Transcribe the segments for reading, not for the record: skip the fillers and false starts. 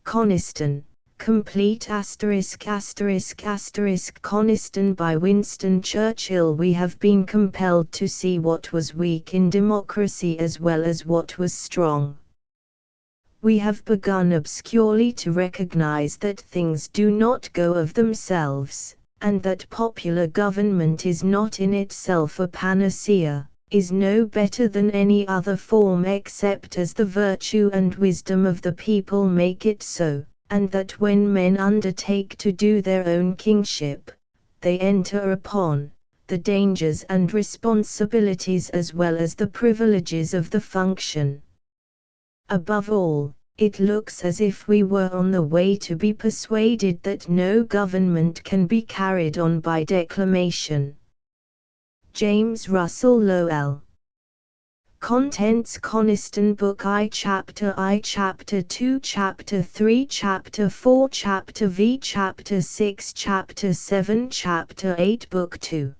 Coniston. Complete ******* Coniston by Winston Churchill. We have been compelled to see what was weak in democracy as well as what was strong. We have begun obscurely to recognize that things do not go of themselves, and that popular government is not in itself a panacea, is no better than any other form except as the virtue and wisdom of the people make it so, and that when men undertake to do their own kingship, they enter upon the dangers and responsibilities as well as the privileges of the function. Above all, it looks as if we were on the way to be persuaded that no government can be carried on by declamation. James Russell Lowell. Contents: Coniston Book I, Chapter 2, Chapter 3, Chapter 4, Chapter V, Chapter 6, Chapter 7, Chapter 8, Book 2.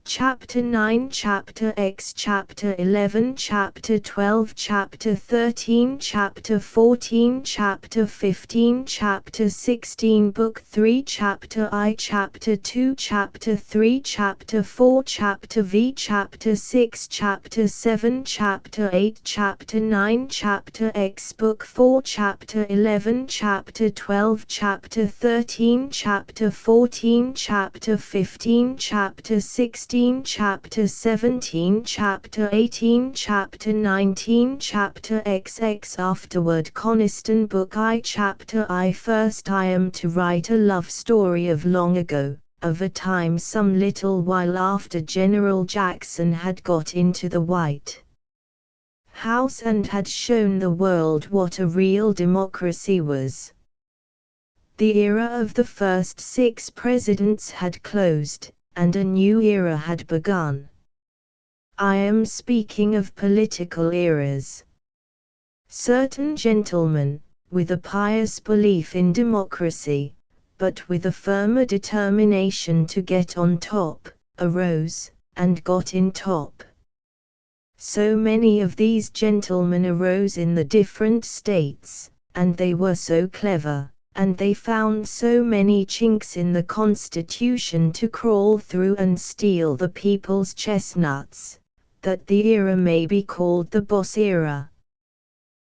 Chapter 9, Chapter X, Chapter 11, Chapter 12, Chapter 13, Chapter 14, Chapter 15, Chapter 16, Book 3, Chapter I, Chapter 2, Chapter 3, Chapter 4, Chapter V, Chapter 6, Chapter 7, Chapter 8, Chapter 9, Chapter X, Book 4, Chapter 11, Chapter 12, Chapter 13, Chapter 14, Chapter 15, Chapter 16, Chapter 17, Chapter 18, Chapter 19, Chapter XX. Afterward, Coniston Book I, Chapter I. First, I am to write a love story of long ago, of a time some little while after General Jackson had got into the White House and had shown the world what a real democracy was. The era of the first 6 presidents had closed, and a new era had begun. I am speaking of political eras. Certain gentlemen, with a pious belief in democracy, but with a firmer determination to get on top, arose, and got in top. So many of these gentlemen arose in the different states, and they were so clever, and they found so many chinks in the Constitution to crawl through and steal the people's chestnuts, that the era may be called the Boss era.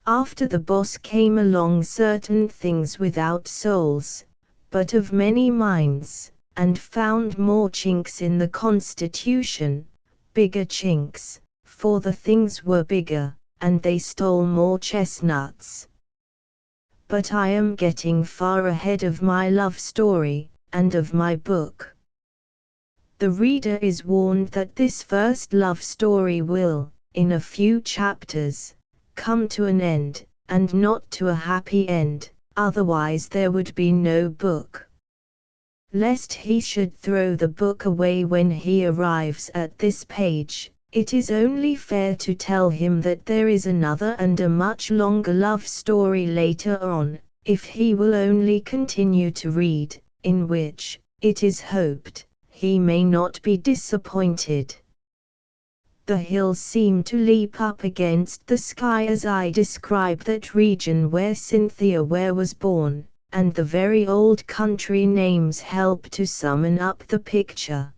After the Boss came along certain things without souls, but of many minds, and found more chinks in the Constitution, bigger chinks, for the things were bigger, and they stole more chestnuts. But I am getting far ahead of my love story, and of my book. The reader is warned that this first love story will, in a few chapters, come to an end, and not to a happy end, otherwise there would be no book. Lest he should throw the book away when he arrives at this page, it is only fair to tell him that there is another and a much longer love story later on, if he will only continue to read, in which, it is hoped, he may not be disappointed. The hills seem to leap up against the sky as I describe that region where Cynthia Ware was born, and the very old country names help to summon up the picture.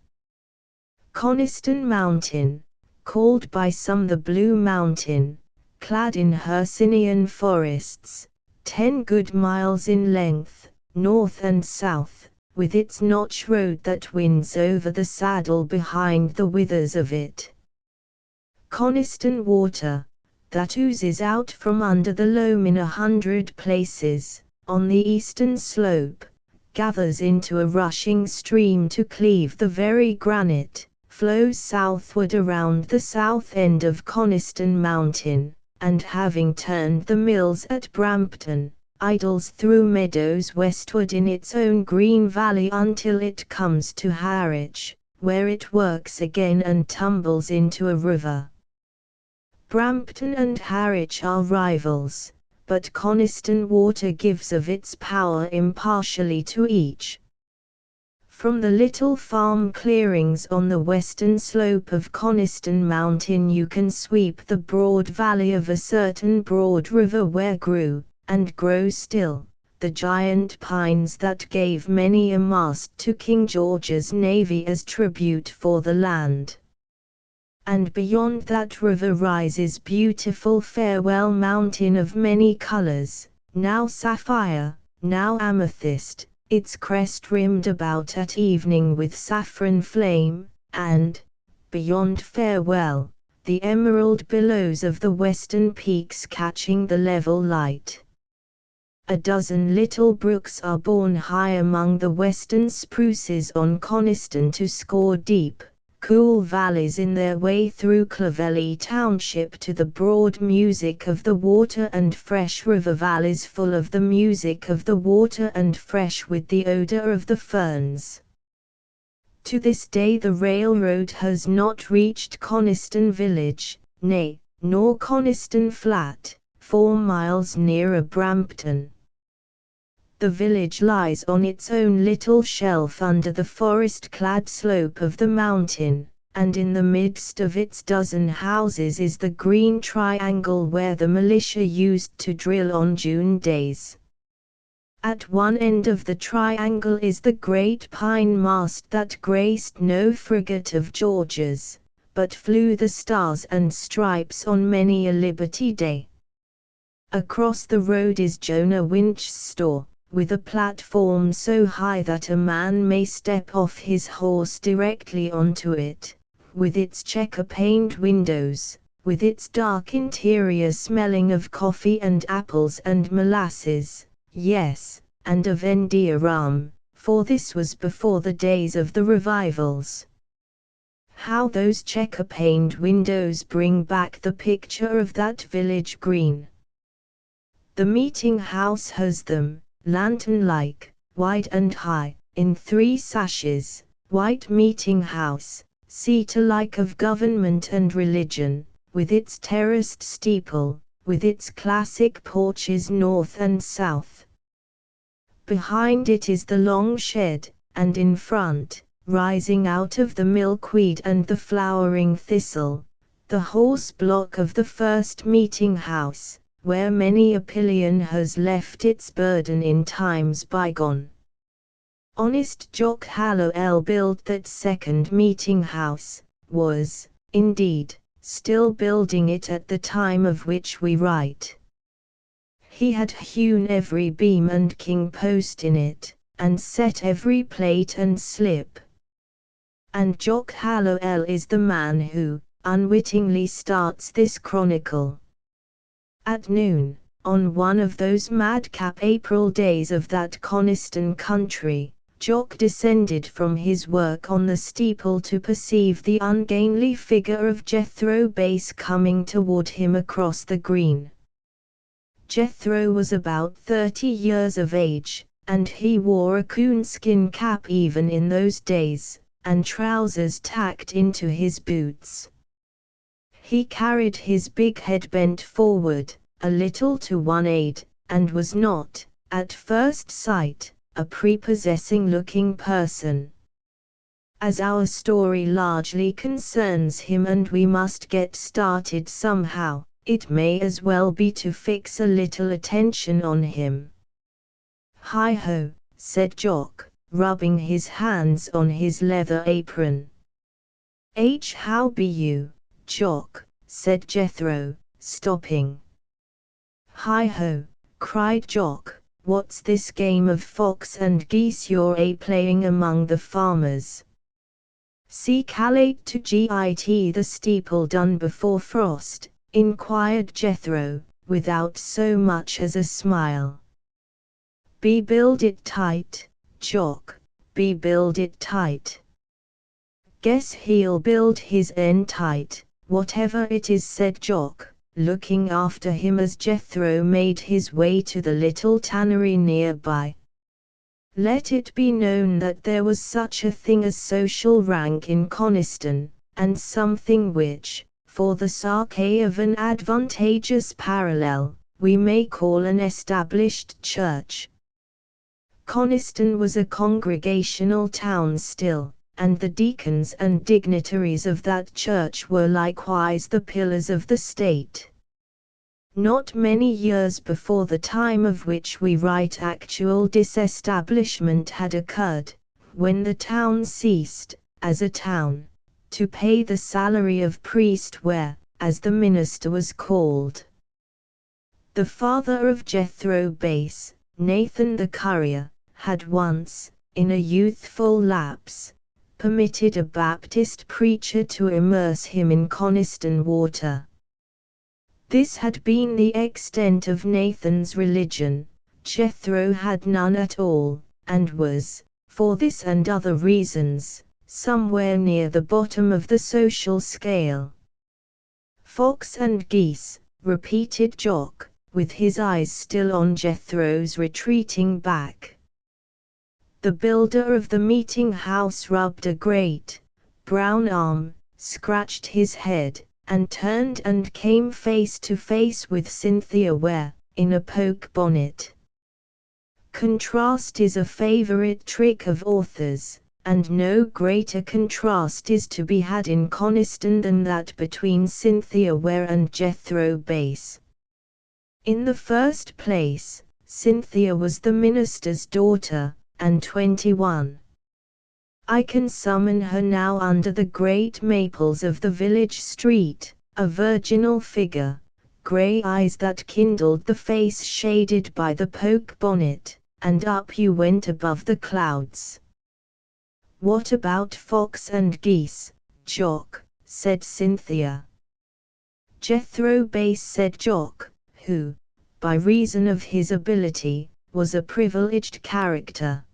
Coniston Mountain, called by some the Blue Mountain, clad in Hercynian forests, 10 good miles in length, north and south, with its notch road that winds over the saddle behind the withers of it. Coniston water, that oozes out from under the loam in 100 places, on the eastern slope, gathers into a rushing stream to cleave the very granite, flows southward around the south end of Coniston Mountain, and having turned the mills at Brampton, idles through meadows westward in its own green valley until it comes to Harwich, where it works again and tumbles into a river. Brampton and Harwich are rivals, but Coniston water gives of its power impartially to each. From the little farm clearings on the western slope of Coniston Mountain you can sweep the broad valley of a certain broad river where grew, and grow still, the giant pines that gave many a mast to King George's navy as tribute for the land. And beyond that river rises beautiful Farewell Mountain of many colors, now sapphire, now amethyst, its crest rimmed about at evening with saffron flame, and, beyond Farewell, the emerald billows of the western peaks catching the level light. A dozen little brooks are born high among the western spruces on Coniston to score deep, cool valleys in their way through Clovelly Township to the broad music of the water and fresh river valleys full of the music of the water and fresh with the odor of the ferns. To this day the railroad has not reached Coniston village, nay, nor Coniston Flat, 4 miles nearer Brampton. The village lies on its own little shelf under the forest-clad slope of the mountain, and in the midst of its dozen houses is the green triangle where the militia used to drill on June days. At one end of the triangle is the great pine mast that graced no frigate of George's, but flew the stars and stripes on many a Liberty Day. Across the road is Jonah Winch's store, with a platform so high that a man may step off his horse directly onto it, with its checker-paned windows, with its dark interior smelling of coffee and apples and molasses, yes, and of India rum, for this was before the days of the revivals. How those checker-paned windows bring back the picture of that village green! The meeting house has them, lantern-like, wide and high, in 3 sashes, white meeting house, seat alike of government and religion, with its terraced steeple, with its classic porches north and south. Behind it is the long shed, and in front, rising out of the milkweed and the flowering thistle, the horse block of the first meeting house, where many a pillion has left its burden in times bygone. Honest Jock Hallowell built that second meeting house, was, indeed, still building it at the time of which we write. He had hewn every beam and king post in it, and set every plate and slip. And Jock Hallowell is the man who, unwittingly starts this chronicle. At noon, on one of those madcap April days of that Coniston country, Jock descended from his work on the steeple to perceive the ungainly figure of Jethro Bass coming toward him across the green. Jethro was about 30 years of age, and he wore a coonskin cap even in those days, and trousers tacked into his boots. He carried his big head bent forward, a little to one aid, and was not, at first sight, a prepossessing-looking person. As our story largely concerns him and we must get started somehow, it may as well be to fix a little attention on him. "Hi-ho," said Jock, rubbing his hands on his leather apron. "How be you, Jock?" said Jethro, stopping. "Hi-ho," cried Jock, "what's this game of fox and geese you're playing among the farmers?" "See callate to git the steeple done before frost?" inquired Jethro, without so much as a smile. "Be build it tight, Jock, be build it tight." "Guess he'll build his end tight, whatever it is," said Jock, looking after him as Jethro made his way to the little tannery nearby. Let it be known that there was such a thing as social rank in Coniston, and something which, for the sake of an advantageous parallel, we may call an established church. Coniston was a congregational town still, and the deacons and dignitaries of that church were likewise the pillars of the state. Not many years before the time of which we write actual disestablishment had occurred, when the town ceased, as a town, to pay the salary of priest where, as the minister was called. The father of Jethro Base, Nathan the courier, had once, in a youthful lapse, permitted a Baptist preacher to immerse him in Coniston water. This had been the extent of Nathan's religion. Jethro had none at all, and was, for this and other reasons, somewhere near the bottom of the social scale. "Fox and geese," repeated Jock, with his eyes still on Jethro's retreating back. The builder of the meeting house rubbed a great, brown arm, scratched his head, and turned and came face to face with Cynthia Ware, in a poke bonnet. Contrast is a favorite trick of authors, and no greater contrast is to be had in Coniston than that between Cynthia Ware and Jethro Base. In the first place, Cynthia was the minister's daughter, and 21. I can summon her now under the great maples of the village street, a virginal figure, grey eyes that kindled the face shaded by the poke bonnet, and up you went above the clouds. "What about fox and geese, Jock?" said Cynthia. "Jethro Base," said Jock, who, by reason of his ability, was a privileged character.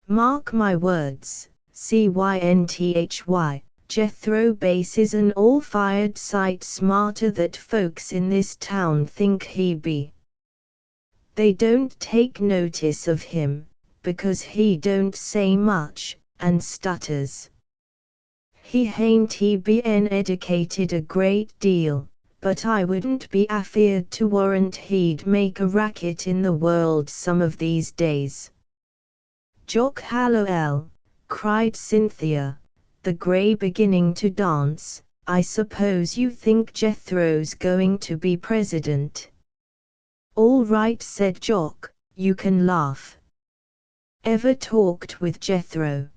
"Mark my words, Cynthy, Jethro Base is an all-fired sight smarter that folks in this town think he be. They don't take notice of him, because he don't say much, and stutters. He hain't been educated a great deal, but I wouldn't be afeard to warrant he'd make a racket in the world some of these days." "Jock Hallowell," cried Cynthia, the grey beginning to dance, "I suppose you think Jethro's going to be president?" "All right," said Jock, "you can laugh." "Ever talked with Jethro?"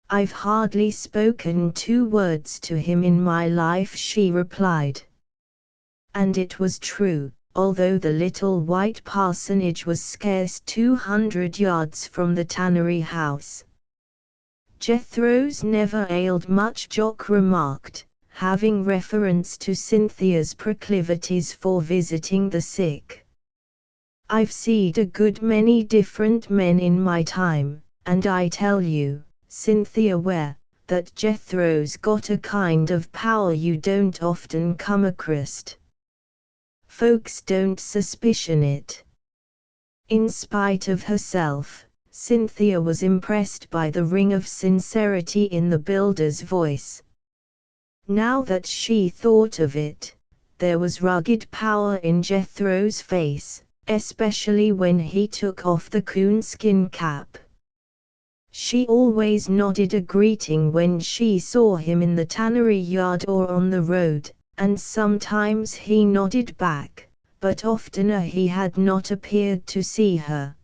"I've hardly spoken 2 words to him in my life," she replied. And it was true. Although the little white parsonage was scarce 200 yards from the tannery house. "Jethro's never ailed much," Jock remarked, having reference to Cynthia's proclivities for visiting the sick. "I've seed a good many different men in my time, and I tell you, Cynthia Ware, that Jethro's got a kind of power you don't often come across. Folks don't suspicion it." In spite of herself, Cynthia was impressed by the ring of sincerity in the builder's voice. Now that she thought of it, there was rugged power in Jethro's face, especially when he took off the coonskin cap. She always nodded a greeting when she saw him in the tannery yard or on the road, and sometimes he nodded back, but oftener he had not appeared to see her.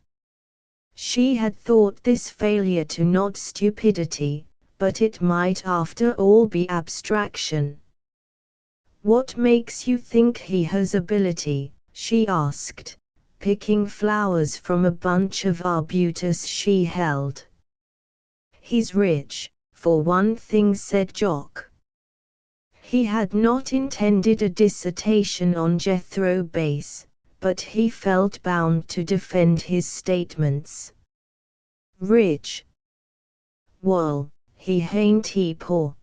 She had thought this failure to nod stupidity, but it might after all be abstraction. "What makes you think he has ability?" she asked, picking flowers from a bunch of arbutus she held. "He's rich, for one thing," said Jock. He had not intended a dissertation on Jethro Base, but he felt bound to defend his statements. "Rich? Wall, he hain't poor.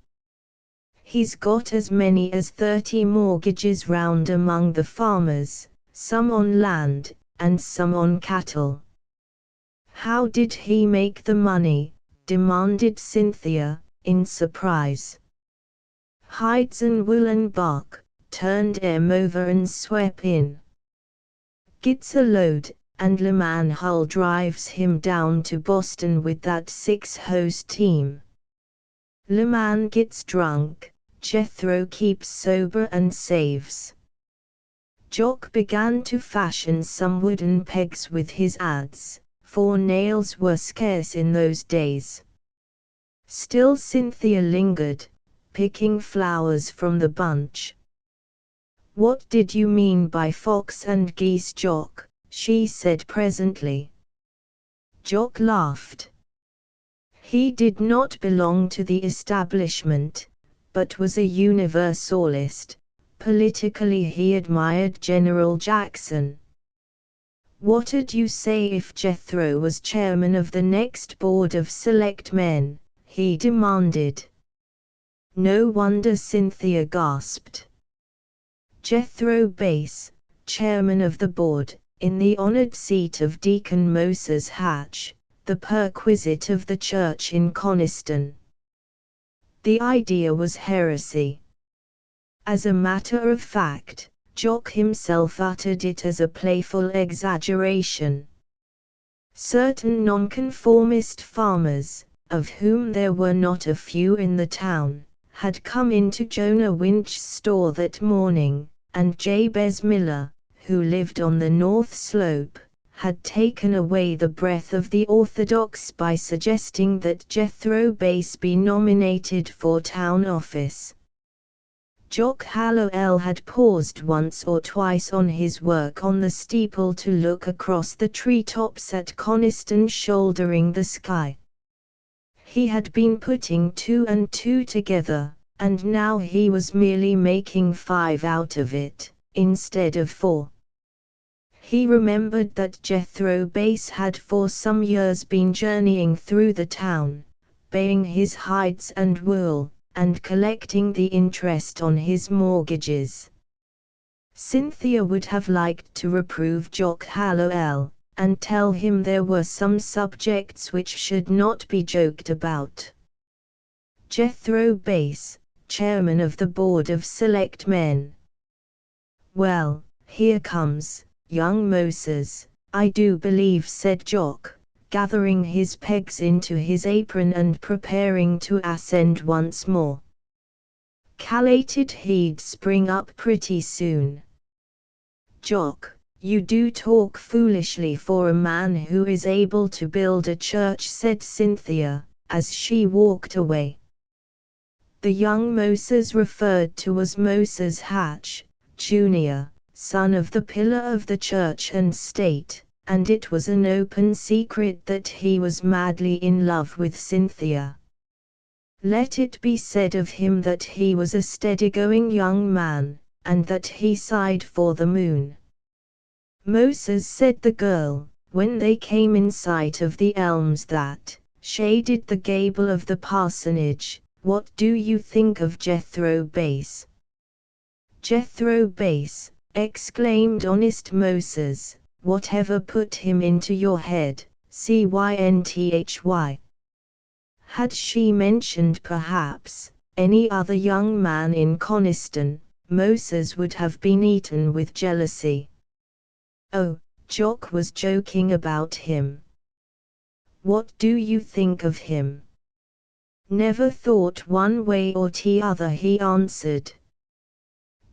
He's got as many as 30 mortgages round among the farmers, some on land, and some on cattle." "How did he make the money?" demanded Cynthia, in surprise. "Hides and woolen bark, turned 'em over and swep in. Gets a load, and Leman Hull drives him down to Boston with that 6-horse team. Leman gets drunk, Jethro keeps sober and saves. Jock began to fashion some wooden pegs with his adze, for nails were scarce in those days. Still Cynthia lingered, picking flowers from the bunch. "What did you mean by fox and geese, Jock?" she said presently. Jock laughed. He did not belong to the establishment, but was a universalist. Politically he admired General Jackson. "What'd you say if Jethro was chairman of the next Board of Selectmen?" he demanded. No wonder Cynthia gasped. Jethro Bass, chairman of the board, in the honored seat of Deacon Moses Hatch, the perquisite of the church in Coniston. The idea was heresy. As a matter of fact, Jock himself uttered it as a playful exaggeration. Certain nonconformist farmers, of whom there were not a few in the town, had come into Jonah Winch's store that morning, and Jabez Miller, who lived on the north slope, had taken away the breath of the orthodox by suggesting that Jethro Bass be nominated for town office. Jock Hallowell had paused once or twice on his work on the steeple to look across the treetops at Coniston shouldering the sky. He had been putting 2 and 2 together, and now he was merely making 5 out of it, instead of 4. He remembered that Jethro Bass had for some years been journeying through the town, baying his hides and wool, and collecting the interest on his mortgages. Cynthia would have liked to reprove Jock Hallowell, and tell him there were some subjects which should not be joked about. Jethro Bass, chairman of the Board of Selectmen. "Well, here comes young Moses, I do believe," said Jock, gathering his pegs into his apron and preparing to ascend once more. "Callated he'd spring up pretty soon." "Jock, you do talk foolishly for a man who is able to build a church," said Cynthia, as she walked away. The young Moses referred to was Moses Hatch, Jr., son of the pillar of the church and state, and it was an open secret that he was madly in love with Cynthia. Let it be said of him that he was a steady-going young man, and that he sighed for the moon. "Moses," said the girl, when they came in sight of the elms that shaded the gable of the parsonage, "what do you think of Jethro Bass?" "Jethro Bass," exclaimed honest Moses, "whatever put him into your head, Cynthy?" Had she mentioned perhaps any other young man in Coniston, Moses would have been eaten with jealousy. "Oh, Jock was joking about him." "What do you think of him?" "Never thought one way or t'other," he answered.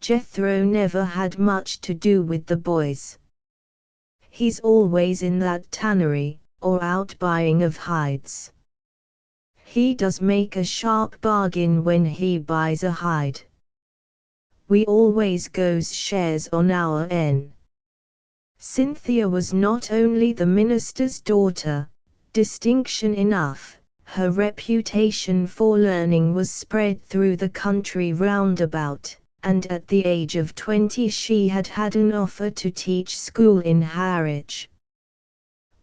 "Jethro never had much to do with the boys. He's always in that tannery, or out buying of hides. He does make a sharp bargain when he buys a hide. We always goes shares on our N." Cynthia was not only the minister's daughter, distinction enough, her reputation for learning was spread through the country roundabout, and at the age of 20 she had had an offer to teach school in Harwich.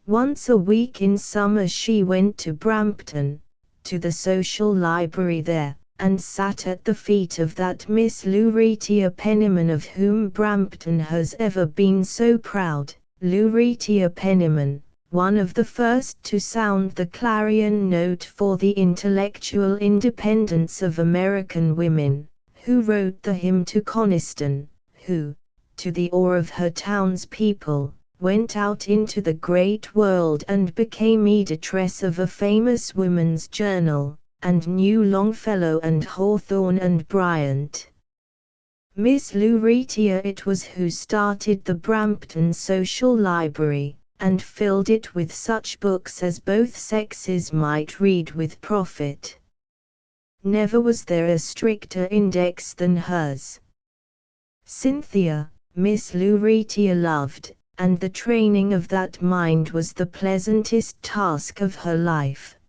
Once a week in summer she went to Brampton, to the social library there, and sat at the feet of that Miss Lucretia Penniman of whom Brampton has ever been so proud. Lucretia Penniman, one of the first to sound the clarion note for the intellectual independence of American women, who wrote the hymn to Coniston, who, to the awe of her townspeople, went out into the great world and became editress of a famous women's journal, and knew Longfellow and Hawthorne and Bryant. Miss Lucretia it was who started the Brampton Social Library, and filled it with such books as both sexes might read with profit. Never was there a stricter index than hers. Cynthia, Miss Lucretia loved, and the training of that mind was the pleasantest task of her life.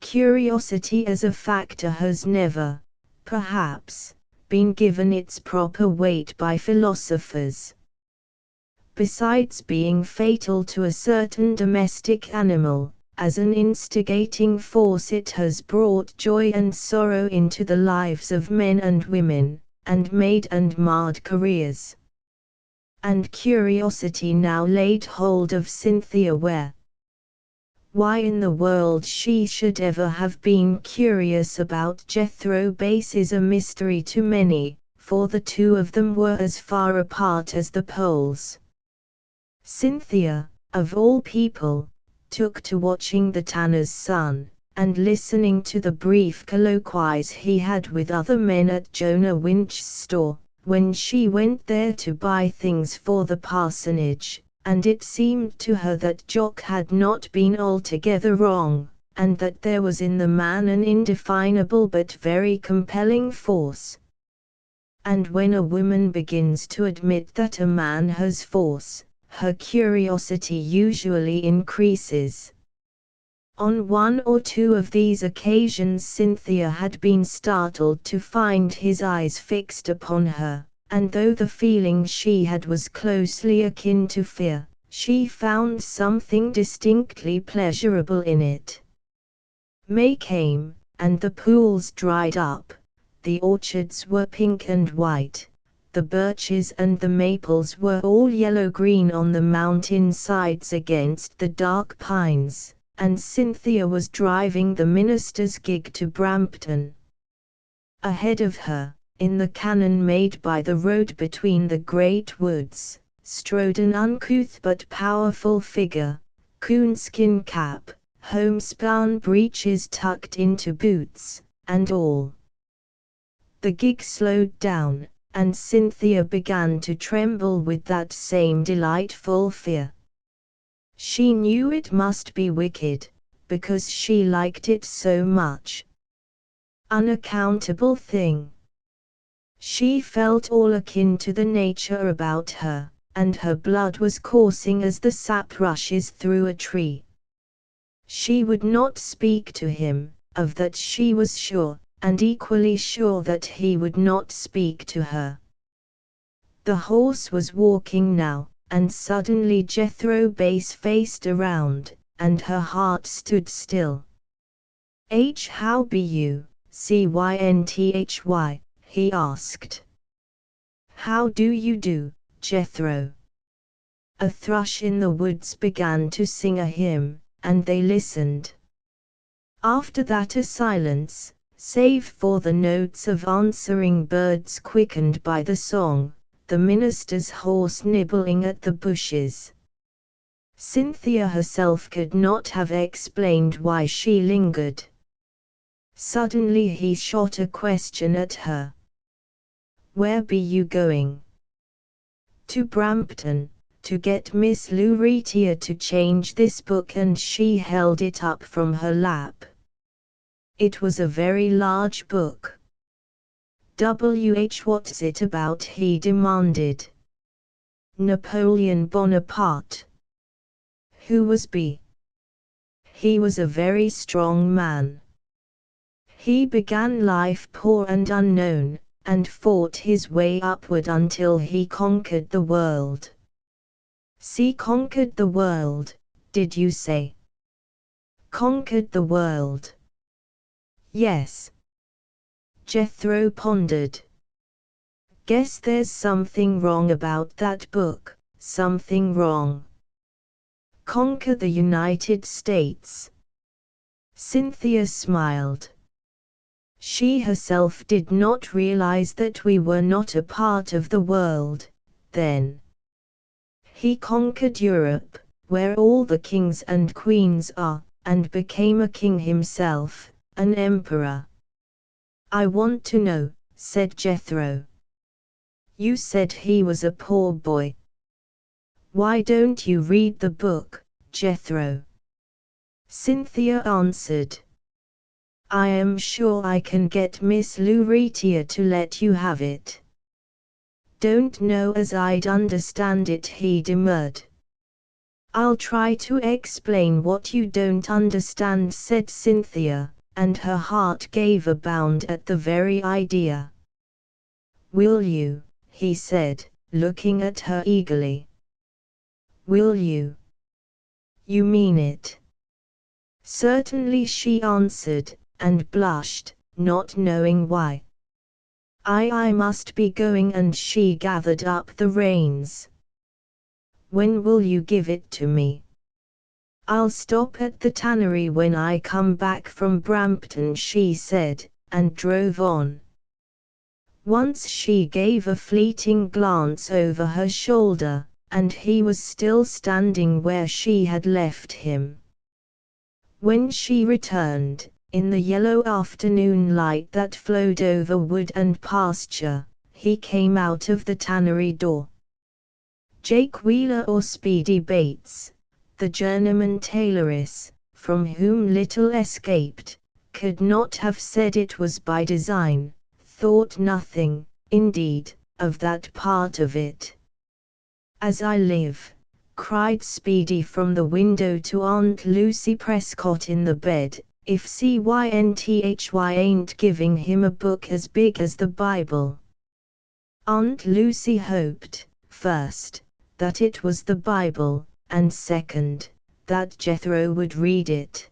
Curiosity as a factor has never, perhaps, been given its proper weight by philosophers. Besides being fatal to a certain domestic animal, as an instigating force it has brought joy and sorrow into the lives of men and women, and made and marred careers. And curiosity now laid hold of Cynthia why in the world she should ever have been curious about Jethro Bass is a mystery to many, for the two of them were as far apart as the poles. Cynthia, of all people, took to watching the tanner's son, and listening to the brief colloquies he had with other men at Jonah Winch's store, when she went there to buy things for the parsonage, and it seemed to her that Jock had not been altogether wrong, and that there was in the man an indefinable but very compelling force. And when a woman begins to admit that a man has force, her curiosity usually increases. On one or two of these occasions Cynthia had been startled to find his eyes fixed upon her, and though the feeling she had was closely akin to fear, she found something distinctly pleasurable in it. May came, and the pools dried up, the orchards were pink and white, the birches and the maples were all yellow-green on the mountain sides against the dark pines, and Cynthia was driving the minister's gig to Brampton. Ahead of her, in the canon made by the road between the great woods, strode an uncouth but powerful figure, coonskin cap, homespun breeches tucked into boots, and all. The gig slowed down, and Cynthia began to tremble with that same delightful fear. She knew it must be wicked, because she liked it so much. Unaccountable thing. She felt all akin to the nature about her, and her blood was coursing as the sap rushes through a tree. She would not speak to him, of that she was sure, and equally sure that he would not speak to her. The horse was walking now, and suddenly Jethro Bass faced around, and her heart stood still. How be you, Cynthy, he asked. How do you do, Jethro? A thrush in the woods began to sing a hymn, and they listened. After that a silence, save for the notes of answering birds quickened by the song, the minister's horse nibbling at the bushes. Cynthia herself could not have explained why she lingered. Suddenly he shot a question at her. Where be you going? To Brampton, to get Miss Lucretia to change this book, and she held it up from her lap. It was a very large book. What's it about? He demanded. Napoleon Bonaparte. Who was B? He was a very strong man. He began life poor and unknown, and fought his way upward until he conquered the world. Conquered the world, did you say? Conquered the world. Yes. Jethro pondered. Guess there's something wrong about that book, something wrong. Conquer the United States. Cynthia smiled. She herself did not realize that we were not a part of the world, then. He conquered Europe, where all the kings and queens are, and became a king himself, an emperor. I want to know, said Jethro. You said he was a poor boy. Why don't you read the book, Jethro? Cynthia answered. I am sure I can get Miss Lucretia to let you have it. Don't know as I'd understand it, he demurred. I'll try to explain what you don't understand, said Cynthia, and her heart gave a bound at the very idea. Will you? He said, looking at her eagerly. Will you? You mean it? Certainly, she answered, and blushed, not knowing why. I must be going, and she gathered up the reins. When will you give it to me? I'll stop at the tannery when I come back from Brampton, she said, and drove on. Once she gave a fleeting glance over her shoulder, and he was still standing where she had left him. When she returned, in the yellow afternoon light that flowed over wood and pasture, he came out of the tannery door. Jake Wheeler or Speedy Bates, the journeyman tailoress, from whom little escaped, could not have said it was by design, thought nothing, indeed, of that part of it. As I live, cried Speedy from the window to Aunt Lucy Prescott in the bed, if Cynthy ain't giving him a book as big as the Bible. Aunt Lucy hoped, first, that it was the Bible, and second, that Jethro would read it.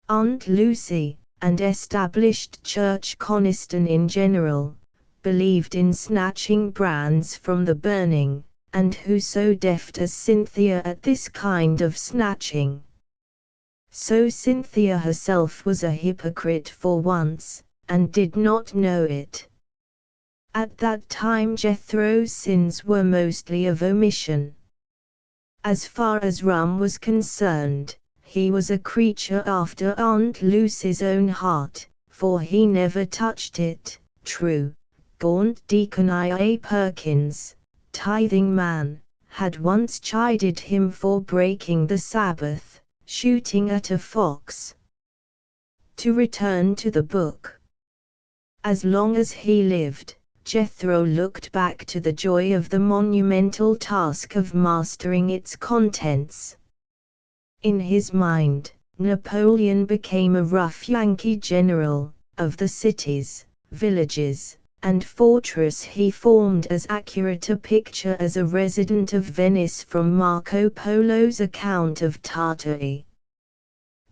Aunt Lucy, and established Church Coniston in general, believed in snatching brands from the burning, and who so deft as Cynthia at this kind of snatching? So Cynthia herself was a hypocrite for once, and did not know it. At that time Jethro's sins were mostly of omission. As far as rum was concerned, he was a creature after Aunt Lucy's own heart, for he never touched it. True, gaunt Deacon I.A. Perkins, tithing man, had once chided him for breaking the Sabbath, shooting at a fox. To return to the book. As long as he lived, Jethro looked back to the joy of the monumental task of mastering its contents. In his mind, Napoleon became a rough Yankee general, of the cities, villages, and fortress he formed as accurate a picture as a resident of Venice from Marco Polo's account of Tartary.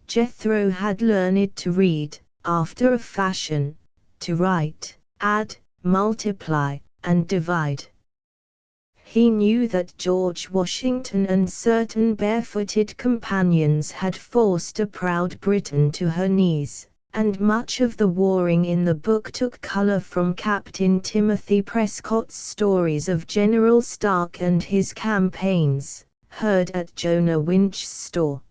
Jethro had learned to read, after a fashion, to write, add, multiply, and divide. He knew that George Washington and certain barefooted companions had forced a proud Britain to her knees, and much of the warring in the book took color from Captain Timothy Prescott's stories of General Stark and his campaigns, heard at Jonah Winch's store.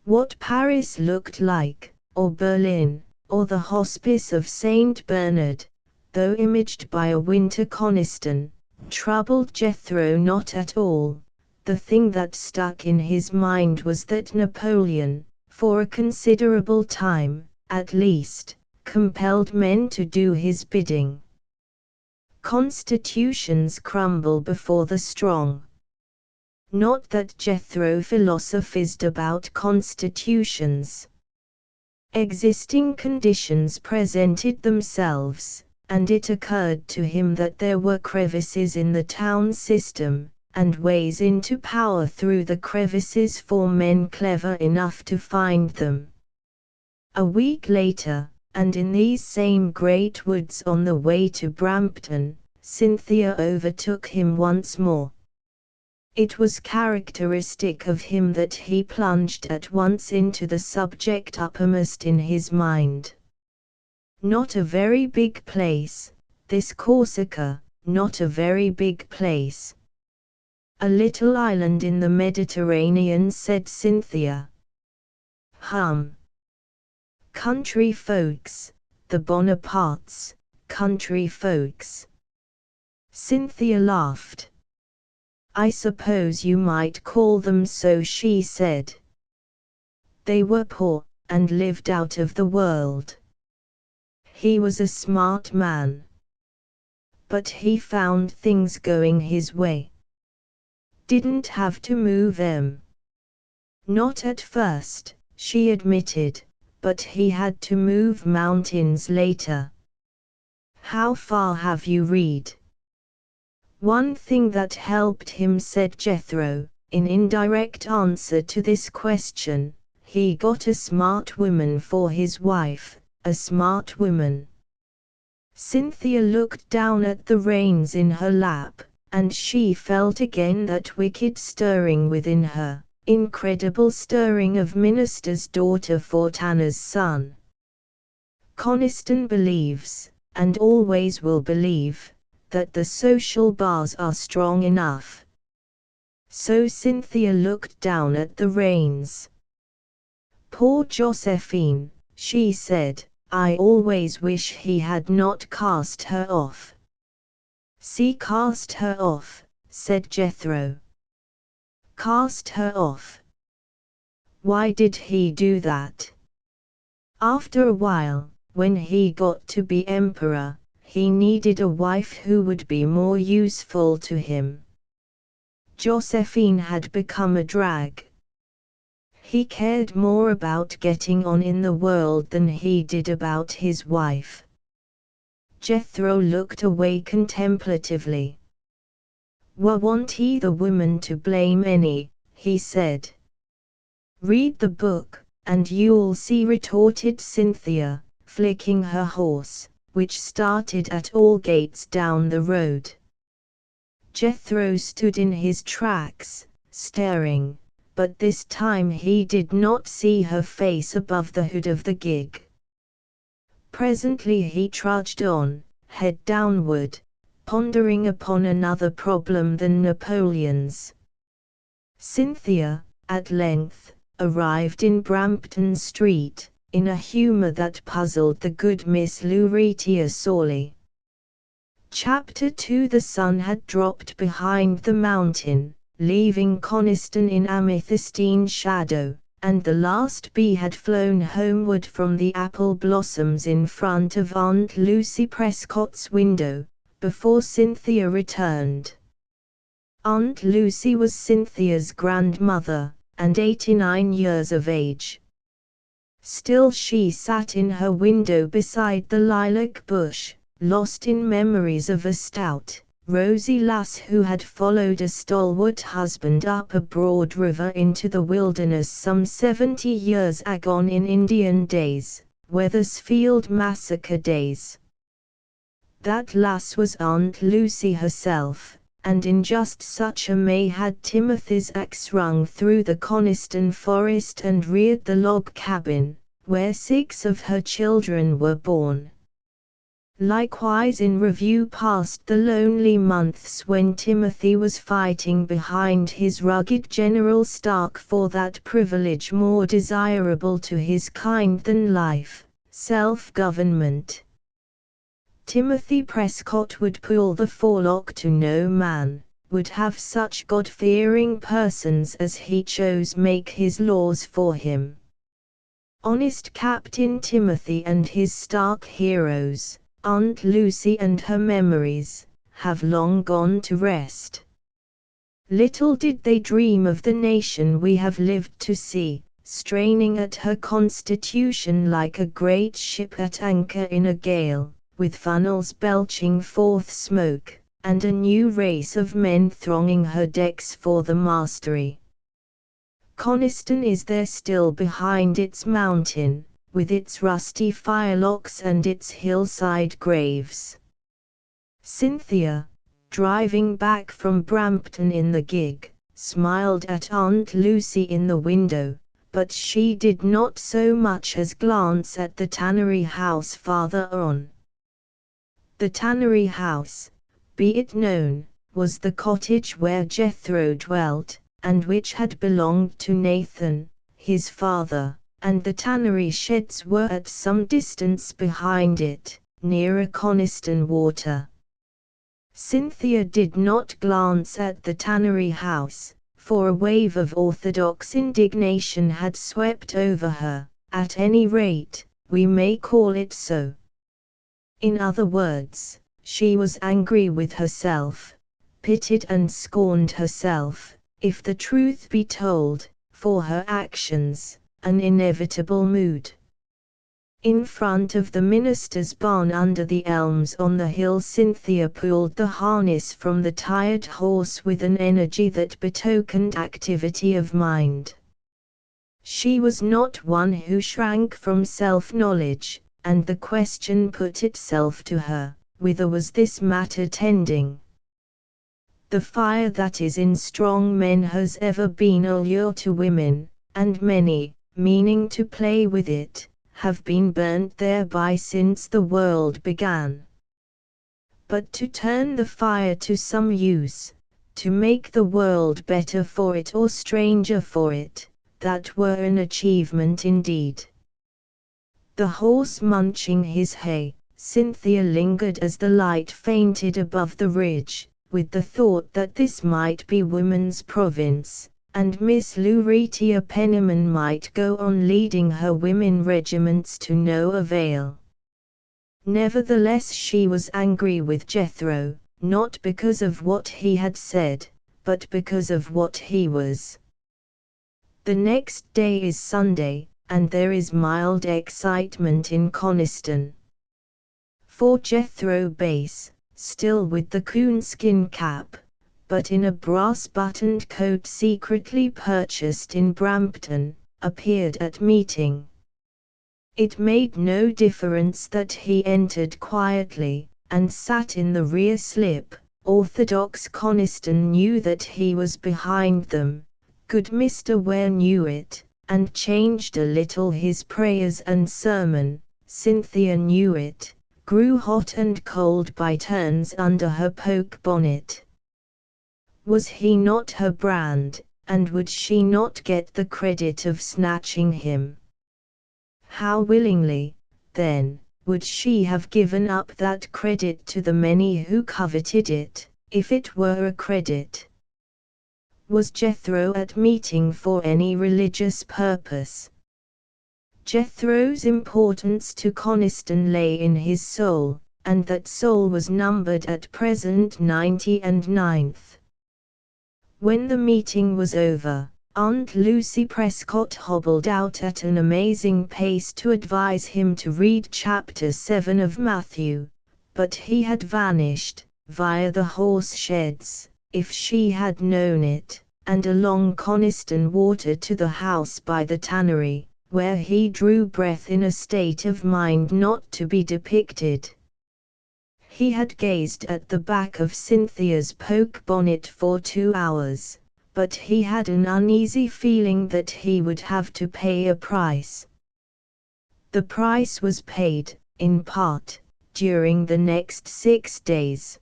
What Paris looked like, or Berlin, or the Hospice of St. Bernard, though imaged by a winter Coniston, troubled Jethro not at all. The thing that stuck in his mind was that Napoleon, for a considerable time, at least, compelled men to do his bidding. Constitutions crumble before the strong. Not that Jethro philosophized about constitutions. Existing conditions presented themselves, and it occurred to him that there were crevices in the town system, and ways into power through the crevices for men clever enough to find them. A week later, and in these same great woods on the way to Brampton, Cynthia overtook him once more. It was characteristic of him that he plunged at once into the subject uppermost in his mind. Not a very big place, this Corsica, not a very big place. A little island in the Mediterranean, said Cynthia. Country folks, the Bonapartes, country folks. Cynthia laughed. I suppose you might call them so, she said. They were poor, and lived out of the world. He was a smart man. But he found things going his way. Didn't have to move 'em. Not at first, she admitted, but he had to move mountains later. How far have you read? One thing that helped him, said Jethro, in indirect answer to this question. He got a smart woman for his wife, a smart woman. Cynthia looked down at the reins in her lap, and she felt again that wicked stirring within her, incredible stirring of minister's daughter for tanner's son. Coniston believes, and always will believe, that the social bars are strong enough. So Cynthia looked down at the reins. Poor Josephine, she said, I always wish he had not cast her off. See, cast her off, said Jethro. Cast her off. Why did he do that? After a while, when he got to be emperor, he needed a wife who would be more useful to him. Josephine had become a drag. He cared more about getting on in the world than he did about his wife. Jethro looked away contemplatively. Wasn't he the woman to blame any, he said. Read the book, and you'll see, retorted Cynthia, flicking her horse, which started at all gates down the road. Jethro stood in his tracks, staring, but this time he did not see her face above the hood of the gig. Presently he trudged on, head downward, pondering upon another problem than Napoleon's. Cynthia, at length, arrived in Brampton Street, in a humour that puzzled the good Miss Lucretia sorely. Chapter 2. The sun had dropped behind the mountain, leaving Coniston in amethystine shadow, and the last bee had flown homeward from the apple blossoms in front of Aunt Lucy Prescott's window, before Cynthia returned. Aunt Lucy was Cynthia's grandmother, and 89 years of age. Still she sat in her window beside the lilac bush, lost in memories of a stout, rosy lass who had followed a stalwart husband up a broad river into the wilderness some 70 years agone in Indian days, Wethersfield massacre days. That lass was Aunt Lucy herself, and in just such a May had Timothy's axe rung through the Coniston forest and reared the log cabin, where 6 of her children were born. Likewise in review passed the lonely months when Timothy was fighting behind his rugged General Stark for that privilege more desirable to his kind than life, self-government. Timothy Prescott would pull the forelock to no man, would have such God-fearing persons as he chose make his laws for him. Honest Captain Timothy and his Stark heroes, Aunt Lucy and her memories, have long gone to rest. Little did they dream of the nation we have lived to see, straining at her constitution like a great ship at anchor in a gale, with funnels belching forth smoke, and a new race of men thronging her decks for the mastery. Coniston is there still behind its mountain, with its rusty firelocks and its hillside graves. Cynthia, driving back from Brampton in the gig, smiled at Aunt Lucy in the window, but she did not so much as glance at the tannery house farther on. The tannery house, be it known, was the cottage where Jethro dwelt, and which had belonged to Nathan, his father, and the tannery sheds were at some distance behind it, nearer Coniston Water. Cynthia did not glance at the tannery house, for a wave of orthodox indignation had swept over her. At any rate, we may call it so. In other words, she was angry with herself, pitied and scorned herself, if the truth be told, for her actions, an inevitable mood. In front of the minister's barn under the elms on the hill, Cynthia pulled the harness from the tired horse with an energy that betokened activity of mind. She was not one who shrank from self-knowledge, and the question put itself to her, whither was this matter tending? The fire that is in strong men has ever been a lure to women, and many, meaning to play with it, have been burnt thereby since the world began. But to turn the fire to some use, to make the world better for it or stranger for it, that were an achievement indeed. The horse munching his hay, Cynthia lingered as the light fainted above the ridge, with the thought that this might be woman's province, and Miss Lucretia Penniman might go on leading her women regiments to no avail. Nevertheless, she was angry with Jethro, not because of what he had said, but because of what he was. The next day is Sunday, and there is mild excitement in Coniston. For Jethro Bass, still with the coonskin cap, but in a brass-buttoned coat secretly purchased in Brampton, appeared at meeting. It made no difference that he entered quietly, and sat in the rear slip. Orthodox Coniston knew that he was behind them. Good Mr. Ware knew it, and changed a little his prayers and sermon. Cynthia knew it, grew hot and cold by turns under her poke bonnet. Was he not her brand, and would she not get the credit of snatching him? How willingly, then, would she have given up that credit to the many who coveted it, if it were a credit? Was Jethro at meeting for any religious purpose? Jethro's importance to Coniston lay in his soul, and that soul was numbered at present 99th. When the meeting was over, Aunt Lucy Prescott hobbled out at an amazing pace to advise him to read chapter 7 of Matthew, but he had vanished, via the horse sheds, if she had known it, and along Coniston Water to the house by the tannery, where he drew breath in a state of mind not to be depicted. He had gazed at the back of Cynthia's poke bonnet for 2 hours, but he had an uneasy feeling that he would have to pay a price. The price was paid, in part, during the next 6 days.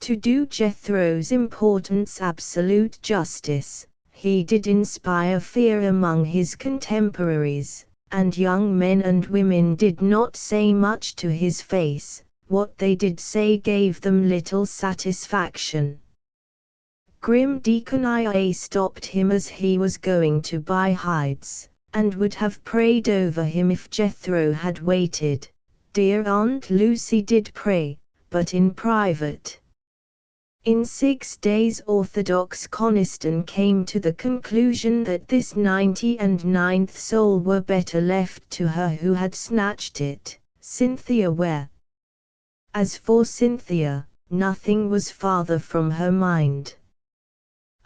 To do Jethro's importance absolute justice, he did inspire fear among his contemporaries, and young men and women did not say much to his face. What they did say gave them little satisfaction. Grim Deacon Ia stopped him as he was going to buy hides, and would have prayed over him if Jethro had waited. Dear Aunt Lucy did pray, but in private. In 6 days Orthodox Coniston came to the conclusion that this 99th soul were better left to her who had snatched it, Cynthia Ware. As for Cynthia, nothing was farther from her mind.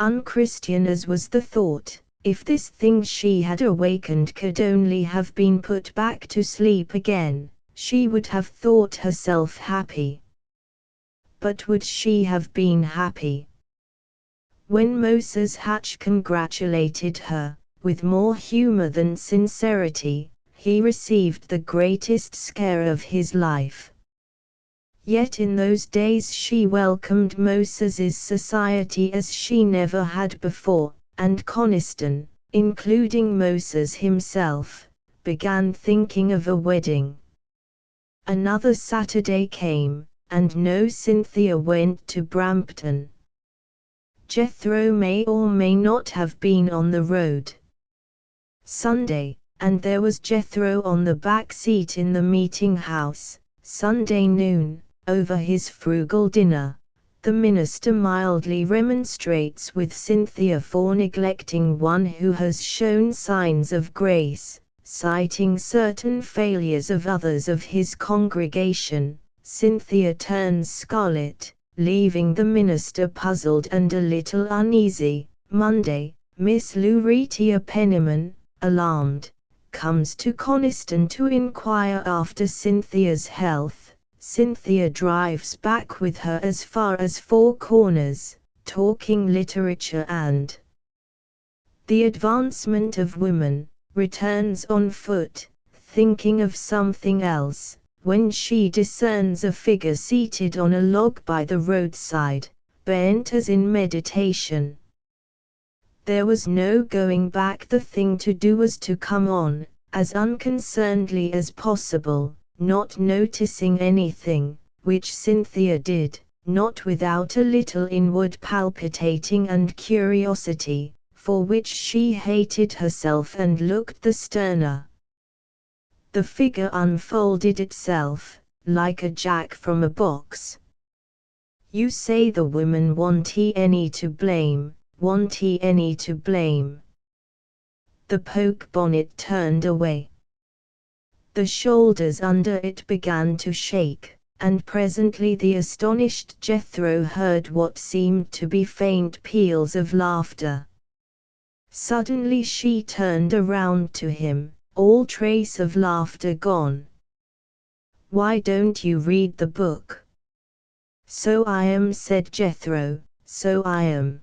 Unchristian as was the thought, if this thing she had awakened could only have been put back to sleep again, she would have thought herself happy. But would she have been happy? When Moses Hatch congratulated her, with more humor than sincerity, he received the greatest scare of his life. Yet in those days she welcomed Moses's society as she never had before, and Coniston, including Moses himself, began thinking of a wedding. Another Saturday came, and no, Cynthia went to Brampton. Jethro may or may not have been on the road. Sunday, and there was Jethro on the back seat in the meeting house. Sunday noon, over his frugal dinner, the minister mildly remonstrates with Cynthia for neglecting one who has shown signs of grace, citing certain failures of others of his congregation. Cynthia turns scarlet, leaving the minister puzzled and a little uneasy. Monday, Miss Lucretia Penniman, alarmed, comes to Coniston to inquire after Cynthia's health. Cynthia drives back with her as far as Four Corners, talking literature and the advancement of women, returns on foot, thinking of something else, when she discerns a figure seated on a log by the roadside, bent as in meditation. There was no going back. The thing to do was to come on, as unconcernedly as possible, not noticing anything, which Cynthia did, not without a little inward palpitating and curiosity, for which she hated herself and looked the sterner. The figure unfolded itself, like a jack from a box. You say the women want he any to blame, want he any to blame. The poke bonnet turned away. The shoulders under it began to shake, and presently the astonished Jethro heard what seemed to be faint peals of laughter. Suddenly she turned around to him, all trace of laughter gone. "Why don't you read the book?" "So I am," said Jethro, "so I am."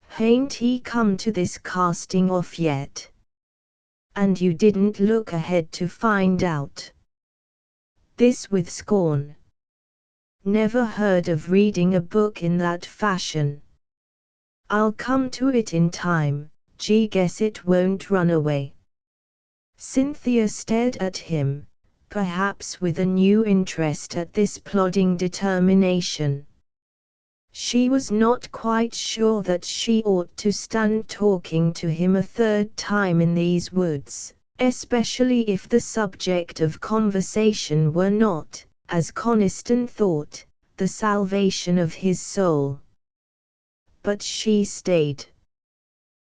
"Hain't he come to this casting off yet? And you didn't look ahead to find out?" This with scorn. "Never heard of reading a book in that fashion." "I'll come to it in time, gee, guess it won't run away." Cynthia stared at him, perhaps with a new interest at this plodding determination. She was not quite sure that she ought to stand talking to him a third time in these woods, especially if the subject of conversation were not, as Coniston thought, the salvation of his soul. But she stayed.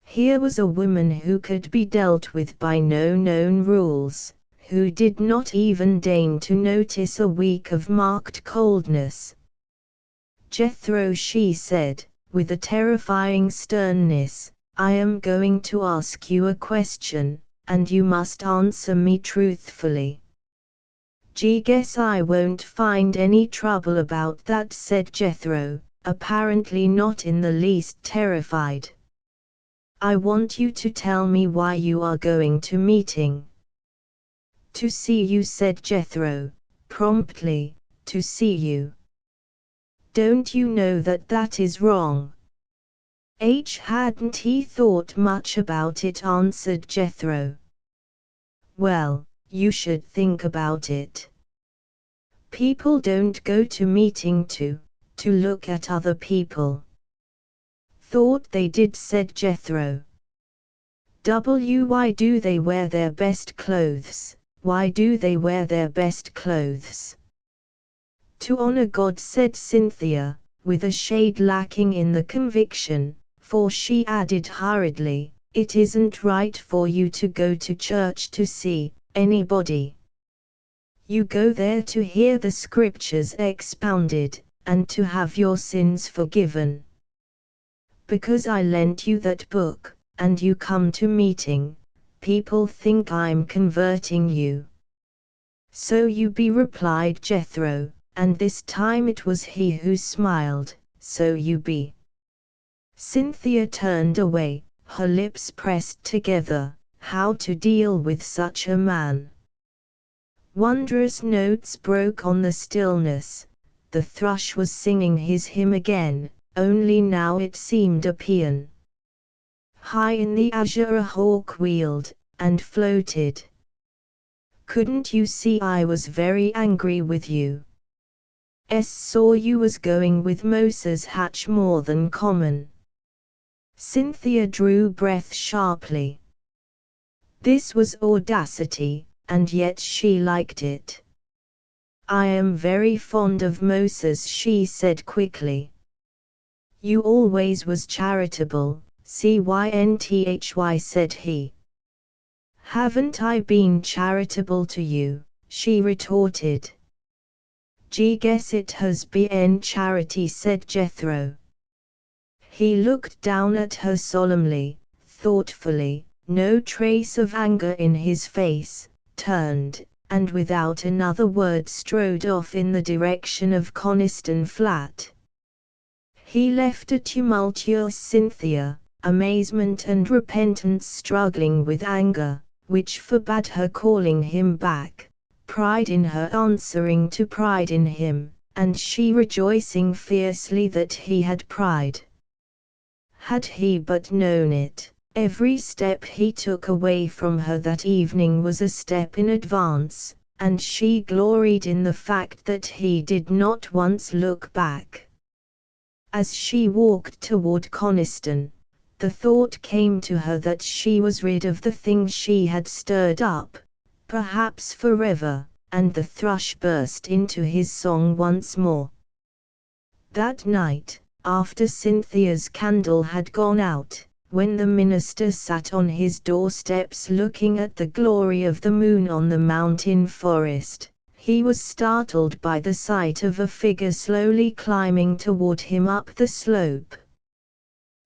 Here was a woman who could be dealt with by no known rules, who did not even deign to notice a week of marked coldness. "Jethro," she said, with a terrifying sternness, "I am going to ask you a question, and you must answer me truthfully." "Gee, guess I won't find any trouble about that," said Jethro, apparently not in the least terrified. "I want you to tell me why you are going to meeting." "To see you," said Jethro, promptly, "to see you." "Don't you know that that is wrong?" Hadn't he thought much about it," answered Jethro. "Well, you should think about it. People don't go to meeting to look at other people." "Thought they did," said Jethro. "Why do they wear their best clothes? Why do they wear their best clothes?" "To honor God," said Cynthia, with a shade lacking in the conviction, for she added hurriedly, "It isn't right for you to go to church to see anybody. You go there to hear the scriptures expounded, and to have your sins forgiven. Because I lent you that book, and you come to meeting, people think I'm converting you." "So you be," replied Jethro, and this time it was he who smiled, "so you be." Cynthia turned away, her lips pressed together. How to deal with such a man? Wondrous notes broke on the stillness. The thrush was singing his hymn again, only now it seemed a paean. High in the azure a hawk wheeled, and floated. "Couldn't you see I was very angry with you?" saw you was going with Moses Hatch more than common." Cynthia drew breath sharply. This was audacity, and yet she liked it. "I am very fond of Moses," she said quickly. "You always was charitable, Cynthia," said he. "Haven't I been charitable to you?" she retorted. "Guess it has been charity," said Jethro. He looked down at her solemnly, thoughtfully, no trace of anger in his face, turned, and without another word strode off in the direction of Coniston Flat. He left a tumultuous Cynthia, amazement and repentance struggling with anger, which forbade her calling him back, pride in her answering to pride in him, and she rejoicing fiercely that he had pride. Had he but known it, every step he took away from her that evening was a step in advance, and she gloried in the fact that he did not once look back. As she walked toward Coniston, the thought came to her that she was rid of the thing she had stirred up, perhaps forever, and the thrush burst into his song once more. That night, after Cynthia's candle had gone out, when the minister sat on his doorsteps looking at the glory of the moon on the mountain forest, he was startled by the sight of a figure slowly climbing toward him up the slope.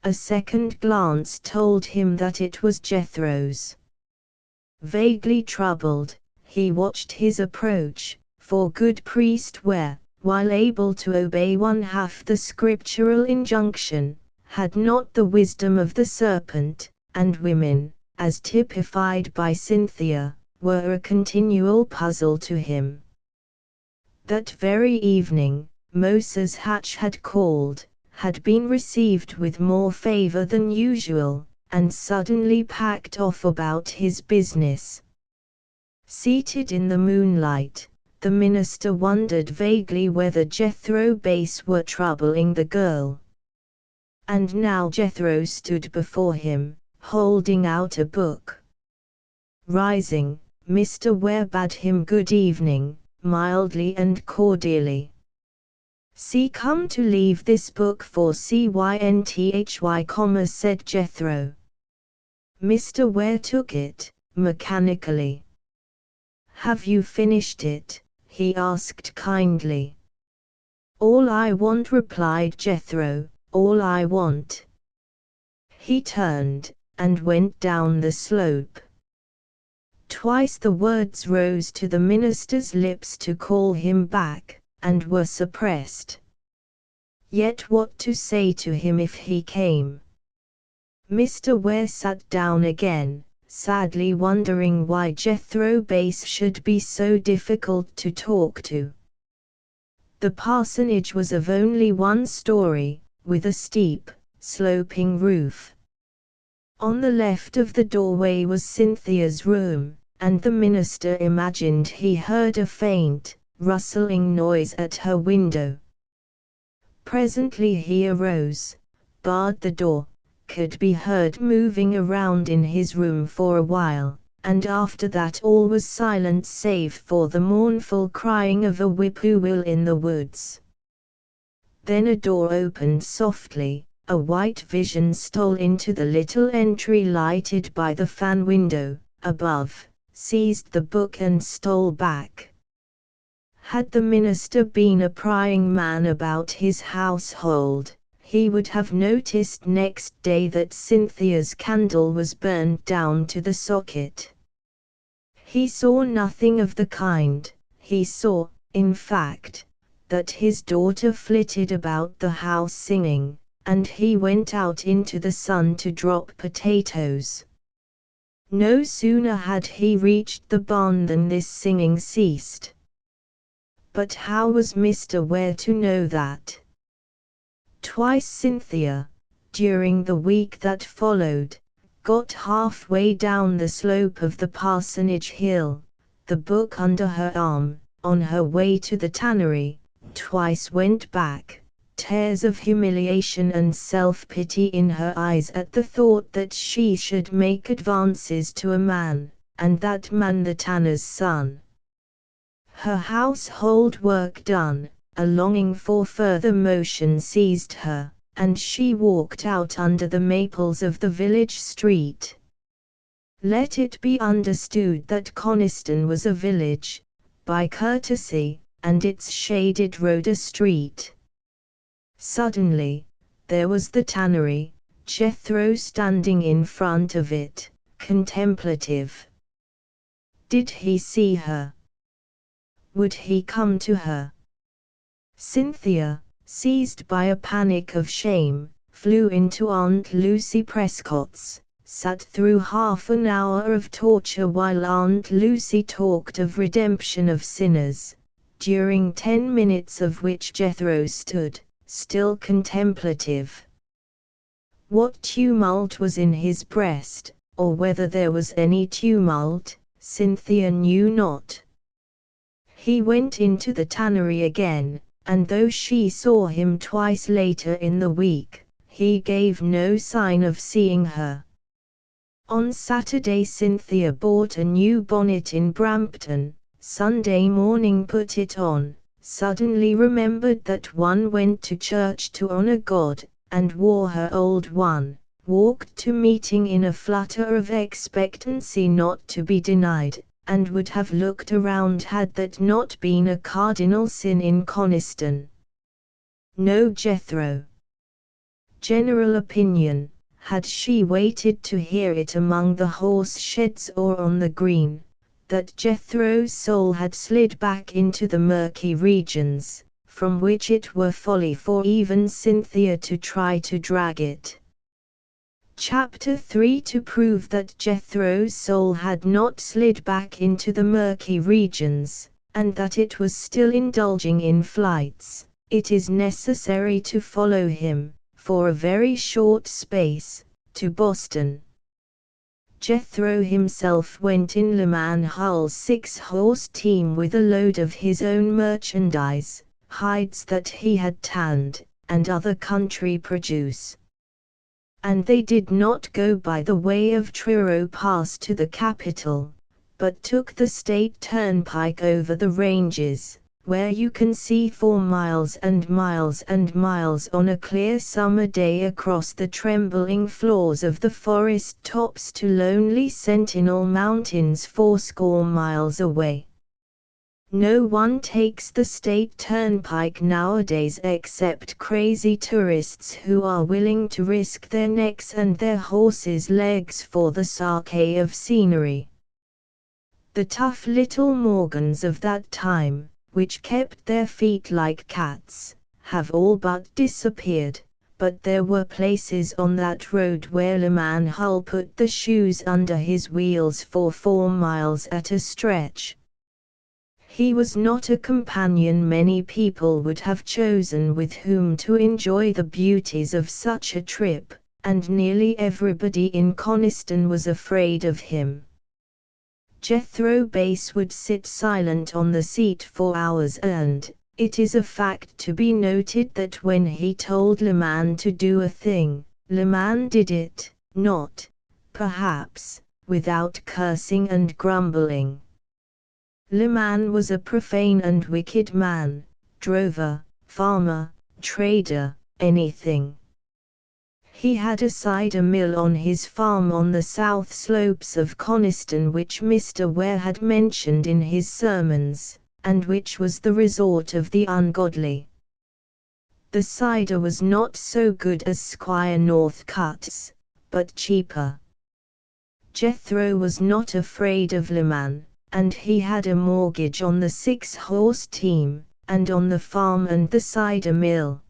A second glance told him that it was Jethro's. Vaguely troubled, he watched his approach, for good priests were, while able to obey one half the scriptural injunction, had not the wisdom of the serpent, and women, as typified by Cynthia, were a continual puzzle to him. That very evening, Moses Hatch had called, had been received with more favor than usual, and suddenly packed off about his business. Seated in the moonlight, the minister wondered vaguely whether Jethro Bass were troubling the girl. And now Jethro stood before him, holding out a book. Rising, Mr. Ware bade him good evening, mildly and cordially. "Come to leave this book for Cynthia, said Jethro. Mr. Ware took it, mechanically. "Have you finished it?" he asked kindly. "All I want," replied Jethro, "all I want." He turned, and went down the slope. Twice the words rose to the minister's lips to call him back, and were suppressed. Yet what to say to him if he came? Mr. Ware sat down again, sadly wondering why Jethro Bass should be so difficult to talk to. The parsonage was of only one story, with a steep, sloping roof. On the left of the doorway was Cynthia's room, and the minister imagined he heard a faint, rustling noise at her window. Presently he arose, barred the door, could be heard moving around in his room for a while, and after that all was silent save for the mournful crying of a whippoorwill in the woods. Then a door opened softly. A white vision stole into the little entry lighted by the fan window, above, seized the book and stole back. Had the minister been a prying man about his household, he would have noticed next day that Cynthia's candle was burned down to the socket. He saw nothing of the kind. He saw, in fact, that his daughter flitted about the house singing, and he went out into the sun to drop potatoes. No sooner had he reached the barn than this singing ceased. But how was Mr. Ware to know that? Twice Cynthia, during the week that followed, got halfway down the slope of the parsonage hill, the book under her arm, on her way to the tannery, twice went back, tears of humiliation and self-pity in her eyes at the thought that she should make advances to a man, and that man the tanner's son. Her household work done, a longing for further motion seized her, and she walked out under the maples of the village street. Let it be understood that Coniston was a village, by courtesy, and its shaded road a street. Suddenly, there was the tannery, Jethro standing in front of it, contemplative. Did he see her? Would he come to her? Cynthia, seized by a panic of shame, flew into Aunt Lucy Prescott's, sat through half an hour of torture while Aunt Lucy talked of redemption of sinners, during 10 minutes of which Jethro stood, still contemplative. What tumult was in his breast, or whether there was any tumult, Cynthia knew not. He went into the tannery again, and though she saw him twice later in the week, he gave no sign of seeing her. On Saturday Cynthia bought a new bonnet in Brampton, Sunday morning put it on, suddenly remembered that one went to church to honor God, and wore her old one, walked to meeting in a flutter of expectancy not to be denied, and would have looked around had that not been a cardinal sin in Coniston. No Jethro. General opinion, had she waited to hear it among the horse sheds or on the green, that Jethro's soul had slid back into the murky regions, from which it were folly for even Cynthia to try to drag it. Chapter 3 To prove that Jethro's soul had not slid back into the murky regions, and that it was still indulging in flights, it is necessary to follow him, for a very short space, to Boston. Jethro himself went in Le Man Hull's 6-horse team with a load of his own merchandise, hides that he had tanned, and other country produce. And they did not go by the way of Truro Pass to the capital, but took the state turnpike over the ranges, where you can see for miles and miles and miles on a clear summer day across the trembling floors of the forest tops to lonely Sentinel Mountains 80 miles away. No one takes the state turnpike nowadays except crazy tourists who are willing to risk their necks and their horses' legs for the sake of scenery. The tough little Morgans of that time, which kept their feet like cats, have all but disappeared, but there were places on that road where Le Man Hull put the shoes under his wheels for 4 miles at a stretch. He was not a companion many people would have chosen with whom to enjoy the beauties of such a trip, and nearly everybody in Coniston was afraid of him. Jethro Bass would sit silent on the seat for hours and, it is a fact to be noted that when he told Le Man to do a thing, Le Man did it, not, perhaps, without cursing and grumbling. Le Man was a profane and wicked man, drover, farmer, trader, anything. He had a cider mill on his farm on the south slopes of Coniston which Mr. Ware had mentioned in his sermons, and which was the resort of the ungodly. The cider was not so good as Squire Northcote's, but cheaper. Jethro was not afraid of Le Man, and he had a mortgage on the 6-horse team, and on the farm and the cider mill.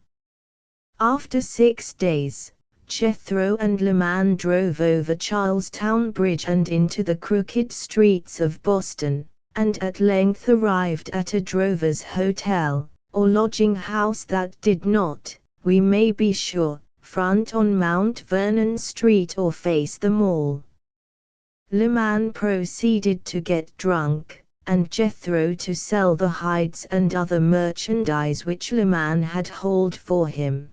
After 6 days, Jethro and Le Man drove over Charlestown Bridge and into the crooked streets of Boston, and at length arrived at a drover's hotel, or lodging house that did not, we may be sure, front on Mount Vernon Street or face the Mall. Le Man proceeded to get drunk, and Jethro to sell the hides and other merchandise which Laman had hauled for him.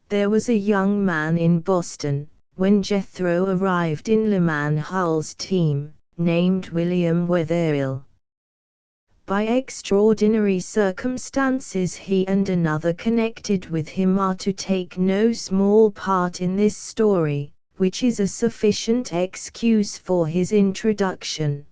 There was a young man in Boston, when Jethro arrived in Laman Hull's team, named William Wetherill. By extraordinary circumstances he and another connected with him are to take no small part in this story, which is a sufficient excuse for his introduction.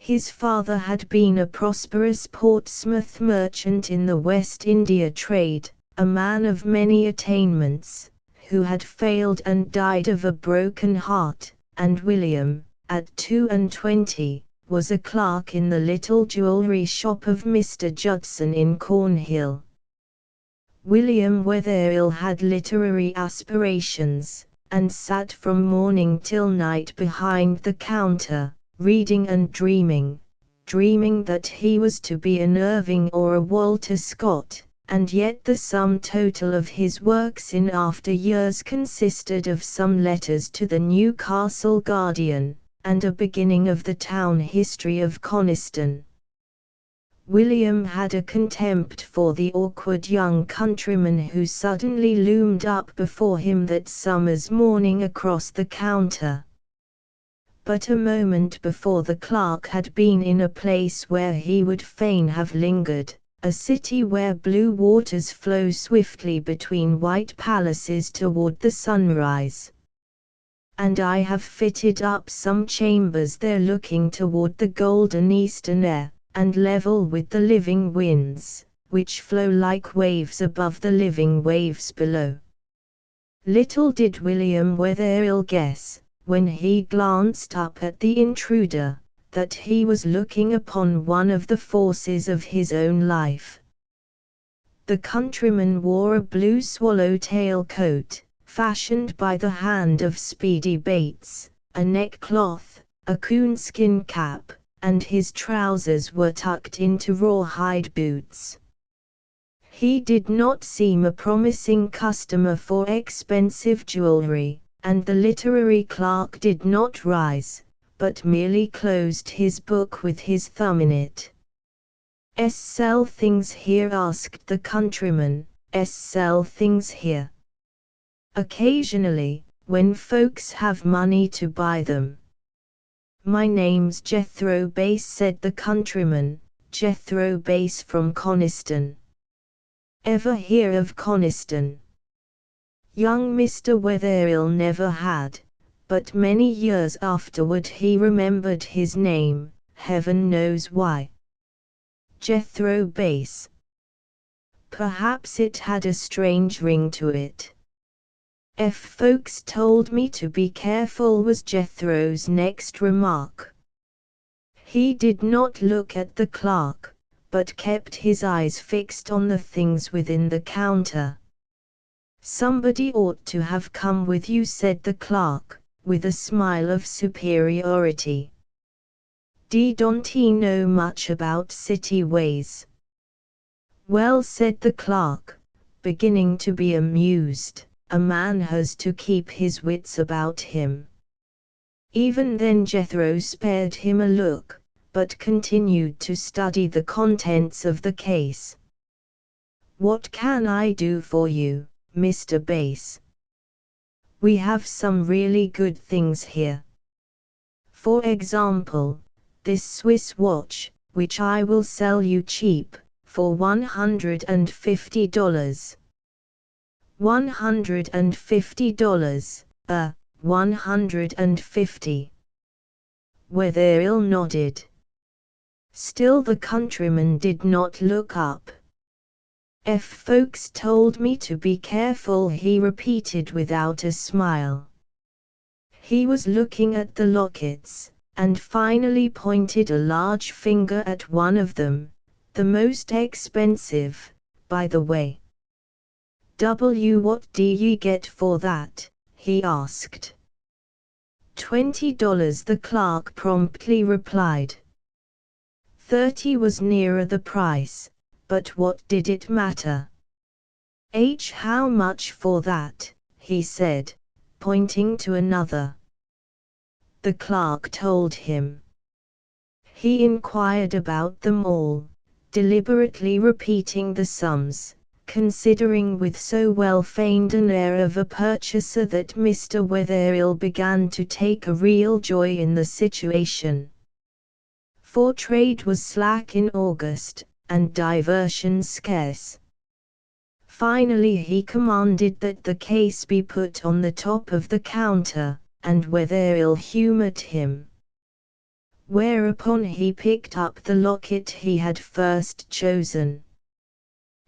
His father had been a prosperous Portsmouth merchant in the West India trade, a man of many attainments, who had failed and died of a broken heart, and William, at 22, was a clerk in the little jewellery shop of Mr. Judson in Cornhill. William Wetherill had literary aspirations, and sat from morning till night behind the counter, reading and dreaming that he was to be an Irving or a Walter Scott, and yet the sum total of his works in after years consisted of some letters to the Newcastle Guardian, and a beginning of the town history of Coniston. William had a contempt for the awkward young countryman who suddenly loomed up before him that summer's morning across the counter. But a moment before the clerk had been in a place where he would fain have lingered, a city where blue waters flow swiftly between white palaces toward the sunrise. And I have fitted up some chambers there looking toward the golden eastern air, and level with the living winds, which flow like waves above the living waves below. Little did William Wetherill guess, when he glanced up at the intruder, that he was looking upon one of the forces of his own life. The countryman wore a blue swallow-tail coat, fashioned by the hand of Speedy Bates, a neckcloth, a coonskin cap, and his trousers were tucked into rawhide boots. He did not seem a promising customer for expensive jewelry, and the literary clerk did not rise, but merely closed his book with his thumb in it. "Sell things here?" asked the countryman. "Sell things here. Occasionally, when folks have money to buy them." "My name's Jethro Bass," said the countryman, "Jethro Bass from Coniston." "Ever hear of Coniston?" Young Mr. Wetherill never had, but many years afterward he remembered his name, heaven knows why. Jethro Bass. Perhaps it had a strange ring to it. Folks told me to be careful," was Jethro's next remark. He did not look at the clerk, but kept his eyes fixed on the things within the counter. "Somebody ought to have come with you," said the clerk, with a smile of superiority. "Don't he know much about city ways?" "Well," said the clerk, beginning to be amused, "a man has to keep his wits about him." Even then Jethro spared him a look, but continued to study the contents of the case. "What can I do for you, Mr. Bass?" "We have some really good things here. For example, this Swiss watch, which I will sell you cheap, for $150. $150, $150. Wetherill nodded. Still the countryman did not look up. Folks told me to be careful," he repeated without a smile. He was looking at the lockets, and finally pointed a large finger at one of them, the most expensive, by the way. What do ye get for that?" he asked. $20, the clerk promptly replied. 30 was nearer the price, but what did it matter? How much for that?" he said, pointing to another. The clerk told him. He inquired about them all, deliberately repeating the sums, considering with so well-feigned an air of a purchaser that Mr. Wetherill began to take a real joy in the situation. For trade was slack in August, and diversion scarce. Finally he commanded that the case be put on the top of the counter, and Wetherill humoured him. Whereupon he picked up the locket he had first chosen.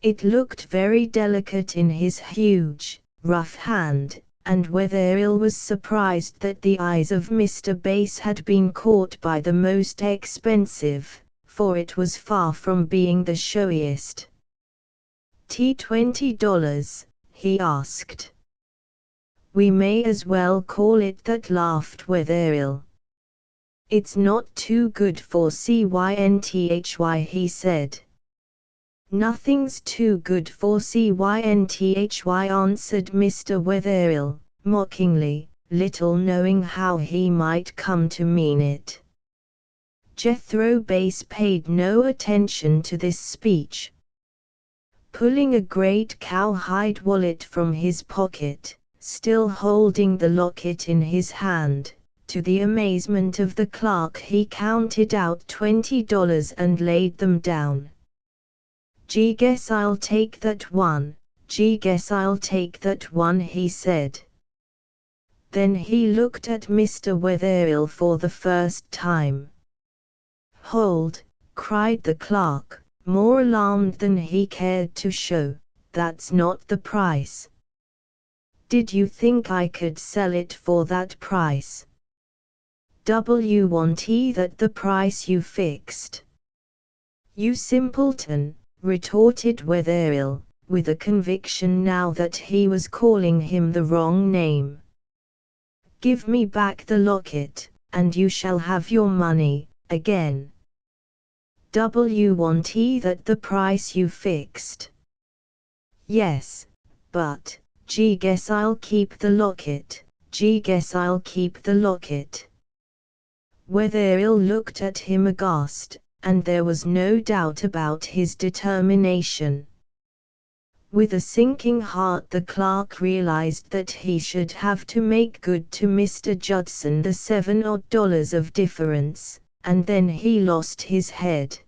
It looked very delicate in his huge, rough hand, and Wetherill was surprised that the eyes of Mr. Bass had been caught by the most expensive, for it was far from being the showiest. $20, he asked. We may as well call it that, laughed Wetherill. It's not too good for CYNTHY, he said. Nothing's too good for CYNTHY, answered Mr. Wetherill, mockingly, little knowing how he might come to mean it. Jethro Bass paid no attention to this speech. Pulling a great cowhide wallet from his pocket, still holding the locket in his hand, to the amazement of the clerk he counted out $20 and laid them down. Gee, guess I'll take that one, gee, guess I'll take that one, he said. Then he looked at Mr. Wetherill for the first time. Hold, cried the clerk, more alarmed than he cared to show, that's not the price. Did you think I could sell it for that price? Want that the price you fixed? You simpleton, retorted Wetherill, with a conviction now that he was calling him the wrong name. Give me back the locket, and you shall have your money, again. Want that the price you fixed? Yes, but, gee, guess I'll keep the locket, gee, guess I'll keep the locket. Wetherill looked at him aghast, and there was no doubt about his determination. With a sinking heart the clerk realized that he should have to make good to Mr. Judson the $7 of difference, and then he lost his head.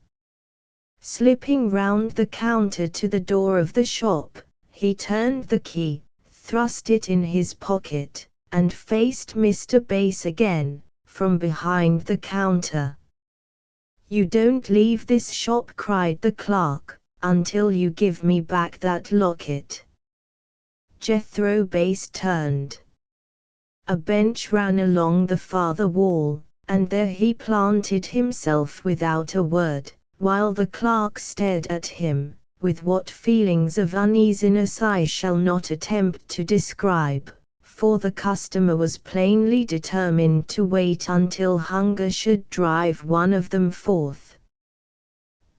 Slipping round the counter to the door of the shop, he turned the key, thrust it in his pocket, and faced Mr. Bass again, from behind the counter. You don't leave this shop, cried the clerk, until you give me back that locket. Jethro Bass turned. A bench ran along the farther wall, and there he planted himself without a word, while the clerk stared at him, with what feelings of uneasiness I shall not attempt to describe, for the customer was plainly determined to wait until hunger should drive one of them forth.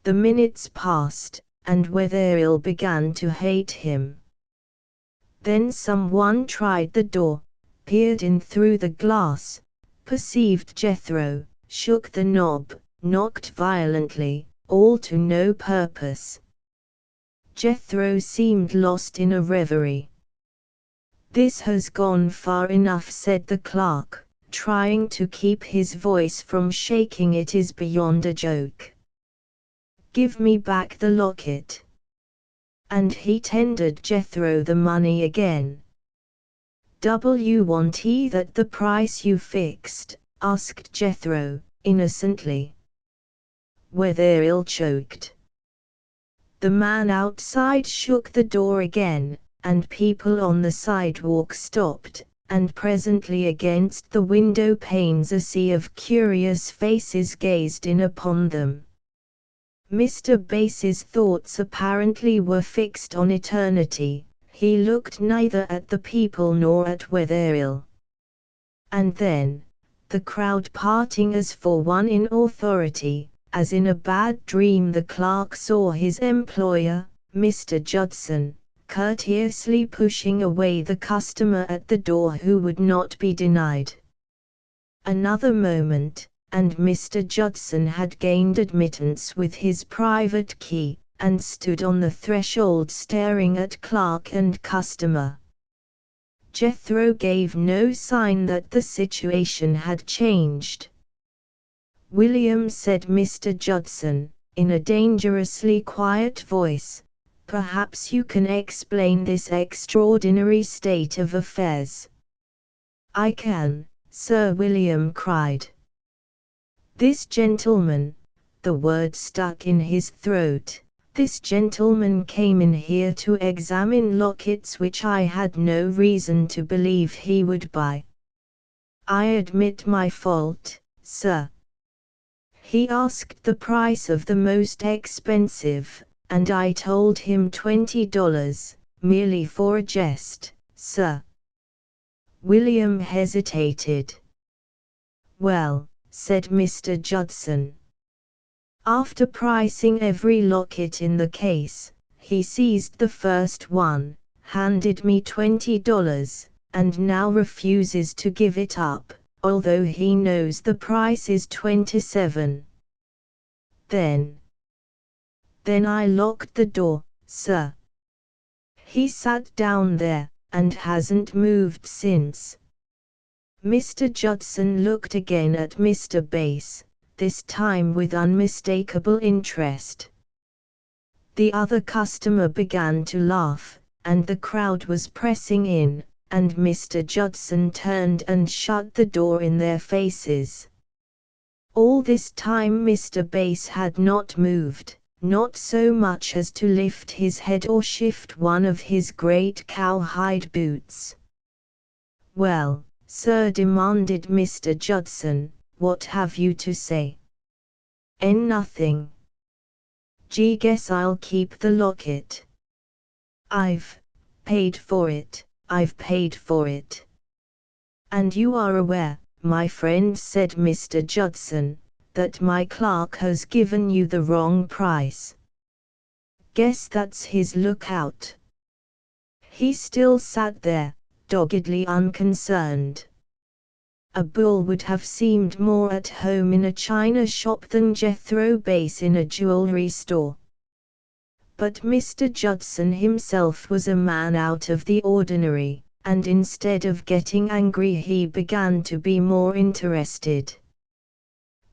The minutes passed, and Wetherill began to hate him. Then someone tried the door, peered in through the glass, perceived Jethro, shook the knob, knocked violently, all to no purpose. Jethro seemed lost in a reverie. This has gone far enough, said the clerk, trying to keep his voice from shaking. It is beyond a joke. Give me back the locket. And he tendered Jethro the money again. Want that the price you fixed? Asked Jethro, innocently. Wetherill choked. The man outside shook the door again, and people on the sidewalk stopped, and presently against the window panes a sea of curious faces gazed in upon them. Mr. Bass's thoughts apparently were fixed on eternity. He looked neither at the people nor at Wetherill. And then, the crowd parting as for one in authority, as in a bad dream, the clerk saw his employer, Mr. Judson, courteously pushing away the customer at the door who would not be denied. Another moment, and Mr. Judson had gained admittance with his private key, and stood on the threshold staring at clerk and customer. Jethro gave no sign that the situation had changed. "William," said Mr. Judson, in a dangerously quiet voice, "perhaps you can explain this extraordinary state of affairs." "I can, Sir," William cried. "This gentleman," the word stuck in his throat, "this gentleman came in here to examine lockets which I had no reason to believe he would buy. I admit my fault, sir. He asked the price of the most expensive, and I told him $20, merely for a jest, sir." William hesitated. "Well," said Mr. Judson. After pricing every locket in the case, he seized the first one, handed me $20, and now refuses to give it up, although he knows the price is $27. Then I locked the door, sir. He sat down there, and hasn't moved since." Mr. Judson looked again at Mr. Bass, this time with unmistakable interest. The other customer began to laugh, and the crowd was pressing in, and Mr. Judson turned and shut the door in their faces. All this time Mr. Bass had not moved, not so much as to lift his head or shift one of his great cowhide boots. "Well, sir," demanded Mr. Judson, "what have you to say?" Nothing. Gee, guess I'll keep the locket. I've paid for it. "And you are aware, my friend," said Mr. Judson, "that my clerk has given you the wrong price. Guess that's his lookout." He still sat there, doggedly unconcerned. A bull would have seemed more at home in a china shop than Jethro Bass in a jewelry store. But Mr. Judson himself was a man out of the ordinary, and instead of getting angry he began to be more interested.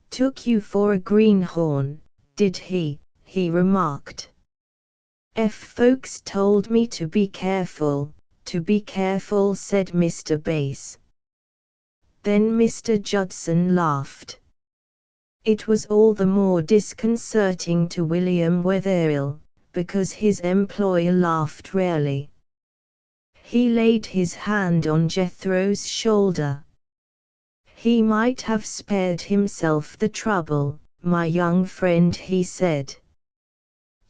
"Took you for a greenhorn, did he?" he remarked. "Folks told me to be careful," said Mr. Bass. Then Mr. Judson laughed. It was all the more disconcerting to William Wetherill, because his employer laughed rarely. He laid his hand on Jethro's shoulder. "He might have spared himself the trouble, my young friend," he said.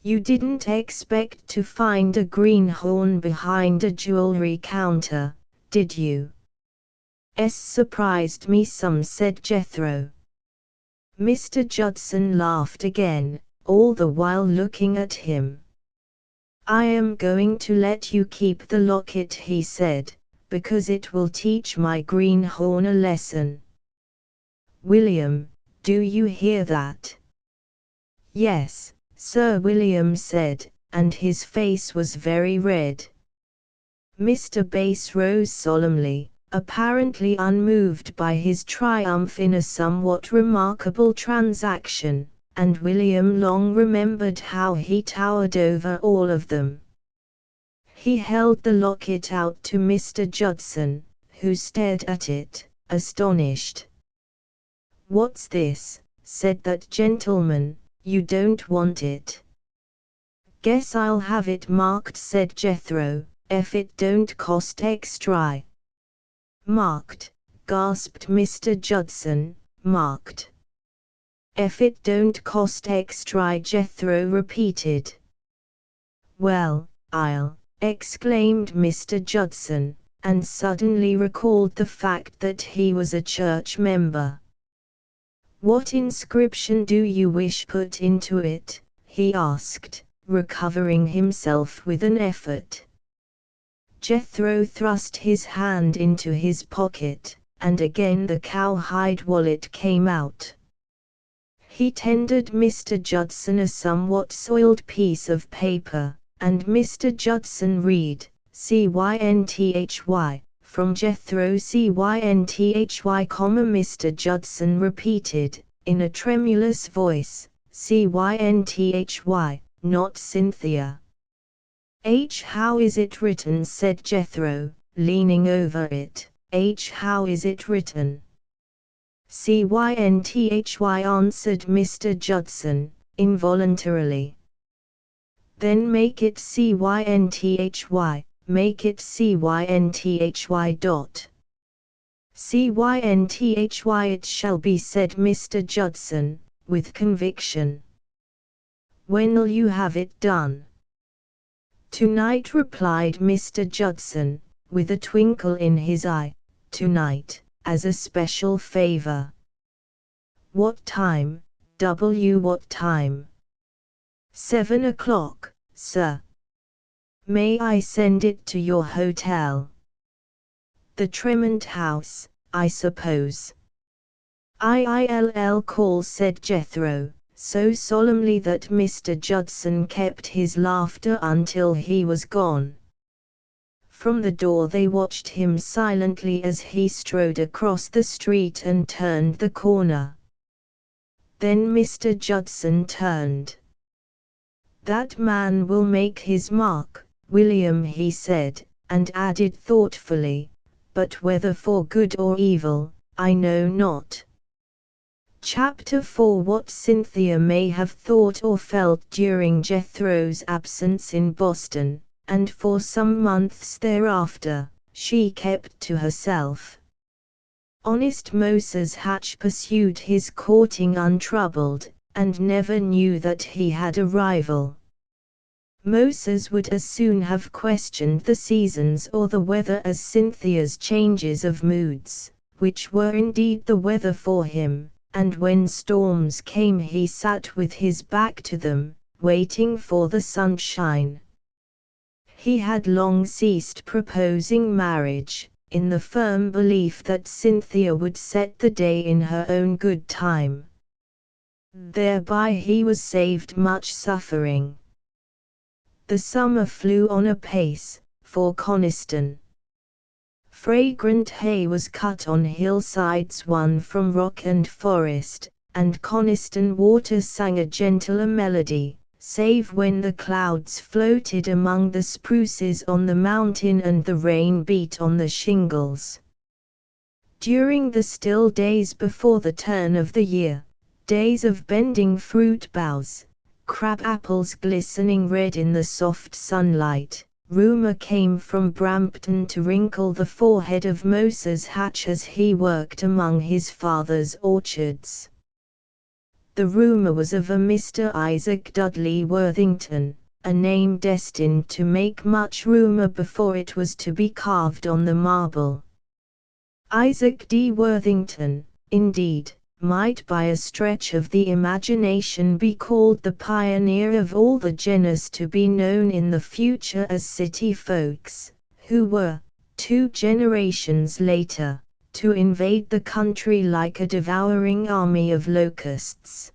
"You didn't expect to find a greenhorn behind a jewelry counter, did you?" "Surprised me some," said Jethro. Mr. Judson laughed again, all the while looking at him. "I am going to let you keep the locket," he said, "because it will teach my greenhorn a lesson. William, do you hear that?" "Yes, sir," William said, and his face was very red. Mr. Bass rose solemnly, apparently unmoved by his triumph in a somewhat remarkable transaction, and William long remembered how he towered over all of them. He held the locket out to Mr. Judson, who stared at it, astonished. "What's this?" said that gentleman. "You don't want it?" "Guess I'll have it marked," said Jethro, "if it don't cost extra." "Marked," gasped Mr. Judson, "marked." "If it don't cost extra," Jethro repeated. "Well, I'll," exclaimed Mr. Judson, and suddenly recalled the fact that he was a church member. "What inscription do you wish put into it?" he asked, recovering himself with an effort. Jethro thrust his hand into his pocket, and again the cowhide wallet came out. He tendered Mr. Judson a somewhat soiled piece of paper, and Mr. Judson read, "Cynthy, from Jethro Cynthy, Mr. Judson repeated, in a tremulous voice, "Cynthy, not Cynthia." "How is it written?" said Jethro, leaning over it. How is it written?" "Cynthy," answered Mr. Judson, involuntarily. "Then make it Cynthy, make it Cynthy. Cynthy it shall be," said Mr. Judson, with conviction. "When'll you have it done?" "Tonight," replied Mr. Judson, with a twinkle in his eye. "Tonight, as a special favor." "What time, what time?" "7 o'clock, sir." "May I send it to your hotel?" "The Tremont House, I suppose." "I'll call," said Jethro, so solemnly that Mr. Judson kept his laughter until he was gone. From the door they watched him silently as he strode across the street and turned the corner. Then Mr. Judson turned. "That man will make his mark, William," he said, and added thoughtfully, "but whether for good or evil, I know not." Chapter 4. What Cynthia may have thought or felt during Jethro's absence in Boston, and for some months thereafter, she kept to herself. Honest Moses Hatch pursued his courting untroubled, and never knew that he had a rival. Moses would as soon have questioned the seasons or the weather as Cynthia's changes of moods, which were indeed the weather for him, and when storms came he sat with his back to them, waiting for the sunshine. He had long ceased proposing marriage, in the firm belief that Cynthia would set the day in her own good time. Thereby he was saved much suffering. The summer flew on apace, for Coniston. Fragrant hay was cut on hillsides won from rock and forest, and Coniston water sang a gentler melody, save when the clouds floated among the spruces on the mountain and the rain beat on the shingles. During the still days before the turn of the year, days of bending fruit boughs, crab apples glistening red in the soft sunlight, rumor came from Brampton to wrinkle the forehead of Moses Hatch as he worked among his father's orchards. The rumor was of a Mr. Isaac Dudley Worthington, a name destined to make much rumor before it was to be carved on the marble. Isaac D. Worthington, indeed, might by a stretch of the imagination be called the pioneer of all the genus to be known in the future as city folks, who were, 2 generations later, to invade the country like a devouring army of locusts.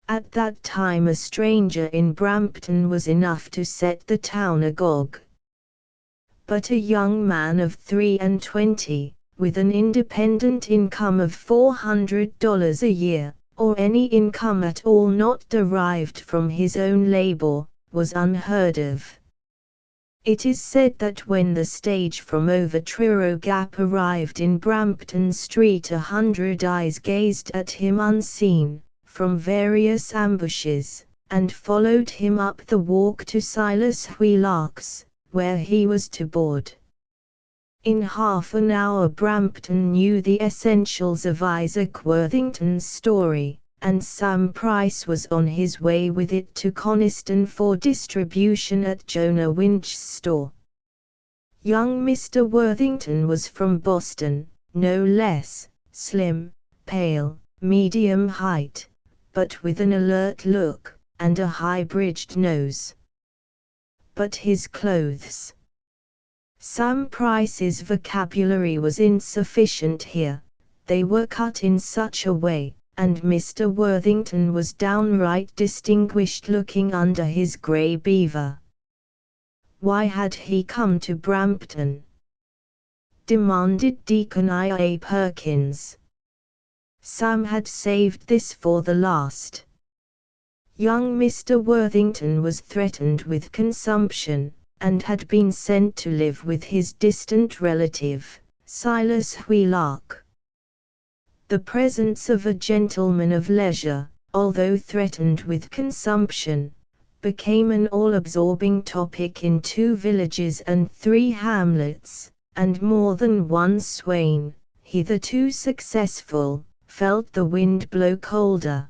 At that time a stranger in Brampton was enough to set the town agog. But a young man of 23, with an independent income of $400 a year, or any income at all not derived from his own labor, was unheard of. It is said that when the stage from over Truro Gap arrived in Brampton Street 100 eyes gazed at him unseen, from various ambushes, and followed him up the walk to Silas Wheelock's, where he was to board. In half an hour Brampton knew the essentials of Isaac Worthington's story, and Sam Price was on his way with it to Coniston for distribution at Jonah Winch's store. Young Mr. Worthington was from Boston, no less, slim, pale, medium height, but with an alert look, and a high-bridged nose. But his clothes. Sam Price's vocabulary was insufficient here. They were cut in such a way and Mr. Worthington was downright distinguished looking under his grey beaver. Why had he come to Brampton? Demanded Deacon I.A. Perkins. Sam had saved this for the last. Young Mr. Worthington was threatened with consumption, and had been sent to live with his distant relative, Silas Wheelock. The presence of a gentleman of leisure, although threatened with consumption, became an all-absorbing topic in 2 villages and 3 hamlets, and more than one swain, hitherto successful, felt the wind blow colder.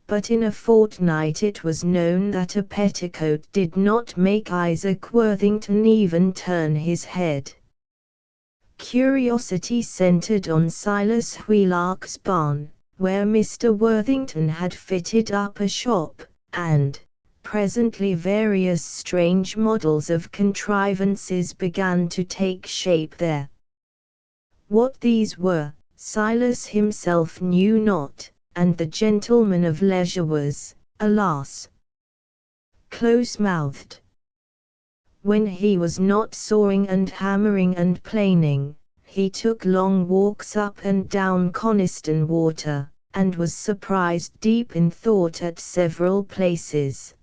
But in a fortnight it was known that a petticoat did not make Isaac Worthington even turn his head. Curiosity centered on Silas Wheelock's barn, where Mr. Worthington had fitted up a shop, and presently various strange models of contrivances began to take shape there. What these were, Silas himself knew not, and the gentleman of leisure was, alas, close-mouthed. When he was not sawing and hammering and planing, he took long walks up and down Coniston Water, and was surprised deep in thought at several places.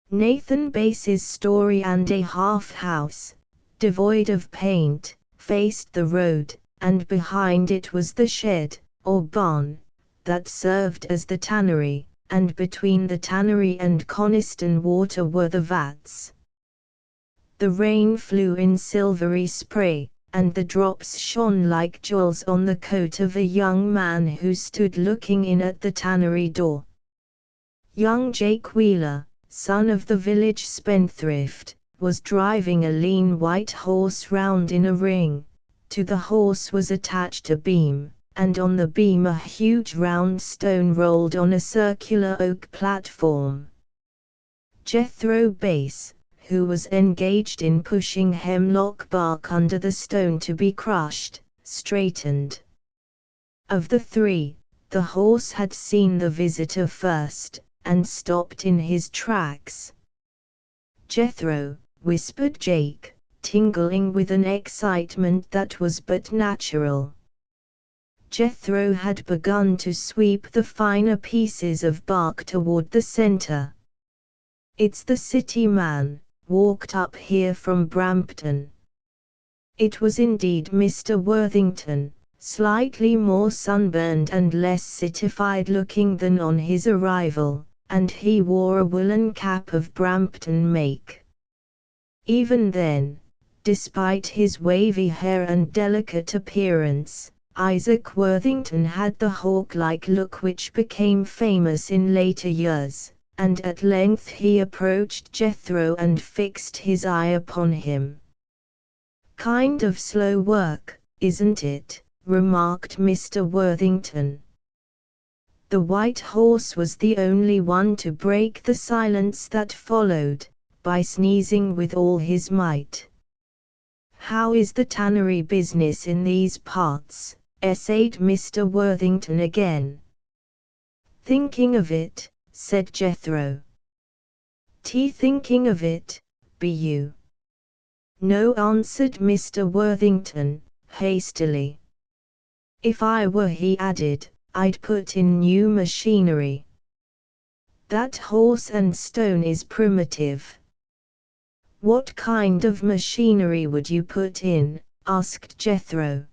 Nathan Base's story and a half-house, devoid of paint, faced the road, and behind it was the shed, or barn, that served as the tannery, and between the tannery and Coniston Water were the vats. The rain flew in silvery spray, and the drops shone like jewels on the coat of a young man who stood looking in at the tannery door. Young Jake Wheeler, son of the village spendthrift, was driving a lean white horse round in a ring. To the horse was attached a beam, and on the beam a huge round stone rolled on a circular oak platform. Jethro Base, who was engaged in pushing hemlock bark under the stone to be crushed, straightened. Of the 3, the horse had seen the visitor first, and stopped in his tracks. "Jethro," whispered Jake, tingling with an excitement that was but natural. Jethro had begun to sweep the finer pieces of bark toward the center. "It's the city man, walked up here from Brampton." It was indeed Mr. Worthington, slightly more sunburned and less citified looking than on his arrival, and he wore a woolen cap of Brampton make. Even then, despite his wavy hair and delicate appearance, Isaac Worthington had the hawk-like look which became famous in later years, and at length he approached Jethro and fixed his eye upon him. "Kind of slow work, isn't it?" remarked Mr. Worthington. The white horse was the only one to break the silence that followed, by sneezing with all his might. "How is the tannery business in these parts?" essayed Mr. Worthington again. "Thinking of it," said Jethro. "Thinking of it, be you?" "No," answered Mr. Worthington, hastily. "If I were," he added, "I'd put in new machinery. That horse and stone is primitive." "What kind of machinery would you put in?" asked Jethro.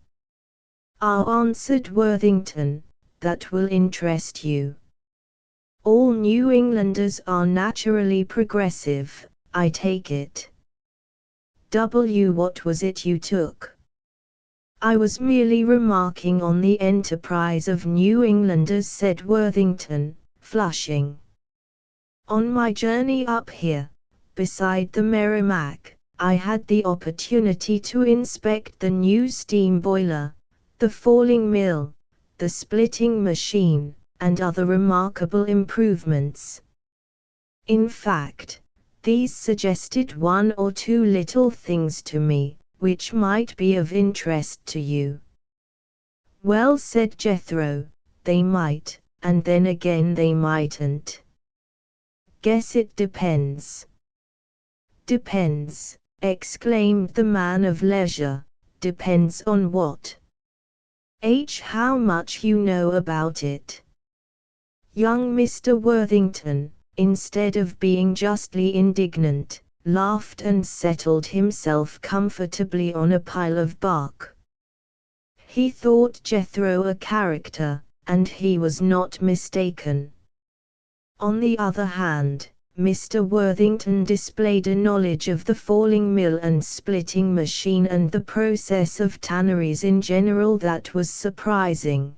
Answered Worthington, "that will interest you. All New Englanders are naturally progressive, I take it." What was it you took?" "I was merely remarking on the enterprise of New Englanders," said Worthington, flushing. "On my journey up here, beside the Merrimack, I had the opportunity to inspect the new steam boiler, the falling mill, the splitting machine, and other remarkable improvements. In fact, these suggested 1 or 2 little things to me, which might be of interest to you." "Well," said Jethro, they might, and then again they mightn't. Guess it depends. Depends, exclaimed the man of leisure. Depends on what? How much you know about it. Young Mr. Worthington, instead of being justly indignant, laughed and settled himself comfortably on a pile of bark. He thought Jethro a character, and he was not mistaken. On the other hand, Mr. Worthington displayed a knowledge of the falling mill and splitting machine and the process of tanneries in general that was surprising.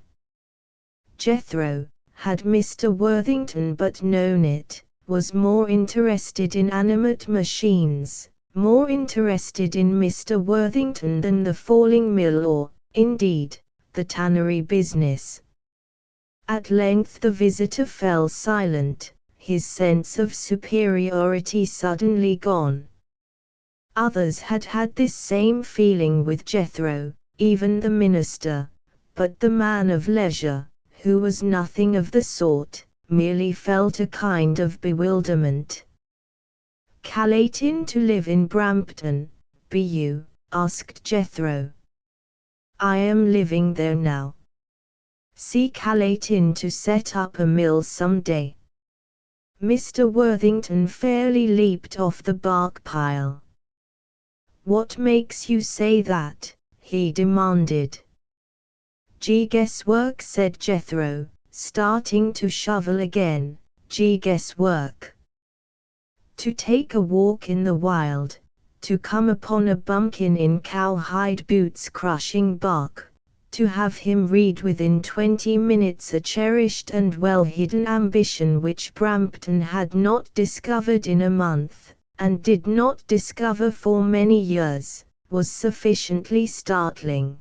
Jethro, had Mr. Worthington but known it, was more interested in animate machines, more interested in Mr. Worthington than the falling mill or, indeed, the tannery business. At length the visitor fell silent, his sense of superiority suddenly gone. Others had had this same feeling with Jethro, even the minister, but the man of leisure, who was nothing of the sort, merely felt a kind of bewilderment. "Calatin to live in Brampton, be you?" asked Jethro. "I am living there now." "See Calatin to set up a mill some day." Mr. Worthington fairly leaped off the bark pile. "What makes you say that?" he demanded. "Guesswork," said Jethro, starting to shovel again. "Guesswork. To take a walk in the wild, to come upon a bumpkin in cowhide boots crushing bark, to have him read within 20 minutes a cherished and well-hidden ambition which Brampton had not discovered in a month, and did not discover for many years, was sufficiently startling.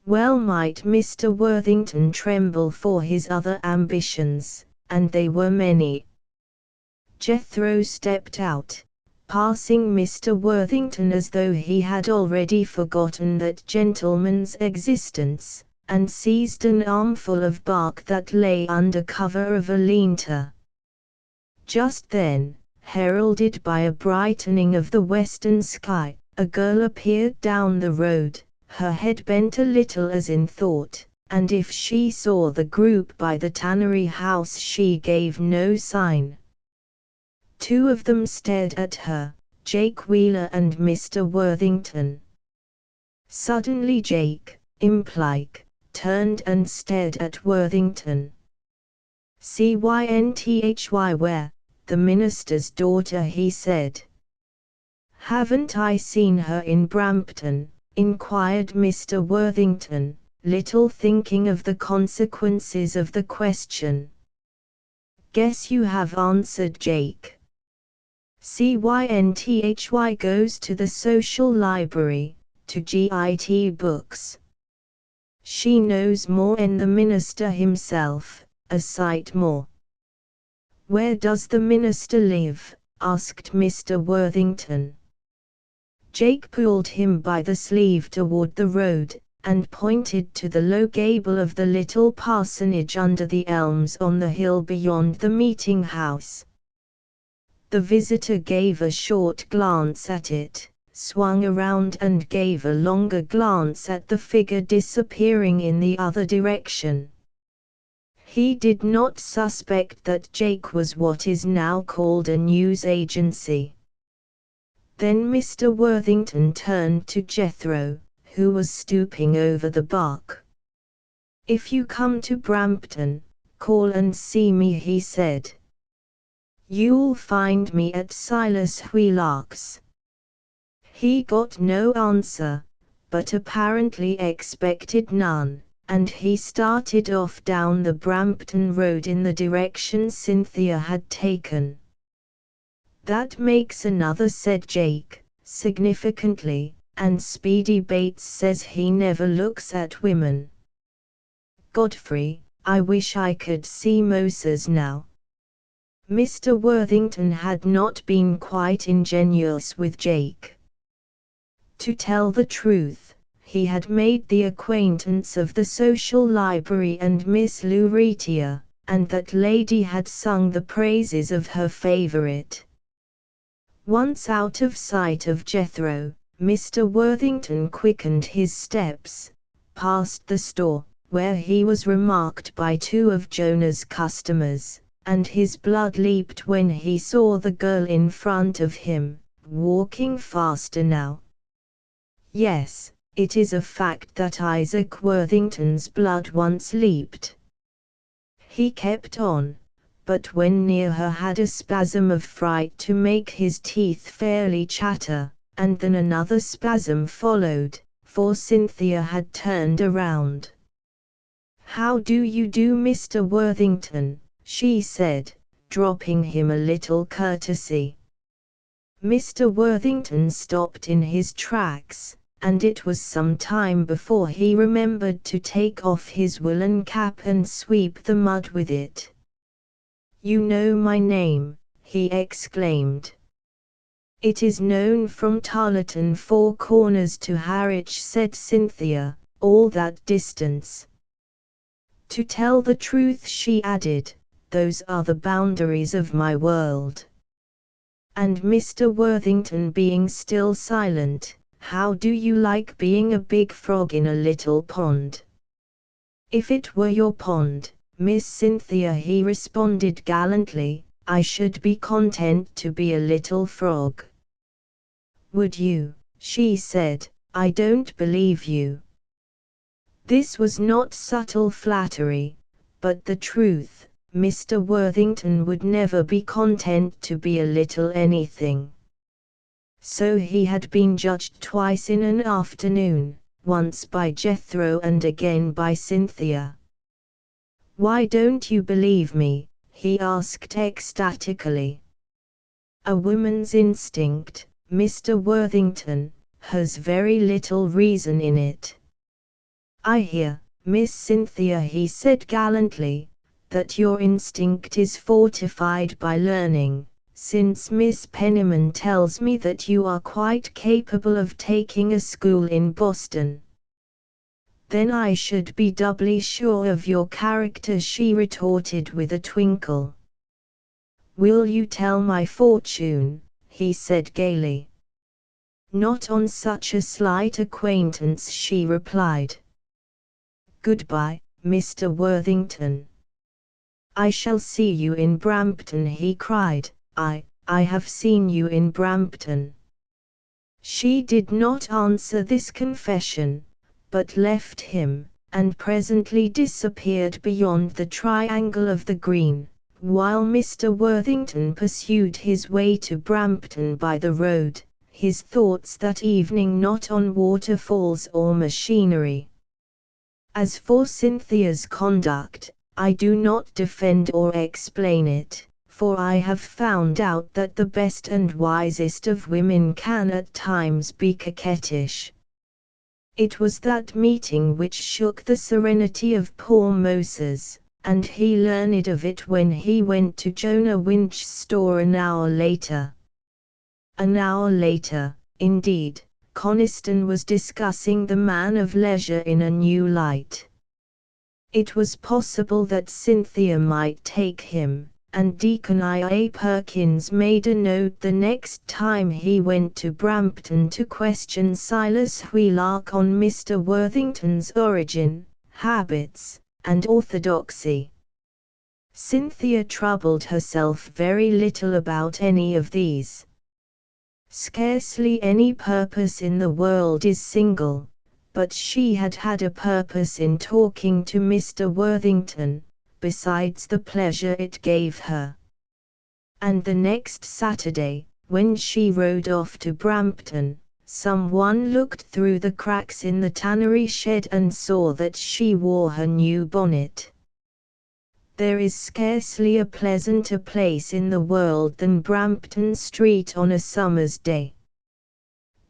Well might Mr. Worthington tremble for his other ambitions, and they were many. Jethro stepped out, passing Mr. Worthington as though he had already forgotten that gentleman's existence, and seized an armful of bark that lay under cover of a lean-to. Just then, heralded by a brightening of the western sky, a girl appeared down the road, her head bent a little as in thought, and if she saw the group by the tannery house she gave no sign. Two of them stared at her, Jake Wheeler and Mr. Worthington. Suddenly Jake, imp-like, turned and stared at Worthington. "Cynthy where, the minister's daughter," he said. "Haven't I seen her in Brampton?" inquired Mr. Worthington, little thinking of the consequences of the question. "Guess you have," answered Jake. Cynthy goes to the social library, to GIT books. She knows more than the minister himself, a sight more." "Where does the minister live?" asked Mr. Worthington. Jake pulled him by the sleeve toward the road, and pointed to the low gable of the little parsonage under the elms on the hill beyond the meeting house. The visitor gave a short glance at it, swung around and gave a longer glance at the figure disappearing in the other direction. He did not suspect that Jake was what is now called a news agency. Then Mr. Worthington turned to Jethro, who was stooping over the bark. "If you come to Brampton, call and see me," he said. "You'll find me at Silas Wheelock's." He got no answer, but apparently expected none, and he started off down the Brampton road in the direction Cynthia had taken. "That makes another," said Jake, significantly, "and Speedy Bates says he never looks at women. Godfrey, I wish I could see Moses now." Mr. Worthington had not been quite ingenuous with Jake. To tell the truth, he had made the acquaintance of the social library and Miss Lucretia, and that lady had sung the praises of her favorite. Once out of sight of Jethro, Mr. Worthington quickened his steps, past the store, where he was remarked by two of Jonah's customers, and his blood leaped when he saw the girl in front of him, walking faster now. Yes, it is a fact that Isaac Worthington's blood once leaped. He kept on, but when near her had a spasm of fright to make his teeth fairly chatter, and then another spasm followed, for Cynthia had turned around. "How do you do, Mr. Worthington?" she said, dropping him a little courtesy. Mr. Worthington stopped in his tracks, and it was some time before he remembered to take off his woolen cap and sweep the mud with it. "You know my name," he exclaimed. "It is known from Tarleton Four Corners to Harwich," said Cynthia, "all that distance." "To tell the truth," she added, "those are the boundaries of my world." And Mr. Worthington being still silent, "How do you like being a big frog in a little pond?" "If it were your pond, Miss Cynthia," he responded gallantly, "I should be content to be a little frog." "Would you?" she said. "I don't believe you." This was not subtle flattery, but the truth. Mr. Worthington would never be content to be a little anything. So he had been judged twice in an afternoon, once by Jethro and again by Cynthia. "Why don't you believe me?" he asked ecstatically. "A woman's instinct, Mr. Worthington, has very little reason in it." "I hear, Miss Cynthia," he said gallantly, "that your instinct is fortified by learning, since Miss Penniman tells me that you are quite capable of taking a school in Boston." "Then I should be doubly sure of your character," she retorted with a twinkle. "Will you tell my fortune?" he said gaily. "Not on such a slight acquaintance," she replied. "Goodbye, Mr. Worthington." "I shall see you in Brampton," he cried. I have seen you in Brampton." She did not answer this confession, but left him, and presently disappeared beyond the triangle of the green, while Mr. Worthington pursued his way to Brampton by the road, his thoughts that evening not on waterfalls or machinery. As for Cynthia's conduct, I do not defend or explain it, for I have found out that the best and wisest of women can at times be coquettish. It was that meeting which shook the serenity of poor Moses, and he learned of it when he went to Jonah Winch's store an hour later. An hour later, indeed, Coniston was discussing the man of leisure in a new light. It was possible that Cynthia might take him, and Deacon I.A. Perkins made a note the next time he went to Brampton to question Silas Wheelark on Mr. Worthington's origin, habits, and orthodoxy. Cynthia troubled herself very little about any of these. Scarcely any purpose in the world is single, but she had had a purpose in talking to Mr. Worthington, besides the pleasure it gave her. And the next Saturday, when she rode off to Brampton, someone looked through the cracks in the tannery shed and saw that she wore her new bonnet. There is scarcely a pleasanter place in the world than Brampton Street on a summer's day.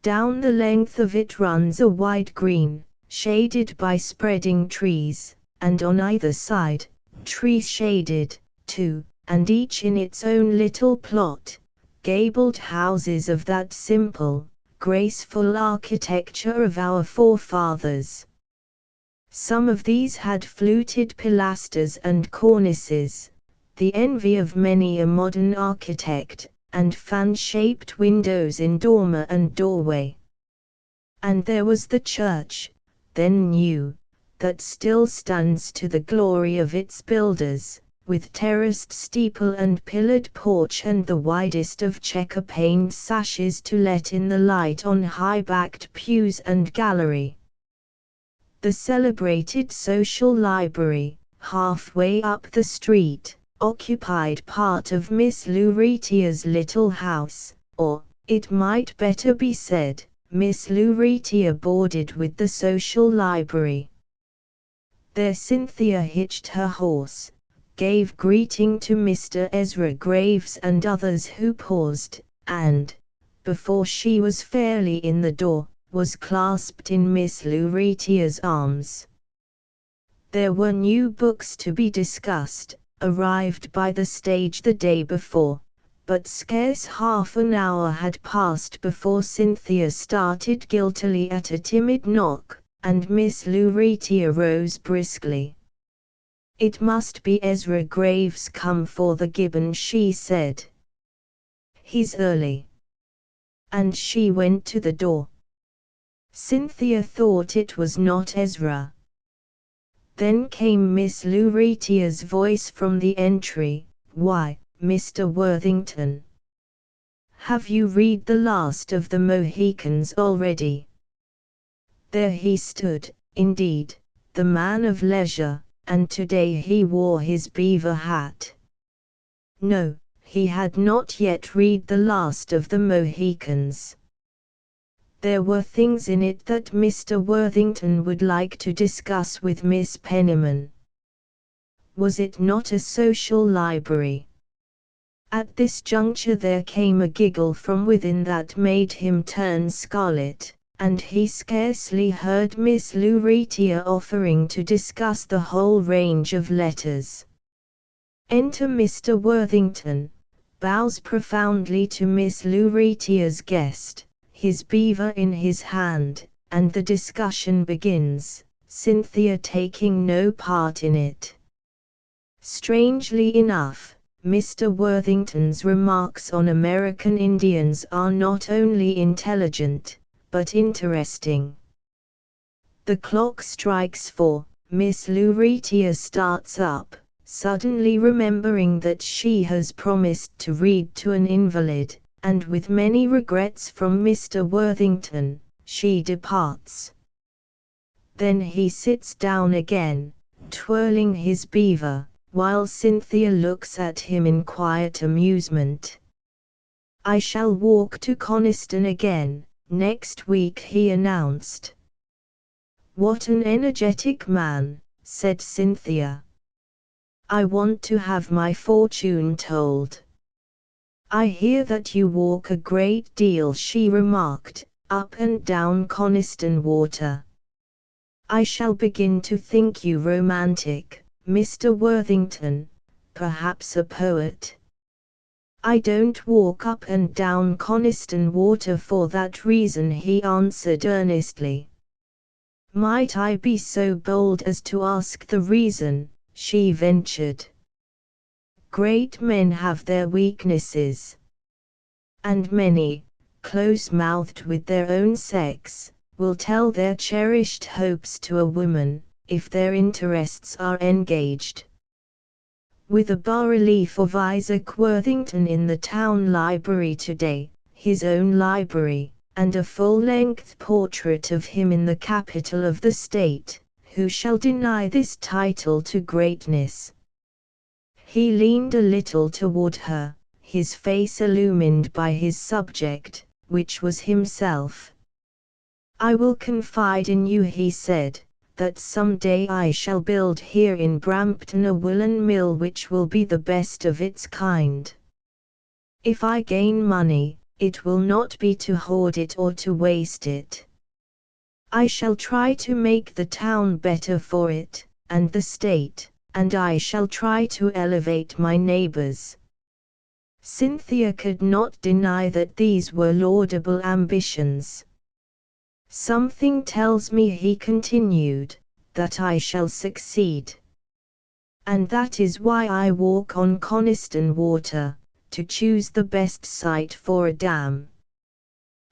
Down the length of it runs a wide green, shaded by spreading trees, and on either side, trees shaded, too, and each in its own little plot, gabled houses of that simple, graceful architecture of our forefathers. Some of these had fluted pilasters and cornices, the envy of many a modern architect, and fan-shaped windows in dormer and doorway. And there was the church, then new, that still stands to the glory of its builders, with terraced steeple and pillared porch and the widest of checker-paned sashes to let in the light on high-backed pews and gallery. The celebrated social library, halfway up the street, occupied part of Miss Lucretia's little house, or, it might better be said, Miss Lucretia boarded with the social library. There Cynthia hitched her horse, gave greeting to Mr. Ezra Graves and others who paused, and, before she was fairly in the door, was clasped in Miss Lucretia's arms. There were new books to be discussed, arrived by the stage the day before, but scarce half an hour had passed before Cynthia started guiltily at a timid knock, and Miss Lucretia rose briskly. "It must be Ezra Graves come for the Gibbon," she said. "He's early." And she went to the door. Cynthia thought it was not Ezra. Then came Miss Lucretia's voice from the entry, "Why, Mr. Worthington, have you read the last of the Mohicans already?" There he stood, indeed, the man of leisure, and today he wore his beaver hat. No, he had not yet read the last of the Mohicans. There were things in it that Mr. Worthington would like to discuss with Miss Penniman. Was it not a social library? At this juncture there came a giggle from within that made him turn scarlet, and he scarcely heard Miss Lucretia offering to discuss the whole range of letters. Enter Mr. Worthington, bows profoundly to Miss Lucretia's guest, his beaver in his hand, and the discussion begins, Cynthia taking no part in it. Strangely enough, Mr. Worthington's remarks on American Indians are not only intelligent, but interesting. The clock strikes 4, Miss Lucretia starts up, suddenly remembering that she has promised to read to an invalid, and with many regrets from Mr. Worthington, she departs. Then he sits down again, twirling his beaver, while Cynthia looks at him in quiet amusement. "I shall walk to Coniston again, next week," he announced. "What an energetic man," said Cynthia. "I want to have my fortune told." "I hear that you walk a great deal," she remarked, "up and down Coniston Water. I shall begin to think you romantic, Mr. Worthington, perhaps a poet." "I don't walk up and down Coniston Water for that reason," he answered earnestly. "Might I be so bold as to ask the reason?" she ventured. "Great men have their weaknesses. And many, close-mouthed with their own sex, will tell their cherished hopes to a woman, if their interests are engaged." With a bas-relief of Isaac Worthington in the town library today, his own library, and a full-length portrait of him in the capital of the state, who shall deny this title to greatness? He leaned a little toward her, his face illumined by his subject, which was himself. "I will confide in you," he said, "that some day I shall build here in Brampton a woolen mill which will be the best of its kind. If I gain money, it will not be to hoard it or to waste it. I shall try to make the town better for it, and the state, and I shall try to elevate my neighbors. Cynthia could not deny that these were laudable ambitions. "Something tells me," he continued, "that I shall succeed. And that is why I walk on Coniston water, to choose the best site for a dam.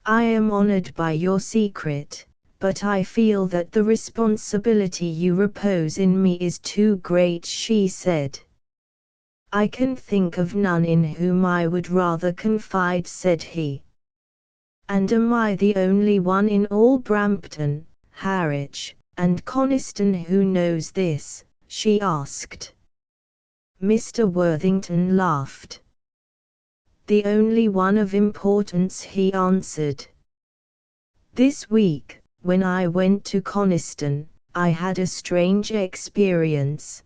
I am honored by your secret, but I feel that the responsibility you repose in me is too great," she said. "I can think of none in whom I would rather confide," said he. "And am I the only one in all Brampton, Harwich, and Coniston who knows this?" she asked. Mr. Worthington laughed. "The only one of importance," he answered. "This week, when I went to Coniston, I had a strange experience.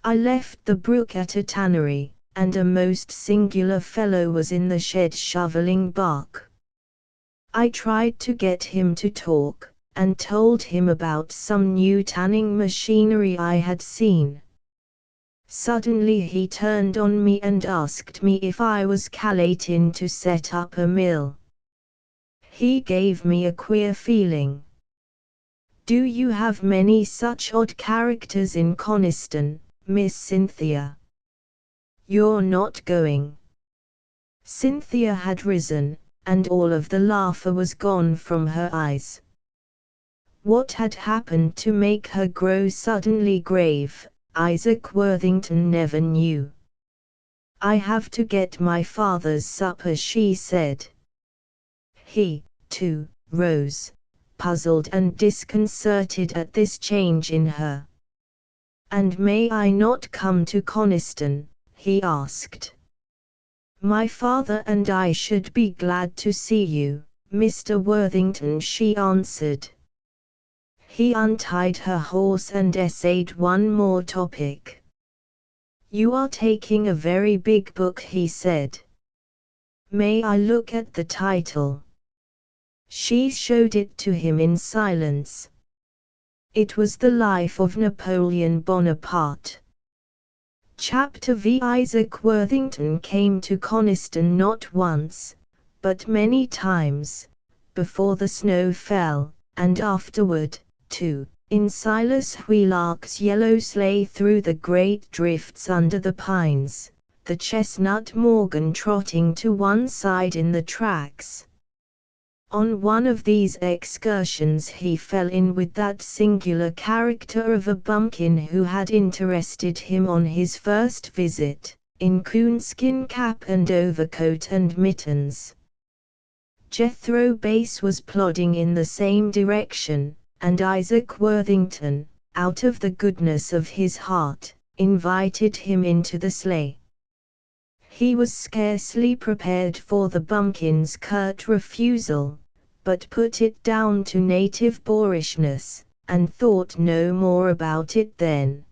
I left the brook at a tannery, and a most singular fellow was in the shed shoveling bark. I tried to get him to talk, and told him about some new tanning machinery I had seen. Suddenly he turned on me and asked me if I was calatin to set up a mill. He gave me a queer feeling." "Do you have many such odd characters in Coniston, Miss Cynthia?" "You're not going?" Cynthia had risen, and all of the laughter was gone from her eyes. What had happened to make her grow suddenly grave, Isaac Worthington never knew. "I have to get my father's supper," she said. He, too, rose, puzzled and disconcerted at this change in her. "And may I not come to Coniston?" he asked. "My father and I should be glad to see you, Mr. Worthington," she answered. He untied her horse and essayed one more topic. "You are taking a very big book," he said. "May I look at the title?" She showed it to him in silence. It was The Life of Napoleon Bonaparte. Chapter V. Isaac Worthington came to Coniston not once, but many times, before the snow fell, and afterward, too, in Silas Wheelark's yellow sleigh through the great drifts under the pines, the chestnut Morgan trotting to one side in the tracks. On one of these excursions he fell in with that singular character of a bumpkin who had interested him on his first visit, in coonskin cap and overcoat and mittens. Jethro Bass was plodding in the same direction, and Isaac Worthington, out of the goodness of his heart, invited him into the sleigh. He was scarcely prepared for the bumpkin's curt refusal, but put it down to native boorishness, and thought no more about it then.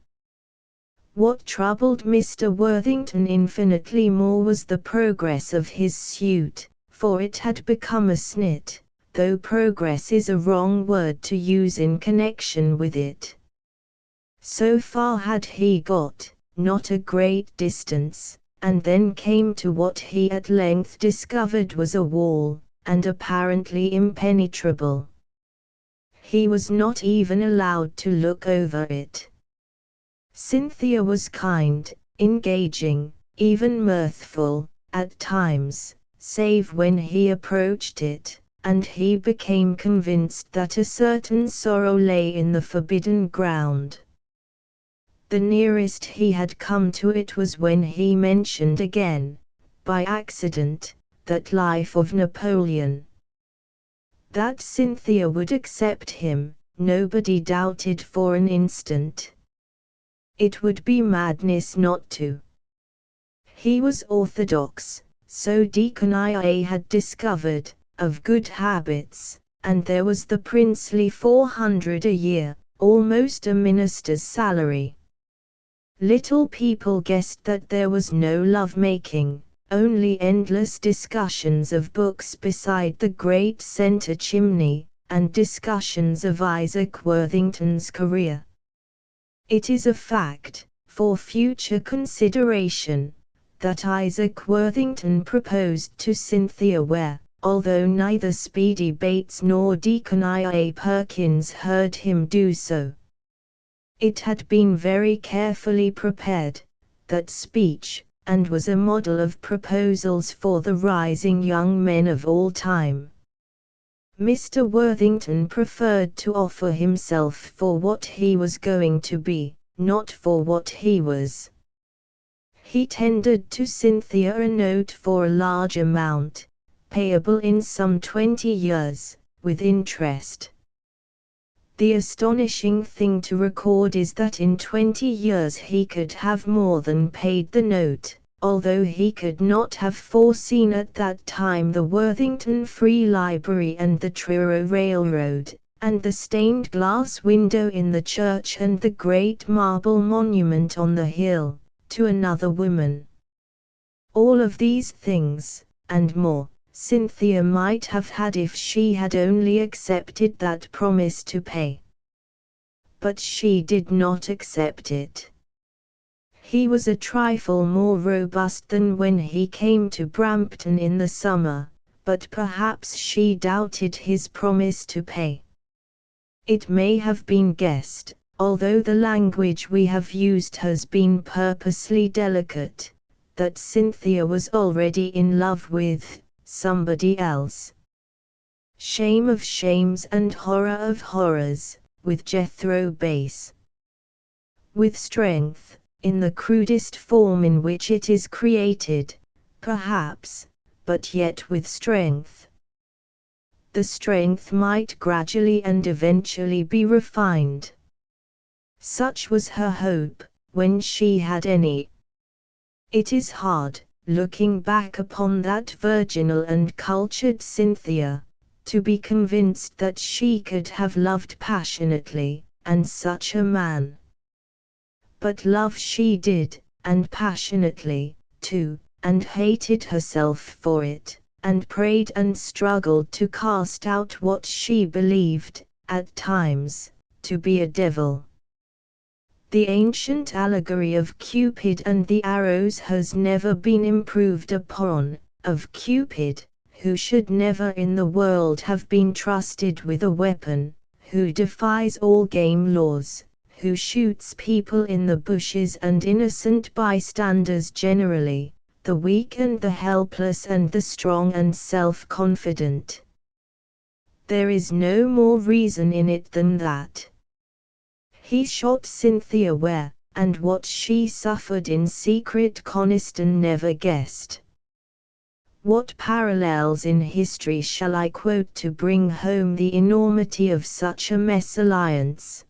What troubled Mr. Worthington infinitely more was the progress of his suit, for it had become a snit, though progress is a wrong word to use in connection with it. So far had he got, not a great distance, and then came to what he at length discovered was a wall, and apparently impenetrable. He was not even allowed to look over it. Cynthia was kind, engaging, even mirthful, at times, save when he approached it, and he became convinced that a certain sorrow lay in the forbidden ground. The nearest he had come to it was when he mentioned again, by accident, that Life of Napoleon. That Cynthia would accept him, nobody doubted for an instant. It would be madness not to. He was orthodox, so Deacon IA had discovered, of good habits, and there was the princely 400 a year, almost a minister's salary. Little people guessed that there was no love-making, only endless discussions of books beside the great center chimney, and discussions of Isaac Worthington's career. It is a fact, for future consideration, that Isaac Worthington proposed to Cynthia Ware, although neither Speedy Bates nor Deacon I.A. Perkins heard him do so. It had been very carefully prepared, that speech, and was a model of proposals for the rising young men of all time. Mr. Worthington preferred to offer himself for what he was going to be, not for what he was. He tendered to Cynthia a note for a large amount, payable in some 20 years, with interest. The astonishing thing to record is that in 20 years he could have more than paid the note, although he could not have foreseen at that time the Worthington Free Library and the Truro Railroad, and the stained glass window in the church and the great marble monument on the hill, to another woman. All of these things, and more, Cynthia might have had if she had only accepted that promise to pay. But she did not accept it. He was a trifle more robust than when he came to Brampton in the summer, but perhaps she doubted his promise to pay. It may have been guessed, although the language we have used has been purposely delicate, that Cynthia was already in love with somebody else. Shame of shames and horror of horrors, with Jethro Bass. With strength, in the crudest form in which it is created, perhaps, but yet with strength. The strength might gradually and eventually be refined. Such was her hope, when she had any. It is hard, looking back upon that virginal and cultured Cynthia, to be convinced that she could have loved passionately, and such a man. But love she did, and passionately, too, and hated herself for it, and prayed and struggled to cast out what she believed, at times, to be a devil. The ancient allegory of Cupid and the arrows has never been improved upon, of Cupid, who should never in the world have been trusted with a weapon, who defies all game laws, who shoots people in the bushes and innocent bystanders generally, the weak and the helpless and the strong and self-confident. There is no more reason in it than that. He shot Cynthia Ware, and what she suffered in secret Coniston never guessed. What parallels in history shall I quote to bring home the enormity of such a mésalliance?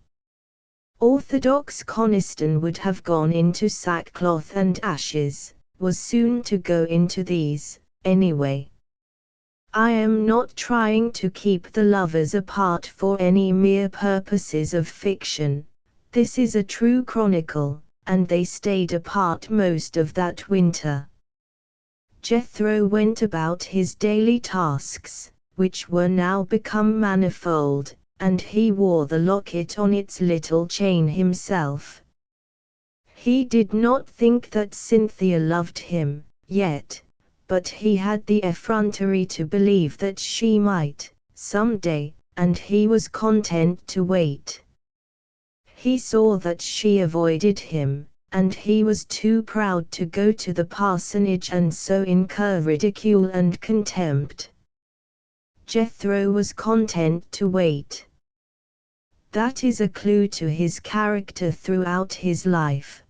Orthodox Coniston would have gone into sackcloth and ashes, was soon to go into these, anyway. I am not trying to keep the lovers apart for any mere purposes of fiction. This is a true chronicle, and they stayed apart most of that winter. Jethro went about his daily tasks, which were now become manifold, and he wore the locket on its little chain himself. He did not think that Cynthia loved him, yet, but he had the effrontery to believe that she might, some day, and he was content to wait. He saw that she avoided him, and he was too proud to go to the parsonage and so incur ridicule and contempt. Jethro was content to wait. That is a clue to his character throughout his life.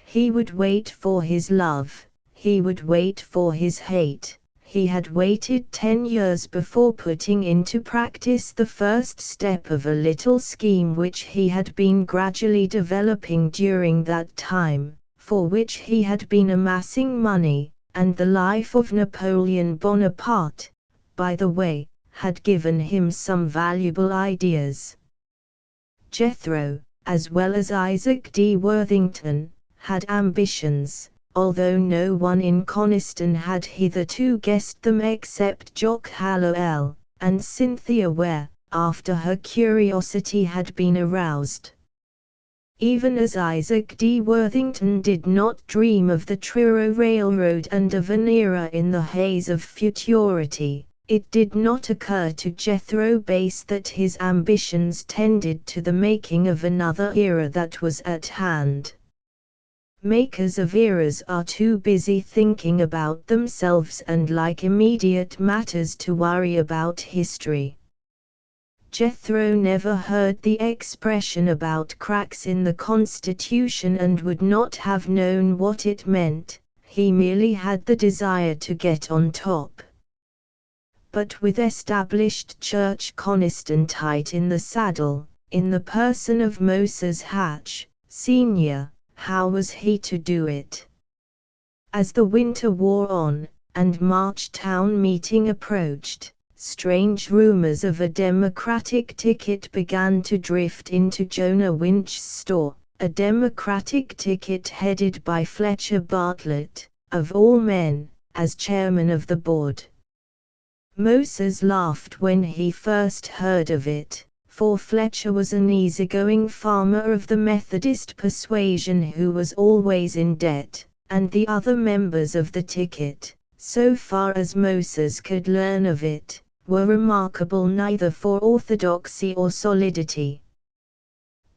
He would wait for his love. He would wait for his hate. He had waited 10 years before putting into practice the first step of a little scheme which he had been gradually developing during that time, for which he had been amassing money, and the life of Napoleon Bonaparte, by the way, had given him some valuable ideas. Jethro, as well as Isaac D. Worthington, had ambitions, although no one in Coniston had hitherto guessed them except Jock Hallowell, and Cynthia Ware, after her curiosity had been aroused. even as Isaac D. Worthington did not dream of the Truro Railroad and of an era in the haze of futurity. It did not occur to Jethro Bass that his ambitions tended to the making of another era that was at hand. Makers of eras are too busy thinking about themselves and like immediate matters to worry about history. Jethro never heard the expression about cracks in the Constitution and would not have known what it meant. He merely had the desire to get on top. But with established church Coniston tight in the saddle, in the person of Moses Hatch, Sr., how was he to do it? As the winter wore on, and March town meeting approached, strange rumors of a Democratic ticket began to drift into Jonah Winch's store, a Democratic ticket headed by Fletcher Bartlett, of all men, as chairman of the board. Moses laughed when he first heard of it, for Fletcher was an easygoing farmer of the Methodist persuasion who was always in debt, and the other members of the ticket, so far as Moses could learn of it, were remarkable neither for orthodoxy or solidity.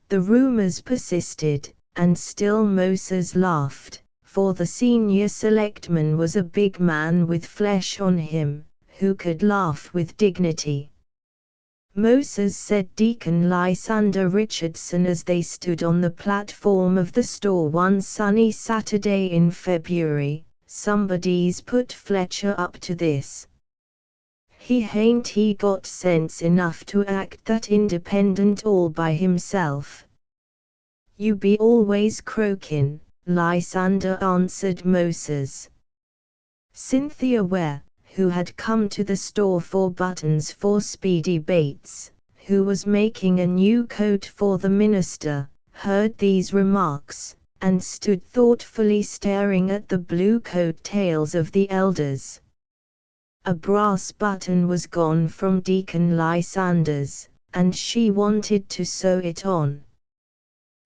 The rumors persisted, and still Moses laughed, for the senior selectman was a big man with flesh on him, who could laugh with dignity. Moses said Deacon Lysander Richardson as they stood on the platform of the store one sunny Saturday in February, "Somebody's put Fletcher up to this. He ain't he got sense enough to act that independent all by himself." "You be always croakin'," Lysander answered Moses. Cynthia Ware, who had come to the store for buttons for Speedy Bates, who was making a new coat for the minister, heard these remarks, and stood thoughtfully staring at the blue coat tails of the elders. A brass button was gone from Deacon Lysander's, and she wanted to sew it on.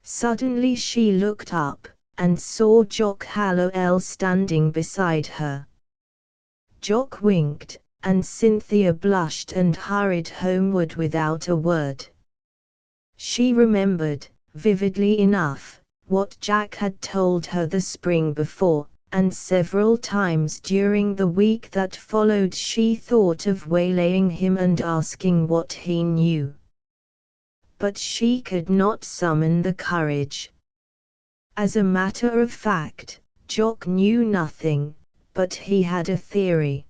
Suddenly she looked up, and saw Jock Hallowell standing beside her. Jock winked, and Cynthia blushed and hurried homeward without a word. She remembered, vividly enough, what Jack had told her the spring before, and several times during the week that followed she thought of waylaying him and asking what he knew. But she could not summon the courage. As a matter of fact, Jock knew nothing, but he had a theory.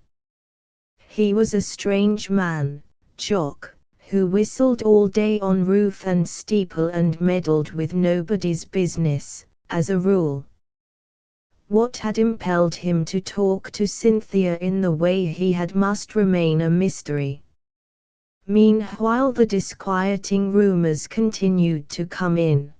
He was a strange man, Jock, who whistled all day on roof and steeple and meddled with nobody's business, as a rule. What had impelled him to talk to Cynthia in the way he had must remain a mystery. Meanwhile the disquieting rumors continued to come in.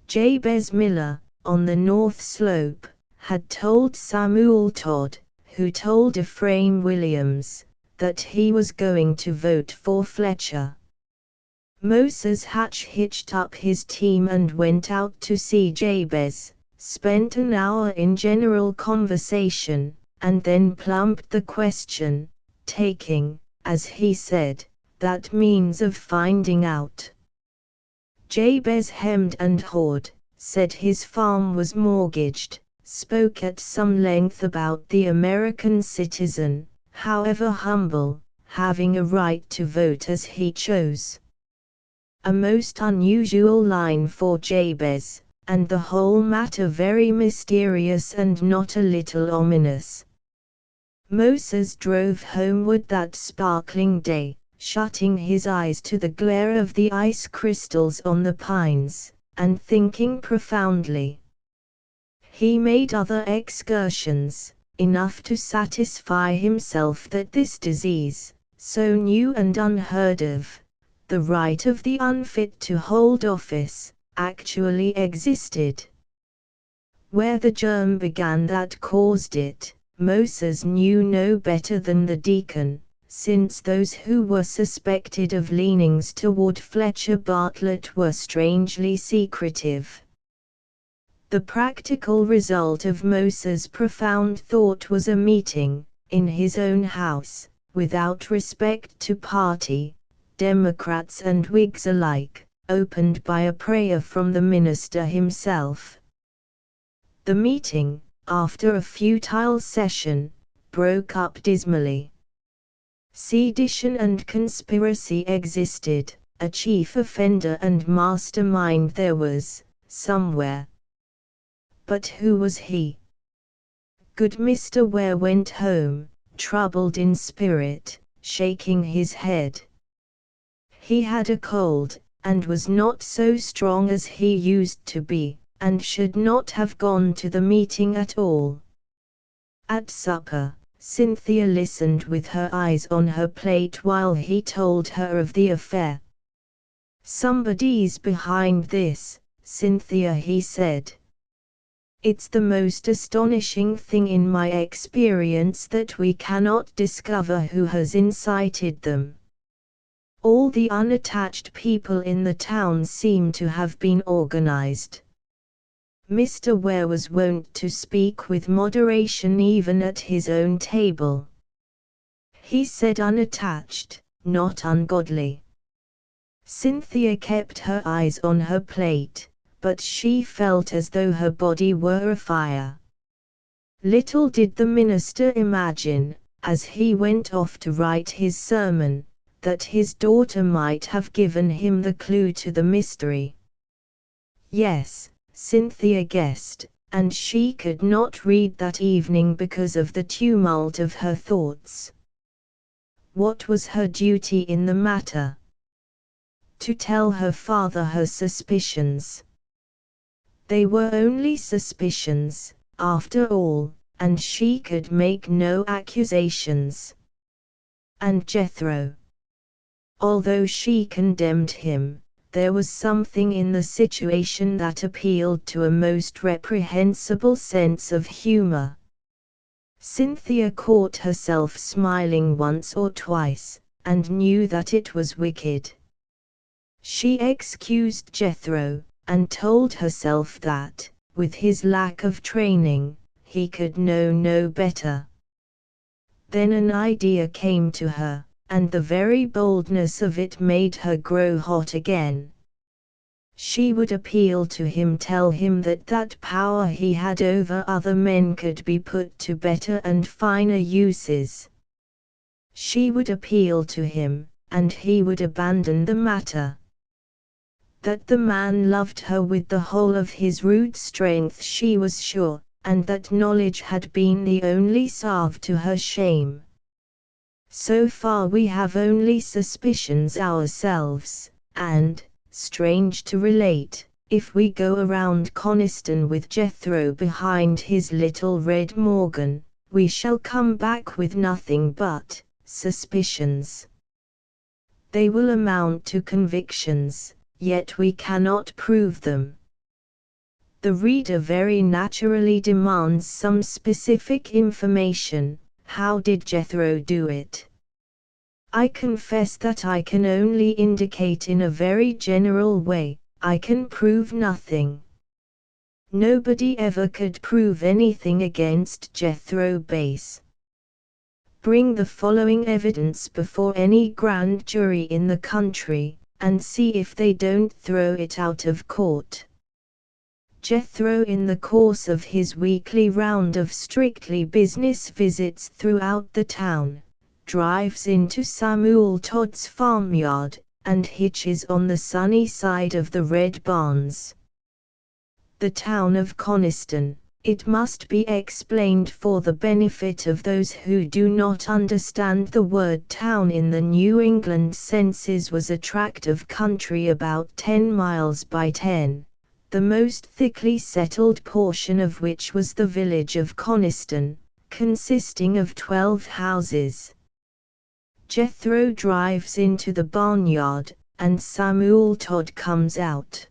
Jabez Miller, on the North Slope, had told Samuel Todd, who told Ephraim Williams, that he was going to vote for Fletcher. Moses Hatch hitched up his team and went out to see Jabez, spent an hour in general conversation, and then plumped the question, taking, as he said, that means of finding out. Jabez hemmed and hawed, said his farm was mortgaged, spoke at some length about the American citizen, however humble, having a right to vote as he chose. A most unusual line for Jabez, and the whole matter very mysterious and not a little ominous. Moses drove homeward that sparkling day, shutting his eyes to the glare of the ice crystals on the pines, and thinking profoundly. He made other excursions, enough to satisfy himself that this disease, so new and unheard of, the right of the unfit to hold office, actually existed. Where the germ began that caused it, Moses knew no better than the deacon, since those who were suspected of leanings toward Fletcher Bartlett were strangely secretive. The practical result of Moses's profound thought was a meeting, in his own house, without respect to party, Democrats and Whigs alike, opened by a prayer from the minister himself. The meeting, after a futile session, broke up dismally. Sedition and conspiracy existed, a chief offender and mastermind there was, somewhere. But who was he? Good Mr. Ware went home, troubled in spirit, shaking his head. He had a cold, and was not so strong as he used to be, and should not have gone to the meeting at all. At supper, Cynthia listened with her eyes on her plate while he told her of the affair. "Somebody's behind this, Cynthia," he said. "It's the most astonishing thing in my experience that we cannot discover who has incited them. All the unattached people in the town seem to have been organized." Mr. Ware was wont to speak with moderation even at his own table. He said unattached, not ungodly. Cynthia kept her eyes on her plate, but she felt as though her body were afire. Little did the minister imagine, as he went off to write his sermon, that his daughter might have given him the clue to the mystery. Yes, Cynthia guessed, and she could not read that evening because of the tumult of her thoughts. What was her duty in the matter? To tell her father her suspicions. They were only suspicions, after all, and she could make no accusations. And Jethro? Although she condemned him, there was something in the situation that appealed to a most reprehensible sense of humor. Cynthia caught herself smiling once or twice, and knew that it was wicked. She excused Jethro, and told herself that, with his lack of training, he could know no better. Then an idea came to her, and the very boldness of it made her grow hot again. She would appeal to him, tell him that that power he had over other men could be put to better and finer uses. She would appeal to him, and he would abandon the matter. That the man loved her with the whole of his rude strength she was sure, and that knowledge had been the only salve to her shame. So far we have only suspicions ourselves, and, strange to relate, if we go around Coniston with Jethro behind his little red Morgan, we shall come back with nothing but suspicions. They will amount to convictions, yet we cannot prove them. The reader very naturally demands some specific information. How did Jethro do it? I confess that I can only indicate in a very general way. I can prove nothing. Nobody ever could prove anything against Jethro Bass. Bring the following evidence before any grand jury in the country, and see if they don't throw it out of court. Jethro, in the course of his weekly round of strictly business visits throughout the town, drives into Samuel Todd's farmyard, and hitches on the sunny side of the red barns. The town of Coniston, it must be explained for the benefit of those who do not understand the word town in the New England senses, was a tract of country about 10 miles by 10. The most thickly settled portion of which was the village of Coniston, consisting of 12 houses. Jethro drives into the barnyard, and Samuel Todd comes out.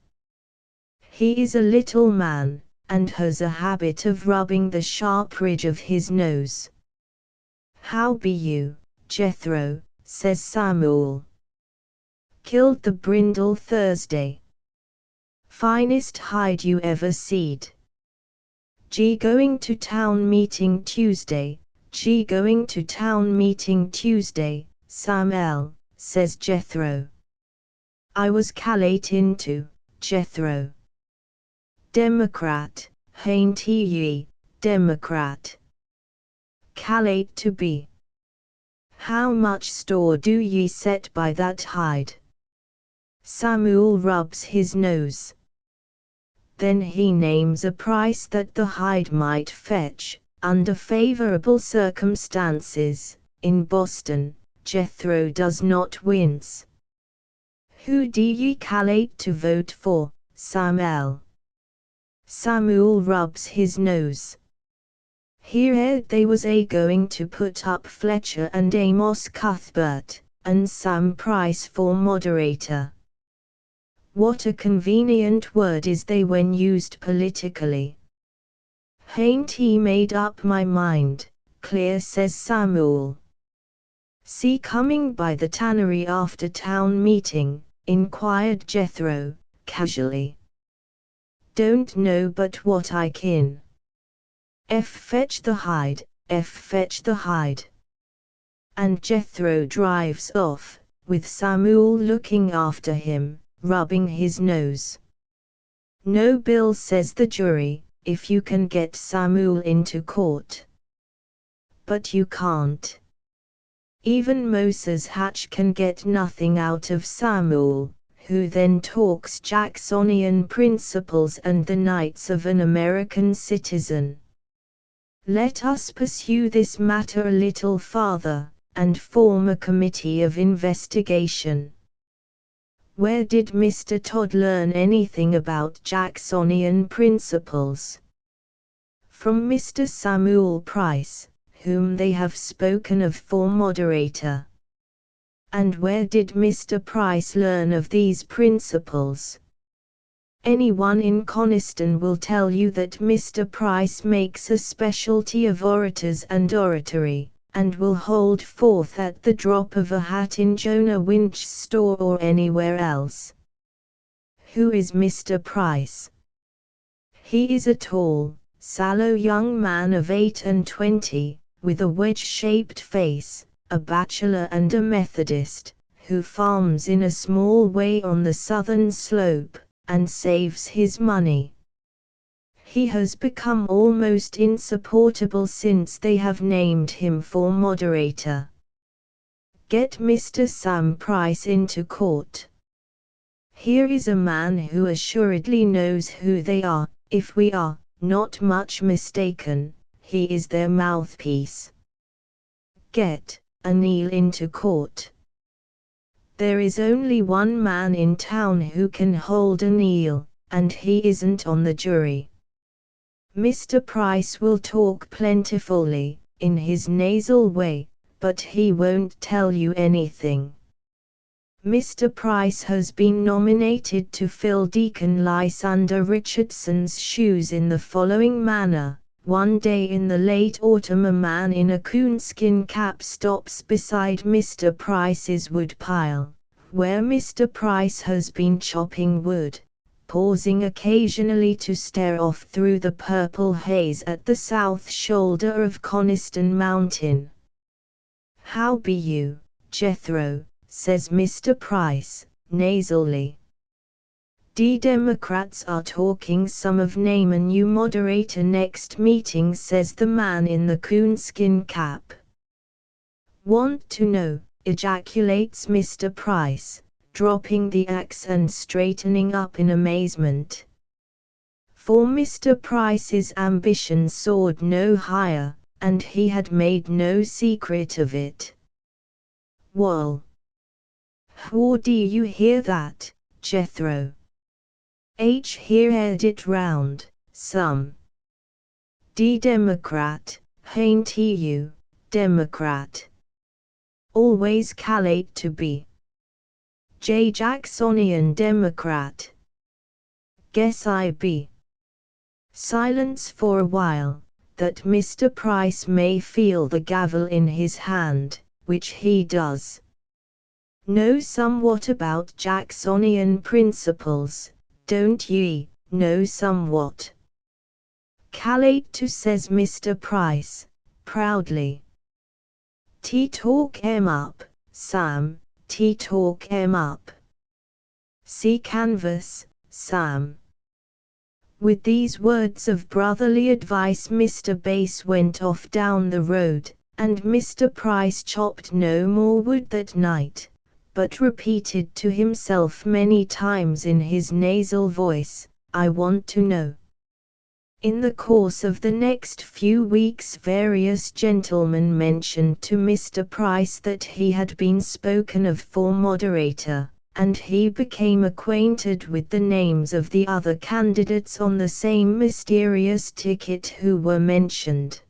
He is a little man, and has a habit of rubbing the sharp ridge of his nose. "How be you, Jethro, says Samuel. Killed the brindle Thursday. Finest hide you ever seed. G going to town meeting Tuesday. G going to town meeting Tuesday, Samuel, says Jethro. I was callate into, Jethro. Democrat, hain't ye, Democrat. Callate to be. How much store do ye set by that hide? Samuel rubs his nose. Then he names a price that the hide might fetch, under favorable circumstances. In Boston, Jethro does not wince. Who do ye callate to vote for, Samuel? Samuel rubs his nose. Here they was going to put up Fletcher and Amos Cuthbert, and Sam Price for moderator. What a convenient word is they when used politically. Hain't he made up my mind, clear, says Samuel. See coming by the tannery after town meeting, inquired Jethro, casually. Don't know but what I kin. Fetch the hide, fetch the hide. And Jethro drives off, with Samuel looking after him, rubbing his nose. No bill, says the jury, if you can get Samuel into court. But you can't. Even Moses Hatch can get nothing out of Samuel, who then talks Jacksonian principles and the rights of an American citizen. Let us pursue this matter a little farther, and form a committee of investigation. Where did Mr. Todd learn anything about Jacksonian principles? From Mr. Samuel Price, whom they have spoken of for moderator. And where did Mr. Price learn of these principles? Anyone in Coniston will tell you that Mr. Price makes a specialty of orators and oratory, and will hold forth at the drop of a hat in Jonah Winch's store or anywhere else. Who is Mr. Price? He is a tall, sallow young man of 28, with a wedge-shaped face, a bachelor and a Methodist, who farms in a small way on the southern slope, and saves his money. He has become almost insupportable since they have named him for moderator. Get Mr. Sam Price into court. Here is a man who assuredly knows who they are. If we are not much mistaken, he is their mouthpiece. Get Anil into court. There is only one man in town who can hold Anil, and he isn't on the jury. Mr. Price will talk plentifully, in his nasal way, but he won't tell you anything. Mr. Price has been nominated to fill Deacon Lysander Richardson's shoes in the following manner. One day in the late autumn, a man in a coonskin cap stops beside Mr. Price's wood pile, where Mr. Price has been chopping wood, pausing occasionally to stare off through the purple haze at the south shoulder of Coniston Mountain. How be you, Jethro, says Mr. Price, nasally. The Democrats are talking some of name a new moderator next meeting, says the man in the coonskin cap. Want to know, ejaculates Mr. Price, dropping the axe and straightening up in amazement. For Mr. Price's ambition soared no higher, and he had made no secret of it. Wall. How do you hear that, Jethro? Here heard it round, some. The Democrat, hain't he you, Democrat? Always callate to be. Jacksonian Democrat. Guess I be. Silence for a while, that Mr. Price may feel the gavel in his hand, which he does. Know somewhat about Jacksonian principles, don't ye? Know somewhat. Callate to, says Mr. Price, proudly. Talk 'em up, Sam, talk 'em up. See canvas, Sam. With these words of brotherly advice Mr. Bass went off down the road, and Mr. Price chopped no more wood that night, but repeated to himself many times in his nasal voice, "I want to know." In the course of the next few weeks various gentlemen mentioned to Mr. Price that he had been spoken of for moderator, and he became acquainted with the names of the other candidates on the same mysterious ticket who were mentioned.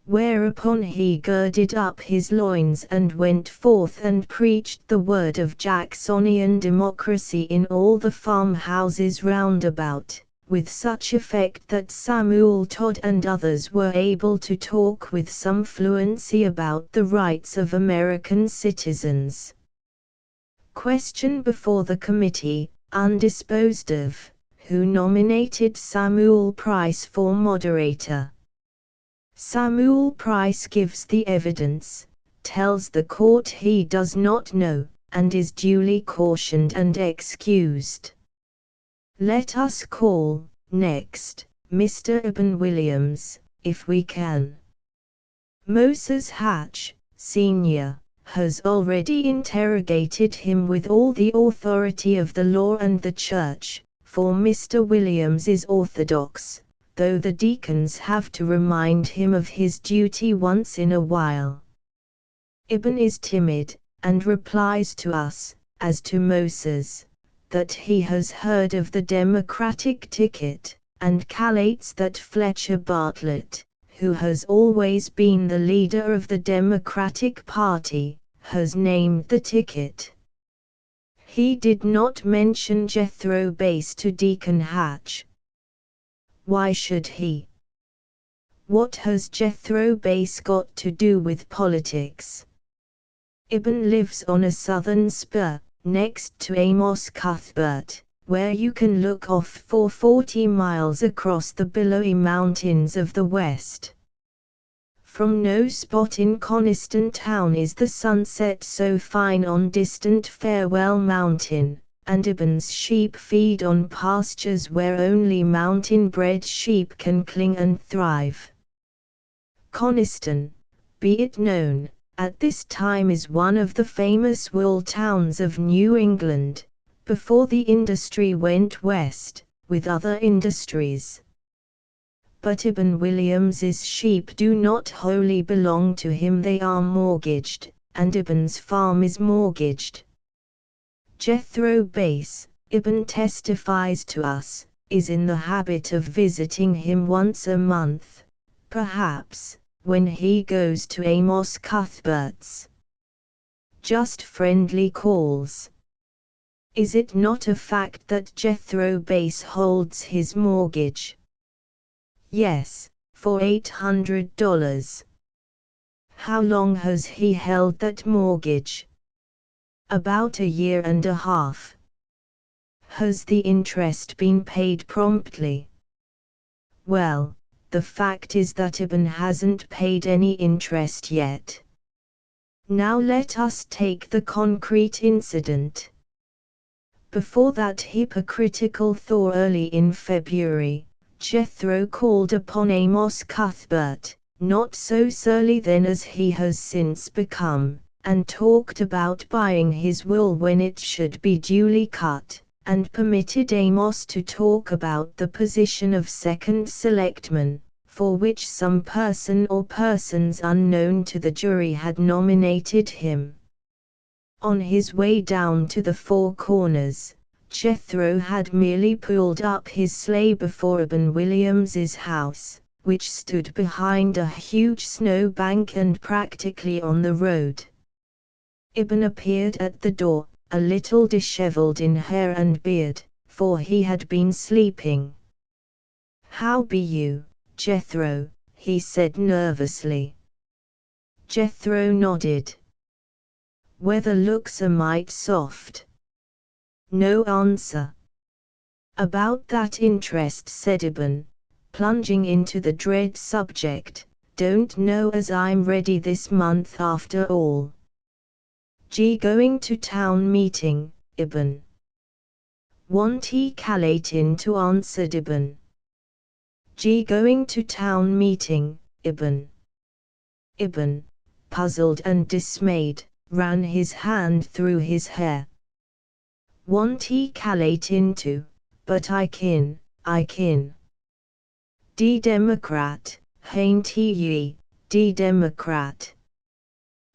Whereupon he girded up his loins and went forth and preached the word of Jacksonian democracy in all the farmhouses round about, with such effect that Samuel Todd and others were able to talk with some fluency about the rights of American citizens. Question before the committee, undisposed of, who nominated Samuel Price for moderator. Samuel Price gives the evidence, tells the court he does not know, and is duly cautioned and excused. Let us call, next, Mr. Eben Williams, if we can. Moses Hatch, Sr., has already interrogated him with all the authority of the law and the church, for Mr. Williams is orthodox, though the deacons have to remind him of his duty once in a while. Eben is timid, and replies to us, as to Moses, that he has heard of the Democratic ticket, and callates that Fletcher Bartlett, who has always been the leader of the Democratic Party, has named the ticket. He did not mention Jethro Bass to Deacon Hatch. Why should he? What has Jethro Bass got to do with politics? Eben lives on a southern spur, next to Amos Cuthbert, where you can look off for 40 miles across the billowy mountains of the west. From no spot in Coniston town is the sunset so fine on distant Farewell Mountain, and Eben's sheep feed on pastures where only mountain-bred sheep can cling and thrive. Coniston, be it known, at this time is one of the famous wool towns of New England, before the industry went west, with other industries. But Eben Williams's sheep do not wholly belong to him, they are mortgaged, and Eben's farm is mortgaged. Jethro Bass, Eben testifies to us, is in the habit of visiting him once a month, perhaps, when he goes to Amos Cuthbert's. Just friendly calls. Is it not a fact that Jethro Bass holds his mortgage? Yes, for $800. How long has he held that mortgage? About a year and a half. Has the interest been paid promptly? Well, the fact is that Eben hasn't paid any interest yet. Now let us take the concrete incident. Before that hypocritical thaw early in February, Jethro called upon Amos Cuthbert, not so surly then as he has since become, and talked about buying his wool when it should be duly cut, and permitted Amos to talk about the position of second selectman, for which some person or persons unknown to the jury had nominated him. On his way down to the Four Corners, Jethro had merely pulled up his sleigh before Eben Williams's house, which stood behind a huge snow bank and practically on the road. Eben appeared at the door, a little disheveled in hair and beard, for he had been sleeping. "How be you, Jethro?" he said nervously. Jethro nodded. Weather looks a mite soft. No answer. About that interest, said Ibn, plunging into the dread subject. Don't know as I'm ready this month after all. G going to town meeting, Ibn. Want he Calatin to answer Ibn. G going to town meeting, Ibn. Ibn, puzzled and dismayed, ran his hand through his hair. Want he Calatin to, but I kin. D Democrat, hain't he ye, D Democrat.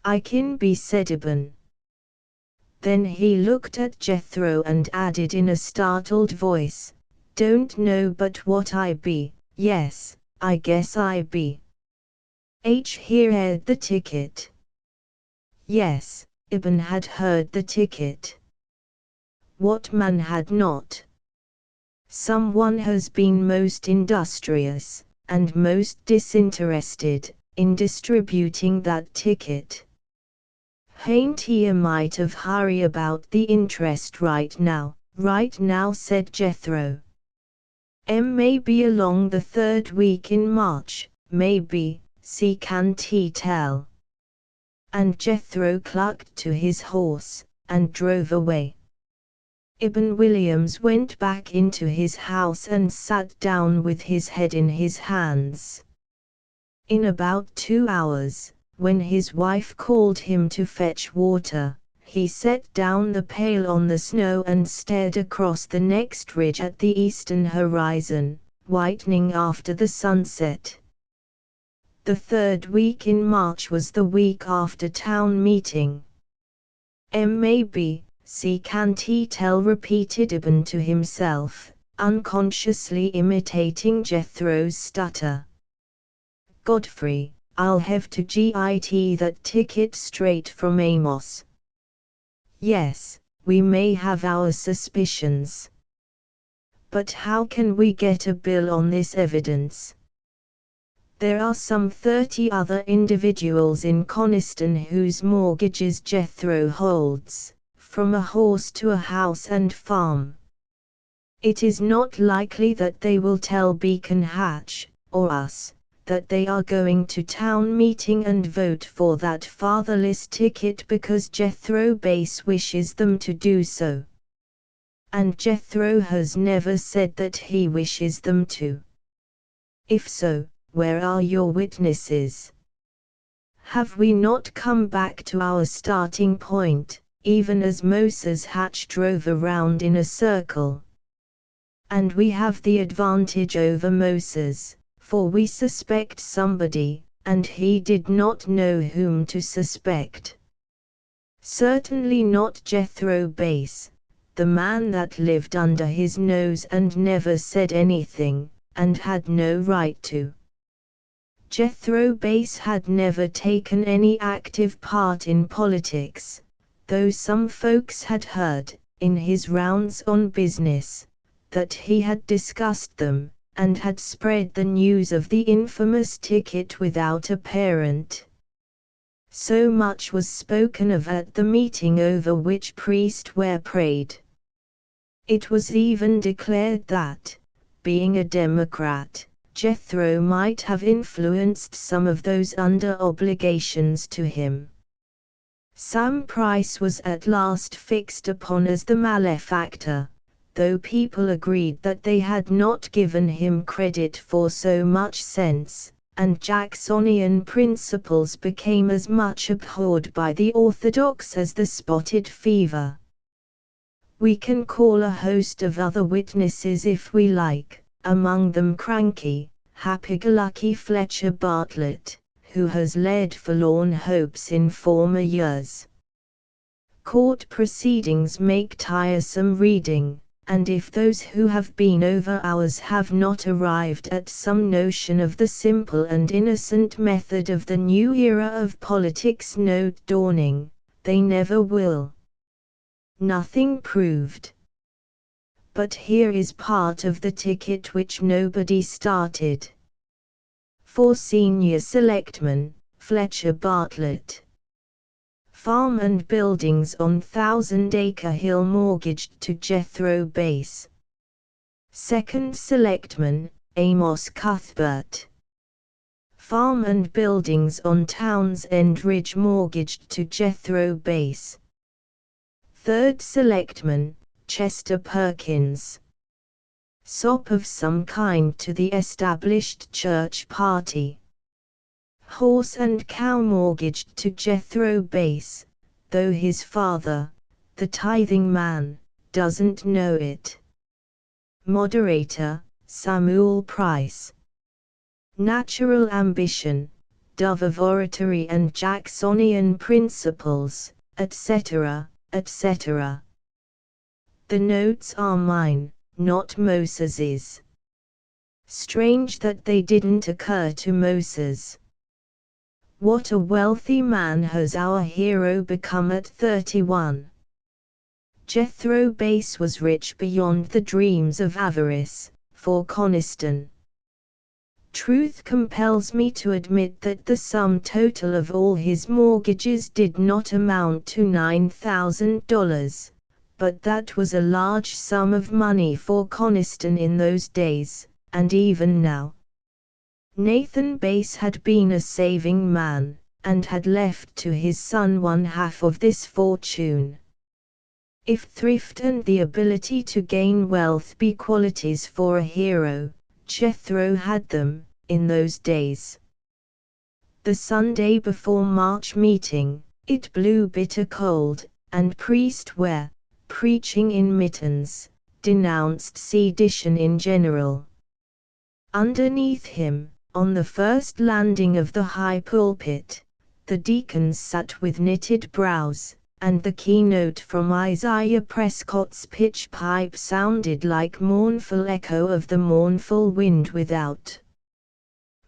I kin be, said Ibn. Then he looked at Jethro and added in a startled voice, don't know but what I be, yes, I guess I be. Here heard the ticket. Yes, Ibn had heard the ticket. What man had not? Someone has been most industrious, and most disinterested, in distributing that ticket. Hain't he a mite of hurry about the interest right now, said Jethro. May be along the third week in March, maybe, can't he tell. And Jethro clucked to his horse, and drove away. Ibn Williams went back into his house and sat down with his head in his hands. In about 2 hours, when his wife called him to fetch water, he set down the pail on the snow and stared across the next ridge at the eastern horizon, whitening after the sunset. The third week in March was the week after town meeting. Maybe, can't he tell, repeated Ibn to himself, unconsciously imitating Jethro's stutter. Godfrey, I'll have to get that ticket straight from Amos. Yes, we may have our suspicions. But how can we get a bill on this evidence? There are some 30 other individuals in Coniston whose mortgages Jethro holds, from a horse to a house and farm. It is not likely that they will tell Beacon Hatch, or us, that they are going to town meeting and vote for that fatherless ticket because Jethro Base wishes them to do so. And Jethro has never said that he wishes them to. If so, where are your witnesses? Have we not come back to our starting point, even as Moses Hatch drove around in a circle? And we have the advantage over Moses, for we suspect somebody, and he did not know whom to suspect. Certainly not Jethro Base, the man that lived under his nose and never said anything, and had no right to. Jethro Base had never taken any active part in politics, though some folks had heard, in his rounds on business, that he had discussed them, and had spread the news of the infamous ticket without a parent. So much was spoken of at the meeting over which priest Ware prayed. It was even declared that, being a Democrat, Jethro might have influenced some of those under obligations to him. Sam Price was at last fixed upon as the malefactor, though people agreed that they had not given him credit for so much sense, and Jacksonian principles became as much abhorred by the Orthodox as the spotted fever. We can call a host of other witnesses if we like, among them cranky, happy-go-lucky Fletcher Bartlett, who has led forlorn hopes in former years. Court proceedings make tiresome reading, and if those who have been over hours have not arrived at some notion of the simple and innocent method of the new era of politics dawning, they never will. Nothing proved. But here is part of the ticket which nobody started. 4 senior selectmen, Fletcher Bartlett. Farm and buildings on Thousand-Acre Hill mortgaged to Jethro Bass. Second Selectman, Amos Cuthbert. Farm and buildings on Townsend Ridge mortgaged to Jethro Bass. Third Selectman, Chester Perkins. Sop of some kind to the established church party. Horse and cow mortgaged to Jethro Bass, though his father, the tithing man, doesn't know it. Moderator, Samuel Price. Natural ambition, Dove of oratory and Jacksonian principles, etc., etc. The notes are mine, not Moses's. Strange that they didn't occur to Moses. What a wealthy man has our hero become at 31. Jethro Bass was rich beyond the dreams of avarice, for Coniston. Truth compels me to admit that the sum total of all his mortgages did not amount to $9,000, but that was a large sum of money for Coniston in those days, and even now. Nathan Bass had been a saving man, and had left to his son one half of this fortune. If thrift and the ability to gain wealth be qualities for a hero, Jethro had them, in those days. The Sunday before March meeting, it blew bitter cold, and priest Ware, preaching in mittens, denounced sedition in general. Underneath him, on the first landing of the high pulpit, the deacons sat with knitted brows, and the keynote from Isaiah Prescott's pitch pipe sounded like mournful echo of the mournful wind without.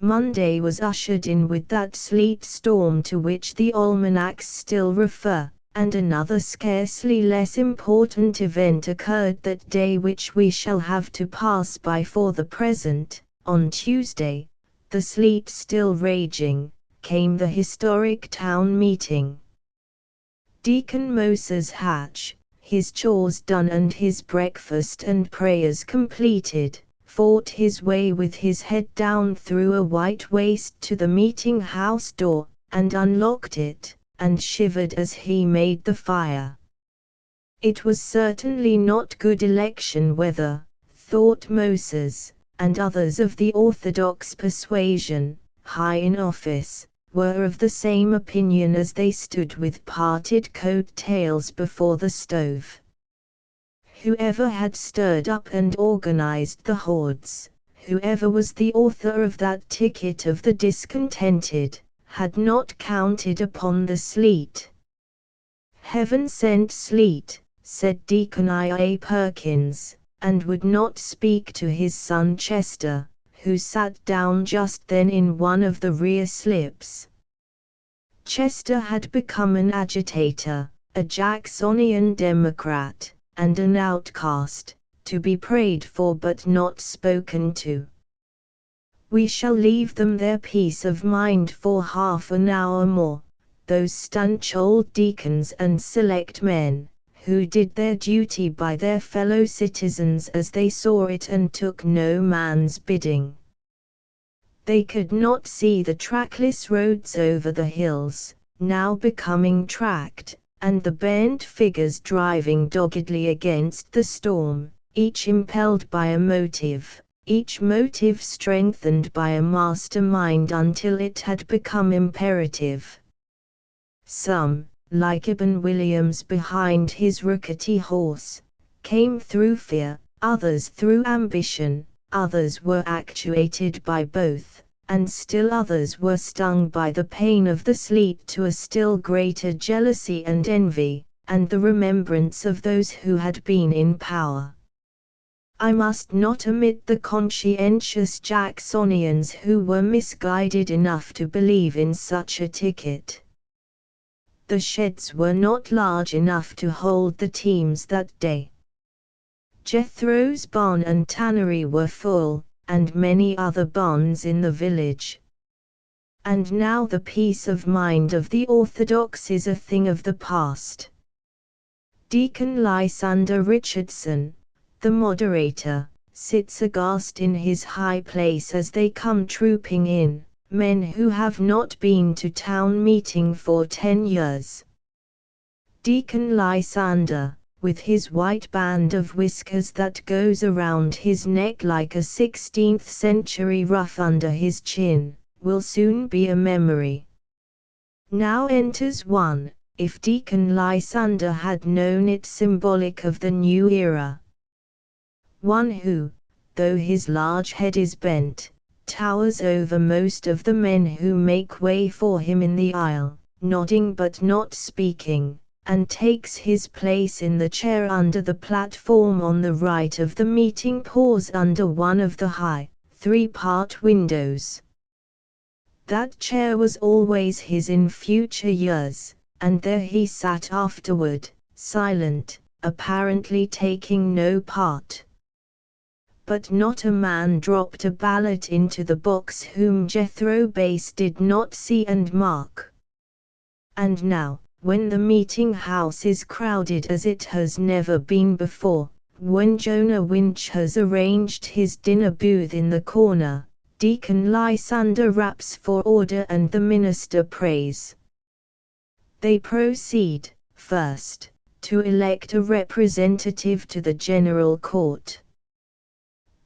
Monday was ushered in with that sleet storm to which the almanacs still refer, and another scarcely less important event occurred that day which we shall have to pass by for the present. On Tuesday, the sleet still raging, came the historic town meeting. Deacon Moses Hatch, his chores done and his breakfast and prayers completed, fought his way with his head down through a white waste to the meeting house door, and unlocked it, and shivered as he made the fire. It was certainly not good election weather, thought Moses, and others of the orthodox persuasion, high in office, were of the same opinion as they stood with parted coat-tails before the stove. Whoever had stirred up and organized the hordes, whoever was the author of that ticket of the discontented, had not counted upon the sleet. Heaven sent sleet, said Deacon I.A. Perkins, and would not speak to his son Chester, who sat down just then in one of the rear slips. Chester had become an agitator, a Jacksonian Democrat, and an outcast, to be prayed for but not spoken to. We shall leave them their peace of mind for half an hour more, those stanch old deacons and select men, who did their duty by their fellow citizens as they saw it and took no man's bidding. They could not see the trackless roads over the hills, now becoming tracked, and the bent figures driving doggedly against the storm, each impelled by a motive, each motive strengthened by a mastermind until it had become imperative. Some, like Ibn Williams behind his rickety horse, came through fear, others through ambition, others were actuated by both, and still others were stung by the pain of the sleet to a still greater jealousy and envy, and the remembrance of those who had been in power. I must not omit the conscientious Jacksonians who were misguided enough to believe in such a ticket. The sheds were not large enough to hold the teams that day. Jethro's barn and tannery were full, and many other barns in the village. and now the peace of mind of the Orthodox is a thing of the past. Deacon Lysander Richardson, the moderator, sits aghast in his high place as they come trooping in, men who have not been to town meeting for 10 years. Deacon Lysander, with his white band of whiskers that goes around his neck like a 16th century ruff under his chin, will soon be a memory. Now enters one, if Deacon Lysander had known it, symbolic of the new era. One who, though his large head is bent, towers over most of the men who make way for him in the aisle, nodding but not speaking, and takes his place in the chair under the platform on the right of the meeting pause under one of the high, three-part windows. That chair was always his in future years, and there he sat afterward, silent, apparently taking no part. But not a man dropped a ballot into the box whom Jethro Bass did not see and mark. And now, when the meeting house is crowded as it has never been before, when Jonah Winch has arranged his dinner booth in the corner, Deacon Lysander raps for order and the minister prays. They proceed, first, to elect a representative to the General Court.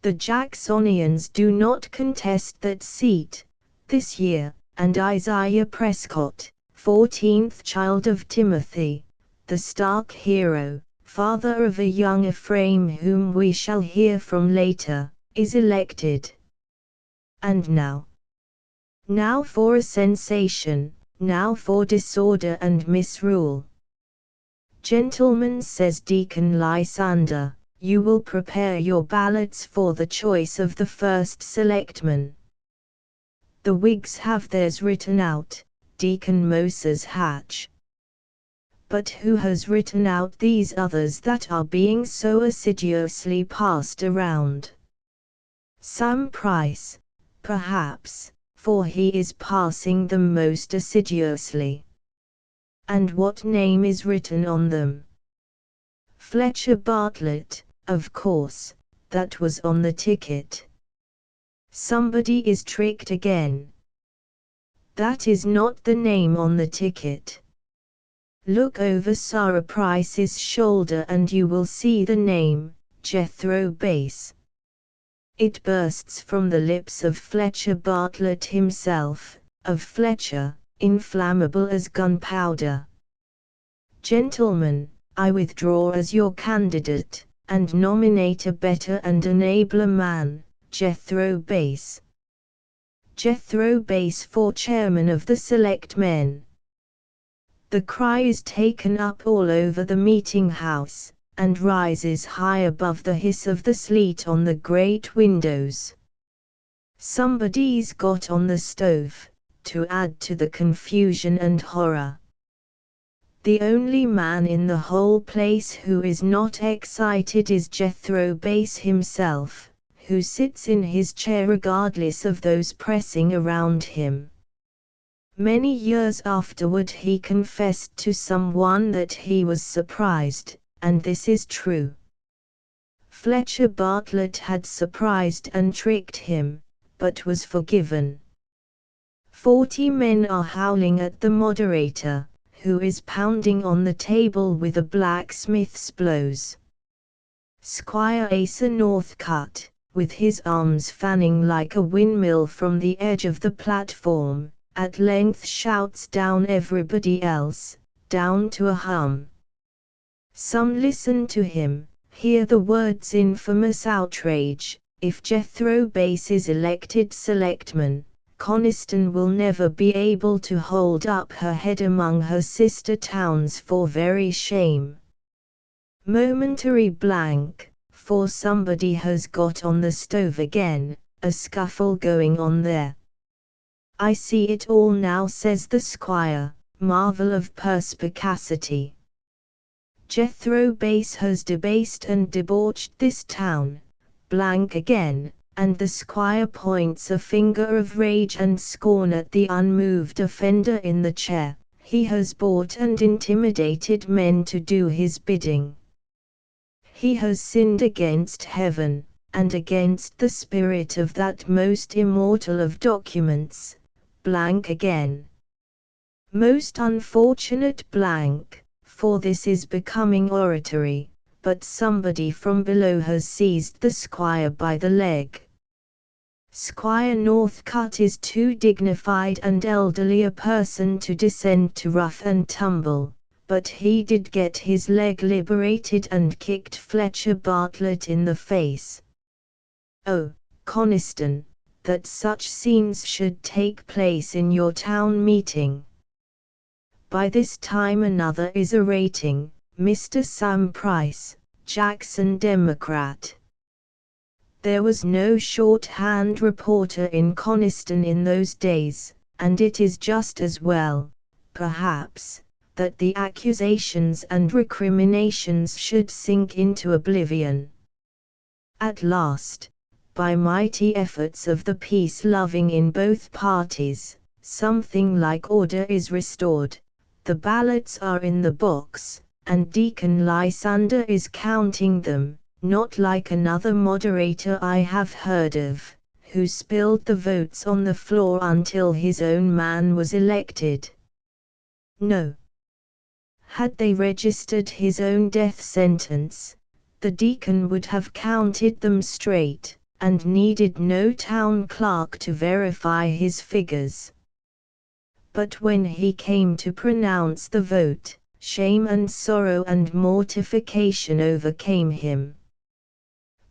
The Jacksonians do not contest that seat, this year, and Isaiah Prescott, 14th child of Timothy, the stark hero, father of a young Ephraim whom we shall hear from later, is elected. And now for a sensation, now for disorder and misrule. Gentlemen, says Deacon Lysander, you will prepare your ballots for the choice of the first selectman. The Whigs have theirs written out, Deacon Moses Hatch. But who has written out these others that are being so assiduously passed around? Sam Price, perhaps, for he is passing them most assiduously. And what name is written on them? Fletcher Bartlett, of course, that was on the ticket. Somebody is tricked again. That is not the name on the ticket. Look over Sarah Price's shoulder and you will see the name, Jethro Bass. It bursts from the lips of Fletcher Bartlett himself, of Fletcher, inflammable as gunpowder. Gentlemen, I withdraw as your candidate, and nominate a better and an abler man, Jethro Bass. Jethro Bass for chairman of the selectmen. The cry is taken up all over the meeting house, and rises high above the hiss of the sleet on the great windows. Somebody's got on the stove, to add to the confusion and horror. The only man in the whole place who is not excited is Jethro Bass himself, who sits in his chair regardless of those pressing around him. Many years afterward he confessed to someone that he was surprised, and this is true. Fletcher Bartlett had surprised and tricked him, but was forgiven. 40 men are howling at the moderator, who is pounding on the table with a blacksmith's blows. Squire Asa Northcutt, with his arms fanning like a windmill from the edge of the platform, at length shouts down everybody else, down to a hum. Some listen to him, hear the words infamous outrage, if Jethro Bass is elected selectman, Coniston will never be able to hold up her head among her sister towns for very shame. Momentary blank, for somebody has got on the stove again, a scuffle going on there. I see it all now, says the squire, marvel of perspicacity. Jethro Bass has debased and debauched this town, blank again, and the squire points a finger of rage and scorn at the unmoved offender in the chair. He has bought and intimidated men to do his bidding. He has sinned against heaven, and against the spirit of that most immortal of documents, blank again. Most unfortunate blank, for this is becoming oratory, but somebody from below has seized the squire by the leg. Squire Northcote is too dignified and elderly a person to descend to rough and tumble, but he did get his leg liberated and kicked Fletcher Bartlett in the face. Oh, Coniston, that such scenes should take place in your town meeting. By this time another is orating, Mr. Sam Price, Jackson Democrat. There was no shorthand reporter in Coniston in those days, and it is just as well, perhaps, that the accusations and recriminations should sink into oblivion. At last, by mighty efforts of the peace-loving in both parties, something like order is restored. The ballots are in the box, and Deacon Lysander is counting them, not like another moderator I have heard of, who spilled the votes on the floor until his own man was elected. No. Had they registered his own death sentence, the deacon would have counted them straight, and needed no town clerk to verify his figures. But when he came to pronounce the vote, shame and sorrow and mortification overcame him.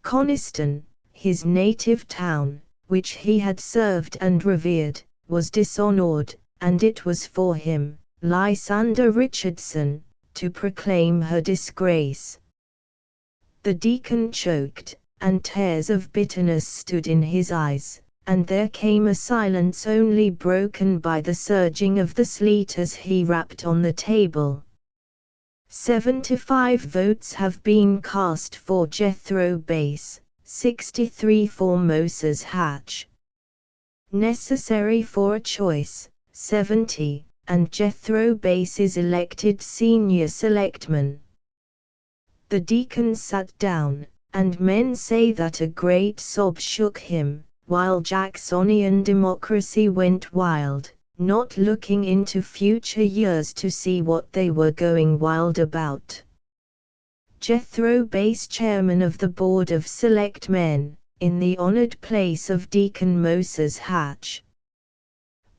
Coniston, his native town, which he had served and revered, was dishonored, and it was for him, Lysander Richardson, to proclaim her disgrace. The deacon choked, and tears of bitterness stood in his eyes, and there came a silence only broken by the surging of the sleet as he rapped on the table. 75 votes have been cast for Jethro Bass, 63 for Moses Hatch. Necessary for a choice, 70, and Jethro Bass is elected senior selectman. The deacon sat down, and men say that a great sob shook him, while Jacksonian democracy went wild, not looking into future years to see what they were going wild about. Jethro Bass, chairman of the Board of Selectmen, in the honored place of Deacon Moses Hatch.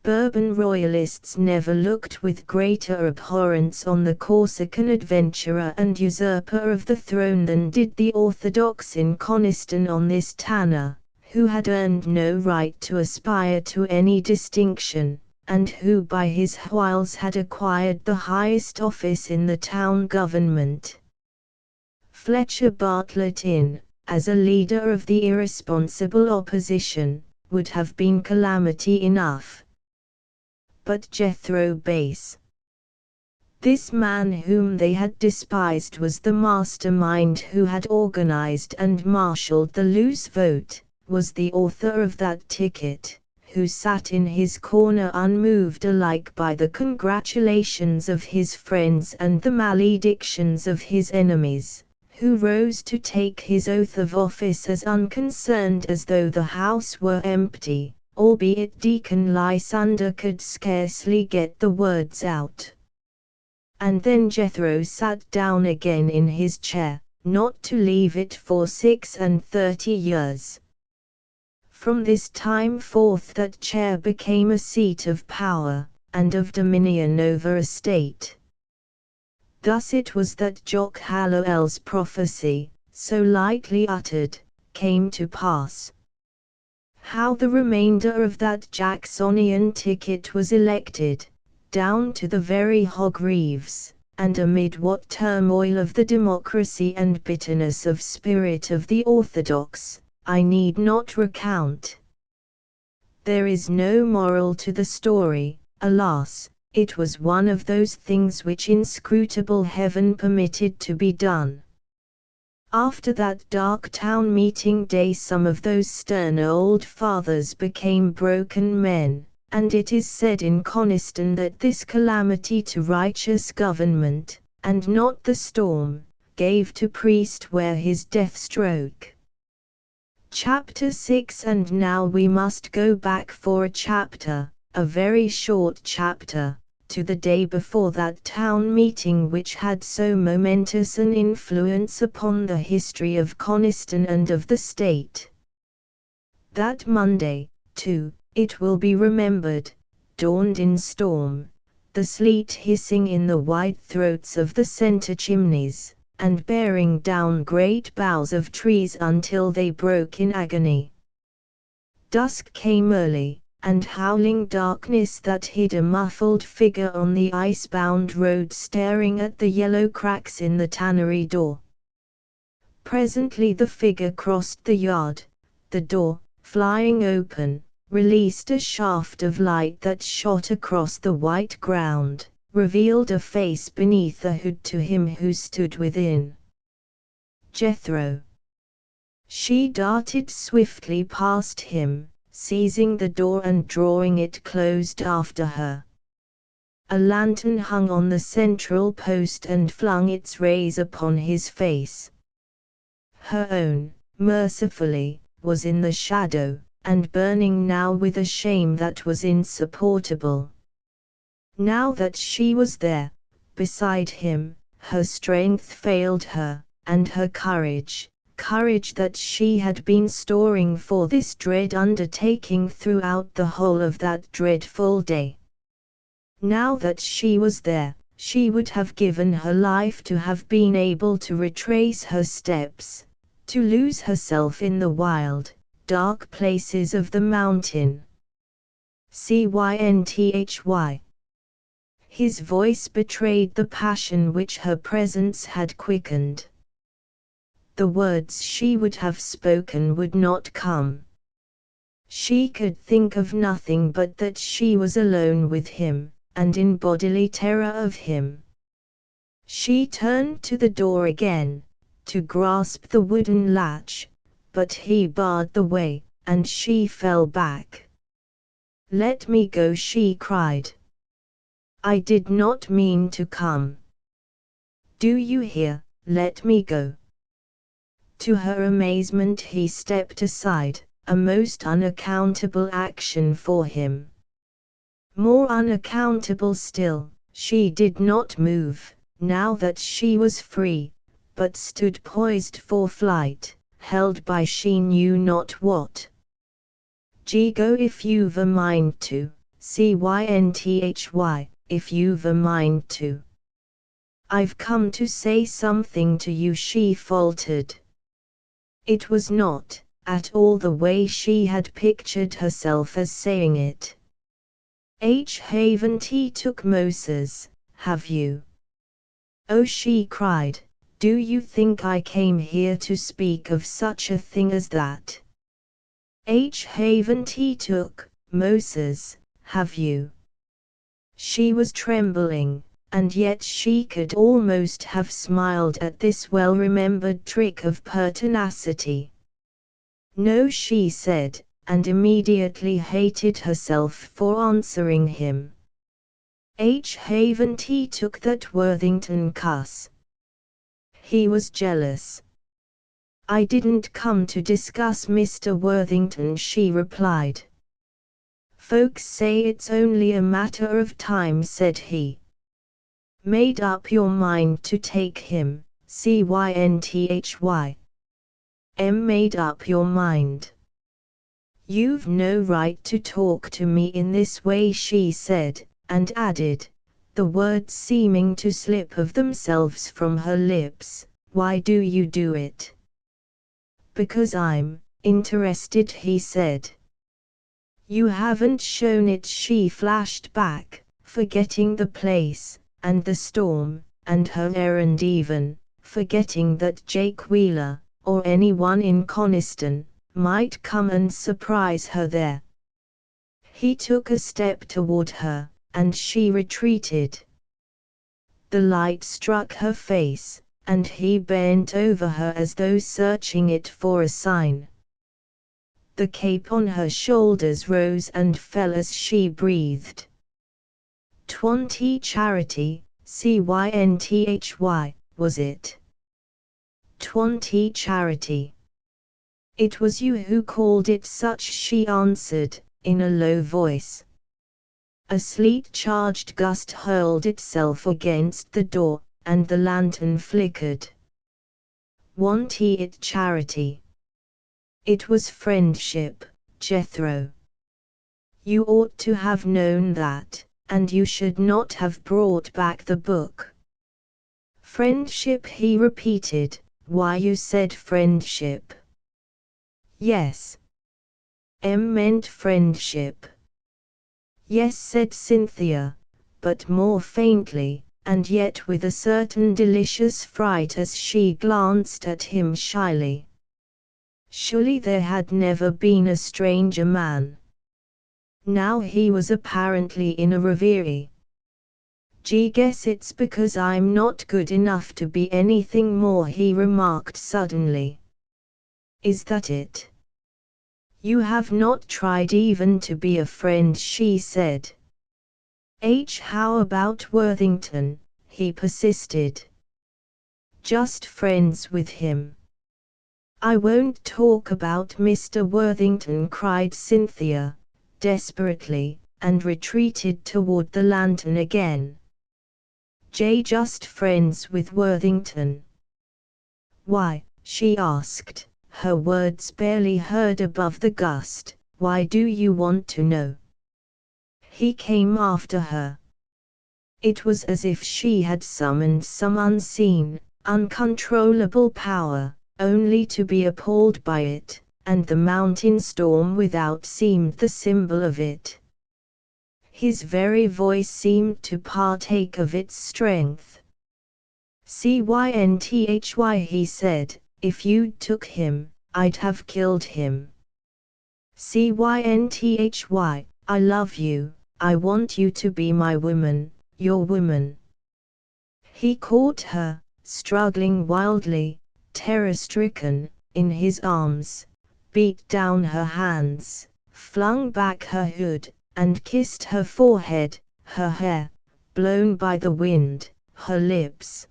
Bourbon royalists never looked with greater abhorrence on the Corsican adventurer and usurper of the throne than did the orthodox in Coniston on this tanner, who had earned no right to aspire to any distinction, and who by his wiles had acquired the highest office in the town government. Fletcher Bartlett as a leader of the irresponsible opposition, would have been calamity enough. But Jethro Bass, this man whom they had despised, was the mastermind who had organized and marshaled the loose vote, was the author of that ticket, who sat in his corner unmoved alike by the congratulations of his friends and the maledictions of his enemies, who rose to take his oath of office as unconcerned as though the house were empty, albeit Deacon Lysander could scarcely get the words out. And then Jethro sat down again in his chair, not to leave it for 36 years. From this time forth that chair became a seat of power, and of dominion over a state. Thus it was that Jock Hallowell's prophecy, so lightly uttered, came to pass. How the remainder of that Jacksonian ticket was elected, down to the very hog-reeves, and amid what turmoil of the democracy and bitterness of spirit of the orthodox, I need not recount. There is no moral to the story, alas, it was one of those things which inscrutable heaven permitted to be done. After that dark town meeting day some of those stern old fathers became broken men, and it is said in Coniston that this calamity to righteous government, and not the storm, gave to priest where his death stroke. Chapter 6. And now we must go back for a chapter, a very short chapter, to the day before that town meeting which had so momentous an influence upon the history of Coniston and of the state. That Monday, too, it will be remembered, dawned in storm, the sleet hissing in the wide throats of the centre chimneys, and bearing down great boughs of trees until they broke in agony. Dusk came early, and howling darkness that hid a muffled figure on the ice-bound road staring at the yellow cracks in the tannery door. Presently the figure crossed the yard. The door, flying open, released a shaft of light that shot across the white ground, revealed a face beneath a hood to him who stood within. Jethro. She darted swiftly past him, seizing the door and drawing it closed after her. A lantern hung on the central post and flung its rays upon his face. Her own, mercifully, was in the shadow, and burning now with a shame that was insupportable. Now that she was there, beside him, her strength failed her, and her courage that she had been storing for this dread undertaking throughout the whole of that dreadful day. Now that she was there, she would have given her life to have been able to retrace her steps, to lose herself in the wild, dark places of the mountain. Cynthy. His voice betrayed the passion which her presence had quickened. The words she would have spoken would not come. She could think of nothing but that she was alone with him, and in bodily terror of him. She turned to the door again, to grasp the wooden latch, but he barred the way, and she fell back. "Let me go," she cried. "I did not mean to come. Do you hear? Let me go." To her amazement he stepped aside, a most unaccountable action for him. More unaccountable still, she did not move, now that she was free, but stood poised for flight, held by she knew not what. Go if you've a mind to, Cynthy, if you've a mind to. "I've come to say something to you," she faltered. It was not at all the way she had pictured herself as saying it. "Haven't took Moses, have you?" "Oh," she cried, "do you think I came here to speak of such a thing as that? Haven't took Moses, have you?" She was trembling, and yet she could almost have smiled at this well-remembered trick of pertinacity. "No," she said, and immediately hated herself for answering him. Haven't took that Worthington cuss. He was jealous. "I didn't come to discuss Mr. Worthington," she replied. "Folks say it's only a matter of time," said he. "Made up your mind to take him, Cynthy. Made up your mind. You've no right to talk to me in this way," she said, and added, the words seeming to slip of themselves from her lips, "Why do you do it?" "Because I'm interested," he said. "You haven't shown it," she flashed back, forgetting the place, and the storm, and her errand, even forgetting that Jake Wheeler, or anyone in Coniston, might come and surprise her there. He took a step toward her, and she retreated. The light struck her face, and he bent over her as though searching it for a sign. The cape on her shoulders rose and fell as she breathed. "'Twanty Charity, Cynthy, was it? 'Twanty Charity. It was you who called it such," she answered, in a low voice. A sleet-charged gust hurled itself against the door, and the lantern flickered. "Wanty it charity? It was friendship, Jethro. You ought to have known that, and you should not have brought back the book." "Friendship," he repeated. "Why, you said friendship." "Yes. Meant friendship." "Yes," said Cynthia, but more faintly, and yet with a certain delicious fright as she glanced at him shyly. Surely there had never been a stranger man. Now he was apparently in a reverie. "Gee, guess it's because I'm not good enough to be anything more," he remarked suddenly. "Is that it? You have not tried even to be a friend," she said. "How about Worthington?" he persisted. "Just friends with him." "I won't talk about Mr. Worthington," cried Cynthia, desperately, and retreated toward the lantern again. "Just friends with Worthington." "Why?" she asked, her words barely heard above the gust. "Why do you want to know?" He came after her. It was as if she had summoned some unseen, uncontrollable power, only to be appalled by it, and the mountain storm without seemed the symbol of it. His very voice seemed to partake of its strength. "Cynthy," he said, "if you'd took him, I'd have killed him. Cynthy, I love you, I want you to be my woman, your woman." He caught her, struggling wildly, terror-stricken, in his arms, beat down her hands, flung back her hood, and kissed her forehead, her hair, blown by the wind, her lips.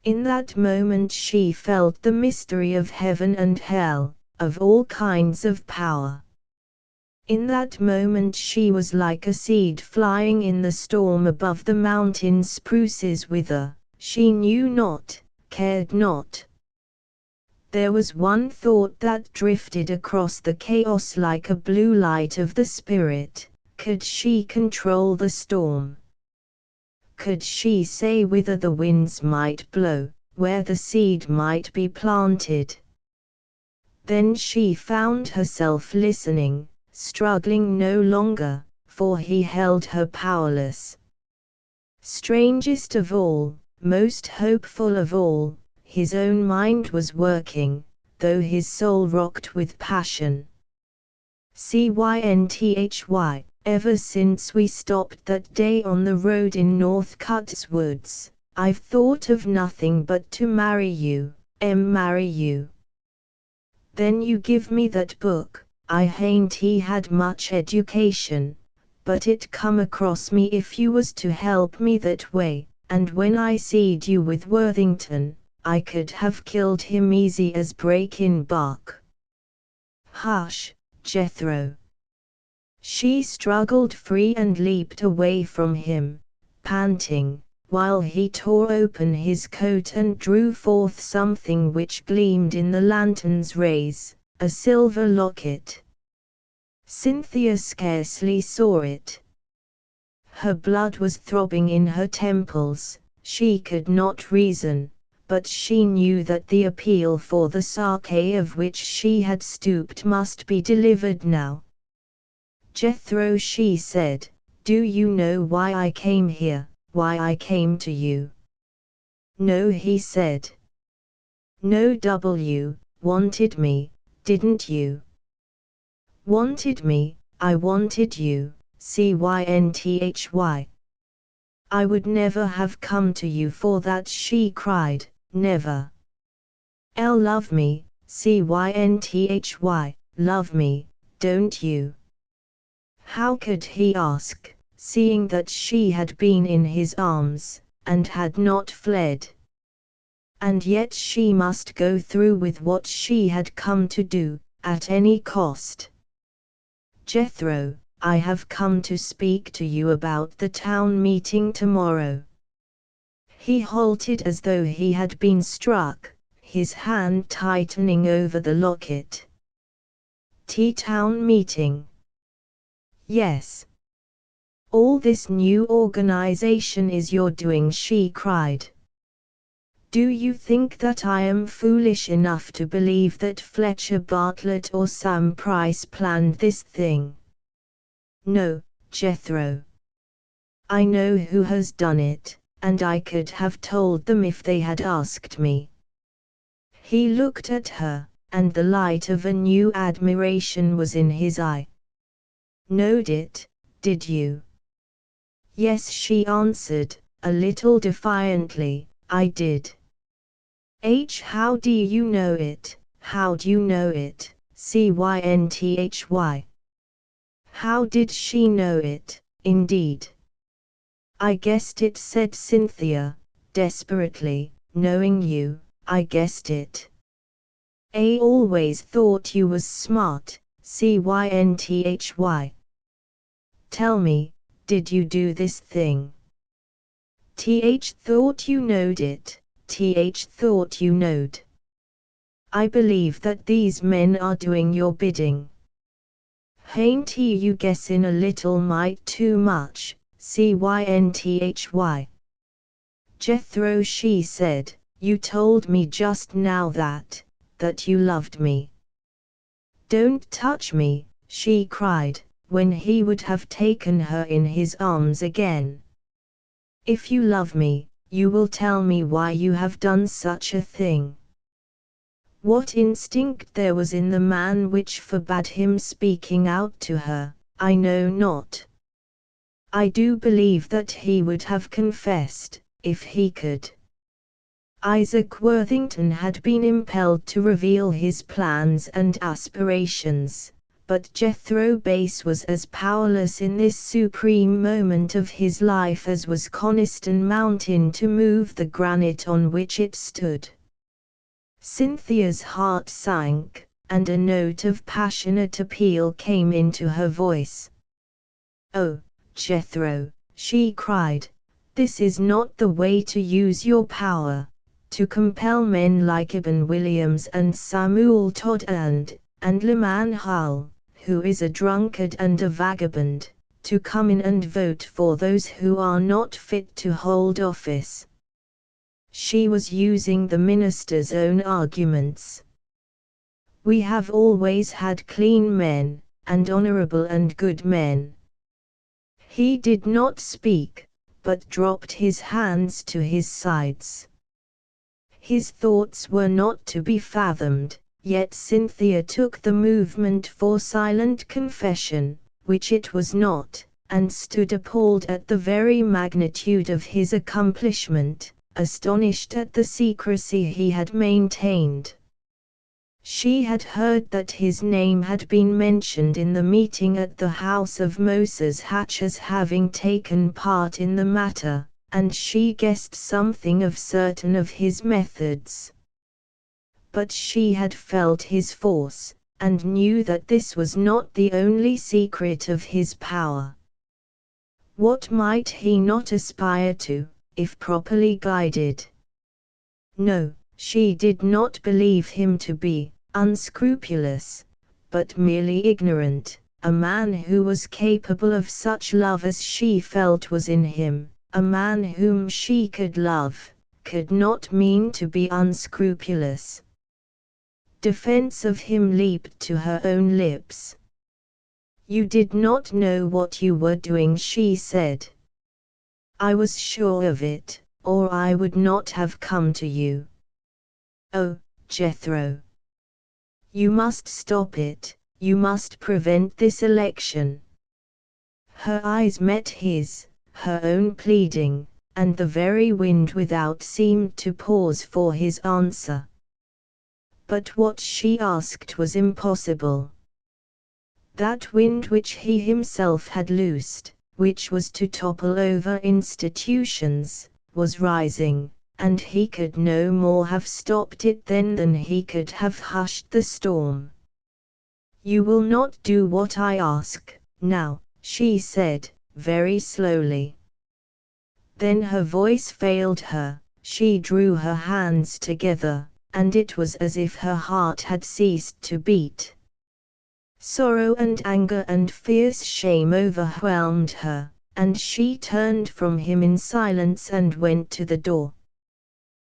In that moment she felt the mystery of heaven and hell, of all kinds of power. In that moment she was like a seed flying in the storm above the mountain spruces whither, she knew not, cared not. There was one thought that drifted across the chaos like a blue light of the spirit: could she control the storm? Could she say whither the winds might blow, where the seed might be planted? Then she found herself listening, struggling no longer, for he held her powerless. Strangest of all, most hopeful of all, his own mind was working, though his soul rocked with passion. "Cynthy, ever since we stopped that day on the road in Northcote's woods, I've thought of nothing but to marry you, marry you. Then you give me that book. I hain't had much education, but it come across me if you was to help me that way, and when I seed you with Worthington, I could have killed him easy as breakin' bark." "Hush, Jethro." She struggled free and leaped away from him, panting, while he tore open his coat and drew forth something which gleamed in the lantern's rays, a silver locket. Cynthia scarcely saw it. Her blood was throbbing in her temples, she could not reason, but she knew that the appeal for the sake of which she had stooped must be delivered now. "Jethro," she said, "do you know why I came here, why I came to you?" "No," he said. "No, wanted me, didn't you?" "Wanted me, I wanted you, Cynthy. I would never have come to you for that," she cried, never. Love me, Cynthy, love me, don't you? How could he ask, seeing that she had been in his arms, and had not fled? And yet she must go through with what she had come to do, at any cost. Jethro, I have come to speak to you about the town meeting tomorrow. He halted as though he had been struck, his hand tightening over the locket. Town meeting. Yes. All this new organization is your doing, she cried. Do you think that I am foolish enough to believe that Fletcher Bartlett or Sam Price planned this thing? No, Jethro. I know who has done it, and I could have told them if they had asked me. He looked at her, and the light of a new admiration was in his eye. Knowed it, did you? Yes, she answered, a little defiantly, I did. How do you know it? How do you know it, Cynthy? How did she know it, indeed? I guessed it, said Cynthia, desperately, knowing you, I guessed it. I always thought you was smart, Cynthy. Tell me, did you do this thing? Thought you knowed it, thought you knowed. I believe that these men are doing your bidding. Hain't you guessin' a little mite too much, Cynthy? Jethro, she said, you told me just now that you loved me. Don't touch me, she cried, when he would have taken her in his arms again. If you love me, you will tell me why you have done such a thing. What instinct there was in the man which forbade him speaking out to her, I know not. I do believe that he would have confessed, if he could. Isaac Worthington had been impelled to reveal his plans and aspirations, but Jethro Bass was as powerless in this supreme moment of his life as was Coniston Mountain to move the granite on which it stood. Cynthia's heart sank, and a note of passionate appeal came into her voice. Oh, Jethro, she cried, this is not the way to use your power, to compel men like Eben Williams and Samuel Todd and Leman Hull, who is a drunkard and a vagabond, to come in and vote for those who are not fit to hold office. She was using the minister's own arguments. We have always had clean men, and honorable and good men. He did not speak, but dropped his hands to his sides. His thoughts were not to be fathomed, yet Cynthia took the movement for silent confession, which it was not, and stood appalled at the very magnitude of his accomplishment, astonished at the secrecy he had maintained. She had heard that his name had been mentioned in the meeting at the house of Moses Hatch as having taken part in the matter, and she guessed something of certain of his methods. But she had felt his force, and knew that this was not the only secret of his power. What might he not aspire to, if properly guided? No, she did not believe him to be unscrupulous, but merely ignorant, a man who was capable of such love as she felt was in him, a man whom she could love, could not mean to be unscrupulous. Defense of him leaped to her own lips. You did not know what you were doing, she said. I was sure of it, or I would not have come to you. Oh, Jethro. You must stop it, you must prevent this election. Her eyes met his, her own pleading, and the very wind without seemed to pause for his answer. But what she asked was impossible. That wind which he himself had loosed, which was to topple over institutions, was rising, and he could no more have stopped it then than he could have hushed the storm. "You will not do what I ask, now," she said, very slowly. Then her voice failed her, she drew her hands together, and it was as if her heart had ceased to beat. Sorrow and anger and fierce shame overwhelmed her, and she turned from him in silence and went to the door.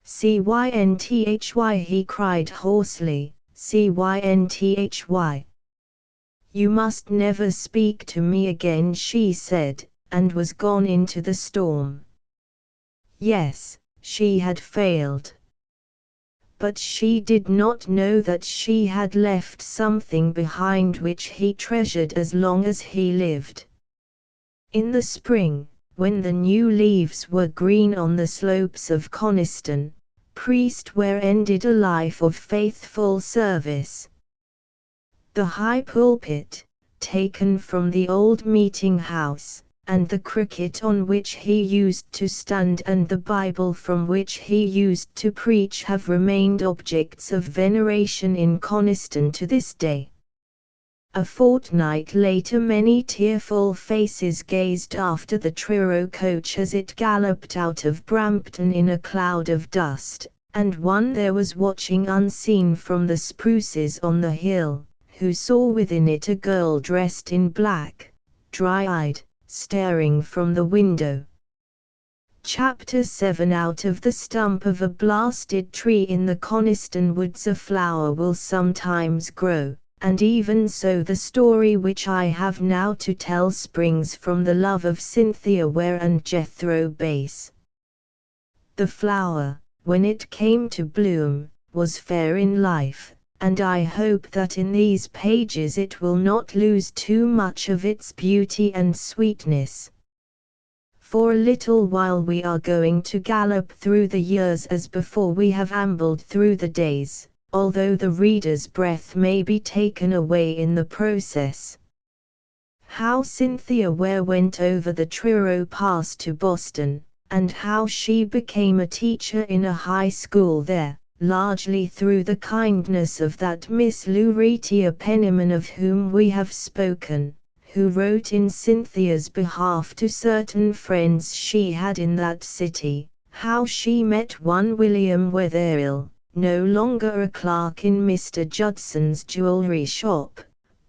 "Cynthia," he cried hoarsely, "Cynthia. You must never speak to me again," she said, and was gone into the storm. Yes, she had failed. But she did not know that she had left something behind which he treasured as long as he lived. In the spring, when the new leaves were green on the slopes of Coniston, priest where ended a life of faithful service. The high pulpit, taken from the old meeting house, and the cricket on which he used to stand and the Bible from which he used to preach have remained objects of veneration in Coniston to this day. A fortnight later many tearful faces gazed after the Truro coach as it galloped out of Brampton in a cloud of dust, and one there was watching unseen from the spruces on the hill, who saw within it a girl dressed in black, dry-eyed, staring from the window. Chapter 7 Out of the stump of a blasted tree in the Coniston woods a flower will sometimes grow, and even so the story which I have now to tell springs from the love of Cynthia Ware and Jethro Bass. The flower, when it came to bloom, was fair in life, and I hope that in these pages it will not lose too much of its beauty and sweetness. For a little while we are going to gallop through the years as before we have ambled through the days, although the reader's breath may be taken away in the process. How Cynthia Ware went over the Truro Pass to Boston, and how she became a teacher in a high school there, largely through the kindness of that Miss Lucretia Penniman of whom we have spoken, who wrote in Cynthia's behalf to certain friends she had in that city, how she met one William Wetherill, no longer a clerk in Mr. Judson's jewelry shop,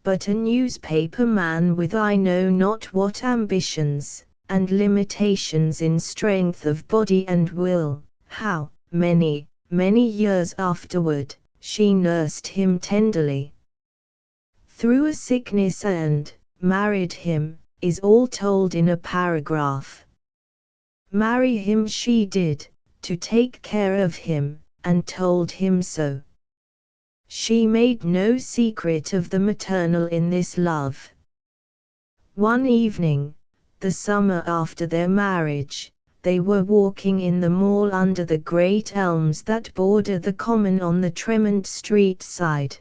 but a newspaper man with I know not what ambitions, and limitations in strength of body and will, how, many years afterward, she nursed him tenderly through a sickness and married him, is all told in a paragraph. Marry him she did, to take care of him, and told him so. She made no secret of the maternal in this love. One evening, the summer after their marriage, they were walking in the mall under the great elms that border the common on the Tremont Street side.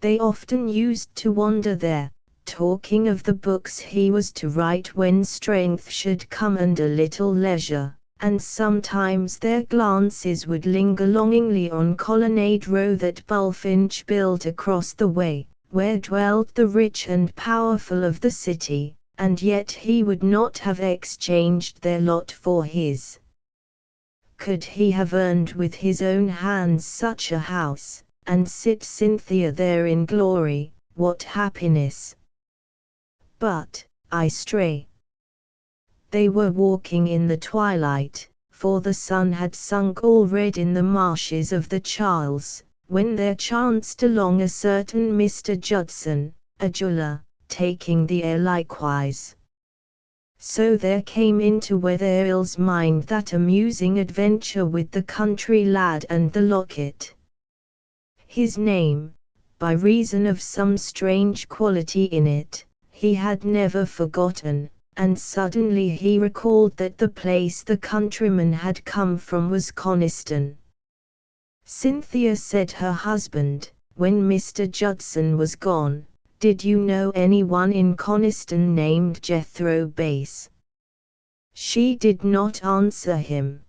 They often used to wander there, talking of the books he was to write when strength should come and a little leisure, and sometimes their glances would linger longingly on Colonnade Row that Bulfinch built across the way, where dwelt the rich and powerful of the city, and yet he would not have exchanged their lot for his. Could he have earned with his own hands such a house, and sit Cynthia there in glory, what happiness! But, I stray. They were walking in the twilight, for the sun had sunk all red in the marshes of the Charles, when there chanced along a certain Mr. Judson, a jeweller, taking the air likewise. So there came into Wetherill's mind that amusing adventure with the country lad and the locket. His name, by reason of some strange quality in it, he had never forgotten, and suddenly he recalled that the place the countryman had come from was Coniston. Cynthia said her husband, when Mr. Judson was gone, "Did you know anyone in Coniston named Jethro Bass?" She did not answer him.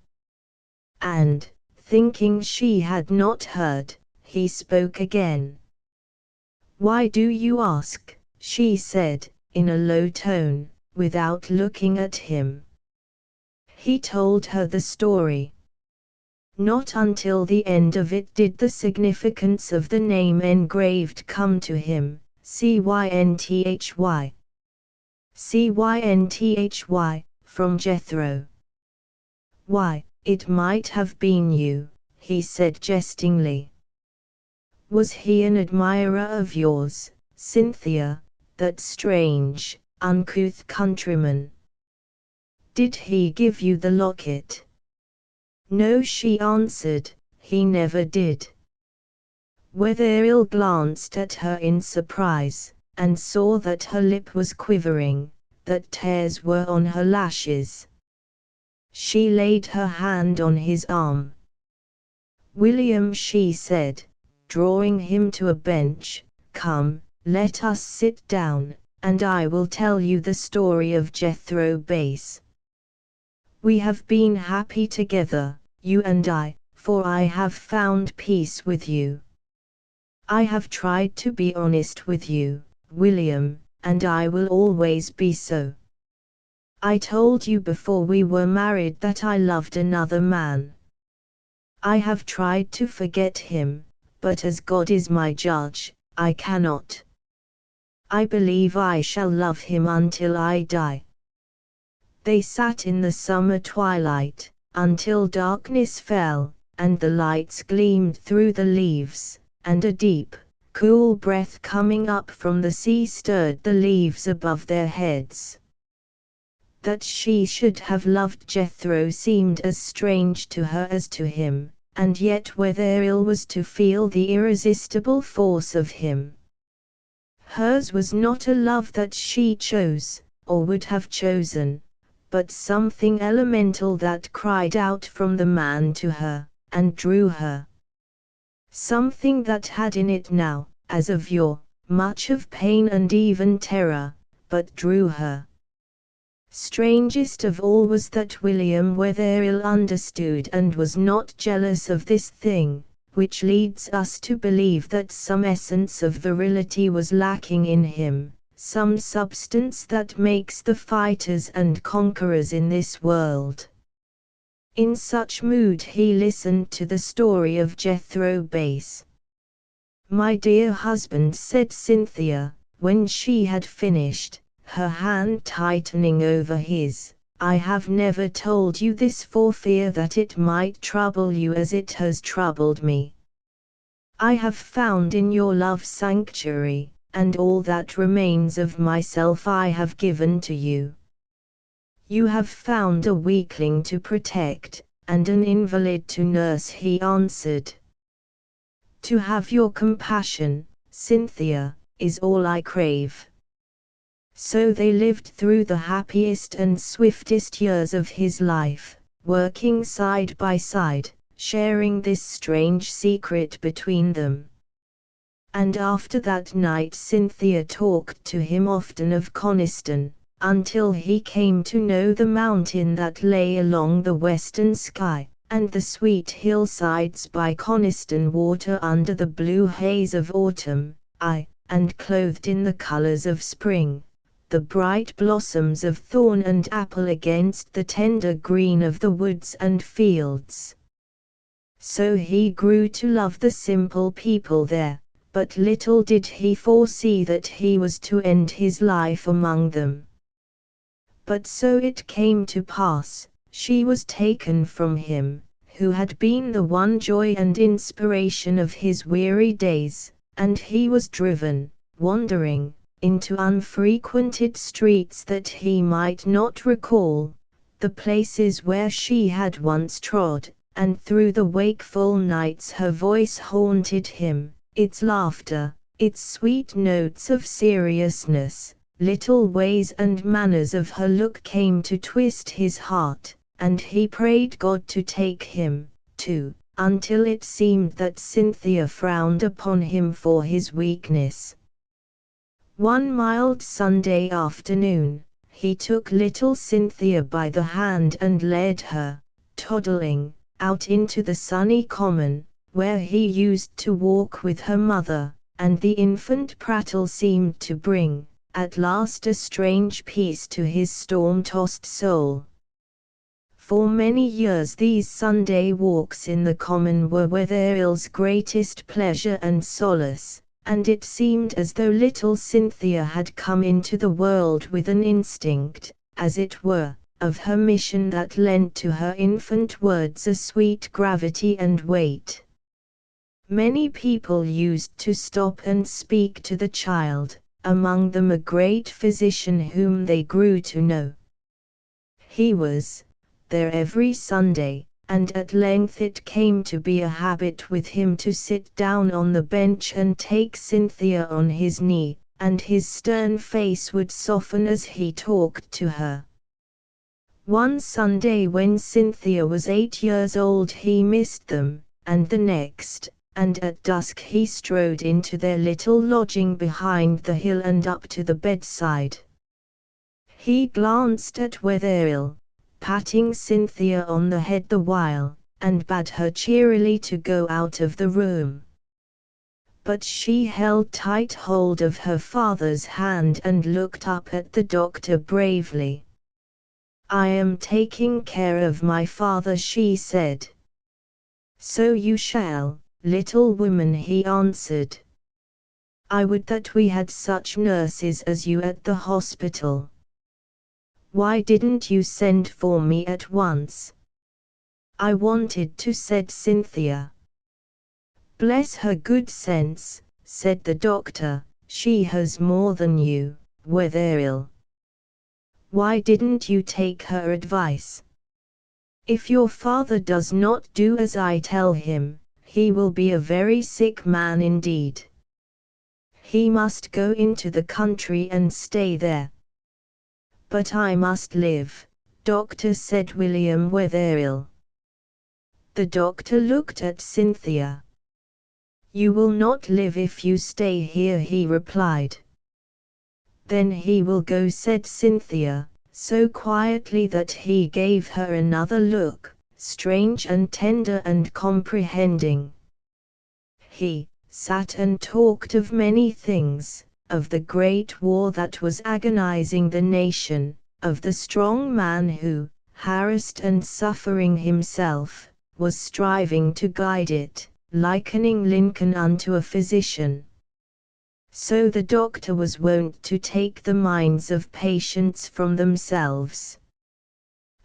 And, thinking she had not heard, he spoke again. "Why do you ask?" she said, in a low tone, without looking at him. He told her the story. Not until the end of it did the significance of the name engraved come to him. Cynthy. Cynthy, from Jethro. "Why, it might have been you," he said jestingly. "Was he an admirer of yours, Cynthia, that strange, uncouth countryman? Did he give you the locket?" "No," she answered, "he never did." Wetherill glanced at her in surprise, and saw that her lip was quivering, that tears were on her lashes. She laid her hand on his arm. "William," she said, drawing him to a bench, "come, let us sit down, and I will tell you the story of Jethro Bass. We have been happy together, you and I, for I have found peace with you. I have tried to be honest with you, William, and I will always be so. I told you before we were married that I loved another man. I have tried to forget him, but as God is my judge, I cannot. I believe I shall love him until I die." They sat in the summer twilight, until darkness fell, and the lights gleamed through the leaves, and a deep, cool breath coming up from the sea stirred the leaves above their heads. That she should have loved Jethro seemed as strange to her as to him, and yet Wetherill was to feel the irresistible force of him. Hers was not a love that she chose, or would have chosen, but something elemental that cried out from the man to her, and drew her. Something that had in it now, as of yore, much of pain and even terror, but drew her. Strangest of all was that William Wetherill understood and was not jealous of this thing, which leads us to believe that some essence of virility was lacking in him, some substance that makes the fighters and conquerors in this world. In such mood he listened to the story of Jethro Bass. "My dear husband," said Cynthia, when she had finished, her hand tightening over his, "I have never told you this for fear that it might trouble you as it has troubled me. I have found in your love sanctuary, and all that remains of myself I have given to you. You have found a weakling to protect, and an invalid to nurse," he answered. "To have your compassion, Cynthia, is all I crave." So they lived through the happiest and swiftest years of his life, working side by side, sharing this strange secret between them. And after that night Cynthia talked to him often of Coniston, until he came to know the mountain that lay along the western sky, and the sweet hillsides by Coniston water under the blue haze of autumn, and clothed in the colors of spring, the bright blossoms of thorn and apple against the tender green of the woods and fields. So he grew to love the simple people there, but little did he foresee that he was to end his life among them. But so it came to pass, she was taken from him, who had been the one joy and inspiration of his weary days, and he was driven, wandering, into unfrequented streets that he might not recall, the places where she had once trod, and through the wakeful nights her voice haunted him, its laughter, its sweet notes of seriousness, little ways and manners of her look came to twist his heart, and he prayed God to take him, too, until it seemed that Cynthia frowned upon him for his weakness. One mild Sunday afternoon, he took little Cynthia by the hand and led her, toddling, out into the sunny common, where he used to walk with her mother, and the infant prattle seemed to bring, at last, a strange peace to his storm-tossed soul. For many years these Sunday walks in the common were Wetherell's greatest pleasure and solace, and it seemed as though little Cynthia had come into the world with an instinct, as it were, of her mission that lent to her infant words a sweet gravity and weight. Many people used to stop and speak to the child, among them a great physician whom they grew to know. He was there every Sunday, and at length it came to be a habit with him to sit down on the bench and take Cynthia on his knee, and his stern face would soften as he talked to her. One Sunday when Cynthia was 8 years old he missed them, and the next, and at dusk he strode into their little lodging behind the hill and up to the bedside. He glanced at Wetherell, patting Cynthia on the head the while, and bade her cheerily to go out of the room. But she held tight hold of her father's hand and looked up at the doctor bravely. "I am taking care of my father," she said. "So you shall, little woman," he answered. "I would that we had such nurses as you at the hospital. Why didn't you send for me at once?" "I wanted to," said Cynthia. "Bless her good sense," said the doctor, "she has more than you, Wetherell. Why didn't you take her advice? If your father does not do as I tell him, he will be a very sick man indeed. He must go into the country and stay there." "But I must live, doctor," said William Wetherell. The doctor looked at Cynthia. "You will not live if you stay here," he replied. "Then he will go," said Cynthia, so quietly that he gave her another look, strange and tender and comprehending. He sat and talked of many things, of the great war that was agonizing the nation, of the strong man who, harassed and suffering himself, was striving to guide it, likening Lincoln unto a physician. So the doctor was wont to take the minds of patients from themselves.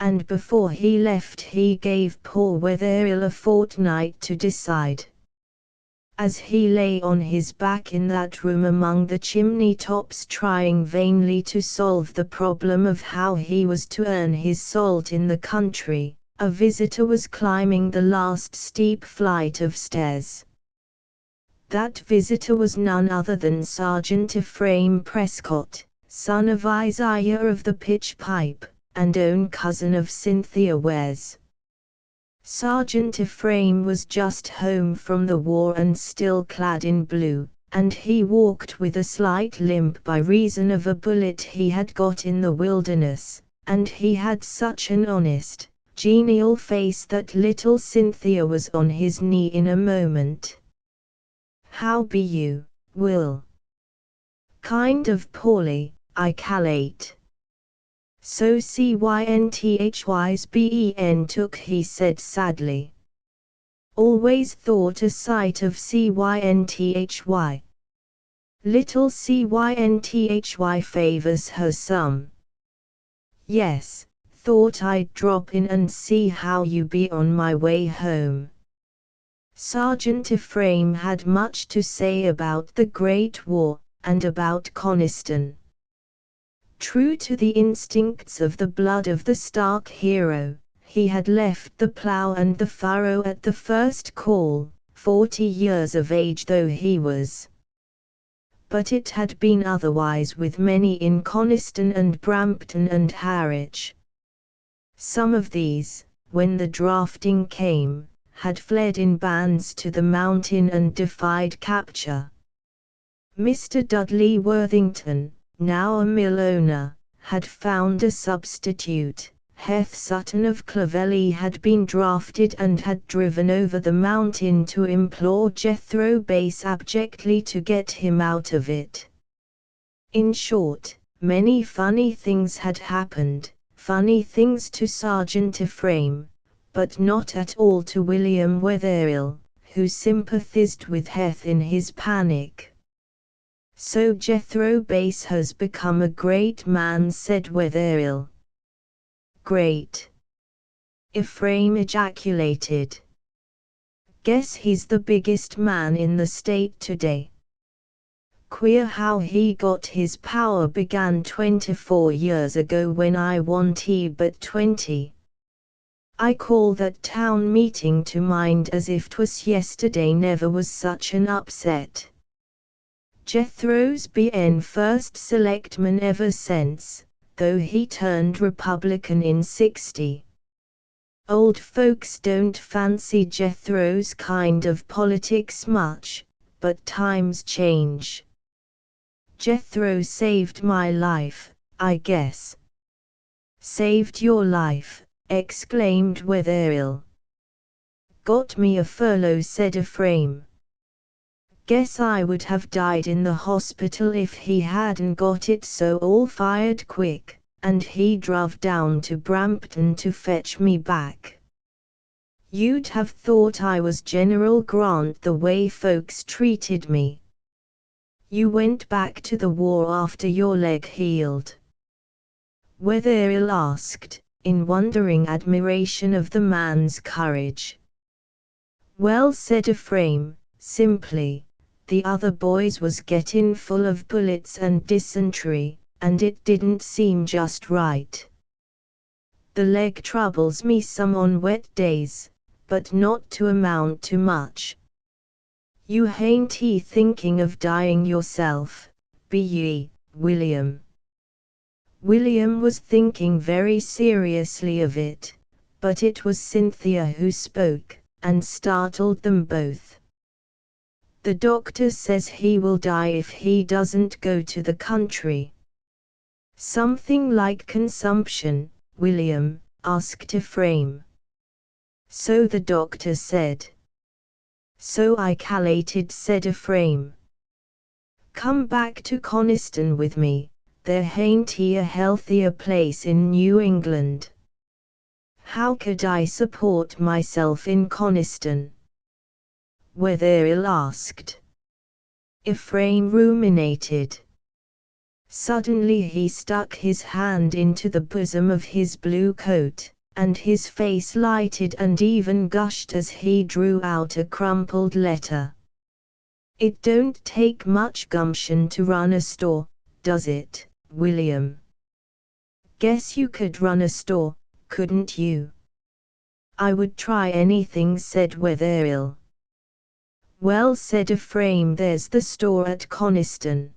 And before he left he gave poor Wetherell a fortnight to decide. As he lay on his back in that room among the chimney tops trying vainly to solve the problem of how he was to earn his salt in the country, a visitor was climbing the last steep flight of stairs. That visitor was none other than Sergeant Ephraim Prescott, son of Isaiah of the Pitch Pipe, and own cousin of Cynthia Wares. Sergeant Ephraim was just home from the war and still clad in blue, and he walked with a slight limp by reason of a bullet he had got in the wilderness, and he had such an honest, genial face that little Cynthia was on his knee in a moment. "How be you, Will?" "Kind of poorly, I calate." "So Cynthy's ben took," he said sadly. "Always thought a sight of Cynthy. Little Cynthy favors her some. Yes, thought I'd drop in and see how you be on my way home." Sergeant Ephraim had much to say about the Great War, and about Coniston. True to the instincts of the blood of the stark hero, he had left the plough and the furrow at the first call, 40 years of age though he was. But it had been otherwise with many in Coniston and Brampton and Harwich. Some of these, when the drafting came, had fled in bands to the mountain and defied capture. Mr. Dudley Worthington, now a mill owner, had found a substitute. Heth Sutton of Clovelly had been drafted and had driven over the mountain to implore Jethro Bass abjectly to get him out of it. In short, many funny things had happened, funny things to Sergeant Ephraim, but not at all to William Wetherill, who sympathized with Heth in his panic. "So Jethro Bass has become a great man," said Wetherill. "Great?" Ephraim ejaculated. "Guess he's the biggest man in the state today. Queer how he got his power. Began 24 years ago when I wasn't but 20. I call that town meeting to mind as if 'twas yesterday. Never was such an upset. Jethro's been first selectman ever since, though he turned Republican in '60. Old folks don't fancy Jethro's kind of politics much, but times change. Jethro saved my life, I guess." "Saved your life," exclaimed Wetherill. "Got me a furlough," said Ephraim. "Guess I would have died in the hospital if he hadn't got it so all fired quick, and he drove down to Brampton to fetch me back. You'd have thought I was General Grant the way folks treated me." "You went back to the war after your leg healed?" Wetherill asked, in wondering admiration of the man's courage. "Well," said Ephraim, simply, "the other boys was gettin' full of bullets and dysentery, and it didn't seem just right. The leg troubles me some on wet days, but not to amount to much. You hain't thinking of dying yourself, be ye, William?" William was thinking very seriously of it, but it was Cynthia who spoke, and startled them both. "The doctor says he will die if he doesn't go to the country." "Something like consumption, William?" asked Ephraim. "So the doctor said." "So I calculated," said Ephraim. "Come back to Coniston with me, there hain't a healthier place in New England." "How could I support myself in Coniston?" Wetherill asked. Ephraim ruminated. Suddenly he stuck his hand into the bosom of his blue coat, and his face lighted and even gushed as he drew out a crumpled letter. "It don't take much gumption to run a store, does it, William?" "Guess you could run a store, couldn't you?" "I would try anything," said Wetherill. "Well," said Ephraim, "there's the store at Coniston.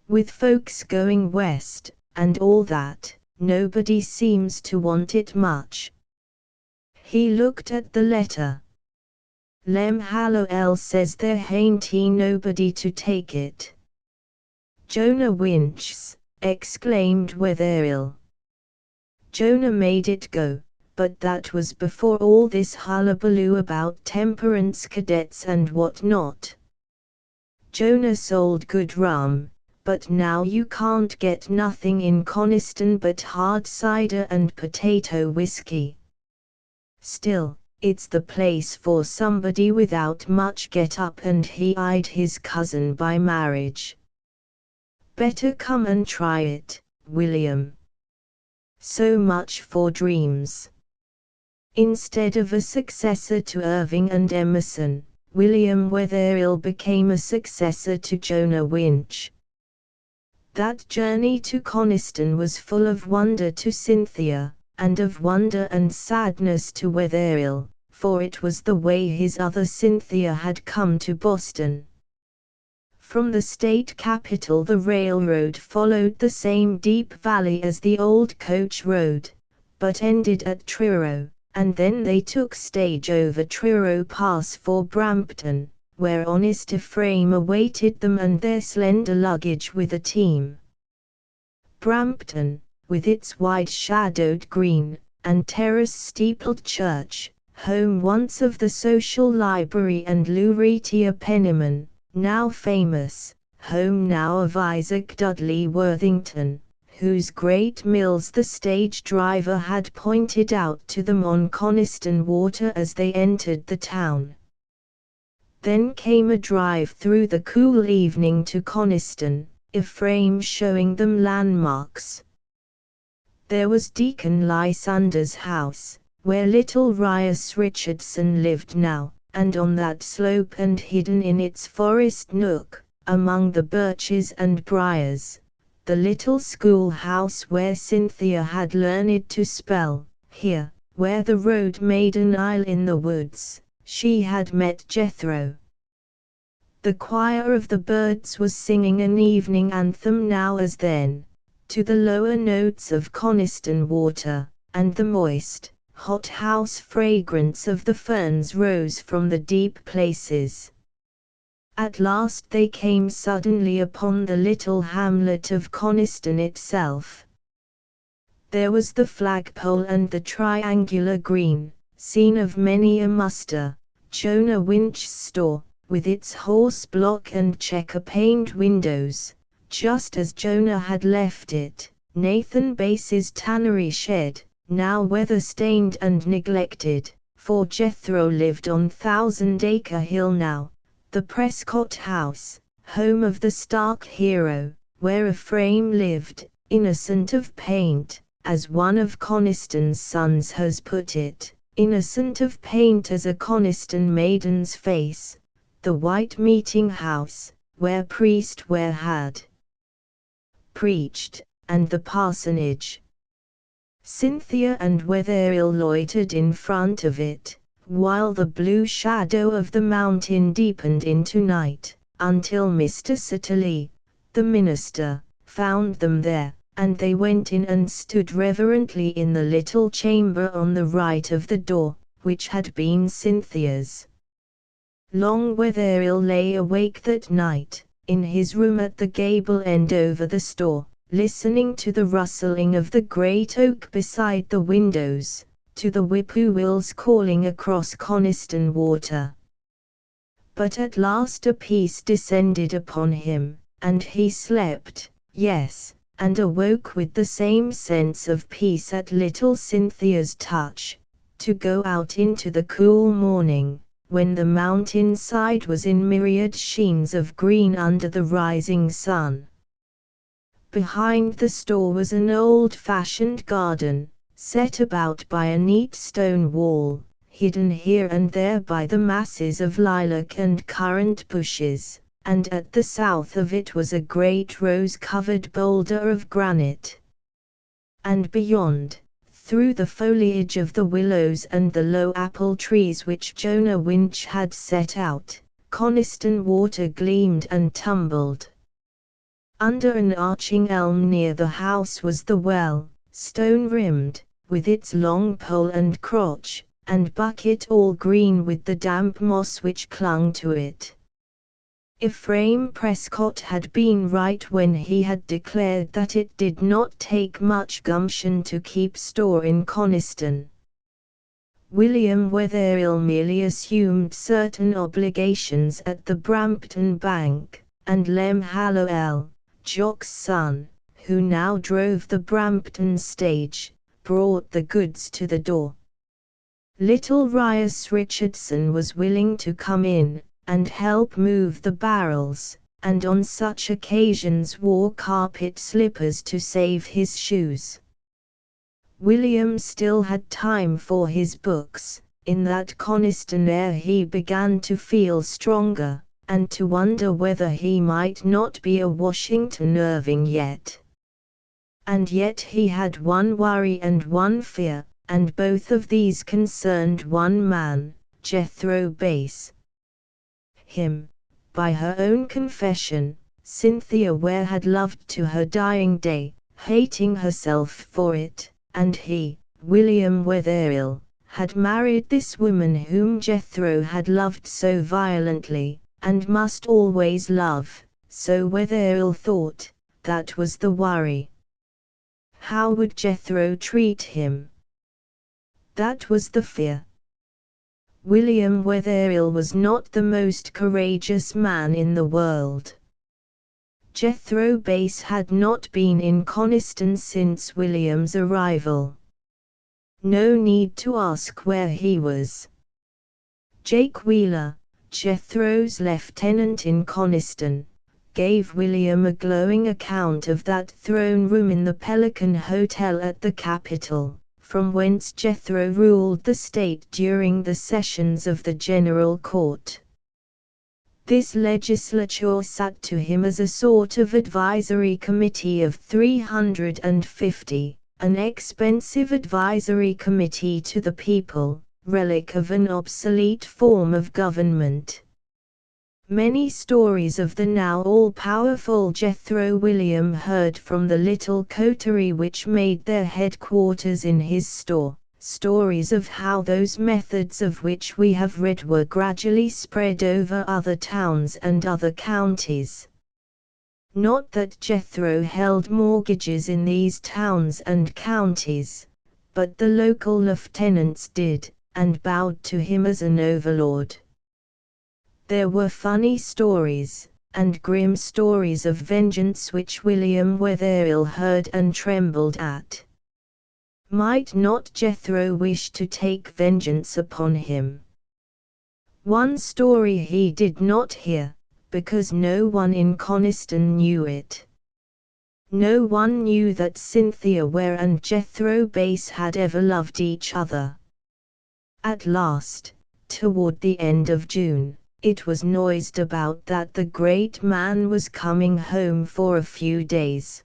With folks going west, and all that, nobody seems to want it much." He looked at the letter. "Lem Hallowell says there hain't nobody to take it." "Jonah Winch's!" exclaimed Wetherill. "Jonah made it go, but that was before all this hullabaloo about temperance cadets and what not. Jonah sold good rum, but now you can't get nothing in Coniston but hard cider and potato whiskey. Still, it's the place for somebody without much get-up, and he eyed his cousin by marriage. Better come and try it, William. So much for dreams." Instead of a successor to Irving and Emerson, William Wetherill became a successor to Jonah Winch. That journey to Coniston was full of wonder to Cynthia, and of wonder and sadness to Wetherill, for it was the way his other Cynthia had come to Boston. From the state capital the railroad followed the same deep valley as the old coach road, but ended at Truro, and then they took stage over Truro Pass for Brampton, where honest Ephraim awaited them and their slender luggage with a team. Brampton, with its wide-shadowed green and terrace-steepled church, home once of the Social Library and Lucretia Penniman, now famous, home now of Isaac Dudley Worthington, whose great mills the stage driver had pointed out to them on Coniston Water as they entered the town. Then came a drive through the cool evening to Coniston, Ephraim showing them landmarks. There was Deacon Lysander's house, where little Rias Richardson lived now, and on that slope and hidden in its forest nook, among the birches and briars, the little schoolhouse where Cynthia had learned to spell. Here, where the road made an aisle in the woods, she had met Jethro. The choir of the birds was singing an evening anthem now as then, to the lower notes of Coniston Water, and the moist, hot house fragrance of the ferns rose from the deep places. At last they came suddenly upon the little hamlet of Coniston itself. There was the flagpole and the triangular green, scene of many a muster, Jonah Winch's store, with its horse block and checker-paned windows, just as Jonah had left it, Nathan Bass's tannery shed, now weather-stained and neglected, for Jethro lived on Thousand Acre Hill now, the Prescott House, home of the Stark hero, where Ephraim lived, innocent of paint, as one of Coniston's sons has put it, innocent of paint as a Coniston maiden's face, the white meeting house, where priest Ware had preached, and the parsonage. Cynthia and Wetherill loitered in front of it, while the blue shadow of the mountain deepened into night, until Mr. Sitterley, the minister, found them there, and they went in and stood reverently in the little chamber on the right of the door, which had been Cynthia's. Long Wetherill lay awake that night, in his room at the gable end over the store, listening to the rustling of the great oak beside the windows, to the whippoorwills calling across Coniston Water. But at last a peace descended upon him, and he slept, yes, and awoke with the same sense of peace at little Cynthia's touch, to go out into the cool morning, when the mountain side was in myriad sheens of green under the rising sun. Behind the store was an old-fashioned garden, set about by a neat stone wall, hidden here and there by the masses of lilac and currant bushes, and at the south of it was a great rose-covered boulder of granite. And beyond, through the foliage of the willows and the low apple trees which Jonah Winch had set out, Coniston Water gleamed and tumbled. Under an arching elm near the house was the well, stone-rimmed, with its long pole and crotch, and bucket all green with the damp moss which clung to it. Ephraim Prescott had been right when he had declared that it did not take much gumption to keep store in Coniston. William Wetherill merely assumed certain obligations at the Brampton Bank, and Lem Hallowell, Jock's son, who now drove the Brampton stage, brought the goods to the door. Little Rias Richardson was willing to come in, and help move the barrels, and on such occasions wore carpet slippers to save his shoes. William still had time for his books, in that Coniston air he began to feel stronger, and to wonder whether he might not be a Washington Irving yet. And yet he had one worry and one fear, and both of these concerned one man, Jethro Bass. Him, By her own confession, Cynthia Ware had loved to her dying day, hating herself for it, and he, William Wetherill, had married this woman whom Jethro had loved so violently, and must always love, so Wetherill thought. That was the worry. How would Jethro treat him? That was the fear. William Wetherill was not the most courageous man in the world. Jethro Base had not been in Coniston since William's arrival. No need to ask where he was. Jake Wheeler, Jethro's lieutenant in Coniston, gave William a glowing account of that throne room in the Pelican Hotel at the capital, from whence Jethro ruled the state during the sessions of the General Court. This legislature sat to him as a sort of advisory committee of 350, an expensive advisory committee to the people, relic of an obsolete form of government. Many stories of the now all-powerful Jethro William heard from the little coterie which made their headquarters in his store, stories of how those methods of which we have read were gradually spread over other towns and other counties. Not that Jethro held mortgages in these towns and counties, but the local lieutenants did, and bowed to him as an overlord. There were funny stories, and grim stories of vengeance which William Wetherill heard and trembled at. Might not Jethro wish to take vengeance upon him? One story he did not hear, because no one in Coniston knew it. No one knew that Cynthia Ware and Jethro Base had ever loved each other. At last, toward the end of June, it was noised about that the great man was coming home for a few days.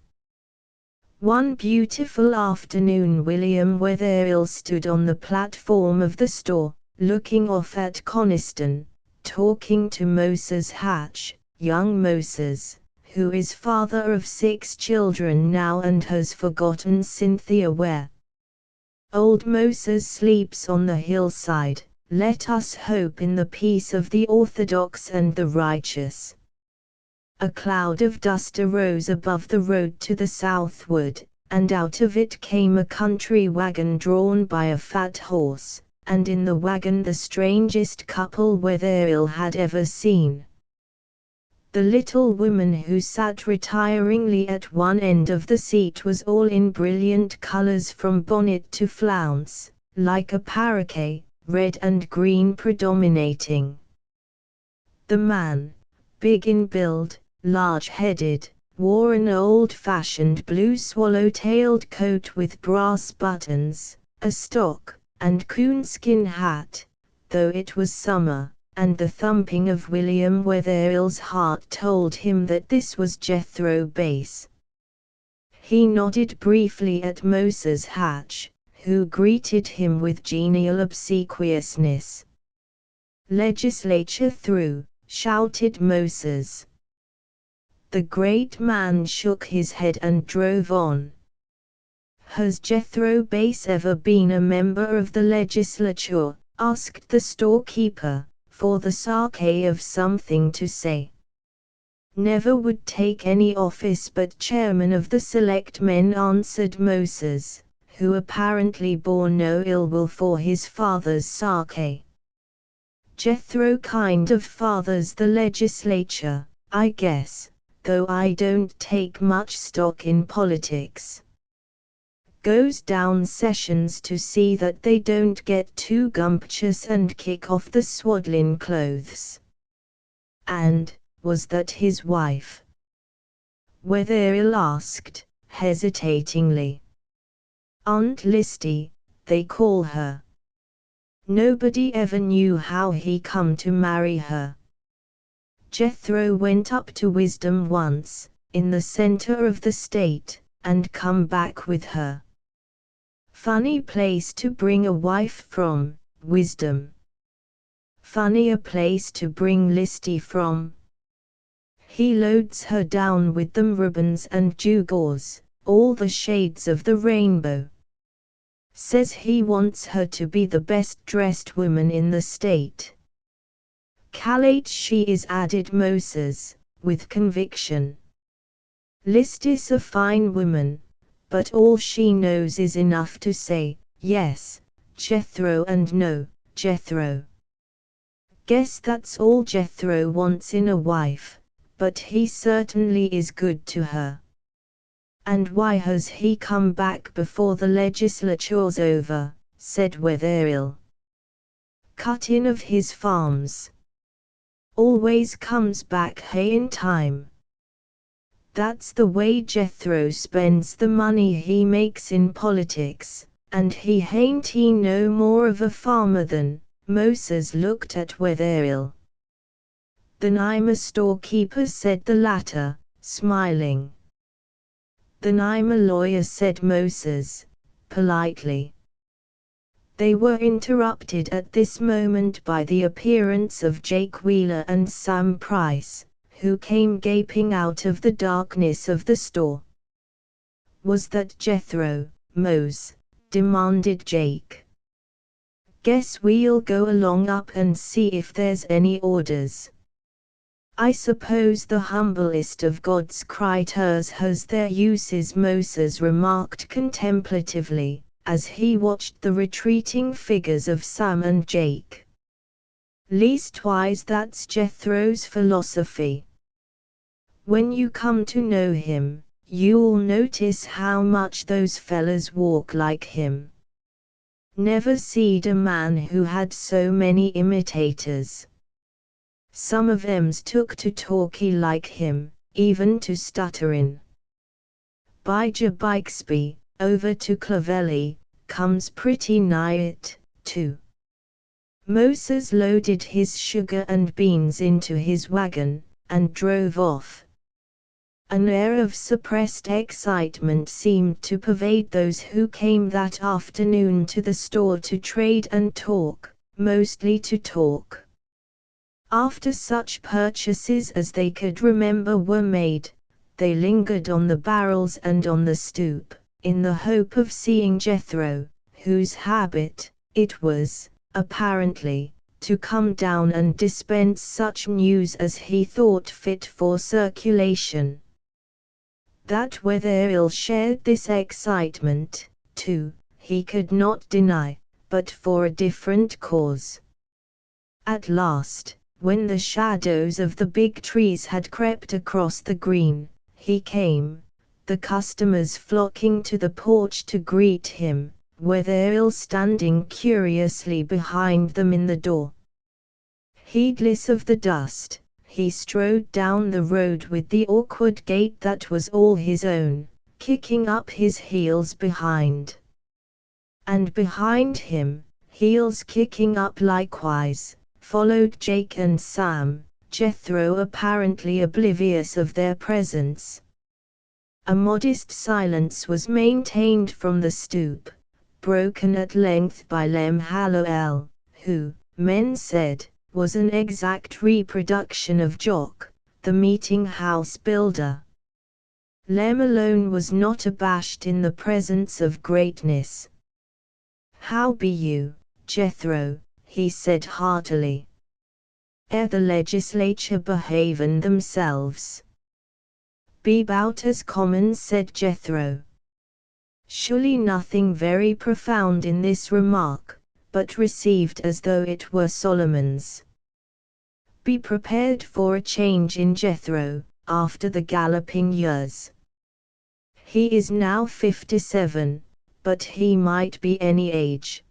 One beautiful afternoon William Wetherill stood on the platform of the store, looking off at Coniston, talking to Moses Hatch, young Moses, who is father of 6 children now and has forgotten Cynthia Ware. Old Moses sleeps on the hillside. Let us hope in the peace of the orthodox and the righteous. A cloud of dust arose above the road to the southward, and out of it came a country wagon drawn by a fat horse, and in the wagon the strangest couple Wetherill had ever seen. The little woman who sat retiringly at one end of the seat was all in brilliant colors from bonnet to flounce, like a paroquet, red and green predominating. The man, big in build, large-headed, wore an old-fashioned blue swallow-tailed coat with brass buttons, a stock, and coonskin hat, though it was summer, and the thumping of William Wetherill's heart told him that this was Jethro Base. He nodded briefly at Moses Hatch, who greeted him with genial obsequiousness. "Legislature through," shouted Moses. The great man shook his head and drove on. "Has Jethro Base ever been a member of the legislature?" asked the storekeeper, for the sake of something to say. "Never would take any office but chairman of the selectmen," answered Moses, who apparently bore no ill will for his father's sake. "Jethro kind of fathers the legislature, I guess, though I don't take much stock in politics. Goes down sessions to see that they don't get too gumptious and kick off the swaddling clothes." "And, was that his wife?" Wetherill asked, hesitatingly. "Aunt Listy, they call her. Nobody ever knew how he come to marry her. Jethro went up to Wisdom once, in the center of the state, and come back with her. Funny place to bring a wife from, Wisdom. Funnier place to bring Listy from. He loads her down with them ribbons and gewgaws, all the shades of the rainbow. Says he wants her to be the best dressed woman in the state. Calate she is, added Moses, with conviction. List is a fine woman, but all she knows is enough to say, yes, Jethro, and no, Jethro. Guess that's all Jethro wants in a wife, but he certainly is good to her. And why has he come back before the legislature's over, said Wetherill. Cut in of his farms. Always comes back hay in time. That's the way Jethro spends the money he makes in politics, and he hain't he no more of a farmer than. Moses looked at Wetherill. Then I'm a storekeeper, said the latter, smiling. Then I'm a lawyer, said Moses, politely. They were interrupted at this moment by the appearance of Jake Wheeler and Sam Price, who came gaping out of the darkness of the store. Was that Jethro, Mose? Demanded Jake. Guess we'll go along up and see if there's any orders. I suppose the humblest of God's creatures has their uses, Moses remarked contemplatively, as he watched the retreating figures of Sam and Jake. Leastwise that's Jethro's philosophy. When you come to know him, you'll notice how much those fellas walk like him. Never seed a man who had so many imitators. Some of 'em's took to talky like him, even to stutterin'. Bijah Bixby, over to Clovelly, comes pretty nigh it, too. Moses loaded his sugar and beans into his wagon, and drove off. An air of suppressed excitement seemed to pervade those who came that afternoon to the store to trade and talk, mostly to talk. After such purchases as they could remember were made, they lingered on the barrels and on the stoop, in the hope of seeing Jethro, whose habit it was, apparently, to come down and dispense such news as he thought fit for circulation. That Wetherill shared this excitement, too, he could not deny, but for a different cause. At last, when the shadows of the big trees had crept across the green, he came, the customers flocking to the porch to greet him, Wetherill standing curiously behind them in the door. Heedless of the dust, he strode down the road with the awkward gait that was all his own, kicking up his heels behind. And behind him, heels kicking up likewise, followed Jake and Sam, Jethro apparently oblivious of their presence. A modest silence was maintained from the stoop, broken at length by Lem Hallowell, who, men said, was an exact reproduction of Jock, the meeting house builder. Lem alone was not abashed in the presence of greatness. "How be you, Jethro?" he said heartily. The legislature behavin' themselves?" "Be 'bout as common," said Jethro. Surely nothing very profound in this remark, but received as though it were Solomon's. Be prepared for a change in Jethro, after the galloping years. He is now 57, but he might be any age.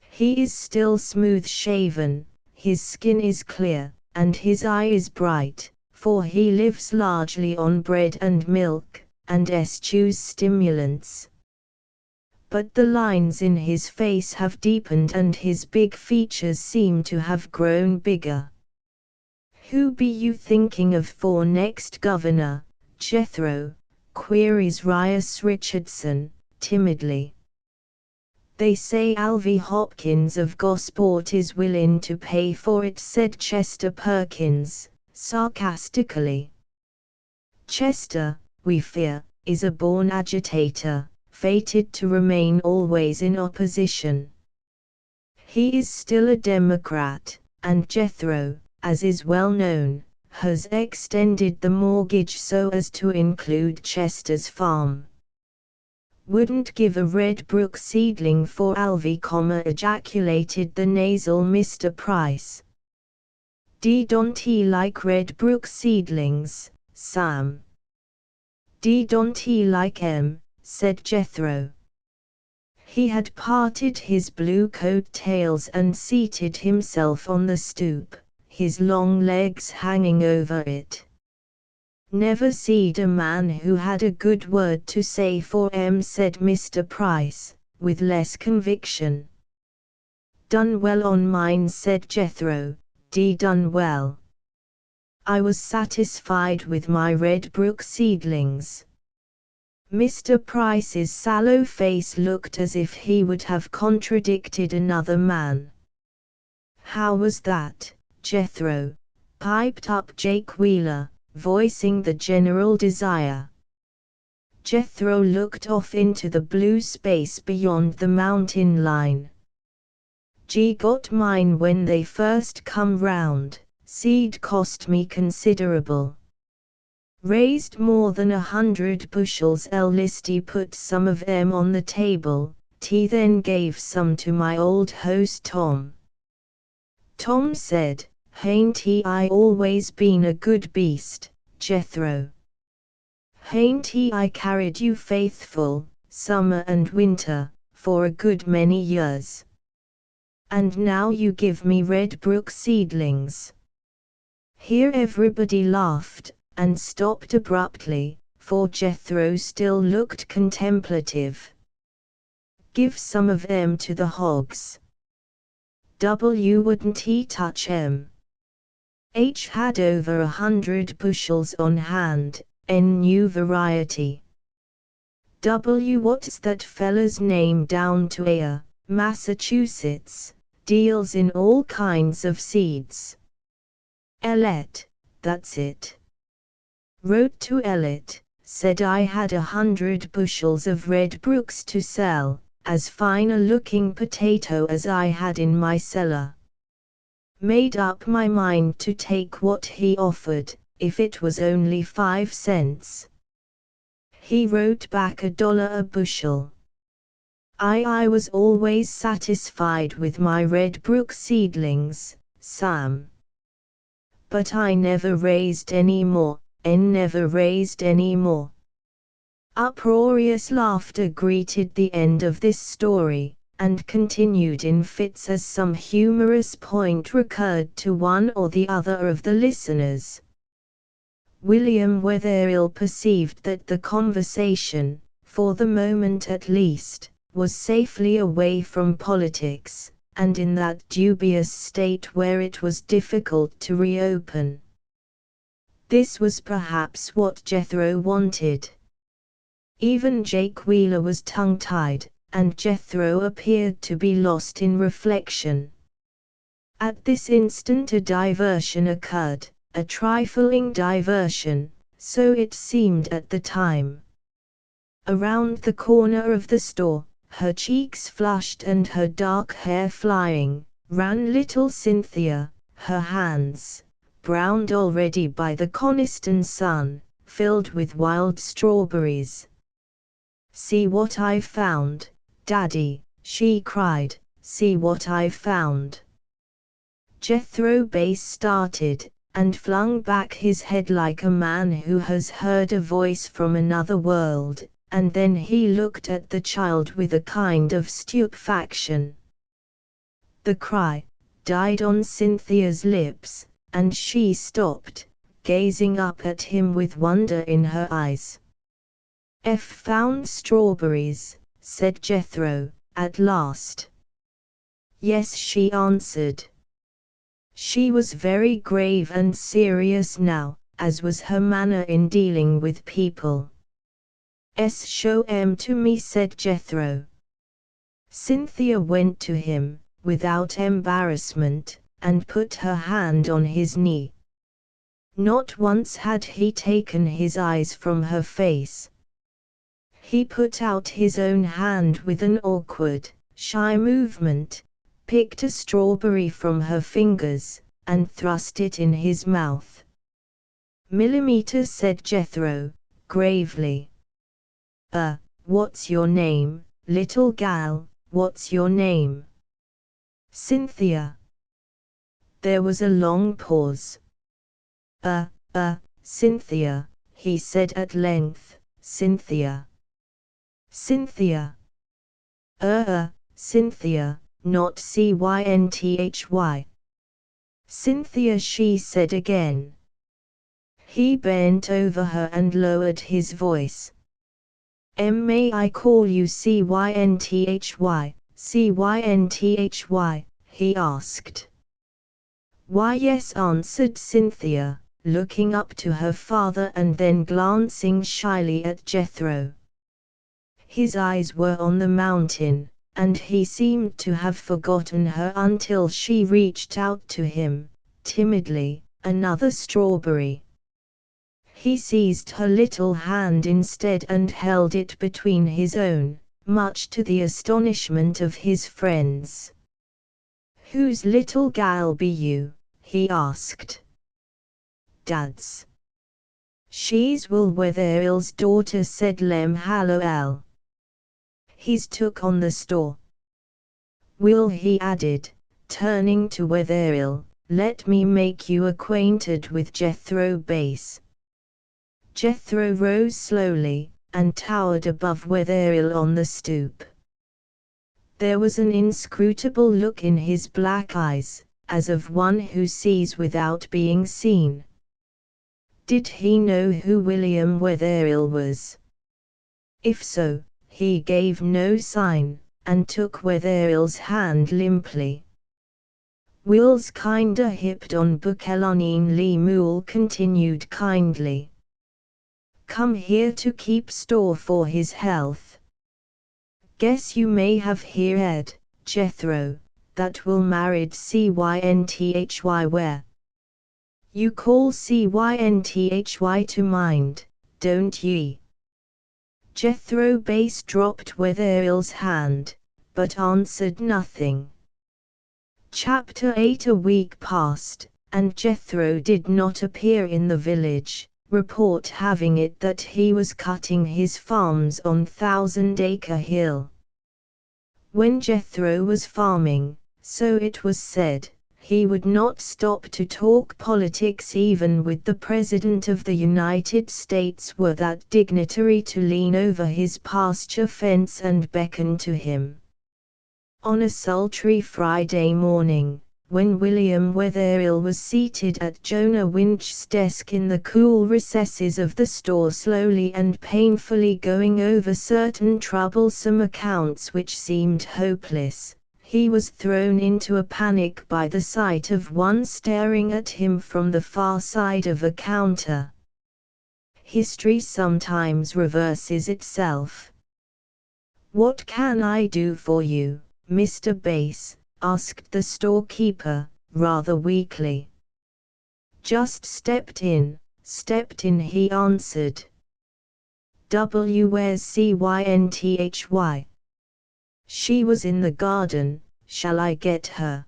He is still smooth-shaven, his skin is clear, and his eye is bright, for he lives largely on bread and milk, and eschews stimulants. But the lines in his face have deepened and his big features seem to have grown bigger. "Who be you thinking of for next governor, Jethro?" queries Rias Richardson, timidly. "They say Alvy Hopkins of Gosport is willin' to pay for it," said Chester Perkins, sarcastically. Chester, we fear, is a born agitator, fated to remain always in opposition. He is still a Democrat, and Jethro, as is well known, has extended the mortgage so as to include Chester's farm. Wouldn't give a red brook seedling for Alvy, ejaculated the nasal Mr. Price. Don't he like red brook seedlings, Sam? Don't he like 'em, said Jethro. He had parted his blue coat tails and seated himself on the stoop, his long legs hanging over it. Never seed a man who had a good word to say for 'em, said Mr. Price, with less conviction. Done well on mine, said Jethro, done well. I was satisfied with my red brook seedlings. Mr. Price's sallow face looked as if he would have contradicted another man. How was that, Jethro? Piped up Jake Wheeler, voicing the general desire. Jethro looked off into the blue space beyond the mountain line. Got mine when they first come round, seed cost me considerable. Raised more than 100 bushels. Listy put some of 'em on the table, then gave some to my old host Tom. Tom said, "Hain't he I always been a good beast, Jethro? Hain't he I carried you faithful, summer and winter, for a good many years? And now you give me red brook seedlings." Here everybody laughed, and stopped abruptly, for Jethro still looked contemplative. "Give some of 'em to the hogs. Wouldn't he touch 'em? H had over 100 bushels on hand, new variety. What's that fella's name down to Massachusetts, deals in all kinds of seeds. Ellet, that's it. Wrote to Ellet, said I had 100 bushels of red brooks to sell, as fine a looking potato as I had in my cellar. Made up my mind to take what he offered, if it was only 5 cents. He wrote back $1 a bushel. I was always satisfied with my red brook seedlings, Sam. But I never raised any more, never raised any more. Uproarious laughter greeted the end of this story, and continued in fits as some humorous point recurred to one or the other of the listeners. William Wetherill perceived that the conversation, for the moment at least, was safely away from politics, and in that dubious state where it was difficult to reopen. This was perhaps what Jethro wanted. Even Jake Wheeler was tongue-tied, and Jethro appeared to be lost in reflection. At this instant a diversion occurred, a trifling diversion, so it seemed at the time. Around the corner of the store, her cheeks flushed and her dark hair flying, ran little Cynthia, her hands, browned already by the Coniston sun, filled with wild strawberries. "See what I've found, Daddy," she cried, "see what I've found." Jethro Bass started, and flung back his head like a man who has heard a voice from another world, and then he looked at the child with a kind of stupefaction. The cry died on Cynthia's lips, and she stopped, gazing up at him with wonder in her eyes. "Found strawberries," said Jethro, at last. "Yes," she answered. She was very grave and serious now, as was her manner in dealing with people. "Show 'em to me," said Jethro. Cynthia went to him, without embarrassment, and put her hand on his knee. Not once had he taken his eyes from her face. He put out his own hand with an awkward, shy movement, picked a strawberry from her fingers, and thrust it in his mouth. "Millimeter," said Jethro, gravely. What's your name, little gal, what's your name?" "Cynthia." There was a long pause. Cynthia," he said at length, "Cynthia." "Cynthia." Cynthia, not Cynthy. "Cynthia," she said again. He bent over her and lowered his voice. "May I call you Cynthy? Cynthy?" he asked. "Why, yes," answered Cynthia, looking up to her father and then glancing shyly at Jethro. His eyes were on the mountain, and he seemed to have forgotten her until she reached out to him, timidly, another strawberry. He seized her little hand instead and held it between his own, much to the astonishment of his friends. "Whose little gal be you?" he asked. "Dad's." "She's Will Wetherell's daughter," said Lem Hallowell. "He's took on the store. Will," he added, turning to Wetherell, "let me make you acquainted with Jethro Bass." Jethro rose slowly, and towered above Wetherell on the stoop. There was an inscrutable look in his black eyes, as of one who sees without being seen. Did he know who William Wetherell was? If so, he gave no sign, and took Wetherell's hand limply. "Will's kinder hipped on Bukelonine," Lemuel continued kindly. "Come here to keep store for his health. Guess you may have heard, Jethro, that Will married Cynthy where? You call Cynthy to mind, don't ye?" Jethro Bass dropped Wetherell's hand, but answered nothing. Chapter 8. A week passed, and Jethro did not appear in the village, report having it that he was cutting his farms on Thousand Acre Hill. When Jethro was farming, so it was said, he would not stop to talk politics even with the President of the United States were that dignitary to lean over his pasture fence and beckon to him. On a sultry Friday morning, when William Wetherell was seated at Jonah Winch's desk in the cool recesses of the store slowly and painfully going over certain troublesome accounts which seemed hopeless, he was thrown into a panic by the sight of one staring at him from the far side of a counter. History sometimes reverses itself. "What can I do for you, Mr. Bass?" asked the storekeeper, rather weakly. "Just stepped in, he answered. "Where's Cynthy? "She was in the garden, shall I get her?"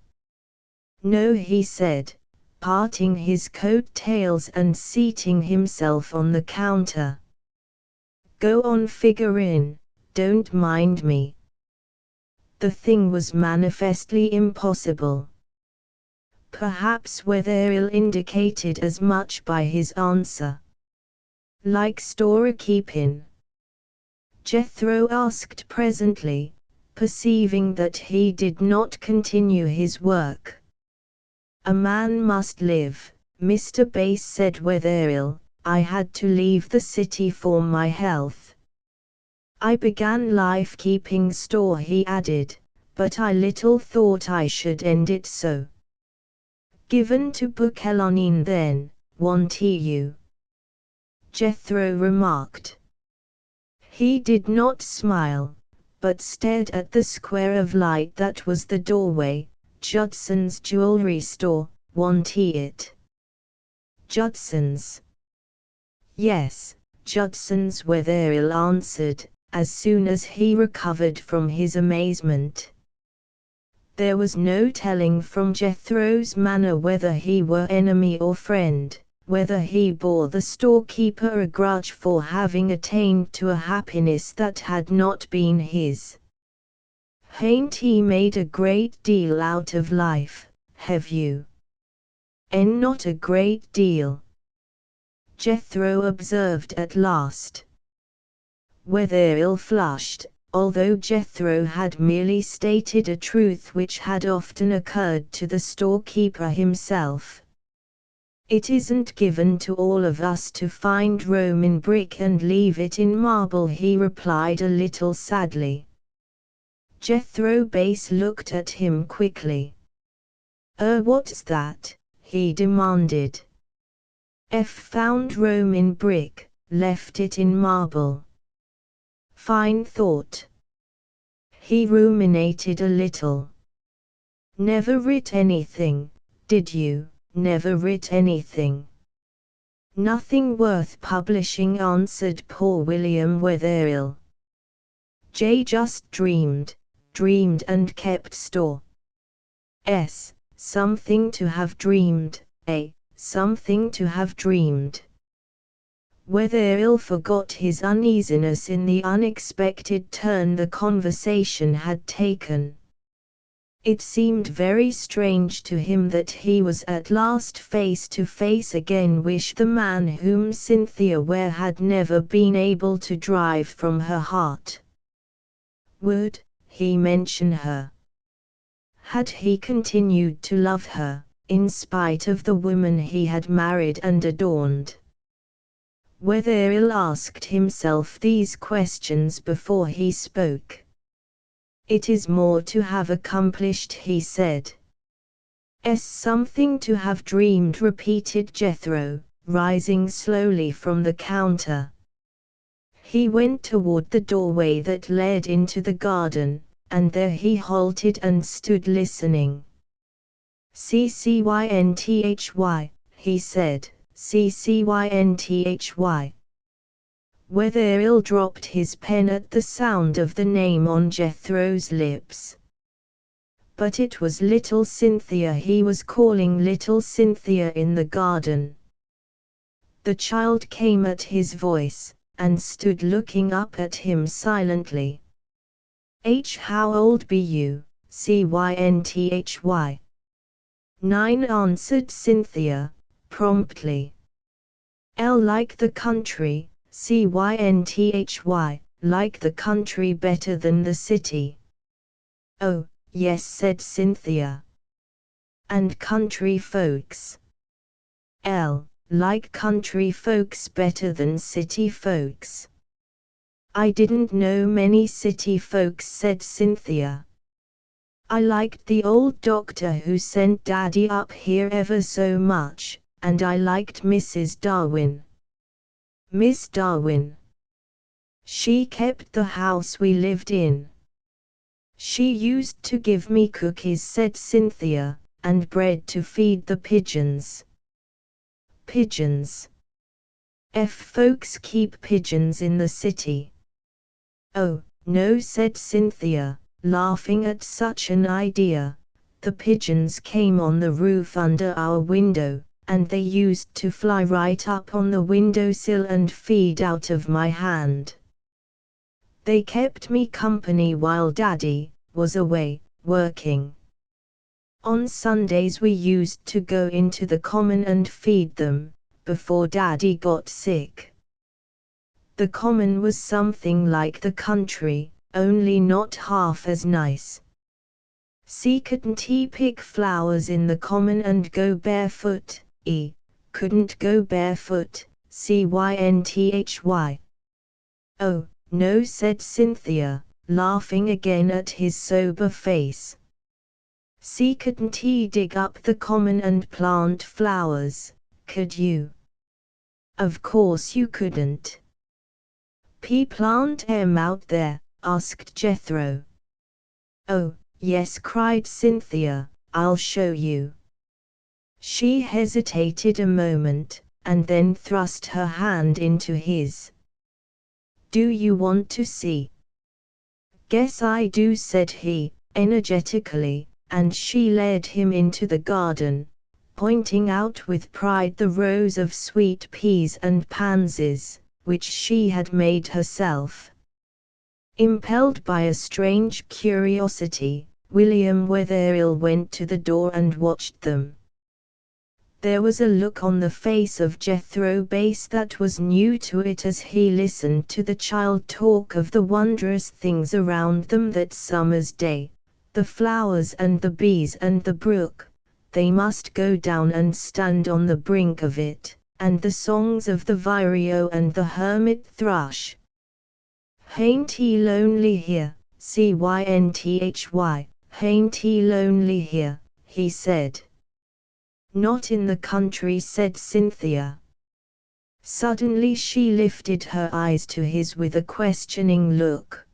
"No," he said, parting his coat tails and seating himself on the counter. "Go on, figure in, don't mind me." The thing was manifestly impossible. Perhaps Wetherell indicated as much by his answer. "Like storekeepin'?" Jethro asked presently, perceiving that he did not continue his work. "A man must live, Mr. Bass," said Wetherell. "I had to leave the city for my health. I began life keeping store," he added, "but I little thought I should end it so." "Given to Bukelonine then, want you?" Jethro remarked. He did not smile, but stared at the square of light that was the doorway. "Judson's jewelry store, want it?" Judson's. Yes, Judson's, Wetherill answered, as soon as he recovered from his amazement. There was no telling from Jethro's manner whether he were enemy or friend, whether he bore the storekeeper a grudge for having attained to a happiness that had not been his. "Hain't he made a great deal out of life, have you?" "And not a great deal," Jethro observed at last. Wetherill flushed, although Jethro had merely stated a truth which had often occurred to the storekeeper himself. "It isn't given to all of us to find Rome in brick and leave it in marble," he replied a little sadly. Jethro Base looked at him quickly. What's that?" he demanded. "Found Rome in brick, left it in marble." "Fine thought." He ruminated a little. "Never writ anything, did you?" "Never writ anything. Nothing worth publishing," answered poor William Wetherill. "J just dreamed and kept store." Something to have dreamed, something to have dreamed. Wetherill forgot his uneasiness in the unexpected turn the conversation had taken. It seemed very strange to him that he was at last face to face again with the man whom Cynthia Ware had never been able to drive from her heart. Would he mention her? Had he continued to love her, in spite of the woman he had married and adorned? Wetherill asked himself these questions before he spoke. "It is more to have accomplished," he said. "Something to have dreamed," repeated Jethro, rising slowly from the counter. He went toward the doorway that led into the garden, and there he halted and stood listening. "Ccynthy," he said, "Ccynthy." Wetherill dropped his pen at the sound of the name on Jethro's lips. But it was little Cynthia he was calling, little Cynthia in the garden. The child came at his voice, and stood looking up at him silently. How old be you, Cynthhy?" "9," answered Cynthia, promptly. Like the country, Cynthhy, like the country better than the city." "Oh, yes," said Cynthia. "And country folks?" Like country folks better than city folks." "I didn't know many city folks," said Cynthia. "I liked the old doctor who sent Daddy up here ever so much, and I liked Mrs. Darwin." "Miss Darwin?" "She kept the house we lived in." "She used to give me cookies," said Cynthia, "and bread to feed the pigeons." "Pigeons? Folks keep pigeons in the city." "Oh, no," said Cynthia, laughing at such an idea. "The pigeons came on the roof under our window, and they used to fly right up on the windowsill and feed out of my hand. They kept me company while Daddy was away, working. On Sundays we used to go into the common and feed them, before Daddy got sick." The common was something like the country, only not half as nice. Couldn't he pick flowers in the common and go barefoot? Couldn't go barefoot, Cynthhy. "Oh, no," said Cynthia, laughing again at his sober face. Couldn't he dig up the common and plant flowers, could you?" "Of course you couldn't." "Plant 'em out there?" asked Jethro. "Oh, yes," cried Cynthia, "I'll show you." She hesitated a moment, and then thrust her hand into his. "Do you want to see?" "Guess I do," said he, energetically, and she led him into the garden, pointing out with pride the rows of sweet peas and pansies, which she had made herself. Impelled by a strange curiosity, William Wetherill went to the door and watched them. There was a look on the face of Jethro Bass that was new to it as he listened to the child talk of the wondrous things around them that summer's day, the flowers and the bees and the brook. They must go down and stand on the brink of it, and the songs of the vireo and the hermit thrush. "Hain't he lonely here, Cynthy, hain't he lonely here," he said. "Not in the country," said Cynthia. Suddenly she lifted her eyes to his with a questioning look.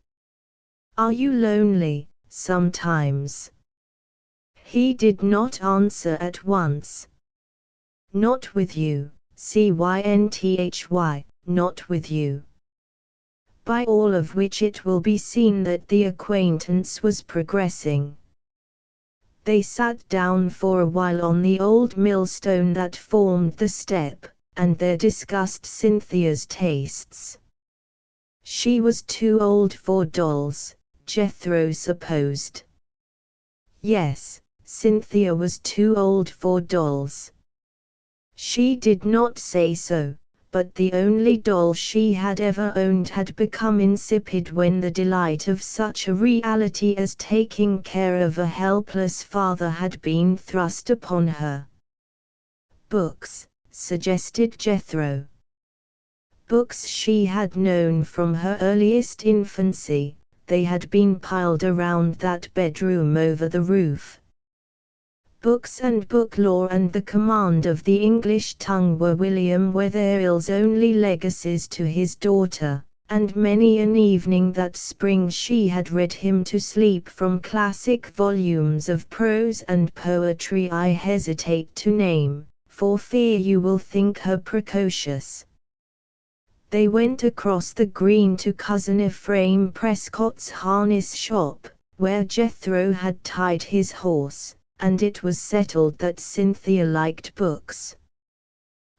"Are you lonely, sometimes?" He did not answer at once. "Not with you, Cynthy, not with you." By all of which it will be seen that the acquaintance was progressing. They sat down for a while on the old millstone that formed the step, and there discussed Cynthia's tastes. She was too old for dolls, Jethro supposed. Yes, Cynthia was too old for dolls. She did not say so, but the only doll she had ever owned had become insipid when the delight of such a reality as taking care of a helpless father had been thrust upon her. "Books," suggested Jethro. Books she had known from her earliest infancy, they had been piled around that bedroom over the roof. Books and book lore and the command of the English tongue were William Wetherill's only legacies to his daughter, and many an evening that spring she had read him to sleep from classic volumes of prose and poetry I hesitate to name, for fear you will think her precocious. They went across the green to Cousin Ephraim Prescott's harness shop, where Jethro had tied his horse, and it was settled that Cynthia liked books.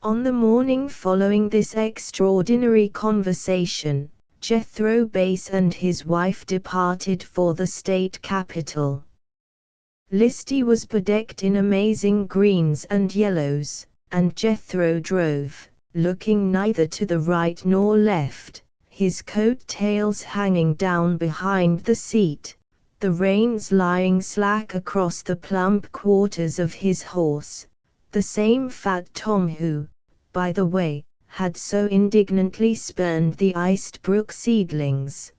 On the morning following this extraordinary conversation, Jethro Bass and his wife departed for the state capital. Listy was bedecked in amazing greens and yellows, and Jethro drove, looking neither to the right nor left, his coat-tails hanging down behind the seat, the reins lying slack across the plump quarters of his horse, the same fat Tom who, by the way, had so indignantly spurned the iced brook seedlings.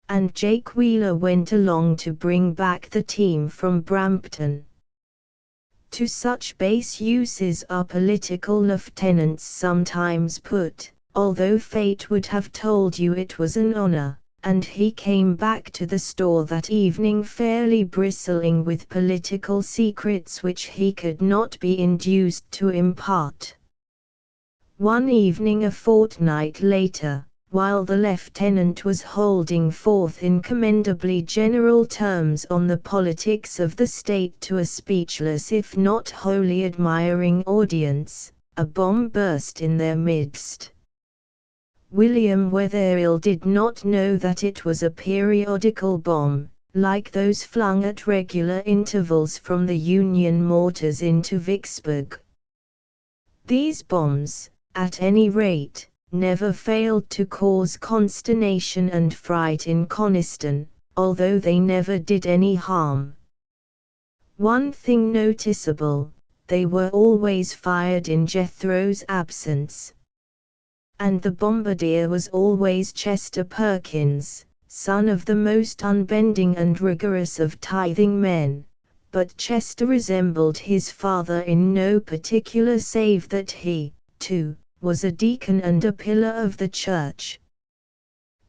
And Jake Wheeler went along to bring back the team from Brampton. To such base uses are political lieutenants sometimes put, although fate would have told you it was an honor. And he came back to the store that evening fairly bristling with political secrets which he could not be induced to impart. One evening a fortnight later, while the lieutenant was holding forth in commendably general terms on the politics of the state to a speechless if not wholly admiring audience, a bomb burst in their midst. William Wetherill did not know that it was a periodical bomb, like those flung at regular intervals from the Union mortars into Vicksburg. These bombs, at any rate, never failed to cause consternation and fright in Coniston, although they never did any harm. One thing noticeable, they were always fired in Jethro's absence. And the bombardier was always Chester Perkins, son of the most unbending and rigorous of tithing men, but Chester resembled his father in no particular save that he, too, was a deacon and a pillar of the church.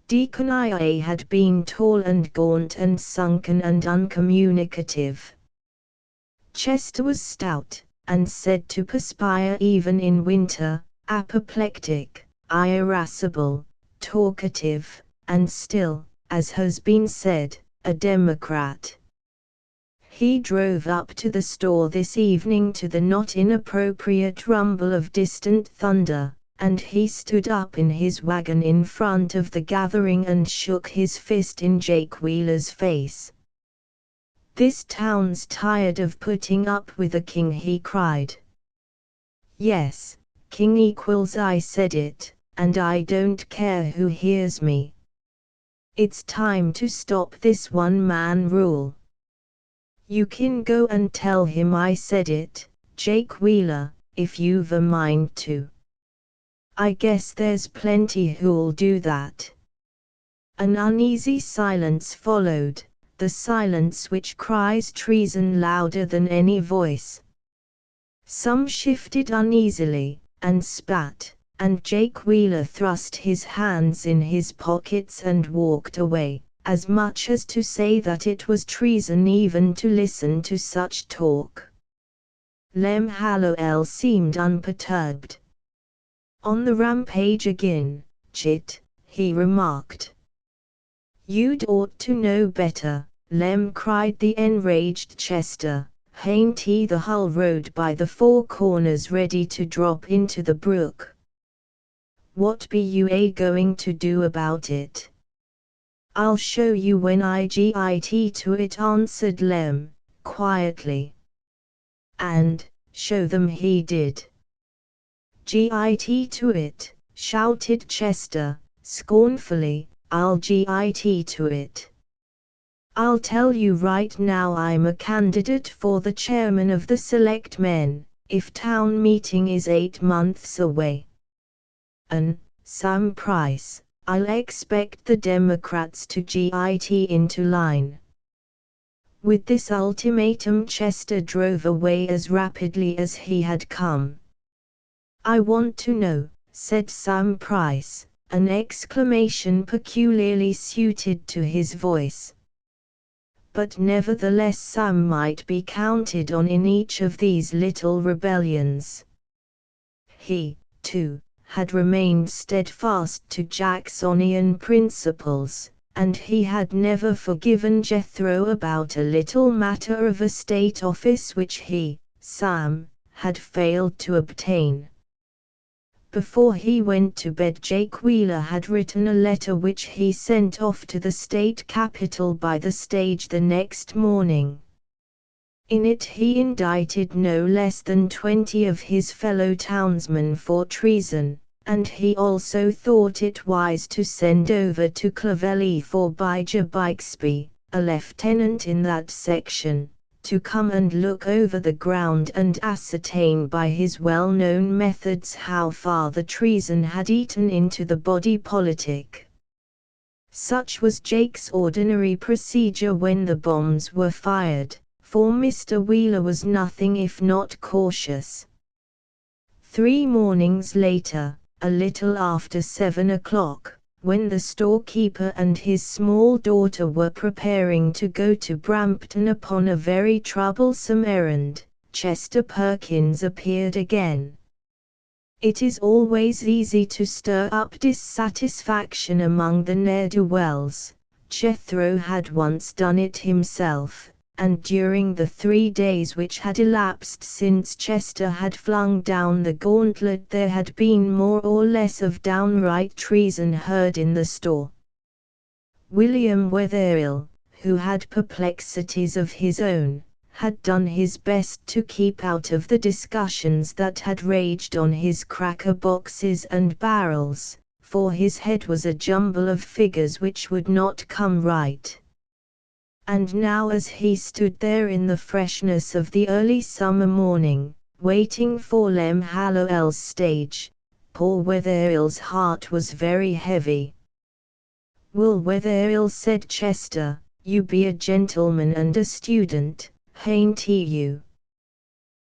Deacon I.A. had been tall and gaunt and sunken and uncommunicative. Chester was stout, and said to perspire even in winter, apoplectic, irascible, talkative, and still, as has been said, a Democrat. He drove up to the store this evening to the not inappropriate rumble of distant thunder, and he stood up in his wagon in front of the gathering and shook his fist in Jake Wheeler's face. "This town's tired of putting up with a king," he cried. "Yes, king equals I said it, and I don't care who hears me. It's time to stop this one-man rule. You can go and tell him I said it, Jake Wheeler, if you've a mind to. I guess there's plenty who'll do that." An uneasy silence followed, the silence which cries treason louder than any voice. Some shifted uneasily, and spat, and Jake Wheeler thrust his hands in his pockets and walked away, as much as to say that it was treason even to listen to such talk. Lem Hallowell seemed unperturbed. "On the rampage again, Chit," he remarked. "You'd ought to know better," Lem cried the enraged Chester. "Hain't he the Hull Road by the Four Corners ready to drop into the brook? What be you going to do about it?" "I'll show you when I git to it," answered Lem, quietly. And, show them he did. "Git to it," shouted Chester, scornfully, "I'll git to it. I'll tell you right now I'm a candidate for the chairman of the selectmen, if town meeting is 8 months away. And, Sam Price, I'll expect the Democrats to git into line." With this ultimatum Chester drove away as rapidly as he had come. "I want to know," said Sam Price, an exclamation peculiarly suited to his voice. But nevertheless Sam might be counted on in each of these little rebellions. He, too, had remained steadfast to Jacksonian principles, and he had never forgiven Jethro about a little matter of a state office which he, Sam, had failed to obtain. Before he went to bed Jake Wheeler had written a letter which he sent off to the state capitol by the stage the next morning. In it he indicted no less than 20 of his fellow townsmen for treason, and he also thought it wise to send over to Clovelly for Bijah Bixby, a lieutenant in that section, to come and look over the ground and ascertain by his well-known methods how far the treason had eaten into the body politic. Such was Jake's ordinary procedure when the bombs were fired, for Mr. Wheeler was nothing if not cautious. 3 mornings later, a little after 7 o'clock, when the storekeeper and his small daughter were preparing to go to Brampton upon a very troublesome errand, Chester Perkins appeared again. It is always easy to stir up dissatisfaction among the ne'er-do-wells. Jethro had once done it himself, and during the 3 days which had elapsed since Chester had flung down the gauntlet there had been more or less of downright treason heard in the store. William Wetherill, who had perplexities of his own, had done his best to keep out of the discussions that had raged on his cracker boxes and barrels, for his head was a jumble of figures which would not come right. And now as he stood there in the freshness of the early summer morning, waiting for Lem Hallowell's stage, poor Wetherill's heart was very heavy. "Will Wetherill," said Chester, "you be a gentleman and a student, hain't he you?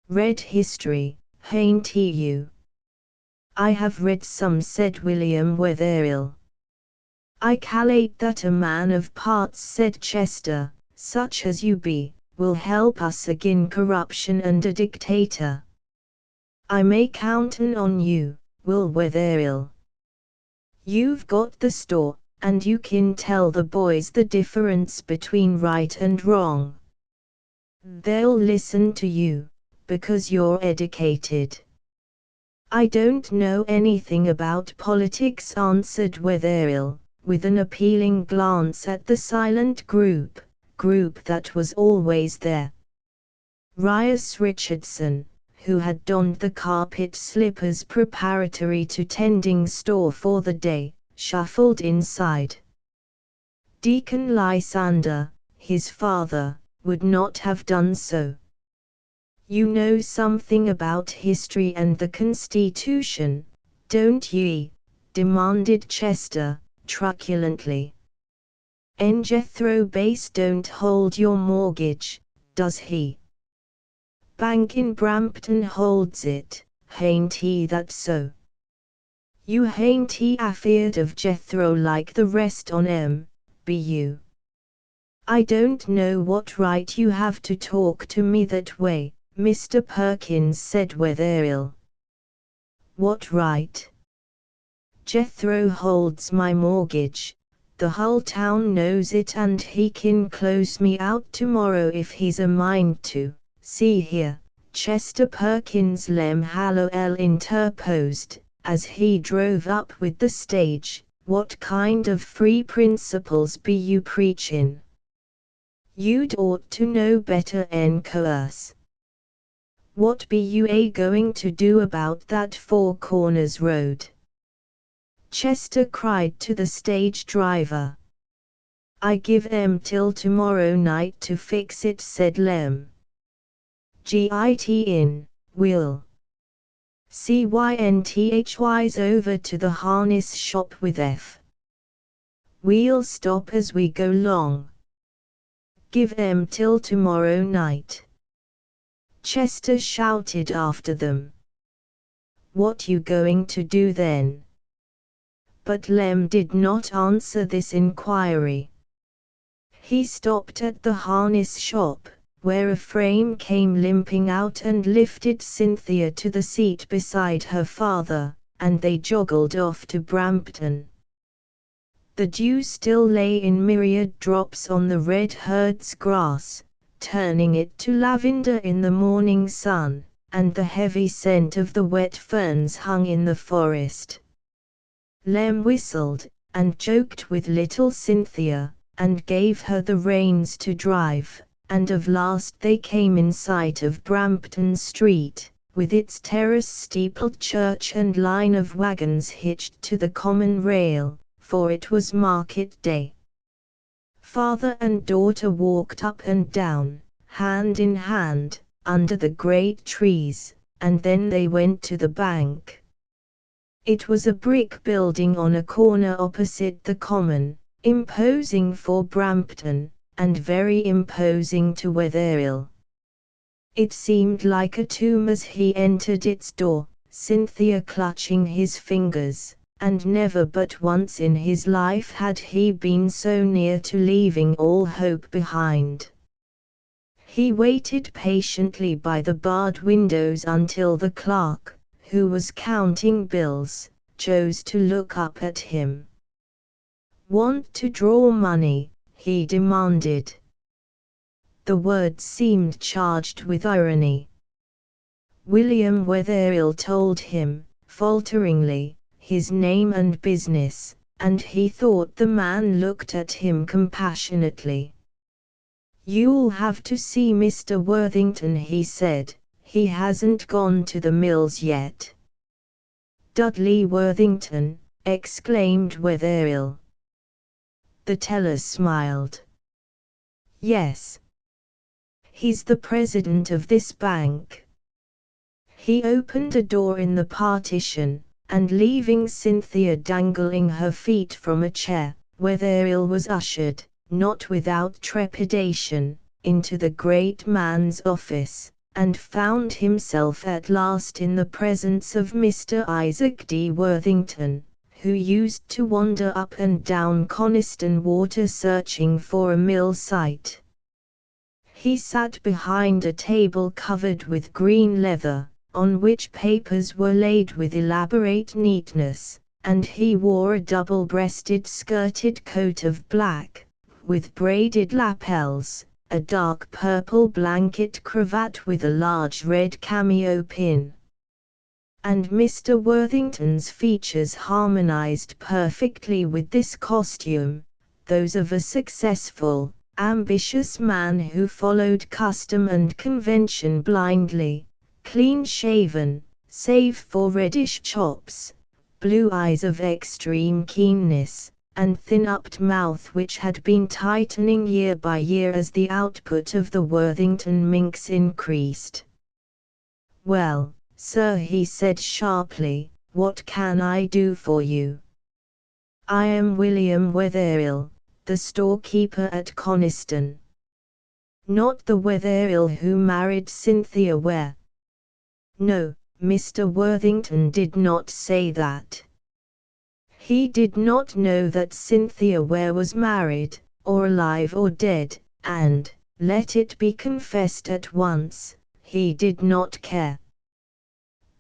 Read history, hain't he you?" "I have read some," said William Wetherill. "I cal'late that a man of parts," said Chester, "such as you be, will help us agin corruption and a dictator." I may countin' on you, Will Wetherill. You've got the store, and you can tell the boys the difference between right and wrong. They'll listen to you, because you're educated. I don't know anything about politics, answered Wetherill, with an appealing glance at the silent group that was always there. Rias Richardson, who had donned the carpet slippers preparatory to tending store for the day, shuffled inside. Deacon Lysander, his father, would not have done so. You know something about history and the Constitution, don't ye? Demanded Chester, truculently. En Jethro Base don't hold your mortgage, does he? Bank in Brampton holds it, hain't he that so? You hain't he afeard of Jethro like the rest on 'em, be you? I don't know what right you have to talk to me that way, Mr. Perkins, said Wetherill. What right? Jethro holds my mortgage, the whole town knows it, and he can close me out tomorrow if he's a mind to. See here, Chester Perkins, Lem Hallowell interposed, as he drove up with the stage, what kind of free principles be you preachin'? You'd ought to know better en course. What be you going to do about that Four Corners road? Chester cried to the stage driver. I give 'em till tomorrow night to fix it, said Lem. Git in, Will. Cynthy's over to the harness shop with F. We'll stop as we go long. Give 'em till tomorrow night. Chester shouted after them. What you going to do then? But Lem did not answer this inquiry. He stopped at the harness shop, where a frame came limping out and lifted Cynthia to the seat beside her father, and they joggled off to Brampton. The dew still lay in myriad drops on the red herd's grass, turning it to lavender in the morning sun, and the heavy scent of the wet ferns hung in the forest. Lem whistled, and joked with little Cynthia, and gave her the reins to drive, and of last they came in sight of Brampton Street, with its terrace-steepled church and line of wagons hitched to the common rail, for it was market day. Father and daughter walked up and down, hand in hand, under the great trees, and then they went to the bank. It was a brick building on a corner opposite the common, imposing for Brampton, and very imposing to Wetherill. It seemed like a tomb as he entered its door, Cynthia clutching his fingers, and never but once in his life had he been so near to leaving all hope behind. He waited patiently by the barred windows until the clerk, who was counting bills, chose to look up at him. Want to draw money? He demanded. The words seemed charged with irony. William Wetherill told him, falteringly, his name and business, and he thought the man looked at him compassionately. You'll have to see Mr. Worthington, he said, he hasn't gone to the mills yet. Dudley Worthington, exclaimed Wetherill. The teller smiled. Yes. He's the president of this bank. He opened a door in the partition, and leaving Cynthia dangling her feet from a chair, Wetherill was ushered, not without trepidation, into the great man's office, and found himself at last in the presence of Mr. Isaac D. Worthington, who used to wander up and down Coniston Water searching for a mill site. He sat behind a table covered with green leather, on which papers were laid with elaborate neatness, and he wore a double-breasted skirted coat of black, with braided lapels, a dark purple blanket cravat with a large red cameo pin. And Mr. Worthington's features harmonized perfectly with this costume, those of a successful, ambitious man who followed custom and convention blindly, clean-shaven, save for reddish chops, blue eyes of extreme keenness, and thin-upped mouth which had been tightening year by year as the output of the Worthington minks increased. "Well, sir," he said sharply, "what can I do for you?" "I am William Wetherill, the storekeeper at Coniston." "Not the Wetherill who married Cynthia Ware?" "No, Mr. Worthington did not say that. He did not know that Cynthia Ware was married, or alive or dead, and, let it be confessed at once, he did not care.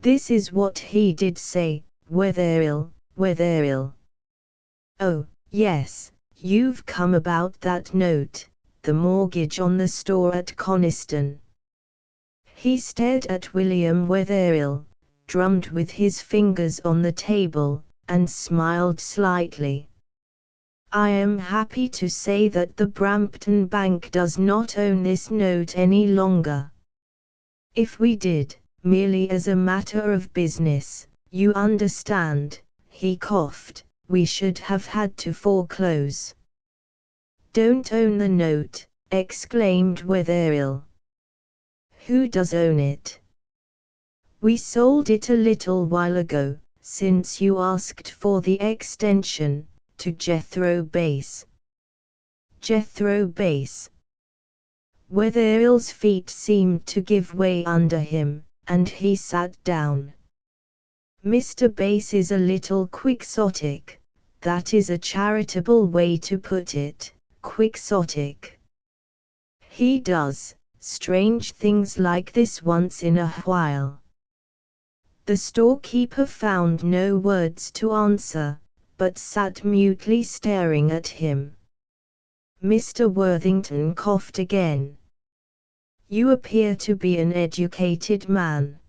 This is what he did say: Wetherill, Wetherill. Oh, yes, you've come about that note, the mortgage on the store at Coniston." He stared at William Wetherill, drummed with his fingers on the table, and smiled slightly. "I am happy to say that the Brampton Bank does not own this note any longer. If we did, merely as a matter of business, you understand," he coughed, "we should have had to foreclose." "Don't own the note," exclaimed Wetherill. "Who does own it?" "We sold it a little while ago, since you asked for the extension, to Jethro Bass." "Jethro Bass." Wetherill's feet seemed to give way under him, and he sat down. "Mr. Bass is a little quixotic, that is a charitable way to put it, quixotic. He does strange things like this once in a while." The storekeeper found no words to answer, but sat mutely staring at him. Mr. Worthington coughed again. "You appear to be an educated man.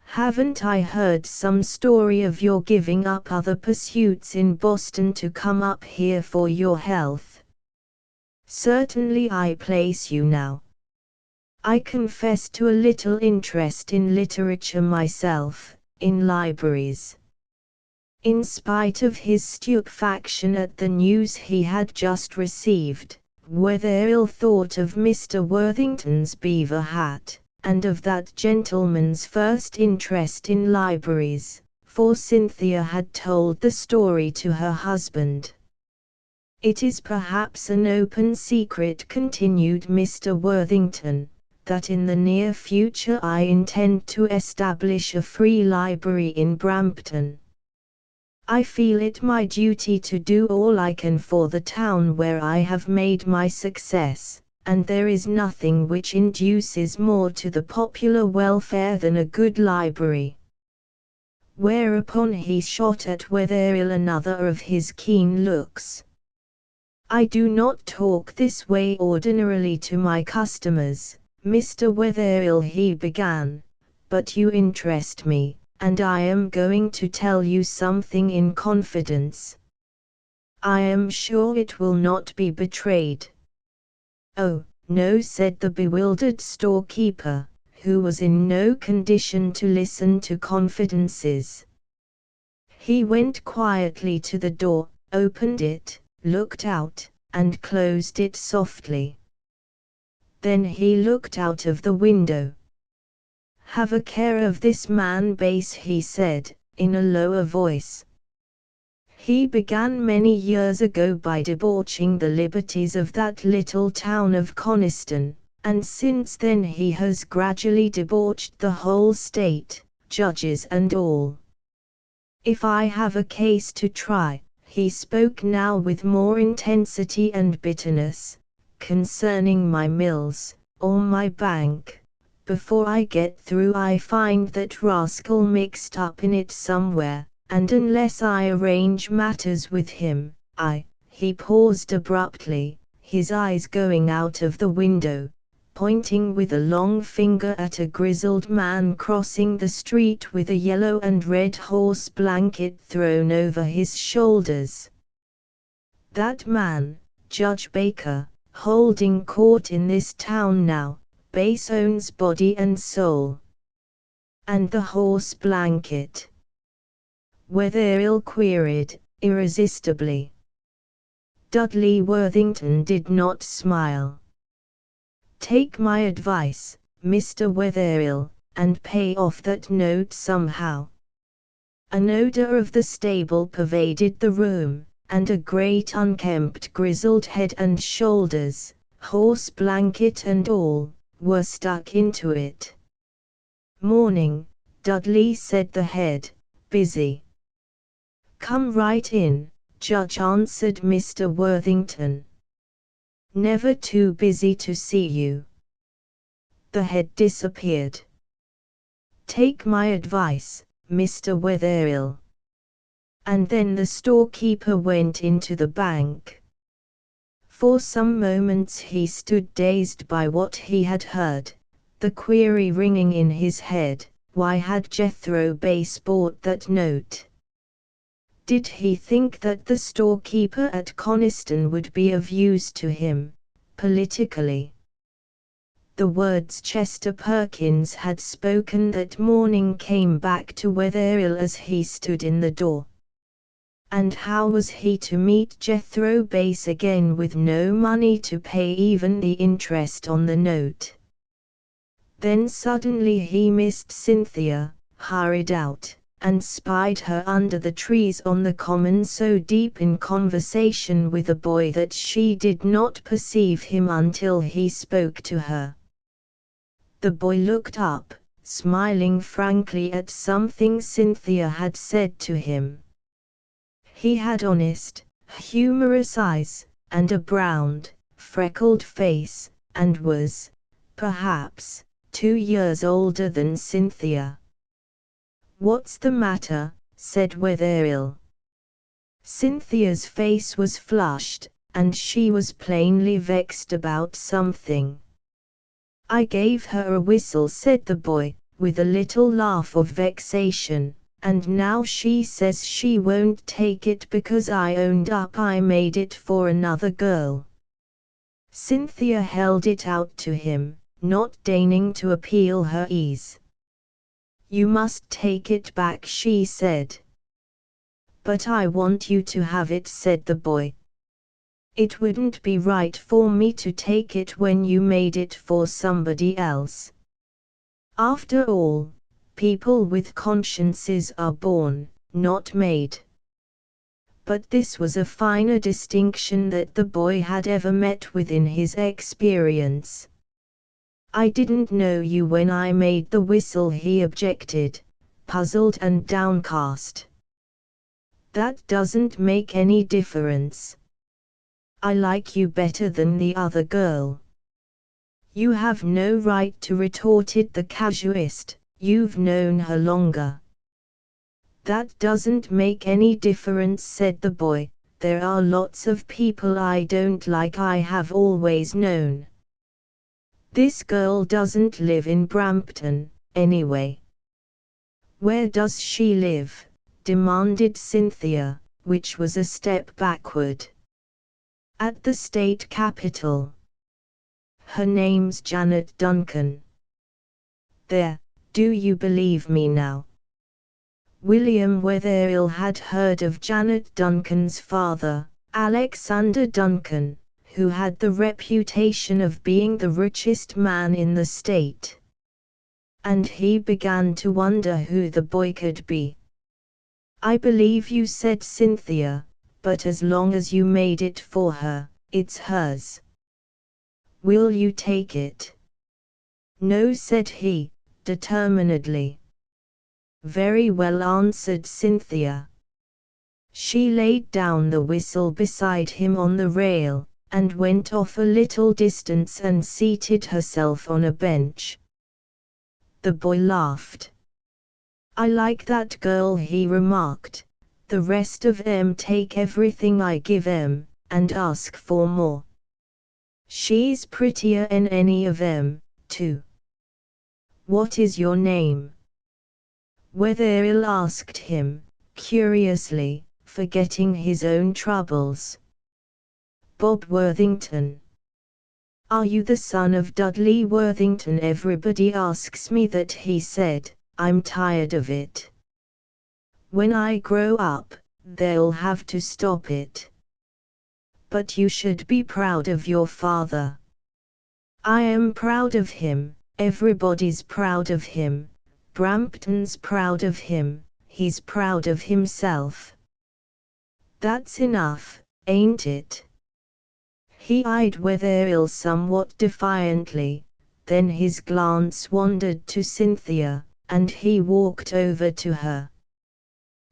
Haven't I heard some story of your giving up other pursuits in Boston to come up here for your health? Certainly I place you now. I confess to a little interest in literature myself, in libraries." In spite of his stupefaction at the news he had just received, Wetherill thought of Mr. Worthington's beaver hat, and of that gentleman's first interest in libraries, for Cynthia had told the story to her husband. "It is perhaps an open secret," continued Mr. Worthington, "that in the near future I intend to establish a free library in Brampton. I feel it my duty to do all I can for the town where I have made my success, and there is nothing which induces more to the popular welfare than a good library." Whereupon he shot at Wetherill another of his keen looks. "I do not talk this way ordinarily to my customers, Mr. Wetherill," he began, "but you interest me, and I am going to tell you something in confidence. I am sure it will not be betrayed." "Oh, no," said the bewildered storekeeper, who was in no condition to listen to confidences. He went quietly to the door, opened it, looked out, and closed it softly. Then he looked out of the window. "Have a care of this man Bass," he said, in a lower voice. "He began many years ago by debauching the liberties of that little town of Coniston, and since then he has gradually debauched the whole state, judges and all. If I have a case to try," he spoke now with more intensity and bitterness, "concerning my mills, or my bank, Before I get through I find that rascal mixed up in it somewhere, and unless I arrange matters with him, He paused abruptly, his eyes going out of the window, pointing with a long finger at a grizzled man crossing the street with a yellow and red horse blanket thrown over his shoulders. That man, Judge Baker, holding court in this town now, Bason's body and soul. And the horse blanket? Wetherill queried, irresistibly. Dudley Worthington did not smile. Take my advice, Mr. Wetherill, and pay off that note somehow. An odor of the stable pervaded the room, and a great unkempt grizzled head and shoulders, horse blanket and all, were stuck into it. Morning, Dudley said the head, busy. Come right in, Judge, answered Mr. Worthington. Never too busy to see you. The head disappeared. Take my advice, Mr. Wetherill. And then the storekeeper went into the bank. For some moments he stood dazed by what he had heard, the query ringing in his head, why had Jethro Bass bought that note? Did he think that the storekeeper at Coniston would be of use to him, politically? The words Chester Perkins had spoken that morning came back to Wetherill as he stood in the door. And how was he to meet Jethro Bass again with no money to pay even the interest on the note? Then suddenly he missed Cynthia, hurried out, and spied her under the trees on the common, so deep in conversation with a boy that she did not perceive him until he spoke to her. The boy looked up, smiling frankly at something Cynthia had said to him. He had honest, humorous eyes, and a browned, freckled face, and was, perhaps, 2 years older than Cynthia. What's the matter? Said Wetherill. Cynthia's face was flushed, and she was plainly vexed about something. I gave her a whistle, said the boy, with a little laugh of vexation. And now she says she won't take it because I owned up I made it for another girl. Cynthia held it out to him, not deigning to appeal her ease. You must take it back, she said. But I want you to have it, said the boy. It wouldn't be right for me to take it when you made it for somebody else. After all, people with consciences are born, not made. But this was a finer distinction that the boy had ever met with in his experience. I didn't know you when I made the whistle, he objected, puzzled and downcast. That doesn't make any difference. I like you better than the other girl. You have no right to, retorted the casuist. You've known her longer. That doesn't make any difference, said the boy. There are lots of people I don't like, I have always known. This girl doesn't live in Brampton, anyway. Where does she live? Demanded Cynthia, which was a step backward. At the state capitol. Her name's Janet Duncan. There. Do you believe me now? William Wetherill had heard of Janet Duncan's father, Alexander Duncan, who had the reputation of being the richest man in the state. And he began to wonder who the boy could be. I believe you, said Cynthia, but as long as you made it for her, it's hers. Will you take it? No, said he, determinedly. Very well, answered Cynthia. She laid down the whistle beside him on the rail, and went off a little distance and seated herself on a bench. The boy laughed. "I like that girl," he remarked. "The rest of 'em take everything I give 'em, and ask for more. She's prettier 'en any of 'em, too." "What is your name?" Wetherill asked him, curiously, forgetting his own troubles. "Bob Worthington." "Are you the son of Dudley Worthington?" "Everybody asks me that," he said. "I'm tired of it. When I grow up, they'll have to stop it." "But you should be proud of your father." "I am proud of him, everybody's proud of him, Brampton's proud of him, he's proud of himself." "That's enough, ain't it?" He eyed Wetherill somewhat defiantly, then his glance wandered to Cynthia, and he walked over to her.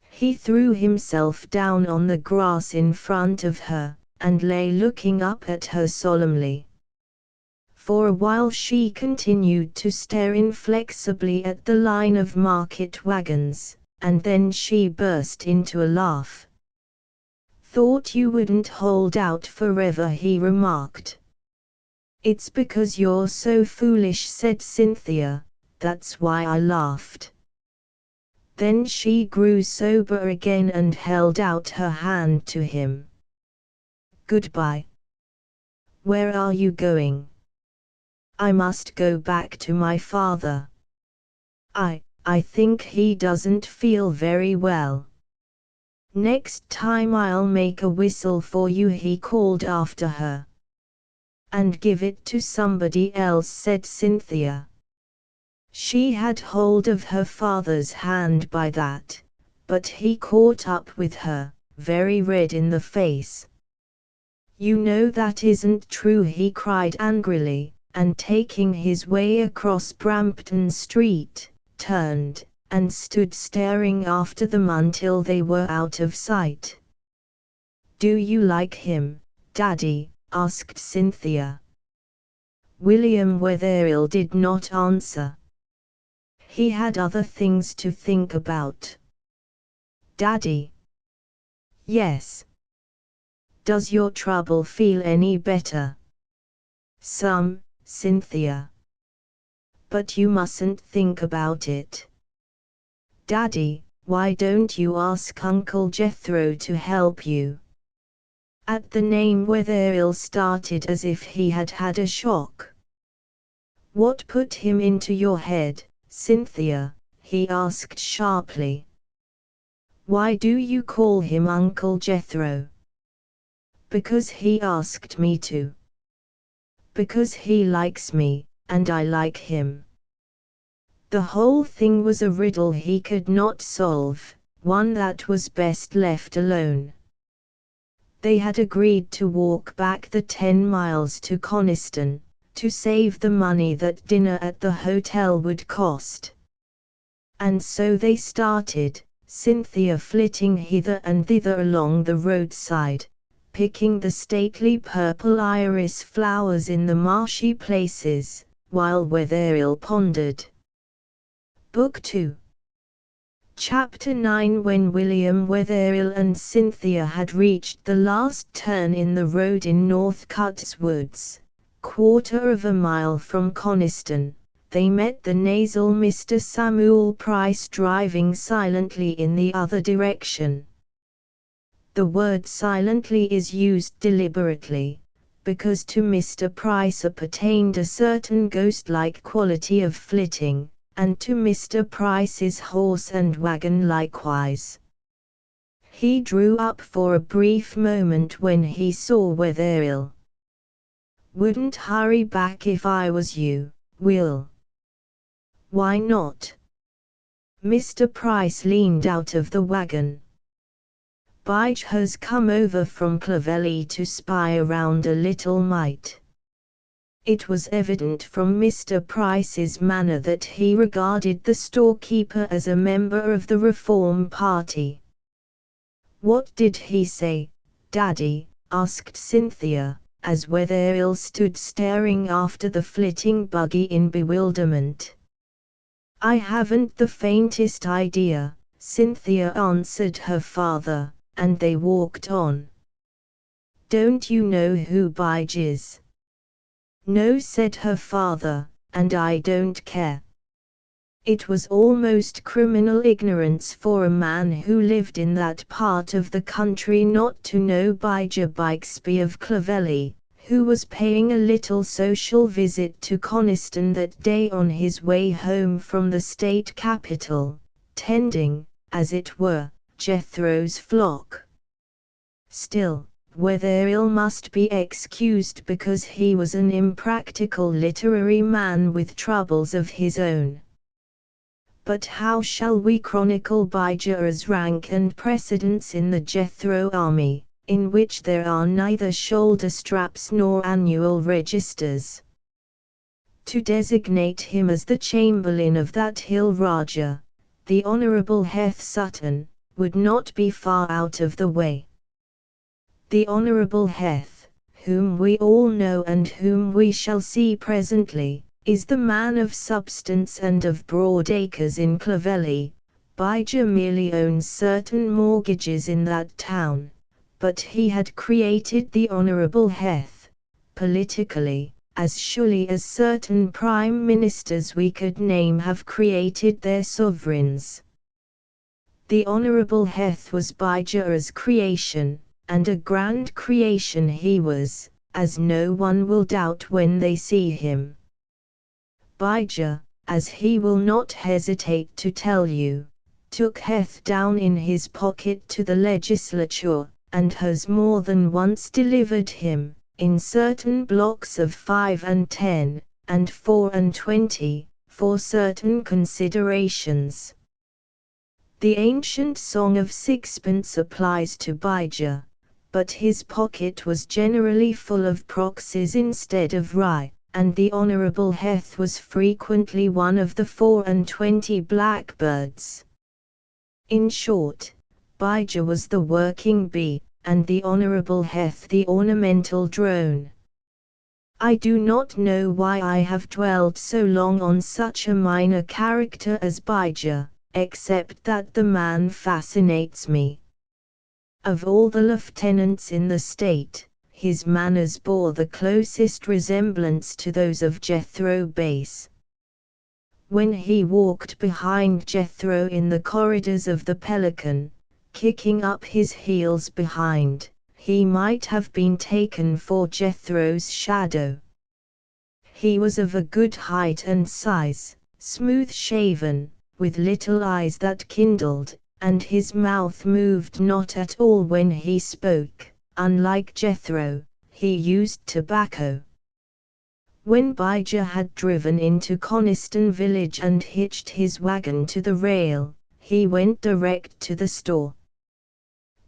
He threw himself down on the grass in front of her, and lay looking up at her solemnly. For a while she continued to stare inflexibly at the line of market wagons, and then she burst into a laugh. "Thought you wouldn't hold out forever," he remarked. "It's because you're so foolish," said Cynthia, "that's why I laughed." Then she grew sober again and held out her hand to him. "Goodbye." "Where are you going?" "I must go back to my father. I think he doesn't feel very well." "Next time I'll make a whistle for you," he called after her. "And give it to somebody else," said Cynthia. She had hold of her father's hand by that, but he caught up with her, very red in the face. "You know that isn't true," he cried angrily, and taking his way across Brampton Street, turned, and stood staring after them until they were out of sight. "Do you like him, Daddy?" asked Cynthia. William Wetherill did not answer. He had other things to think about. "Daddy?" "Yes." "Does your trouble feel any better?" "Some, Cynthia. But you mustn't think about it." "Daddy, why don't you ask Uncle Jethro to help you?" At the name Wetherill started as if he had had a shock. "What put him into your head, Cynthia?" he asked sharply. "Why do you call him Uncle Jethro?" "Because he asked me to." "Because he likes me, and I like him." The whole thing was a riddle he could not solve, one that was best left alone. They had agreed to walk back the 10 miles to Coniston, to save the money that dinner at the hotel would cost. And so they started, Cynthia flitting hither and thither along the roadside, picking the stately purple iris flowers in the marshy places, while Wetherill pondered. Book 2. Chapter 9. When William Wetherill and Cynthia had reached the last turn in the road in Northcote's Woods, quarter of a mile from Coniston, they met the nasal Mr. Samuel Price driving silently in the other direction. The word silently is used deliberately, because to Mr. Price appertained a certain ghost-like quality of flitting, and to Mr. Price's horse and wagon likewise. He drew up for a brief moment when he saw Wetherill. "Wouldn't hurry back if I was you, Will." "Why not?" Mr. Price leaned out of the wagon. "Bige has come over from Clovelly to spy around a little mite." It was evident from Mr. Price's manner that he regarded the storekeeper as a member of the Reform Party. "What did he say, Daddy?" asked Cynthia, as Wetherill stood staring after the flitting buggy in bewilderment. I haven't the faintest idea, Cynthia answered her father, and they walked on. Don't you know who Bige is? No, said her father, and I don't care. It was almost criminal ignorance for a man who lived in that part of the country not to know Bijah Bixby of Clovelly, who was paying a little social visit to Coniston that day on his way home from the state capital, tending, as it were, Jethro's flock. Still, Wetherill must be excused because he was an impractical literary man with troubles of his own. But how shall we chronicle Bijah's rank and precedence in the Jethro army, in which there are neither shoulder straps nor annual registers? To designate him as the chamberlain of that hill Raja, the Honourable Heth Sutton, would not be far out of the way. The Honourable Heth, whom we all know and whom we shall see presently, is the man of substance and of broad acres in Clovelly. Bijah merely owns certain mortgages in that town, but he had created the Honourable Heth, politically, as surely as certain prime ministers we could name have created their sovereigns. The Honourable Heth was Bijah's creation, and a grand creation he was, as no one will doubt when they see him. Bijah, as he will not hesitate to tell you, took Heth down in his pocket to the legislature, and has more than once delivered him, in certain blocks of 5 and 10, and 4 and 20, for certain considerations. The ancient song of sixpence applies to Bijah, but his pocket was generally full of proxies instead of rye, and the Honourable Heth was frequently one of the 4 and 20 blackbirds. In short, Bijah was the working bee, and the Honourable Heth the ornamental drone. I do not know why I have dwelled so long on such a minor character as Bijah, except that the man fascinates me. Of all the lieutenants in the state, his manners bore the closest resemblance to those of Jethro Base. When he walked behind Jethro in the corridors of the Pelican, kicking up his heels behind, he might have been taken for Jethro's shadow. He was of a good height and size, smooth-shaven, with little eyes that kindled, and his mouth moved not at all when he spoke. Unlike Jethro, he used tobacco. When Bijah had driven into Coniston village and hitched his wagon to the rail, he went direct to the store.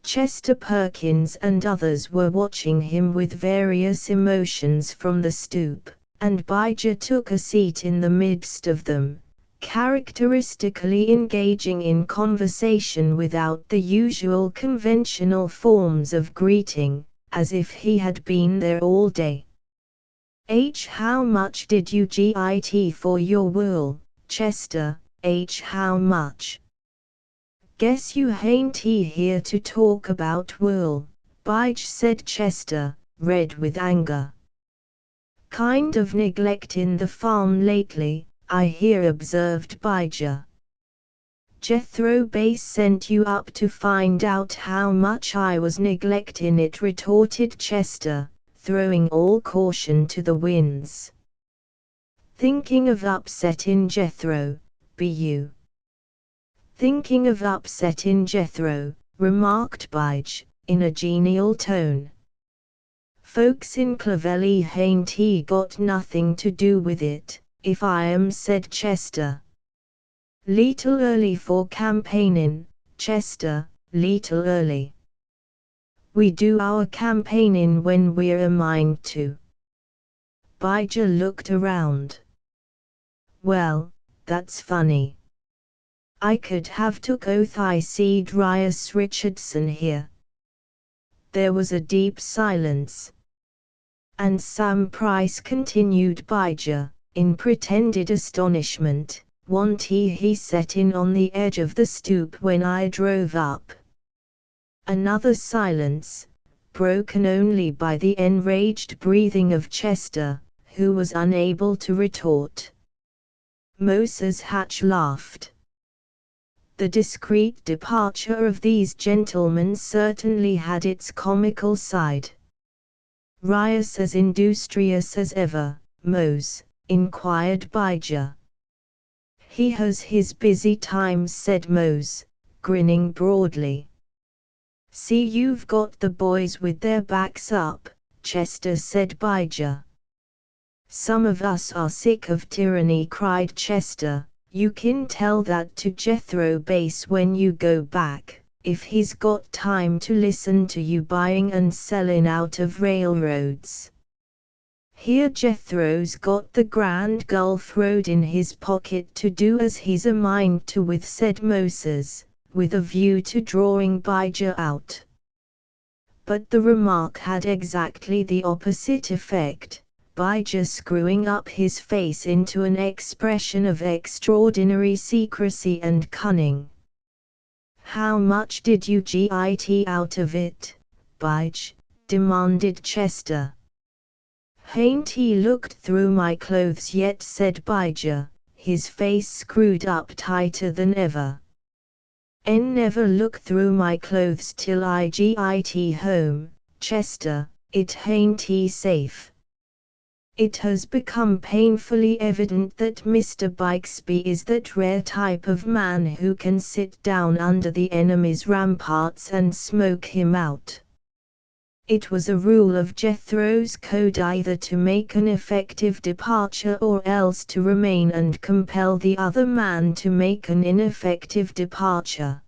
Chester Perkins and others were watching him with various emotions from the stoop, and Bijah took a seat in the midst of them, characteristically engaging in conversation without the usual conventional forms of greeting, as if he had been there all day. How much did you get for your wool, Chester? How much? Guess you ain't here to talk about wool, Bijah said Chester, red with anger. Kind of neglectin' the farm lately, I hear, observed Bijah. Jethro Base sent you up to find out how much I was neglectin' it, retorted Chester, throwing all caution to the winds. Thinking of upsettin' Jethro, be you? Thinking of upsettin' Jethro, remarked Bijah, in a genial tone. Folks in Clovelly hain't got nothing to do with it, if I am, said Chester. Leetle early for campaignin', Chester, leetle early. We do our campaignin' when we're a mind to. Bijah looked around. Well, that's funny. I could have took oath I seed Rias Richardson here. There was a deep silence. And Sam Price, continued Bijah, in pretended astonishment, "Want he set in on the edge of the stoop when I drove up." Another silence, broken only by the enraged breathing of Chester, who was unable to retort. Moses Hatch laughed. The discreet departure of these gentlemen certainly had its comical side. "Rious as industrious as ever, Mose?" inquired Bijah. "He has his busy times," said Mose, grinning broadly. "See, you've got the boys with their backs up," Chester said. Bijah. "Some of us are sick of tyranny," cried Chester. "You can tell that to Jethro Base when you go back, if he's got time to listen to you buying and selling out of railroads. Here Jethro's got the Grand Gulf Road in his pocket to do as he's a mind to with," said Moses, with a view to drawing Bijah out. But the remark had exactly the opposite effect, Bijah screwing up his face into an expression of extraordinary secrecy and cunning. "How much did you get out of it, Bij?" demanded Chester. "Hain't he looked through my clothes yet?" said Bijah, his face screwed up tighter than ever. "En never look through my clothes till I get home, Chester. It hain't he safe." It has become painfully evident that Mr. Bixby is that rare type of man who can sit down under the enemy's ramparts and smoke him out. It was a rule of Jethro's code either to make an effective departure or else to remain and compel the other man to make an ineffective departure.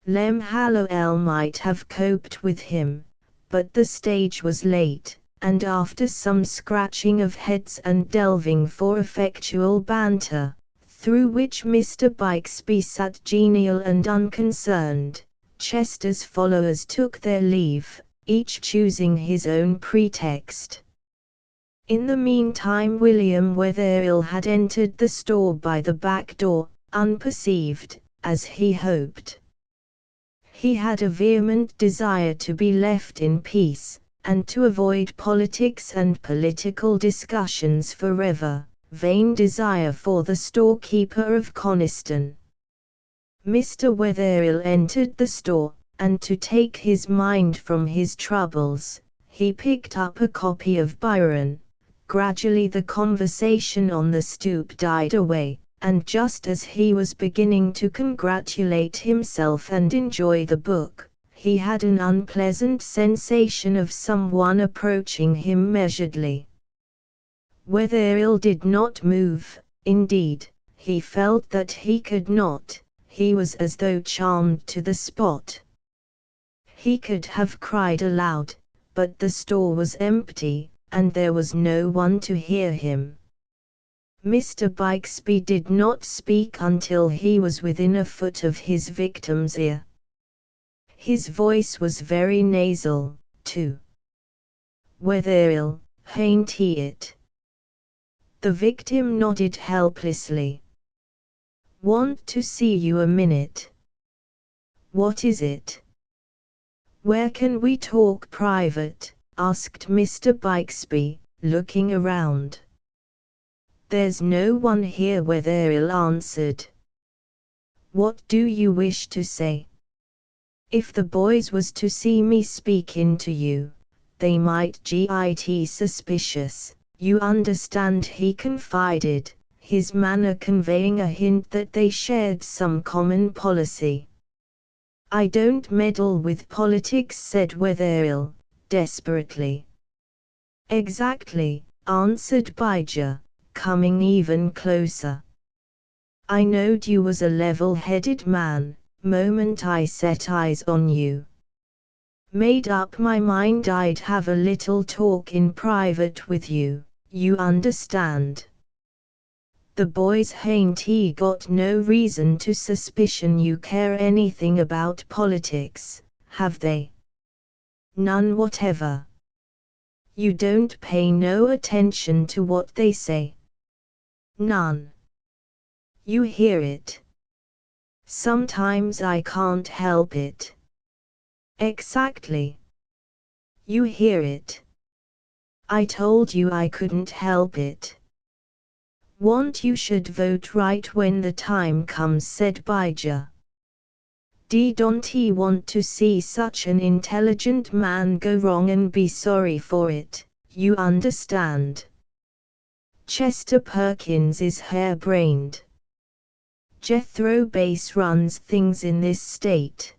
Lem Hallowell might have coped with him, but the stage was late, and after some scratching of heads and delving for effectual banter, through which Mr. Bixby sat genial and unconcerned, Chester's followers took their leave, each choosing his own pretext. In the meantime William Wetherill had entered the store by the back door, unperceived, as he hoped. He had a vehement desire to be left in peace, and to avoid politics and political discussions forever, vain desire for the storekeeper of Coniston. Mr. Wetherill entered the store, and to take his mind from his troubles, he picked up a copy of Byron. Gradually the conversation on the stoop died away, and just as he was beginning to congratulate himself and enjoy the book, he had an unpleasant sensation of someone approaching him measuredly. Wetherill did not move, indeed, he felt that he could not, he was as though charmed to the spot. He could have cried aloud, but the store was empty, and there was no one to hear him. Mr. Bixby did not speak until he was within a foot of his victim's ear. His voice was very nasal, too. "Wetherill, hain't he it?" The victim nodded helplessly. "Want to see you a minute." "What is it?" "Where can we talk private?" asked Mr. Bixby, looking around. "There's no one here," Wetherill answered. "What do you wish to say?" "If the boys was to see me speaking to you, they might get suspicious, you understand," he confided, his manner conveying a hint that they shared some common policy. "I don't meddle with politics," said Wetherill, desperately. "Exactly," answered Bijah, coming even closer. "I knowed you was a level-headed man, moment I set eyes on you. Made up my mind I'd have a little talk in private with you, you understand. The boys hain't got no reason to suspicion you care anything about politics, have they?" "None whatever." "You don't pay no attention to what they say?" "None." You hear it. Sometimes I can't help it. Exactly. You hear it. I told you I couldn't help it. Want you should vote right when the time comes, said Bijah. Don't he want to see such an intelligent man go wrong and be sorry for it, you understand? Chester Perkins is harebrained. Jethro Bass runs things in this state.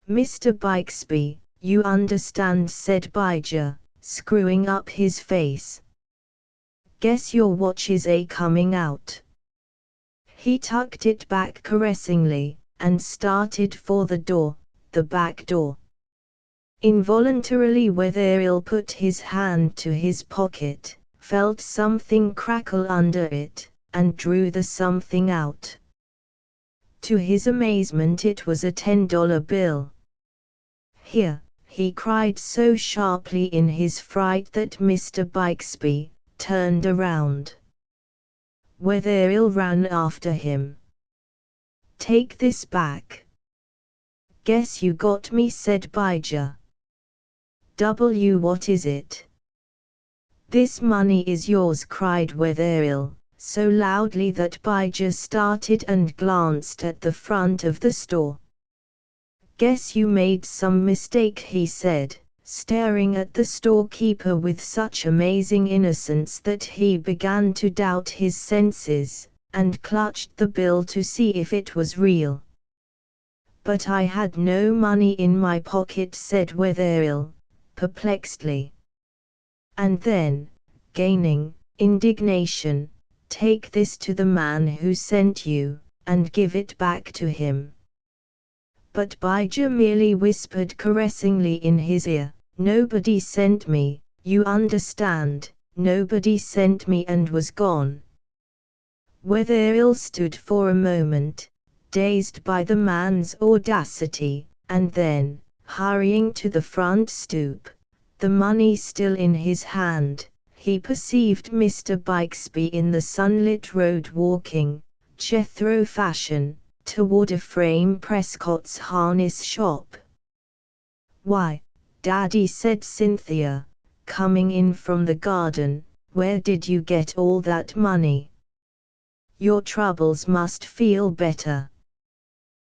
Mr. Bixby, you understand, said Bijah, screwing up his face. Guess your watch is coming out. He tucked it back caressingly, and started for the door, the back door. Involuntarily Wetherill put his hand to his pocket, felt something crackle under it, and drew the something out. To his amazement it was a $10 bill. Here, he cried so sharply in his fright that Mr. Bixby turned around. Wetherill ran after him. Take this back. Guess you got me, said Bijah. What is it? This money is yours, cried Wetherill, so loudly that Bijah started and glanced at the front of the store. Guess you made some mistake, he said, staring at the storekeeper with such amazing innocence that he began to doubt his senses, and clutched the bill to see if it was real. But I had no money in my pocket, said Wetherill, perplexedly. And then, gaining indignation, take this to the man who sent you, and give it back to him. But Bijah merely whispered caressingly in his ear, nobody sent me, you understand, nobody sent me, and was gone. Wetherill stood for a moment, dazed by the man's audacity, and then, hurrying to the front stoop, the money still in his hand, he perceived Mr. Bixby in the sunlit road walking, Jethro fashion, toward Ephraim Prescott's harness shop. Why, Daddy, said Cynthia, coming in from the garden, where did you get all that money? Your troubles must feel better.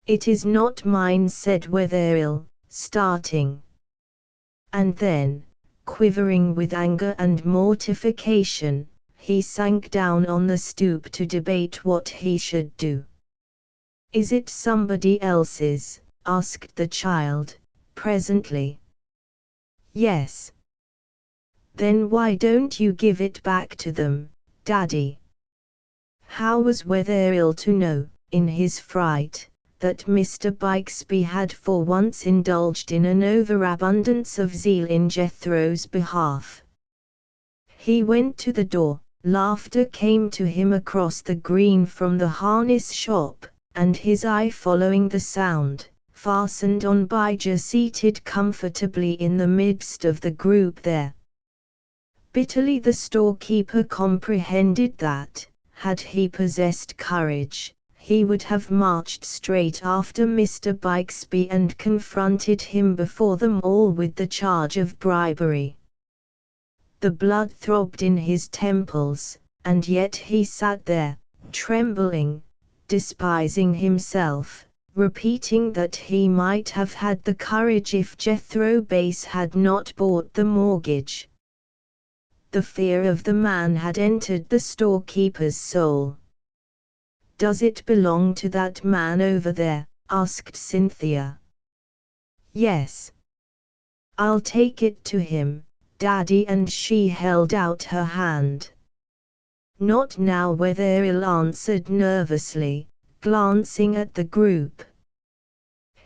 It is not mine, said Wetherill, starting. And then, quivering with anger and mortification, he sank down on the stoop to debate what he should do. Is it somebody else's? Asked the child, presently. Yes. Then why don't you give it back to them, Daddy? How was Wetherill to know, in his fright, that Mr. Bixby had for once indulged in an overabundance of zeal in Jethro's behalf? He went to the door, laughter came to him across the green from the harness shop, and his eye following the sound, fastened on Bijah seated comfortably in the midst of the group there. Bitterly the storekeeper comprehended that, had he possessed courage, he would have marched straight after Mr. Bixby and confronted him before them all with the charge of bribery. The blood throbbed in his temples, and yet he sat there, trembling, despising himself, repeating that he might have had the courage if Jethro Bass had not bought the mortgage. The fear of the man had entered the storekeeper's soul. Does it belong to that man over there? Asked Cynthia. Yes. I'll take it to him, Daddy, and she held out her hand. Not now, Wetherill answered nervously, glancing at the group.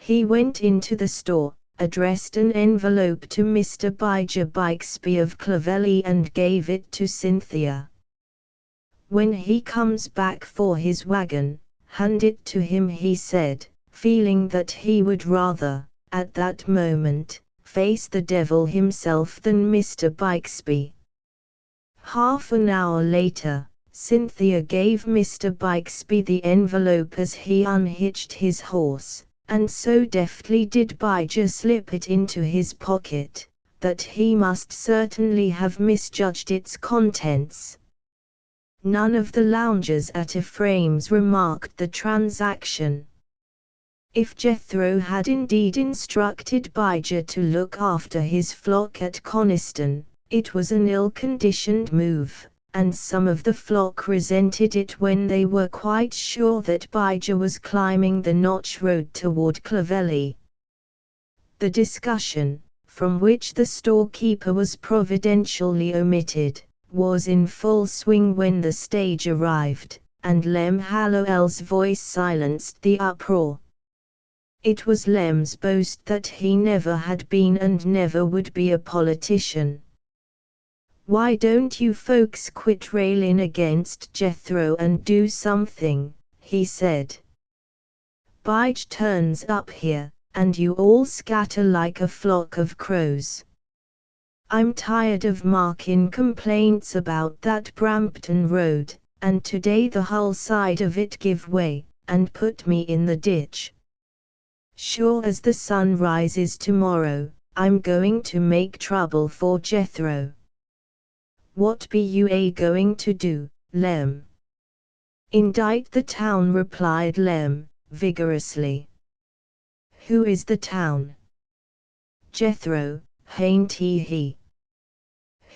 He went into the store, addressed an envelope to Mr. Bijah Bixby of Clovelly and gave it to Cynthia. When he comes back for his wagon, hand it to him, he said, feeling that he would rather, at that moment, face the devil himself than Mr. Bixby. Half an hour later, Cynthia gave Mr. Bixby the envelope as he unhitched his horse, and so deftly did Bijah slip it into his pocket, that he must certainly have misjudged its contents. None of the loungers at Ephraim's remarked the transaction. If Jethro had indeed instructed Bijah to look after his flock at Coniston, it was an ill-conditioned move, and some of the flock resented it when they were quite sure that Bijah was climbing the notch road toward Clovelly. The discussion, from which the storekeeper was providentially omitted, was in full swing when the stage arrived, and Lem Hallowell's voice silenced the uproar. It was Lem's boast that he never had been and never would be a politician. "Why don't you folks quit railin' against Jethro and do something?" he said. "Bige turns up here, and you all scatter like a flock of crows. I'm tired of markin' complaints about that Brampton road, and today the hull side of it give way, and put me in the ditch. Sure as the sun rises tomorrow, I'm going to make trouble for Jethro." "What be you going to do, Lem?" "Indict the town," replied Lem, vigorously. "Who is the town?" "Jethro, hain't he?"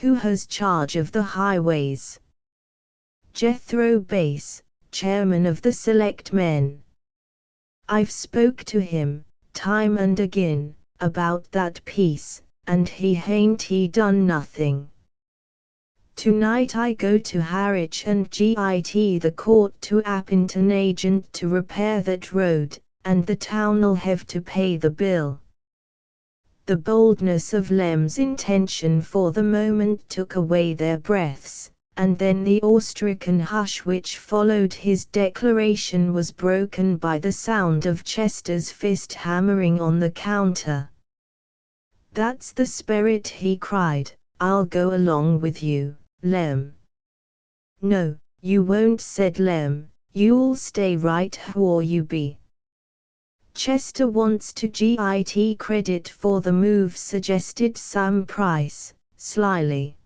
"Who has charge of the highways?" "Jethro Bass, chairman of the selectmen. I've spoke to him, time and again, about that piece, and he hain't done nothing. Tonight I go to Harwich and git the court to appoint an agent to repair that road, and the town'll have to pay the bill." The boldness of Lem's intention for the moment took away their breaths, and then the awe-stricken hush which followed his declaration was broken by the sound of Chester's fist hammering on the counter. "That's the spirit," he cried. "I'll go along with you, Lem." "No, you won't," said Lem. "You'll stay right where you be." "Chester wants to get credit for the move," suggested Sam Price, slyly.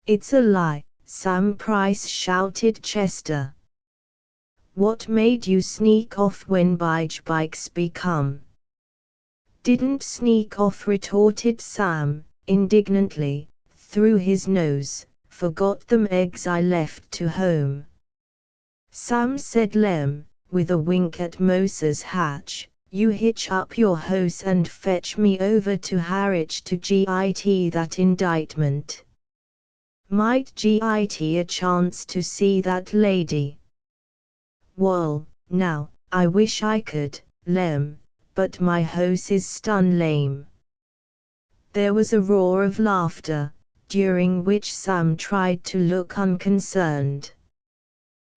"It's a lie," Sam Price shouted Chester. "What made you sneak off when Bixby come?" "Didn't sneak off," retorted Sam, indignantly, through his nose. "Forgot them eggs I left to home." "Sam," said Lem, with a wink at Moses Hatch, "you hitch up your horse and fetch me over to Harwich to get that indictment. Might get a chance to see that lady." "Wall, now, I wish I could, Lem, but my horse is stun lame." There was a roar of laughter, during which Sam tried to look unconcerned.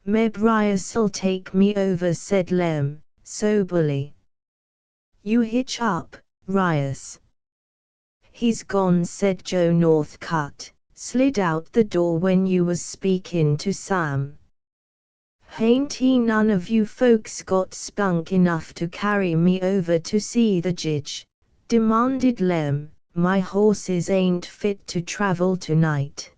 "Meb Rias'll take me over," said Lem, soberly. "You hitch up, Rias." "He's gone," said Joe Northcutt. "Slid out the door when you was speakin' to Sam." "Hain't none of you folks got spunk enough to carry me over to see the jidge?" demanded Lem. "My horses ain't fit to travel tonight."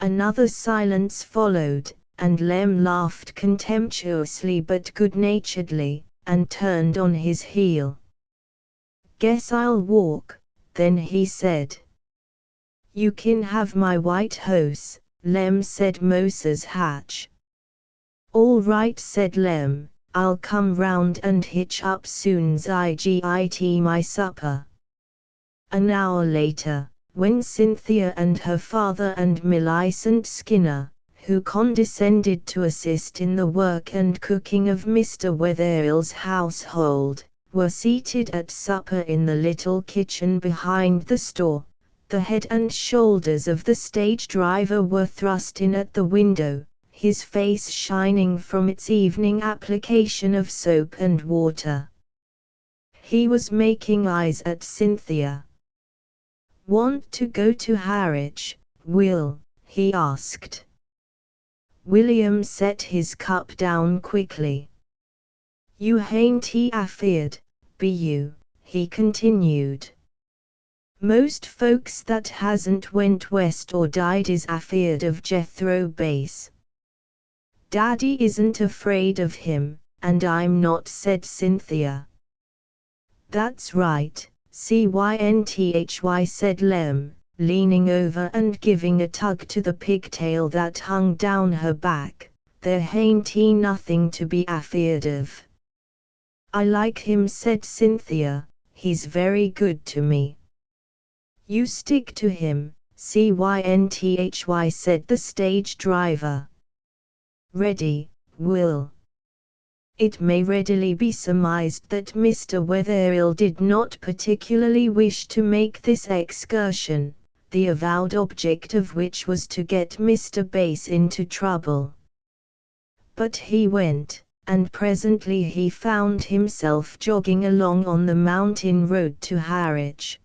Another silence followed, and Lem laughed contemptuously but good-naturedly, and turned on his heel. "Guess I'll walk, then," he said. "You kin have my white horse," Lem said Moses Hatch. "All right," said Lem, "I'll come round and hitch up soon's I get my supper." An hour later, when Cynthia and her father and Millicent Skinner, who condescended to assist in the work and cooking of Mr. Wetherell's household, were seated at supper in the little kitchen behind the store, the head and shoulders of the stage driver were thrust in at the window, his face shining from its evening application of soap and water. He was making eyes at Cynthia. "Want to go to Harwich, Will?" he asked. William set his cup down quickly. You hain't afeard, be you, he continued. Most folks that hasn't went west or died is afeard of Jethro Bass. Daddy isn't afraid of him, and I'm not, said Cynthia. That's right, Cynthy, said Lem, leaning over and giving a tug to the pigtail that hung down her back. There hain't nothing to be afeard of. I like him, said Cynthia, he's very good to me. You stick to him, Cynthy, said the stage driver. Ready, Will. It may readily be surmised that Mr. Wetherill did not particularly wish to make this excursion, the avowed object of which was to get Mr. Bass into trouble. But he went, and presently he found himself jogging along on the mountain road to Harwich.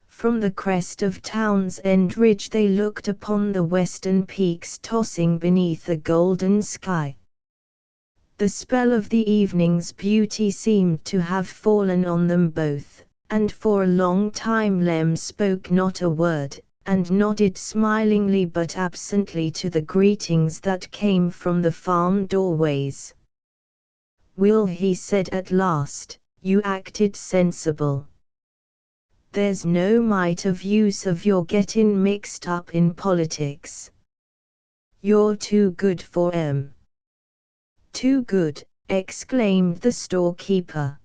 From the crest of Townsend Ridge they looked upon the western peaks tossing beneath a golden sky. The spell of the evening's beauty seemed to have fallen on them both, and for a long time Lem spoke not a word, and nodded smilingly but absently to the greetings that came from the farm doorways. Will, he said at last, you acted sensible. There's no mite of use of your getting mixed up in politics. You're too good for 'em. Too good, exclaimed the storekeeper.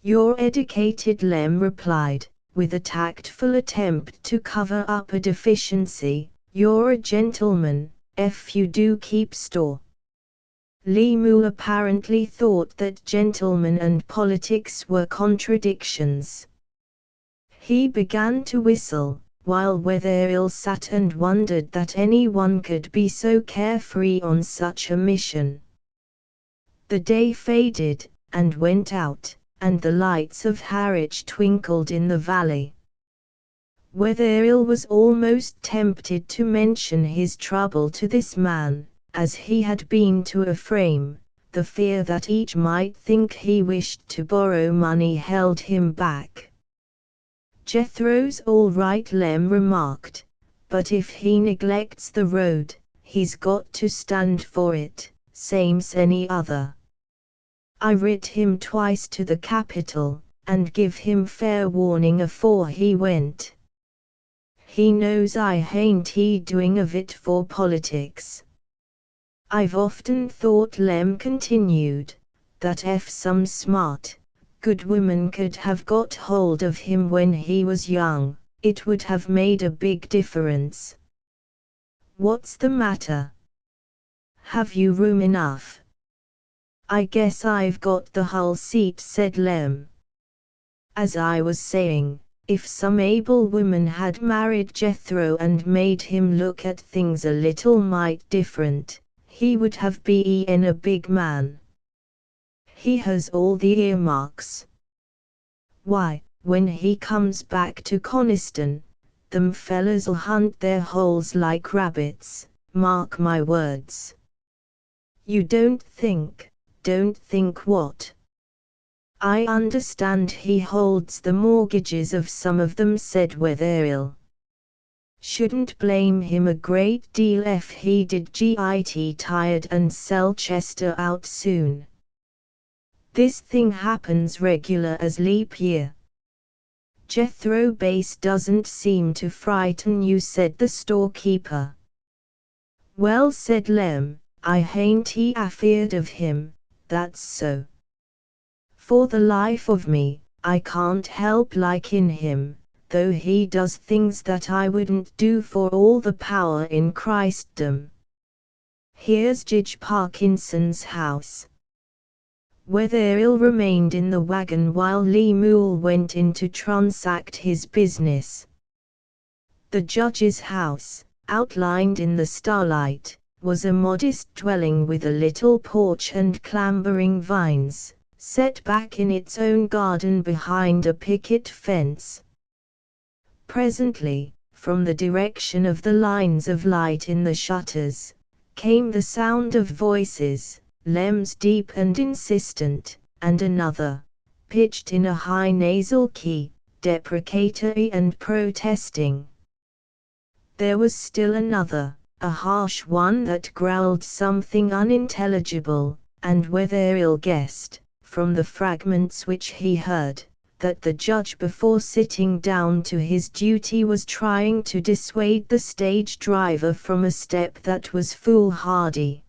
You're educated, Lem replied, with a tactful attempt to cover up a deficiency. You're a gentleman, if you do keep store. Lemuel apparently thought that gentlemen and politics were contradictions. He began to whistle, while Wetherill sat and wondered that anyone could be so carefree on such a mission. The day faded, and went out, and the lights of Harwich twinkled in the valley. Wetherill was almost tempted to mention his trouble to this man, as he had been to Ephraim. The fear that each might think he wished to borrow money held him back. Jethro's all right, Lem remarked, but if he neglects the road, he's got to stand for it, same's any other. I writ him twice to the capital, and give him fair warning afore he went. He knows I hain't doing of it for politics. I've often thought, Lem continued, that if some smart, good woman could have got hold of him when he was young, it would have made a big difference. What's the matter? Have you room enough? I guess I've got the whole seat, said Lem. As I was saying, if some able woman had married Jethro and made him look at things a little mite different, he would have been a big man. He has all the earmarks. Why, when he comes back to Coniston, them fellers'll hunt their holes like rabbits, mark my words. You don't think what? I understand he holds the mortgages of some of them, said Wetherill. Shouldn't blame him a great deal if he did get tired and sell Chester out soon. This thing happens regular as leap year. Jethro Bass doesn't seem to frighten you, said the storekeeper. Well, said Lem, I hain't afeard of him, that's so. For the life of me, I can't help liking him, though he does things that I wouldn't do for all the power in Christendom. Here's Judge Parkinson's house. Wetherill remained in the wagon while Lemuel went in to transact his business. The judge's house, outlined in the starlight, was a modest dwelling with a little porch and clambering vines, set back in its own garden behind a picket fence. Presently, from the direction of the lines of light in the shutters, came the sound of voices, Lem's deep and insistent, and another, pitched in a high nasal key, deprecatory and protesting. There was still another, a harsh one that growled something unintelligible, and Wetherill guessed, from the fragments which he heard, that the judge before sitting down to his duty was trying to dissuade the stage driver from a step that was foolhardy.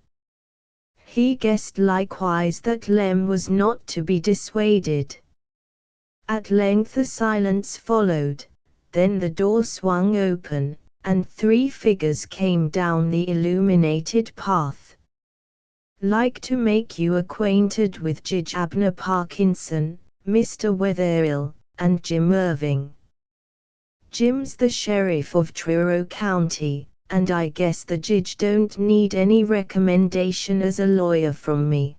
He guessed likewise that Lem was not to be dissuaded. At length a silence followed, then the door swung open, and 3 figures came down the illuminated path. "Like to make you acquainted with Judge Abner Parkinson, Mr. Wetherill, and Jim Irving. Jim's the sheriff of Truro County, and I guess the judge don't need any recommendation as a lawyer from me.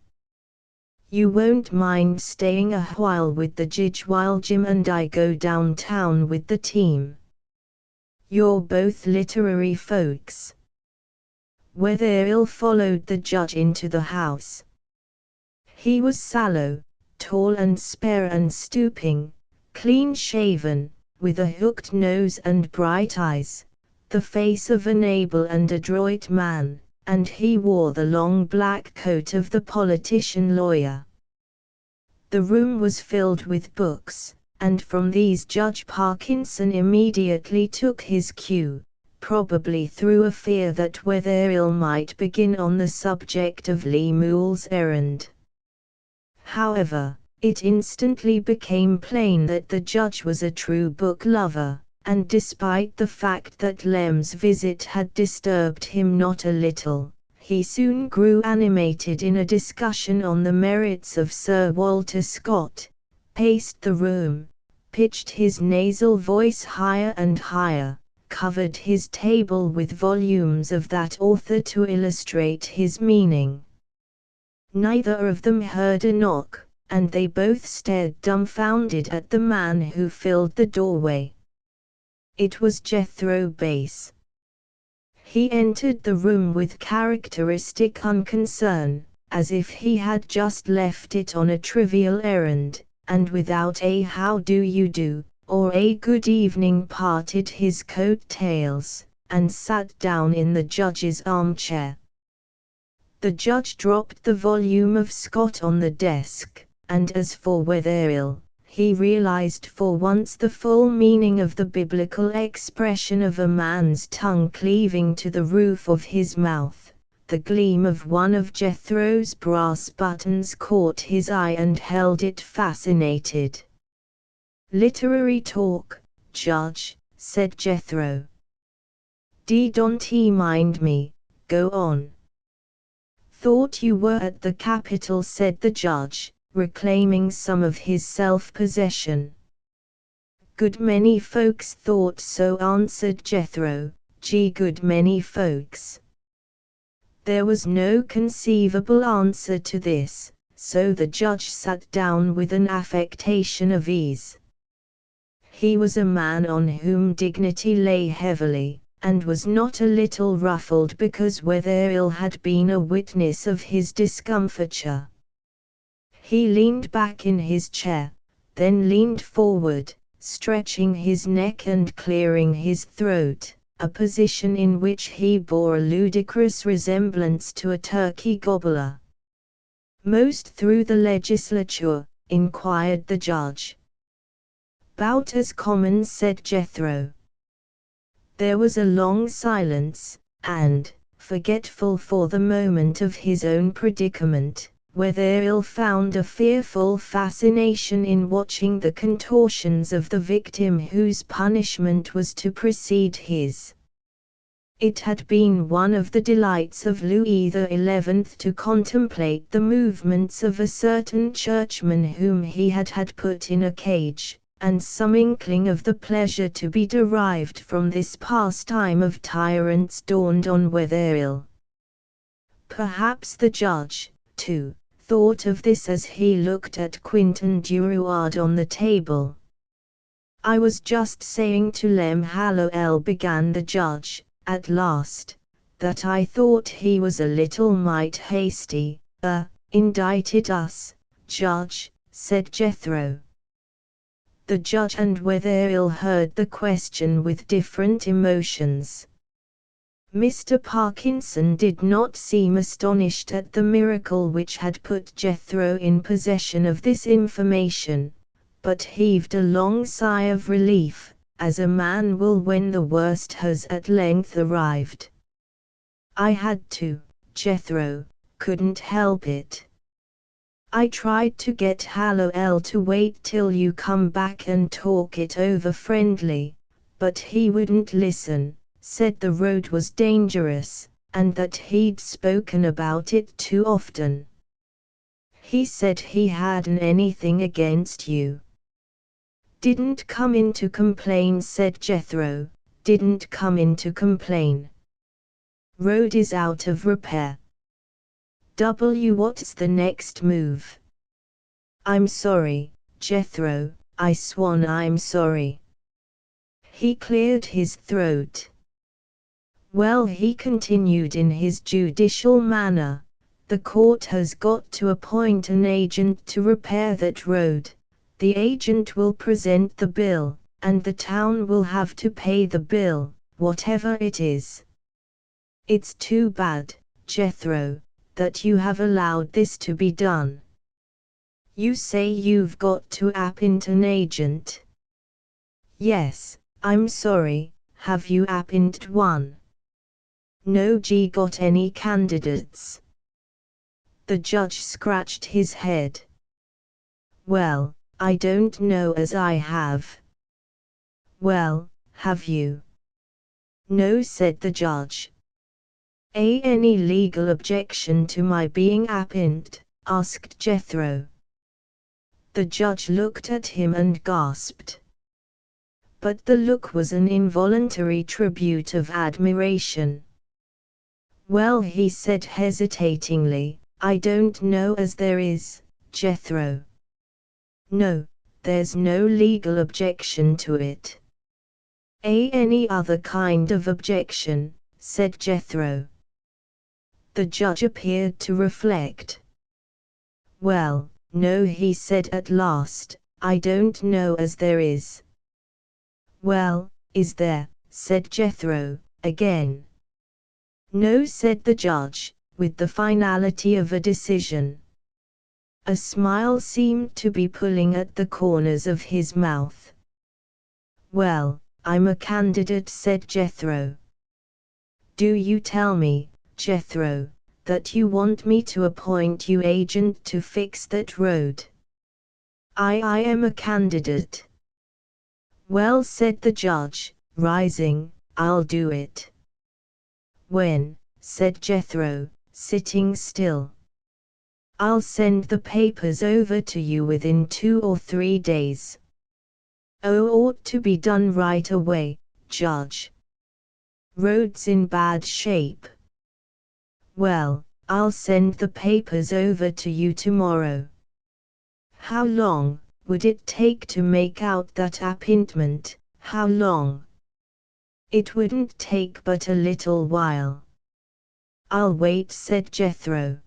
You won't mind staying a while with the judge while Jim and I go downtown with the team. You're both literary folks." Wetherill followed the judge into the house. He was sallow, tall and spare and stooping, clean-shaven, with a hooked nose and bright eyes, the face of an able and adroit man, and he wore the long black coat of the politician-lawyer. The room was filled with books, and from these Judge Parkinson immediately took his cue, probably through a fear that Wetherill might begin on the subject of Lemuel's errand. However, it instantly became plain that the judge was a true book lover, and despite the fact that Lem's visit had disturbed him not a little, he soon grew animated in a discussion on the merits of Sir Walter Scott, paced the room, pitched his nasal voice higher and higher, covered his table with volumes of that author to illustrate his meaning. Neither of them heard a knock, and they both stared dumbfounded at the man who filled the doorway. It was Jethro Bass. He entered the room with characteristic unconcern, as if he had just left it on a trivial errand, and without a "how do you do," or a "good evening" parted his coat tails, and sat down in the judge's armchair. The judge dropped the volume of Scott on the desk, and as for Wetherill, he realized for once the full meaning of the biblical expression of a man's tongue cleaving to the roof of his mouth. The gleam of one of Jethro's brass buttons caught his eye and held it fascinated. "Literary talk, Judge," said Jethro. "Don't mind me, go on." "Thought you were at the Capitol," said the judge, reclaiming some of his self-possession. "Good many folks thought so," answered Jethro. "Good many folks." There was no conceivable answer to this, so the judge sat down with an affectation of ease. He was a man on whom dignity lay heavily, and was not a little ruffled because Wetherill had been a witness of his discomfiture. He leaned back in his chair, then leaned forward, stretching his neck and clearing his throat, a position in which he bore a ludicrous resemblance to a turkey gobbler. "Most through the legislature?" inquired the judge. "'Bout as common," said Jethro. There was a long silence, and, forgetful for the moment of his own predicament, Wetherill found a fearful fascination in watching the contortions of the victim whose punishment was to precede his. It had been one of the delights of Louis XI to contemplate the movements of a certain churchman whom he had put in a cage, and some inkling of the pleasure to be derived from this pastime of tyrants dawned on Wetherill. Perhaps the judge, too, thought of this as he looked at Quinton Durouard on the table. "I was just saying to Lem Hallowell," began the judge, at last, that I thought he was a little mite hasty. Indicted us, Judge, said Jethro. The judge and Wetherill heard the question with different emotions. Mr. Parkinson did not seem astonished at the miracle which had put Jethro in possession of this information, but heaved a long sigh of relief, as a man will when the worst has at length arrived. I had to, Jethro, couldn't help it. I tried to get Hallowell to wait till you come back and talk it over friendly, but he wouldn't listen, said the road was dangerous, and that he'd spoken about it too often. He said he hadn't anything against you. Didn't come in to complain, said Jethro, didn't come in to complain. Road is out of repair. What's the next move? I'm sorry, Jethro, I swan I'm sorry. He cleared his throat. Well, he continued in his judicial manner, the court has got to appoint an agent to repair that road. The agent will present the bill, and the town will have to pay the bill, whatever it is. It's too bad, Jethro, that you have allowed this to be done. You say you've got to appoint an agent? Yes, I'm sorry, have you appointed one? No, got any candidates? The judge scratched his head. Well, I don't know as I have. Well, have you? No, said the judge. Any legal objection to my being appointed? Asked Jethro. The judge looked at him and gasped. But the look was an involuntary tribute of admiration. Well, he said hesitatingly, I don't know as there is, Jethro. No, there's no legal objection to it. Any other kind of objection, said Jethro. The judge appeared to reflect. Well, no, he said at last, I don't know as there is. Well, is there, said Jethro, again. No, said the judge, with the finality of a decision. A smile seemed to be pulling at the corners of his mouth. Well, I'm a candidate, said Jethro. Do you tell me, Jethro, that you want me to appoint you agent to fix that road? I am a candidate. Well, said the judge, rising, I'll do it. When? Said Jethro, sitting still. I'll send the papers over to you within 2 or 3 days. Oh, ought to be done right away, Judge. Road's in bad shape. Well, I'll send the papers over to you tomorrow. How long would it take to make out that appointment? How long? It wouldn't take but a little while. I'll wait, said Jethro.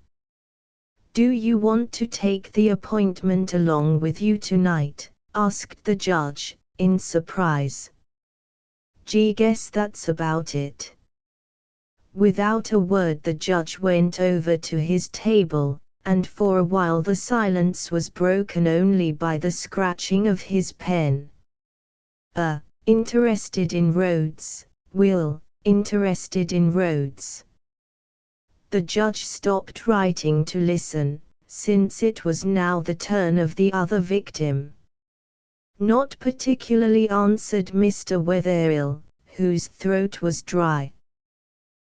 Do you want to take the appointment along with you tonight? Asked the judge, in surprise. Guess that's about it. Without a word the judge went over to his table, and for a while the silence was broken only by the scratching of his pen. Interested in roads, Will, interested in roads. The judge stopped writing to listen, since it was now the turn of the other victim. Not particularly, answered Mr. Wetherill, whose throat was dry.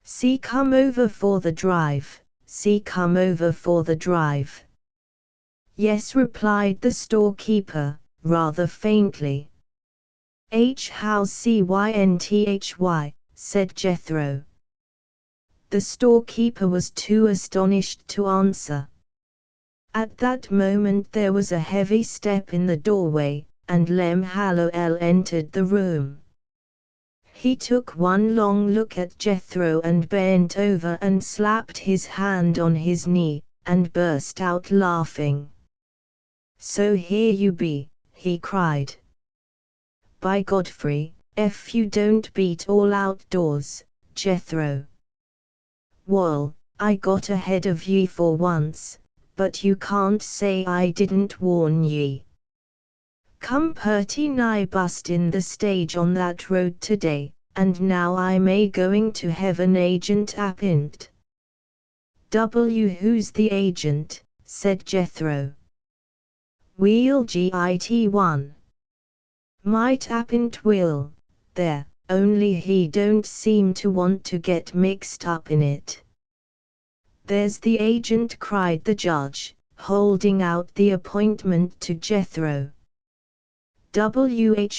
See, come over for the drive. See, come over for the drive. Yes, replied the storekeeper, rather faintly. How's cynthy, said Jethro. The storekeeper was too astonished to answer. At that moment there was a heavy step in the doorway, and Lem Hallowell entered the room. He took one long look at Jethro and bent over and slapped his hand on his knee, and burst out laughing. "So here you be," he cried. "By Godfrey, if you don't beat all outdoors, Jethro. Wall, I got ahead of ye for once, but you can't say I didn't warn ye. Come purty nigh bust in the stage on that road today, and now I may going to heaven agent appint." "Who's the agent?" said Jethro. "We'll git one. Might appint will, there, only he don't seem to want to get mixed up in it." "There's the agent," cried the judge, holding out the appointment to Jethro.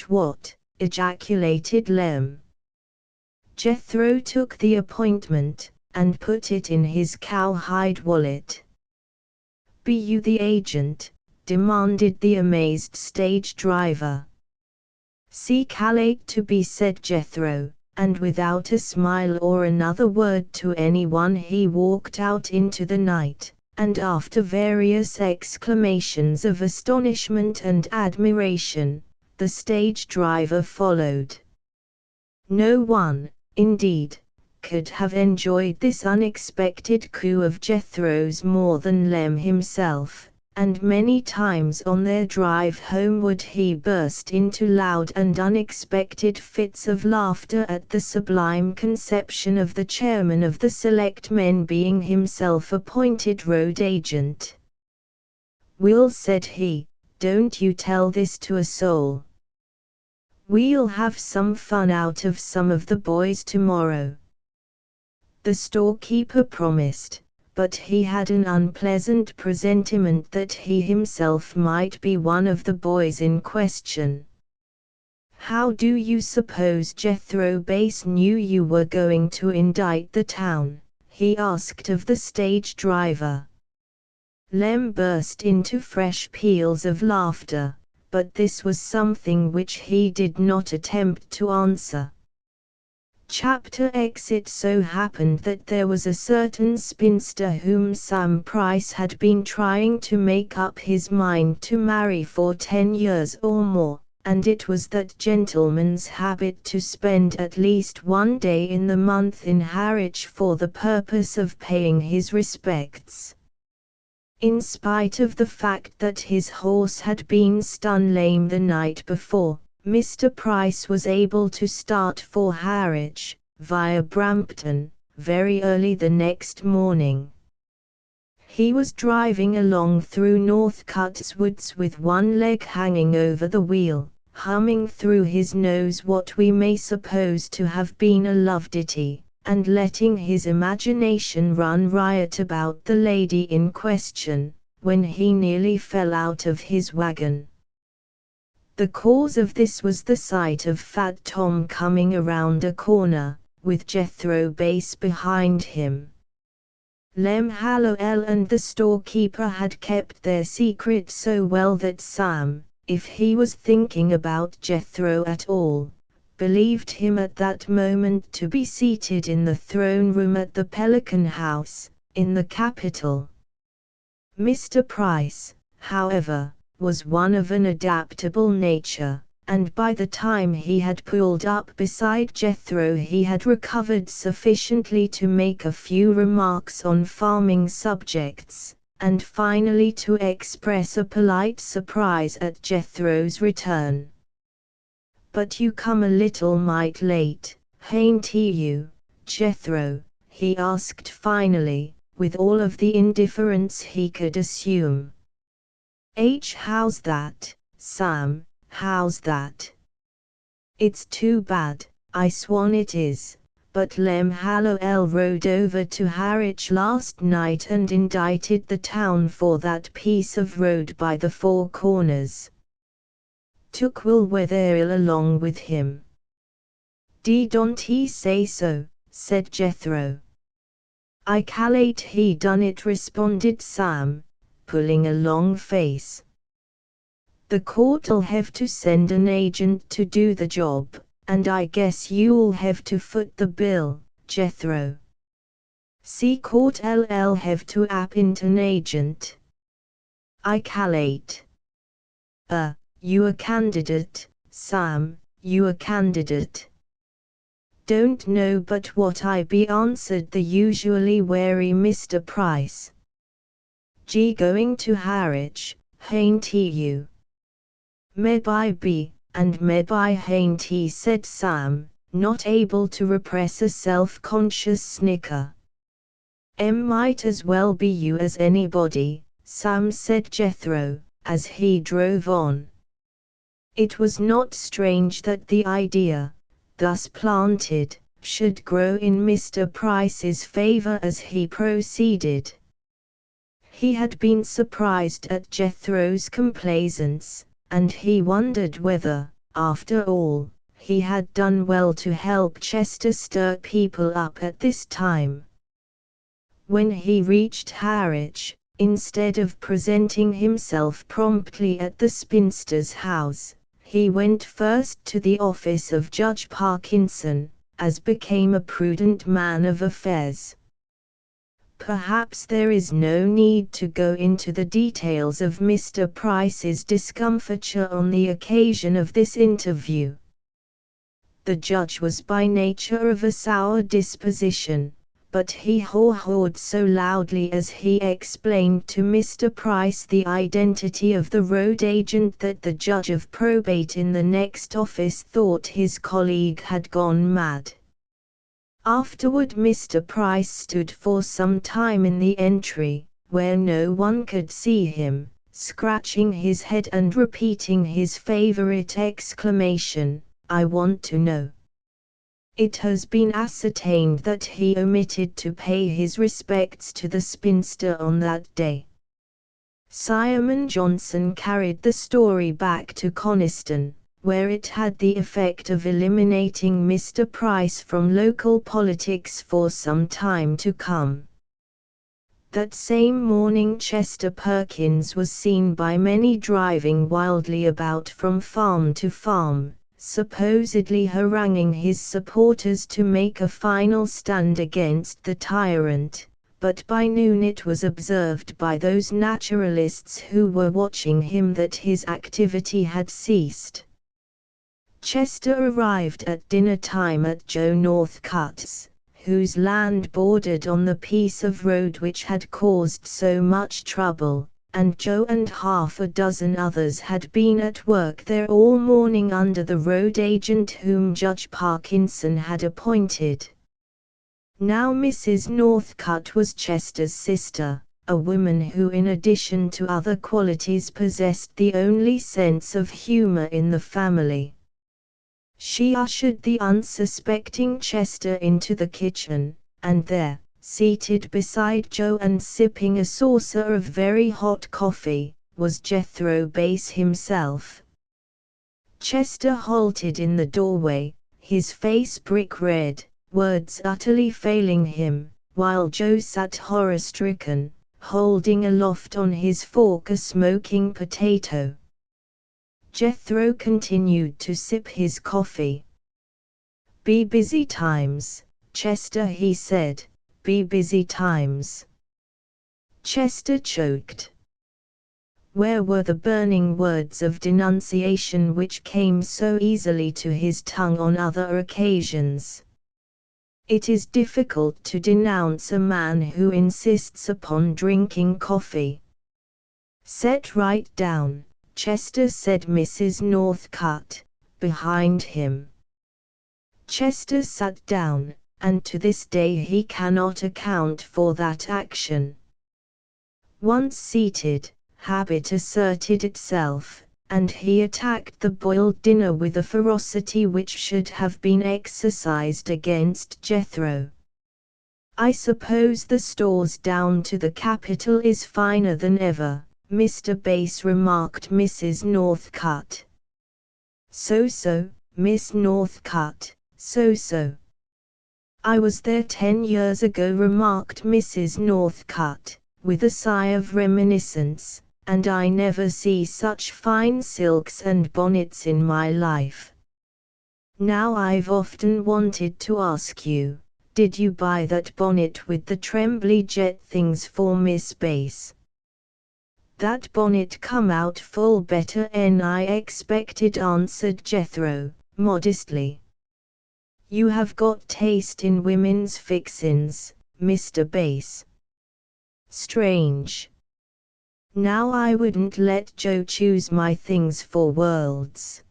"What?" ejaculated Lem. Jethro took the appointment, and put it in his cowhide wallet. "Be you the agent?" demanded the amazed stage driver. "See calate to be," said Jethro, and without a smile or another word to anyone he walked out into the night, and after various exclamations of astonishment and admiration, the stage driver followed. No one, indeed, could have enjoyed this unexpected coup of Jethro's more than Lem himself, and many times on their drive homeward he burst into loud and unexpected fits of laughter at the sublime conception of the chairman of the selectmen being himself appointed road agent. "Will," said he, "don't you tell this to a soul. We'll have some fun out of some of the boys tomorrow." The storekeeper promised, but he had an unpleasant presentiment that he himself might be one of the boys in question. "How do you suppose Jethro Bass knew you were going to indict the town?" he asked of the stage driver. Lem burst into fresh peals of laughter, but this was something which he did not attempt to answer. Chapter X. It so happened that there was a certain spinster whom Sam Price had been trying to make up his mind to marry for 10 years or more, and it was that gentleman's habit to spend at least one day in the month in Harwich for the purpose of paying his respects. In spite of the fact that his horse had been stun lame the night before, Mr. Price was able to start for Harwich, via Brampton, very early the next morning. He was driving along through Northcote's woods with one leg hanging over the wheel, humming through his nose what we may suppose to have been a love ditty, and letting his imagination run riot about the lady in question, when he nearly fell out of his wagon. The cause of this was the sight of Fat Tom coming around a corner, with Jethro Bass behind him. Lem Hallowell and the storekeeper had kept their secret so well that Sam, if he was thinking about Jethro at all, believed him at that moment to be seated in the throne room at the Pelican House, in the capital. Mr. Price, however, was one of an adaptable nature, and by the time he had pulled up beside Jethro he had recovered sufficiently to make a few remarks on farming subjects, and finally to express a polite surprise at Jethro's return. "But you come a little mite late, hain't you, Jethro?" he asked finally, with all of the indifference he could assume. How's that, Sam, how's that? It's too bad, I swan it is, but Lem Hallowell rode over to Harwich last night and indicted the town for that piece of road by the Four Corners. Took Will Wetherill along with him. "Don't he say so?" said Jethro. "I calate he done it," responded Sam, pulling a long face. "The court'll have to send an agent to do the job," and I guess you'll have to foot the bill, Jethro. See court LL have to appoint an agent. I calate. You a candidate, Sam, you a candidate. Don't know but what I be, answered the usually wary Mr. Price. G going to Harwich, hain't he you? Meb I be, and meb I hain't he, said Sam, not able to repress a self-conscious snicker. Might as well be you as anybody, Sam, said Jethro, as he drove on. It was not strange that the idea, thus planted, should grow in Mr. Price's favor as he proceeded. He had been surprised at Jethro's complaisance, and he wondered whether, after all, he had done well to help Chester stir people up at this time. When he reached Harwich, instead of presenting himself promptly at the spinster's house, he went first to the office of Judge Parkinson, as became a prudent man of affairs. Perhaps there is no need to go into the details of Mr. Price's discomfiture on the occasion of this interview. The judge was by nature of a sour disposition, but he haw-hawed so loudly as he explained to Mr. Price the identity of the road agent that the judge of probate in the next office thought his colleague had gone mad. Afterward Mr. Price stood for some time in the entry, where no one could see him, scratching his head and repeating his favorite exclamation, "I want to know." It has been ascertained that he omitted to pay his respects to the spinster on that day. Simon Johnson carried the story back to Coniston, where it had the effect of eliminating Mr. Price from local politics for some time to come. That same morning Chester Perkins was seen by many driving wildly about from farm to farm, supposedly haranguing his supporters to make a final stand against the tyrant, but by noon it was observed by those naturalists who were watching him that his activity had ceased. Chester arrived at dinner time at Joe Northcott's, whose land bordered on the piece of road which had caused so much trouble, and Joe and half a dozen others had been at work there all morning under the road agent whom Judge Parkinson had appointed. Now Mrs. Northcott was Chester's sister, a woman who in addition to other qualities possessed the only sense of humor in the family. She ushered the unsuspecting Chester into the kitchen, and there, seated beside Joe and sipping a saucer of very hot coffee, was Jethro Bass himself. Chester halted in the doorway, his face brick red, words utterly failing him, while Joe sat horror-stricken, holding aloft on his fork a smoking potato. Jethro continued to sip his coffee. "Be busy times, Chester," he said, "be busy times." Chester choked. Where were the burning words of denunciation which came so easily to his tongue on other occasions? It is difficult to denounce a man who insists upon drinking coffee. "Set right down, Chester," said Mrs. Northcott, behind him. Chester sat down, and to this day he cannot account for that action. Once seated, habit asserted itself, and he attacked the boiled dinner with a ferocity which should have been exercised against Jethro. "I suppose the stores down to the Capitol is finer than ever," Mr. Bass remarked Mrs. Northcott. "So-so, Miss Northcott, so-so. I was there 10 years ago," remarked Mrs. Northcott, with a sigh of reminiscence, "and I never see such fine silks and bonnets in my life." Now I've often wanted to ask you, did you buy that bonnet with the trembly jet things for Miss Bass? That bonnet come out full better 'en I expected, answered Jethro, modestly. You have got taste in women's fixin's, Mr. Bass. Strange. Now I wouldn't let Joe choose my things for worlds.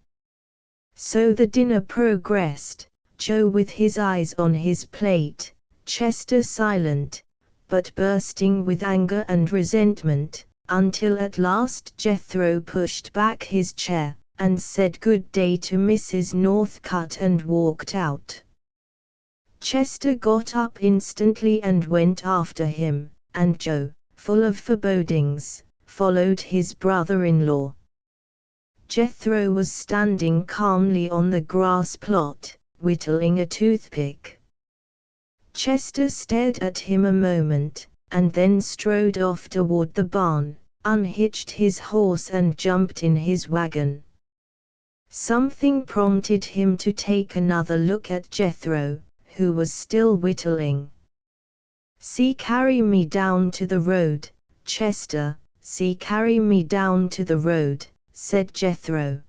So the dinner progressed, Joe with his eyes on his plate, Chester silent, but bursting with anger and resentment, until at last Jethro pushed back his chair, and said good day to Mrs. Northcott and walked out. Chester got up instantly and went after him, and Joe, full of forebodings, followed his brother-in-law. Jethro was standing calmly on the grass plot, whittling a toothpick. Chester stared at him a moment, and then strode off toward the barn, unhitched his horse and jumped in his wagon. Something prompted him to take another look at Jethro, who was still whittling. "See, carry me down to the road, Chester, see, carry me down to the road," said Jethro.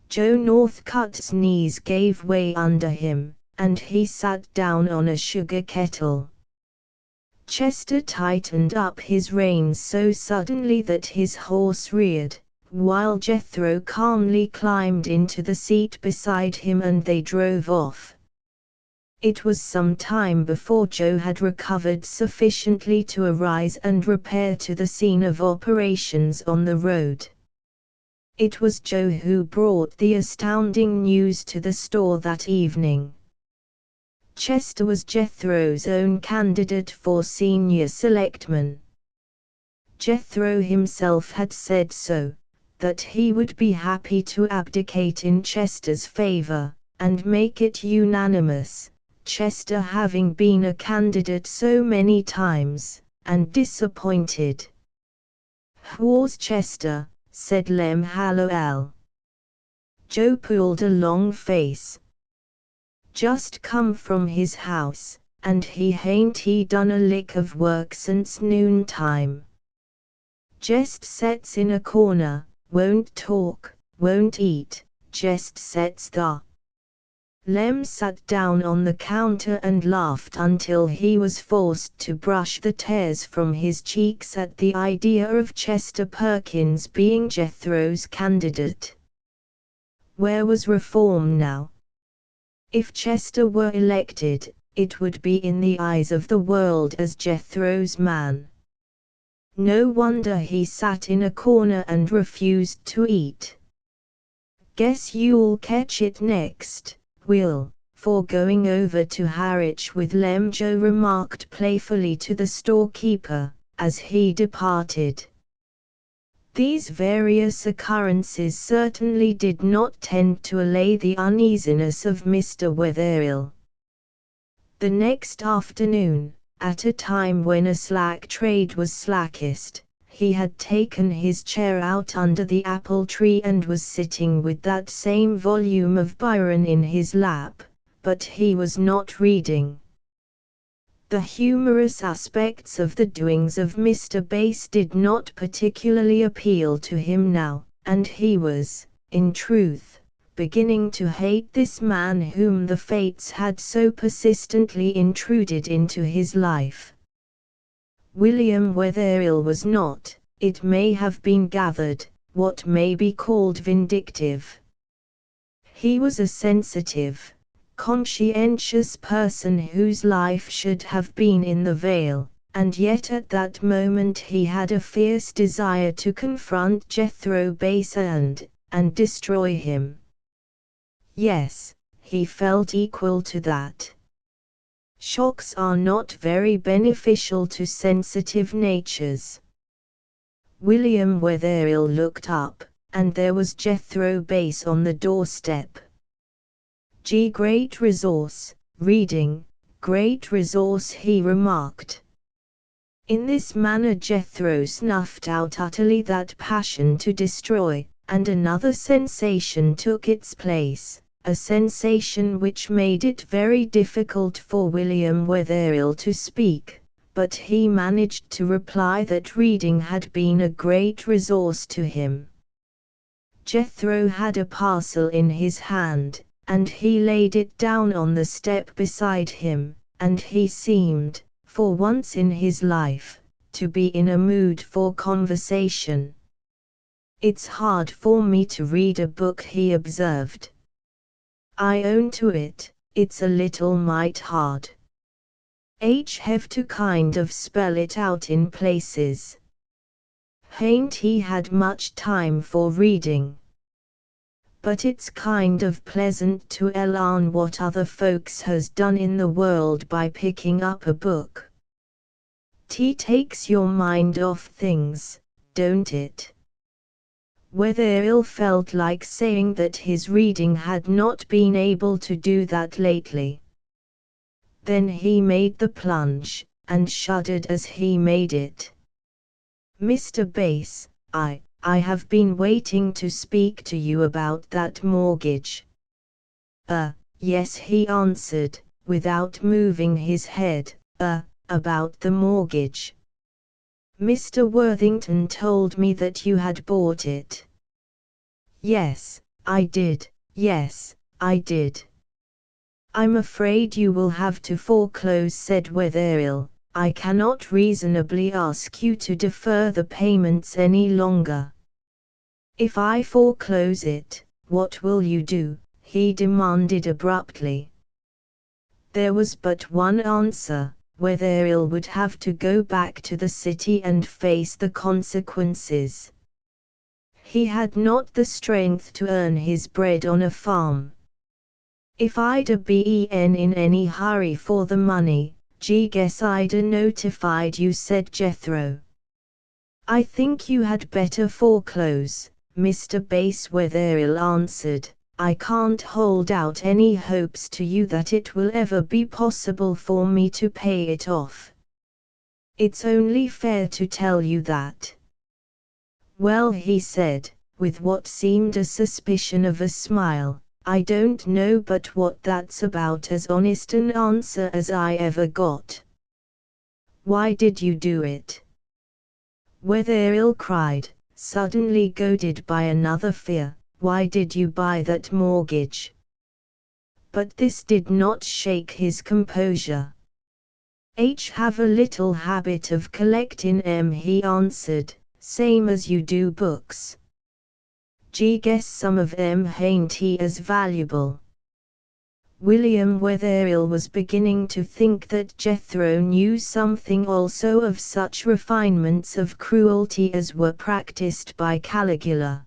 Joe Northcott's knees gave way under him, and he sat down on a sugar kettle. Chester tightened up his reins so suddenly that his horse reared, while Jethro calmly climbed into the seat beside him and they drove off. It was some time before Joe had recovered sufficiently to arise and repair to the scene of operations on the road. It was Joe who brought the astounding news to the store that evening. Chester was Jethro's own candidate for senior selectman. Jethro himself had said so, that he would be happy to abdicate in Chester's favor, and make it unanimous, Chester having been a candidate so many times, and disappointed. "Who's Chester?" said Lem Hallowell. Joe pulled a long face. "Just come from his house, and he done a lick of work since noontime. Jest sets in a corner, won't talk, won't eat, jest sets there." Lem sat down on the counter and laughed until he was forced to brush the tears from his cheeks at the idea of Chester Perkins being Jethro's candidate. Where was reform now? If Chester were elected, it would be in the eyes of the world as Jethro's man. No wonder he sat in a corner and refused to eat. "Guess you'll catch it next, Will, for going over to Harwich with Lem," Joe remarked playfully to the storekeeper, as he departed. These various occurrences certainly did not tend to allay the uneasiness of Mr. Wetherill. The next afternoon, at a time when a slack trade was slackest, he had taken his chair out under the apple tree and was sitting with that same volume of Byron in his lap, but he was not reading. The humorous aspects of the doings of Mr. Bass did not particularly appeal to him now, and he was, in truth, beginning to hate this man whom the fates had so persistently intruded into his life. William Wetherill was not, it may have been gathered, what may be called vindictive. He was a sensitive, conscientious person whose life should have been in the Vale, and yet at that moment he had a fierce desire to confront Jethro Bass and destroy him. Yes, he felt equal to that. Shocks are not very beneficial to sensitive natures. William Wetherill looked up, and there was Jethro Bass on the doorstep. Great resource, reading, great resource," he remarked. In this manner Jethro snuffed out utterly that passion to destroy, and another sensation took its place, a sensation which made it very difficult for William Wetherill to speak, but he managed to reply that reading had been a great resource to him. Jethro had a parcel in his hand, and he laid it down on the step beside him, and he seemed, for once in his life, to be in a mood for conversation. "It's hard for me to read a book," he observed. "I own to it, it's a little mite hard. Have to kind of spell it out in places. Hain't he had much time for reading? But it's kind of pleasant to learn what other folks has done in the world by picking up a book. Takes your mind off things, don't it?" Wetherill felt like saying that his reading had not been able to do that lately. Then he made the plunge, and shuddered as he made it. "Mr. Bass, I have been waiting to speak to you about that mortgage." Yes," he answered, without moving his head, about the mortgage. "Mr. Worthington told me that you had bought it." Yes, I did. "I'm afraid you will have to foreclose," said Wetherill. "I cannot reasonably ask you to defer the payments any longer." "If I foreclose it, what will you do?" he demanded abruptly. There was but one answer: Wetherill would have to go back to the city and face the consequences. He had not the strength to earn his bread on a farm. "If I'd been in any hurry for the money, guess I'd notified you," said Jethro. "I think you had better foreclose, Mr. Bass," Wetherill answered. "I can't hold out any hopes to you that it will ever be possible for me to pay it off. It's only fair to tell you that." "Well," he said, with what seemed a suspicion of a smile, "I don't know but what that's about as honest an answer as I ever got." "Why did you do it?" Wetherill cried, suddenly goaded by another fear. "Why did you buy that mortgage?" But this did not shake his composure. Have a little habit of collecting 'em," he answered, "same as you do books. Guess some of 'em hain't as valuable." William Wetherill was beginning to think that Jethro knew something also of such refinements of cruelty as were practiced by Caligula.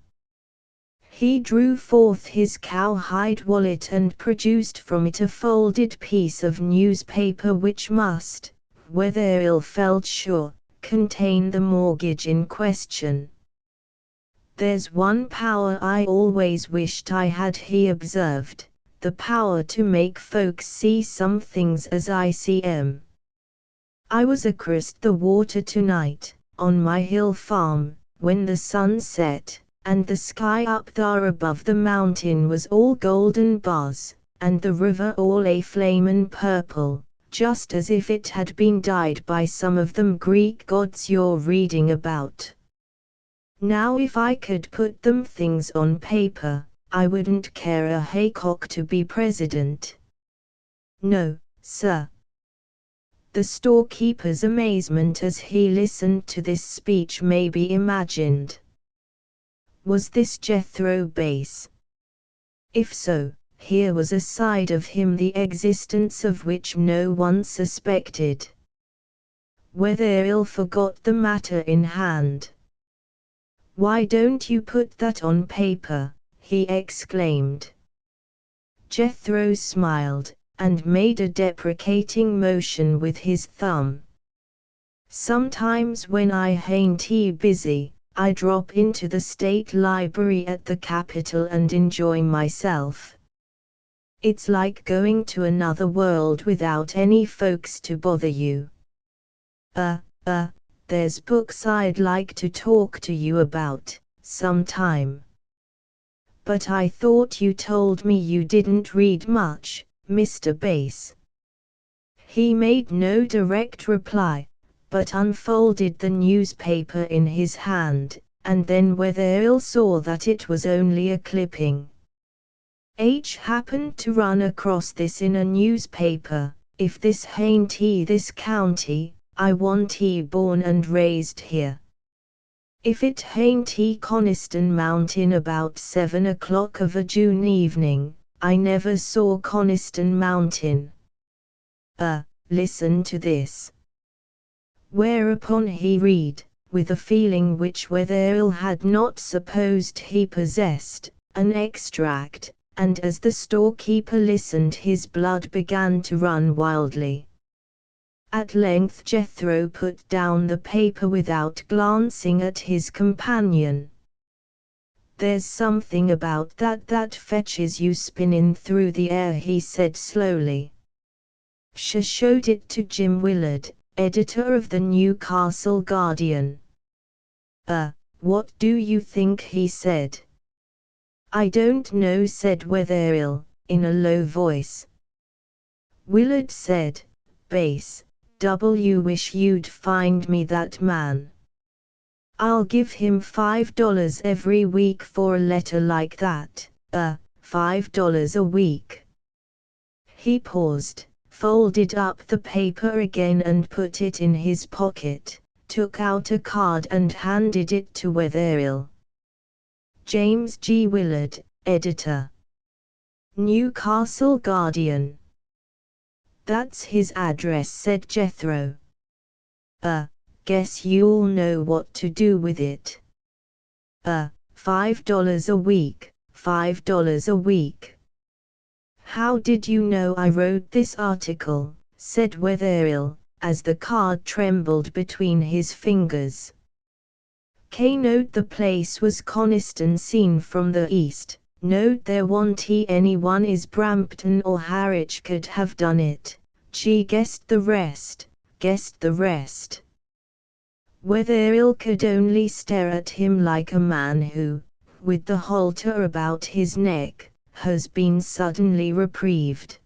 He drew forth his cowhide wallet and produced from it a folded piece of newspaper which must, Wetherill felt sure, contain the mortgage in question. "There's one power I always wished I had," he observed, "the power to make folks see some things as I see 'em. I was across the water tonight, on my hill farm, when the sun set, and the sky up there above the mountain was all golden bars, and the river all a-flamin' purple, just as if it had been dyed by some of them Greek gods you're reading about. Now if I could put them things on paper, I wouldn't care a haycock to be president." "No, sir." The storekeeper's amazement as he listened to this speech may be imagined. Was this Jethro Bass? If so, here was a side of him the existence of which no one suspected. Wetherill forgot the matter in hand. "Why don't you put that on paper?" he exclaimed. Jethro smiled, and made a deprecating motion with his thumb. "Sometimes when I hain't busy, I drop into the state library at the Capitol and enjoy myself. It's like going to another world without any folks to bother you. There's books I'd like to talk to you about, sometime. But I thought you told me you didn't read much, Mr. Bass. He made no direct reply, but unfolded the newspaper in his hand, and then Wetherill saw that it was only a clipping. H happened to run across this in a newspaper. If this hain't he this county, I want he born and raised here. If it hain't he Coniston Mountain about 7 o'clock of a June evening, I never saw Coniston Mountain. Listen to this. Whereupon he read, with a feeling which Wetherill had not supposed he possessed, an extract, and as the storekeeper listened his blood began to run wildly. At length Jethro put down the paper without glancing at his companion. "There's something about that fetches you spinning through the air," he said slowly. She showed it to Jim Willard, editor of the Newcastle Guardian. What do you think he said?" "I don't know," said Wetherill, in a low voice. Willard said, "Bass, wish you'd find me that man. I'll give him $5 every week for a letter like that." $5 a week." He paused, folded up the paper again and put it in his pocket, took out a card and handed it to Wetherill. "James G. Willard, editor. Newcastle Guardian." "That's his address," said Jethro. Guess you'll know what to do with it." $5 a week, $5 a week." "How did you know I wrote this article?" said Wetherill, as the card trembled between his fingers. Note the place was Coniston seen from the east. Note there wa'n't anyone is Brampton or Harwich could have done it. She guessed the rest, guessed the rest. Wetherill could only stare at him like a man who, with the halter about his neck, has been suddenly reprieved.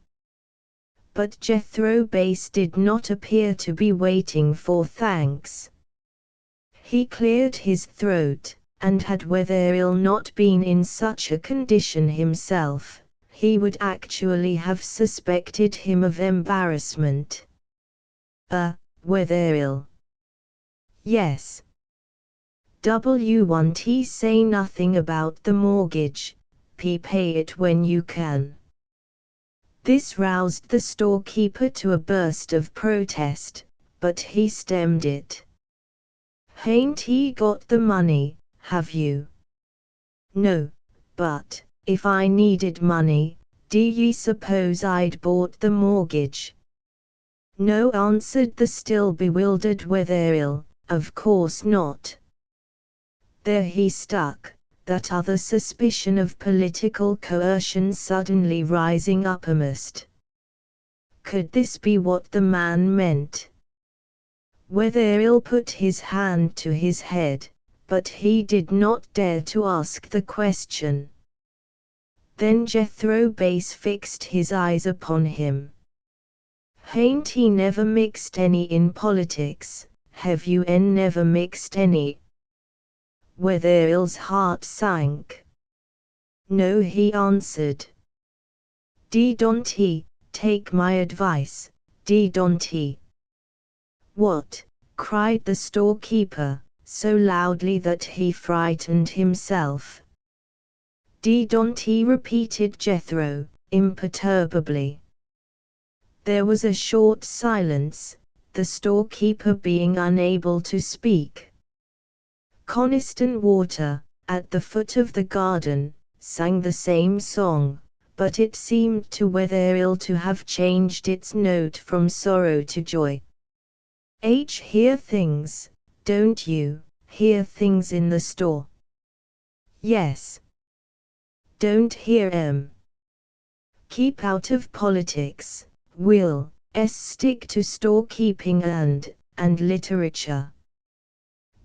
But Jethro Bass did not appear to be waiting for thanks. He cleared his throat, and had Wetherill not been in such a condition himself, he would actually have suspected him of embarrassment. Wetherill." "Yes." "Want he say nothing about the mortgage, pay it when you can." This roused the storekeeper to a burst of protest, but he stemmed it. "Hain't he got the money, have you?" "No, but, if I needed money, do ye suppose I'd bought the mortgage?" "No," answered the still bewildered Wetherill, "of course not." There he stuck, that other suspicion of political coercion suddenly rising uppermost. Could this be what the man meant? Wetherill put his hand to his head, but he did not dare to ask the question. Then Jethro Bass fixed his eyes upon him. "Hain't he never mixed any in politics, have you never mixed any?" Wetherill's heart sank. "No," he answered. "Don't he, take my advice, don't he?" "What?" cried the storekeeper, so loudly that he frightened himself. "Don't he?" repeated Jethro, imperturbably. There was a short silence, the storekeeper being unable to speak. Coniston Water, at the foot of the garden, sang the same song, but it seemed to Wetherill to have changed its note from sorrow to joy. Hear things, don't you, hear things in the store?" "Yes." "Don't hear 'em. Keep out of politics, stick to storekeeping and literature."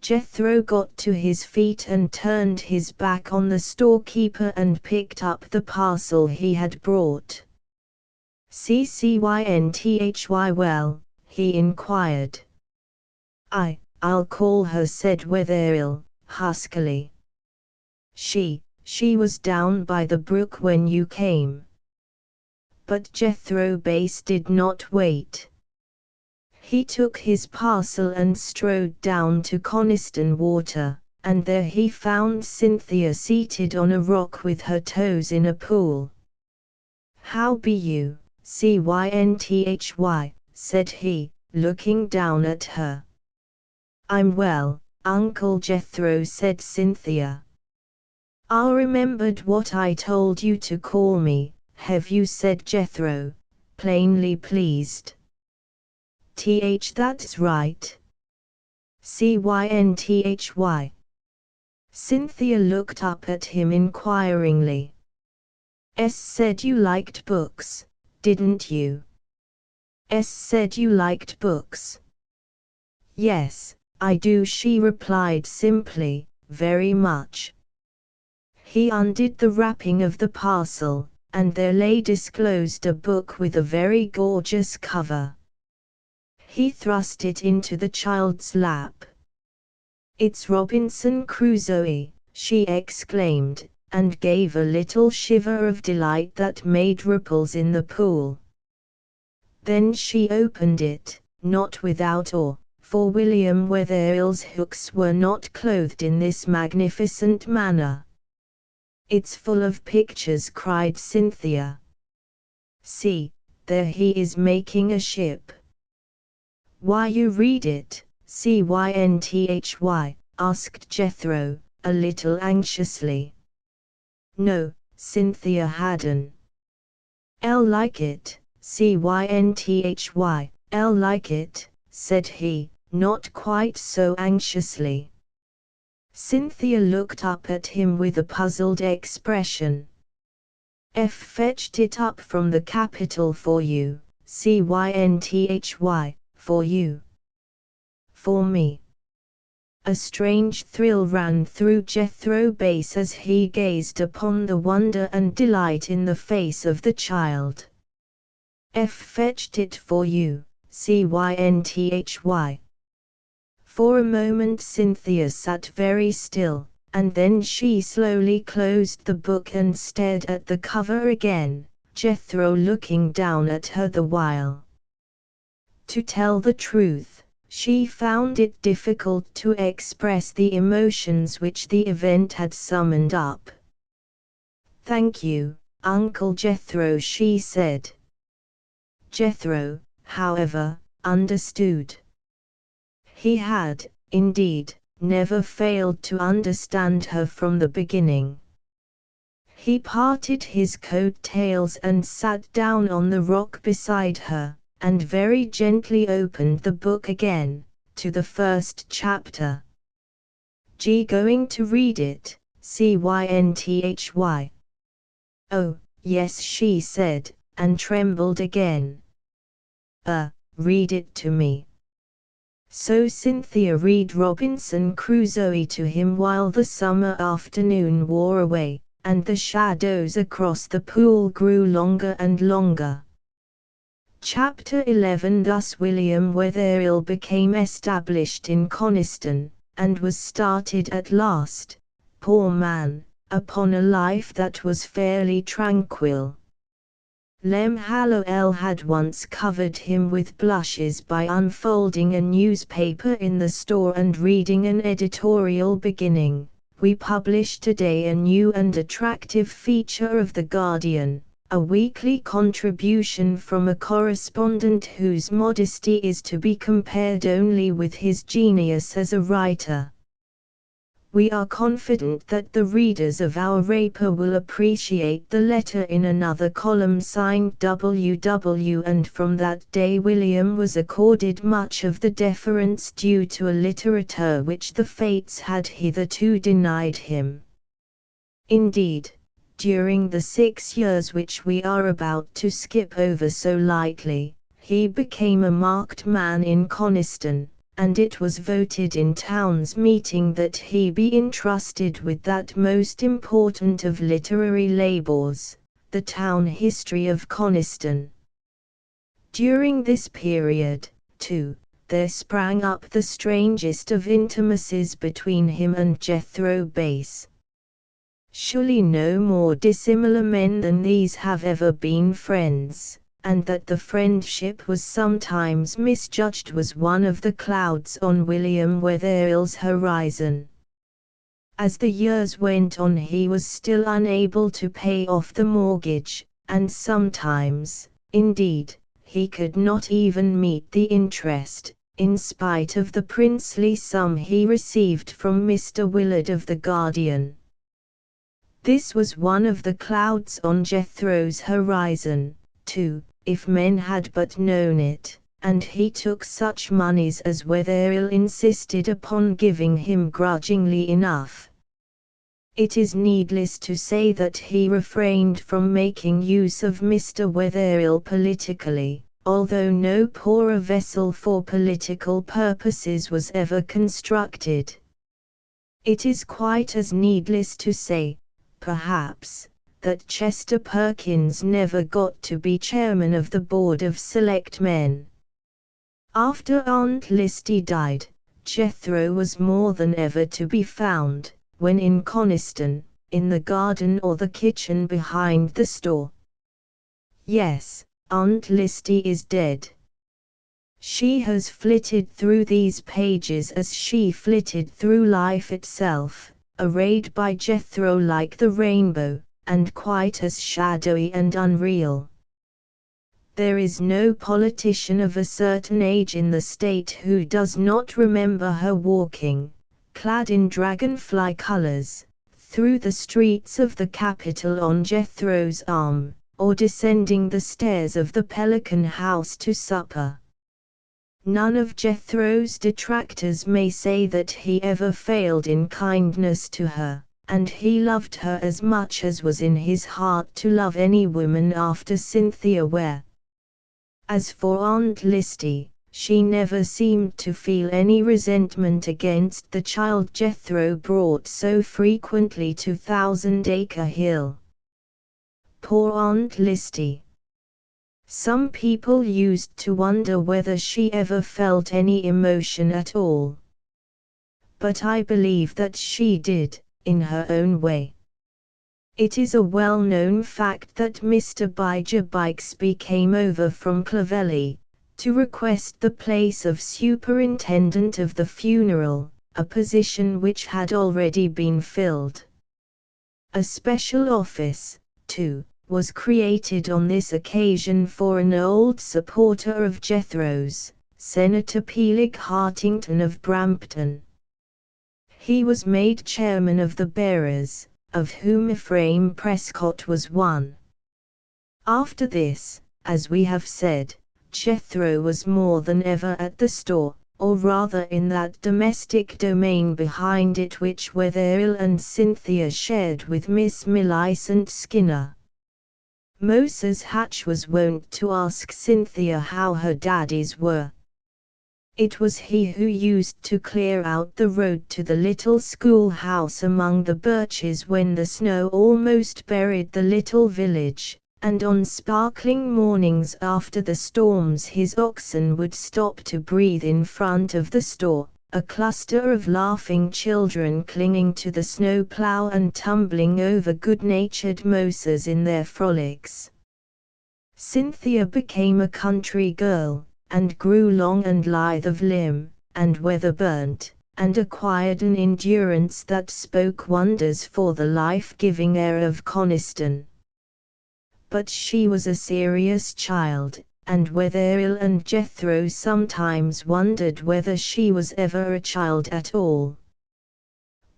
Jethro got to his feet and turned his back on the storekeeper and picked up the parcel he had brought. "Ccynthy well?" he inquired. I'll call her," said Wetherill, huskily. She was down by the brook when you came." But Jethro Base did not wait. He took his parcel and strode down to Coniston Water, and there he found Cynthia seated on a rock with her toes in a pool. "How be you, Cynthhy?" said he, looking down at her. "I'm well, Uncle Jethro," said Cynthia. "I remembered what I told you to call me, have you?" said Jethro, plainly pleased. That's right. Cynthhy. Cynthia looked up at him inquiringly. Said you liked books, didn't you? Said you liked books. Yes, I do, she replied simply, very much. He undid the wrapping of the parcel, and there lay disclosed a book with a very gorgeous cover. He thrust it into the child's lap. "It's Robinson Crusoe," she exclaimed, and gave a little shiver of delight that made ripples in the pool. Then she opened it, not without awe, for William Wetherill's hooks were not clothed in this magnificent manner. "It's full of pictures," cried Cynthia. "See, there he is making a ship." "Why you read it, Cynthhy?" asked Jethro, a little anxiously. No, Cynthia hadn't. "I'll like it, Cynthhy, I'll like it," said he, not quite so anxiously. Cynthia looked up at him with a puzzled expression. "Fetched it up from the capital for you, Cynthhy, for you." "For me?" A strange thrill ran through Jethro Base as he gazed upon the wonder and delight in the face of the child. "Fetched it for you, Cynthhy." For a moment Cynthia sat very still, and then she slowly closed the book and stared at the cover again, Jethro looking down at her the while. To tell the truth, she found it difficult to express the emotions which the event had summoned up. "Thank you, Uncle Jethro," she said. Jethro, however, understood. He had, indeed, never failed to understand her from the beginning. He parted his coat-tails and sat down on the rock beside her, and very gently opened the book again, to the first chapter. "Going to read it, Cynthhy?" "Oh, yes," she said, and trembled again. Read it to me." So Cynthia read Robinson Crusoe to him while the summer afternoon wore away, and the shadows across the pool grew longer and longer. Chapter 11. Thus William Wetherill became established in Coniston, and was started at last, poor man, upon a life that was fairly tranquil. Lem Hallowell had once covered him with blushes by unfolding a newspaper in the store and reading an editorial beginning, "We publish today a new and attractive feature of The Guardian, a weekly contribution from a correspondent whose modesty is to be compared only with his genius as a writer. We are confident that the readers of our paper will appreciate the letter in another column signed W.W." And from that day William was accorded much of the deference due to a literature which the fates had hitherto denied him. Indeed, during the 6 years which we are about to skip over so lightly, he became a marked man in Coniston, and it was voted in town's meeting that he be entrusted with that most important of literary labours, the town history of Coniston. During this period, too, there sprang up the strangest of intimacies between him and Jethro Bass. Surely no more dissimilar men than these have ever been friends, and that the friendship was sometimes misjudged was one of the clouds on William Wetherell's horizon. As the years went on he was still unable to pay off the mortgage, and sometimes, indeed, he could not even meet the interest, in spite of the princely sum he received from Mr. Willard of the Guardian. This was one of the clouds on Jethro's horizon, too, if men had but known it, and he took such moneys as Wetherell insisted upon giving him grudgingly enough. It is needless to say that he refrained from making use of Mr. Wetherell politically, although no poorer vessel for political purposes was ever constructed. It is quite as needless to say, perhaps, that Chester Perkins never got to be chairman of the Board of Selectmen. After Aunt Listy died, Jethro was more than ever to be found, when in Coniston, in the garden or the kitchen behind the store. Yes, Aunt Listy is dead. She has flitted through these pages as she flitted through life itself, arrayed by Jethro like the rainbow, and quite as shadowy and unreal. There is no politician of a certain age in the state who does not remember her walking, clad in dragonfly colors, through the streets of the capital on Jethro's arm, or descending the stairs of the Pelican House to supper. None of Jethro's detractors may say that he ever failed in kindness to her, and he loved her as much as was in his heart to love any woman after Cynthia Ware. As for Aunt Listy, she never seemed to feel any resentment against the child Jethro brought so frequently to Thousand Acre Hill. Poor Aunt Listy! Some people used to wonder whether she ever felt any emotion at all. But I believe that she did, in her own way. It is a well-known fact that Mr. Bijah Bixby came over from Clovelly, to request the place of superintendent of the funeral, a position which had already been filled. A special office, too, was created on this occasion for an old supporter of Jethro's, Senator Peleg Hartington of Brampton. He was made chairman of the bearers, of whom Ephraim Prescott was one. After this, as we have said, Jethro was more than ever at the store, or rather in that domestic domain behind it which Wetherell and Cynthia shared with Miss Millicent Skinner. Moses Hatch was wont to ask Cynthia how her daddies were. It was he who used to clear out the road to the little schoolhouse among the birches when the snow almost buried the little village, and on sparkling mornings after the storms his oxen would stop to breathe in front of the store, a cluster of laughing children clinging to the snowplow and tumbling over good-natured Moses in their frolics. Cynthia became a country girl, and grew long and lithe of limb, and weather-burnt, and acquired an endurance that spoke wonders for the life-giving air of Coniston. But she was a serious child, and Wetherell and Jethro sometimes wondered whether she was ever a child at all.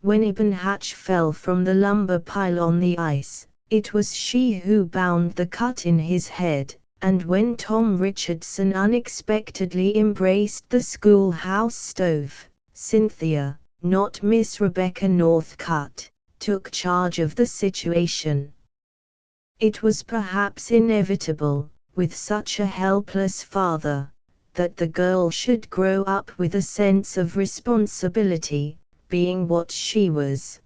When Ibn Hatch fell from the lumber pile on the ice, it was she who bound the cut in his head, and when Tom Richardson unexpectedly embraced the schoolhouse stove, Cynthia, not Miss Rebecca Northcutt, took charge of the situation. It was perhaps inevitable, with such a helpless father, that the girl should grow up with a sense of responsibility, being what she was.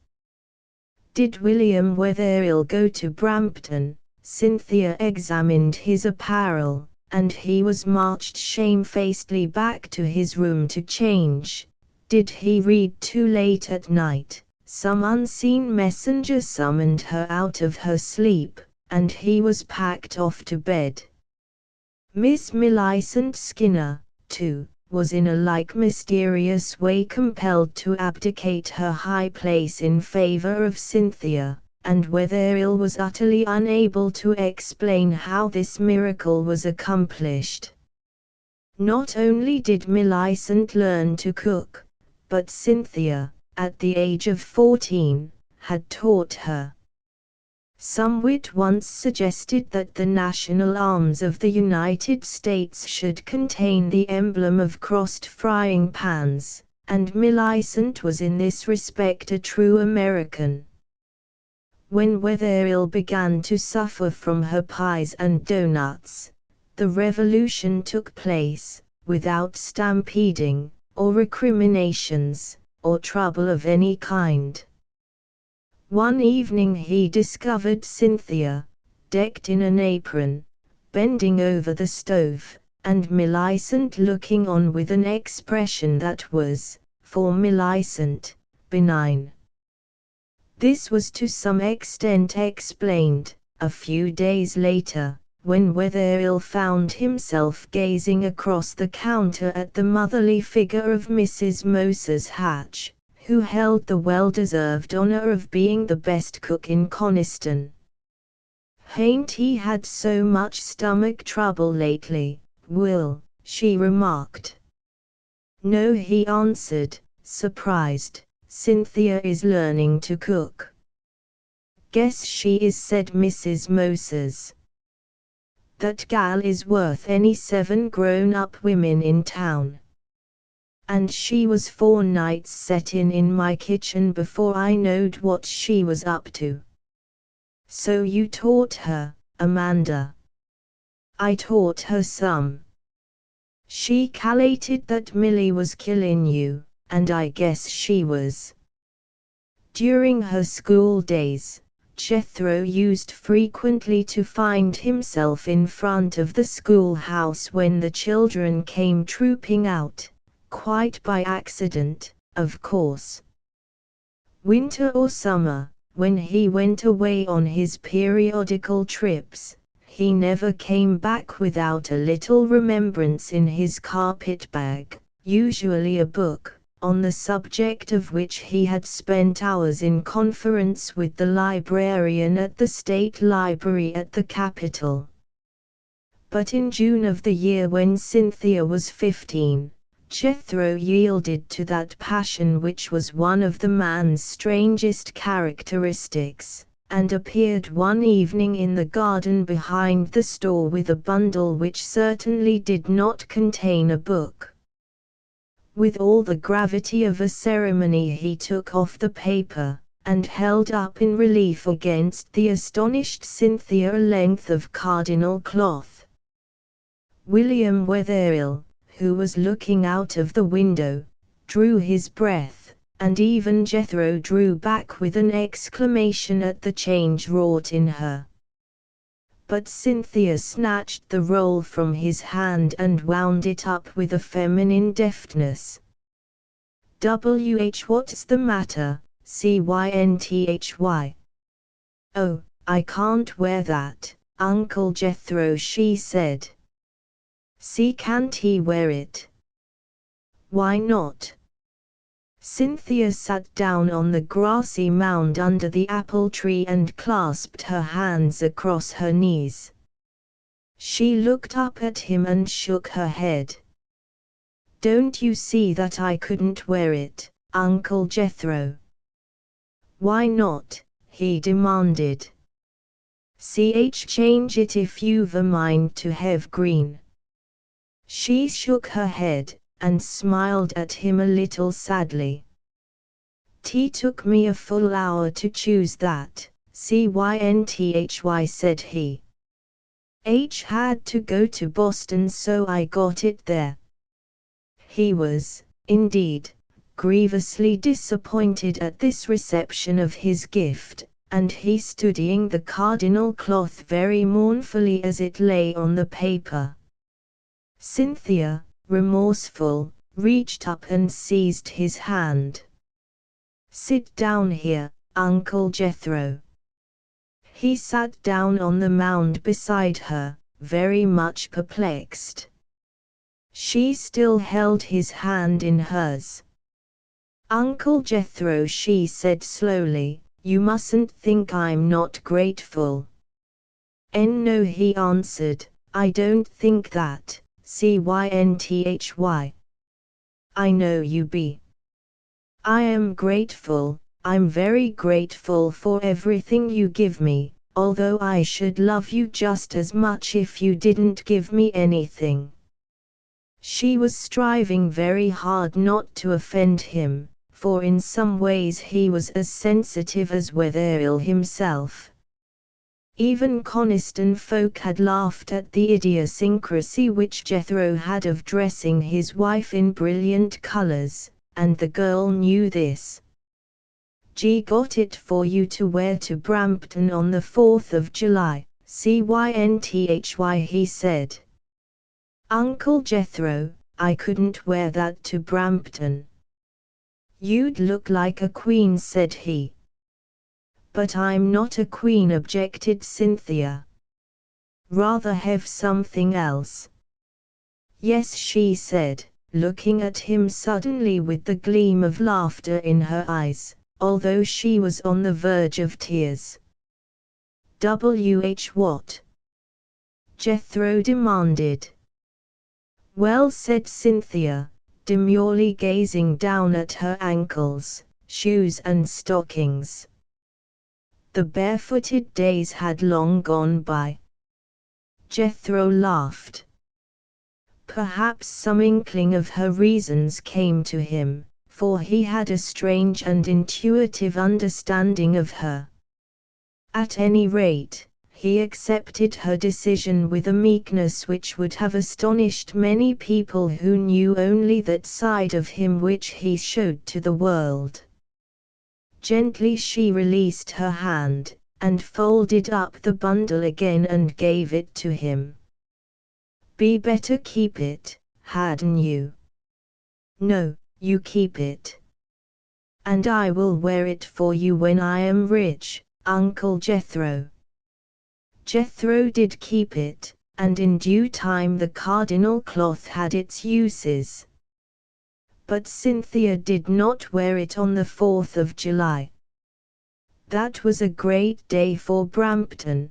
Did William Wetherill go to Brampton? Cynthia examined his apparel, and he was marched shamefacedly back to his room to change. Did he read too late at night? Some unseen messenger summoned her out of her sleep, and he was packed off to bed. Miss Millicent Skinner, too, was in a like mysterious way compelled to abdicate her high place in favor of Cynthia, and Wetherill was utterly unable to explain how this miracle was accomplished. Not only did Millicent learn to cook, but Cynthia, at the age of 14, had taught her. Some wit once suggested that the national arms of the United States should contain the emblem of crossed frying pans, and Millicent was in this respect a true American. When Wetherill began to suffer from her pies and doughnuts, the revolution took place, without stampeding, or recriminations, or trouble of any kind. One evening he discovered Cynthia, decked in an apron, bending over the stove, and Millicent looking on with an expression that was, for Millicent, benign. This was to some extent explained, a few days later, when Wetherill found himself gazing across the counter at the motherly figure of Mrs. Moses Hatch, who held the well-deserved honor of being the best cook in Coniston. "Hain't he had so much stomach trouble lately, Will?" she remarked. "No," he answered, surprised. "Cynthia is learning to cook." "Guess she is," said Mrs. Moses. "That gal is worth any 7 grown-up women in town. And she was 4 nights settin' in my kitchen before I knowed what she was up to." "So you taught her, Amanda?" "I taught her some. She callated that Millie was killin' you, and I guess she was." During her school days, Jethro used frequently to find himself in front of the schoolhouse when the children came trooping out. Quite by accident, of course. Winter or summer, when he went away on his periodical trips, he never came back without a little remembrance in his carpet-bag, usually a book, on the subject of which he had spent hours in conference with the librarian at the State Library at the capital. But in June of the year when Cynthia was 15, Jethro yielded to that passion which was one of the man's strangest characteristics, and appeared one evening in the garden behind the store with a bundle which certainly did not contain a book. With all the gravity of a ceremony he took off the paper, and held up in relief against the astonished Cynthia a length of cardinal cloth. William Wetherill, who was looking out of the window, drew his breath, and even Jethro drew back with an exclamation at the change wrought in her. But Cynthia snatched the roll from his hand and wound it up with a feminine deftness. "What's the matter, Cynthy?" "Oh, I can't wear that, Uncle Jethro," she said. "Can't he wear it?" "Why not?" Cynthia sat down on the grassy mound under the apple tree and clasped her hands across her knees. She looked up at him and shook her head. "Don't you see that I couldn't wear it, Uncle Jethro?" "Why not?" he demanded. "Change it if you've a mind to have green." She shook her head, and smiled at him a little sadly. Took me a full hour to choose that, Cynthy," said he. Had to go to Boston, so I got it there. He was, indeed, grievously disappointed at this reception of his gift, and he studying the cardinal cloth very mournfully as it lay on the paper. Cynthia, remorseful, reached up and seized his hand. "Sit down here, Uncle Jethro." He sat down on the mound beside her, very much perplexed. She still held his hand in hers. "Uncle Jethro," she said slowly, "you mustn't think I'm not grateful." "No," he answered, "I don't think that, Cynthy. I know you be. I am grateful, I'm very grateful for everything you give me, although I should love you just as much if you didn't give me anything." She was striving very hard not to offend him, for in some ways he was as sensitive as Wetherill himself. Even Coniston folk had laughed at the idiosyncrasy which Jethro had of dressing his wife in brilliant colors, and the girl knew this. "G got it for you to wear to Brampton on the 4th of July, Cynthy," he said. "Uncle Jethro, I couldn't wear that to Brampton." "You'd look like a queen," said he. "But I'm not a queen," objected Cynthia. "Rather have something else." "Yes," she said, looking at him suddenly with the gleam of laughter in her eyes, although she was on the verge of tears. What?" Jethro demanded. "Well," said Cynthia, demurely gazing down at her ankles, shoes and stockings. The barefooted days had long gone by. Jethro laughed. Perhaps some inkling of her reasons came to him, for he had a strange and intuitive understanding of her. At any rate, he accepted her decision with a meekness which would have astonished many people who knew only that side of him which he showed to the world. Gently she released her hand, and folded up the bundle again and gave it to him. "Be better keep it, hadn't you?" "No, you keep it. And I will wear it for you when I am rich, Uncle Jethro." Jethro did keep it, and in due time the cardinal cloth had its uses. But Cynthia did not wear it on the 4th of July. That was a great day for Brampton,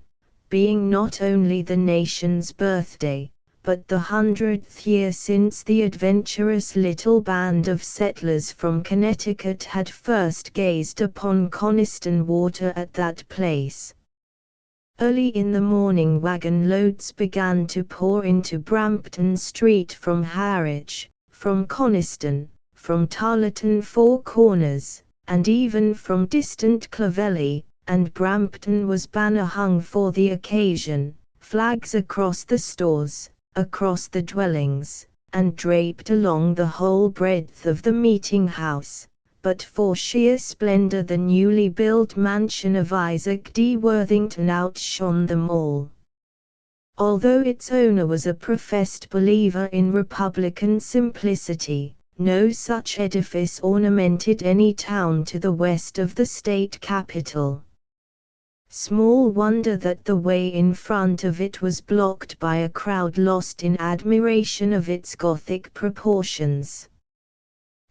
being not only the nation's birthday, but the 100th year since the adventurous little band of settlers from Connecticut had first gazed upon Coniston water at that place. Early in the morning wagon loads began to pour into Brampton Street from Harwich, from Coniston, from Tarleton Four Corners, and even from distant Clovelly, and Brampton was banner hung for the occasion, flags across the stores, across the dwellings, and draped along the whole breadth of the meeting house. But for sheer splendor the newly built mansion of Isaac D. Worthington outshone them all. Although its owner was a professed believer in Republican simplicity, no such edifice ornamented any town to the west of the state capital. Small wonder that the way in front of it was blocked by a crowd lost in admiration of its Gothic proportions.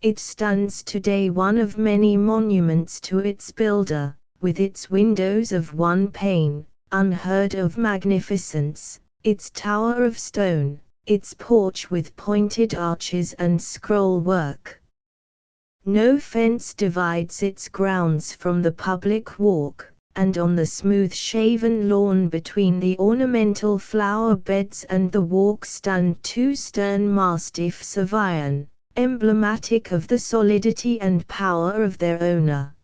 It stands today one of many monuments to its builder, with its windows of one pane, unheard of magnificence, its tower of stone, its porch with pointed arches and scroll work. No fence divides its grounds from the public walk, and on the smooth-shaven lawn between the ornamental flower beds and the walk stand two stern mastiffs of iron, emblematic of the solidity and power of their owner.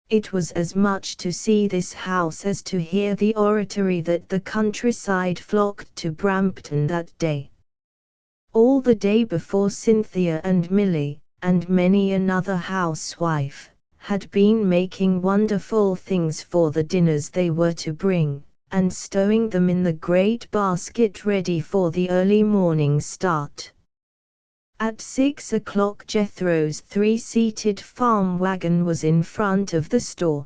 It was as much to see this house as to hear the oratory that the countryside flocked to Brampton that day. All the day before Cynthia and Milly, and many another housewife, had been making wonderful things for the dinners they were to bring, and stowing them in the great basket ready for the early morning start. At 6 o'clock Jethro's three-seated farm wagon was in front of the store.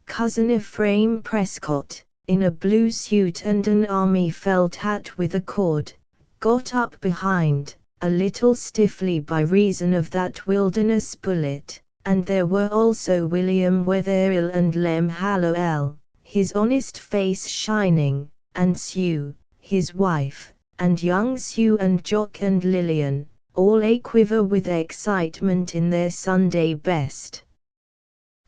Cousin Ephraim Prescott, in a blue suit and an army felt hat with a cord, got up behind, a little stiffly by reason of that wilderness bullet, and there were also William Wetherill and Lem Hallowell, his honest face shining, and Sue, his wife, and young Sue and Jock and Lillian, all a-quiver with excitement in their Sunday best.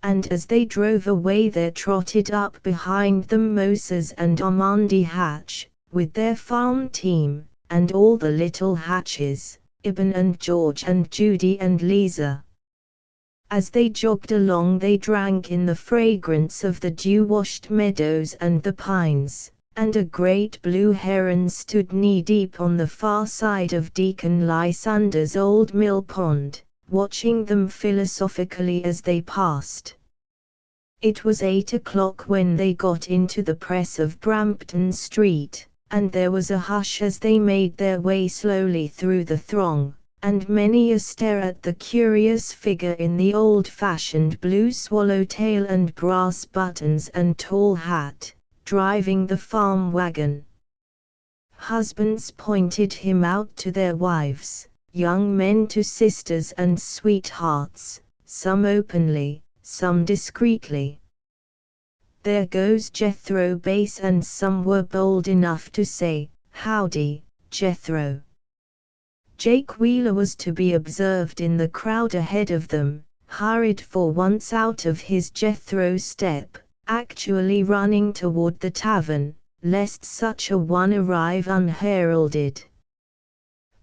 And as they drove away there trotted up behind them Moses and Armandi Hatch, with their farm team, and all the little Hatches, Ibn and George and Judy and Lisa. As they jogged along they drank in the fragrance of the dew-washed meadows and the pines, and a great blue heron stood knee-deep on the far side of Deacon Lysander's old mill pond, watching them philosophically as they passed. It was 8 o'clock when they got into the press of Brampton Street, and there was a hush as they made their way slowly through the throng, and many a stare at the curious figure in the old-fashioned blue swallowtail and brass buttons and tall hat, driving the farm wagon. Husbands pointed him out to their wives, young men to sisters and sweethearts, some openly, some discreetly. "There goes Jethro Bass," and some were bold enough to say, "Howdy, Jethro." Jake Wheeler was to be observed in the crowd ahead of them, hurried for once out of his Jethro step, actually running toward the tavern, lest such a one arrive unheralded.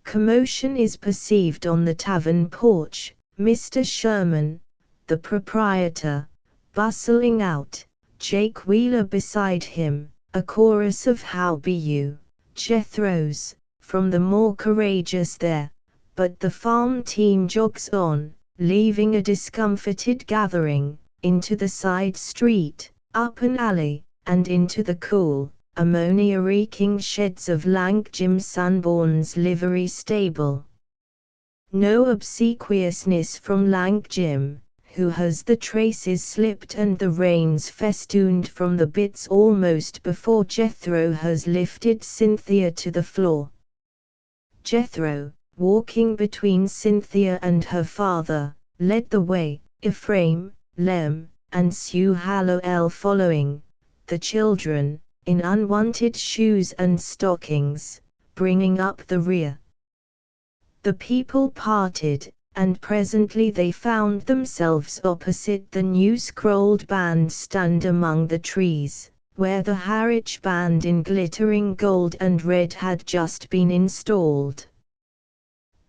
Commotion is perceived on the tavern porch, Mr. Sherman, the proprietor, bustling out, Jake Wheeler beside him, a chorus of "How be you, Jethros," from the more courageous there, but the farm team jogs on, leaving a discomfited gathering, into the side street, up an alley, and into the cool, ammonia-reeking sheds of lank Jim Sanborn's livery stable. No obsequiousness from lank Jim, who has the traces slipped and the reins festooned from the bits almost before Jethro has lifted Cynthia to the floor. Jethro, walking between Cynthia and her father, led the way, Ephraim, Lem, and Sue Hallowell following, the children, in unwanted shoes and stockings, bringing up the rear. The people parted, and presently they found themselves opposite the new scrolled bandstand among the trees, where the Harwich band in glittering gold and red had just been installed.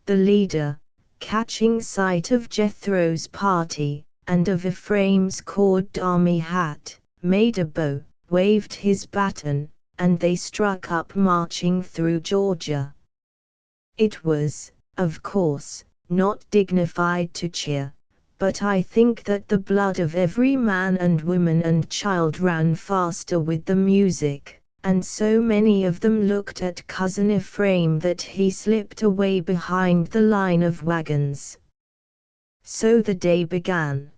The leader, catching sight of Jethro's party, and of Ephraim's cord army hat, made a bow, waved his baton, and they struck up marching through Georgia. It was, of course, not dignified to cheer, but I think that the blood of every man and woman and child ran faster with the music, and so many of them looked at Cousin Ephraim that he slipped away behind the line of wagons. So the day began.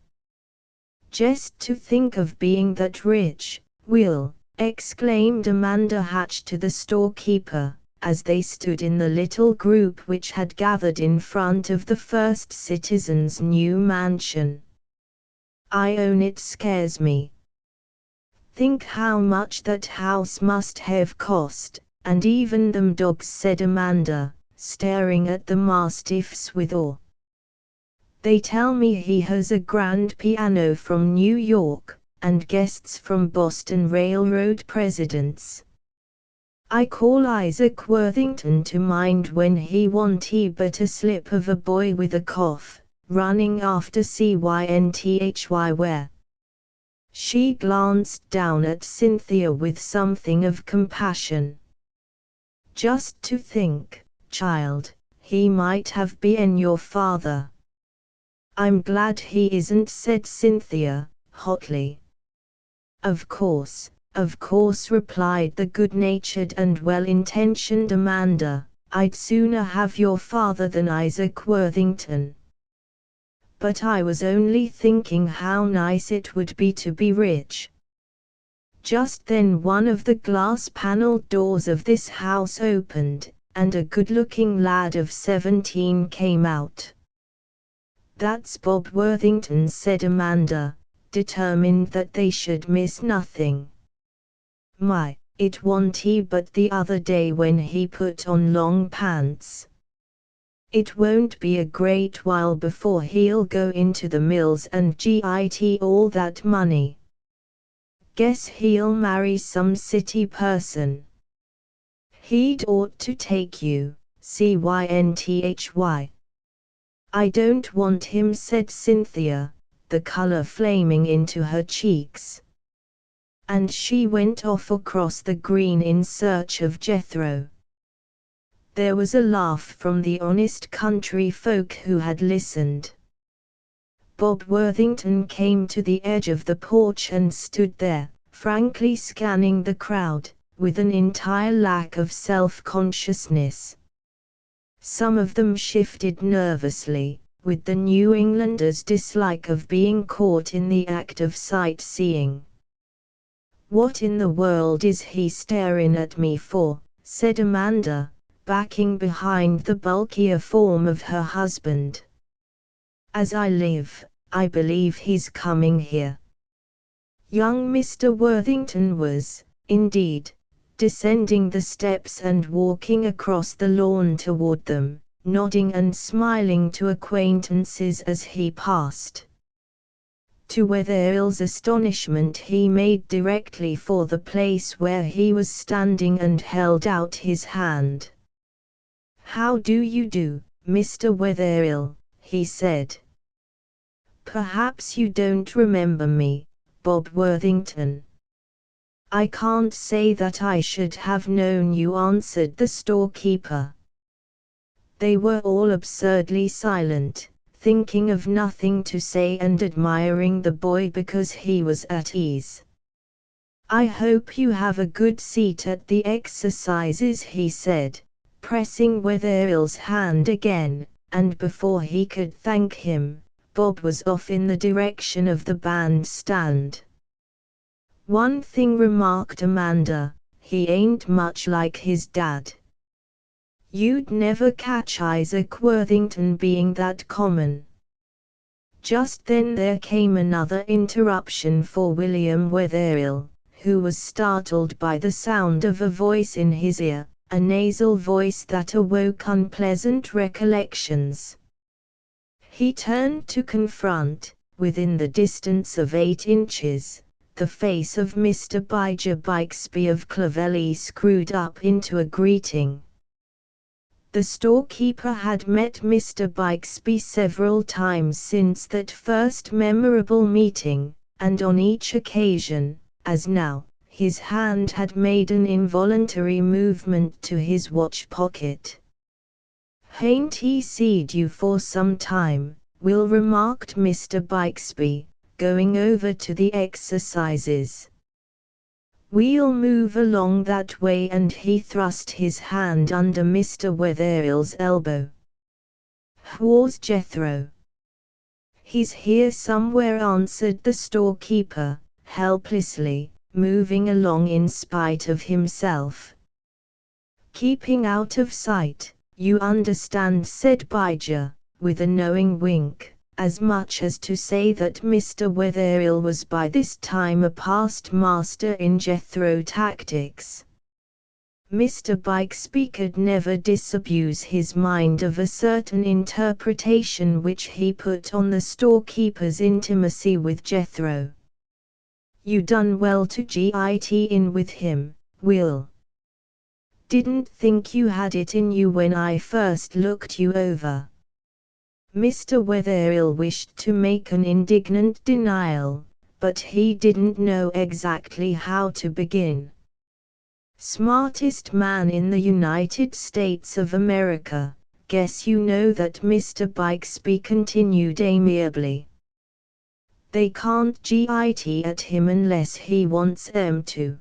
"Just to think of being that rich, Will," exclaimed Amanda Hatch to the storekeeper, as they stood in the little group which had gathered in front of the first citizen's new mansion. "I own it scares me. Think how much that house must have cost, and even them dogs," said Amanda, staring at the mastiffs with awe. "They tell me he has a grand piano from New York, and guests from Boston Railroad presidents. I call Isaac Worthington to mind when he wanted but a slip of a boy with a cough, running after Cynthy where. She glanced down at Cynthia with something of compassion. Just to think, child, he might have been your father. I'm glad he isn't, said Cynthia, hotly. Of course, replied the good-natured and well-intentioned Amanda. I'd sooner have your father than Isaac Worthington. But I was only thinking how nice it would be to be rich. Just then one of the glass-paneled doors of this house opened, and a good-looking lad of 17 came out. That's Bob Worthington, said Amanda, determined that they should miss nothing. My, it wasn't he but the other day when he put on long pants. It won't be a great while before he'll go into the mills and get all that money. Guess he'll marry some city person. He'd ought to take you, Cynthy. I don't want him, said Cynthia, the color flaming into her cheeks. And she went off across the green in search of Jethro. There was a laugh from the honest country folk who had listened. Bob Worthington came to the edge of the porch and stood there, frankly scanning the crowd, with an entire lack of self-consciousness. Some of them shifted nervously, with the New Englander's dislike of being caught in the act of sightseeing. What in the world is he staring at me for, said Amanda, backing behind the bulkier form of her husband. As I live, I believe he's coming here. Young Mr. Worthington was, indeed, descending the steps and walking across the lawn toward them, nodding and smiling to acquaintances as he passed. To Wetherell's astonishment, he made directly for the place where he was standing and held out his hand. How do you do, Mr. Wetherell, he said. Perhaps you don't remember me, Bob Worthington. I can't say that I should have known you, answered the storekeeper. They were all absurdly silent, thinking of nothing to say and admiring the boy because he was at ease. I hope you have a good seat at the exercises, he said, pressing Wetherell's hand again, and before he could thank him, Bob was off in the direction of the bandstand. One thing, remarked Amanda, he ain't much like his dad. You'd never catch Isaac Worthington being that common. Just then there came another interruption for William Wetherell, who was startled by the sound of a voice in his ear, a nasal voice that awoke unpleasant recollections. He turned to confront, within the distance of 8 inches, the face of Mr. Bijah Bixby of Clovelly screwed up into a greeting. The storekeeper had met Mr. Bixby several times since that first memorable meeting, and on each occasion, as now, his hand had made an involuntary movement to his watch pocket. "Hain't he seed you for some time?" Will remarked Mr. Bixby, going over to the exercises. "We'll move along that way," and he thrust his hand under Mr. Wetherell's elbow. "Where's Jethro?" "He's here somewhere," answered the storekeeper, helplessly, moving along in spite of himself. "Keeping out of sight, you understand," said Bijah, with a knowing wink, as much as to say that Mr. Wetherell was by this time a past master in Jethro tactics. Mr. Bixby could never disabuse his mind of a certain interpretation which he put on the storekeeper's intimacy with Jethro. "You done well to get in with him, Will. Didn't think you had it in you when I first looked you over." Mr. Wetherill wished to make an indignant denial, but he didn't know exactly how to begin. Smartest man in the United States of America, guess you know that Mr. Bixby continued amiably. They can't git at him unless he wants them to.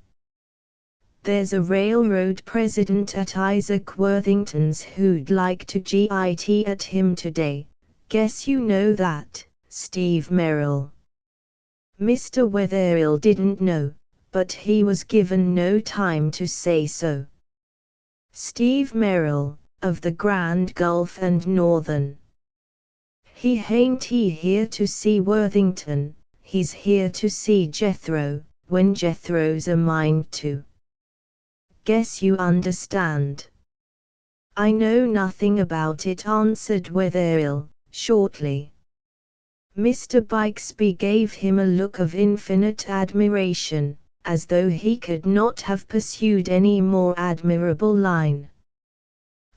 There's a railroad president at Isaac Worthington's who'd like to git at him today. Guess you know that, Steve Merrill. Mr. Wetherill didn't know, but he was given no time to say so. Steve Merrill, of the Grand Gulf and Northern. He ain't here to see Worthington, he's here to see Jethro, when Jethro's a mind to. Guess you understand. I know nothing about it, answered Wetherill, shortly. Mr. Bixby gave him a look of infinite admiration, as though he could not have pursued any more admirable line.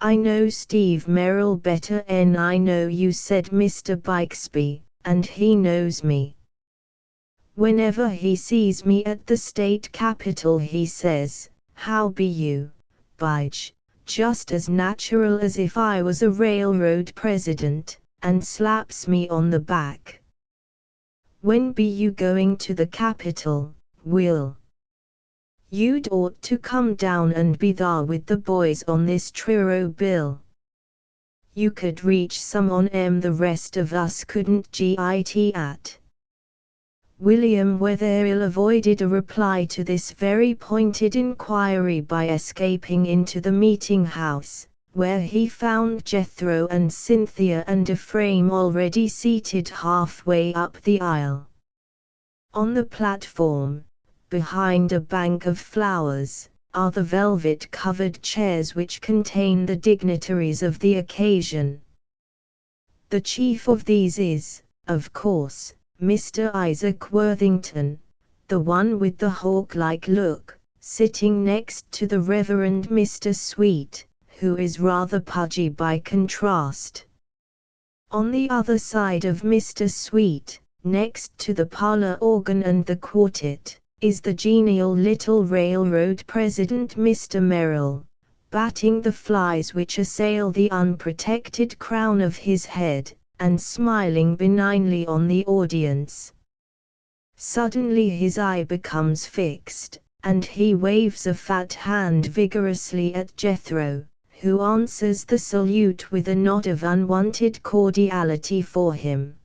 I know Steve Merrill better than I know you, said Mr. Bixby, and he knows me. Whenever he sees me at the state capitol he says, "How be you, Bige?" just as natural as if I was a railroad president, and slaps me on the back. When be you going to the Capitol, Will? You'd ought to come down and be thar with the boys on this Truro bill. You could reach some on 'em the rest of us couldn't git at. William Wetherill avoided a reply to this very pointed inquiry by escaping into the meeting house, where he found Jethro and Cynthia and Ephraim already seated halfway up the aisle. On the platform, behind a bank of flowers, are the velvet-covered chairs which contain the dignitaries of the occasion. The chief of these is, of course, Mr. Isaac Worthington, the one with the hawk-like look, sitting next to the Reverend Mr. Sweet, who is rather pudgy by contrast. On the other side of Mr. Sweet, next to the parlor organ and the quartet, is the genial little railroad president Mr. Merrill, batting the flies which assail the unprotected crown of his head, and smiling benignly on the audience. Suddenly his eye becomes fixed, and he waves a fat hand vigorously at Jethro, who answers the salute with a nod of unwonted cordiality for him.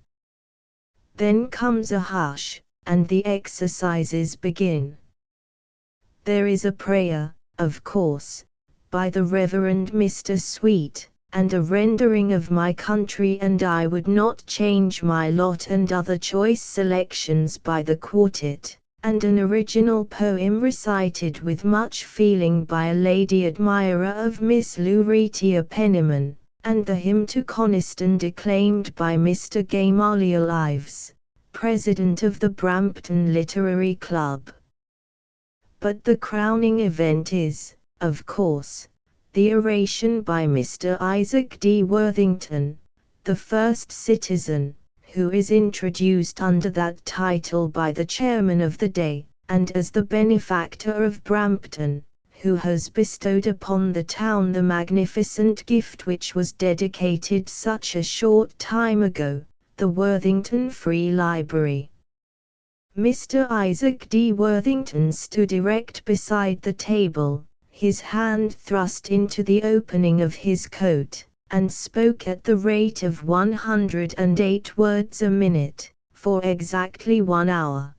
Then comes a hush, and the exercises begin. There is a prayer, of course, by the Reverend Mr. Sweet, and a rendering of "My Country and I Would Not Change My Lot" and other choice selections by the quartet, and an original poem recited with much feeling by a lady admirer of Miss Lucretia Penniman, and the hymn to Coniston declaimed by Mr. Gamaliel Ives, president of the Brampton Literary Club. But the crowning event is, of course, the oration by Mr. Isaac D. Worthington, the first citizen, who is introduced under that title by the chairman of the day, and as the benefactor of Brampton, who has bestowed upon the town the magnificent gift which was dedicated such a short time ago, the Worthington Free Library. Mr. Isaac D. Worthington stood erect beside the table, his hand thrust into the opening of his coat, and spoke at the rate of 108 words a minute, for exactly 1 hour.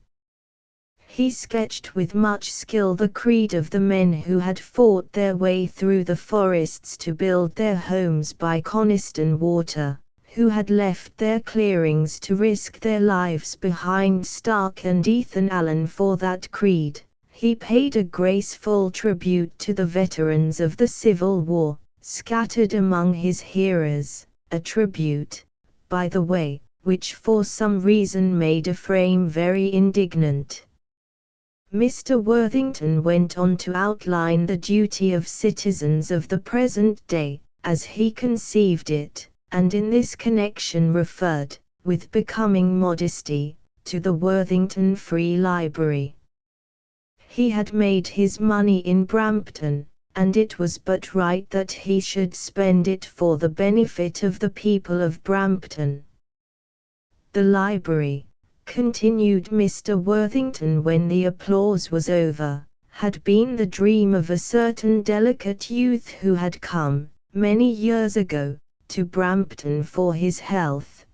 He sketched with much skill the creed of the men who had fought their way through the forests to build their homes by Coniston water, who had left their clearings to risk their lives behind Stark and Ethan Allen for that creed. He paid a graceful tribute to the veterans of the Civil War, scattered among his hearers, a tribute, by the way, which for some reason made Ephraim very indignant. Mr. Worthington went on to outline the duty of citizens of the present day, as he conceived it, and in this connection referred, with becoming modesty, to the Worthington Free Library. He had made his money in Brampton, and it was but right that he should spend it for the benefit of the people of Brampton. The library, continued Mr. Worthington when the applause was over, had been the dream of a certain delicate youth who had come, many years ago, to Brampton for his health.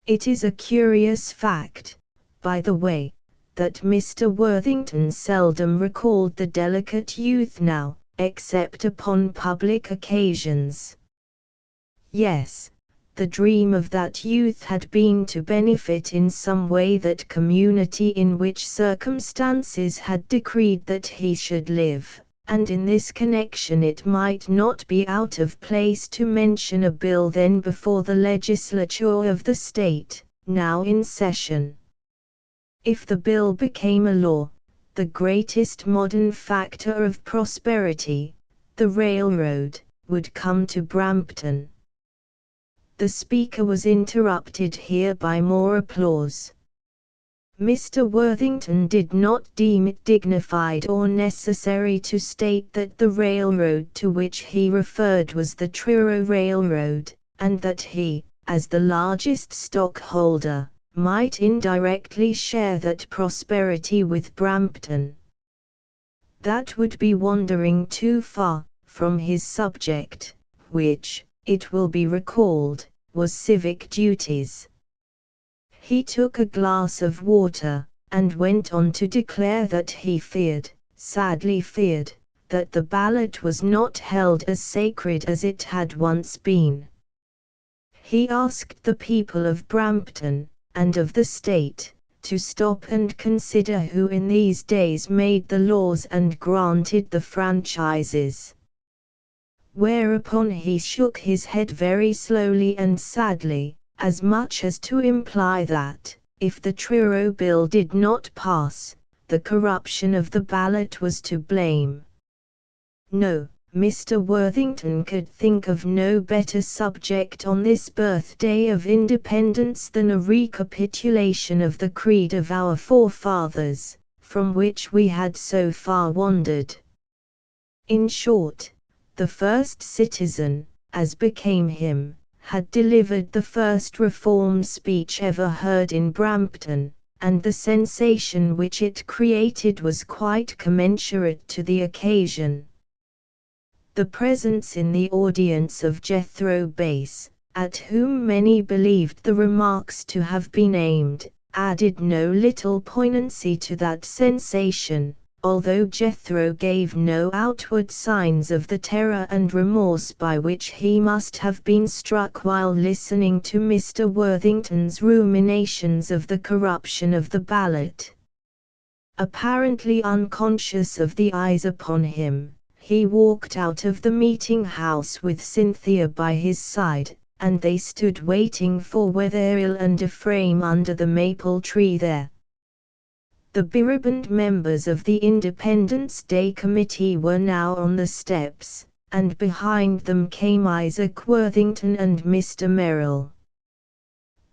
It is a curious fact, by the way, that Mr. Worthington seldom recalled the delicate youth now, except upon public occasions. Yes, the dream of that youth had been to benefit in some way that community in which circumstances had decreed that he should live, and in this connection it might not be out of place to mention a bill then before the legislature of the state, now in session. If the bill became a law, the greatest modern factor of prosperity, the railroad, would come to Brampton. The speaker was interrupted here by more applause. Mr. Worthington did not deem it dignified or necessary to state that the railroad to which he referred was the Truro Railroad, and that he, as the largest stockholder, might indirectly share that prosperity with Brampton. That would be wandering too far from his subject, which, it will be recalled, was civic duties. He took a glass of water, and went on to declare that he feared, sadly feared, that the ballot was not held as sacred as it had once been. He asked the people of Brampton, and of the state, to stop and consider who in these days made the laws and granted the franchises. Whereupon he shook his head very slowly and sadly, as much as to imply that, if the Truro Bill did not pass, the corruption of the ballot was to blame. No, Mr. Worthington could think of no better subject on this birthday of independence than a recapitulation of the creed of our forefathers, from which we had so far wandered. In short, the first citizen, as became him, had delivered the first reform speech ever heard in Brampton, and the sensation which it created was quite commensurate to the occasion. The presence in the audience of Jethro Bass, at whom many believed the remarks to have been aimed, added no little poignancy to that sensation, although Jethro gave no outward signs of the terror and remorse by which he must have been struck while listening to Mr. Worthington's ruminations of the corruption of the ballot. Apparently unconscious of the eyes upon him, he walked out of the meeting-house with Cynthia by his side, and they stood waiting for Wetherill and Ephraim under the maple tree there. The beribboned members of the Independence Day Committee were now on the steps, and behind them came Isaac Worthington and Mr. Merrill.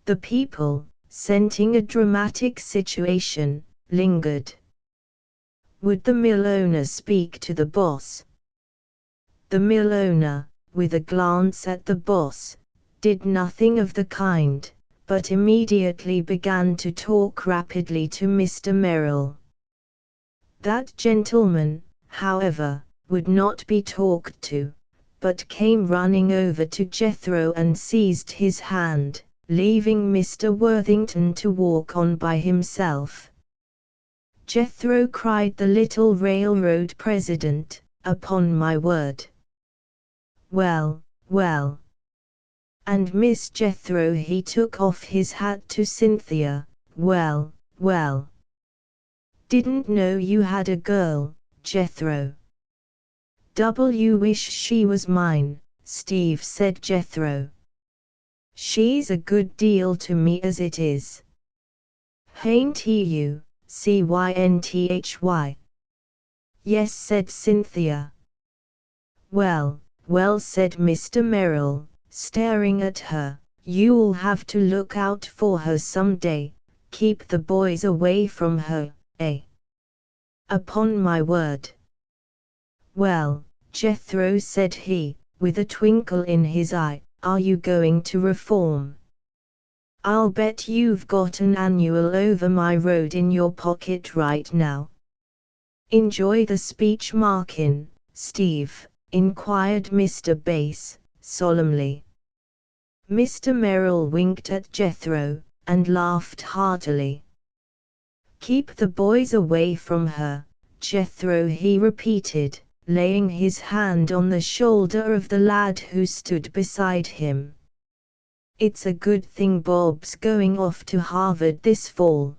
The people, scenting a dramatic situation, lingered. Would the mill owner speak to the boss? The mill owner, with a glance at the boss, did nothing of the kind, but immediately began to talk rapidly to Mr. Merrill. That gentleman, however, would not be talked to, but came running over to Jethro and seized his hand, leaving Mr. Worthington to walk on by himself. Jethro, cried the little railroad president, upon my word. Well, well. And Miss Jethro, he took off his hat to Cynthia, well, well. Didn't know you had a girl, Jethro. Wish she was mine, Steve, said Jethro. She's a good deal to me as it is. Hain't he you, Cynthy? Yes, said Cynthia. Well, well, said Mr. Merrill, staring at her. "You'll have to look out for her someday. Keep the boys away from her, eh?" "Upon my word." "Well, Jethro," said he, with a twinkle in his eye, "are you going to reform? I'll bet you've got an annual over my road in your pocket right now." "Enjoy the speech markin', Steve?" inquired Mr. Bass, solemnly. Mr. Merrill winked at Jethro, and laughed heartily. "Keep the boys away from her, Jethro," he repeated, laying his hand on the shoulder of the lad who stood beside him. "It's a good thing Bob's going off to Harvard this fall.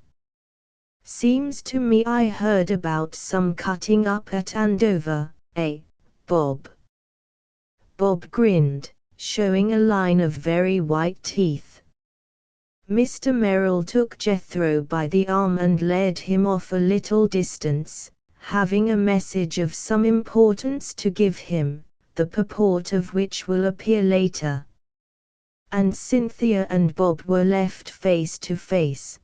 Seems to me I heard about some cutting up at Andover, eh, Bob?" Bob grinned, showing a line of very white teeth. Mr. Merrill took Jethro by the arm and led him off a little distance, having a message of some importance to give him, the purport of which will appear later. And Cynthia and Bob were left face to face.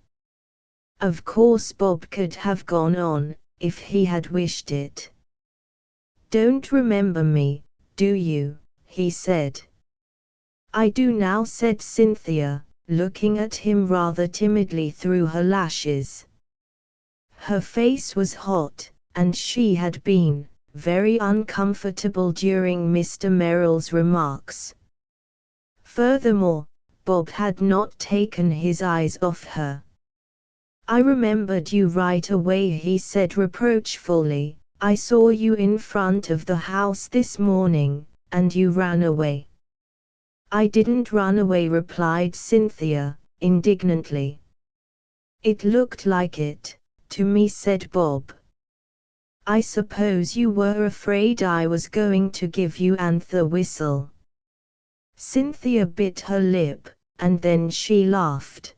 Of course Bob could have gone on, if he had wished it. "Don't remember me, do you?" he said. "I do now," said Cynthia, looking at him rather timidly through her lashes. Her face was hot, and she had been very uncomfortable during Mr. Merrill's remarks. Furthermore, Bob had not taken his eyes off her. "I remembered you right away," he said reproachfully. "I saw you in front of the house this morning, and you ran away." "I didn't run away," replied Cynthia, indignantly. "It looked like it, to me," said Bob. "I suppose you were afraid I was going to give you the whistle." Cynthia bit her lip, and then she laughed.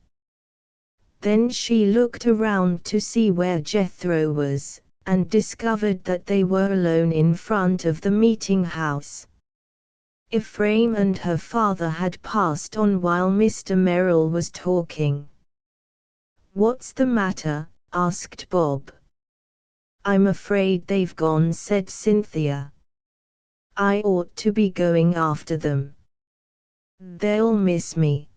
Then she looked around to see where Jethro was, and discovered that they were alone in front of the meeting house. Ephraim and her father had passed on while Mr. Merrill was talking. "What's the matter?" asked Bob. "I'm afraid they've gone," said Cynthia. "I ought to be going after them. They'll miss me."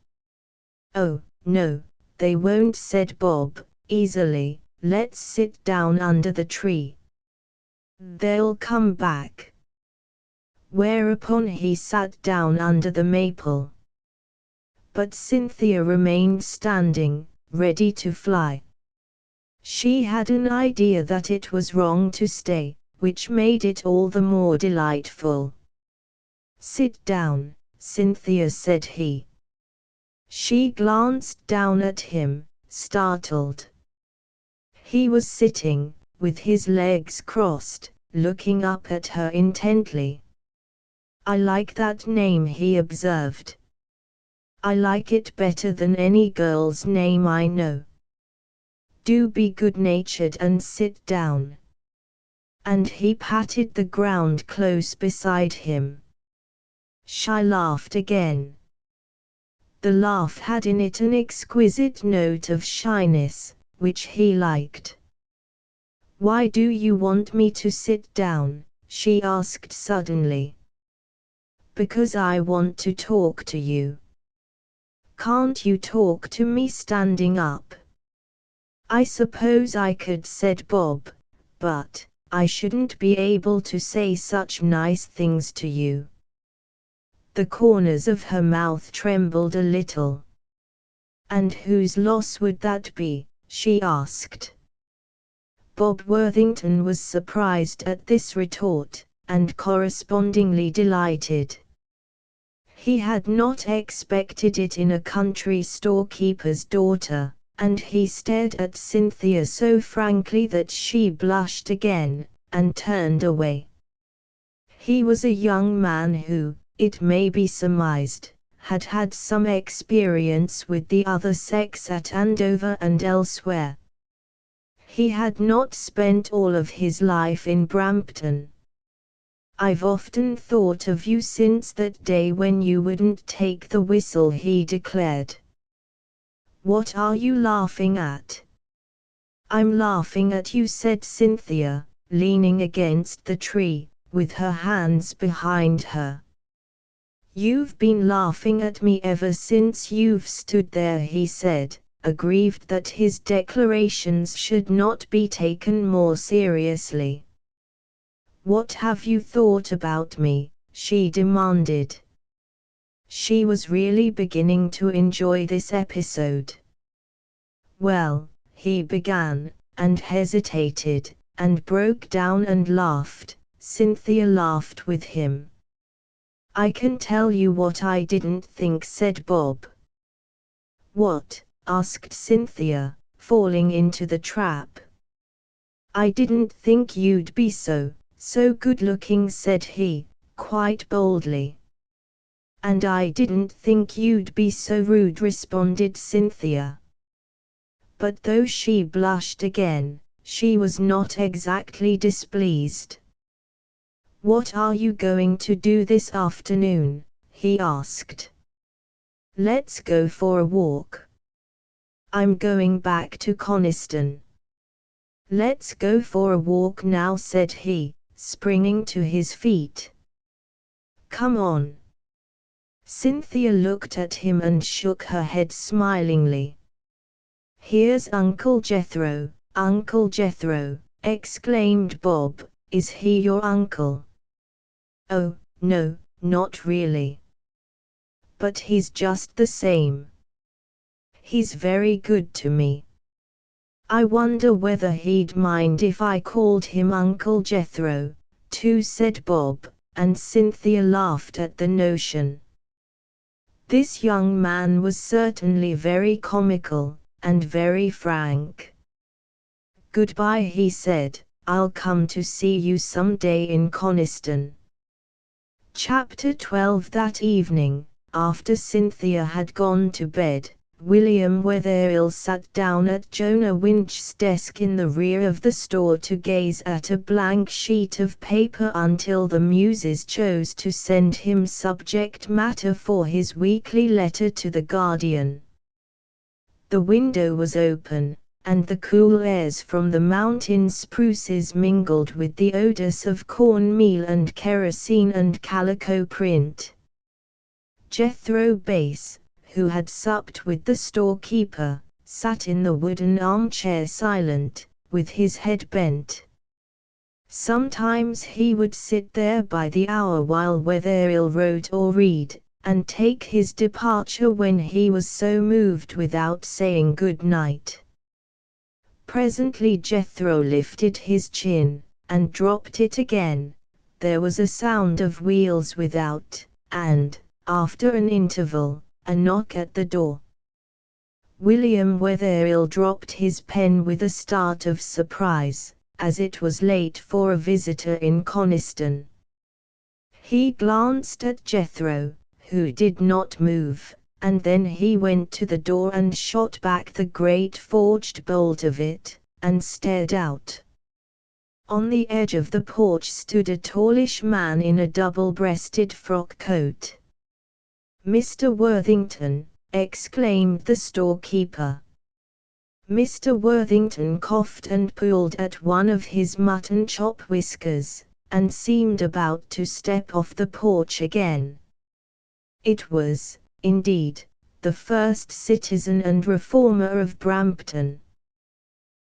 "Oh, no, they won't," said Bob, easily. "Let's sit down under the tree. They'll come back." Whereupon he sat down under the maple. But Cynthia remained standing, ready to fly. She had an idea that it was wrong to stay, which made it all the more delightful. "Sit down," Cynthia said he. She glanced down at him, startled. He was sitting, with his legs crossed, looking up at her intently. "I like that name," he observed. "I like it better than any girl's name I know. Do be good-natured and sit down." And he patted the ground close beside him. She laughed again. The laugh had in it an exquisite note of shyness, which he liked. "Why do you want me to sit down?" she asked suddenly. "Because I want to talk to you." "Can't you talk to me standing up?" "I suppose I could," said Bob, "but I shouldn't be able to say such nice things to you." The corners of her mouth trembled a little. "And whose loss would that be?" she asked. Bob Worthington was surprised at this retort, and correspondingly delighted. He had not expected it in a country storekeeper's daughter, and he stared at Cynthia so frankly that she blushed again, and turned away. He was a young man who, it may be surmised, had had some experience with the other sex at Andover and elsewhere. He had not spent all of his life in Brampton. I've often thought of you since that day when you wouldn't take the whistle, he declared. What are you laughing at? I'm laughing at you, said Cynthia, leaning against the tree, with her hands behind her. You've been laughing at me ever since you've stood there, he said, aggrieved that his declarations should not be taken more seriously. What have you thought about me? She demanded. She was really beginning to enjoy this episode. Well, he began, and hesitated, and broke down and laughed. Cynthia laughed with him. I can tell you what I didn't think, said Bob. What? Asked Cynthia, falling into the trap. I didn't think you'd be so good-looking, said he, quite boldly. And I didn't think you'd be so rude, responded Cynthia. But though she blushed again, she was not exactly displeased. What are you going to do this afternoon? He asked. Let's go for a walk. I'm going back to Coniston. Let's go for a walk now, said he, springing to his feet. Come on. Cynthia looked at him and shook her head smilingly. Here's Uncle Jethro, exclaimed Bob. Is he your uncle? Oh, no, not really. But he's just the same. He's very good to me. I wonder whether he'd mind if I called him Uncle Jethro, too, said Bob, and Cynthia laughed at the notion. This young man was certainly very comical, and very frank. Goodbye, he said, I'll come to see you some day in Coniston. Chapter 12. That evening, after Cynthia had gone to bed, William Wetherill sat down at Jonah Winch's desk in the rear of the store to gaze at a blank sheet of paper until the Muses chose to send him subject matter for his weekly letter to the Guardian. The window was open, and the cool airs from the mountain spruces mingled with the odors of cornmeal and kerosene and calico print. Jethro Bass, who had supped with the storekeeper, sat in the wooden armchair silent, with his head bent. Sometimes he would sit there by the hour while Wetherill wrote or read, and take his departure when he was so moved without saying good night. Presently Jethro lifted his chin, and dropped it again. There was a sound of wheels without, and, after an interval, a knock at the door. William Wetherill dropped his pen with a start of surprise, as it was late for a visitor in Coniston. He glanced at Jethro, who did not move, and then he went to the door and shot back the great forged bolt of it, and stared out. On the edge of the porch stood a tallish man in a double-breasted frock coat. Mr. Worthington, exclaimed the storekeeper. Mr. Worthington coughed and pulled at one of his mutton chop whiskers, and seemed about to step off the porch again. It was, indeed, the first citizen and reformer of Brampton.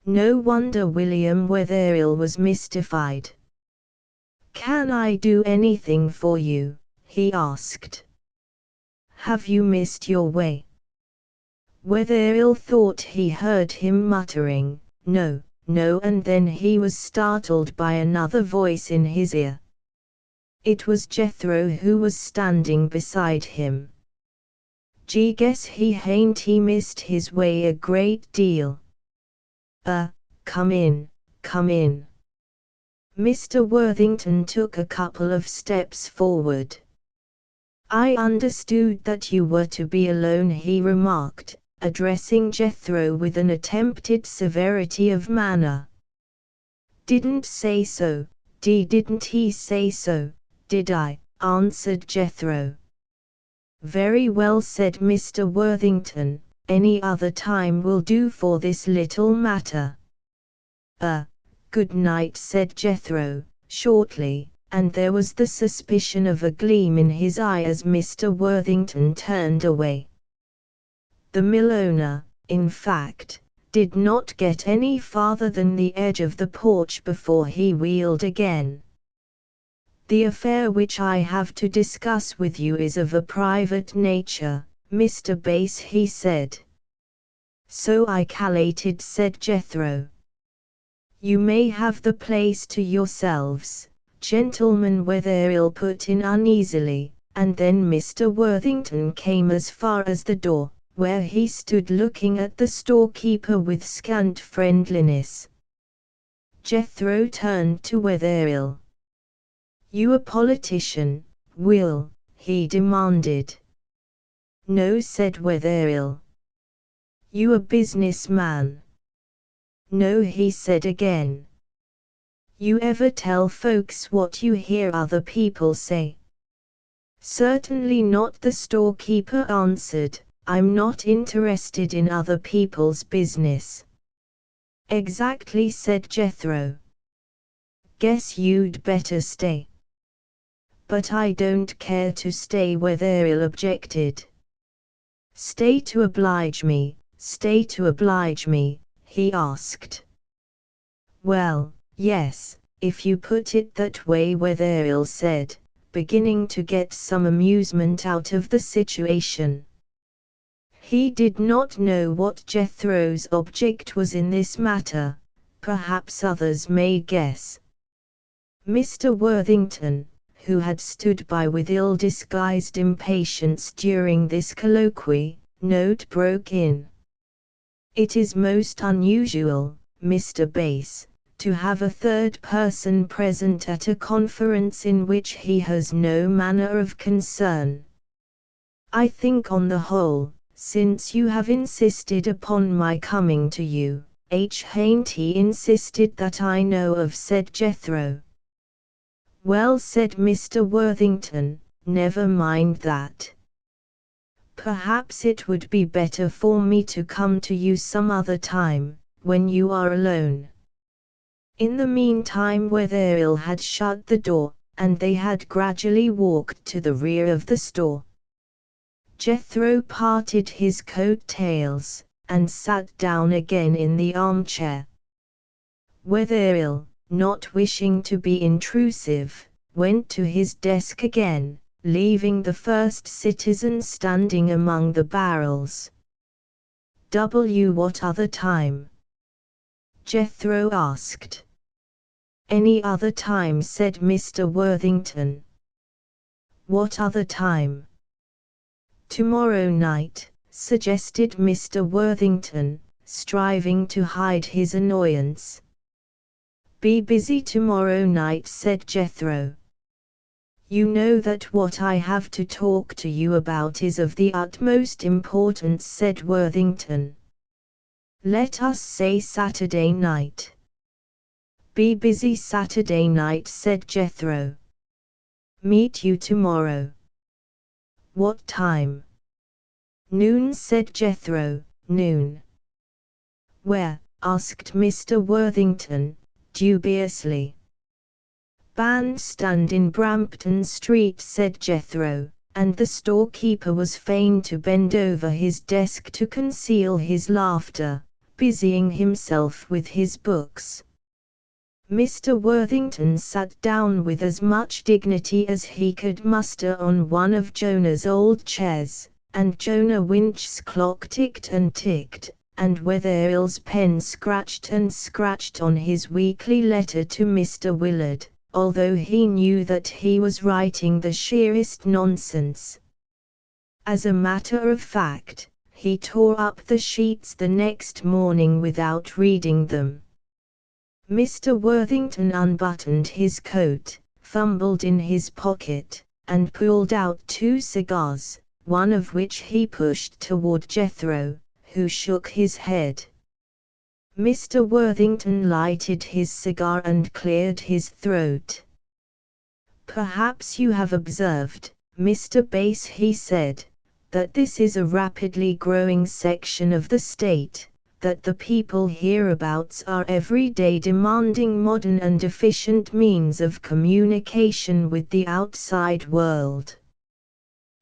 No wonder William Wetherill was mystified. "Can I do anything for you?" he asked. "Have you missed your way?" Wetherill thought he heard him muttering, "No, no," and then he was startled by another voice in his ear. It was Jethro who was standing beside him. "Gee, guess he hain't missed his way a great deal." Come in, come in." Mr. Worthington took a couple of steps forward. "I understood that you were to be alone," he remarked, addressing Jethro with an attempted severity of manner. "Didn't say so, didn't he say so?" "Did I?" answered Jethro. "Very well," said Mr. Worthington, "any other time will do for this little matter." Good night," said Jethro, shortly, and there was the suspicion of a gleam in his eye as Mr. Worthington turned away. The mill owner, in fact, did not get any farther than the edge of the porch before he wheeled again. "The affair which I have to discuss with you is of a private nature, Mr. Bass," he said. "So I calculated," said Jethro. "You may have the place to yourselves, gentlemen," Wetherill put in uneasily, and then Mr. Worthington came as far as the door, where he stood looking at the storekeeper with scant friendliness. Jethro turned to Wetherill. "You a politician, Will?" he demanded. "No," said Wetherill. "You a businessman?" "No," he said again. "You ever tell folks what you hear other people say?" "Certainly not," the storekeeper answered. "I'm not interested in other people's business." "Exactly," said Jethro. "Guess you'd better stay." "But I don't care to stay," Wetherill objected. "Stay to oblige me, stay to oblige me?" he asked. "Well, yes, if you put it that way," Wetherill said, beginning to get some amusement out of the situation. He did not know what Jethro's object was in this matter, perhaps others may guess. Mr. Worthington, who had stood by with ill-disguised impatience during this colloquy, broke in. "It is most unusual, Mr. Bass, to have a third person present at a conference in which he has no manner of concern. I think on the whole, since you have insisted upon my coming to you, hain't he insisted that I know of," said Jethro. "Well," said Mr. Worthington, "never mind that. Perhaps it would be better for me to come to you some other time, when you are alone." In the meantime Wetherill had shut the door, and they had gradually walked to the rear of the store. Jethro parted his coat tails, and sat down again in the armchair. Wetherill, not wishing to be intrusive, went to his desk again, leaving the first citizen standing among the barrels. "What other time?" Jethro asked. "Any other time," said Mr. Worthington. "What other time?" "Tomorrow night," suggested Mr. Worthington, striving to hide his annoyance. "Be busy tomorrow night," said Jethro. "You know that what I have to talk to you about is of the utmost importance," said Worthington. "Let us say Saturday night." "Be busy Saturday night," said Jethro. "Meet you tomorrow." "What time?" "Noon," said Jethro. "Noon." "Where?" asked Mr. Worthington, dubiously. "Bandstand in Brampton Street," said Jethro, and the storekeeper was fain to bend over his desk to conceal his laughter, busying himself with his books. Mr. Worthington sat down with as much dignity as he could muster on one of Jonah's old chairs, and Jonah Winch's clock ticked and ticked, and Wetherill's pen scratched and scratched on his weekly letter to Mr. Willard, although he knew that he was writing the sheerest nonsense. As a matter of fact, he tore up the sheets the next morning without reading them. Mr. Worthington unbuttoned his coat, fumbled in his pocket, and pulled out 2 cigars, one of which he pushed toward Jethro, who shook his head. Mr. Worthington lighted his cigar and cleared his throat. Perhaps you have observed, Mr. Bass, he said, that this is a rapidly growing section of the state, that the people hereabouts are every day demanding modern and efficient means of communication with the outside world.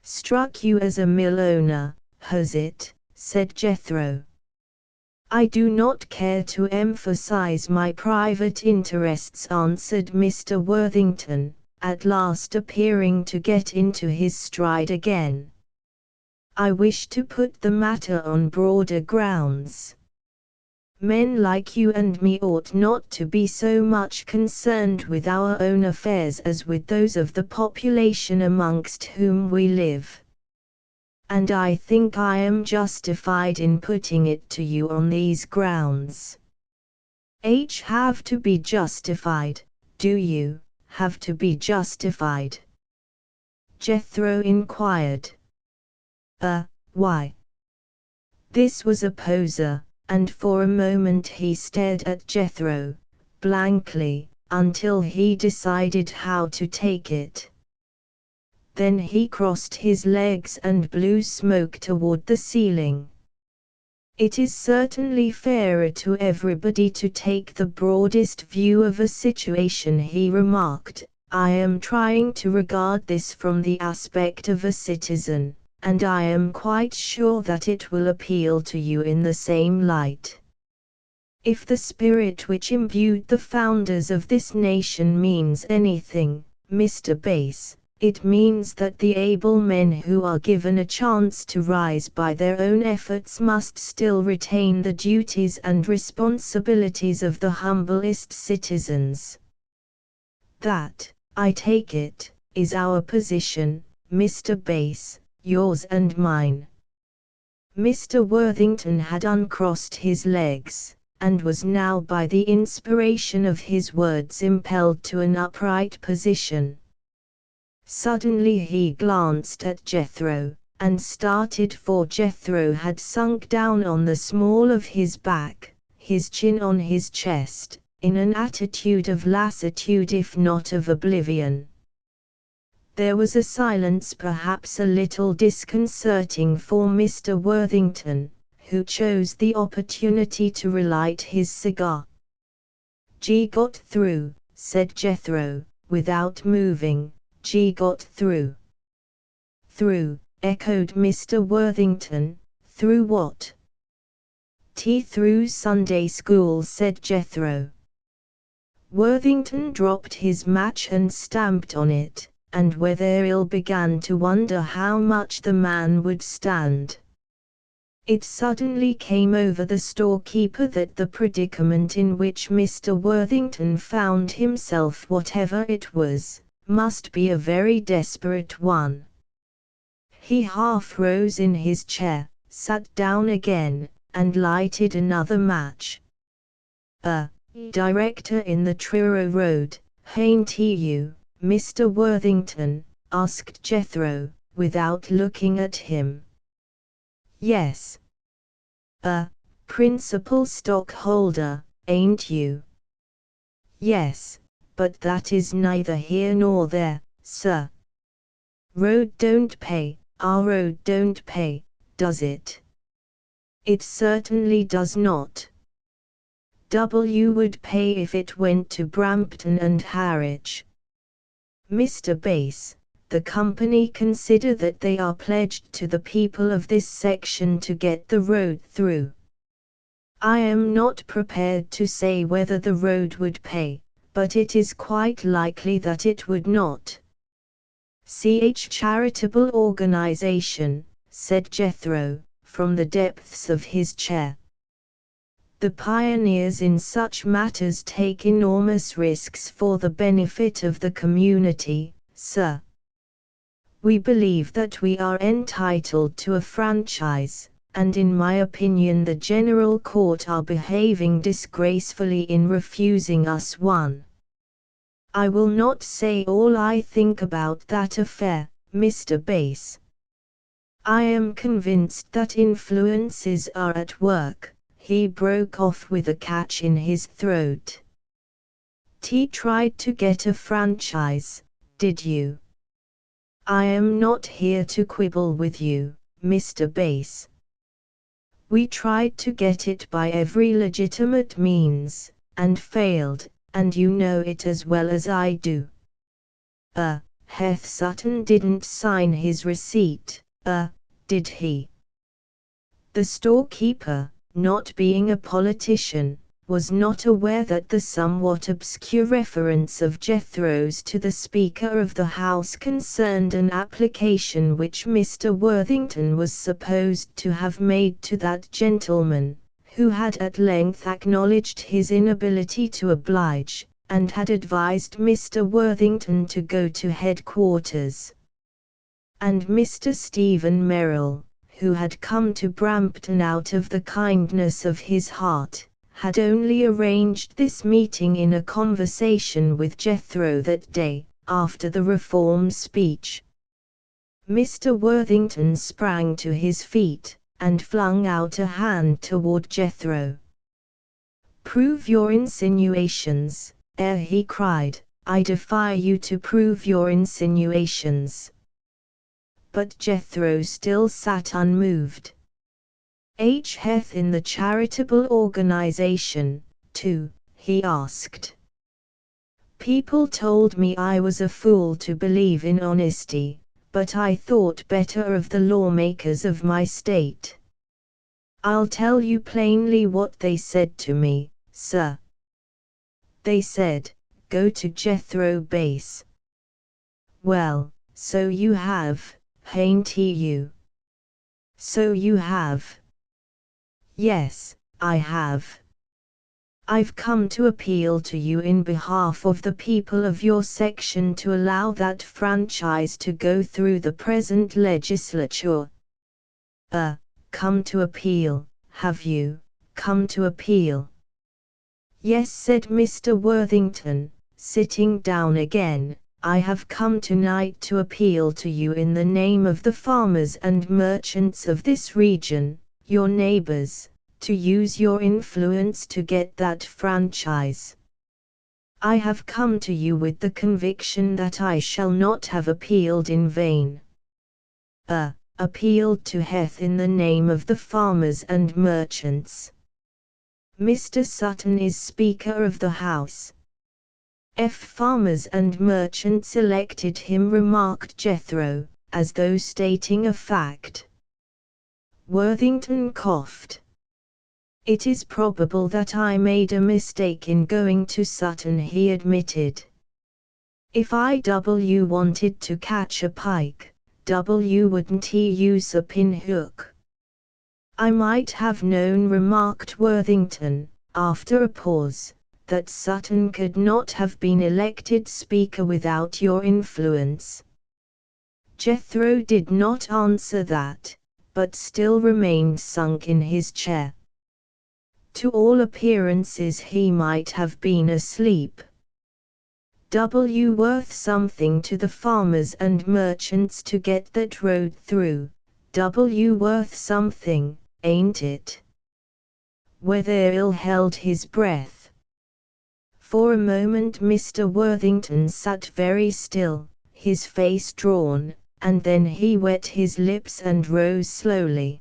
Struck you as a mill owner, has it? Said Jethro. I do not care to emphasize my private interests, answered Mr. Worthington, at last appearing to get into his stride again. I wish to put the matter on broader grounds. Men like you and me ought not to be so much concerned with our own affairs as with those of the population amongst whom we live. And I think I am justified in putting it to you on these grounds. Have to be justified, do you, have to be justified? Jethro inquired. Why? This was a poser, and for a moment he stared at Jethro, blankly, until he decided how to take it. Then he crossed his legs and blew smoke toward the ceiling. It is certainly fairer to everybody to take the broadest view of a situation, he remarked. I am trying to regard this from the aspect of a citizen, and I am quite sure that it will appeal to you in the same light. If the spirit which imbued the founders of this nation means anything, Mr. Bass, it means that the able men who are given a chance to rise by their own efforts must still retain the duties and responsibilities of the humblest citizens. That, I take it, is our position, Mr. Bass, yours and mine. Mr. Worthington had uncrossed his legs, and was now by the inspiration of his words impelled to an upright position. Suddenly he glanced at Jethro, and started, for Jethro had sunk down on the small of his back, his chin on his chest, in an attitude of lassitude if not of oblivion. There was a silence perhaps a little disconcerting for Mr. Worthington, who chose the opportunity to relight his cigar. Got through, said Jethro, without moving. Got through. Through, echoed Mr. Worthington. Through what? Through Sunday school, said Jethro. Worthington dropped his match and stamped on it, and Wetherill began to wonder how much the man would stand. It suddenly came over the storekeeper that the predicament in which Mr. Worthington found himself, whatever it was, must be a very desperate one. He half rose in his chair, sat down again, and lighted another match. Director in the Truro Road, hain't you, Mr. Worthington? Asked Jethro, without looking at him. Yes. Principal stockholder, ain't you? Yes, but that is neither here nor there, sir. Road don't pay, our road don't pay, does it? It certainly does not. W would pay if it went to Brampton and Harwich. Mr. Bass, the company consider that they are pledged to the people of this section to get the road through. I am not prepared to say whether the road would pay, but it is quite likely that it would not. Charitable organization, said Jethro, from the depths of his chair. The pioneers in such matters take enormous risks for the benefit of the community, sir. We believe that we are entitled to a franchise, and in my opinion the General Court are behaving disgracefully in refusing us one. I will not say all I think about that affair, Mr. Bass. I am convinced that influences are at work. He broke off with a catch in his throat. Tried to get a franchise, did you? I am not here to quibble with you, Mr. Bass. We tried to get it by every legitimate means, and failed, and you know it as well as I do. Heth Sutton didn't sign his receipt, did he? The storekeeper, not being a politician, was not aware that the somewhat obscure reference of Jethro's to the Speaker of the House concerned an application which Mr. Worthington was supposed to have made to that gentleman, who had at length acknowledged his inability to oblige, and had advised Mr. Worthington to go to headquarters. And Mr. Stephen Merrill, who had come to Brampton out of the kindness of his heart, had only arranged this meeting in a conversation with Jethro that day, after the Reform speech. Mr. Worthington sprang to his feet, and flung out a hand toward Jethro. "Prove your insinuations," he cried. "I defy you to prove your insinuations." But Jethro still sat unmoved. Heth in the charitable organization, too, he asked. "People told me I was a fool to believe in honesty, but I thought better of the lawmakers of my state. I'll tell you plainly what they said to me, sir. They said, 'Go to Jethro Bass.' Well, so you have, hain't you? So you have." "Yes, I have. I've come to appeal to you in behalf of the people of your section to allow that franchise to go through the present legislature." Come to appeal, have you? Come to appeal?" "Yes," said Mr. Worthington, sitting down again. "I have come tonight to appeal to you in the name of the farmers and merchants of this region, your neighbors, to use your influence to get that franchise. I have come to you with the conviction that I shall not have appealed in vain." Appealed to Heth in the name of the farmers and merchants. "Mr. Sutton is Speaker of the House." Farmers and merchants elected him," remarked Jethro, as though stating a fact. Worthington coughed. "It is probable that I made a mistake in going to Sutton," he admitted. "If I wanted to catch a pike, wouldn't he use a pinhook?" "I might have known," remarked Worthington, after a pause, "that Sutton could not have been elected Speaker without your influence." Jethro did not answer that, but still remained sunk in his chair. To all appearances he might have been asleep. Worth something to the farmers and merchants to get that road through, worth something, ain't it? Wetherill held his breath. For a moment Mr. Worthington sat very still, his face drawn, and then he wet his lips and rose slowly.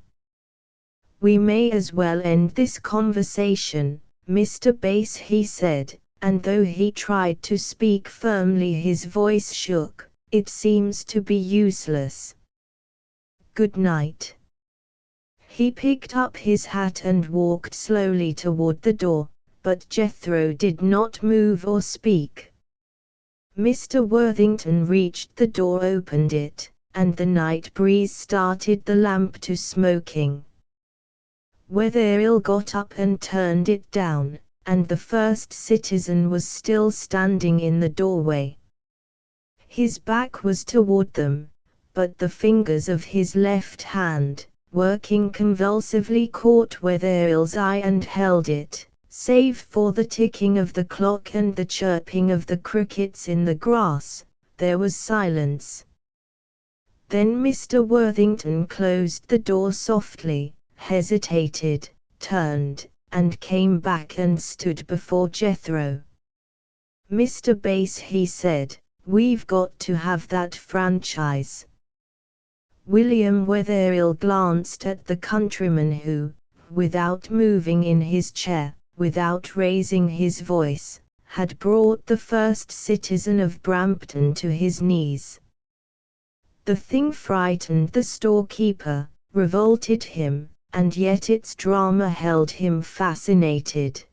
"We may as well end this conversation, Mr. Bass," he said, and though he tried to speak firmly his voice shook. "It seems to be useless. Good night." He picked up his hat and walked slowly toward the door, but Jethro did not move or speak. Mr. Worthington reached the door, opened it, and the night breeze started the lamp to smoking. Wetherill got up and turned it down, and the first citizen was still standing in the doorway. His back was toward them, but the fingers of his left hand, working convulsively, caught Wetherill's eye and held it. Save for the ticking of the clock and the chirping of the crickets in the grass, there was silence. Then Mr. Worthington closed the door softly, hesitated, turned, and came back and stood before Jethro. "Mr. Bass," he said, We've got to have that franchise. William Wetherill glanced at the countryman who, without moving in his chair, without raising his voice, had brought the first citizen of Brampton to his knees. The thing frightened the storekeeper, revolted him, and yet its drama held him fascinated.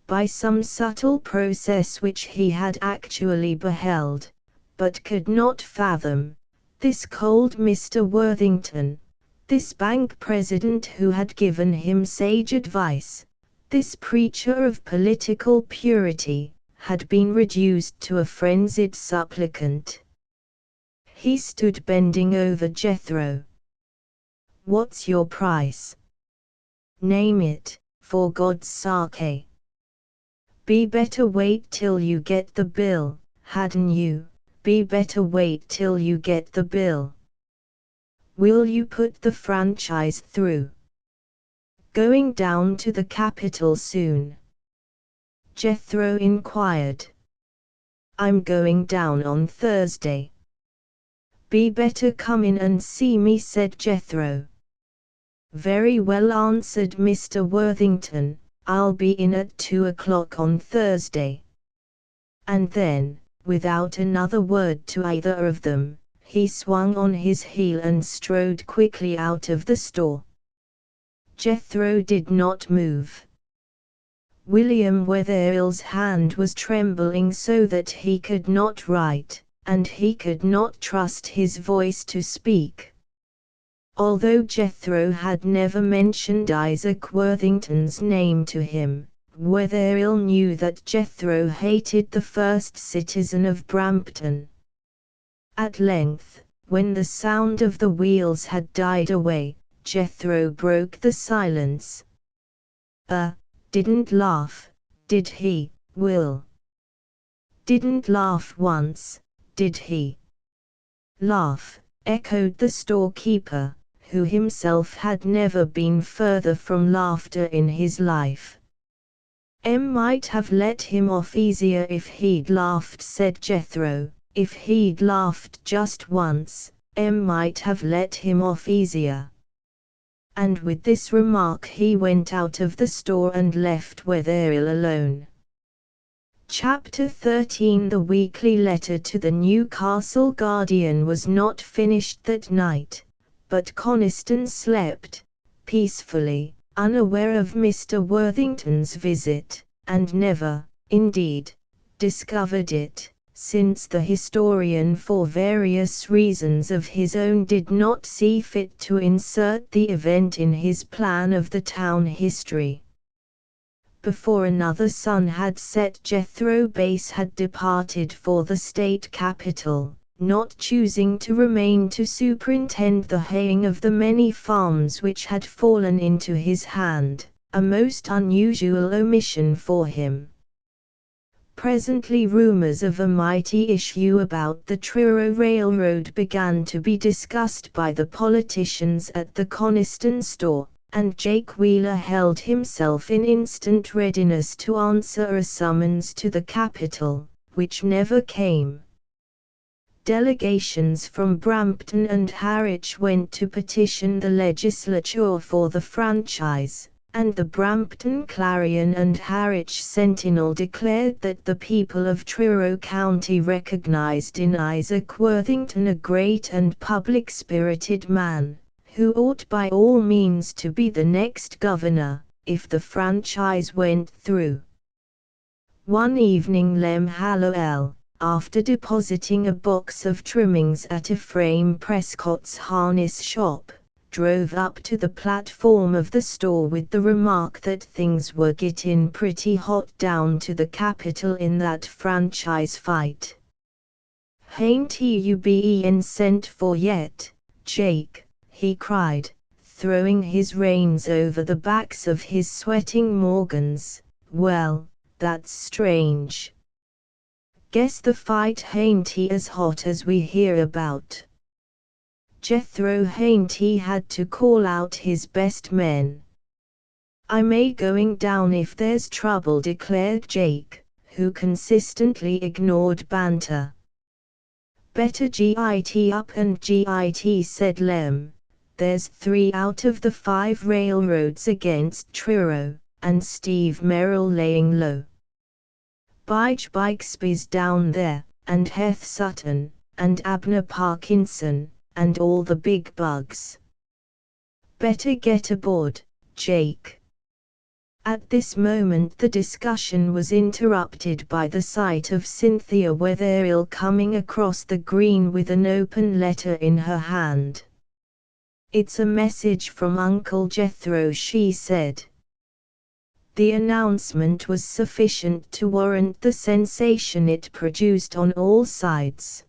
By some subtle process which he had actually beheld, but could not fathom, this cold Mr. Worthington, this bank president who had given him sage advice, this preacher of political purity, had been reduced to a frenzied supplicant. He stood bending over Jethro. "What's your price? Name it, for God's sake. Be better wait till you get the bill, hadn't you? Be better wait till you get the bill. Will you put the franchise through? Going down to the capital soon?" Jethro inquired. "I'm going down on Thursday." "Be better come in and see me," said Jethro. "Very well," answered Mr. Worthington, "I'll be in at 2 o'clock on Thursday." And then, without another word to either of them, he swung on his heel and strode quickly out of the store. Jethro did not move. William Wetherill's hand was trembling so that he could not write, and he could not trust his voice to speak. Although Jethro had never mentioned Isaac Worthington's name to him, Wetherill knew that Jethro hated the first citizen of Brampton. At length, when the sound of the wheels had died away, Jethro broke the silence. Didn't laugh, did he, Will? Didn't laugh once, did he?" "Laugh," echoed the storekeeper, who himself had never been further from laughter in his life. "Might have let him off easier if he'd laughed," said Jethro. "If he'd laughed just once, might have let him off easier." And with this remark he went out of the store and left Wetherill alone. Chapter 13. The weekly letter to the Newcastle Guardian was not finished that night, but Coniston slept peacefully, unaware of Mr. Worthington's visit, and never, indeed, discovered it, since the historian for various reasons of his own did not see fit to insert the event in his plan of the town history. Before another sun had set, Jethro Bass had departed for the state capital, not choosing to remain to superintend the haying of the many farms which had fallen into his hand, a most unusual omission for him. Presently rumors of a mighty issue about the Truro Railroad began to be discussed by the politicians at the Coniston store, and Jake Wheeler held himself in instant readiness to answer a summons to the capital, which never came. Delegations from Brampton and Harwich went to petition the legislature for the franchise, and the Brampton Clarion and Harwich Sentinel declared that the people of Truro County recognized in Isaac Worthington a great and public-spirited man, who ought by all means to be the next governor, if the franchise went through. One evening Lem Hallowell, after depositing a box of trimmings at Ephraim Prescott's harness shop, drove up to the platform of the store with the remark that things were gettin' pretty hot down to the capital in that franchise fight. "Hain't you been sent for yet, Jake?" he cried, throwing his reins over the backs of his sweating Morgans. "Well, that's strange. Guess the fight hain't as hot as we hear about. Jethro hain't had to call out his best men." "I may going down if there's trouble," declared Jake, who consistently ignored banter. "Better git up and git," said Lem. "There's 3 out of the 5 railroads against Truro, and Steve Merrill laying low. Bixby's down there, and Heth Sutton, and Abner Parkinson, and all the big bugs. Better get aboard, Jake." At this moment the discussion was interrupted by the sight of Cynthia Wetherill coming across the green with an open letter in her hand. "It's a message from Uncle Jethro," she said. The announcement was sufficient to warrant the sensation it produced on all sides.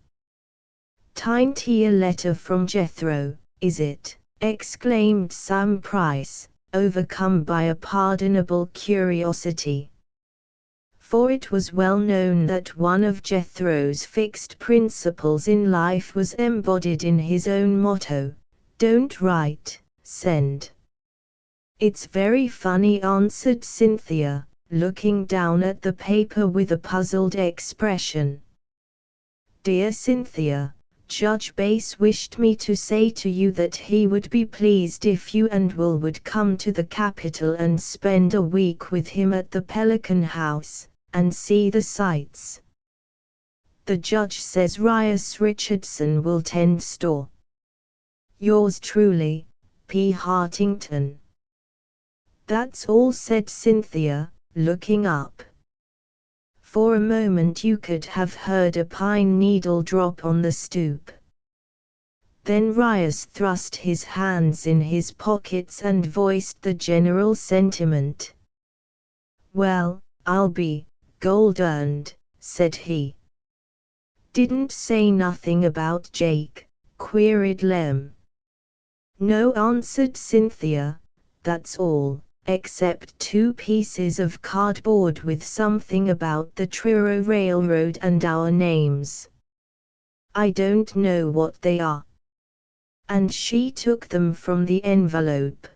"Tinty, a letter from Jethro, is it?" exclaimed Sam Price, overcome by a pardonable curiosity. For it was well known that one of Jethro's fixed principles in life was embodied in his own motto: "Don't write, send." "It's very funny," answered Cynthia, looking down at the paper with a puzzled expression. "Dear Cynthia, Judge Bass wished me to say to you that he would be pleased if you and Will would come to the capital and spend a week with him at the Pelican House, and see the sights. The judge says Rias Richardson will tend store. Yours truly, P. Hartington." "That's all," said Cynthia, looking up. For a moment you could have heard a pine needle drop on the stoop. Then Rias thrust his hands in his pockets and voiced the general sentiment. "Well, I'll be gold-earned," said he. "Didn't say nothing about Jake?" queried Lem. "No," answered Cynthia, "that's all, except 2 pieces of cardboard with something about the Truro Railroad and our names. I don't know what they are." And she took them from the envelope.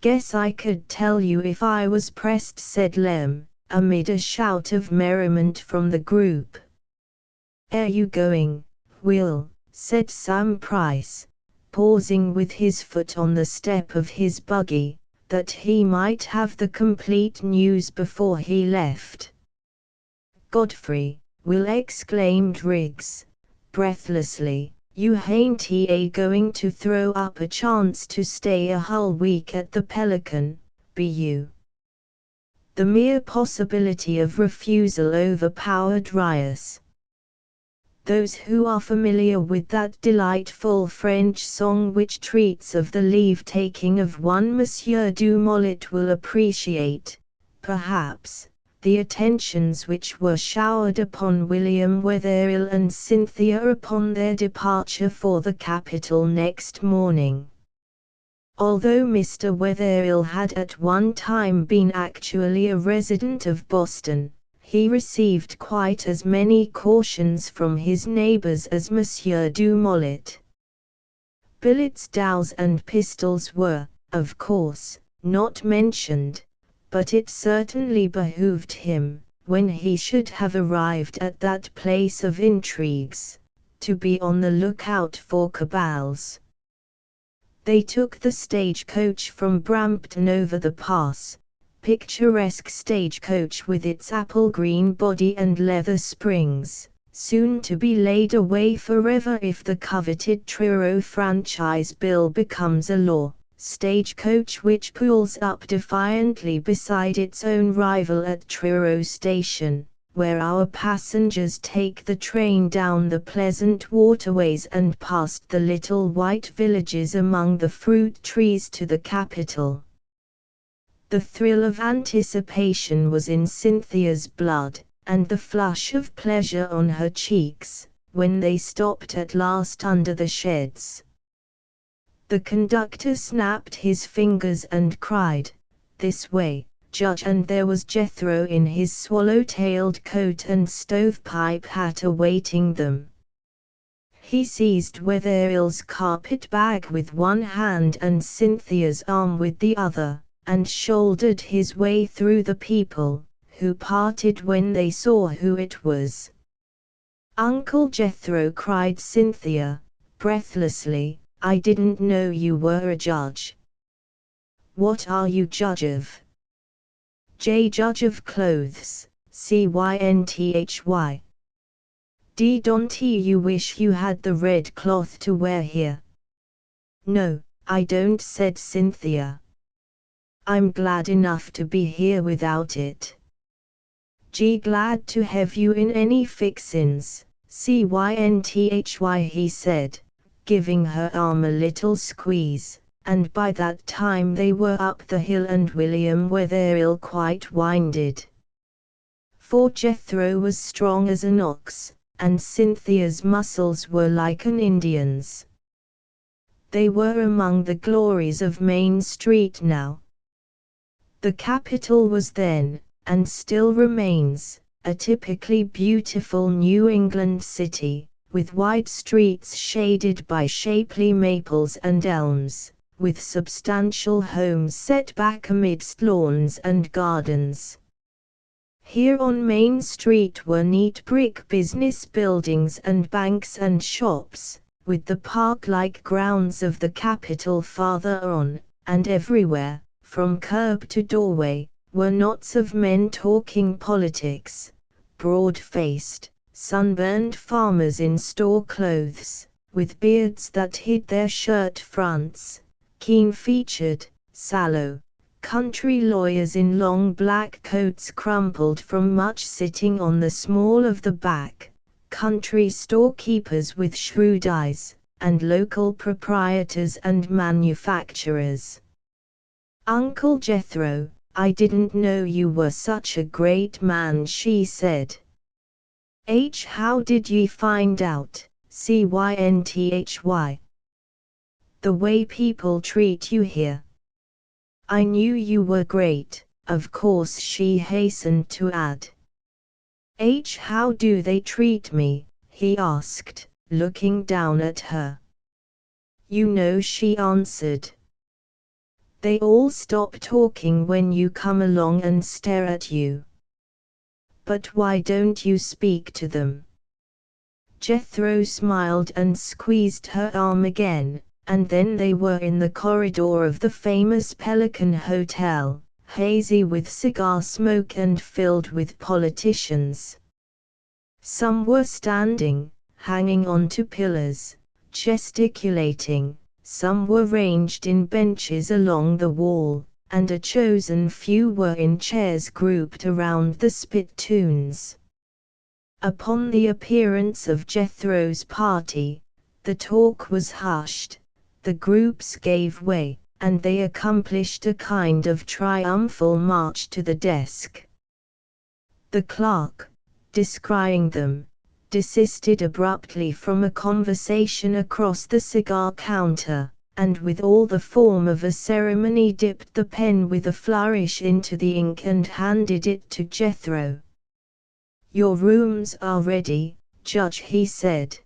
"Guess I could tell you if I was pressed," said Lem, amid a shout of merriment from the group. "Are you going, Will?" said Sam Price, pausing with his foot on the step of his buggy, that he might have the complete news before he left. "Godfrey," Will exclaimed Riggs, breathlessly, "you hain't going to throw up a chance to stay a whole week at the Pelican, be you?" The mere possibility of refusal overpowered Rias. Those who are familiar with that delightful French song which treats of the leave-taking of one Monsieur du Mollet will appreciate, perhaps, the attentions which were showered upon William Wetherill and Cynthia upon their departure for the capital next morning. Although Mr. Wetherill had at one time been actually a resident of Boston, he received quite as many cautions from his neighbors as Monsieur du Mollet. Billets d'ours and pistols were, of course, not mentioned, but it certainly behooved him, when he should have arrived at that place of intrigues, to be on the lookout for cabals. They took the stagecoach from Brampton over the pass, picturesque stagecoach with its apple-green body and leather springs, soon to be laid away forever if the coveted Truro franchise bill becomes a law, stagecoach which pulls up defiantly beside its own rival at Truro Station, where our passengers take the train down the pleasant waterways and past the little white villages among the fruit trees to the capital. The thrill of anticipation was in Cynthia's blood, and the flush of pleasure on her cheeks, when they stopped at last under the sheds. The conductor snapped his fingers and cried, "This way, Judge," and there was Jethro in his swallow-tailed coat and stovepipe hat awaiting them. He seized Wetherill's carpet bag with one hand and Cynthia's arm with the other, and shouldered his way through the people, who parted when they saw who it was. "Uncle Jethro," cried Cynthia, breathlessly, "I didn't know you were a judge." "What are you judge of?" "Judge of clothes, Cynthy. Don't you wish you had the red cloth to wear here?" "No, I don't," said Cynthia. "I'm glad enough to be here without it." "Glad to have you in any fixins, Cynthy," he said, giving her arm a little squeeze, and by that time they were up the hill and William Wetherill quite winded. For Jethro was strong as an ox, and Cynthia's muscles were like an Indian's. They were among the glories of Main Street now. The capital was then, and still remains, a typically beautiful New England city, with wide streets shaded by shapely maples and elms, with substantial homes set back amidst lawns and gardens. Here on Main Street were neat brick business buildings and banks and shops, with the park-like grounds of the capital farther on, and everywhere, from curb to doorway, were knots of men talking politics, broad-faced, sunburned farmers in store clothes, with beards that hid their shirt fronts, keen-featured, sallow, country lawyers in long black coats crumpled from much sitting on the small of the back, country storekeepers with shrewd eyes, and local proprietors and manufacturers. "Uncle Jethro, I didn't know you were such a great man," she said. How did ye find out, Cynthy? "The way people treat you here." "I knew you were great, of course," she hastened to add. How do they treat me?" he asked, looking down at her. "You know," she answered. "They all stop talking when you come along and stare at you." "But why don't you speak to them?" Jethro smiled and squeezed her arm again, and then they were in the corridor of the famous Pelican Hotel, hazy with cigar smoke and filled with politicians. Some were standing, hanging onto pillars, gesticulating. Some were ranged in benches along the wall, and a chosen few were in chairs grouped around the spittoons. Upon the appearance of Jethro's party, the talk was hushed, the groups gave way, and they accomplished a kind of triumphal march to the desk. The clerk, descrying them, desisted abruptly from a conversation across the cigar counter, and with all the form of a ceremony dipped the pen with a flourish into the ink and handed it to Jethro. "Your rooms are ready, Judge," he said.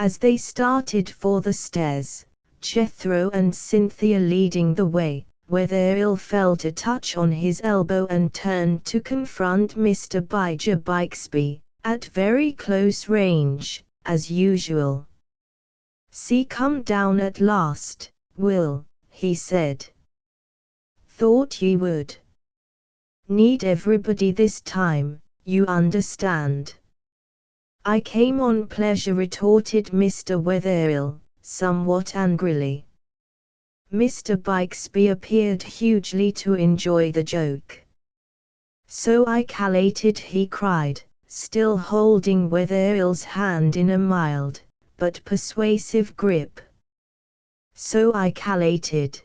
As they started for the stairs, Jethro and Cynthia leading the way, Wetherill felt a touch on his elbow and turned to confront Mr. Bijah Bixby, at very close range, as usual. Come down at last, Will," he said. "Thought ye would. Need everybody this time, you understand." "I came on pleasure," retorted Mr. Wetherill, somewhat angrily. Mr. Bixby appeared hugely to enjoy the joke. "So I cal'lated," he cried, still holding Wetherill's hand in a mild, but persuasive grip. "So I cal'lated.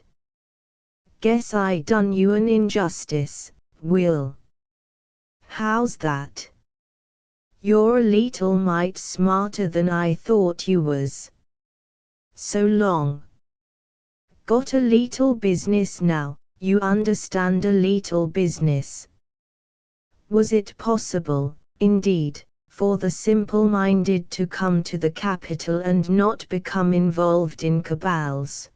Guess I done you an injustice, Will." "How's that?" "You're a leetle mite smarter than I thought you was. So long. Got a leetle business now, you understand, a leetle business." Was it possible, indeed, for the simple-minded to come to the capital and not become involved in cabals?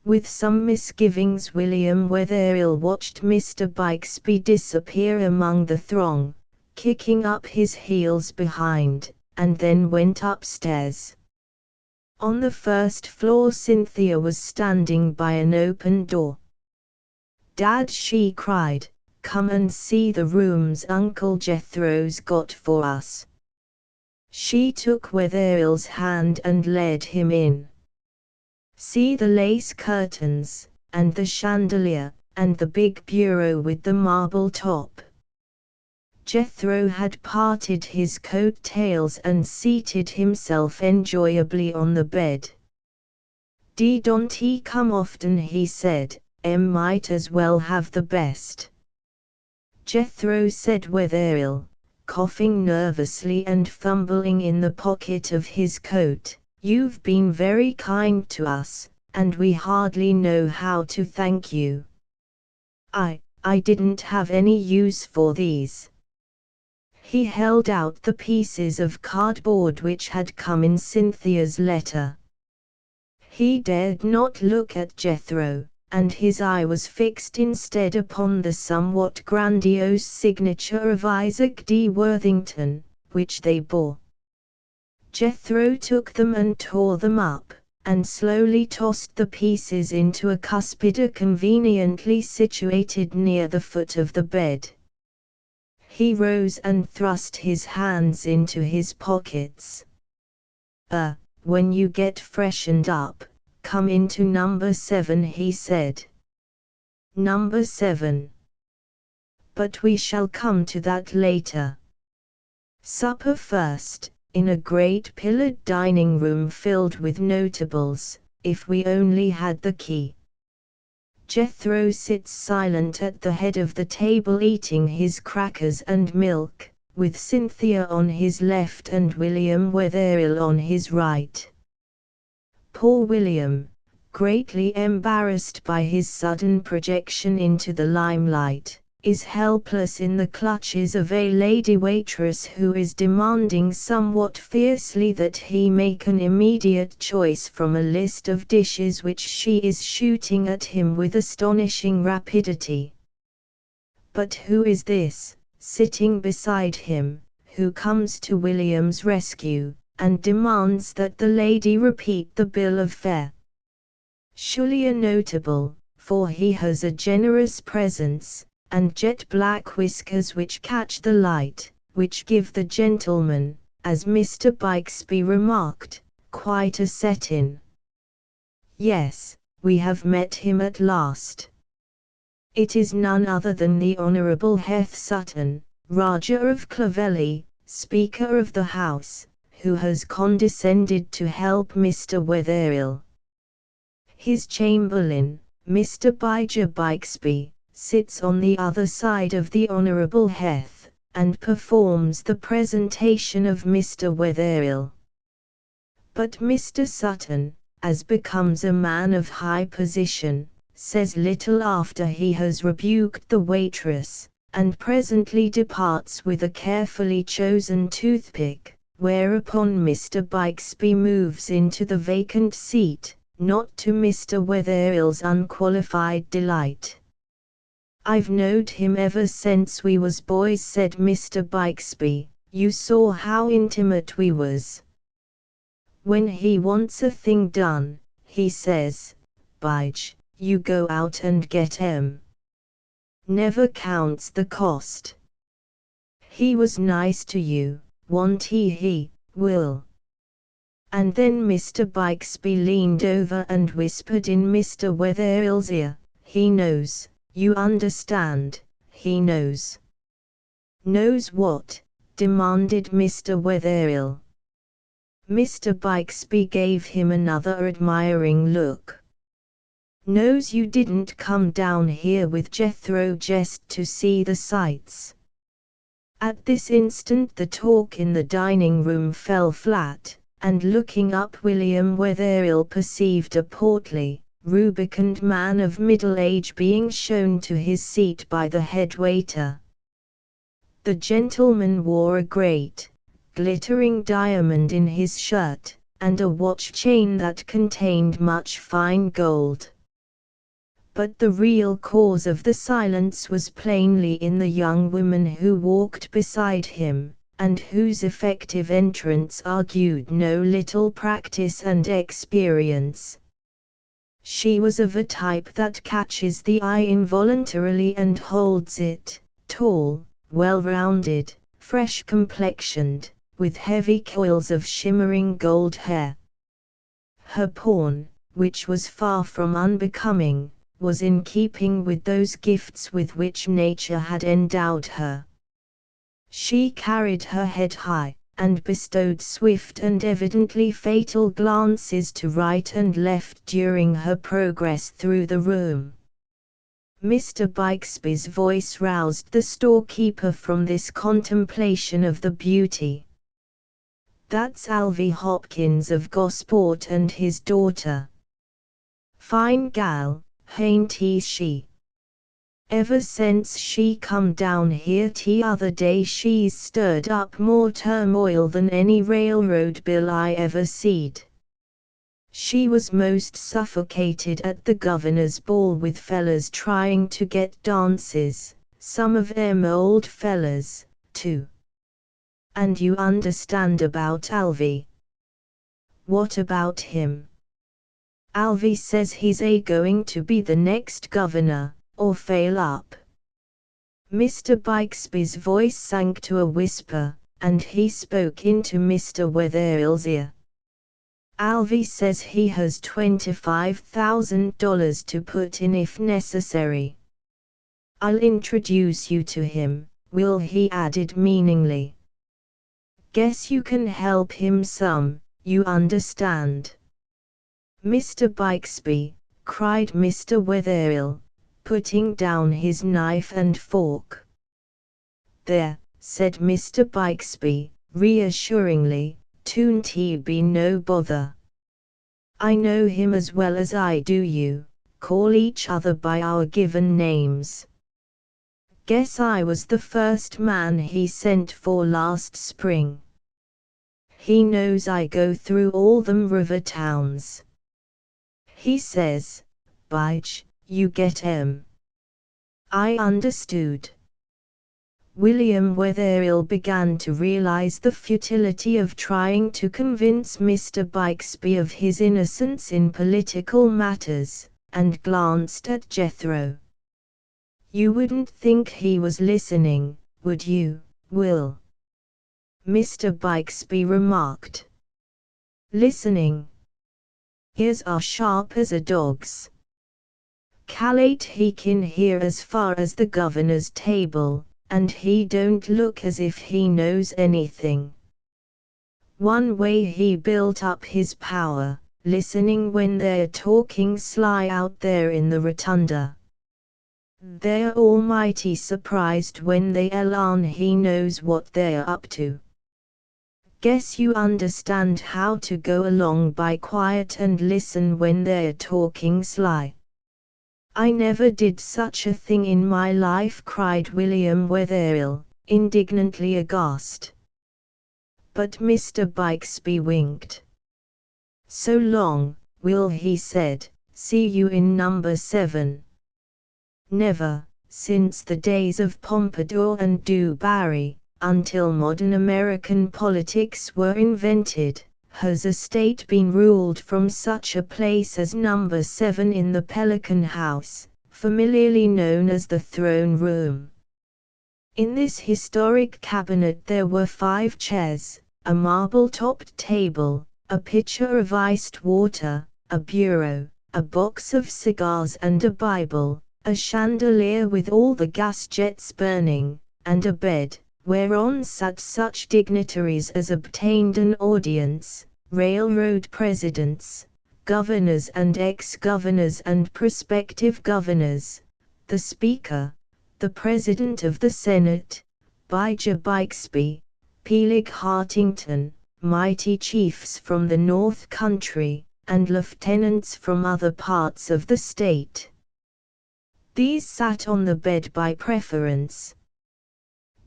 With some misgivings William Wetherill watched Mr. Bixby disappear among the throng, kicking up his heels behind, and then went upstairs. On the first floor Cynthia was standing by an open door. "Dad," she cried, "come and see the rooms Uncle Jethro's got for us." She took Wetherill's hand and led him in. "See the lace curtains, and the chandelier, and the big bureau with the marble top." Jethro had parted his coat-tails and seated himself enjoyably on the bed. "Don't he come often?" he said. "Em might as well have the best." "Jethro," said Wetherill, coughing nervously and fumbling in the pocket of his coat, "you've been very kind to us, and we hardly know how to thank you." I didn't have any use for these." He held out the pieces of cardboard which had come in Cynthia's letter. He dared not look at Jethro, and his eye was fixed instead upon the somewhat grandiose signature of Isaac D. Worthington, which they bore. Jethro took them and tore them up, and slowly tossed the pieces into a cuspida conveniently situated near the foot of the bed. He rose and thrust his hands into his pockets. When you get freshened up, come into number 7, he said. Number 7. But we shall come to that later. Supper first, in a great pillared dining room filled with notables. If we only had the key. Jethro sits silent at the head of the table eating his crackers and milk, with Cynthia on his left and William Wetherill on his right. Poor William, greatly embarrassed by his sudden projection into the limelight, is helpless in the clutches of a lady waitress who is demanding somewhat fiercely that he make an immediate choice from a list of dishes which she is shooting at him with astonishing rapidity. But who is this, sitting beside him, who comes to William's rescue, and demands that the lady repeat the bill of fare? Surely a notable, for he has a generous presence, and jet-black whiskers which catch the light, which give the gentleman, as Mr. Bixby remarked, quite a set-in. Yes, we have met him at last. It is none other than the Honourable Heth Sutton, Rajah of Clovelly, Speaker of the House, who has condescended to help Mr. Wetherill. His chamberlain, Mr. Bijah Bixby, sits on the other side of the Honourable Heth, and performs the presentation of Mr. Wetherill. But Mr. Sutton, as becomes a man of high position, says little after he has rebuked the waitress, and presently departs with a carefully chosen toothpick, whereupon Mr. Bixby moves into the vacant seat, not to Mr. Wetherill's unqualified delight. "I've knowed him ever since we was boys," said Mr. Bixby. "You saw how intimate we was. When he wants a thing done, he says, 'Bige, you go out and get 'em.' Never counts the cost. He was nice to you, wa'n't he, Will?" And then Mr. Bixby leaned over and whispered in Mr. Wetherill's ear, "He knows. You understand, he knows." "Knows what?" demanded Mr. Wetherill. Mr. Bixby gave him another admiring look. "Knows you didn't come down here with Jethro just to see the sights." At this instant the talk in the dining room fell flat, and looking up William Wetherill perceived a portly, rubicund man of middle age being shown to his seat by the head waiter. The gentleman wore a great, glittering diamond in his shirt, and a watch chain that contained much fine gold. but the real cause of the silence was plainly in the young woman who walked beside him, and whose effective entrance argued no little practice and experience. She was of a type that catches the eye involuntarily and holds it, tall, well-rounded, fresh-complexioned, with heavy coils of shimmering gold hair. Her pawn, which was far from unbecoming, was in keeping with those gifts with which nature had endowed her. She carried her head high, and bestowed swift and evidently fatal glances to right and left during her progress through the room. Mr. Bixby's voice roused the storekeeper from this contemplation of the beauty. "That's Alvy Hopkins of Gosport and his daughter. Fine gal, hain't she? Ever since she come down here t'other day she's stirred up more turmoil than any railroad bill I ever seed. She was most suffocated at the governor's ball with fellers trying to get dances, some of 'em old fellers, too. And you understand about Alvy." "What about him?" "Alvy says he's going to be the next governor, or fail up." Mr. Bixby's voice sank to a whisper, and he spoke into Mr. Wetherell's ear. "Alvy says he has $25,000 to put in if necessary. I'll introduce you to him, Will," he added meaningly. "Guess you can help him some, you understand." "Mr. Bixby," cried Mr. Wetherell, putting down his knife and fork. "There," said Mr. Bixby, reassuringly, "'toon't he be no bother. I know him as well as I do you, call each other by our given names. Guess I was the first man he sent for last spring. He knows I go through all them river towns. He says, 'Bige, you get 'em.'" "I understood." William Wetherell began to realize the futility of trying to convince Mr. Bixby of his innocence in political matters, and glanced at Jethro. "You wouldn't think he was listening, would you, Will?" Mr. Bixby remarked. "Listening? Ears are sharp as a dog's. Calate he can hear as far as the governor's table, and he don't look as if he knows anything. One way he built up his power, listening when they're talking sly out there in the rotunda. They're almighty surprised when they learn he knows what they're up to. Guess you understand how to go along by quiet and listen when they're talking sly." "I never did such a thing in my life," cried William Wetherell, indignantly aghast. But Mr. Bixby winked. "So long, Will," he said, "see you in number 7. Never, since the days of Pompadour and Du Barry, until modern American politics were invented, has a state been ruled from such a place as number 7 in the Pelican House, familiarly known as the Throne Room. In this historic cabinet there were 5 chairs, a marble-topped table, a pitcher of iced water, a bureau, a box of cigars and a Bible, a chandelier with all the gas jets burning, and a bed, whereon sat such dignitaries as obtained an audience, railroad presidents, governors and ex-governors and prospective governors, the Speaker, the President of the Senate, Bijah Bixby, Peleg Hartington, mighty chiefs from the North Country, and lieutenants from other parts of the state. These sat on the bed by preference.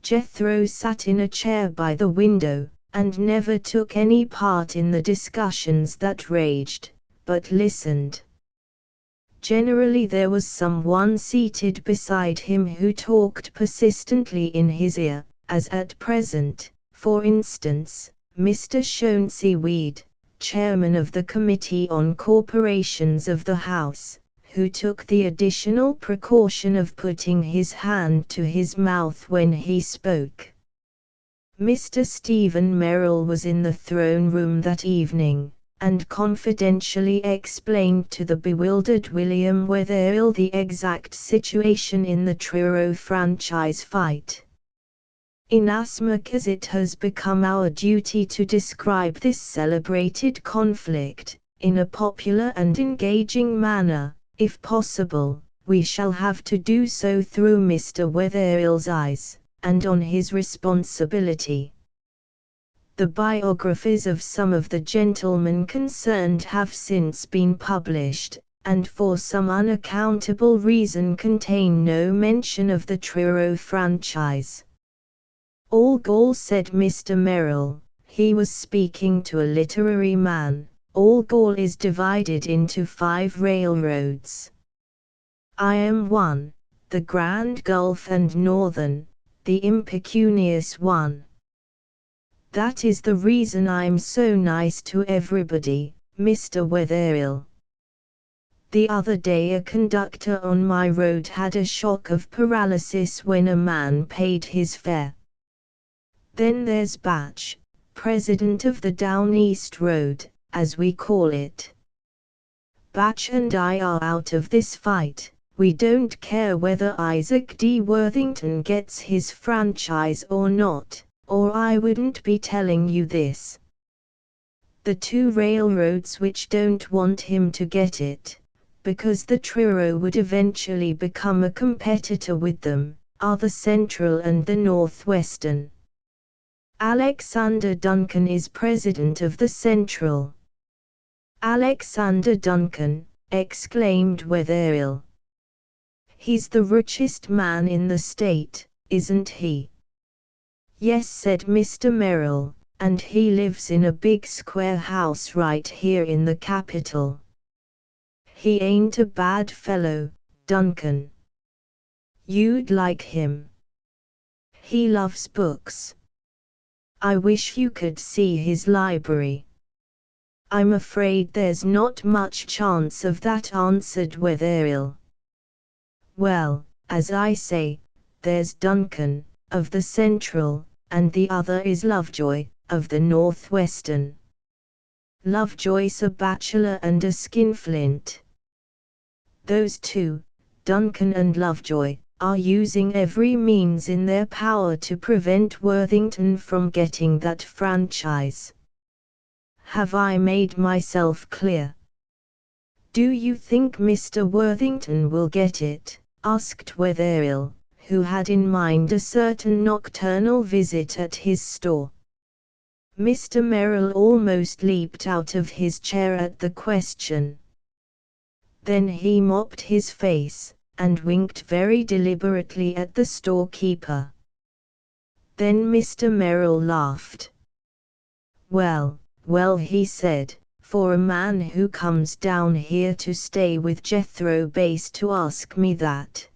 Jethro sat in a chair by the window, and never took any part in the discussions that raged, but listened. Generally there was someone seated beside him who talked persistently in his ear, as at present, for instance, Mr. Chauncey Weed, chairman of the Committee on Corporations of the House, who took the additional precaution of putting his hand to his mouth when he spoke. Mr. Stephen Merrill was in the throne room that evening, and confidentially explained to the bewildered William Wetherill the exact situation in the Truro franchise fight. Inasmuch as it has become our duty to describe this celebrated conflict, in a popular and engaging manner, if possible, we shall have to do so through Mr. Wetherill's eyes, and on his responsibility. The biographies of some of the gentlemen concerned have since been published, and for some unaccountable reason contain no mention of the Truro franchise. All Gaul, said Mr. Merrill, he was speaking to a literary man, all Gaul is divided into 5 railroads. I am one, the Grand Gulf and Northern, the impecunious one. That is the reason I'm so nice to everybody, Mr. Wetherill. The other day a conductor on my road had a shock of paralysis when a man paid his fare. Then there's Batch, president of the Down East Road, as we call it. Batch and I are out of this fight. We don't care whether Isaac D. Worthington gets his franchise or not, or I wouldn't be telling you this. The 2 railroads which don't want him to get it, because the Truro would eventually become a competitor with them, are the Central and the Northwestern. Alexander Duncan is president of the Central. Alexander Duncan, exclaimed Wetherill. He's the richest man in the state, isn't he? Yes, said Mr. Merrill, and he lives in a big square house right here in the capital. He ain't a bad fellow, Duncan. You'd like him. He loves books. I wish you could see his library. I'm afraid there's not much chance of that, answered Wetherill. Well, as I say, there's Duncan, of the Central, and the other is Lovejoy, of the Northwestern. Lovejoy's a bachelor and a skinflint. Those 2, Duncan and Lovejoy, are using every means in their power to prevent Worthington from getting that franchise. Have I made myself clear? Do you think Mr. Worthington will get it? Asked Wetherill, who had in mind a certain nocturnal visit at his store. Mr. Merrill almost leaped out of his chair at the question. Then he mopped his face, and winked very deliberately at the storekeeper. Then Mr. Merrill laughed. Well, he said, for a man who comes down here to stay with Jethro Base to ask me that.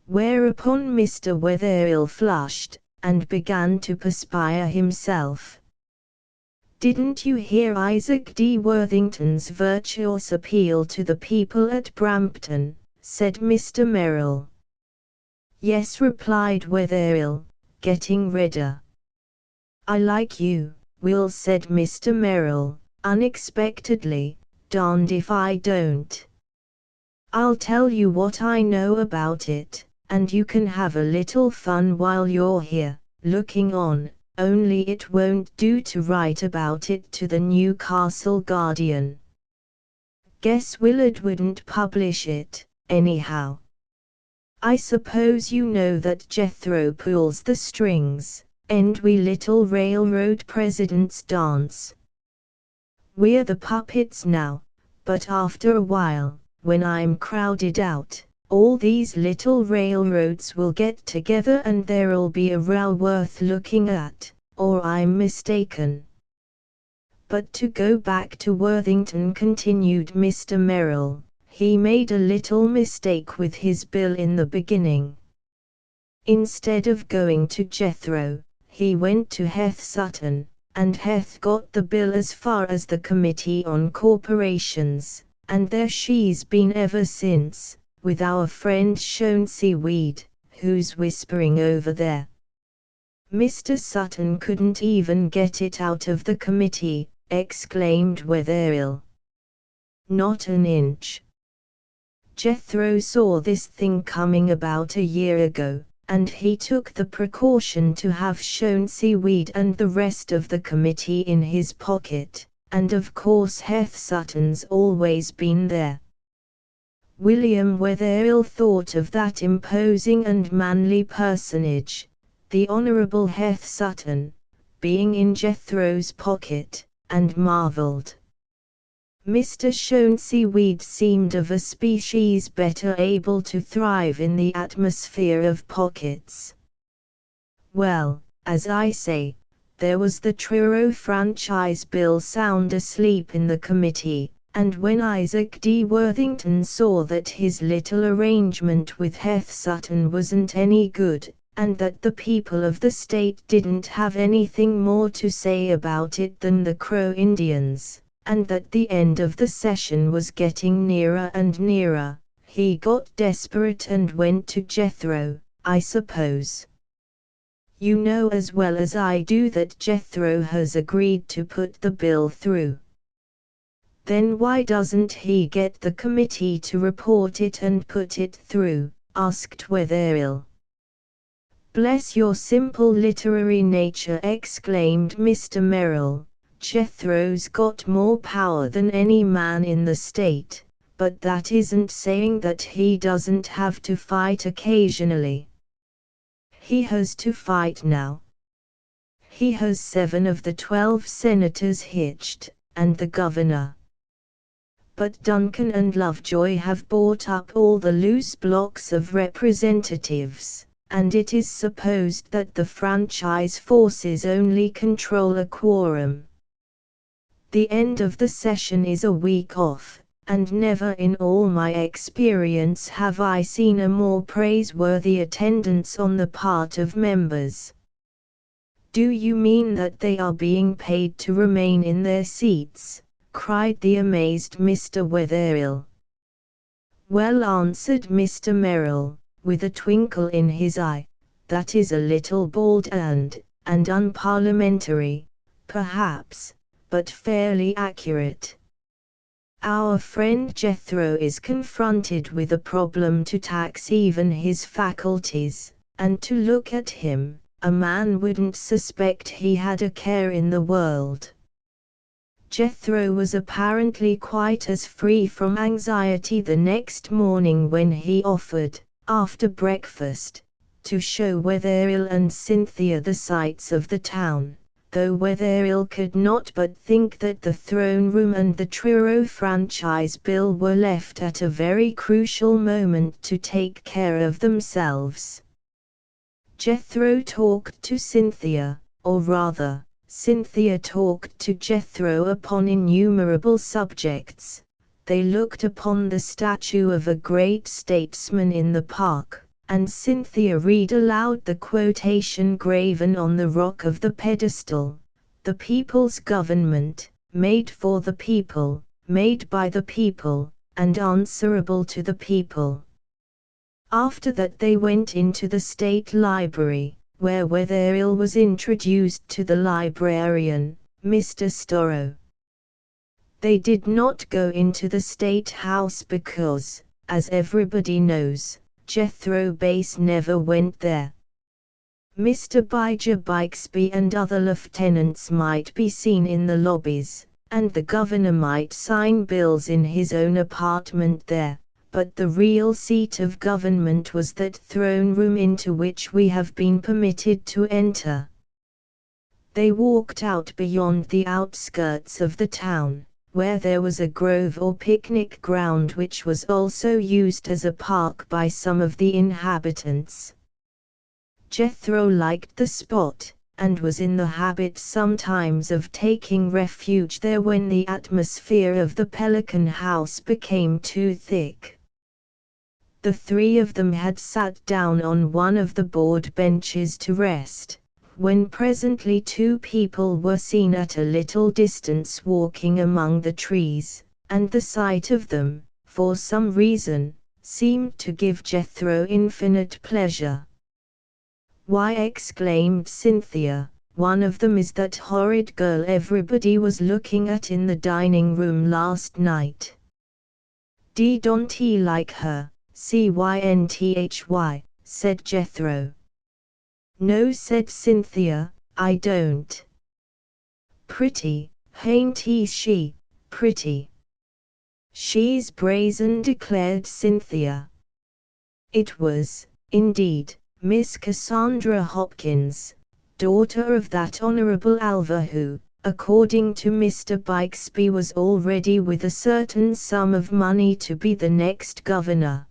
Whereupon Mr. Wetherill flushed, and began to perspire himself. Didn't you hear Isaac D. Worthington's virtuous appeal to the people at Brampton? Said Mr. Merrill. Yes, replied Wetherill, getting redder. I like you, Will, said Mr. Merrill, unexpectedly, darned if I don't. I'll tell you what I know about it, and you can have a little fun while you're here, looking on, only it won't do to write about it to the Newcastle Guardian. Guess Willard wouldn't publish it, anyhow. I suppose you know that Jethro pulls the strings, and we little railroad presidents dance. We're the puppets now, but after a while, when I'm crowded out, all these little railroads will get together and there'll be a row worth looking at, or I'm mistaken. But to go back to Worthington, continued Mr. Merrill, he made a little mistake with his bill in the beginning. Instead of going to Jethro, he went to Heth Sutton, and Heth got the bill as far as the Committee on Corporations, and there she's been ever since, with our friend Chauncey Weed, who's whispering over there. Mr. Sutton couldn't even get it out of the committee, exclaimed Wetherill. Not an inch. Jethro saw this thing coming about a year ago, and he took the precaution to have Chauncey Weed and the rest of the committee in his pocket, and of course Heth Sutton's always been there. William Wetherill thought of that imposing and manly personage, the Honourable Heth Sutton, being in Jethro's pocket, and marvelled. Mr. Chauncey Weed seemed of a species better able to thrive in the atmosphere of pockets. Well, as I say, there was the Truro franchise bill sound asleep in the committee, and when Isaac D. Worthington saw that his little arrangement with Heth Sutton wasn't any good, and that the people of the state didn't have anything more to say about it than the Crow Indians, and that the end of the session was getting nearer and nearer, he got desperate and went to Jethro, I suppose. You know as well as I do that Jethro has agreed to put the bill through. Then why doesn't he get the committee to report it and put it through? Asked Wetherill. Bless your simple literary nature, exclaimed Mr. Merrill. Jethro's got more power than any man in the state, but that isn't saying that he doesn't have to fight occasionally. He has to fight now. He has 7 of the 12 senators hitched, and the governor. But Duncan and Lovejoy have bought up all the loose blocks of representatives, and it is supposed that the franchise forces only control a quorum. The end of the session is a week off, and never in all my experience have I seen a more praiseworthy attendance on the part of members. Do you mean that they are being paid to remain in their seats? Cried the amazed Mr. Wetherill. Well, answered Mr. Merrill, with a twinkle in his eye, that is a little bald and unparliamentary, perhaps, but fairly accurate. Our friend Jethro is confronted with a problem to tax even his faculties, and to look at him, a man wouldn't suspect he had a care in the world. Jethro was apparently quite as free from anxiety the next morning when he offered, after breakfast, to show Wetherill and Cynthia the sights of the town, though Wetherill could not but think that the throne room and the Truro franchise bill were left at a very crucial moment to take care of themselves. Jethro talked to Cynthia, or rather, Cynthia talked to Jethro upon innumerable subjects. They looked upon the statue of a great statesman in the park, and Cynthia read aloud the quotation graven on the rock of the pedestal: "The people's government, made for the people, made by the people, and answerable to the people." After that they went into the state library, where Wetherill was introduced to the librarian, Mr. Storrow. They did not go into the State House because, as everybody knows, Jethro Bass never went there. Mr. Bijah Bixby and other lieutenants might be seen in the lobbies, and the governor might sign bills in his own apartment there, but the real seat of government was that throne room into which we have been permitted to enter. They walked out beyond the outskirts of the town, where there was a grove or picnic ground which was also used as a park by some of the inhabitants. Jethro liked the spot, and was in the habit sometimes of taking refuge there when the atmosphere of the Pelican House became too thick. The three of them had sat down on one of the board benches to rest, when presently two people were seen at a little distance walking among the trees, and the sight of them, for some reason, seemed to give Jethro infinite pleasure. "Why," exclaimed Cynthia, "one of them is that horrid girl everybody was looking at in the dining room last night. Don't he like her, Cynthy," said Jethro. "No," said Cynthia, "I don't." "Pretty, ain't she, pretty?" "She's brazen," declared Cynthia. It was, indeed, Miss Cassandra Hopkins, daughter of that Honourable Alva who, according to Mr. Bixby, was already with a certain sum of money to be the next governor.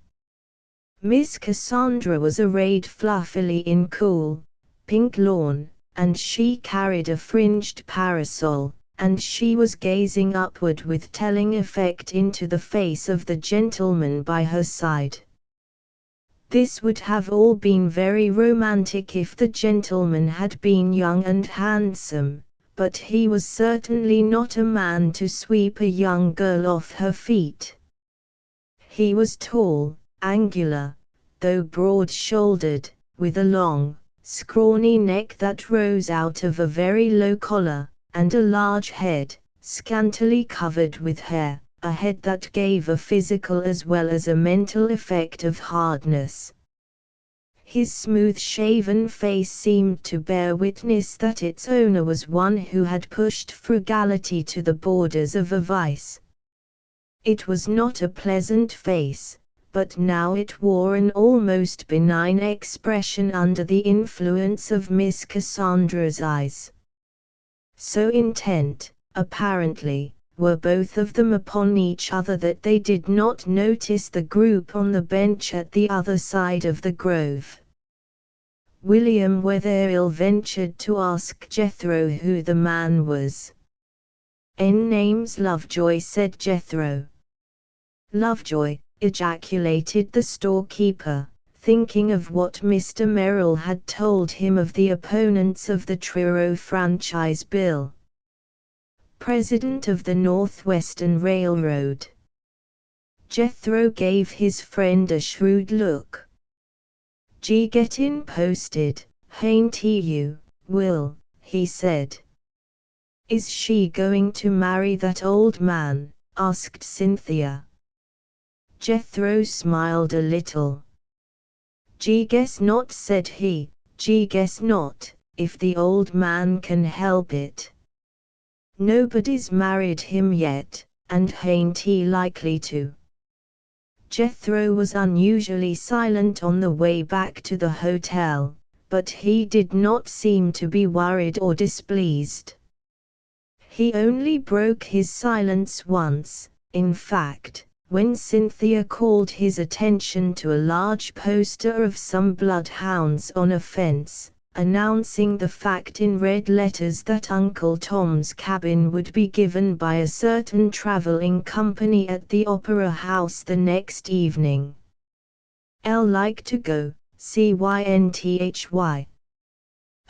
Miss Cassandra was arrayed fluffily in cool, pink lawn, and she carried a fringed parasol, and she was gazing upward with telling effect into the face of the gentleman by her side. This would have all been very romantic if the gentleman had been young and handsome, but he was certainly not a man to sweep a young girl off her feet. He was tall, angular, though broad-shouldered, with a long, scrawny neck that rose out of a very low collar, and a large head, scantily covered with hair, a head that gave a physical as well as a mental effect of hardness. His smooth-shaven face seemed to bear witness that its owner was one who had pushed frugality to the borders of a vice. It was not a pleasant face, but now it wore an almost benign expression under the influence of Miss Cassandra's eyes. So intent, apparently, were both of them upon each other that they did not notice the group on the bench at the other side of the grove. William Wetherill ventured to ask Jethro who the man was. "Name's Lovejoy," said Jethro. "Lovejoy," ejaculated the storekeeper, thinking of what Mr. Merrill had told him of the opponents of the Truro Franchise Bill. "President of the Northwestern Railroad." Jethro gave his friend a shrewd look. "Gee, gettin' posted, ain't you, Will?" he said. "Is she going to marry that old man?" asked Cynthia. Jethro smiled a little. "Gee, guess not," said he, "gee, guess not, if the old man can help it. Nobody's married him yet, and ain't he likely to?" Jethro was unusually silent on the way back to the hotel, but he did not seem to be worried or displeased. He only broke his silence once, in fact, when Cynthia called his attention to a large poster of some bloodhounds on a fence, announcing the fact in red letters that Uncle Tom's Cabin would be given by a certain traveling company at the Opera House the next evening. "I'll like to go, Cynthy."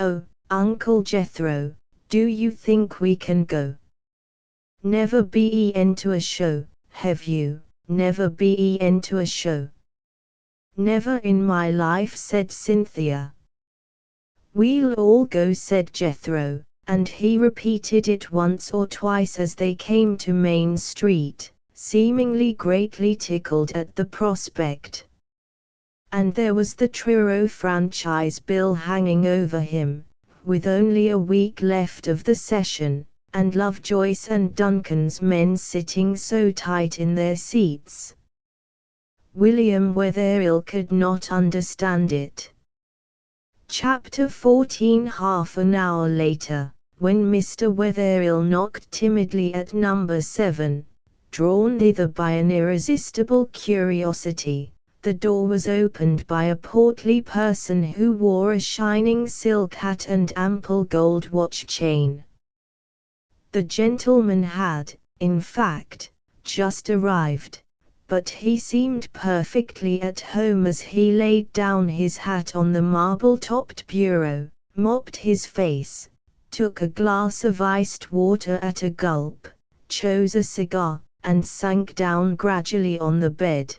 "Oh, Uncle Jethro, do you think we can go?" "Never been to a show, have you? Never been to a show?" "Never in my life," said Cynthia. "We'll all go," said Jethro, and he repeated it once or twice as they came to Main Street, seemingly greatly tickled at the prospect. And there was the Truro Franchise Bill hanging over him, with only a week left of the session, and Lovejoy's and Duncan's men sitting so tight in their seats. William Wetherill could not understand it. Chapter 14. Half an hour later, when Mr. Wetherill knocked timidly at number 7, drawn thither by an irresistible curiosity, The door was opened by a portly person who wore a shining silk hat and ample gold watch chain. The gentleman had, in fact, just arrived, but he seemed perfectly at home as he laid down his hat on the marble-topped bureau, mopped his face, took a glass of iced water at a gulp, chose a cigar, and sank down gradually on the bed.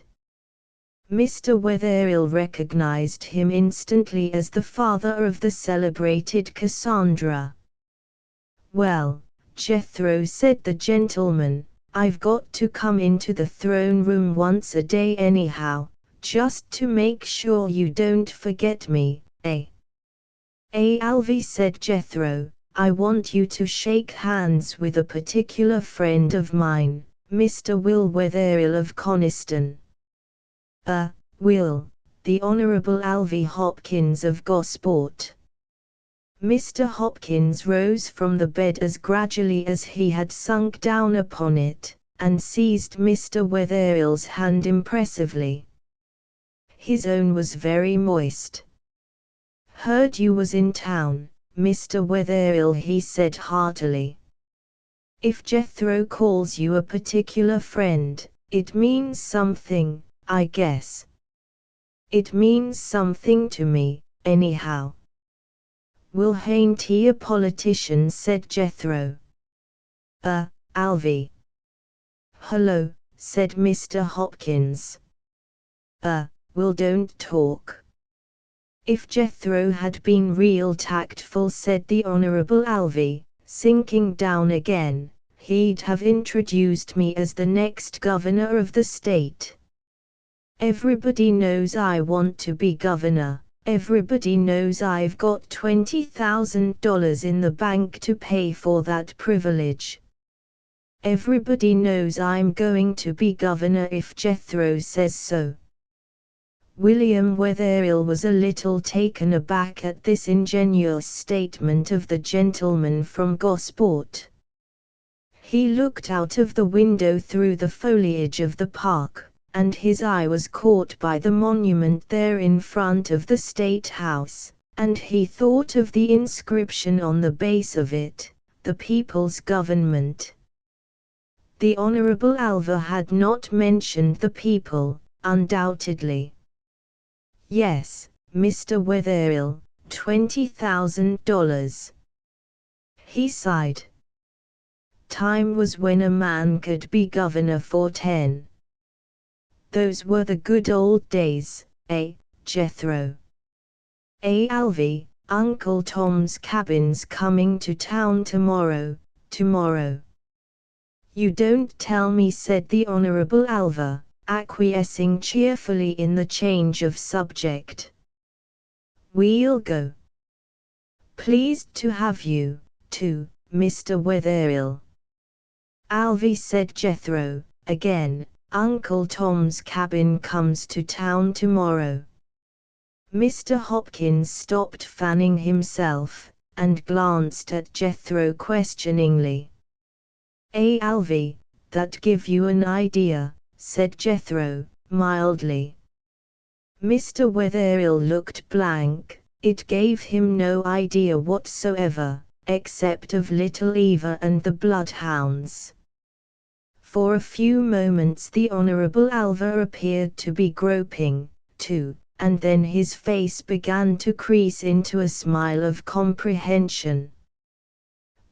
Mr. Wetherill recognized him instantly as the father of the celebrated Cassandra. "Well, Jethro," said the gentleman, "I've got to come into the throne room once a day anyhow, just to make sure you don't forget me, eh?" "Alvy," said Jethro, "I want you to shake hands with a particular friend of mine, Mr. Will Wetherill of Coniston." Will, the Honourable Alvy Hopkins of Gosport." Mr. Hopkins rose from the bed as gradually as he had sunk down upon it, and seized Mr. Wetherill's hand impressively. His own was very moist. "Heard you was in town, Mr. Wetherill," he said heartily. "If Jethro calls you a particular friend, it means something, I guess." "It means something to me, anyhow." "Well, hain't he a politician?" said Jethro. Alvy." "Hello," said Mr. Hopkins. Well, don't talk." "If Jethro had been real tactful," said the Honourable Alvy, sinking down again, "he'd have introduced me as the next governor of the state. Everybody knows I want to be governor. Everybody knows I've got $20,000 in the bank to pay for that privilege. Everybody knows I'm going to be governor if Jethro says so." William Wetherill was a little taken aback at this ingenuous statement of the gentleman from Gosport. He looked out of the window through the foliage of the park, and his eye was caught by the monument there in front of the State House, and he thought of the inscription on the base of it, "The People's Government." The Honourable Alva had not mentioned the people, undoubtedly. "Yes, Mr. Wetherill, $20,000. He sighed. "Time was when a man could be governor for 10. Those were the good old days, eh, Jethro?" "Alvy, Uncle Tom's cabin's coming to town tomorrow." "You don't tell me," said the Honourable Alva, acquiescing cheerfully in the change of subject. "We'll go." "Pleased to have you, too, Mr. Wetherill." "Alvy," said Jethro, again, "Uncle Tom's cabin comes to town tomorrow." Mr. Hopkins stopped fanning himself, and glanced at Jethro questioningly. "Alvy, that give you an idea?" said Jethro, mildly. Mr. Wetherill looked blank. It gave him no idea whatsoever, except of Little Eva and the bloodhounds. For a few moments the Honourable Alva appeared to be groping, too, and then his face began to crease into a smile of comprehension.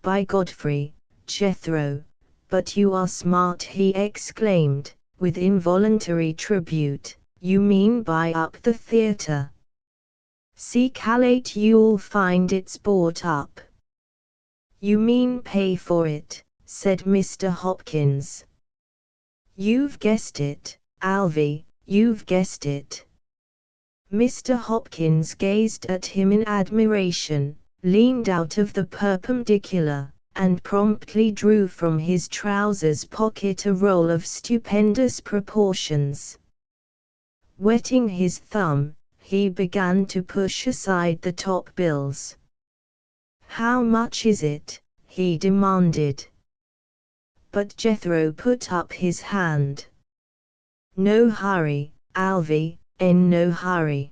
"By Godfrey, Jethro, but you are smart," he exclaimed, with involuntary tribute. "You mean buy up the theatre? See calate you'll find it's bought up." "You mean pay for it," said Mr. Hopkins. "You've guessed it, Alvy, you've guessed it." Mr. Hopkins gazed at him in admiration, leaned out of the perpendicular, and promptly drew from his trousers pocket a roll of stupendous proportions. Wetting his thumb, he began to push aside the top bills. "How much is it?" he demanded. But Jethro put up his hand. "No hurry, Alvy, in no hurry.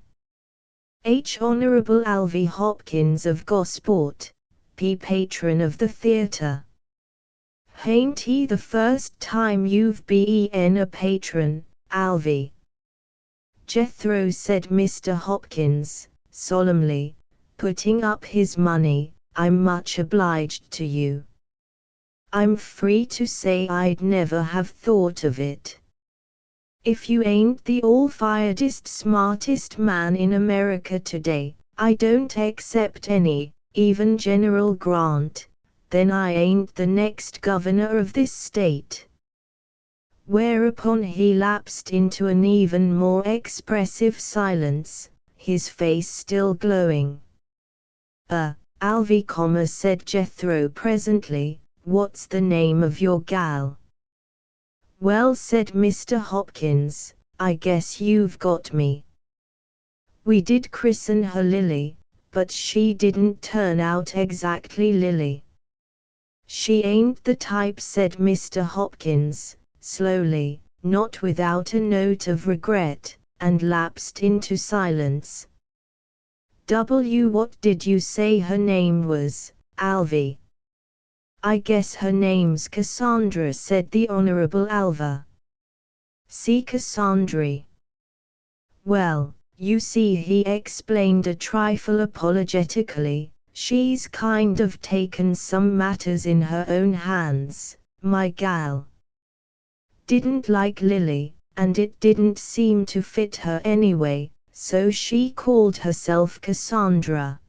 H. Honorable Alvy Hopkins of Gosport, P. Patron of the theatre. Hain't he the first time you've been a patron, Alvy? Jethro, said Mr. Hopkins, solemnly, putting up his money. I'm much obliged to you. I'm free to say I'd never have thought of it. If you ain't the all-firedest smartest man in America today, I don't accept any, even General Grant, then I ain't the next governor of this state. Whereupon he lapsed into an even more expressive silence, his face still glowing. Alvy, said Jethro presently, what's the name of your gal? Well, said Mr. Hopkins, I guess you've got me. We did christen her Lily, but she didn't turn out exactly Lily. She ain't the type, said Mr. Hopkins, slowly, not without a note of regret, and lapsed into silence. What did you say her name was, Alvy? I guess her name's Cassandra, said the Honorable Alva. See Cassandry. Well, you see, he explained a trifle apologetically, she's kind of taken some matters in her own hands, my gal. Didn't like Lily, and it didn't seem to fit her anyway, so she called herself Cassandra.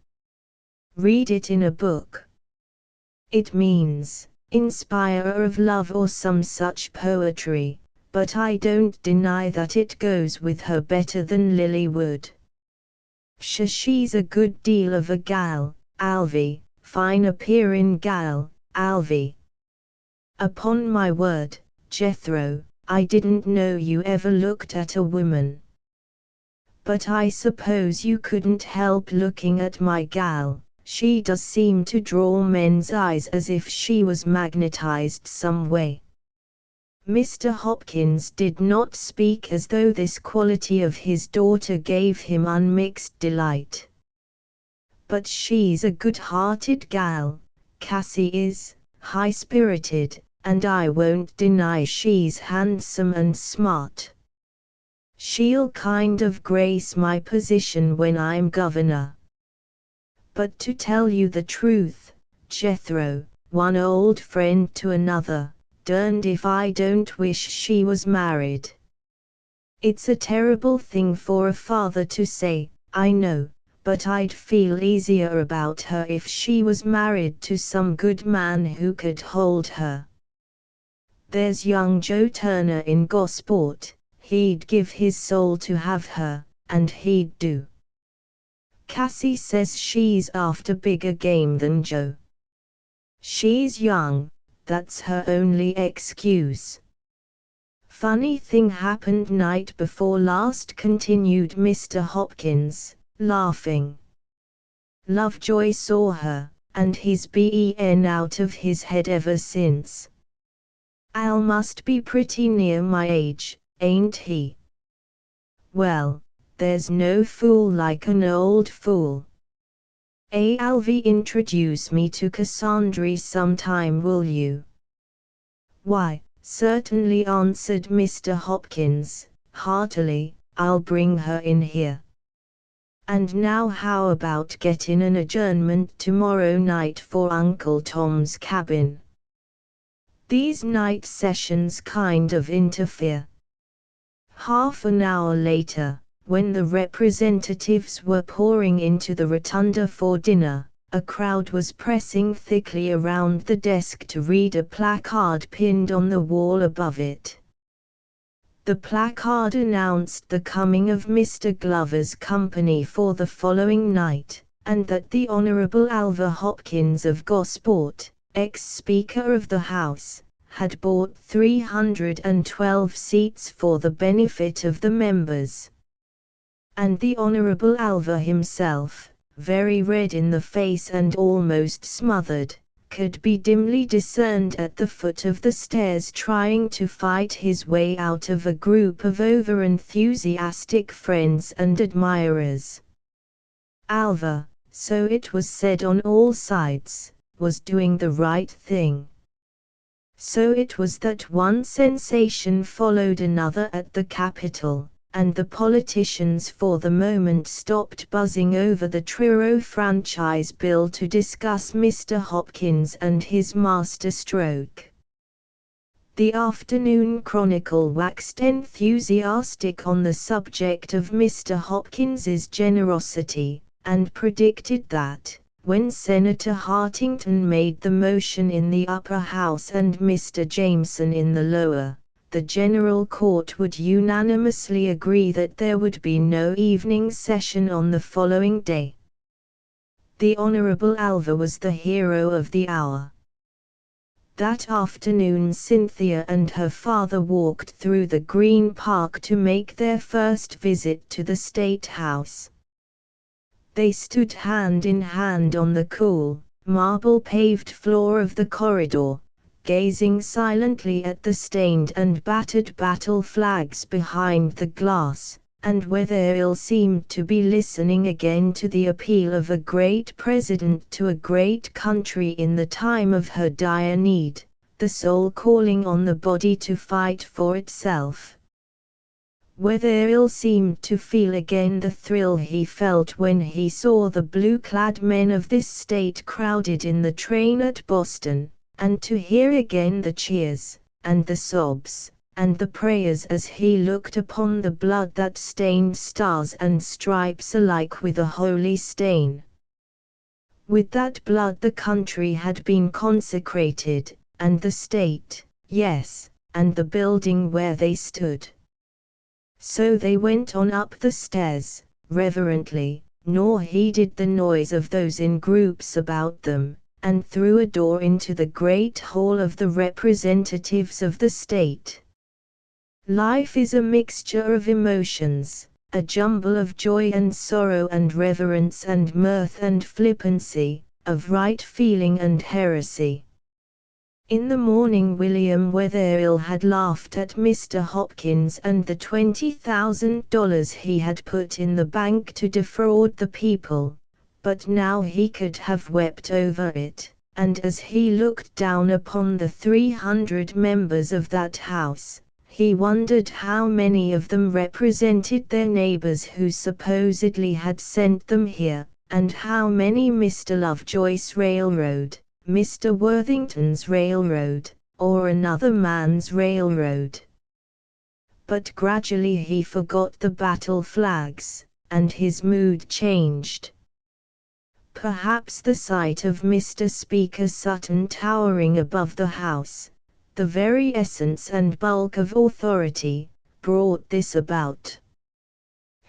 Read it in a book. It means, inspirer of love or some such poetry, but I don't deny that it goes with her better than Lily would. She's a good deal of a gal, Alvy, fine appearin' gal, Alvy. Upon my word, Jethro, I didn't know you ever looked at a woman. But I suppose you couldn't help looking at my gal. She does seem to draw men's eyes as if she was magnetized some way. Mr. Hopkins did not speak as though this quality of his daughter gave him unmixed delight. But she's a good-hearted gal, Cassie is, high-spirited, and I won't deny she's handsome and smart. She'll kind of grace my position when I'm governor. But to tell you the truth, Jethro, one old friend to another, derned if I don't wish she was married. It's a terrible thing for a father to say, I know, but I'd feel easier about her if she was married to some good man who could hold her. There's young Joe Turner in Gosport, he'd give his soul to have her, and he'd do. Cassie says she's after bigger game than Joe. She's young, that's her only excuse. Funny thing happened night before last, continued Mr. Hopkins, laughing. Lovejoy saw her, and he's been out of his head ever since. Al must be pretty near my age, ain't he? Well, there's no fool like an old fool. Alvy, introduce me to Cassandra sometime, will you? Why, certainly, answered Mr. Hopkins, heartily, I'll bring her in here. And now how about getting an adjournment tomorrow night for Uncle Tom's cabin? These night sessions kind of interfere. Half an hour later, when the representatives were pouring into the rotunda for dinner, a crowd was pressing thickly around the desk to read a placard pinned on the wall above it. The placard announced the coming of Mr. Glover's company for the following night, and that the Honorable Alva Hopkins of Gosport, ex-Speaker of the House, had bought 312 seats for the benefit of the members. And the Honorable Alva himself, very red in the face and almost smothered, could be dimly discerned at the foot of the stairs trying to fight his way out of a group of over-enthusiastic friends and admirers. Alva, so it was said on all sides, was doing the right thing. So it was that one sensation followed another at the Capitol, and the politicians for the moment stopped buzzing over the Truro franchise bill to discuss Mr. Hopkins and his masterstroke. The Afternoon Chronicle waxed enthusiastic on the subject of Mr. Hopkins's generosity, and predicted that, when Senator Hartington made the motion in the upper house and Mr. Jameson in the lower, the General Court would unanimously agree that there would be no evening session on the following day. The Honourable Alva was the hero of the hour. That afternoon Cynthia and her father walked through the Green Park to make their first visit to the State House. They stood hand in hand on the cool, marble-paved floor of the corridor, gazing silently at the stained and battered battle flags behind the glass, and Wetherill seemed to be listening again to the appeal of a great president to a great country in the time of her dire need, the soul calling on the body to fight for itself. Wetherill seemed to feel again the thrill he felt when he saw the blue-clad men of this state crowded in the train at Boston, and to hear again the cheers, and the sobs, and the prayers as he looked upon the blood that stained stars and stripes alike with a holy stain. With that blood the country had been consecrated, and the state, yes, and the building where they stood. So they went on up the stairs, reverently, nor heeded the noise of those in groups about them, and through a door into the great hall of the representatives of the state. Life is a mixture of emotions, a jumble of joy and sorrow and reverence and mirth and flippancy, of right feeling and heresy. In the morning William Wetherill had laughed at Mr. Hopkins and the $20,000 he had put in the bank to defraud the people, but now he could have wept over it, and as he looked down upon the 300 members of that house, he wondered how many of them represented their neighbors who supposedly had sent them here, and how many Mr. Lovejoy's railroad, Mr. Worthington's railroad, or another man's railroad. But gradually he forgot the battle flags, and his mood changed. Perhaps the sight of Mr. Speaker Sutton towering above the House, the very essence and bulk of authority, brought this about.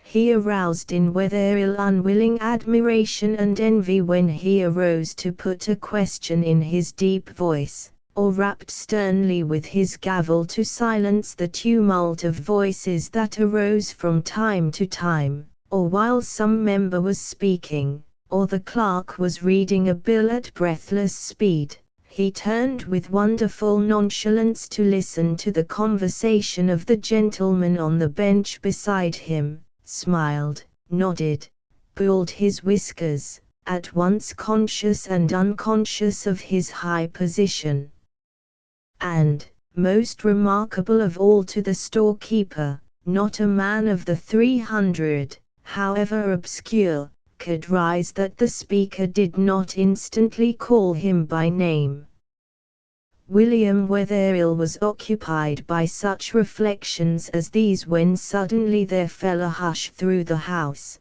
He aroused in Wetherill unwilling admiration and envy when he arose to put a question in his deep voice, or rapped sternly with his gavel to silence the tumult of voices that arose from time to time, or while some member was speaking, or the clerk was reading a bill at breathless speed. He turned with wonderful nonchalance to listen to the conversation of the gentleman on the bench beside him, smiled, nodded, pulled his whiskers, at once conscious and unconscious of his high position. And, most remarkable of all to the storekeeper, not a man of the 300, however obscure, could rise that the speaker did not instantly call him by name. William Wetherill was occupied by such reflections as these when suddenly there fell a hush through the house.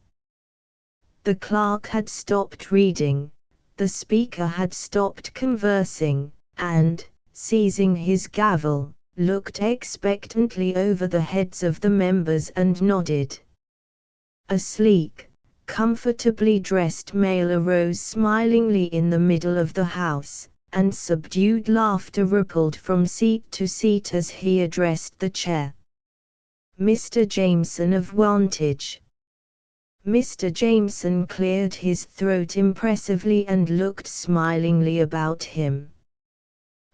The clerk had stopped reading, the speaker had stopped conversing, and, seizing his gavel, looked expectantly over the heads of the members and nodded. A sleek, comfortably dressed male arose smilingly in the middle of the house, and subdued laughter rippled from seat to seat as he addressed the chair. Mr. Jameson of Wantage. Mr. Jameson cleared his throat impressively and looked smilingly about him.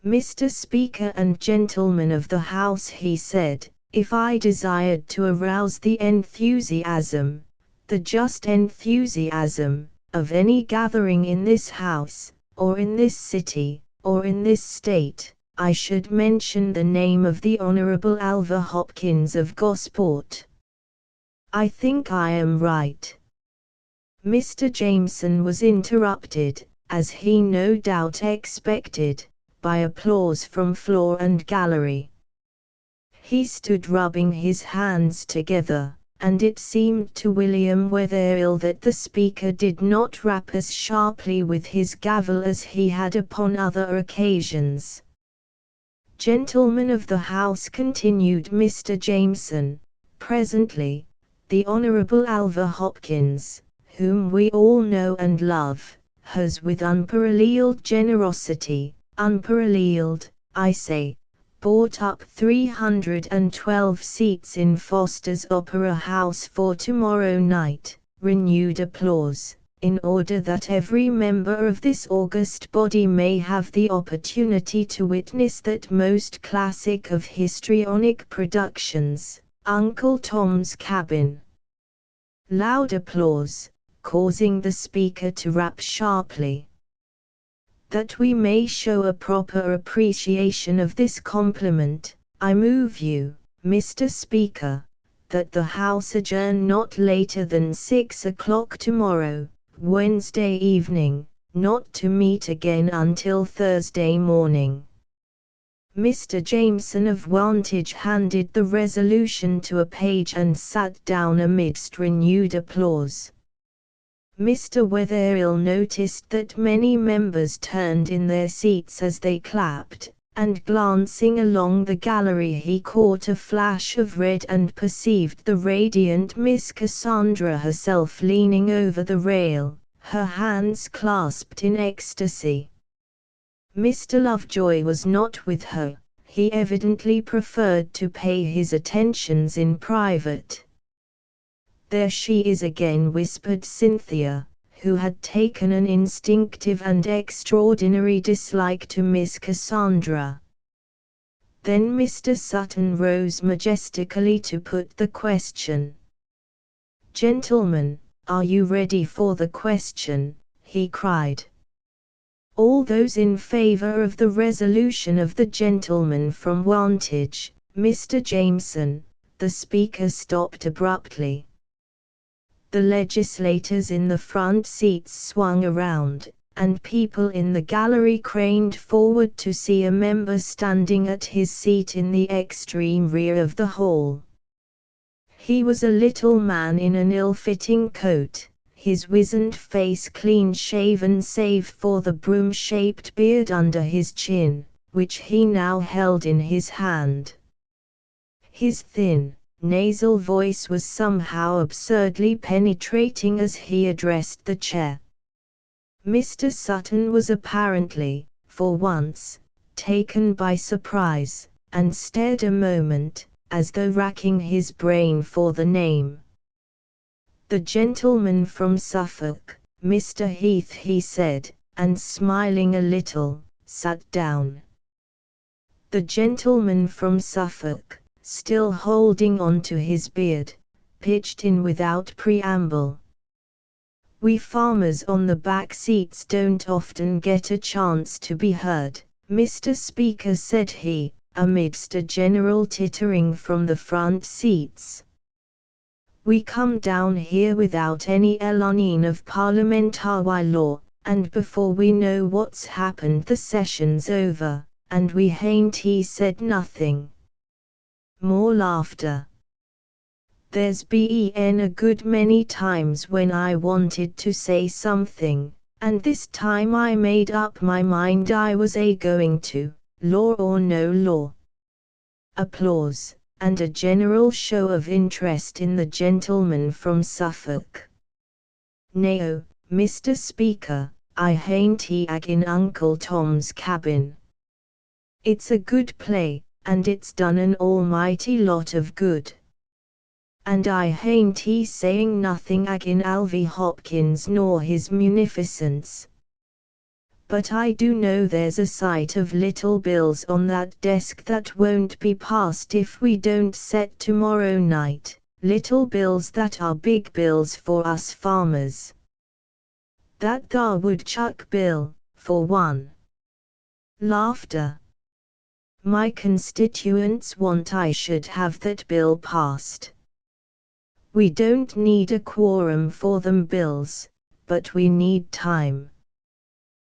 "Mr. Speaker and gentlemen of the House," he said, "if I desired to arouse the enthusiasm, the just enthusiasm, of any gathering in this House, or in this city, or in this state, I should mention the name of the Honorable Alva Hopkins of Gosport. I think I am right." Mr. Jameson was interrupted, as he no doubt expected, by applause from floor and gallery. He stood rubbing his hands together, and it seemed to William Wetherill that the speaker did not rap as sharply with his gavel as he had upon other occasions. "Gentlemen of the House," continued Mr. Jameson, "presently, the Honourable Alva Hopkins, whom we all know and love, has with unparalleled generosity, unparalleled, I say, bought up 312 seats in Foster's Opera House for tomorrow night." Renewed applause. "In order that every member of this august body may have the opportunity to witness that most classic of histrionic productions, Uncle Tom's Cabin." Loud applause, causing the speaker to rap sharply. "That we may show a proper appreciation of this compliment, I move you, Mr. Speaker, that the House adjourn not later than 6 o'clock tomorrow, Wednesday evening, not to meet again until Thursday morning." Mr. Jameson of Wantage handed the resolution to a page and sat down amidst renewed applause. Mr. Wetherill noticed that many members turned in their seats as they clapped, and glancing along the gallery he caught a flash of red and perceived the radiant Miss Cassandra herself leaning over the rail, her hands clasped in ecstasy. Mr. Lovejoy was not with her. He evidently preferred to pay his attentions in private. "There she is again," whispered Cynthia, who had taken an instinctive and extraordinary dislike to Miss Cassandra. Then Mr. Sutton rose majestically to put the question. "Gentlemen, are you ready for the question?" he cried. "All those in favor of the resolution of the gentleman from Wantage, Mr. Jameson." The speaker stopped abruptly. The legislators in the front seats swung around, and people in the gallery craned forward to see a member standing at his seat in the extreme rear of the hall. He was a little man in an ill-fitting coat, his wizened face clean-shaven save for the broom-shaped beard under his chin, which he now held in his hand. His thin, nasal voice was somehow absurdly penetrating as he addressed the chair. Mr. Sutton was apparently, for once, taken by surprise, and stared a moment, as though racking his brain for the name. "The gentleman from Suffolk, Mr. Heath," he said, and smiling a little, sat down. The gentleman from Suffolk, still holding on to his beard, pitched in without preamble. "We farmers on the back seats don't often get a chance to be heard, Mr. Speaker," said he, amidst a general tittering from the front seats. "We come down here without any learning of parliamentary law, and before we know what's happened the session's over, and we hain't said nothing." More laughter. "There's been a good many times when I wanted to say something, and this time I made up my mind I was going to, law or no law." Applause, and a general show of interest in the gentleman from Suffolk. "No, Mr. Speaker, I hain't agin Uncle Tom's Cabin. It's a good play, and it's done an almighty lot of good. and I hain't he saying nothing agin Alvy Hopkins nor his munificence. But I do know there's a sight of little bills on that desk that won't be passed if we don't set tomorrow night, little bills that are big bills for us farmers. That thar woodchuck bill, for one. Laughter. My constituents want I should have that bill passed. We don't need a quorum for them bills, but we need time.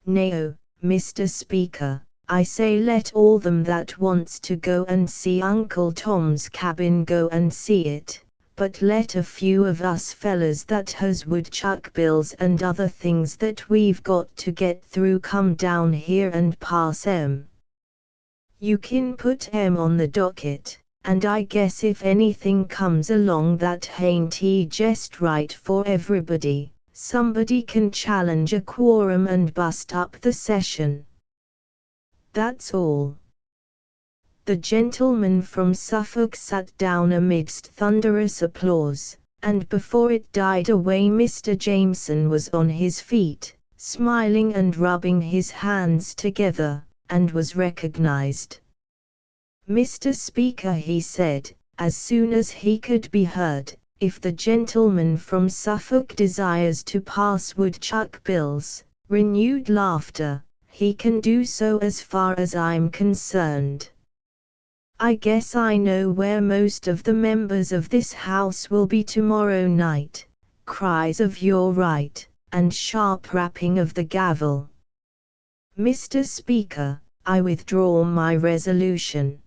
Nay, Mr. Speaker, I say let all them that wants to go and see Uncle Tom's Cabin go and see it, but let a few of us fellas that has woodchuck bills and other things that we've got to get through come down here and pass 'em. You kin put 'em on the docket, and I guess if anything comes along that hain't just right for everybody, somebody can challenge a quorum and bust up the session. That's all. The gentleman from Suffolk sat down amidst thunderous applause, and before it died away Mr. Jameson was on his feet, smiling and rubbing his hands together, and was recognized. Mr. Speaker, he said, as soon as he could be heard, if the gentleman from Suffolk desires to pass woodchuck bills, renewed laughter, he can do so as far as I'm concerned. I guess I know where most of the members of this House will be tomorrow night. Cries of "You're right," and sharp rapping of the gavel. Mr. Speaker, I withdraw my resolution.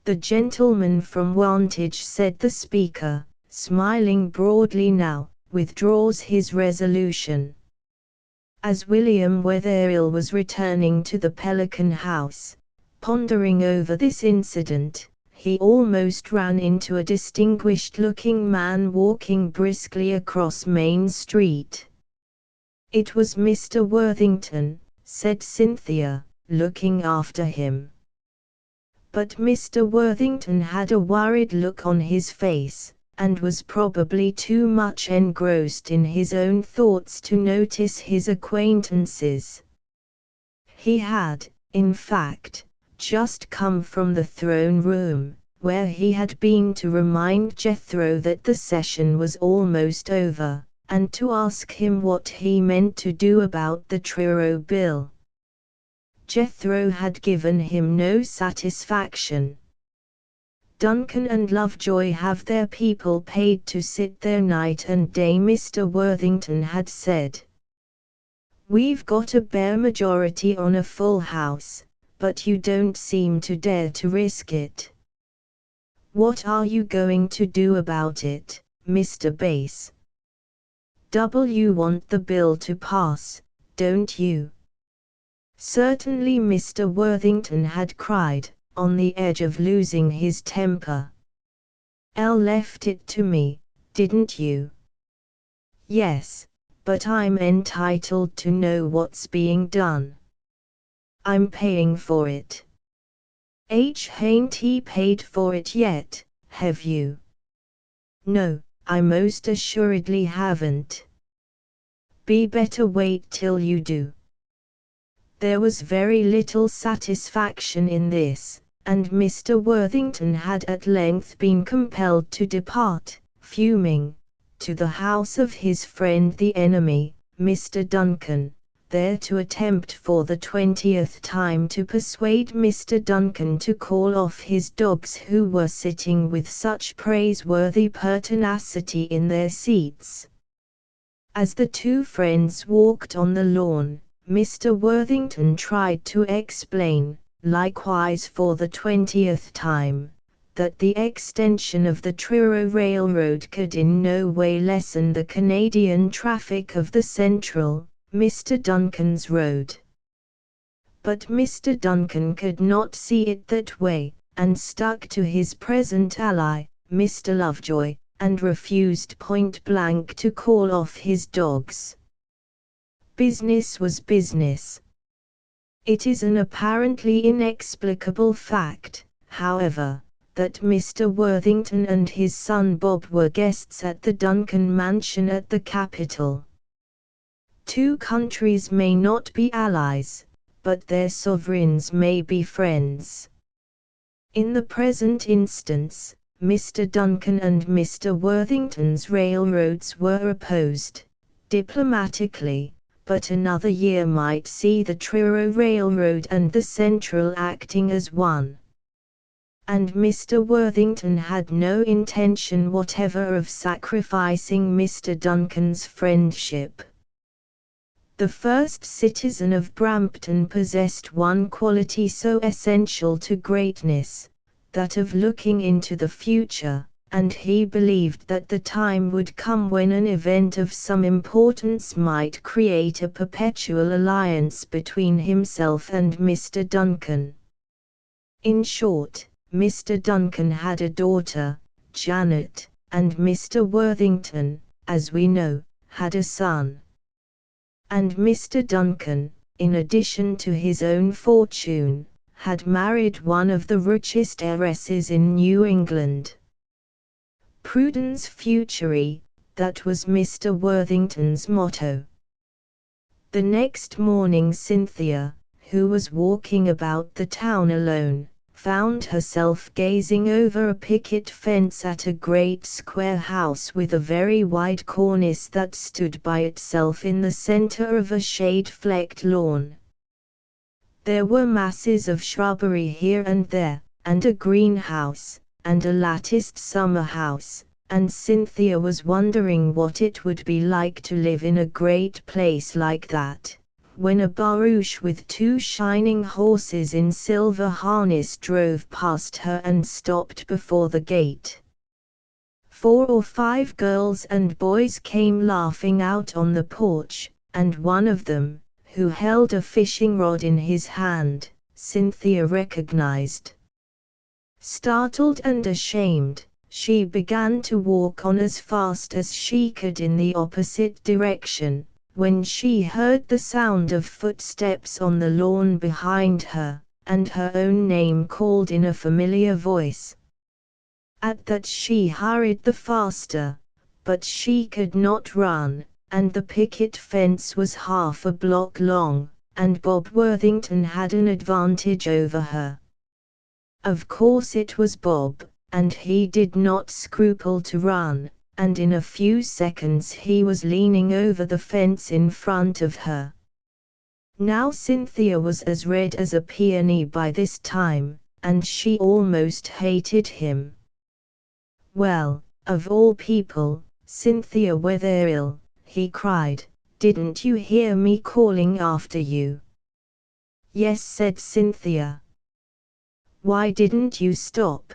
The gentleman from Wantage, said the Speaker, smiling broadly now, withdraws his resolution. As William Wetherill was returning to the Pelican House, pondering over this incident, he almost ran into a distinguished-looking man walking briskly across Main Street. It was Mr. Worthington, said Cynthia, looking after him. But Mr. Worthington had a worried look on his face, and was probably too much engrossed in his own thoughts to notice his acquaintances. He had, in fact, just come from the throne room, where he had been to remind Jethro that the session was almost over, and to ask him what he meant to do about the Truro bill. Jethro had given him no satisfaction. Duncan and Lovejoy have their people paid to sit there night and day, Mr. Worthington had said. We've got a bare majority on a full house, but you don't seem to dare to risk it. What are you going to do about it, Mr. Bass? You want the bill to pass, don't you? Certainly, Mr. Worthington had cried, on the edge of losing his temper. Left it to me, didn't you? Yes, but I'm entitled to know what's being done. I'm paying for it. Hain't he paid for it yet, have you? No, I most assuredly haven't. Be better wait till you do. There was very little satisfaction in this, and Mr. Worthington had at length been compelled to depart, fuming, to the house of his friend the enemy, Mr. Duncan, there to attempt for the 20th time to persuade Mr. Duncan to call off his dogs, who were sitting with such praiseworthy pertinacity in their seats. As the two friends walked on the lawn, Mr. Worthington tried to explain, likewise for the 20th time, that the extension of the Truro Railroad could in no way lessen the Canadian traffic of the Central, Mr. Duncan's road. But Mr. Duncan could not see it that way, and stuck to his present ally, Mr. Lovejoy, and refused point-blank to call off his dogs. Business was business. It is an apparently inexplicable fact, however, that Mr. Worthington and his son Bob were guests at the Duncan mansion at the capital. Two countries may not be allies, but their sovereigns may be friends. In the present instance, Mr. Duncan and Mr. Worthington's railroads were opposed, diplomatically, but another year might see the Truro Railroad and the Central acting as one. And Mr. Worthington had no intention whatever of sacrificing Mr. Duncan's friendship. The first citizen of Brampton possessed one quality so essential to greatness, that of looking into the future, and he believed that the time would come when an event of some importance might create a perpetual alliance between himself and Mr. Duncan. In short, Mr. Duncan had a daughter, Janet, and Mr. Worthington, as we know, had a son. And Mr. Duncan, in addition to his own fortune, had married one of the richest heiresses in New England. Prudence futuri, that was Mr. Worthington's motto. The next morning Cynthia, who was walking about the town alone, found herself gazing over a picket fence at a great square house with a very wide cornice that stood by itself in the center of a shade-flecked lawn. There were masses of shrubbery here and there, and a greenhouse, and a latticed summer house, and Cynthia was wondering what it would be like to live in a great place like that, when a barouche with two shining horses in silver harness drove past her and stopped before the gate. 4 or 5 girls and boys came laughing out on the porch, and one of them, who held a fishing rod in his hand, Cynthia recognized. Startled and ashamed, she began to walk on as fast as she could in the opposite direction, when she heard the sound of footsteps on the lawn behind her, and her own name called in a familiar voice. At that she hurried the faster, but she could not run, and the picket fence was half a block long, and Bob Worthington had an advantage over her. Of course it was Bob, and he did not scruple to run, and in a few seconds he was leaning over the fence in front of her. Now Cynthia was as red as a peony by this time, and she almost hated him. "Well, of all people, Cynthia Wetherill," he cried, "didn't you hear me calling after you?" "Yes," said Cynthia. "Why didn't you stop?"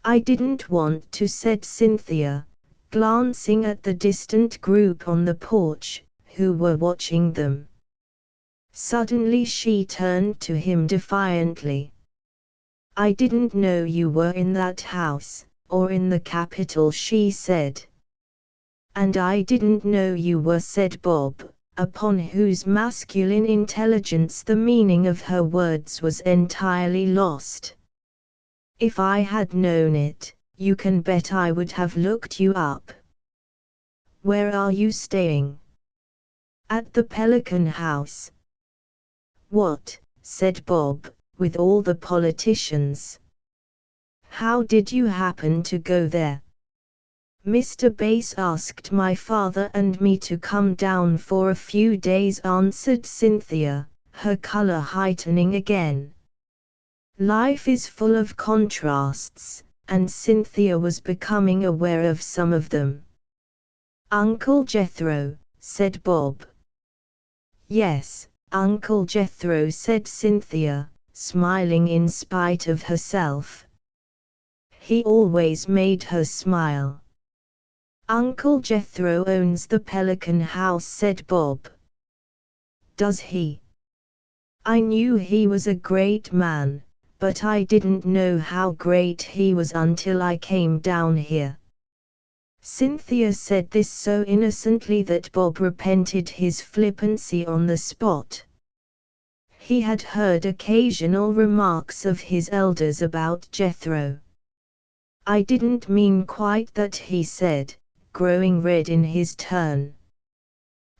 "I didn't want to," said Cynthia, glancing at the distant group on the porch, who were watching them. Suddenly she turned to him defiantly. "I didn't know you were in that house, or in the capital," she said. "And I didn't know you were," said Bob, upon whose masculine intelligence the meaning of her words was entirely lost. "If I had known it, you can bet I would have looked you up." "Where are you staying?" "At the Pelican House." "What," said Bob, "with all the politicians? How did you happen to go there?" "Mr. Bass asked my father and me to come down for a few days," answered Cynthia, her color heightening again. Life is full of contrasts, and Cynthia was becoming aware of some of them. "Uncle Jethro," said Bob. "Yes, Uncle Jethro," said Cynthia, smiling in spite of herself. He always made her smile. "Uncle Jethro owns the Pelican House," said Bob. "Does he? I knew he was a great man, but I didn't know how great he was until I came down here." Cynthia said this so innocently that Bob repented his flippancy on the spot. He had heard occasional remarks of his elders about Jethro. I didn't mean quite that, he said, growing red in his turn.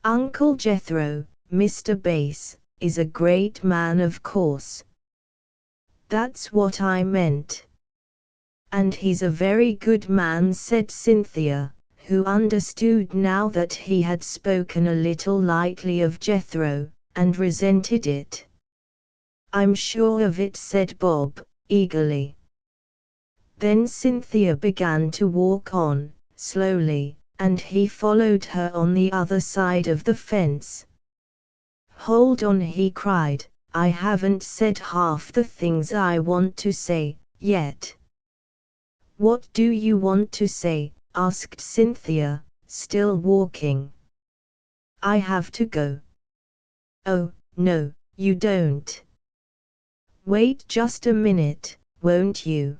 Uncle Jethro, Mr. Bass, is a great man, of course. That's what I meant. And he's a very good man, said Cynthia, who understood now that he had spoken a little lightly of Jethro, and resented it. I'm sure of it, said Bob, eagerly. Then Cynthia began to walk on, slowly, and he followed her on the other side of the fence. Hold on, he cried, I haven't said half the things I want to say, yet. What do you want to say? Asked Cynthia, still walking. I have to go. Oh, no, you don't. Wait just a minute, won't you?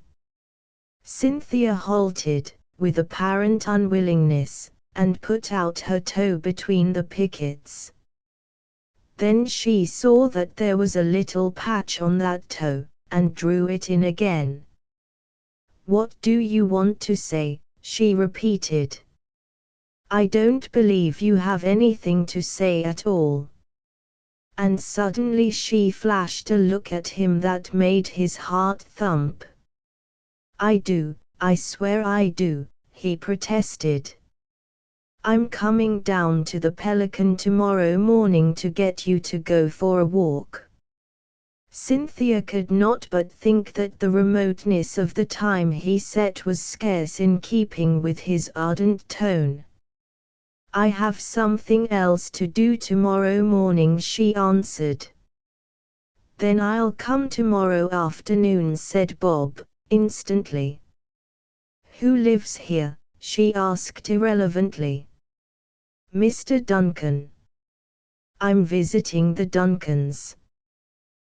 Cynthia halted, with apparent unwillingness, and put out her toe between the pickets. Then she saw that there was a little patch on that toe, and drew it in again. What do you want to say? She repeated. I don't believe you have anything to say at all. And suddenly she flashed a look at him that made his heart thump. I do, I swear I do, he protested. I'm coming down to the Pelican tomorrow morning to get you to go for a walk. Cynthia could not but think that the remoteness of the time he set was scarce in keeping with his ardent tone. I have something else to do tomorrow morning, she answered. Then I'll come tomorrow afternoon, said Bob, instantly. Who lives here? She asked irrelevantly. Mr. Duncan. I'm visiting the Duncans.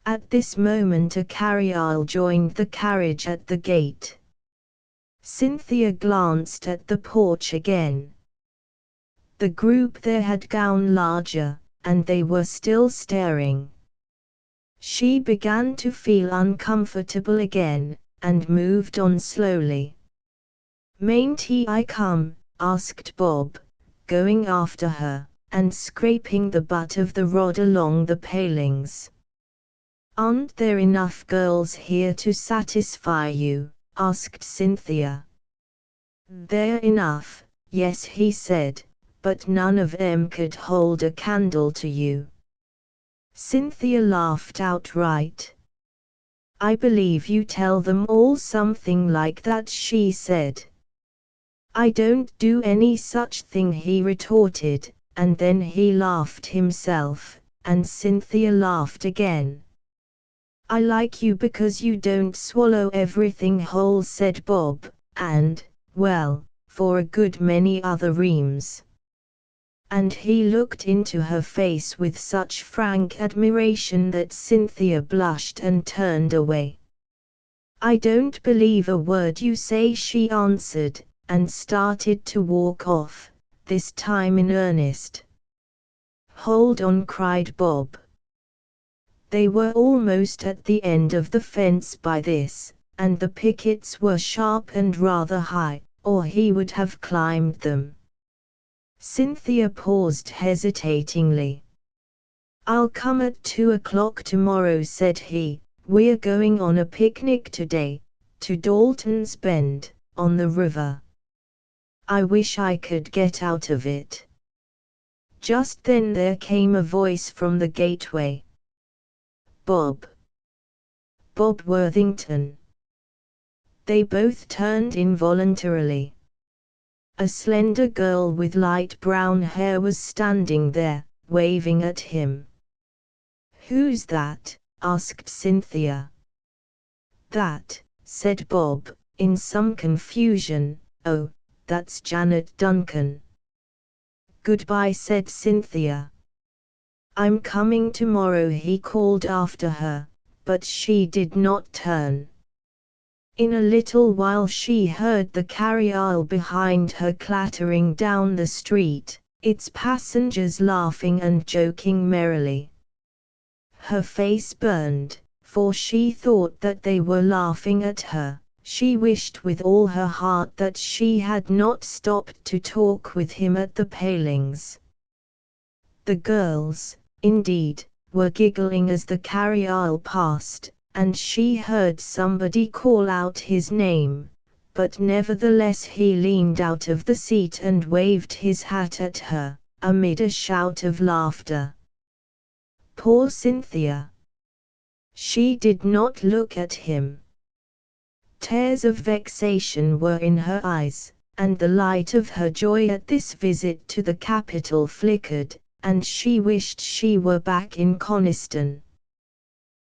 At this moment a carryall joined the carriage at the gate. Cynthia glanced at the porch again. The group there had grown larger, and they were still staring. She began to feel uncomfortable again, and moved on slowly. Mayn't I come? Asked Bob, going after her, and scraping the butt of the rod along the palings. Aren't there enough girls here to satisfy you? Asked Cynthia. They're enough, yes, he said, but none of them could hold a candle to you. Cynthia laughed outright. I believe you tell them all something like that, she said. I don't do any such thing, he retorted, and then he laughed himself, and Cynthia laughed again. I like you because you don't swallow everything whole, said Bob, and, well, for a good many other reams. And he looked into her face with such frank admiration that Cynthia blushed and turned away. I don't believe a word you say, she answered, and started to walk off, this time in earnest. Hold on, cried Bob. They were almost at the end of the fence by this, and the pickets were sharp and rather high, or he would have climbed them. Cynthia paused hesitatingly. I'll come at 2 o'clock tomorrow, said he. We're going on a picnic today, to Dalton's Bend, on the river. I wish I could get out of it. Just then there came a voice from the gateway. Bob. Bob Worthington. They both turned involuntarily. A slender girl with light brown hair was standing there, waving at him. Who's that? Asked Cynthia. That, said Bob, in some confusion. Oh, that's Janet Duncan. Goodbye, said Cynthia. I'm coming tomorrow, he called after her, but she did not turn. In a little while she heard the carryall behind her clattering down the street, its passengers laughing and joking merrily. Her face burned, for she thought that they were laughing at her. She wished with all her heart that she had not stopped to talk with him at the palings. The girls, indeed, were giggling as the carryall passed, and she heard somebody call out his name, but nevertheless he leaned out of the seat and waved his hat at her, amid a shout of laughter. Poor Cynthia! She did not look at him. Tears of vexation were in her eyes, and the light of her joy at this visit to the capital flickered, and she wished she were back in Coniston.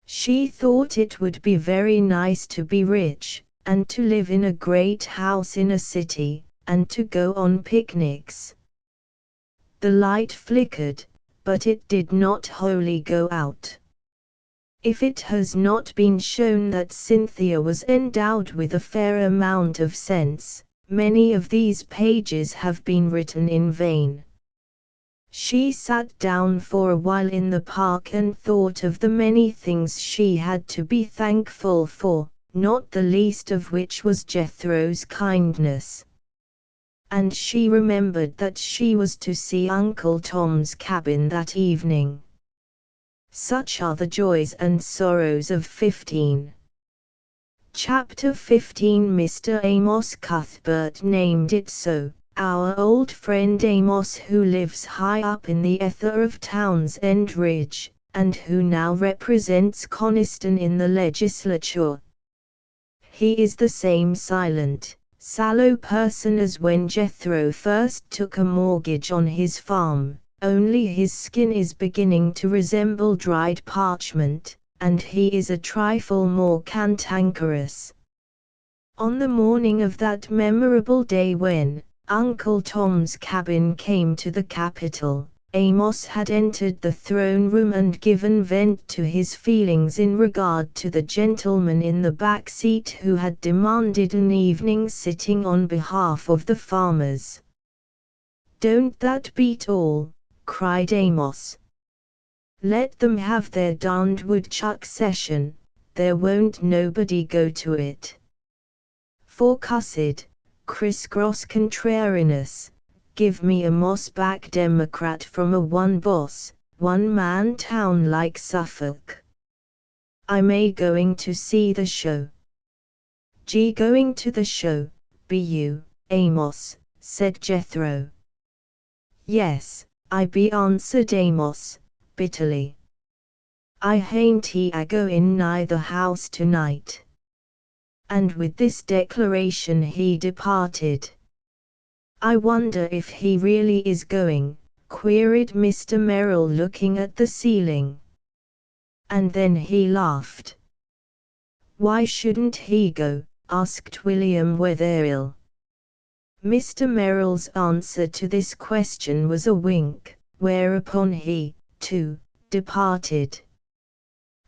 She thought it would be very nice to be rich, and to live in a great house in a city, and to go on picnics. The light flickered, but it did not wholly go out. If it has not been shown that Cynthia was endowed with a fair amount of sense, many of these pages have been written in vain. She sat down for a while in the park and thought of the many things she had to be thankful for, not the least of which was Jethro's kindness. And she remembered that she was to see Uncle Tom's cabin that evening. Such are the joys and sorrows of 15. Chapter 15. Mr. Amos Cuthbert named it so, our old friend Amos, who lives high up in the ether of Townsend Ridge, and who now represents Coniston in the legislature. He is the same silent, sallow person as when Jethro first took a mortgage on his farm. Only his skin is beginning to resemble dried parchment, and he is a trifle more cantankerous. On the morning of that memorable day when Uncle Tom's cabin came to the capital, Amos had entered the throne room and given vent to his feelings in regard to the gentleman in the back seat who had demanded an evening sitting on behalf of the farmers. "Don't that beat all?" cried Amos. "Let them have their darned woodchuck session, there won't nobody go to it. For cussed, criss-cross contrariness, give me a moss-back Democrat from a one-boss, one-man town like Suffolk. I may going to see the show." "Gee, going to the show, be you, Amos?" said Jethro. "Yes, I be," answered Amos, bitterly. "I hain't a go in neither house tonight." And with this declaration he departed. "I wonder if he really is going?" queried Mr. Merrill, looking at the ceiling. And then he laughed. "Why shouldn't he go?" asked William Wetherill. Mr. Merrill's answer to this question was a wink, whereupon he, too, departed.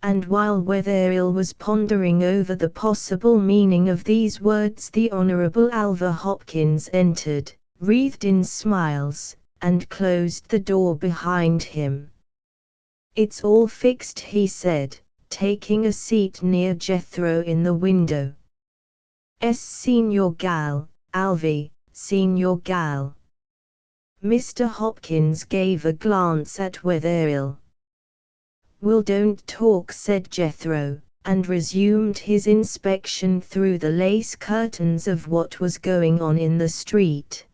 And while Wetherill was pondering over the possible meaning of these words, the Honorable Alva Hopkins entered, wreathed in smiles, and closed the door behind him. "It's all fixed," he said, taking a seat near Jethro in the window. Seen your gal, Alvy, seen your gal." Mr. Hopkins gave a glance at Wetherill. "Well, don't talk," said Jethro, and resumed his inspection through the lace curtains of what was going on in the street.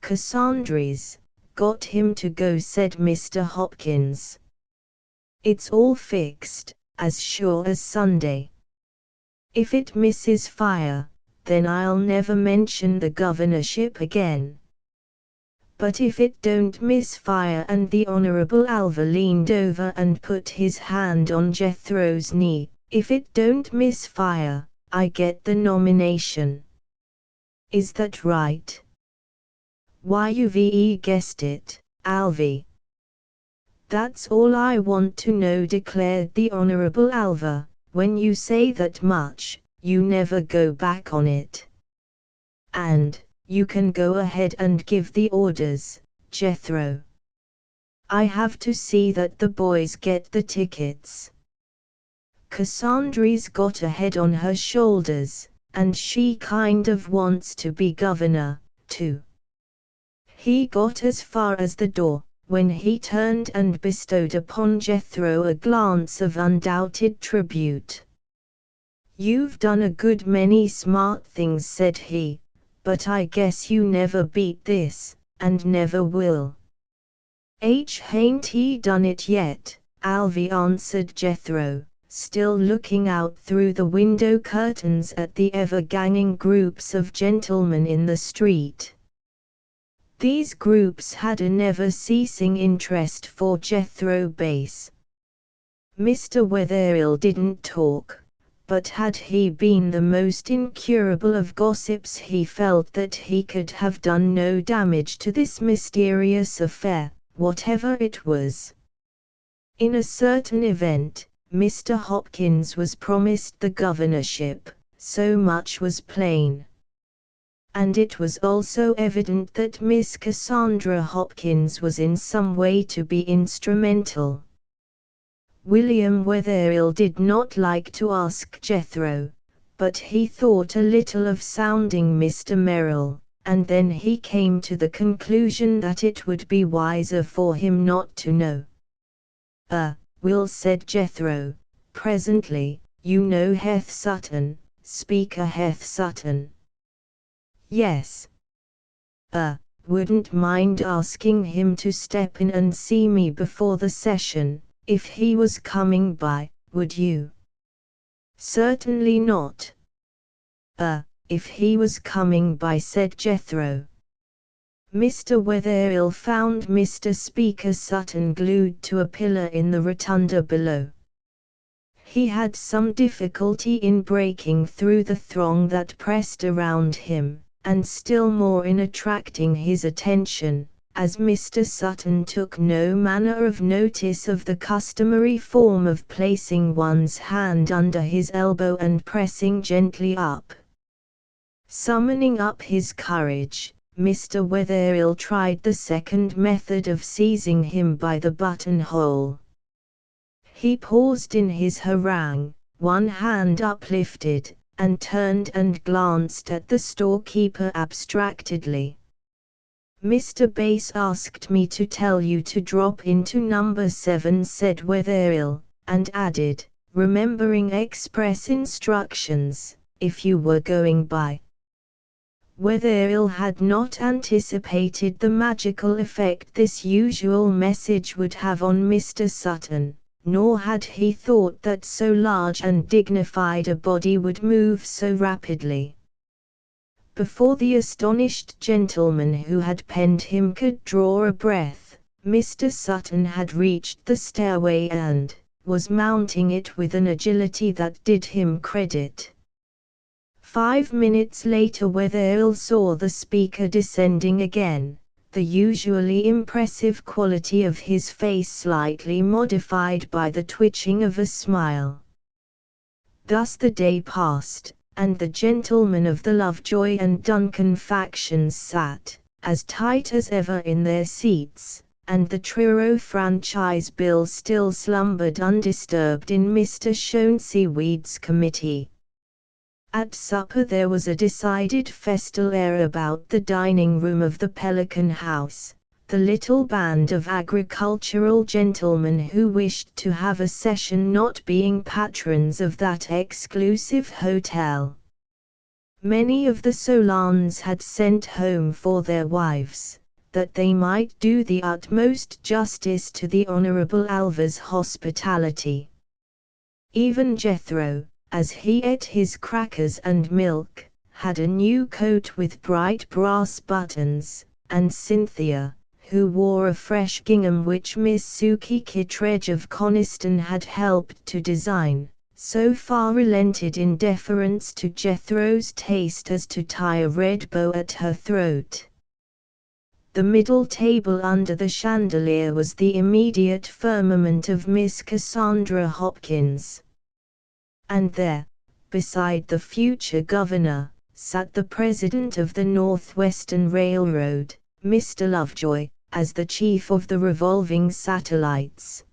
"Cassandra's got him to go," said Mr. Hopkins. "It's all fixed, as sure as Sunday. If it misses fire, then I'll never mention the governorship again. But if it don't miss fire," and the Honorable Alva leaned over and put his hand on Jethro's knee, "if it don't miss fire, I get the nomination. Is that right?" "Why, you've guessed it, Alvy." "That's all I want to know," declared the Honorable Alva. "When you say that much, you never go back on it. And you can go ahead and give the orders, Jethro. I have to see that the boys get the tickets." Cassandra's got a head on her shoulders, and she kind of wants to be governor, too." He got as far as the door, when he turned and bestowed upon Jethro a glance of undoubted tribute. "You've done a good many smart things," said he, "but I guess you never beat this, and never will." "Hain't he done it yet," Alvy answered Jethro, still looking out through the window curtains at the ever-ganging groups of gentlemen in the street. These groups had a never-ceasing interest for Jethro Bass. Mr. Wetherill didn't talk, but had he been the most incurable of gossips, he felt that he could have done no damage to this mysterious affair, whatever it was. In a certain event, Mr. Hopkins was promised the governorship, so much was plain. And it was also evident that Miss Cassandra Hopkins was in some way to be instrumental. William Wetherill did not like to ask Jethro, but he thought a little of sounding Mr. Merrill, and then he came to the conclusion that it would be wiser for him not to know. "Will," said Jethro, presently, "you know Heth Sutton, Speaker Heth Sutton?" "Yes." Wouldn't mind asking him to step in and see me before the session, if he was coming by, would you?" "Certainly not." If he was coming by," said Jethro. Mr. Wetherill found Mr. Speaker Sutton glued to a pillar in the rotunda below. He had some difficulty in breaking through the throng that pressed around him, and still more in attracting his attention, as Mr. Sutton took no manner of notice of the customary form of placing one's hand under his elbow and pressing gently up. Summoning up his courage, Mr. Wetherill tried the second method of seizing him by the buttonhole. He paused in his harangue, one hand uplifted, and turned and glanced at the storekeeper abstractedly. "Mr. Bass asked me to tell you to drop into number 7, said Wetherill, and added, remembering express instructions, if you were going by. Wetherill had not anticipated the magical effect this usual message would have on Mr. Sutton, nor had he thought that so large and dignified a body would move so rapidly. Before the astonished gentleman who had penned him could draw a breath, Mr. Sutton had reached the stairway and was mounting it with an agility that did him credit. 5 minutes later Wetherill saw the speaker descending again, the usually impressive quality of his face slightly modified by the twitching of a smile. Thus the day passed, and the gentlemen of the Lovejoy and Duncan factions sat, as tight as ever in their seats, and the Truro franchise bill still slumbered undisturbed in Mr. Shoneseweed's committee. At supper there was a decided festal air about the dining room of the Pelican House, the little band of agricultural gentlemen who wished to have a session not being patrons of that exclusive hotel. Many of the Solans had sent home for their wives, that they might do the utmost justice to the Honourable Alva's hospitality. Even Jethro, as he ate his crackers and milk, had a new coat with bright brass buttons, and Cynthia, who wore a fresh gingham which Miss Suki Kittredge of Coniston had helped to design, so far relented in deference to Jethro's taste as to tie a red bow at her throat. The middle table under the chandelier was the immediate firmament of Miss Cassandra Hopkins. And there, beside the future governor, sat the president of the Northwestern Railroad, Mr. Lovejoy, as the chief of the revolving satellites.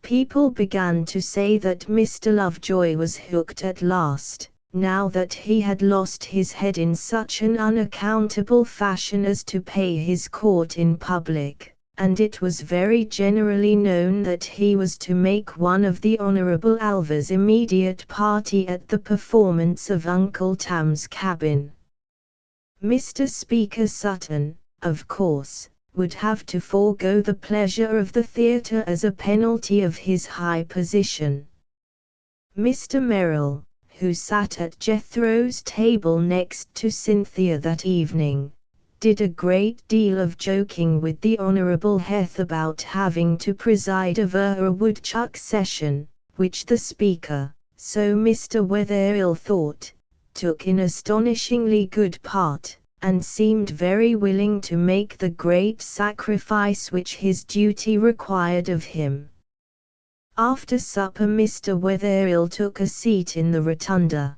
People began to say that Mr. Lovejoy was hooked at last, now that he had lost his head in such an unaccountable fashion as to pay his court in public, and it was very generally known that he was to make one of the Honourable Alva's immediate party at the performance of Uncle Tam's Cabin. Mr. Speaker Sutton, of course, would have to forego the pleasure of the theatre as a penalty of his high position. Mr. Merrill, who sat at Jethro's table next to Cynthia that evening, did a great deal of joking with the Honourable Heth about having to preside over a woodchuck session, which the Speaker, so Mr. Wetherill thought, took in astonishingly good part, and seemed very willing to make the great sacrifice which his duty required of him. After supper Mr. Wetherill took a seat in the rotunda.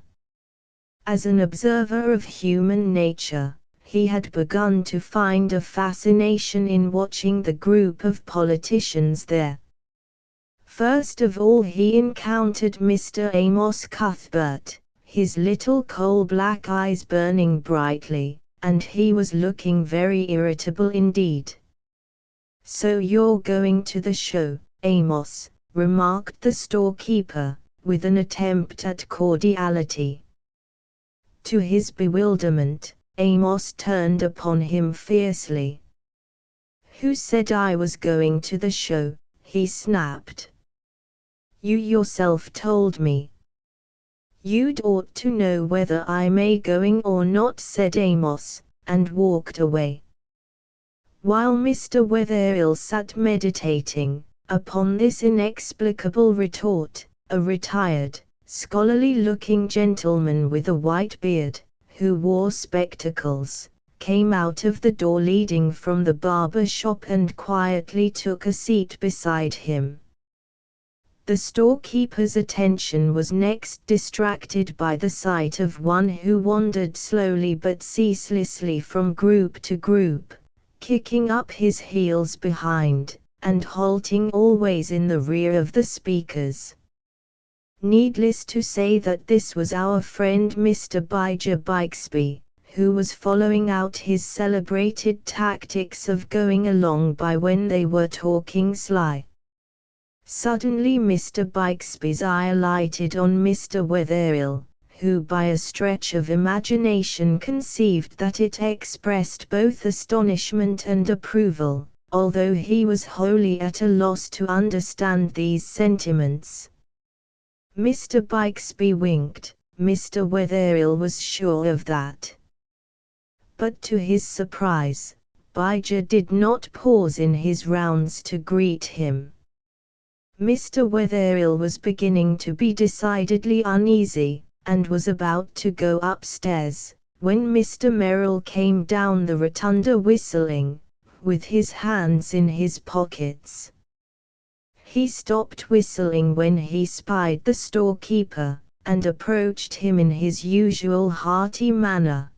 As an observer of human nature, he had begun to find a fascination in watching the group of politicians there. First of all he encountered Mr. Amos Cuthbert, his little coal-black eyes burning brightly, and he was looking very irritable indeed. "So you're going to the show, Amos," remarked the storekeeper, with an attempt at cordiality. To his bewilderment, Amos turned upon him fiercely. "Who said I was going to the show?" he snapped. "You yourself told me." "You'd ought to know whether I may going or not," said Amos, and walked away. While Mr. Wetherill sat meditating upon this inexplicable retort, a retired, scholarly-looking gentleman with a white beard, who wore spectacles, came out of the door leading from the barber shop and quietly took a seat beside him. The storekeeper's attention was next distracted by the sight of one who wandered slowly but ceaselessly from group to group, kicking up his heels behind, and halting always in the rear of the speakers. Needless to say that this was our friend Mr. Bijah Bixby, who was following out his celebrated tactics of going along by when they were talking sly. Suddenly Mr. Bixby's eye alighted on Mr. Wetherill, who by a stretch of imagination conceived that it expressed both astonishment and approval, although he was wholly at a loss to understand these sentiments. Mr. Bixby winked. Mr. Wetherill was sure of that. But to his surprise, Bijah did not pause in his rounds to greet him. Mr. Wetherill was beginning to be decidedly uneasy, and was about to go upstairs, when Mr. Merrill came down the rotunda whistling, with his hands in his pockets. He stopped whistling when he spied the storekeeper, and approached him in his usual hearty manner.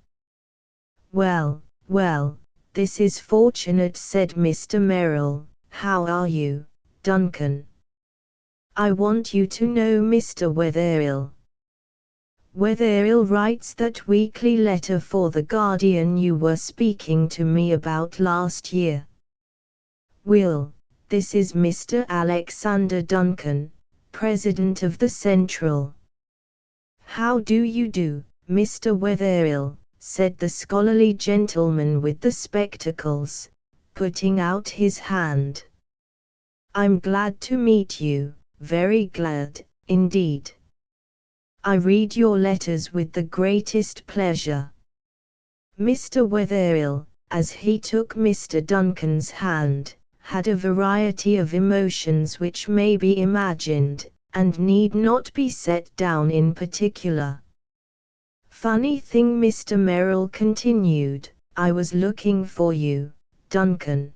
"Well, well, this is fortunate," said Mr. Merrill. "How are you, Duncan? I want you to know Mr. Wetherill. Wetherill writes that weekly letter for the Guardian you were speaking to me about last year. Will, this is Mr. Alexander Duncan, President of the Central." "How do you do, Mr. Wetherill?" said the scholarly gentleman with the spectacles, putting out his hand. "I'm glad to meet you, very glad, indeed. I read your letters with the greatest pleasure." Mr. Wetherill, as he took Mr. Duncan's hand, had a variety of emotions which may be imagined, and need not be set down in particular. "Funny thing," Mr. Merrill continued, "I was looking for you, Duncan.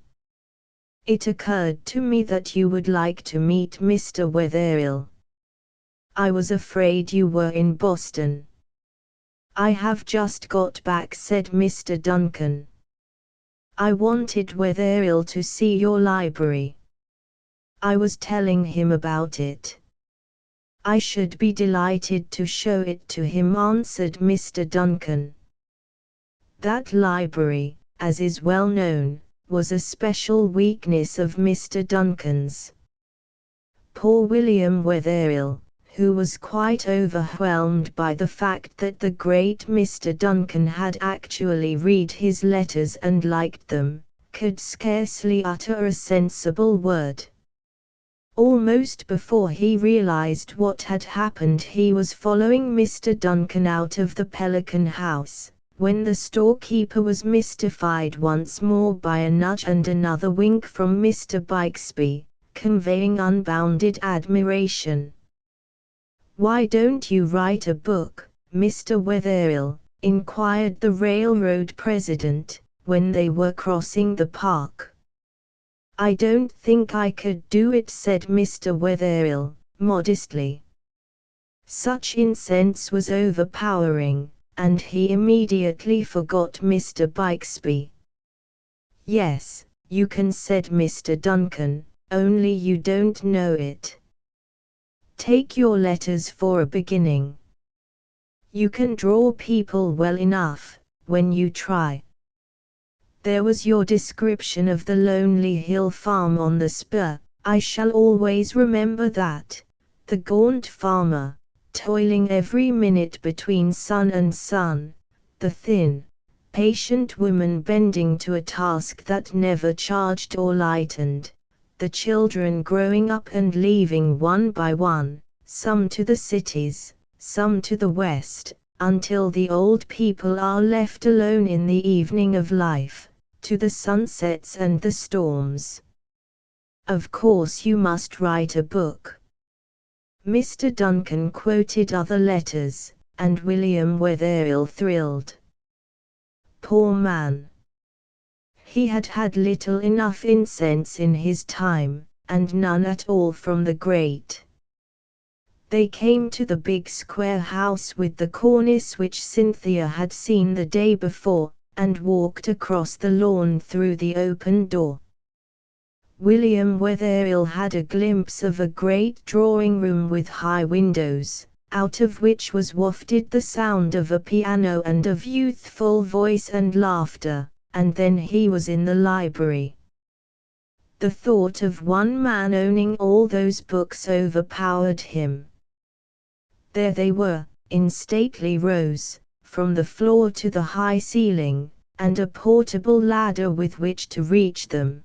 It occurred to me that you would like to meet Mr. Wetherill. I was afraid you were in Boston." "I have just got back," said Mr. Duncan. "I wanted Wetherill to see your library. I was telling him about it. "I should be delighted to show it to him," answered Mr. Duncan. That library, as is well known, was a special weakness of Mr. Duncan's. Poor William Wetherill, who was quite overwhelmed by the fact that the great Mr. Duncan had actually read his letters and liked them, could scarcely utter a sensible word. Almost before he realized what had happened, he was following Mr. Duncan out of the Pelican House, when the storekeeper was mystified once more by a nudge and another wink from Mr. Bixby, conveying unbounded admiration. "Why don't you write a book, Mr. Wetherill?" inquired the railroad president, when they were crossing the park. "I don't think I could do it," said Mr. Wetherill, modestly. Such incense was overpowering, and he immediately forgot Mr. Bixby. "Yes, you can," said Mr. Duncan, "only you don't know it. Take your letters for a beginning. You can draw people well enough, when you try. There was your description of the lonely hill farm on the spur. I shall always remember that. The gaunt farmer, toiling every minute between sun and sun, the thin, patient woman bending to a task that never charged or lightened, the children growing up and leaving one by one, some to the cities, some to the west, until the old people are left alone in the evening of life, to the sunsets and the storms. Of course you must write a book." Mr. Duncan quoted other letters, and William Wetherill thrilled. Poor man! He had had little enough incense in his time, and none at all from the great. They came to the big square house with the cornice which Cynthia had seen the day before, and walked across the lawn through the open door. William Wetherill had a glimpse of a great drawing room with high windows, out of which was wafted the sound of a piano and of youthful voice and laughter, and then he was in the library. The thought of one man owning all those books overpowered him. There they were, in stately rows, from the floor to the high ceiling, and a portable ladder with which to reach them.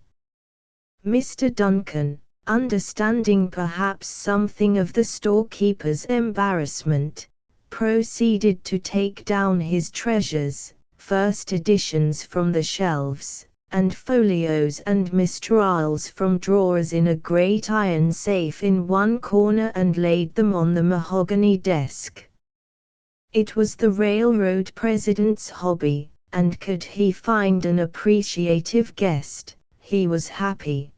Mr. Duncan, understanding perhaps something of the storekeeper's embarrassment, proceeded to take down his treasures, first editions from the shelves, and folios and mistrals from drawers in a great iron safe in one corner, and laid them on the mahogany desk. It was the railroad president's hobby, and could he find an appreciative guest, he was happy.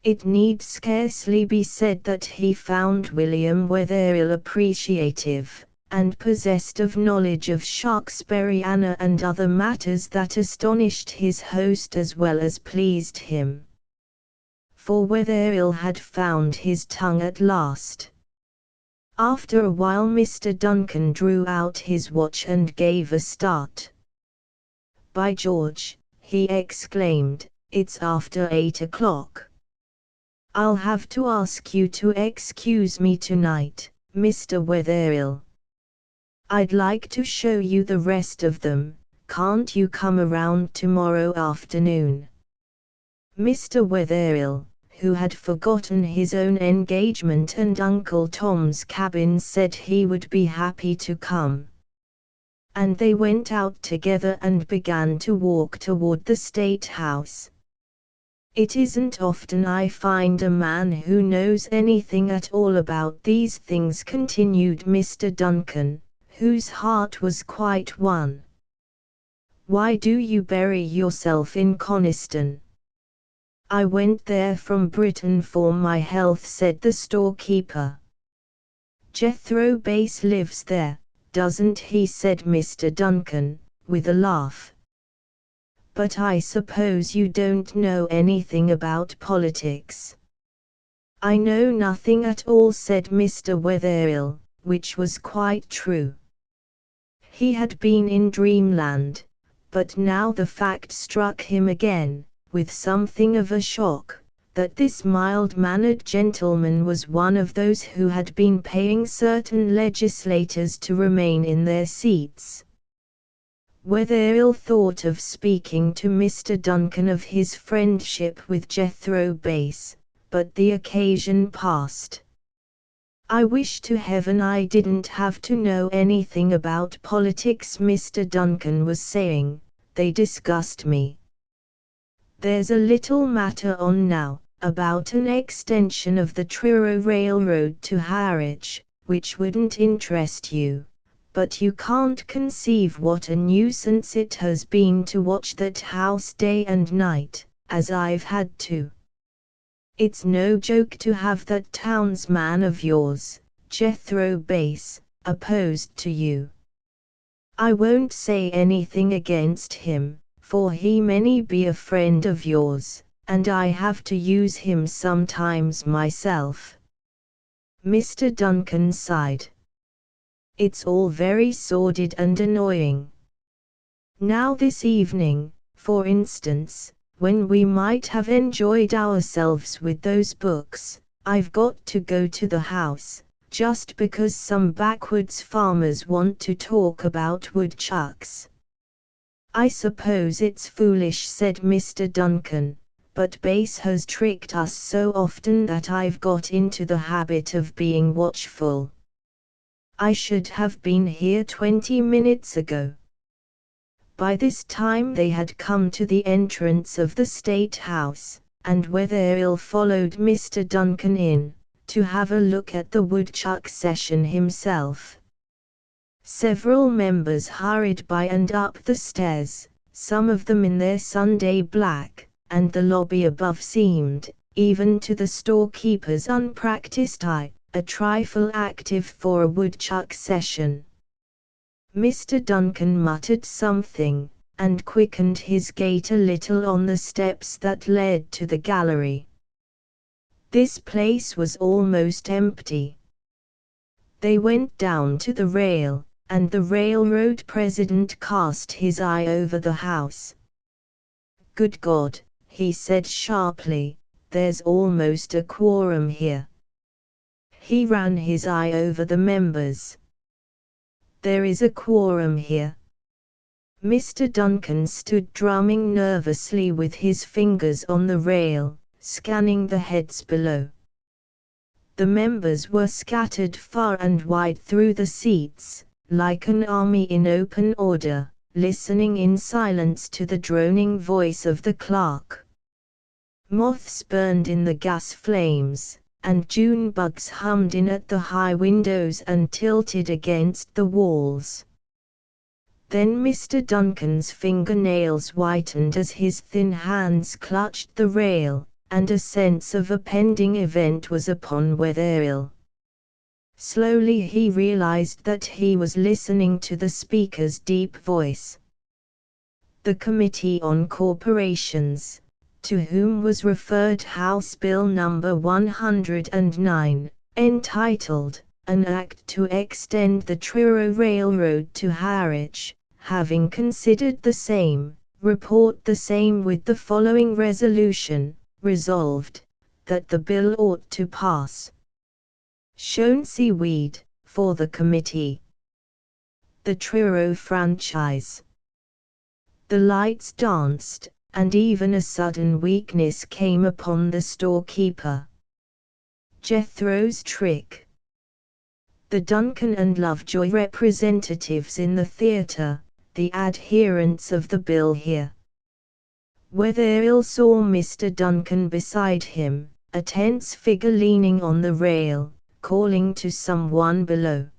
It need scarcely be said that he found William Wetherill appreciative, and possessed of knowledge of Shakespeariana and other matters that astonished his host as well as pleased him. For Wetherill had found his tongue at last. After a while Mr. Duncan drew out his watch and gave a start. "By George," he exclaimed, "it's after 8 o'clock. I'll have to ask you to excuse me tonight, Mr. Wetherill. I'd like to show you the rest of them. Can't you come around tomorrow afternoon?" Mr. Wetherill, who had forgotten his own engagement and Uncle Tom's cabin, said he would be happy to come. And they went out together and began to walk toward the State House. "It isn't often I find a man who knows anything at all about these things," continued Mr. Duncan, whose heart was quite won. "Why do you bury yourself in Coniston?" "I went there from Britain for my health," said the storekeeper. "Jethro Bass lives there, doesn't he?" said Mr. Duncan, with a laugh. "But I suppose you don't know anything about politics." "I know nothing at all," said Mr. Wetherill, which was quite true. He had been in dreamland, but now the fact struck him again, with something of a shock, that this mild-mannered gentleman was one of those who had been paying certain legislators to remain in their seats. Wetherill thought of speaking to Mr. Duncan of his friendship with Jethro Bass, but the occasion passed. "I wish to heaven I didn't have to know anything about politics," Mr. Duncan was saying. "They disgust me. There's a little matter on now, about an extension of the Truro Railroad to Harwich, which wouldn't interest you, but you can't conceive what a nuisance it has been to watch that house day and night, as I've had to. It's no joke to have that townsman of yours, Jethro Bass, opposed to you. I won't say anything against him, for he may be a friend of yours, and I have to use him sometimes myself." Mr. Duncan sighed. "It's all very sordid and annoying. Now this evening, for instance, when we might have enjoyed ourselves with those books, I've got to go to the house, just because some backwoods farmers want to talk about woodchucks." "I suppose it's foolish," said Mr. Duncan, "but Bass has tricked us so often that I've got into the habit of being watchful. I should have been here 20 minutes ago." By this time they had come to the entrance of the State House, and Wetherill followed Mr. Duncan in, to have a look at the woodchuck session himself. Several members hurried by and up the stairs, some of them in their Sunday black, and the lobby above seemed, even to the storekeeper's unpracticed eye, a trifle active for a woodchuck session. Mr. Duncan muttered something, and quickened his gait a little on the steps that led to the gallery. This place was almost empty. They went down to the rail, and the railroad president cast his eye over the house. "Good God," he said sharply, "there's almost a quorum here." He ran his eye over the members. "There is a quorum here." Mr. Duncan stood drumming nervously with his fingers on the rail, scanning the heads below. The members were scattered far and wide through the seats, like an army in open order, listening in silence to the droning voice of the clerk. Moths burned in the gas flames, and June bugs hummed in at the high windows and tilted against the walls. Then Mr. Duncan's fingernails whitened as his thin hands clutched the rail, and a sense of a pending event was upon Wetherill. Slowly he realized that he was listening to the speaker's deep voice. The Committee on Corporations, to whom was referred House Bill No. 109, entitled, "An Act to Extend the Truro Railroad to Harwich," having considered the same, report the same with the following resolution: Resolved, that the bill ought to pass. Shown seaweed, for the committee. The Truro franchise. The lights danced, and even a sudden weakness came upon the storekeeper. Jethro's trick. The Duncan and Lovejoy representatives in the theatre, the adherents of the bill here. Wetherill saw Mr. Duncan beside him, a tense figure leaning on the rail, calling to someone below.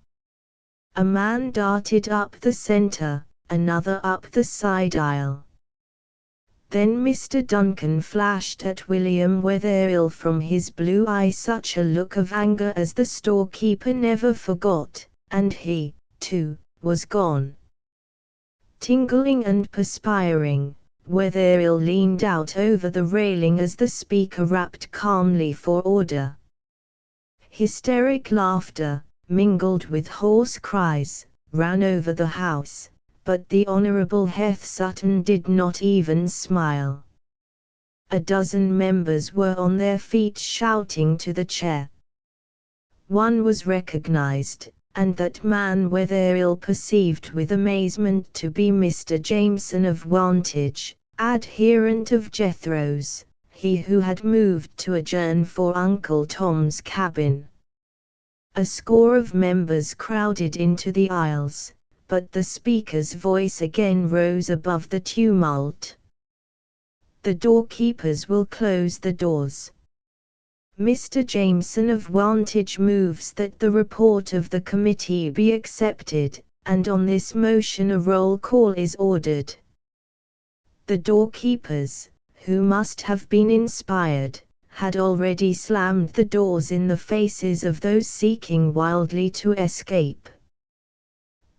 A man darted up the center, another up the side aisle. Then Mr. Duncan flashed at William Wetherill from his blue eye such a look of anger as the storekeeper never forgot, and he, too, was gone. Tingling and perspiring, Wetherill leaned out over the railing as the speaker rapped calmly for order. Hysteric laughter, mingled with hoarse cries, ran over the house, but the Honourable Heth Sutton did not even smile. A dozen members were on their feet shouting to the chair. One was recognised, and that man Wetherill perceived with amazement to be Mr. Jameson of Wantage, adherent of Jethro's, he who had moved to adjourn for Uncle Tom's cabin. A score of members crowded into the aisles, but the speaker's voice again rose above the tumult. The doorkeepers will close the doors. Mr. Jameson of Wantage moves that the report of the committee be accepted, and on this motion a roll call is ordered. The doorkeepers, who must have been inspired, had already slammed the doors in the faces of those seeking wildly to escape.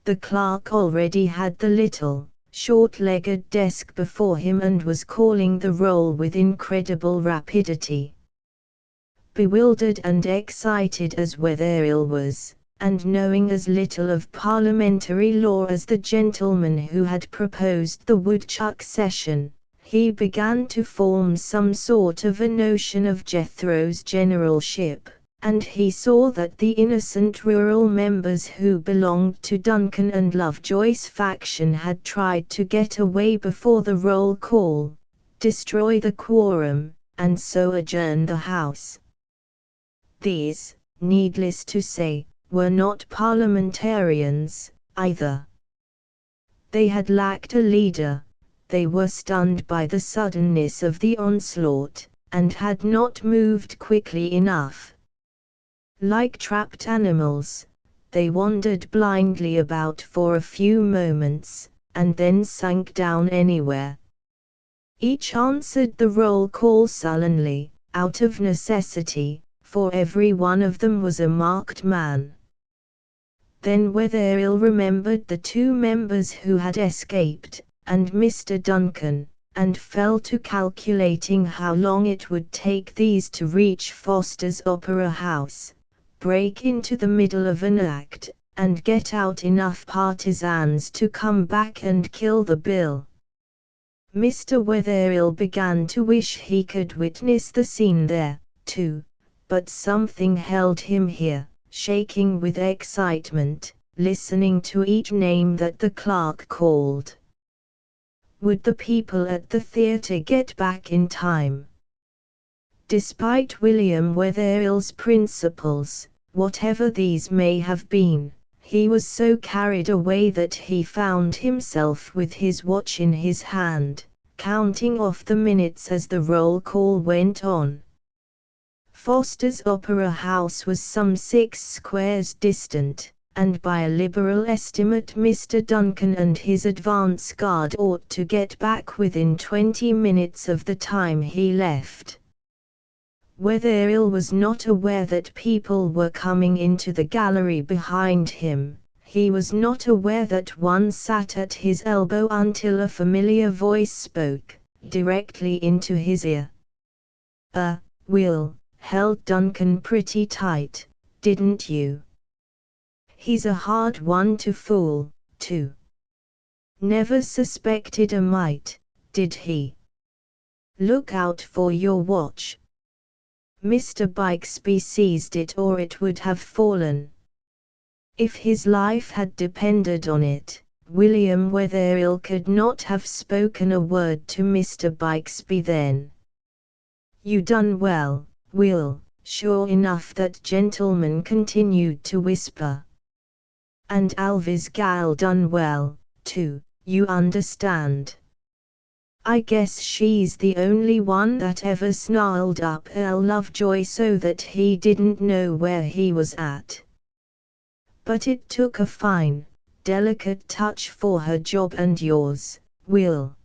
The clerk already had the little, short-legged desk before him and was calling the roll with incredible rapidity. Bewildered and excited as Wetherill was, and knowing as little of parliamentary law as the gentleman who had proposed the woodchuck session, he began to form some sort of a notion of Jethro's generalship, and he saw that the innocent rural members who belonged to Duncan and Lovejoy's faction had tried to get away before the roll call, destroy the quorum, and so adjourn the House. These, needless to say, were not parliamentarians, either. They had lacked a leader, they were stunned by the suddenness of the onslaught, and had not moved quickly enough. Like trapped animals, they wandered blindly about for a few moments, and then sank down anywhere. Each answered the roll call sullenly, out of necessity, for every one of them was a marked man. Then Wetherill remembered the two members who had escaped, and Mr. Duncan, and fell to calculating how long it would take these to reach Foster's Opera House, break into the middle of an act, and get out enough partisans to come back and kill the bill. Mr. Wetherill began to wish he could witness the scene there, too, but something held him here, shaking with excitement, listening to each name that the clerk called. Would the people at the theatre get back in time? Despite William Wetherill's principles, whatever these may have been, he was so carried away that he found himself with his watch in his hand, counting off the minutes as the roll call went on. Foster's Opera House was some 6 squares distant, and by a liberal estimate Mr. Duncan and his advance guard ought to get back within 20 minutes of the time he left. Wetherill was not aware that people were coming into the gallery behind him. He was not aware that one sat at his elbow until a familiar voice spoke, directly into his ear. Will, held Duncan pretty tight, didn't you? He's a hard one to fool, too. Never suspected a mite, did he? Look out for your watch. Mr. Bixby seized it or it would have fallen. If his life had depended on it, William Wetherill could not have spoken a word to Mr. Bixby then. You done well, Will, sure enough that gentleman continued to whisper. And Alvy's gal done well, too, you understand. I guess she's the only one that ever snarled up Earl Lovejoy so that he didn't know where he was at. But it took a fine, delicate touch for her job and yours, Will.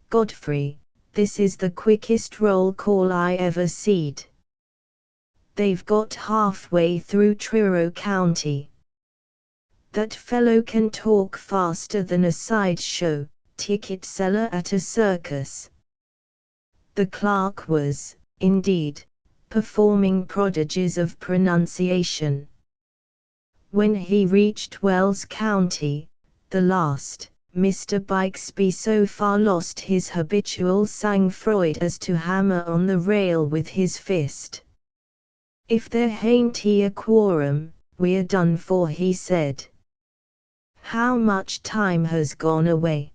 Godfrey, this is the quickest roll call I ever seed. They've got halfway through Truro County. That fellow can talk faster than a sideshow ticket seller at a circus. The clerk was, indeed, performing prodigies of pronunciation. When he reached Wells County, the last, Mr. Bixby so far lost his habitual sang-froid as to hammer on the rail with his fist. "If there hain't a quorum, we're done for," he said. "How much time has gone away?"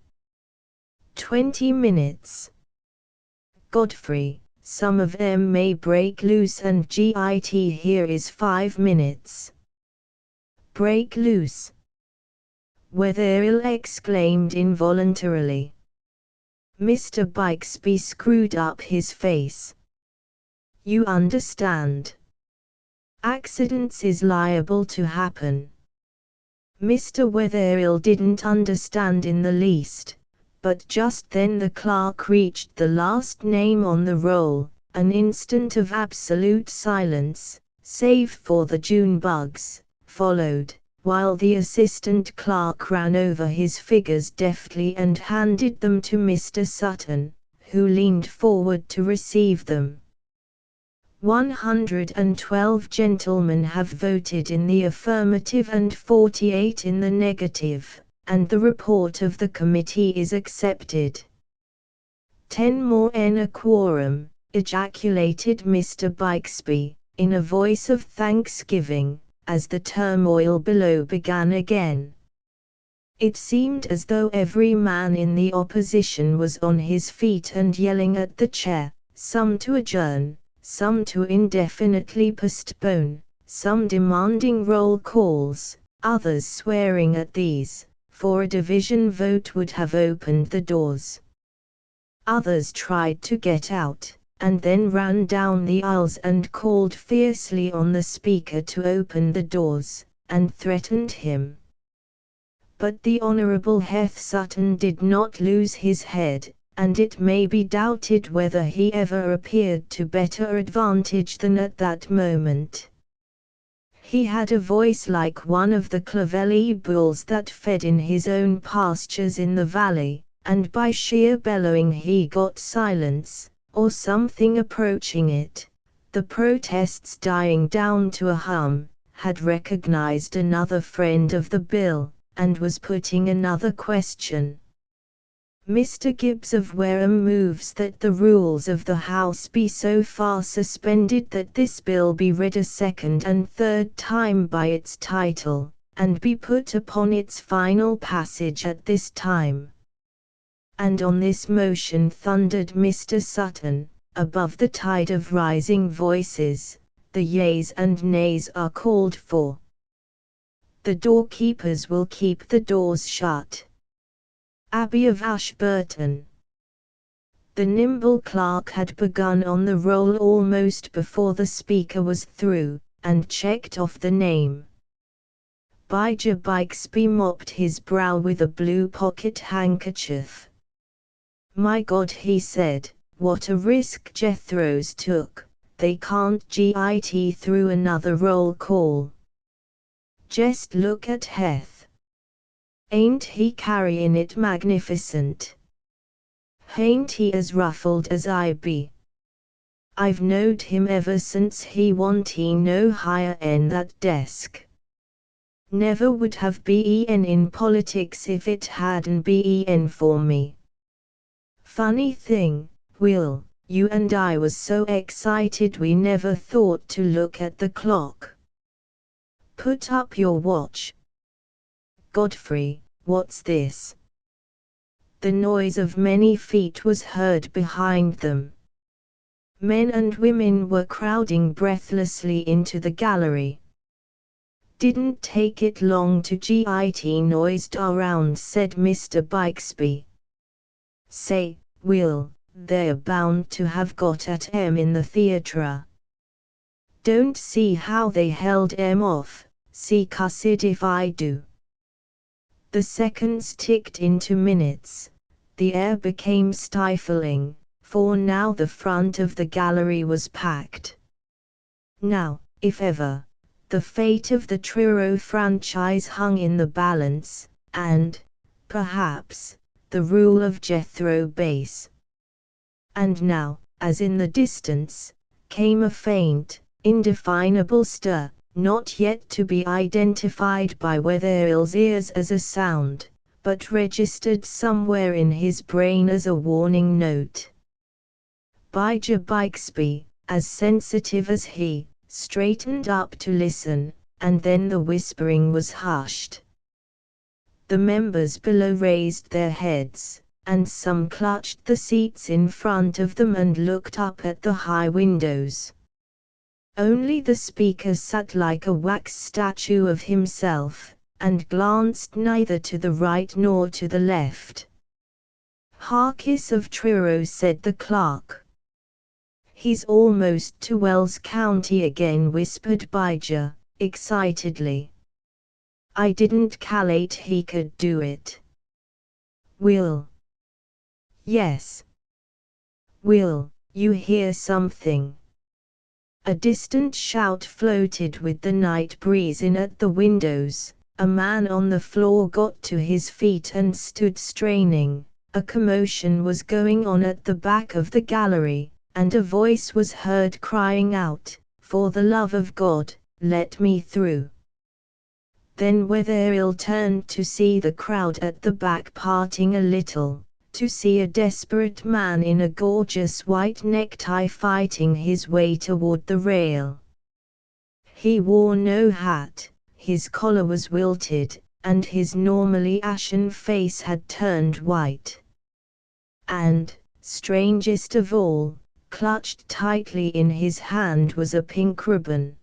20 minutes. "Godfrey, some of them may break loose and git here is 5 minutes. "Break loose?" Wetherill exclaimed involuntarily. Mr. Bixby screwed up his face. "You understand. Accidents is liable to happen." Mr. Wetherill didn't understand in the least, but just then the clerk reached the last name on the roll. An instant of absolute silence, save for the June bugs, followed, while the assistant clerk ran over his figures deftly and handed them to Mr. Sutton, who leaned forward to receive them. 112 gentlemen have voted in the affirmative and 48 in the negative, and the report of the committee is accepted. 10 more and a quorum, ejaculated Mr. Bixby, in a voice of thanksgiving, as the turmoil below began again. It seemed as though every man in the opposition was on his feet and yelling at the chair, some to adjourn, some to indefinitely postpone, some demanding roll calls, others swearing at these, for a division vote would have opened the doors. Others tried to get out, and then ran down the aisles and called fiercely on the Speaker to open the doors, and threatened him. But the Honourable Heth Sutton did not lose his head, and it may be doubted whether he ever appeared to better advantage than at that moment. He had a voice like one of the Clovelly bulls that fed in his own pastures in the valley, and by sheer bellowing he got silence, or something approaching it. The protests dying down to a hum, had recognized another friend of the bill, and was putting another question. Mr. Gibbs of Wareham moves that the rules of the House be so far suspended that this bill be read a second and third time by its title, and be put upon its final passage at this time. And on this motion thundered Mr. Sutton, above the tide of rising voices, the yeas and nays are called for. The doorkeepers will keep the doors shut. Abbey of Ashburton. The nimble clerk had begun on the roll almost before the Speaker was through, and checked off the name. Bijah Bixby mopped his brow with a blue pocket handkerchief. "My God," he said, "what a risk Jethro's took. They can't git through another roll call. Jest look at Heth. Ain't he carryin' it magnificent? Hain't he as ruffled as I be? I've knowed him ever since he wa'n't no higher 'en that desk. Never would have been in politics if it hadn't been for me. Funny thing, Will, you and I was so excited we never thought to look at the clock. Put up your watch. Godfrey, what's this?" The noise of many feet was heard behind them. Men and women were crowding breathlessly into the gallery. "Didn't take it long to git noised around," said Mr. Bixby. "Say, Will, they're bound to have got at 'em in the theatre. Don't see how they held 'em off, see cussed if I do." The seconds ticked into minutes. The air became stifling, for now the front of the gallery was packed. Now, if ever, the fate of the Truro franchise hung in the balance, and, perhaps, the rule of Jethro Base. And now, as in the distance, came a faint, indefinable stir, not yet to be identified by Wetherell's ears as a sound, but registered somewhere in his brain as a warning note. Bijah Bixby, as sensitive as he, straightened up to listen, and then the whispering was hushed. The members below raised their heads, and some clutched the seats in front of them and looked up at the high windows. Only the speaker sat like a wax statue of himself, and glanced neither to the right nor to the left. "Harkis of Truro," said the clerk. "He's almost to Wells County again," whispered Bijah, excitedly. "I didn't calculate he could do it." "Will." "Yes." "Will, you hear something?" A distant shout floated with the night breeze in at the windows. A man on the floor got to his feet and stood straining. A commotion was going on at the back of the gallery, and a voice was heard crying out, "For the love of God, let me through." Then Wetherell turned to see the crowd at the back parting a little, to see a desperate man in a gorgeous white necktie fighting his way toward the rail. He wore no hat, his collar was wilted, and his normally ashen face had turned white. And, strangest of all, clutched tightly in his hand was a pink ribbon.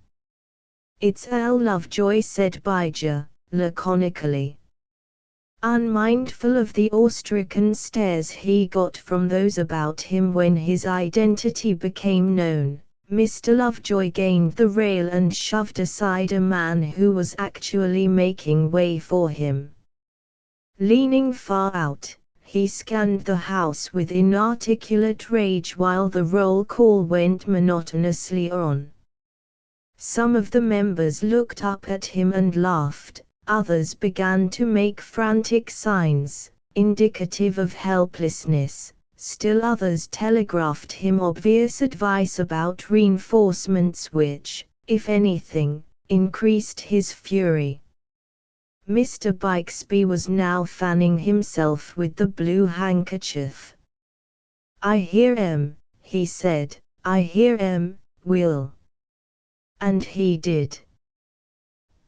"It's Earl Lovejoy," said Bijah, laconically. Unmindful of the awe-stricken stares he got from those about him when his identity became known, Mr. Lovejoy gained the rail and shoved aside a man who was actually making way for him. Leaning far out, he scanned the house with inarticulate rage while the roll call went monotonously on. Some of the members looked up at him and laughed. Others began to make frantic signs, indicative of helplessness. Still others telegraphed him obvious advice about reinforcements which, if anything, increased his fury. Mr. Bixby was now fanning himself with the blue handkerchief. "I hear 'em," he said, "I hear 'em, Will." And he did.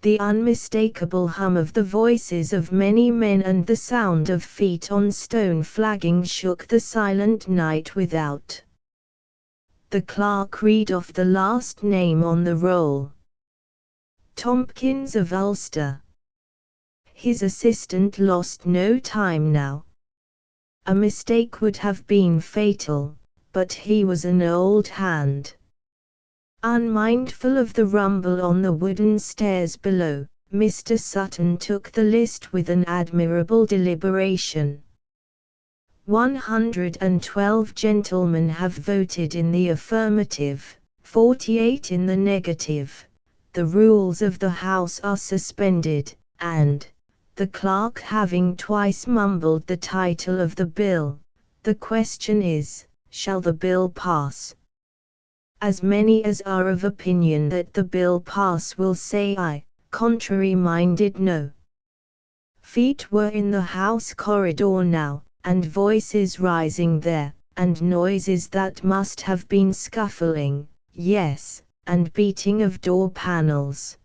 The unmistakable hum of the voices of many men and the sound of feet on stone flagging shook the silent night without. The clerk read off the last name on the roll. "Tompkins of Ulster." His assistant lost no time now. A mistake would have been fatal, but he was an old hand. Unmindful of the rumble on the wooden stairs below, Mr. Sutton took the list with an admirable deliberation. 112 gentlemen have voted in the affirmative, 48 in the negative. The rules of the House are suspended, and, the clerk having twice mumbled the title of the bill, the question is, shall the bill pass? As many as are of opinion that the bill pass will say aye, contrary-minded no. Feet were in the house corridor now, and voices rising there, and noises that must have been scuffling, yes, and beating of door panels.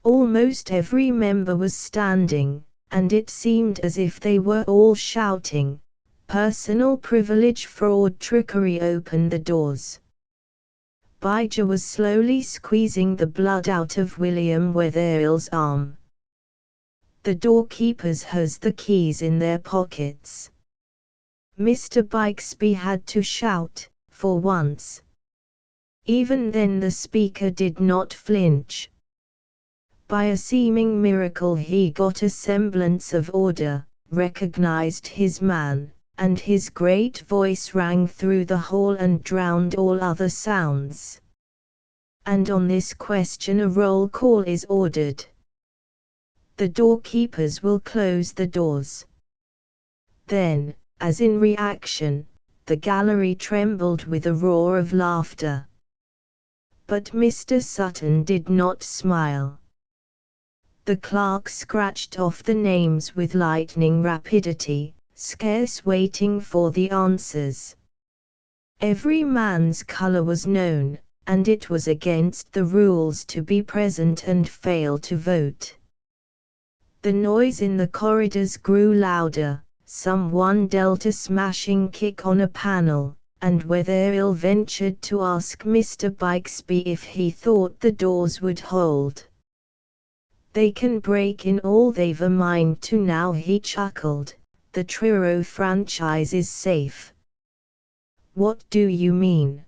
Almost every member was standing, and it seemed as if they were all shouting, "Personal privilege, fraud, trickery, open the doors." Bijah was slowly squeezing the blood out of William Wetherell's arm. "The doorkeepers has the keys in their pockets." Mr. Bixby had to shout, for once. Even then the speaker did not flinch. By a seeming miracle he got a semblance of order, recognized his man, and his great voice rang through the hall and drowned all other sounds. "And on this question a roll call is ordered. The doorkeepers will close the doors." Then, as in reaction, the gallery trembled with a roar of laughter. but Mr. Sutton did not smile. The clerk scratched off the names with lightning rapidity, scarce waiting for the answers. Every man's colour was known, and it was against the rules to be present and fail to vote. The noise in the corridors grew louder, someone dealt a smashing kick on a panel, and Wetherill ventured to ask Mr. Bixby if he thought the doors would hold. "They can break in all they've a mind to now," he chuckled. "The Truro franchise is safe." "What do you mean?"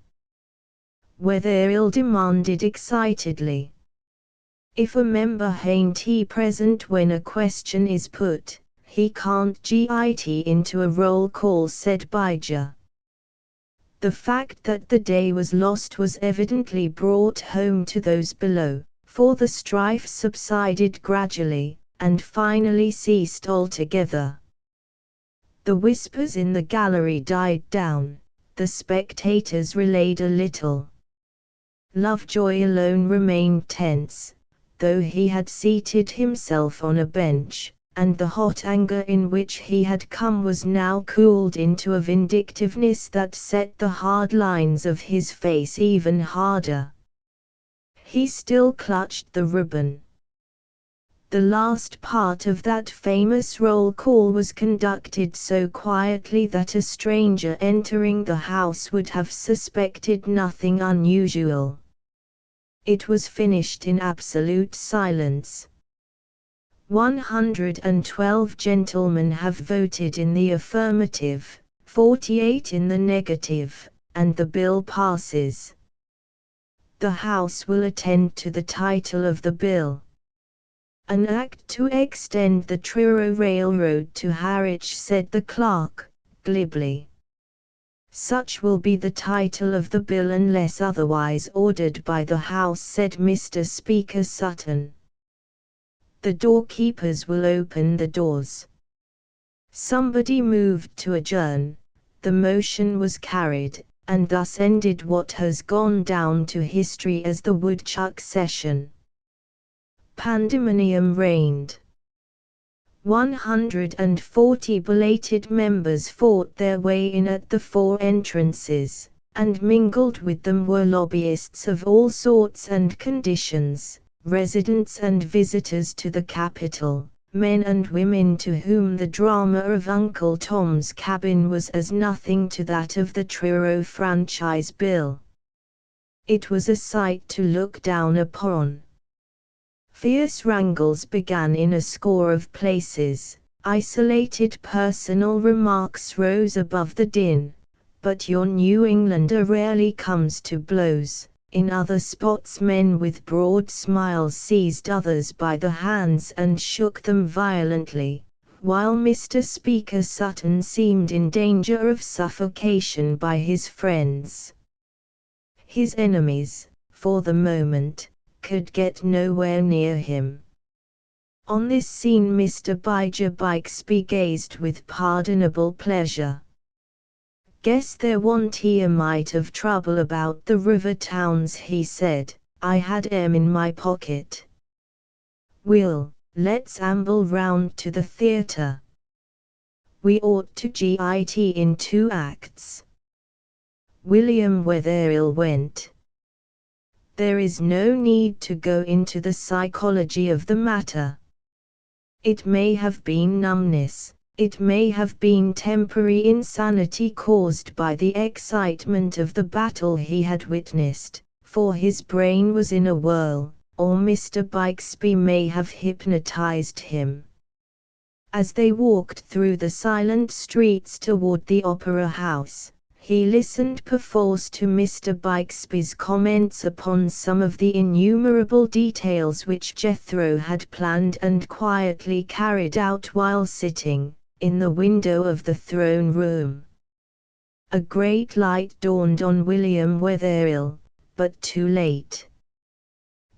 Wetherill demanded excitedly. "If a member ain't he present when a question is put, he can't get into a roll call," said Bijah. The fact that the day was lost was evidently brought home to those below, for the strife subsided gradually, and finally ceased altogether. The whispers in the gallery died down. The spectators relayed a little. Lovejoy alone remained tense, though he had seated himself on a bench, and the hot anger in which he had come was now cooled into a vindictiveness that set the hard lines of his face even harder. He still clutched the ribbon. The last part of that famous roll call was conducted so quietly that a stranger entering the house would have suspected nothing unusual. It was finished in absolute silence. 112 gentlemen have voted in the affirmative, 48 in the negative, and the bill passes. The House will attend to the title of the bill. "An act to extend the Truro Railroad to Harwich," said the clerk, glibly. "Such will be the title of the bill unless otherwise ordered by the House," said Mr. Speaker Sutton. "The doorkeepers will open the doors." Somebody moved to adjourn. The motion was carried, and thus ended what has gone down to history as the woodchuck session. Pandemonium reigned. 140 belated members fought their way in at the 4 entrances, and mingled with them were lobbyists of all sorts and conditions, residents and visitors to the capital, men and women to whom the drama of Uncle Tom's Cabin was as nothing to that of the Truro Franchise Bill. It was a sight to look down upon. Fierce wrangles began in a score of places, isolated personal remarks rose above the din, but your New Englander rarely comes to blows. In other spots men with broad smiles seized others by the hands and shook them violently, while Mr. Speaker Sutton seemed in danger of suffocation by his friends. His enemies, for the moment, could get nowhere near him. On this scene Mr. Bijah Bixby gazed with pardonable pleasure. "Guess there wa'n't a mite of trouble about the river towns," he said. "I had 'em in my pocket. Will, let's amble round to the theatre. We ought to get in 2 acts." William Wetherill went. There is no need to go into the psychology of the matter. It may have been numbness, it may have been temporary insanity caused by the excitement of the battle he had witnessed, for his brain was in a whirl, or Mr. Bixby may have hypnotized him. As they walked through the silent streets toward the Opera House, he listened perforce to Mr. Bixby's comments upon some of the innumerable details which Jethro had planned and quietly carried out while sitting in the window of the throne room. A great light dawned on William Wetherill, but too late.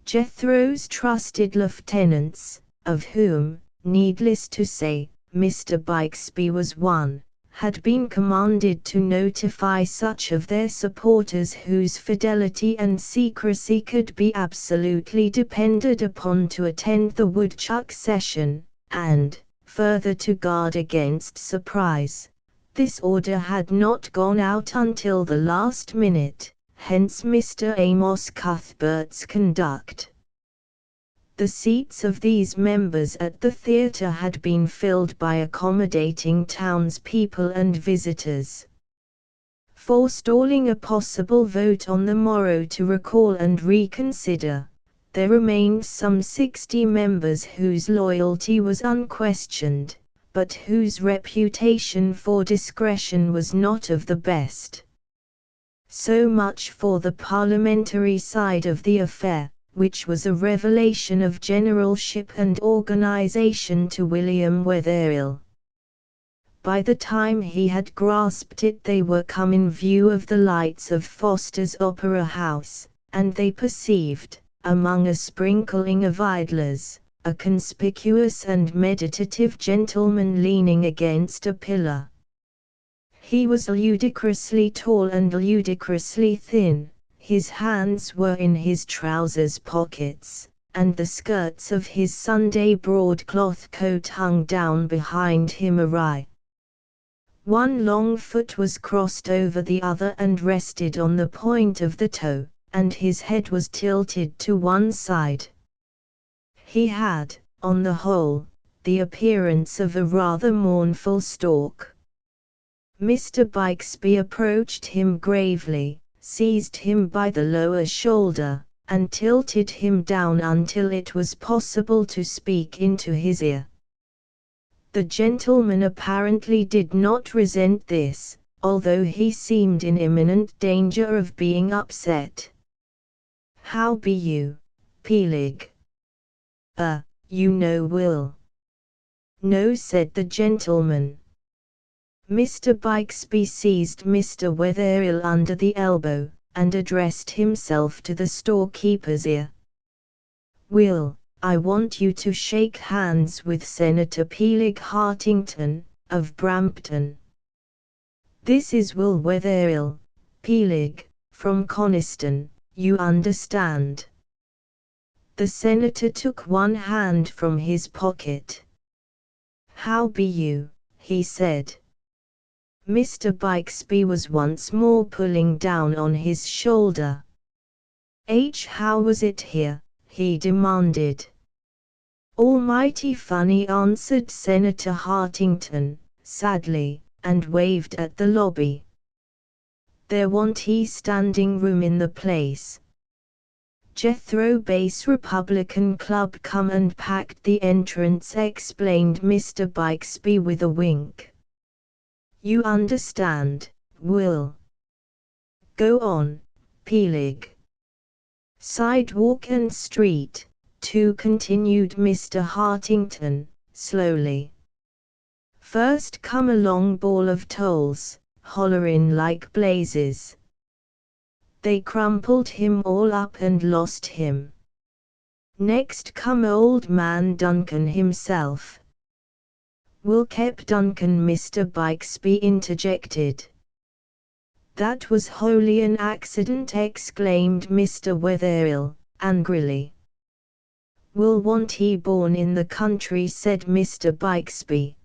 Jethro's trusted lieutenants, of whom, needless to say, Mr. Bixby was one, had been commanded to notify such of their supporters whose fidelity and secrecy could be absolutely depended upon to attend the woodchuck session, and, further to guard against surprise. This order had not gone out until the last minute, hence Mr. Amos Cuthbert's conduct. The seats of these members at the theatre had been filled by accommodating townspeople and visitors. Forestalling a possible vote on the morrow to recall and reconsider, there remained some 60 members whose loyalty was unquestioned, but whose reputation for discretion was not of the best. So much for the parliamentary side of the affair, which was a revelation of generalship and organization to William Wetherill. By the time he had grasped it, they were come in view of the lights of Foster's Opera House, and they perceived, among a sprinkling of idlers, a conspicuous and meditative gentleman leaning against a pillar. He was ludicrously tall and ludicrously thin. His hands were in his trousers pockets, and the skirts of his Sunday broadcloth coat hung down behind him awry. One long foot was crossed over the other and rested on the point of the toe, and his head was tilted to one side. He had, on the whole, the appearance of a rather mournful stork. Mr. Bixby approached him gravely, seized him by the lower shoulder, and tilted him down until it was possible to speak into his ear. The gentleman apparently did not resent this, although he seemed in imminent danger of being upset. "How be you, Peleg?" You know Will." "No," said the gentleman. Mr. Bixby seized Mr. Wetherill under the elbow, and addressed himself to the storekeeper's ear. "Will, I want you to shake hands with Senator Peleg Hartington, of Brampton. This is Will Wetherill, Peleg, from Coniston, you understand." The senator took one hand from his pocket. "How be you?" he said. Mr. Bixby was once more pulling down on his shoulder. "How was it here?" he demanded. "Almighty funny," answered Senator Hartington, sadly, and waved at the lobby. "There wa'n't standing room in the place. Jethro Base Republican Club come and packed the entrance," explained Mr. Bixby with a wink. "You understand, Will. Go on, Peleg." "Sidewalk and street, too," continued Mr. Hartington, slowly. "First come a long ball of tolls, hollerin' like blazes. They crumpled him all up and lost him. Next come old man Duncan himself." "Will kept Duncan," Mr. Bixby interjected. "That was wholly an accident," exclaimed Mr. Wetherill, angrily. "Will want he born in the country," said Mr. Bixby.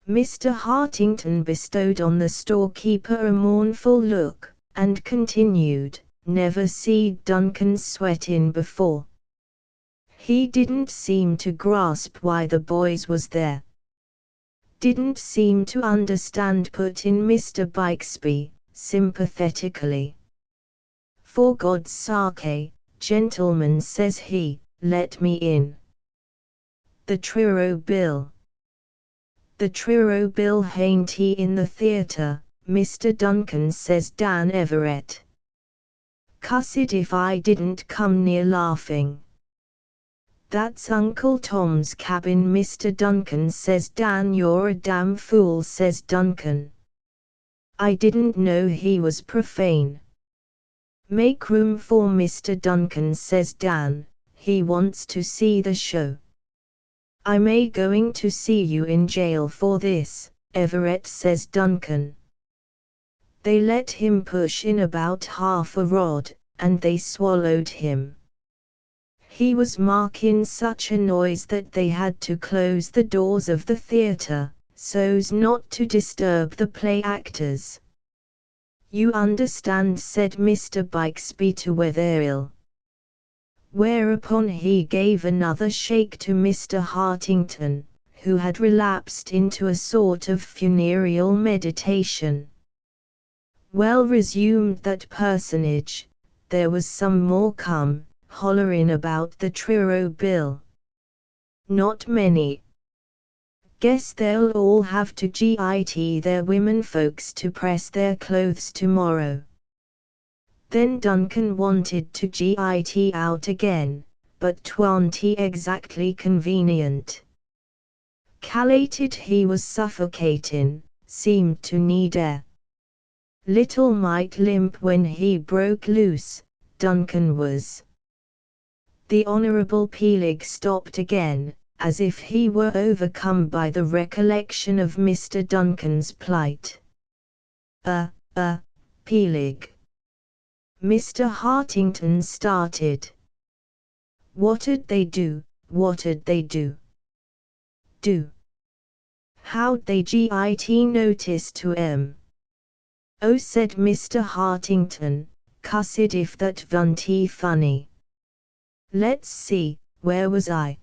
Mr. Hartington bestowed on the storekeeper a mournful look, and continued, "Never seed Duncan sweatin' before. He didn't seem to grasp why the boys was there." "Didn't seem to understand," put in Mr. Bixby, sympathetically. "For God's sake, gentlemen," says he, "let me in. The Truro Bill." "The Truro Bill hain't he in the theatre, Mr. Duncan," says Dan Everett. "Cussed if I didn't come near laughing." "That's Uncle Tom's Cabin, Mr. Duncan," says Dan. "You're a damn fool," says Duncan. "I didn't know he was profane." "Make room for Mr. Duncan," says Dan, "he wants to see the show." "I'm going to see you in jail for this," Everett, says Duncan. They let him push in about half a rod, and they swallowed him. He was making such a noise that they had to close the doors of the theatre, so's not to disturb the play actors. You understand, said Mr. Bixby to Wetherill. Whereupon he gave another shake to Mr. Hartington, who had relapsed into a sort of funereal meditation. Well, resumed that personage, there was some more come, hollerin' about the Truro bill. Not many. Guess they'll all have to git their women folks to press their clothes tomorrow. Then Duncan wanted to git out again, but 'twa'n't exactly convenient. Calated he was suffocatin', seemed to need air. Little might limp when he broke loose, Duncan was. The Honourable Peleg stopped again, as if he were overcome by the recollection of Mr. Duncan's plight. Peleg. Mr. Hartington started. What'd they do? What'd they do? Do. How'd they git notice to 'em? Oh, said Mr. Hartington, cussed if that vun't funny. Let's see, where was I?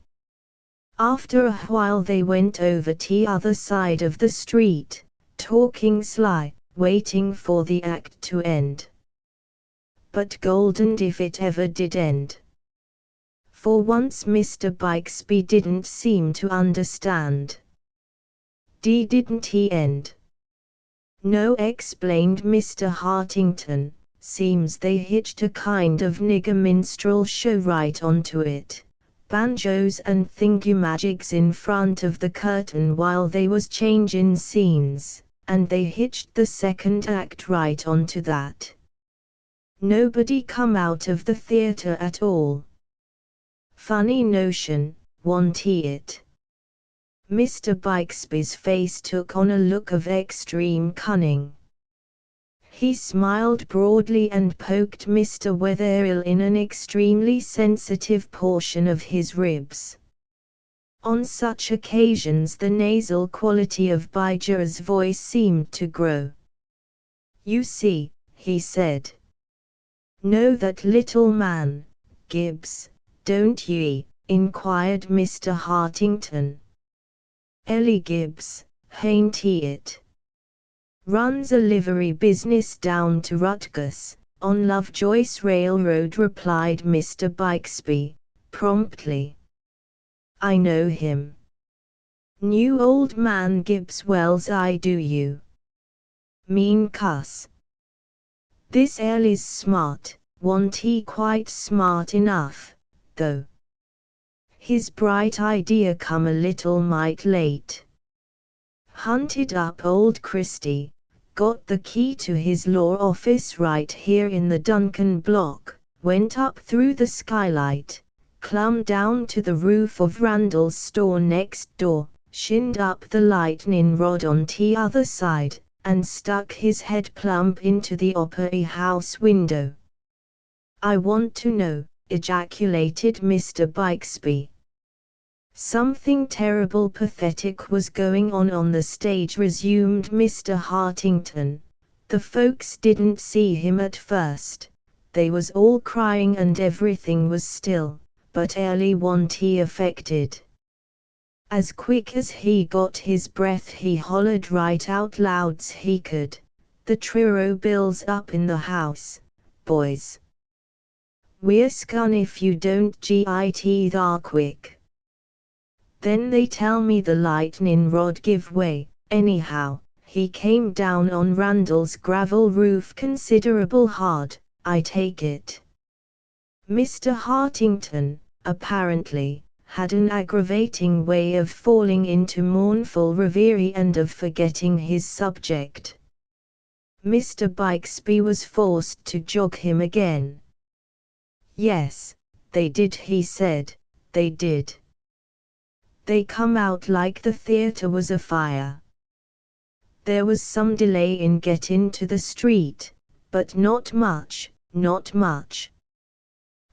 After a while they went over t'other side of the street, talking sly, waiting for the act to end. But goldened if it ever did end. For once Mr. Bixby didn't seem to understand. Didn't he end? No, explained Mr. Hartington, seems they hitched a kind of nigger minstrel show right onto it. Banjos and thingumajigs in front of the curtain while they was changin' scenes, and they hitched the second act right onto that. Nobody come out of the theatre at all. Funny notion, wa'n't it? Mr. Bixby's face took on a look of extreme cunning. He smiled broadly and poked Mr. Wetherill in an extremely sensitive portion of his ribs. On such occasions the nasal quality of Bijah's voice seemed to grow. You see, he said. Know that little man, Gibbs, don't ye? Inquired Mr. Hartington. Ellie Gibbs, hain't he it? Runs a livery business down to Rutgers, on Lovejoy's Railroad, replied Mr. Bixby, promptly. I know him. Knew old man Gibbs well's I do you. Mean cuss. This Ellie's smart, wa'n't he quite smart enough, though? His bright idea come a little mite late. Hunted up old Christie, got the key to his law office right here in the Duncan block, went up through the skylight, clumb down to the roof of Randall's store next door, shinned up the lightning rod on t'other side, and stuck his head plump into the Opera House window. I want to know, ejaculated Mr. Bixby. Something terrible pathetic was going on the stage, resumed Mr. Hartington. The folks didn't see him at first. They was all crying and everything was still, but Ellie wa'n't he affected. As quick as he got his breath he hollered right out loud's he could. The Truro bill's up in the house, boys. We're scun if you don't git thar quick. Then they tell me the lightning rod give way. Anyhow, he came down on Randall's gravel roof considerable hard, I take it. Mr. Hartington, apparently, had an aggravating way of falling into mournful reverie and of forgetting his subject. Mr. Bixby was forced to jog him again. Yes, they did, he said, they did. They come out like the theatre was afire. There was some delay in getting to the street, but not much, not much.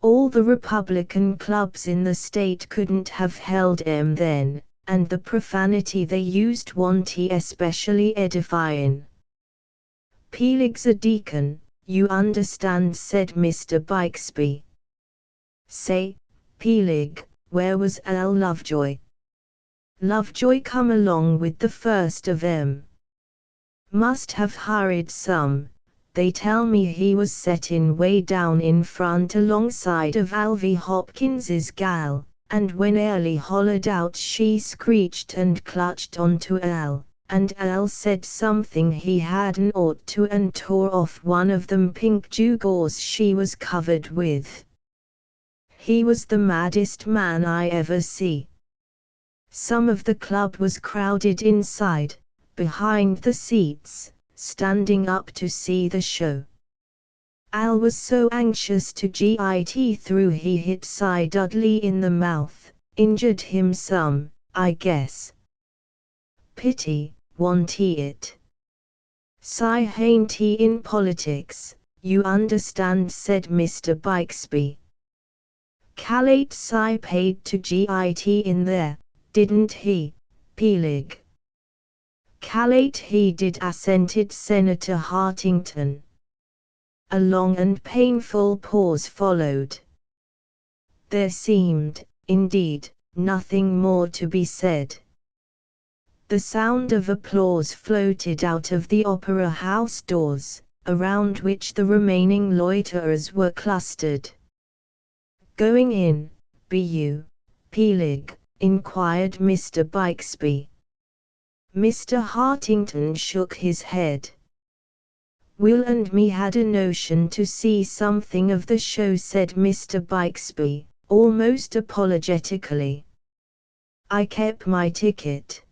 All the Republican clubs in the state couldn't have held 'em then, and the profanity they used wa'n't especially edifying. "Peelig's a deacon, you understand," said Mr. Bixby. "Say, Peelig, where was Al Lovejoy?" "Lovejoy come along with the first of 'em. Must have hurried some. They tell me he was settin' way down in front alongside of Alvy Hopkins's gal, and when Ellie hollered out she screeched and clutched onto Al, and Al said something he hadn't ought to and tore off one of them pink gewgaws she was covered with. He was the maddest man I ever see. Some of the club was crowded inside, behind the seats, standing up to see the show. Al was so anxious to get through he hit Cy Dudley in the mouth, injured him some, I guess. Pity, wa'n't he it? Cy hain't he in politics, you understand, said Mr. Bixby. Calate Cy paid to get in there, didn't he, Peelig? Calate he did, assented Senator Hartington. A long and painful pause followed. There seemed, indeed, nothing more to be said. The sound of applause floated out of the opera house doors, around which the remaining loiterers were clustered. "Going in, be you, Peelig?" inquired Mr. Bixby. Mr. Hartington shook his head. "Will and me had a notion to see something of the show," said Mr. Bixby, almost apologetically. "I kept my ticket."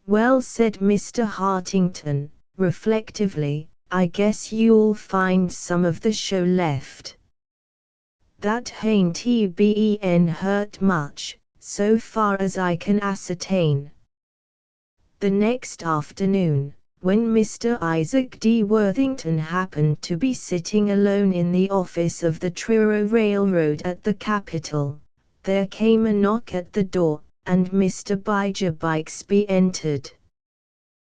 "Well," said Mr. Hartington, reflectively, "I guess you'll find some of the show left. That hain't been hurt much, so far as I can ascertain." The next afternoon, when Mr. Isaac D. Worthington happened to be sitting alone in the office of the Truro Railroad at the Capitol, there came a knock at the door, and Mr. Bijah Bixby entered.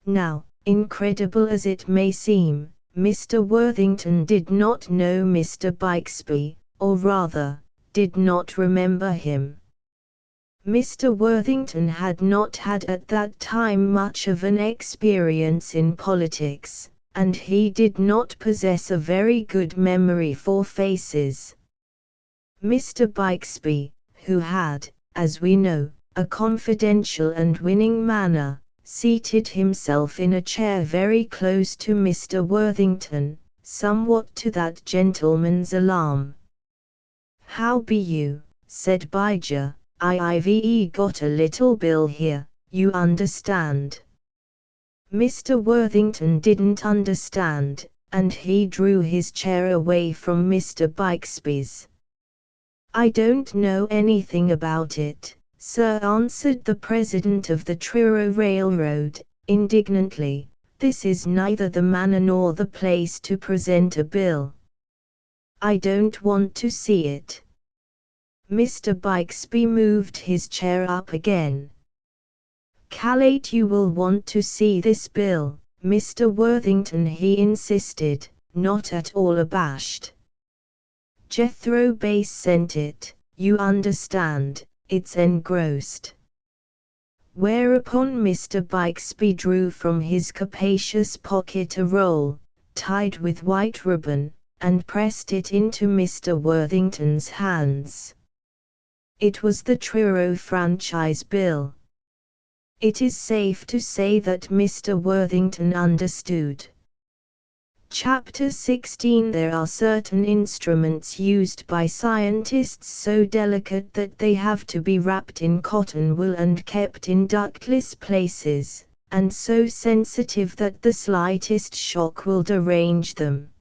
Now, incredible as it may seem, Mr. Worthington did not know Mr. Bixby, or rather, did not remember him. Mr. Worthington had not had at that time much of an experience in politics, and he did not possess a very good memory for faces. Mr. Bixby, who had, as we know, a confidential and winning manner, seated himself in a chair very close to Mr. Worthington, somewhat to that gentleman's alarm. "How be you?" said Bijah. "I've got a little bill here, you understand." Mr. Worthington didn't understand, and he drew his chair away from Mr. Bixby's. "I don't know anything about it, sir," answered the president of the Truro Railroad, indignantly. "This is neither the manner nor the place to present a bill. I don't want to see it." Mr. Bixby moved his chair up again. "Calate, you will want to see this bill, Mr. Worthington," he insisted, not at all abashed. "Jethro Bass sent it, you understand, it's engrossed." Whereupon Mr. Bixby drew from his capacious pocket a roll, tied with white ribbon, and pressed it into Mr. Worthington's hands. It was the Truro Franchise Bill. It is safe to say that Mr. Worthington understood. Chapter 16. There are certain instruments used by scientists so delicate that they have to be wrapped in cotton wool and kept in ductless places, and so sensitive that the slightest shock will derange them.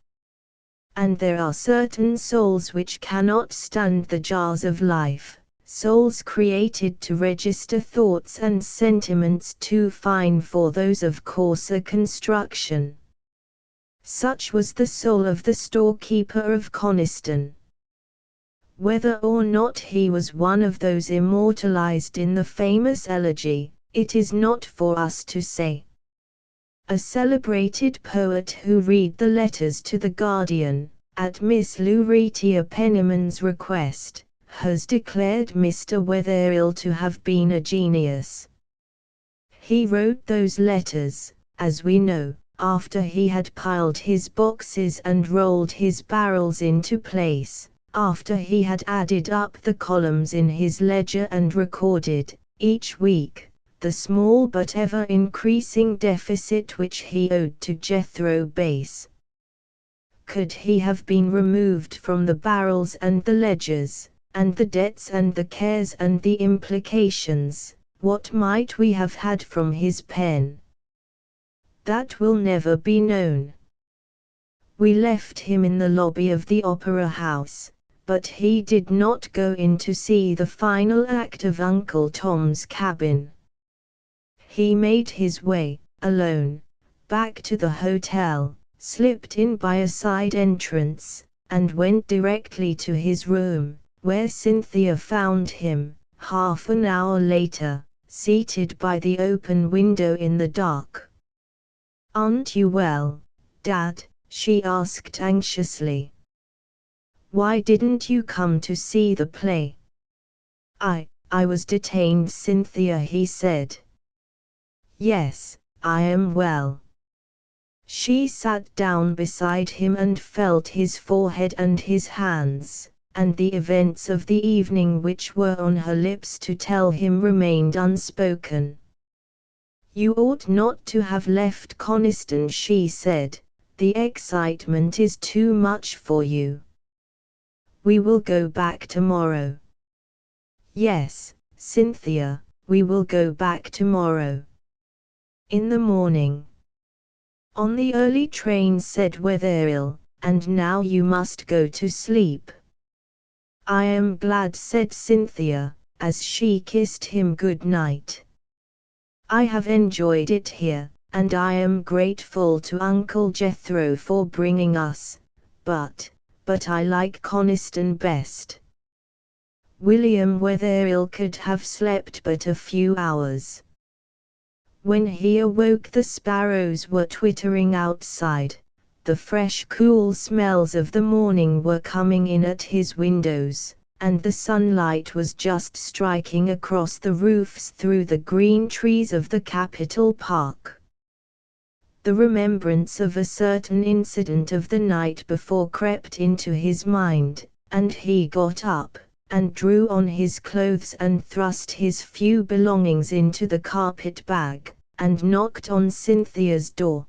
And there are certain souls which cannot stand the jars of life, souls created to register thoughts and sentiments too fine for those of coarser construction. Such was the soul of the storekeeper of Coniston. Whether or not he was one of those immortalized in the famous elegy, it is not for us to say. A celebrated poet who read the letters to the Guardian, at Miss Lucretia Penniman's request, has declared Mr. Wetherill to have been a genius. He wrote those letters, as we know, after he had piled his boxes and rolled his barrels into place, after he had added up the columns in his ledger and recorded, each week, the small but ever-increasing deficit which he owed to Jethro Base. Could he have been removed from the barrels and the ledgers, and the debts and the cares and the implications, what might we have had from his pen? That will never be known. We left him in the lobby of the Opera House, but he did not go in to see the final act of Uncle Tom's Cabin. He made his way, alone, back to the hotel, slipped in by a side entrance, and went directly to his room, where Cynthia found him, half an hour later, seated by the open window in the dark. "Aren't you well, Dad?" she asked anxiously. "Why didn't you come to see the play?" I was detained, Cynthia," he said. "Yes, I am well." She sat down beside him and felt his forehead and his hands, and the events of the evening which were on her lips to tell him remained unspoken. "You ought not to have left Coniston," she said. "The excitement is too much for you." "We will go back tomorrow." "Yes, Cynthia, we will go back tomorrow. In the morning." "On the early train," said Wetherill, "and now you must go to sleep." "I am glad," said Cynthia, as she kissed him good night. "I have enjoyed it here, and I am grateful to Uncle Jethro for bringing us, but I like Coniston best." William Wetherill could have slept but a few hours. When he awoke, the sparrows were twittering outside, the fresh cool smells of the morning were coming in at his windows, and the sunlight was just striking across the roofs through the green trees of the Capitol Park. The remembrance of a certain incident of the night before crept into his mind, and he got up, and drew on his clothes and thrust his few belongings into the carpet bag, and knocked on Cynthia's door.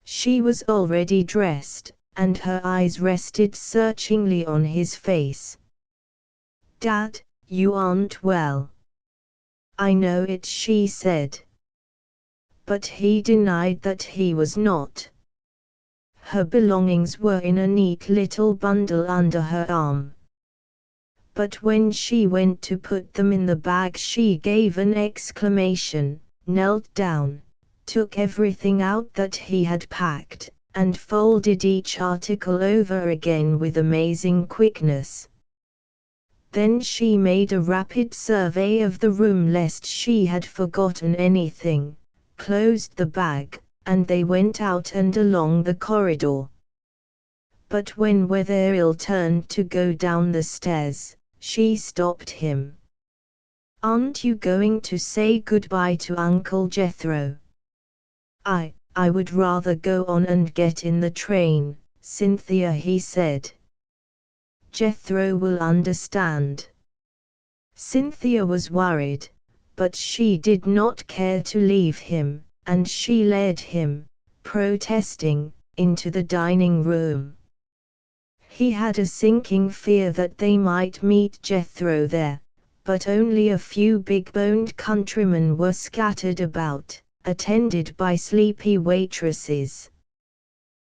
She was already dressed, and her eyes rested searchingly on his face. "Dad, you aren't well." "I know it," she said. But he denied that he was not. Her belongings were in a neat little bundle under her arm. But when she went to put them in the bag, she gave an exclamation, knelt down, took everything out that he had packed, and folded each article over again with amazing quickness. Then she made a rapid survey of the room lest she had forgotten anything, closed the bag, and they went out and along the corridor. But when Wetherill turned to go down the stairs, she stopped him. "Aren't you going to say goodbye to Uncle Jethro?" I would rather go on and get in the train, Cynthia," he said. "Jethro will understand." Cynthia was worried, but she did not care to leave him, and she led him, protesting, into the dining room. He had a sinking fear that they might meet Jethro there, but only a few big-boned countrymen were scattered about, attended by sleepy waitresses.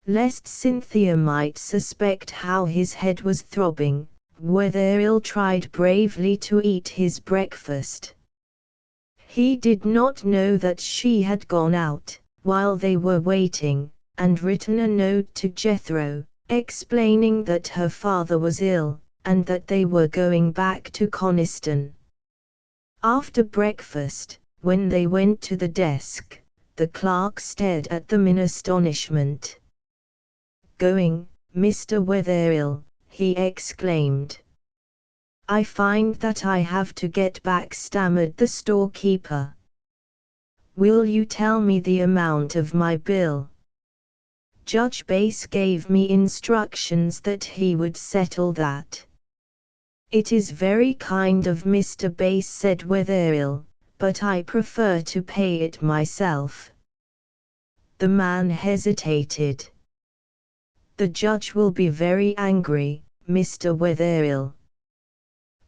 Lest Cynthia might suspect how his head was throbbing, Wetherill tried bravely to eat his breakfast. He did not know that she had gone out, while they were waiting, and written a note to Jethro, explaining that her father was ill, and that they were going back to Coniston. After breakfast, when they went to the desk, the clerk stared at them in astonishment. "Going, Mr. Wetherill," he exclaimed. "I find that I have to get back," stammered the storekeeper. "Will you tell me the amount of my bill?" "Judge Bass gave me instructions that he would settle that." "It is very kind of Mr. Bass," said Wetherill, "but I prefer to pay it myself." The man hesitated. "The judge will be very angry, Mr. Wetherill."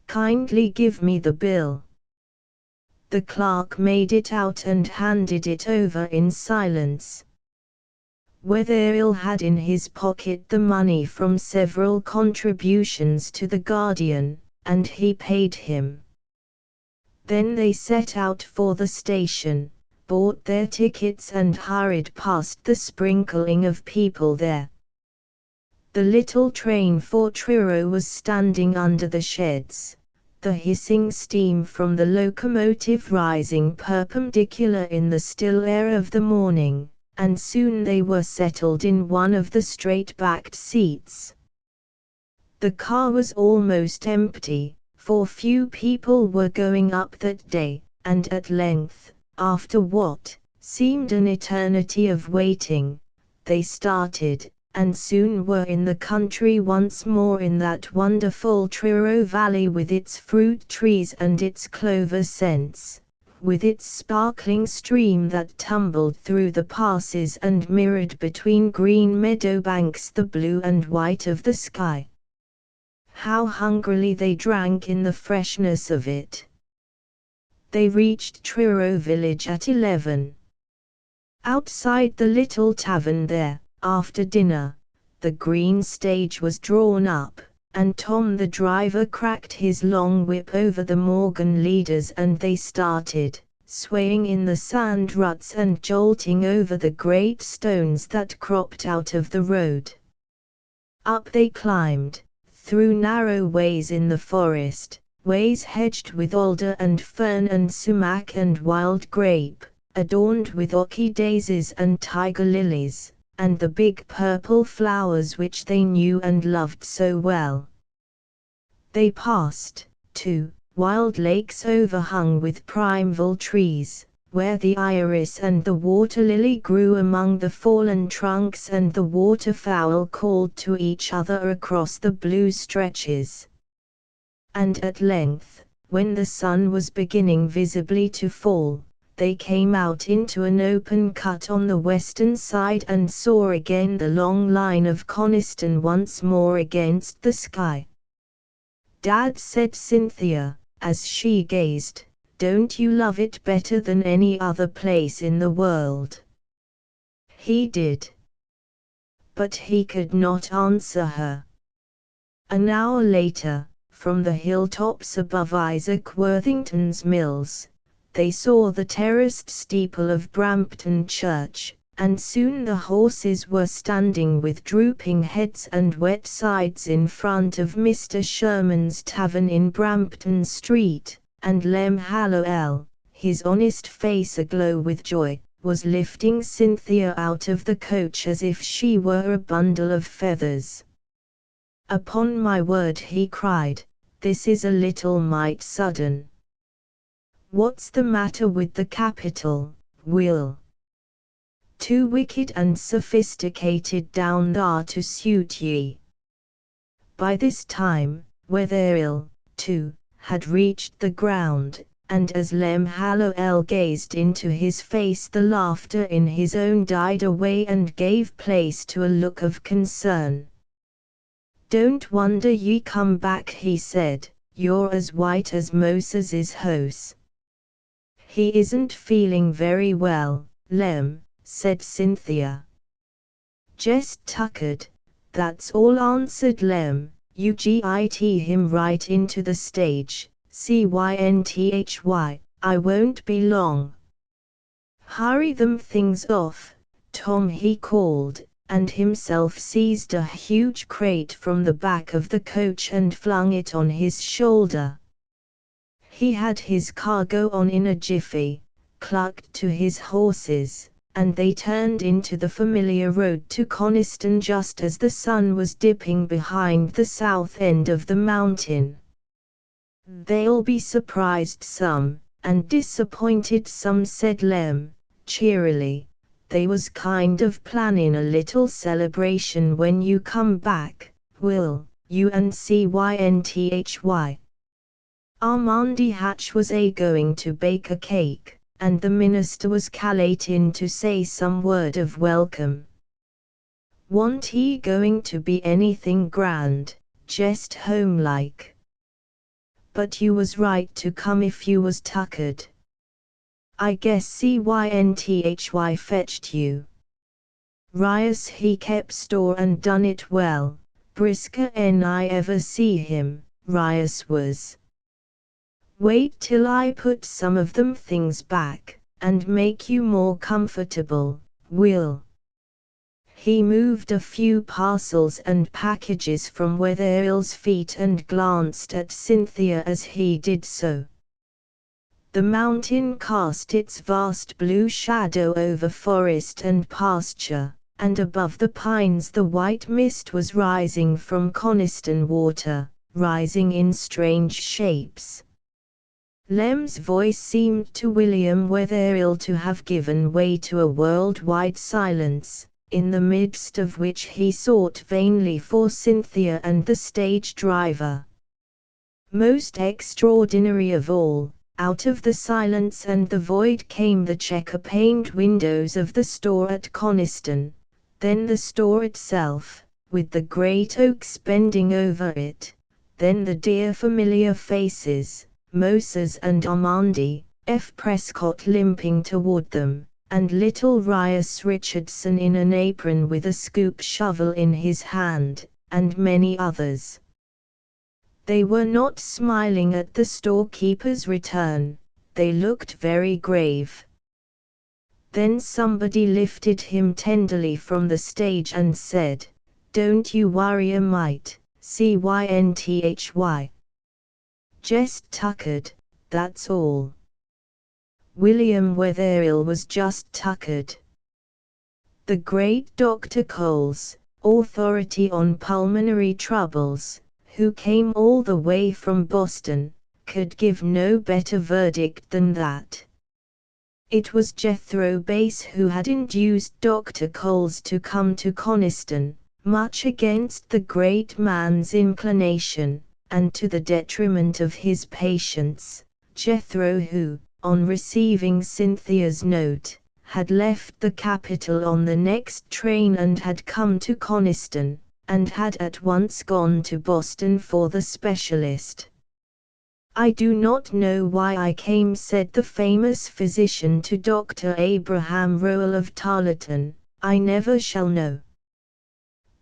"Kindly give me the bill." The clerk made it out and handed it over in silence. Wetherill had in his pocket the money from several contributions to the Guardian, and he paid him. Then they set out for the station, bought their tickets and hurried past the sprinkling of people there. The little train for Truro was standing under the sheds, the hissing steam from the locomotive rising perpendicular in the still air of the morning, and soon they were settled in one of the straight-backed seats. The car was almost empty, for few people were going up that day, and at length, after what seemed an eternity of waiting, they started, and soon were in the country once more, in that wonderful Truro Valley with its fruit trees and its clover scents, with its sparkling stream that tumbled through the passes and mirrored between green meadow banks the blue and white of the sky. How hungrily they drank in the freshness of it. They reached Truro village at 11. Outside the little tavern there, after dinner, the green stage was drawn up, and Tom the driver cracked his long whip over the Morgan leaders, and they started, swaying in the sand ruts and jolting over the great stones that cropped out of the road. Up they climbed, through narrow ways in the forest, ways hedged with alder and fern and sumac and wild grape, adorned with orchidaceas and tiger lilies, and the big purple flowers which they knew and loved so well. They passed, too, wild lakes overhung with primeval trees, where the iris and the water lily grew among the fallen trunks, and the waterfowl called to each other across the blue stretches. And at length, when the sun was beginning visibly to fall, they came out into an open cut on the western side and saw again the long line of Coniston once more against the sky. "Dad," said Cynthia, as she gazed, "don't you love it better than any other place in the world?" He did. But he could not answer her. An hour later, from the hilltops above Isaac Worthington's mills, they saw the terraced steeple of Brampton Church, and soon the horses were standing with drooping heads and wet sides in front of Mr. Sherman's tavern in Brampton Street, and Lem Hallowell, his honest face aglow with joy, was lifting Cynthia out of the coach as if she were a bundle of feathers. "Upon my word," he cried, "this is a little mite sudden. What's the matter with the capital, Will? Too wicked and sophisticated down thar to suit ye?" By this time, Wetherill, too, had reached the ground, and as Lem Hallowell gazed into his face the laughter in his own died away and gave place to a look of concern. "Don't wonder ye come back," he said, "you're as white as Moses's hose." "He isn't feeling very well, Lem," said Cynthia. "Jest tuckered, that's all," answered Lem. You git him right into the stage, cynthy, I won't be long. Hurry them things off, Tom, he called, and himself seized a huge crate from the back of the coach and flung it on his shoulder. He had his cargo on in a jiffy, clucked to his horses, and they turned into the familiar road to Coniston just as the sun was dipping behind the south end of the mountain. They'll be surprised some, and disappointed some, said Lem, cheerily. They was kind of planning a little celebration when you come back, will you, and cynthy. Armandi Hatch was going to bake a cake, and the minister was collating to say some word of welcome. Wa'n't he going to be anything grand, jest home-like? But you was right to come if you was tuckered. I guess cynthy fetched you. Rias he kept store and done it well, brisker 'n I ever see him, Rias was. Wait till I put some of them things back, and make you more comfortable, Will. He moved a few parcels and packages from Wetherell's feet and glanced at Cynthia as he did so. The mountain cast its vast blue shadow over forest and pasture, and above the pines the white mist was rising from Coniston water, rising in strange shapes. Lem's voice seemed to William Wetherell to have given way to a worldwide silence, in the midst of which he sought vainly for Cynthia and the stage driver. Most extraordinary of all, out of the silence and the void came the checker-paned windows of the store at Coniston, then the store itself, with the great oaks bending over it, then the dear familiar faces, Moses and Armandi, F. Prescott limping toward them, and little Rias Richardson in an apron with a scoop shovel in his hand, and many others. They were not smiling at the storekeeper's return, they looked very grave. Then somebody lifted him tenderly from the stage and said, "Don't you worry a mite, cynthy. Jest tuckered, that's all." William Wetherell was just tuckered. The great Dr. Coles, authority on pulmonary troubles, who came all the way from Boston, could give no better verdict than that. It was Jethro Bass who had induced Dr. Coles to come to Coniston, much against the great man's inclination, and to the detriment of his patients, Jethro who, on receiving Cynthia's note, had left the capital on the next train and had come to Coniston, and had at once gone to Boston for the specialist. "I do not know why I came," said the famous physician to Dr. Abraham Rowell of Tarleton, "I never shall know.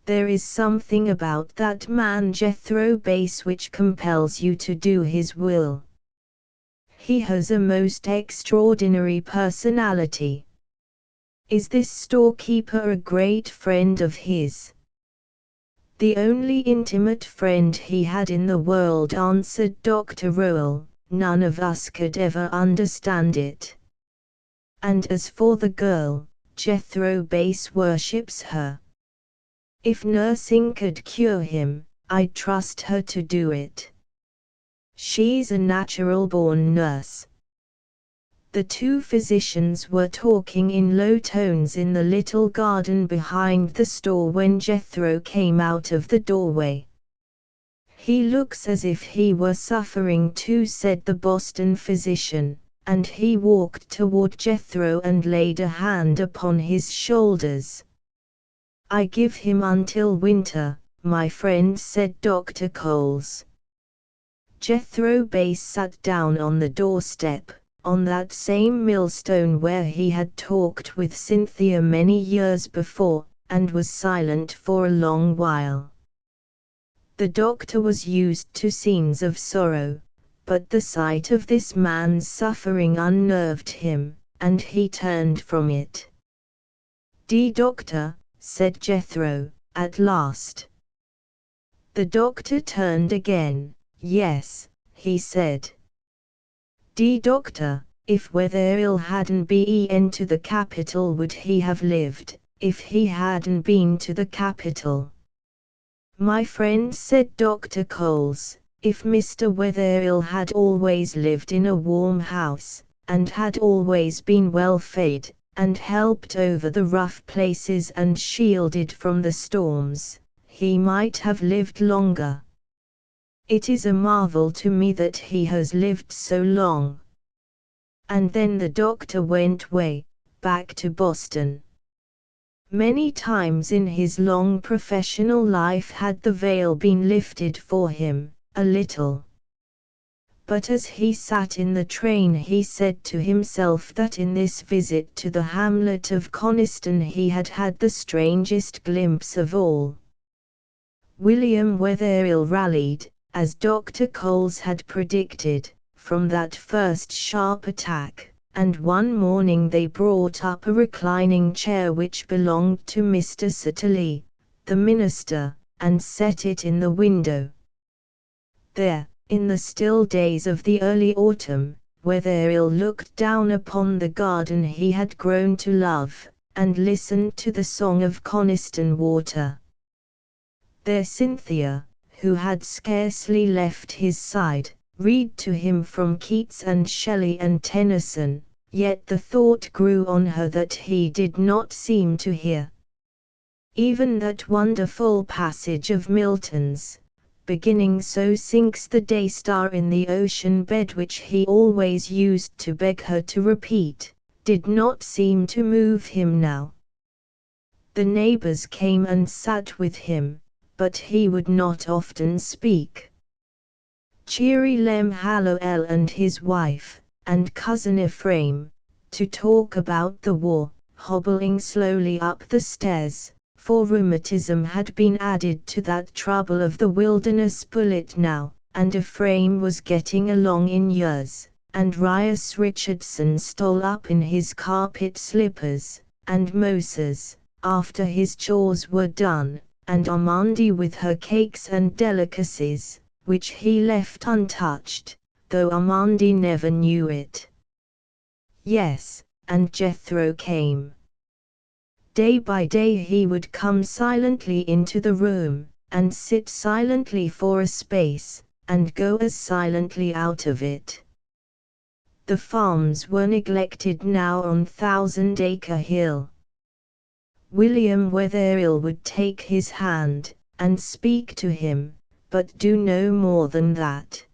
There is something about that man Jethro Bass which compels you to do his will. He has a most extraordinary personality." "Is this storekeeper a great friend of his?" "The only intimate friend he had in the world," answered Dr. Rowell. "None of us could ever understand it. And as for the girl, Jethro Bass worships her. If nursing could cure him, I'd trust her to do it. She's a natural-born nurse." The two physicians were talking in low tones in the little garden behind the store when Jethro came out of the doorway. "He looks as if he were suffering too," said the Boston physician, and he walked toward Jethro and laid a hand upon his shoulders. "I give him until winter, my friend," said Dr. Coles. Jethro Bass sat down on the doorstep, on that same millstone where he had talked with Cynthia many years before, and was silent for a long while. The doctor was used to scenes of sorrow, but the sight of this man's suffering unnerved him, and he turned from it. Doctor," said Jethro, at last. The doctor turned again. "Yes," he said. Doctor, if Wetherill hadn't been to the capital, would he have lived, if he hadn't been to the capital?" "My friend," said Dr. Coles, "if Mr. Wetherill had always lived in a warm house, and had always been well fed, and helped over the rough places and shielded from the storms, he might have lived longer. It is a marvel to me that he has lived so long." And then the doctor went way back to Boston. Many times in his long professional life had the veil been lifted for him, a little. But as he sat in the train he said to himself that in this visit to the hamlet of Coniston he had had the strangest glimpse of all. William Wetherill rallied, as Dr. Coles had predicted, from that first sharp attack, and one morning they brought up a reclining chair which belonged to Mr. Satterley, the minister, and set it in the window. There, in the still days of the early autumn, Wetherill looked down upon the garden he had grown to love, and listened to the song of Coniston water. There Cynthia, who had scarcely left his side, read to him from Keats and Shelley and Tennyson, yet the thought grew on her that he did not seem to hear. Even that wonderful passage of Milton's, beginning "So sinks the day star in the ocean bed," which he always used to beg her to repeat, did not seem to move him now. The neighbors came and sat with him, but he would not often speak. Cheery Lem Hallowell and his wife, and cousin Ephraim, to talk about the war, hobbling slowly up the stairs, for rheumatism had been added to that trouble of the wilderness bullet now, and Ephraim was getting along in years, and Rias Richardson stole up in his carpet slippers, and Moses, after his chores were done, and Armandi with her cakes and delicacies, which he left untouched, though Armandi never knew it. Yes, and Jethro came. Day by day he would come silently into the room, and sit silently for a space, and go as silently out of it. The farms were neglected now on Thousand Acre Hill. William Wetherill would take his hand, and speak to him, but do no more than that.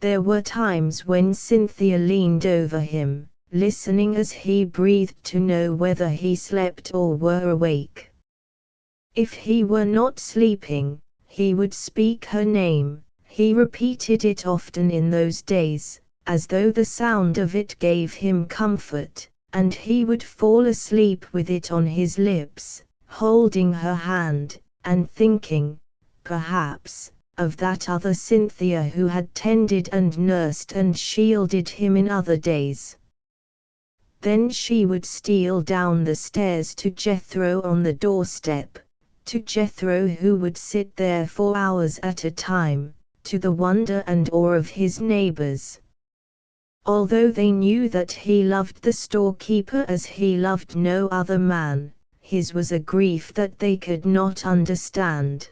There were times when Cynthia leaned over him, listening as he breathed to know whether he slept or were awake. If he were not sleeping, he would speak her name. He repeated it often in those days, as though the sound of it gave him comfort, and he would fall asleep with it on his lips, holding her hand, and thinking, perhaps, of that other Cynthia who had tended and nursed and shielded him in other days. Then she would steal down the stairs to Jethro on the doorstep, to Jethro who would sit there for hours at a time, to the wonder and awe of his neighbors. Although they knew that he loved the storekeeper as he loved no other man, his was a grief that they could not understand.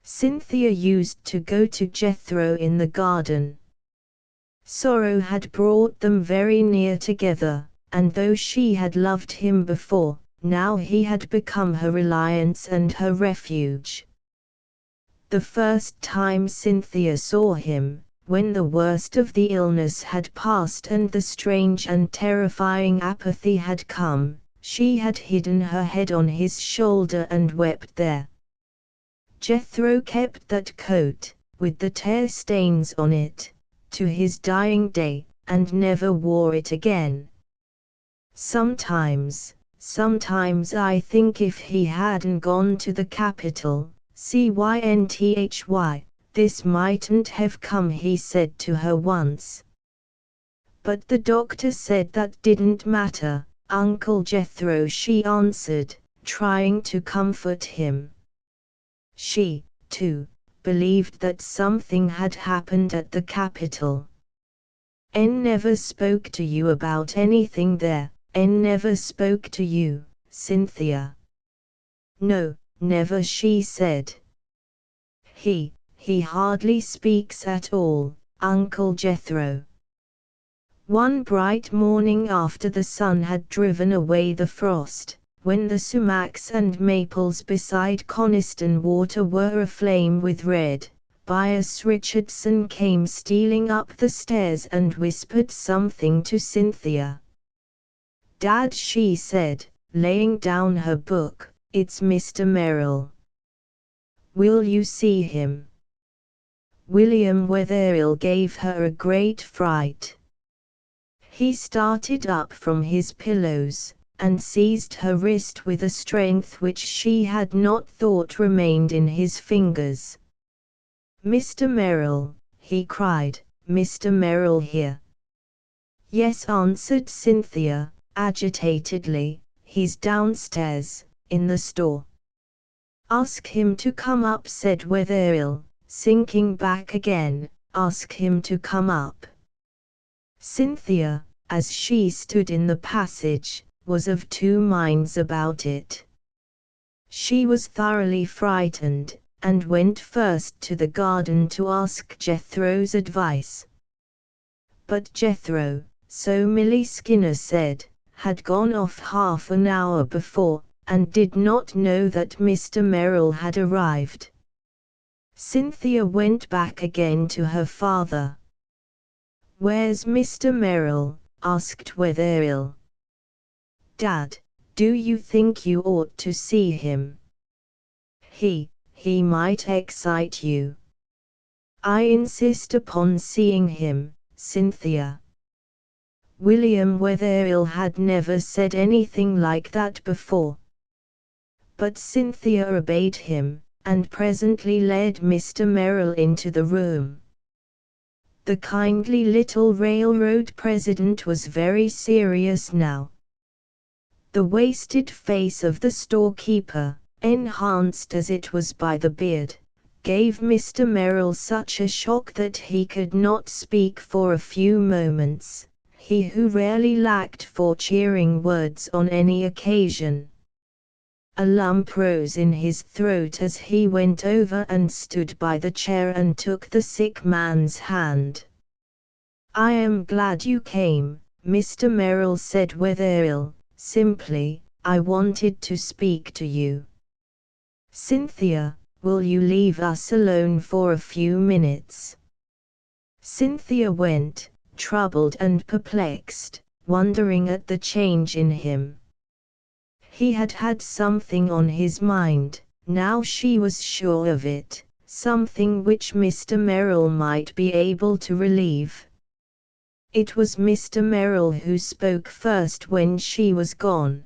Cynthia used to go to Jethro in the garden. Sorrow had brought them very near together, and though she had loved him before, now he had become her reliance and her refuge. The first time Cynthia saw him, when the worst of the illness had passed and the strange and terrifying apathy had come, she had hidden her head on his shoulder and wept there. Jethro kept that coat, with the tear stains on it, to his dying day, and never wore it again. Sometimes I think if he hadn't gone to the capital, Cynthy, this mightn't have come, he said to her once. But the doctor said that didn't matter, Uncle Jethro, she answered, trying to comfort him. She, too, believed that something had happened at the capital. "En never spoke to you about anything there, En never spoke to you, Cynthia." "No, never," she said. He hardly speaks at all, Uncle Jethro." One bright morning after the sun had driven away the frost, when the sumacs and maples beside Coniston Water were aflame with red, Bias Richardson came stealing up the stairs and whispered something to Cynthia. "Dad," she said, laying down her book, "it's Mr. Merrill. Will you see him?" William Wetherill gave her a great fright. He started up from his pillows, and seized her wrist with a strength which she had not thought remained in his fingers. "Mr. Merrill," he cried, "Mr. Merrill here?" "Yes," answered Cynthia, agitatedly, "he's downstairs, in the store." "Ask him to come up," said Wetherill, sinking back again, "ask him to come up." Cynthia, as she stood in the passage, was of two minds about it. She was thoroughly frightened, and went first to the garden to ask Jethro's advice. But Jethro, so Milly Skinner said, had gone off half an hour before, and did not know that Mr. Merrill had arrived. Cynthia went back again to her father. "Where's Mr. Merrill?" asked Wetherill. "Dad, do you think you ought to see him? He might excite you." "I insist upon seeing him, Cynthia." William Wetherill had never said anything like that before. But Cynthia obeyed him, and presently led Mr. Merrill into the room. The kindly little railroad president was very serious now. The wasted face of the storekeeper, enhanced as it was by the beard, gave Mr. Merrill such a shock that he could not speak for a few moments, he who rarely lacked for cheering words on any occasion. A lump rose in his throat as he went over and stood by the chair and took the sick man's hand. "I am glad you came, Mr. Merrill," said Wetherill, simply, "I wanted to speak to you. Cynthia, will you leave us alone for a few minutes?" Cynthia went, troubled and perplexed, wondering at the change in him. He had had something on his mind, now she was sure of it, something which Mr. Merrill might be able to relieve. It was Mr. Merrill who spoke first when she was gone.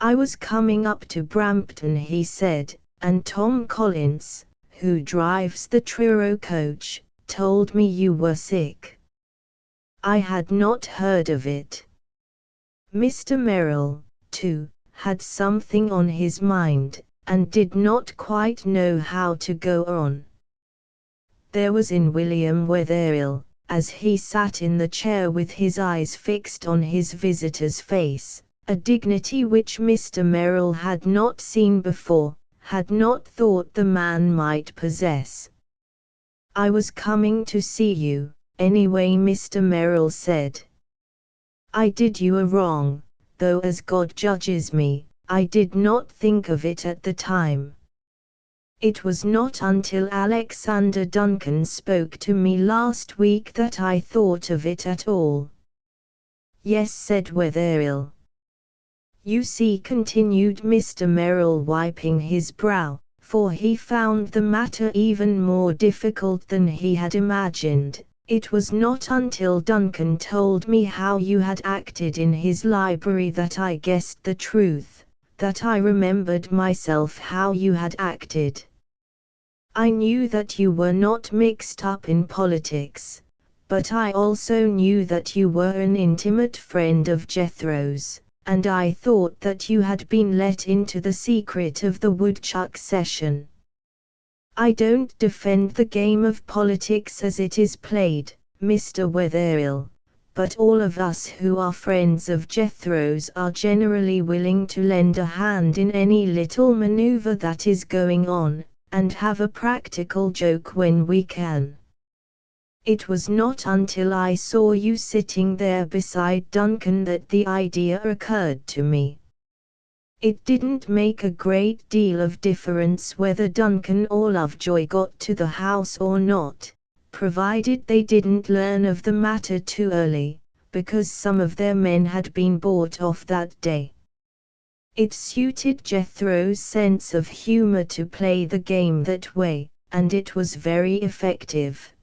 "I was coming up to Brampton," he said, "and Tom Collins, who drives the Truro coach, told me you were sick. I had not heard of it." Mr. Merrill, too, had something on his mind, and did not quite know how to go on. There was in William Wetherill, as he sat in the chair with his eyes fixed on his visitor's face, a dignity which Mr. Merrill had not seen before, had not thought the man might possess. "I was coming to see you, anyway," Mr. Merrill said. "I did you a wrong, though as God judges me, I did not think of it at the time. It was not until Alexander Duncan spoke to me last week that I thought of it at all." "Yes," said Wetherill. "You see," continued Mr. Merrill, wiping his brow, for he found the matter even more difficult than he had imagined, "it was not until Duncan told me how you had acted in his library that I guessed the truth, that I remembered myself how you had acted. I knew that you were not mixed up in politics, but I also knew that you were an intimate friend of Jethro's, and I thought that you had been let into the secret of the woodchuck session. I don't defend the game of politics as it is played, Mr. Wetherill, but all of us who are friends of Jethro's are generally willing to lend a hand in any little maneuver that is going on, and have a practical joke when we can. It was not until I saw you sitting there beside Duncan that the idea occurred to me. It didn't make a great deal of difference whether Duncan or Lovejoy got to the house or not, provided they didn't learn of the matter too early, because some of their men had been bought off that day. It suited Jethro's sense of humor to play the game that way, and it was very effective.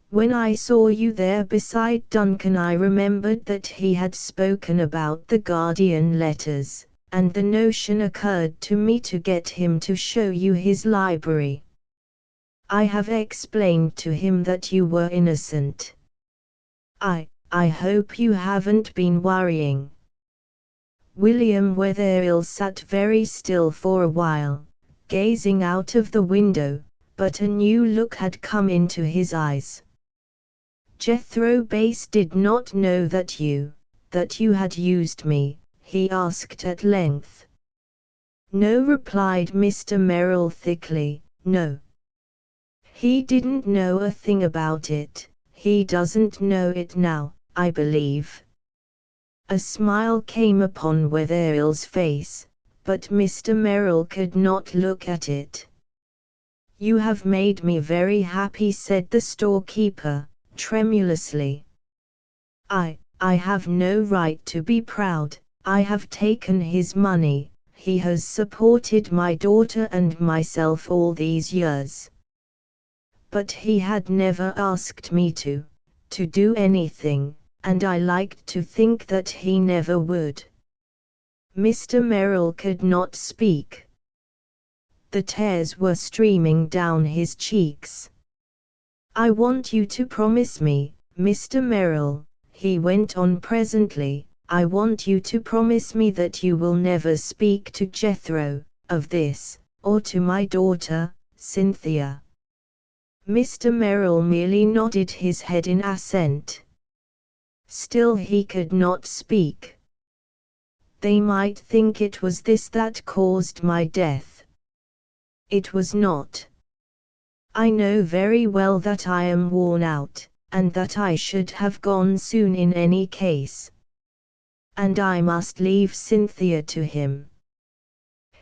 When I saw you there beside Duncan, I remembered that he had spoken about the Guardian letters, and the notion occurred to me to get him to show you his library. I have explained to him that you were innocent. I hope you haven't been worrying. William Wetherill sat very still for a while, gazing out of the window, but a new look had come into his eyes. Jethro Bass did not know that you had used me, he asked at length. No, replied Mr. Merrill thickly, no. He didn't know a thing about it, he doesn't know it now, I believe. A smile came upon Wetherill's face, but Mr. Merrill could not look at it. You have made me very happy, said the storekeeper, tremulously. I have no right to be proud. I have taken his money, he has supported my daughter and myself all these years. But he had never asked me to do anything, and I liked to think that he never would. Mr. Merrill could not speak. The tears were streaming down his cheeks. I want you to promise me, Mr. Merrill, he went on presently, I want you to promise me that you will never speak to Jethro of this, or to my daughter, Cynthia. Mr. Merrill merely nodded his head in assent. Still he could not speak. They might think it was this that caused my death. It was not. I know very well that I am worn out, and that I should have gone soon in any case. And I must leave Cynthia to him.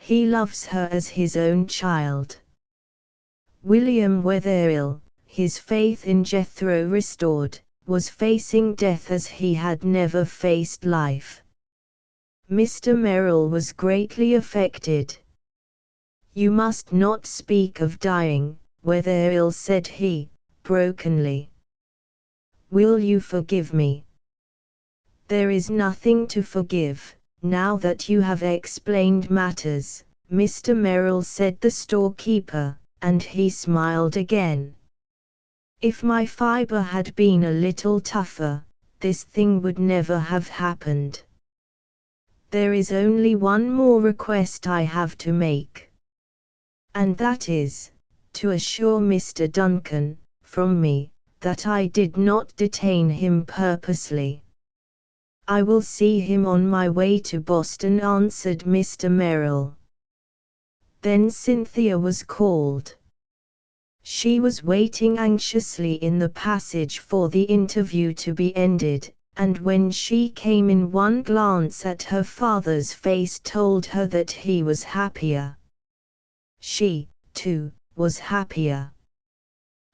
He loves her as his own child. William Wetherill, his faith in Jethro restored, was facing death as he had never faced life. Mr. Merrill was greatly affected. You must not speak of dying, Wetherill, said he, brokenly. Will you forgive me? There is nothing to forgive, now that you have explained matters, Mr. Merrill, said the storekeeper, and he smiled again. If my fiber had been a little tougher, this thing would never have happened. There is only one more request I have to make. And that is, to assure Mr. Duncan, from me, that I did not detain him purposely. I will see him on my way to Boston, answered Mr. Merrill. Then Cynthia was called. She was waiting anxiously in the passage for the interview to be ended, and when she came in, one glance at her father's face told her that he was happier. She, too, was happier.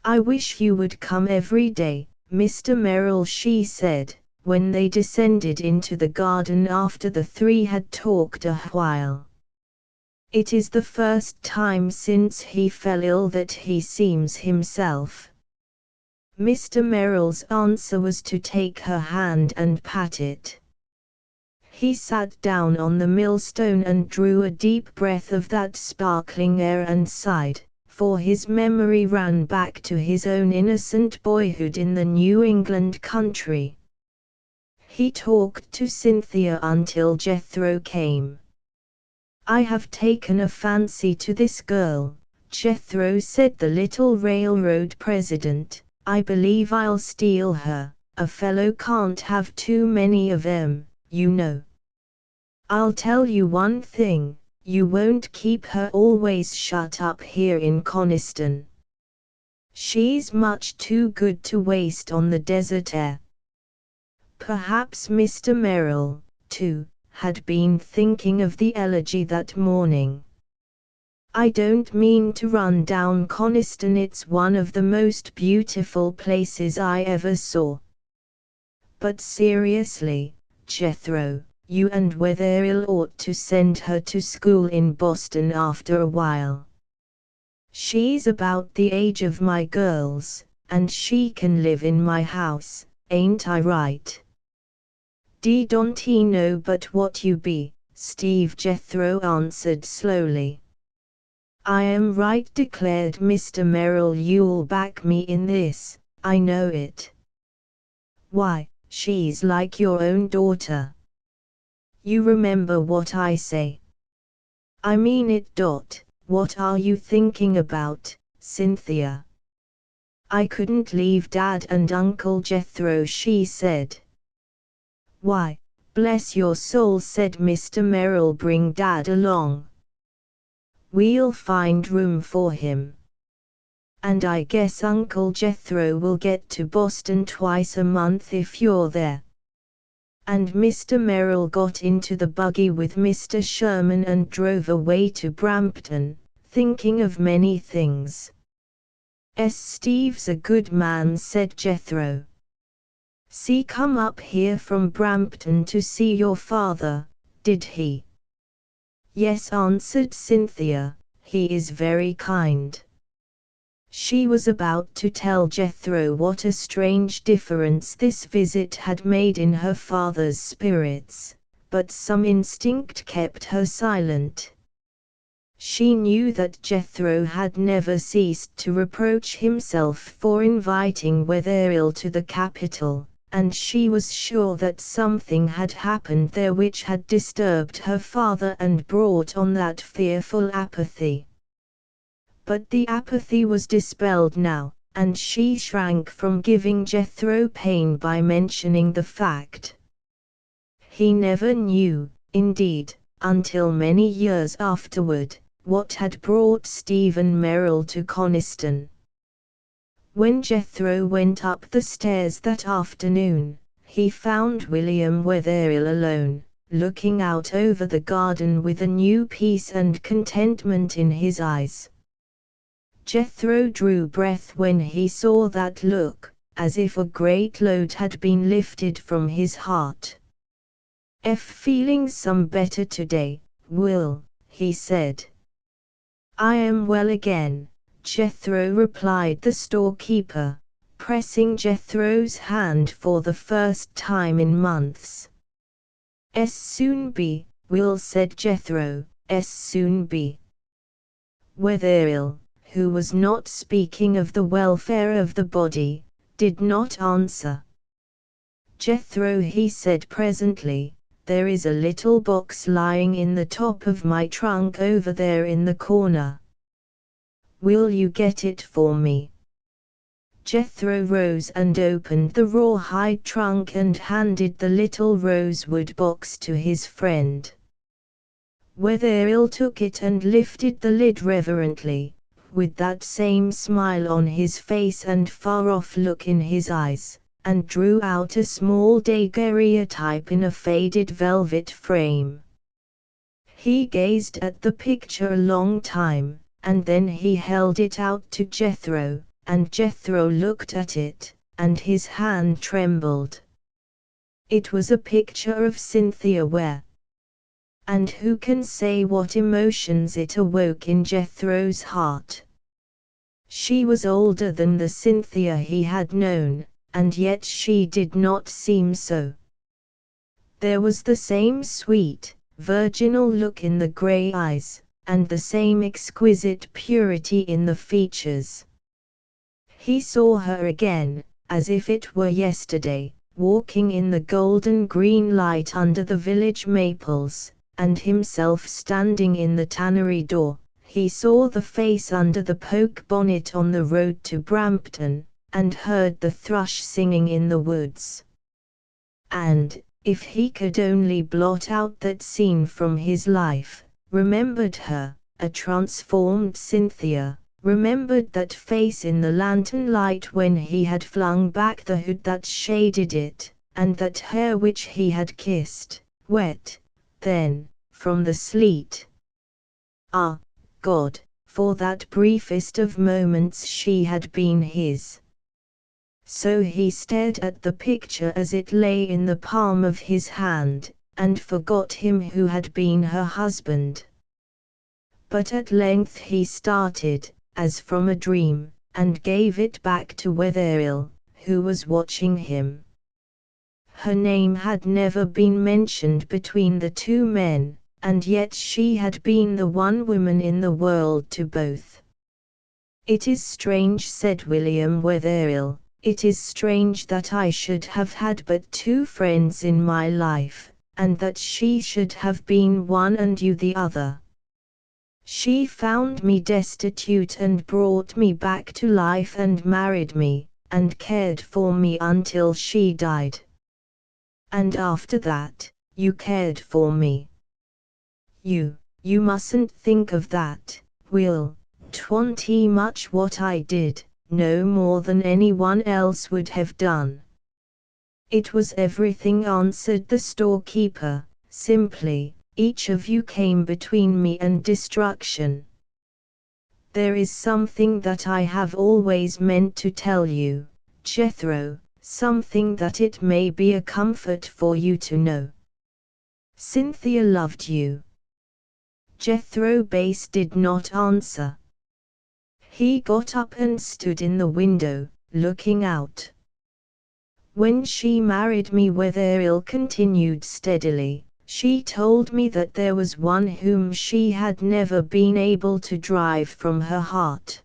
I wish you would come every day, Mr. Merrill, she said, when they descended into the garden after the three had talked a while. It is the first time since he fell ill that he seems himself. Mr. Merrill's answer was to take her hand and pat it. He sat down on the millstone and drew a deep breath of that sparkling air and sighed, for his memory ran back to his own innocent boyhood in the New England country. He talked to Cynthia until Jethro came. "I have taken a fancy to this girl," Jethro said, "the little railroad president. I believe I'll steal her. A fellow can't have too many of 'em, you know. I'll tell you one thing, you won't keep her always shut up here in Coniston. She's much too good to waste on the desert air." Perhaps Mr. Merrill, too, had been thinking of the elegy that morning. "I don't mean to run down Coniston, it's one of the most beautiful places I ever saw. But seriously, Jethro, you and Wetherill ought to send her to school in Boston after a while. She's about the age of my girls, and she can live in my house, ain't I right?" "Don't he know but what you be, Steve," Jethro answered slowly. "I am right," declared Mr. Merrill. "You'll back me in this, I know it. Why, she's like your own daughter. You remember what I say?" "I mean it. What are you thinking about, Cynthia?" "I couldn't leave Dad and Uncle Jethro," she said. "Why, bless your soul," said Mr. Merrill, "bring Dad along. We'll find room for him. And I guess Uncle Jethro will get to Boston twice a month if you're there." And Mr. Merrill got into the buggy with Mr. Sherman and drove away to Brampton, thinking of many things. "Steve's a good man," said Jethro. "See, come up here from Brampton to see your father, did he?" "Yes," answered Cynthia, "he is very kind." She was about to tell Jethro what a strange difference this visit had made in her father's spirits, but some instinct kept her silent. She knew that Jethro had never ceased to reproach himself for inviting Wetherill to the capital, and she was sure that something had happened there which had disturbed her father and brought on that fearful apathy. But the apathy was dispelled now, and she shrank from giving Jethro pain by mentioning the fact. He never knew, indeed, until many years afterward, what had brought Stephen Merrill to Coniston. When Jethro went up the stairs that afternoon, he found William Wetherill alone, looking out over the garden with a new peace and contentment in his eyes. Jethro drew breath when he saw that look, as if a great load had been lifted from his heart. "Feeling some better today, Will?" he said. "I am well again," Jethro replied the storekeeper, pressing Jethro's hand for the first time in months. "Soon be, Will," said Jethro, "soon be." Wetherill, who was not speaking of the welfare of the body, did not answer. "Jethro," he said presently, "there is a little box lying in the top of my trunk over there in the corner. Will you get it for me?" Jethro rose and opened the rawhide trunk and handed the little rosewood box to his friend. Wetherill took it and lifted the lid reverently, with that same smile on his face and far-off look in his eyes, and drew out a small daguerreotype in a faded velvet frame. He gazed at the picture a long time, and then he held it out to Jethro, and Jethro looked at it, and his hand trembled. It was a picture of Cynthia Ware. And who can say what emotions it awoke in Jethro's heart? She was older than the Cynthia he had known, and yet she did not seem so. There was the same sweet, virginal look in the gray eyes, and the same exquisite purity in the features. He saw her again, as if it were yesterday, walking in the golden green light under the village maples, and himself standing in the tannery door. He saw the face under the poke bonnet on the road to Brampton, and heard the thrush singing in the woods. And, if he could only blot out that scene from his life, remembered her, a transformed Cynthia, remembered that face in the lantern light when he had flung back the hood that shaded it, and that hair which he had kissed, wet, then, from the sleet. Ah, God, for that briefest of moments she had been his. So he stared at the picture as it lay in the palm of his hand, and forgot him who had been her husband. But at length he started, as from a dream, and gave it back to Wetherill, who was watching him. Her name had never been mentioned between the two men, and yet she had been the one woman in the world to both. "It is strange," said William Wetherill, "it is strange that I should have had but two friends in my life, and that she should have been one and you the other. She found me destitute and brought me back to life and married me, and cared for me until she died. And after that, you cared for me. You mustn't think of that, Will. 'Twa'n't much what I did, no more than anyone else would have done." "It was everything," answered the storekeeper, simply. "Each of you came between me and destruction. There is something that I have always meant to tell you, Jethro, something that it may be a comfort for you to know. Cynthia loved you." Jethro Bass did not answer. He got up and stood in the window, looking out. "When she married me," Wetherill continued steadily, "she told me that there was one whom she had never been able to drive from her heart.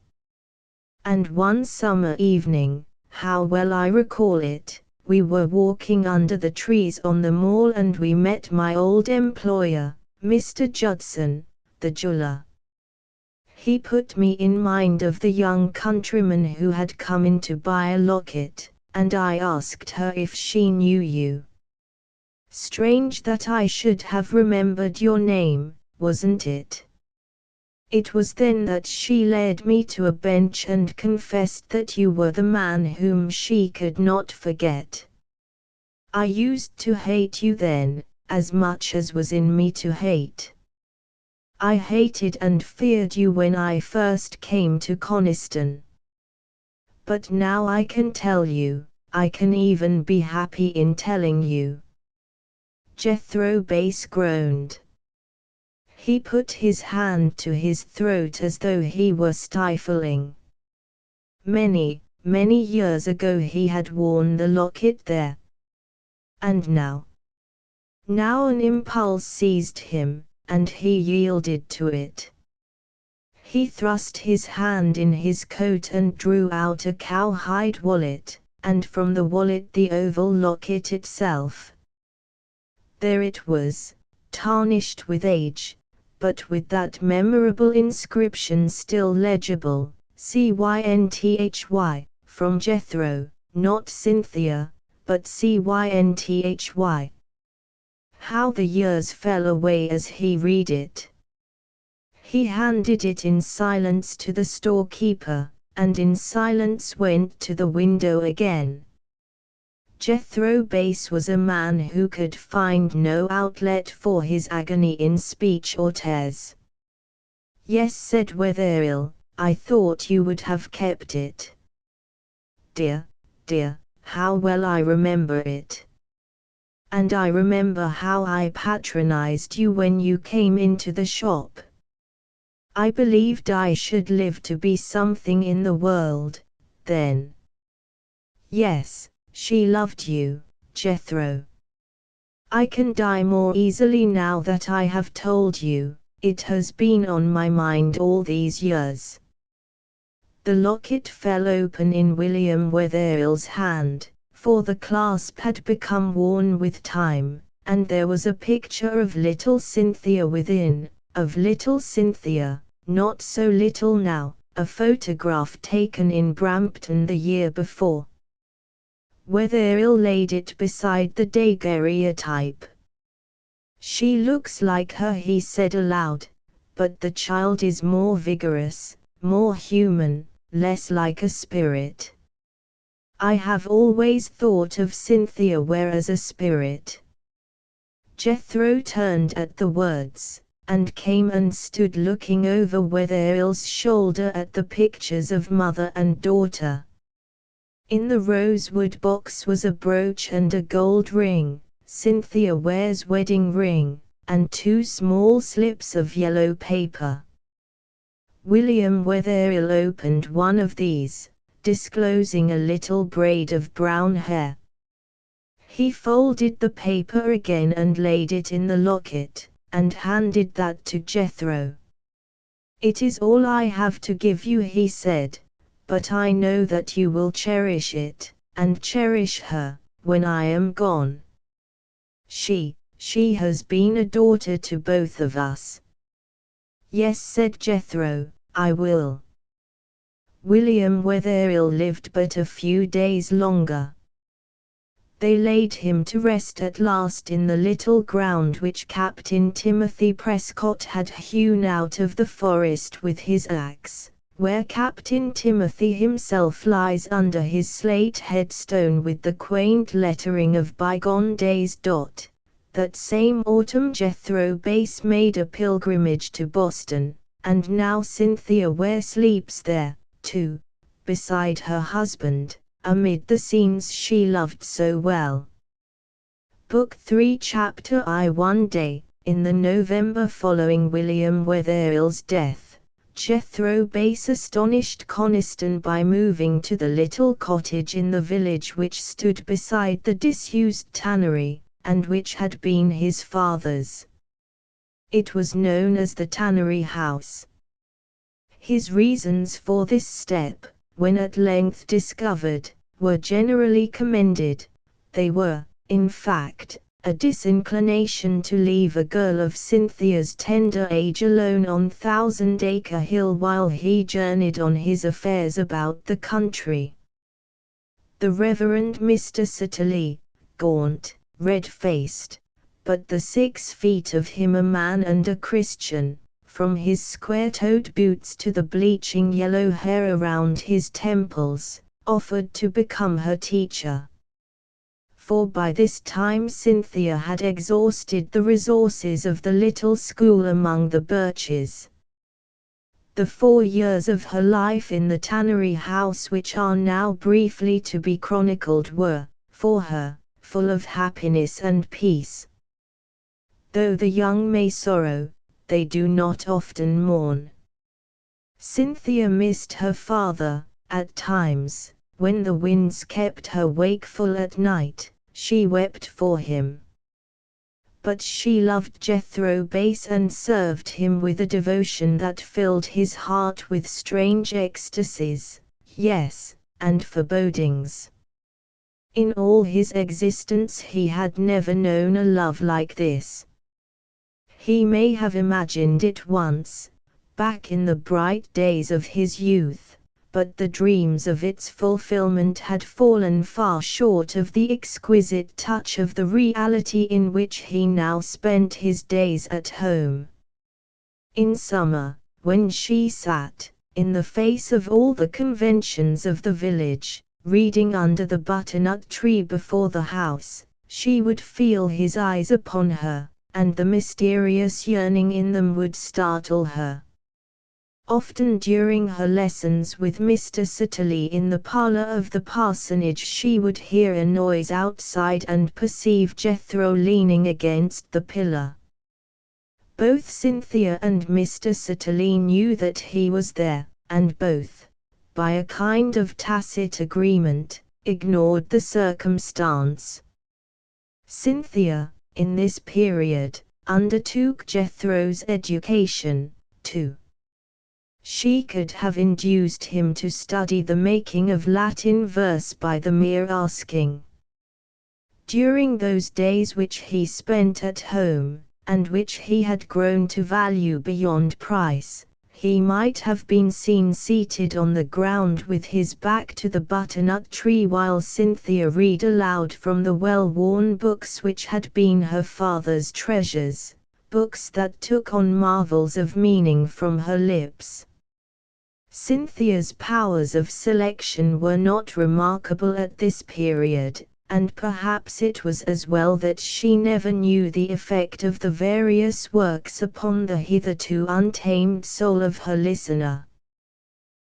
And one summer evening, how well I recall it, we were walking under the trees on the Mall and we met my old employer, Mr. Judson, the jeweler. He put me in mind of the young countryman who had come in to buy a locket, and I asked her if she knew you. Strange that I should have remembered your name, wasn't it? It was then that she led me to a bench and confessed that you were the man whom she could not forget. I used to hate you then, as much as was in me to hate. I hated and feared you when I first came to Coniston. But now I can tell you, I can even be happy in telling you." Jethro Bass groaned. He put his hand to his throat as though he were stifling. Many, many years ago he had worn the locket there. And now? Now an impulse seized him, and he yielded to it. He thrust his hand in his coat and drew out a cowhide wallet, and from the wallet the oval locket itself. There it was, tarnished with age, but with that memorable inscription still legible, CYNTHY, from Jethro, not Cynthia, but CYNTHY. How the years fell away as he read it. He handed it in silence to the storekeeper, and in silence went to the window again. Jethro Bass was a man who could find no outlet for his agony in speech or tears. "Yes," said Wetherill, "I thought you would have kept it. Dear, dear, how well I remember it. And I remember how I patronized you when you came into the shop. I believed I should live to be something in the world, then." Yes, she loved you, Jethro. I can die more easily now that I have told you, it has been on my mind all these years." The locket fell open in William Wetherell's hand, for the clasp had become worn with time, and there was a picture of little Cynthia within, of little Cynthia, not so little now, a photograph taken in Brampton the year before. Wetherell laid it beside the daguerreotype. "She looks like her," he said aloud, "but the child is more vigorous, more human, less like a spirit. I have always thought of Cynthia as a spirit." Jethro turned at the words, and came and stood looking over Wetherell's shoulder at the pictures of mother and daughter. In the rosewood box was a brooch and a gold ring, Cynthia Ware's wedding ring, and 2 small slips of yellow paper. William Wetherell opened one of these, disclosing a little braid of brown hair. He folded the paper again and laid it in the locket, and handed that to Jethro. "It is all I have to give you," he said, "but I know that you will cherish it, and cherish her, when I am gone. She has been a daughter to both of us." "Yes," said Jethro, "I will." William Wetherell lived but a few days longer. They laid him to rest at last in the little ground which Captain Timothy Prescott had hewn out of the forest with his axe, where Captain Timothy himself lies under his slate headstone with the quaint lettering of bygone days. That same autumn Jethro Bass made a pilgrimage to Boston, and now Cynthia Ware sleeps there, too, beside her husband, amid the scenes she loved so well. Book 3 Chapter I One day, in the November following William Wetherell's death, Jethro Bass astonished Coniston by moving to the little cottage in the village which stood beside the disused tannery, and which had been his father's. It was known as the Tannery House. His reasons for this step, when at length discovered, were generally commended. They were, in fact, a disinclination to leave a girl of Cynthia's tender age alone on Thousand Acre Hill while he journeyed on his affairs about the country. The Reverend Mr. Sitterley, gaunt, red-faced, but the 6 feet of him a man and a Christian, from his square-toed boots to the bleaching yellow hair around his temples, offered to become her teacher. For by this time Cynthia had exhausted the resources of the little school among the birches. The 4 years of her life in the Tannery House which are now briefly to be chronicled were, for her, full of happiness and peace. Though the young may sorrow, they do not often mourn. Cynthia missed her father. At times, when the winds kept her wakeful at night, she wept for him. But she loved Jethro Bass and served him with a devotion that filled his heart with strange ecstasies, yes, and forebodings. In all his existence he had never known a love like this. He may have imagined it once, back in the bright days of his youth, but the dreams of its fulfillment had fallen far short of the exquisite touch of the reality in which he now spent his days at home. In summer, when she sat, in the face of all the conventions of the village, reading under the butternut tree before the house, she would feel his eyes upon her, and the mysterious yearning in them would startle her. Often during her lessons with Mr. Sitterley in the parlor of the parsonage she would hear a noise outside and perceive Jethro leaning against the pillar. Both Cynthia and Mr. Sitterley knew that he was there, and both, by a kind of tacit agreement, ignored the circumstance. Cynthia, in this period, undertook Jethro's education, too. She could have induced him to study the making of Latin verse by the mere asking. During those days which he spent at home, and which he had grown to value beyond price, he might have been seen seated on the ground with his back to the butternut tree while Cynthia read aloud from the well-worn books which had been her father's treasures, books that took on marvels of meaning from her lips. Cynthia's powers of selection were not remarkable at this period, and perhaps it was as well that she never knew the effect of the various works upon the hitherto untamed soul of her listener.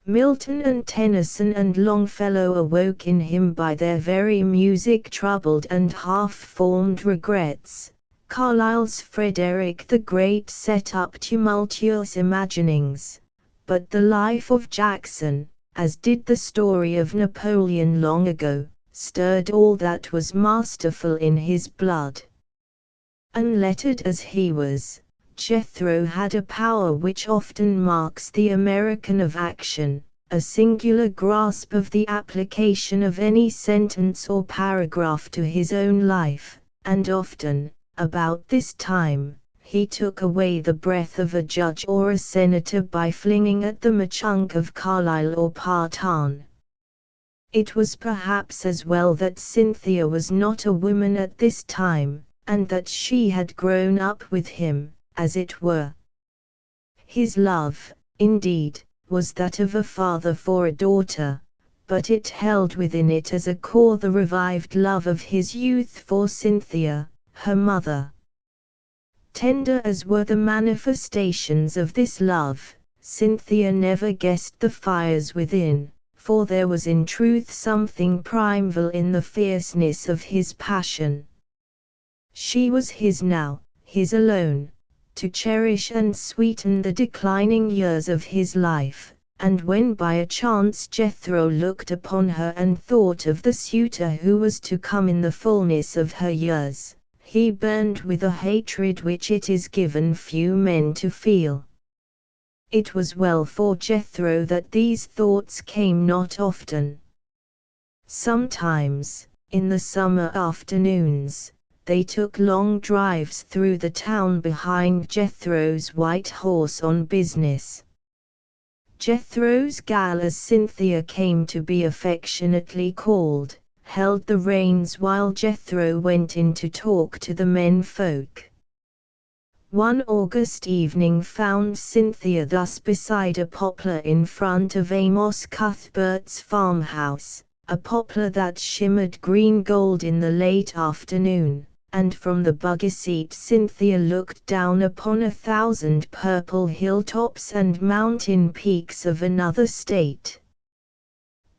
Milton and Tennyson and Longfellow awoke in him by their very music troubled and half-formed regrets. Carlyle's Frederick the Great set up tumultuous imaginings, but the life of Jackson, as did the story of Napoleon long ago, stirred all that was masterful in his blood. Unlettered as he was, Jethro had a power which often marks the American of action, a singular grasp of the application of any sentence or paragraph to his own life, and often, about this time, he took away the breath of a judge or a senator by flinging at them a chunk of Carlyle or Parton. It was perhaps as well that Cynthia was not a woman at this time, and that she had grown up with him, as it were. His love, indeed, was that of a father for a daughter, but it held within it as a core the revived love of his youth for Cynthia, her mother. Tender as were the manifestations of this love, Cynthia never guessed the fires within, for there was in truth something primeval in the fierceness of his passion. She was his now, his alone, to cherish and sweeten the declining years of his life, and when by a chance Jethro looked upon her and thought of the suitor who was to come in the fullness of her years, he burned with a hatred which it is given few men to feel. It was well for Jethro that these thoughts came not often. Sometimes, in the summer afternoons, they took long drives through the town behind Jethro's white horse on business. Jethro's gal, as Cynthia came to be affectionately called, held the reins while Jethro went in to talk to the men folk. One August evening found Cynthia thus beside a poplar in front of Amos Cuthbert's farmhouse, a poplar that shimmered green gold in the late afternoon, and from the buggy seat Cynthia looked down upon 1,000 purple hilltops and mountain peaks of another state.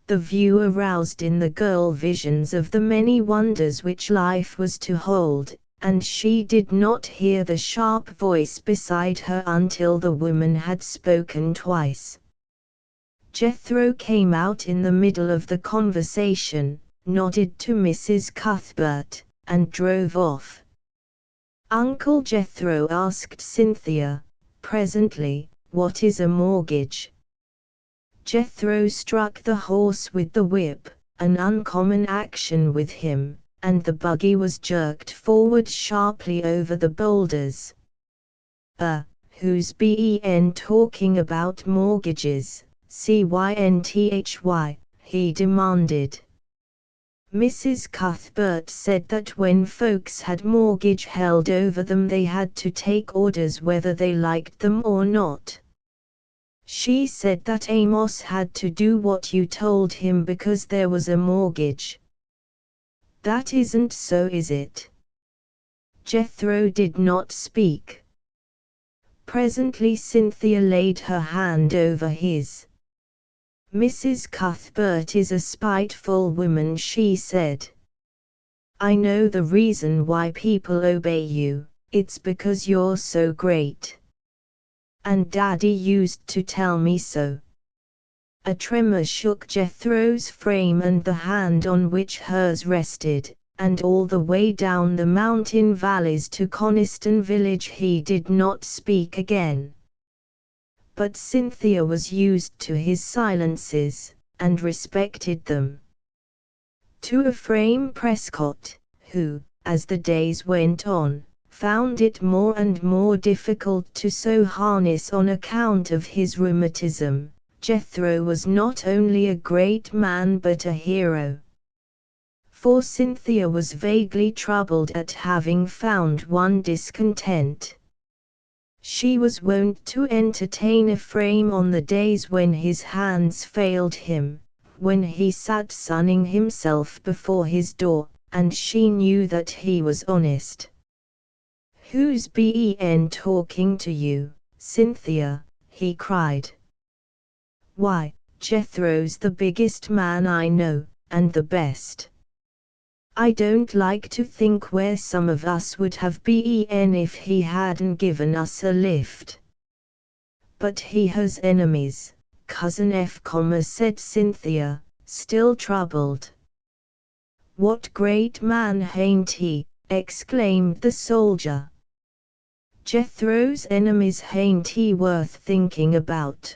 The view aroused in the girl visions of the many wonders which life was to hold, and she did not hear the sharp voice beside her until the woman had spoken twice. Jethro came out in the middle of the conversation, nodded to Mrs. Cuthbert, and drove off. Uncle Jethro asked Cynthia, presently, what is a mortgage? Jethro struck the horse with the whip, an uncommon action with him, and the buggy was jerked forward sharply over the boulders. Who's been talking about mortgages, Cynthy? He demanded. Mrs. Cuthbert said that when folks had mortgage held over them they had to take orders whether they liked them or not. She said that Amos had to do what you told him because there was a mortgage. That isn't so, is it? Jethro did not speak. Presently Cynthia laid her hand over his. Mrs. Cuthbert is a spiteful woman, she said. I know the reason why people obey you, it's because you're so great. And Daddy used to tell me so. A tremor shook Jethro's frame and the hand on which hers rested, and all the way down the mountain valleys to Coniston village he did not speak again. But Cynthia was used to his silences, and respected them. To Ephraim Prescott, who, as the days went on, found it more and more difficult to sew harness on account of his rheumatism, Jethro was not only a great man but a hero. For Cynthia was vaguely troubled at having found one discontent. She was wont to entertain Ephraim on the days when his hands failed him, when he sat sunning himself before his door, and she knew that he was honest. "Who's been talking to you, Cynthia?" he cried. "Why, Jethro's the biggest man I know, and the best. I don't like to think where some of us would have been if he hadn't given us a lift." "But he has enemies, Cousin F., said Cynthia, still troubled. "What great man hain't he?" exclaimed the soldier. "Jethro's enemies hain't he worth thinking about?"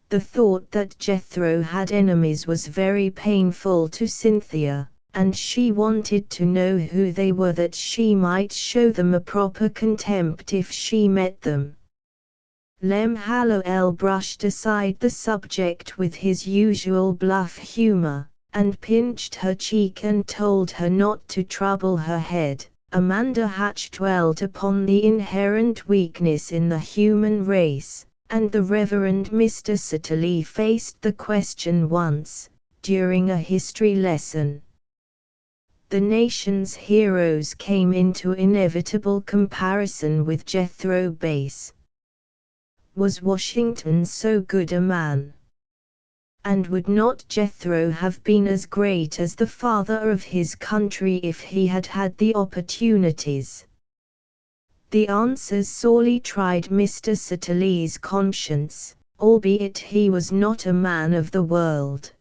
The thought that Jethro had enemies was very painful to Cynthia, and she wanted to know who they were that she might show them a proper contempt if she met them. Lem Hallowell brushed aside the subject with his usual bluff humor, and pinched her cheek and told her not to trouble her head. Amanda Hatch dwelt upon the inherent weakness in the human race, and the Reverend Mr. Sitterley faced the question once, during a history lesson. The nation's heroes came into inevitable comparison with Jethro Bass. Was Washington so good a man? And would not Jethro have been as great as the father of his country if he had had the opportunities? The answers sorely tried Mr. Sitterley's conscience, albeit he was not a man of the world.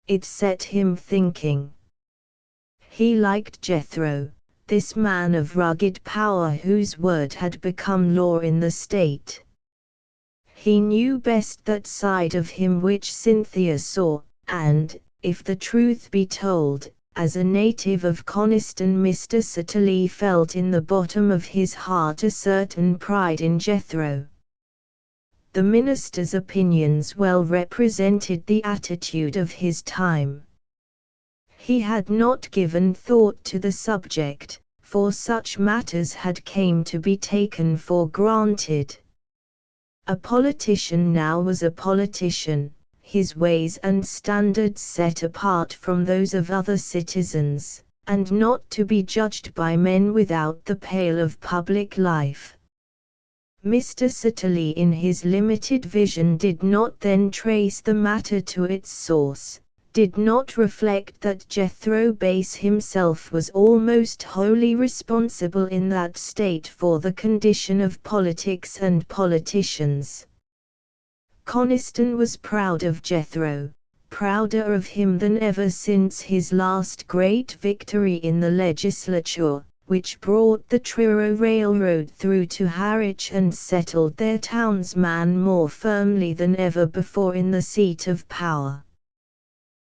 It set him thinking. He liked Jethro, this man of rugged power whose word had become law in the state. He knew best that side of him which Cynthia saw, and, if the truth be told, as a native of Coniston Mr. Sitterley felt in the bottom of his heart a certain pride in Jethro. The minister's opinions well represented the attitude of his time. He had not given thought to the subject, for such matters had come to be taken for granted. A politician now was a politician, his ways and standards set apart from those of other citizens, and not to be judged by men without the pale of public life. Mr. Sitterley in his limited vision did not then trace the matter to its source, did not reflect that Jethro Bass himself was almost wholly responsible in that state for the condition of politics and politicians. Coniston was proud of Jethro, prouder of him than ever since his last great victory in the legislature, which brought the Truro Railroad through to Harwich and settled their townsman more firmly than ever before in the seat of power.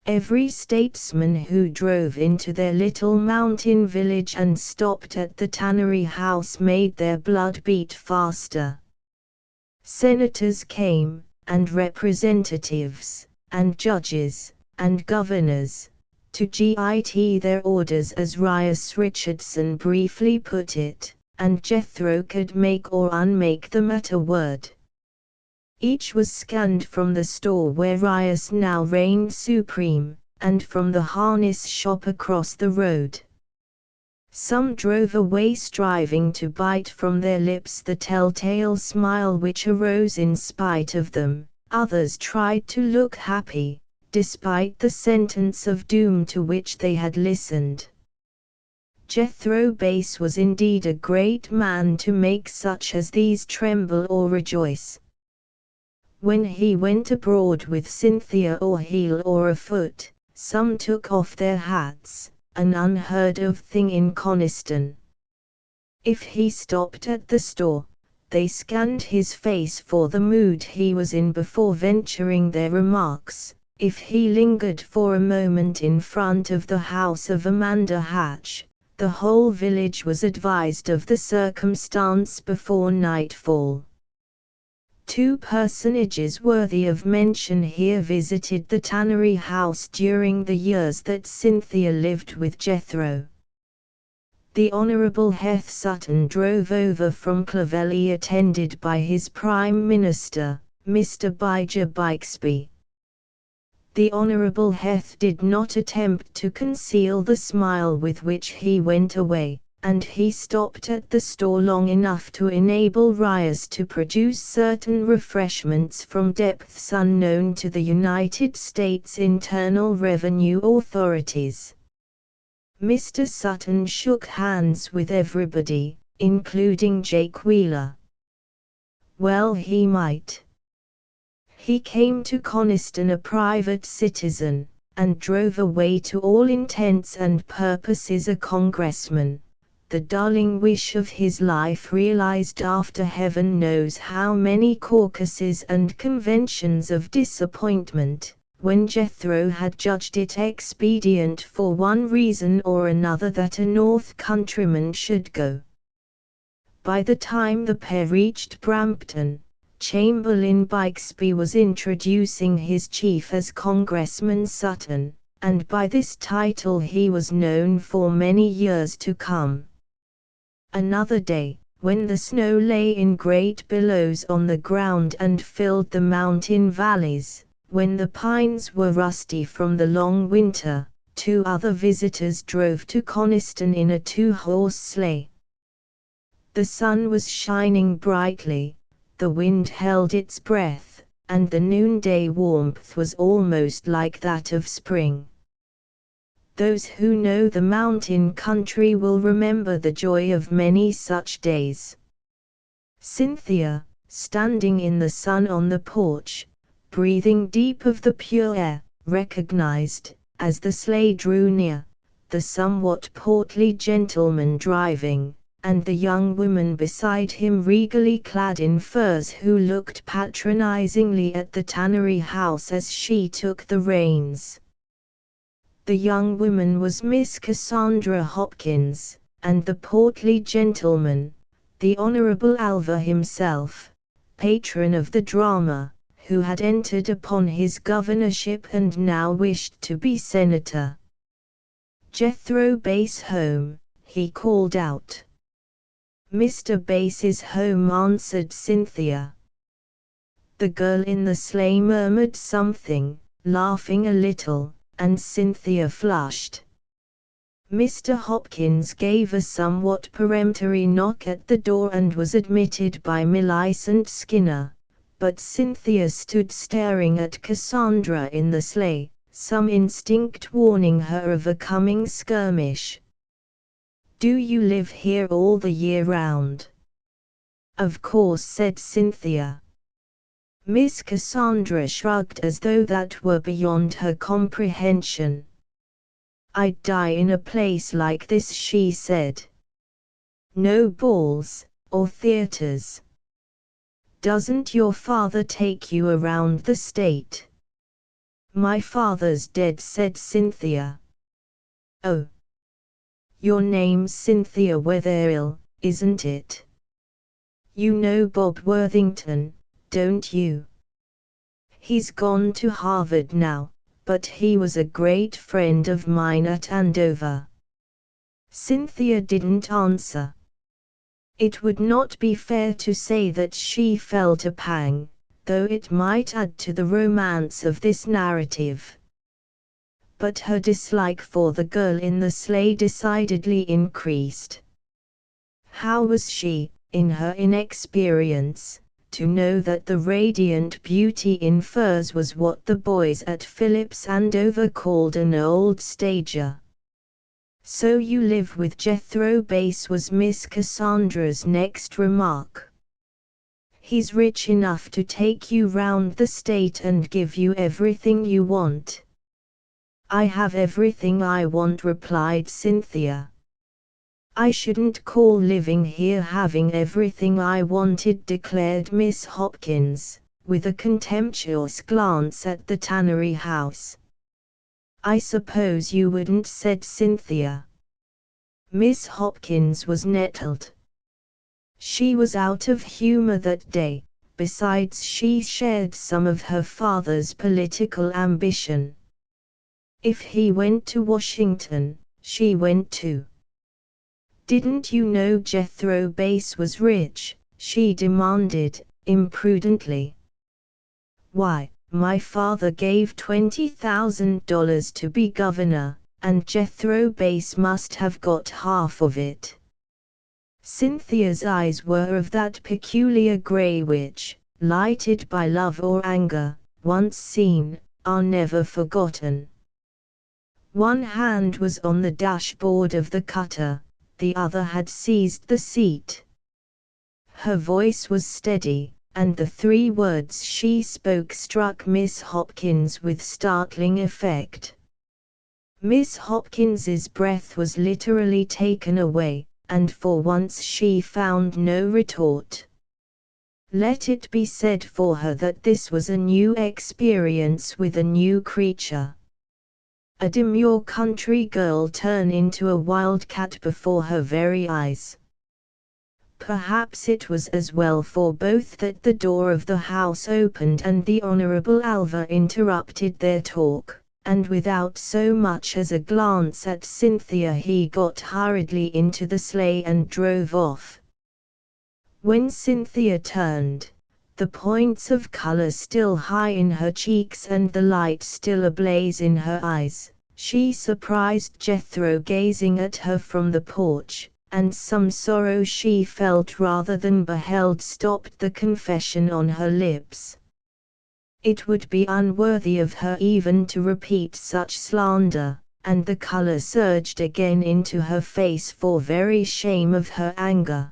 Every statesman who drove into their little mountain village and stopped at the tannery house made their blood beat faster. Senators came, and representatives, and judges, and governors, to get their orders as Rias Richardson briefly put it, and Jethro could make or unmake them at a word. Each was scanned from the store where Rias now reigned supreme, and from the harness shop across the road. Some drove away striving to bite from their lips the telltale smile which arose in spite of them, others tried to look happy, despite the sentence of doom to which they had listened. Jethro Bass was indeed a great man to make such as these tremble or rejoice. When he went abroad with Cynthia or heel or afoot, some took off their hats, an unheard of thing in Coniston. If he stopped at the store, they scanned his face for the mood he was in before venturing their remarks. If he lingered for a moment in front of the house of Amanda Hatch, the whole village was advised of the circumstance before nightfall. Two personages worthy of mention here visited the tannery house during the years that Cynthia lived with Jethro. The Honourable Heth Sutton drove over from Clovelly attended by his Prime Minister, Mr. Bijah Bixby. The Honourable Heth did not attempt to conceal the smile with which he went away, and he stopped at the store long enough to enable Rias to produce certain refreshments from depths unknown to the United States Internal Revenue authorities. Mr. Sutton shook hands with everybody, including Jake Wheeler. Well, he might. He came to Coniston a private citizen, and drove away to all intents and purposes a congressman, the darling wish of his life realized after heaven knows how many caucuses and conventions of disappointment, when Jethro had judged it expedient for one reason or another that a North countryman should go. By the time the pair reached Brampton, Chamberlain Bixby was introducing his chief as Congressman Sutton, and by this title he was known for many years to come. Another day, when the snow lay in great billows on the ground and filled the mountain valleys, when the pines were rusty from the long winter, two other visitors drove to Coniston in a two-horse sleigh. The sun was shining brightly, the wind held its breath, and the noonday warmth was almost like that of spring. Those who know the mountain country will remember the joy of many such days. Cynthia, standing in the sun on the porch, breathing deep of the pure air, recognized, as the sleigh drew near, the somewhat portly gentleman driving, and the young woman beside him regally clad in furs who looked patronizingly at the tannery house as she took the reins. The young woman was Miss Cassandra Hopkins, and the portly gentleman, the Honourable Alva himself, patron of the drama, who had entered upon his governorship and now wished to be senator. "Jethro Bass home," he called out. "Mr. Bass is home," answered Cynthia. The girl in the sleigh murmured something, laughing a little, and Cynthia flushed. Mr. Hopkins gave a somewhat peremptory knock at the door and was admitted by Millicent Skinner, but Cynthia stood staring at Cassandra in the sleigh, some instinct warning her of a coming skirmish. "Do you live here all the year round?" "Of course," said Cynthia. Miss Cassandra shrugged as though that were beyond her comprehension. "I'd die in a place like this," she said. "No balls, or theaters? Doesn't your father take you around the state?" "My father's dead," said Cynthia. "Oh. Your name's Cynthia Wetherill, isn't it? You know Bob Worthington, don't you? He's gone to Harvard now, but he was a great friend of mine at Andover." Cynthia didn't answer. It would not be fair to say that she felt a pang, though it might add to the romance of this narrative. But her dislike for the girl in the sleigh decidedly increased. How was she, in her inexperience, to know that the radiant beauty in furs was what the boys at Phillips Andover called an old stager? "So you live with Jethro Bass," was Miss Cassandra's next remark. "He's rich enough to take you round the state and give you everything you want." I have everything I want, replied Cynthia. I shouldn't call living here having everything I wanted, declared Miss Hopkins, with a contemptuous glance at the tannery house. I suppose you wouldn't, said Cynthia. Miss Hopkins was nettled. She was out of humor that day, besides she shared some of her father's political ambition. If he went to Washington, she went too. Didn't you know Jethro Bass was rich? She demanded, imprudently. Why, my father gave $20,000 to be governor, and Jethro Bass must have got half of it. Cynthia's eyes were of that peculiar grey which, lighted by love or anger, once seen, are never forgotten. One hand was on the dashboard of the cutter, the other had seized the seat. Her voice was steady, and the 3 words she spoke struck Miss Hopkins with startling effect. Miss Hopkins's breath was literally taken away, and for once she found no retort. Let it be said for her that this was a new experience with a new creature. A demure country girl turned into a wildcat before her very eyes. Perhaps it was as well for both that the door of the house opened and the Honourable Alva interrupted their talk, and without so much as a glance at Cynthia he got hurriedly into the sleigh and drove off. When Cynthia turned, the points of colour still high in her cheeks and the light still ablaze in her eyes, she surprised Jethro gazing at her from the porch, and some sorrow she felt rather than beheld stopped the confession on her lips. It would be unworthy of her even to repeat such slander, and the colour surged again into her face for very shame of her anger.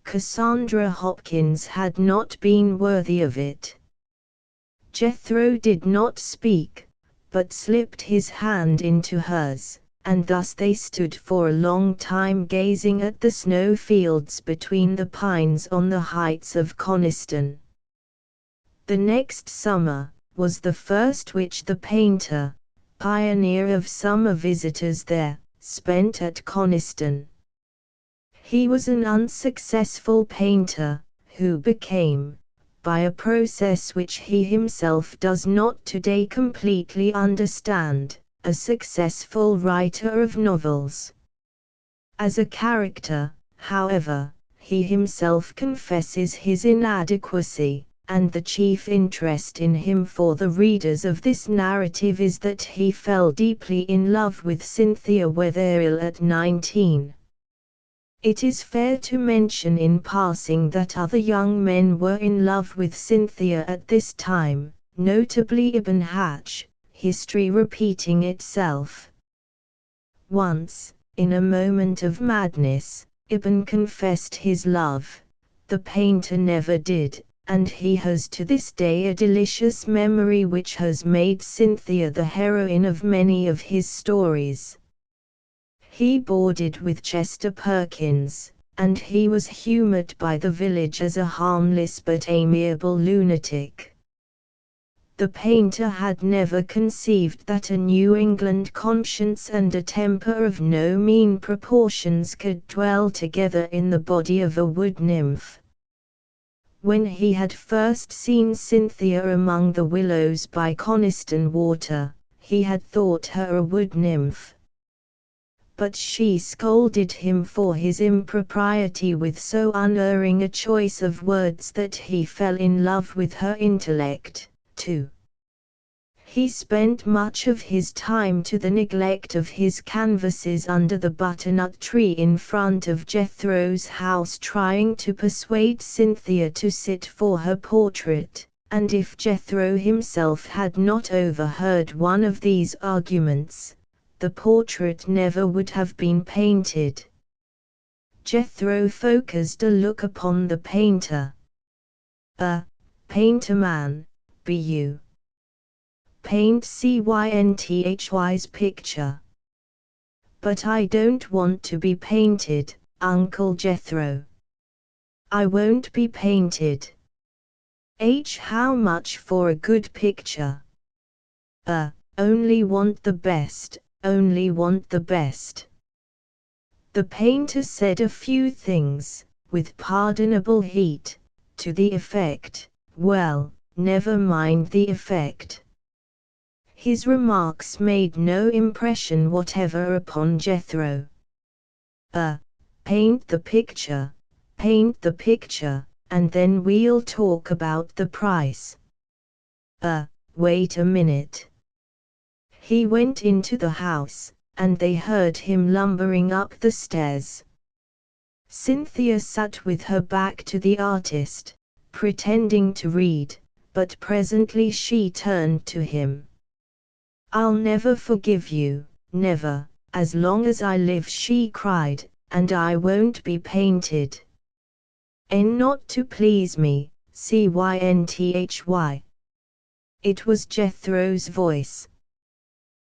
Cassandra Hopkins had not been worthy of it. Jethro did not speak, but slipped his hand into hers, and thus they stood for a long time gazing at the snow fields between the pines on the heights of Coniston. The next summer was the first which the painter, pioneer of summer visitors there, spent at Coniston. He was an unsuccessful painter, who became, by a process which he himself does not today completely understand, a successful writer of novels. As a character, however, he himself confesses his inadequacy, and the chief interest in him for the readers of this narrative is that he fell deeply in love with Cynthia Wetherill at 19. It is fair to mention in passing that other young men were in love with Cynthia at this time, notably Ibn Hatch, history repeating itself. Once, in a moment of madness, Ibn confessed his love. The painter never did, and he has to this day a delicious memory which has made Cynthia the heroine of many of his stories. He boarded with Chester Perkins, and he was humoured by the village as a harmless but amiable lunatic. The painter had never conceived that a New England conscience and a temper of no mean proportions could dwell together in the body of a wood nymph. When he had first seen Cynthia among the willows by Coniston Water, he had thought her a wood nymph. But she scolded him for his impropriety with so unerring a choice of words that he fell in love with her intellect, too. He spent much of his time to the neglect of his canvases under the butternut tree in front of Jethro's house trying to persuade Cynthia to sit for her portrait, and if Jethro himself had not overheard one of these arguments, the portrait never would have been painted. Jethro focused a look upon the painter. "A painter man, be you?" paint Cynthy's picture. But I don't want to be painted, Uncle Jethro. I won't be painted. How much for a good picture? Only want the best, only want the best. The painter said a few things, with pardonable heat, to the effect, well, never mind the effect. His remarks made no impression whatever upon Jethro. Paint the picture, and then we'll talk about the price. Wait a minute. He went into the house, and they heard him lumbering up the stairs. Cynthia sat with her back to the artist, pretending to read, but presently she turned to him. "I'll never forgive you, never, as long as I live," she cried, "and I won't be painted. And not to please me, Cynthy." It was Jethro's voice.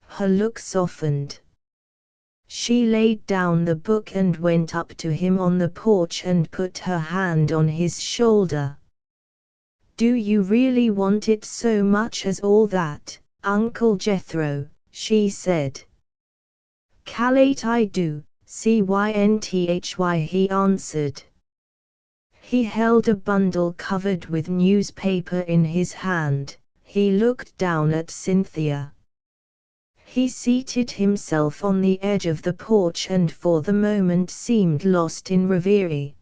Her look softened. She laid down the book and went up to him on the porch and put her hand on his shoulder. "Do you really want it so much as all that, Uncle Jethro?" she said. "Calate I do, Cynthy," he answered. He held a bundle covered with newspaper in his hand. He looked down at Cynthia. He seated himself on the edge of the porch and for the moment seemed lost in reverie.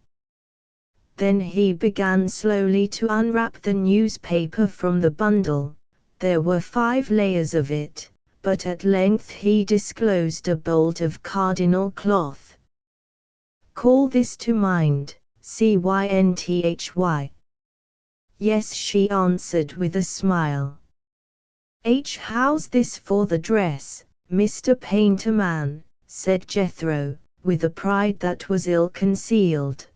Then he began slowly to unwrap the newspaper from the bundle. There were 5 layers of it, but at length he disclosed a bolt of cardinal cloth. "Call this to mind, Cynthy." "Yes," she answered with a smile. "How's this for the dress, Mr. Painter-man?" said Jethro, with a pride that was ill-concealed.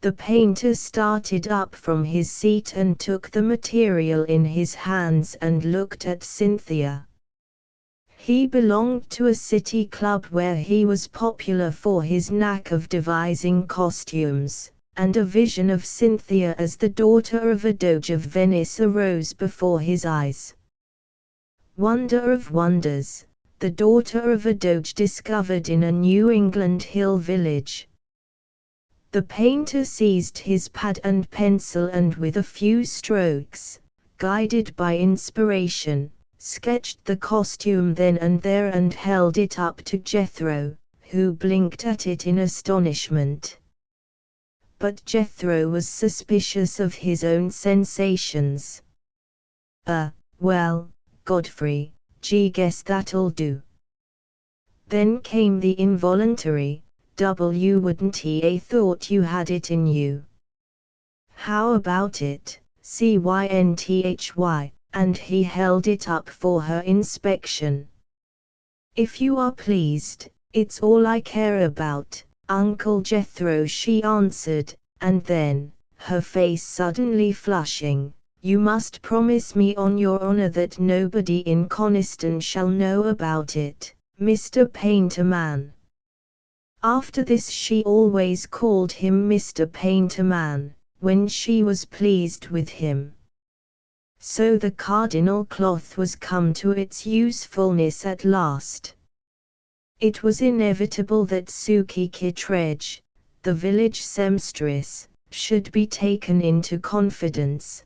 The painter started up from his seat and took the material in his hands and looked at Cynthia. He belonged to a city club where he was popular for his knack of devising costumes, and a vision of Cynthia as the daughter of a Doge of Venice arose before his eyes. Wonder of wonders, the daughter of a Doge discovered in a New England hill village. The painter seized his pad and pencil and with a few strokes, guided by inspiration, sketched the costume then and there and held it up to Jethro, who blinked at it in astonishment. But Jethro was suspicious of his own sensations. "Well, Godfrey, guess that'll do." Then came the involuntary, "Wouldn't he thought you had it in you? How about it, Cynthy?" and he held it up for her inspection. "If you are pleased, it's all I care about, Uncle Jethro," she answered, and then, her face suddenly flushing, "you must promise me on your honor that nobody in Coniston shall know about it, Mr. Painter-man." After this she always called him Mr. Painter-man, when she was pleased with him. So the cardinal cloth was come to its usefulness at last. It was inevitable that Suki Kittredge, the village seamstress, should be taken into confidence.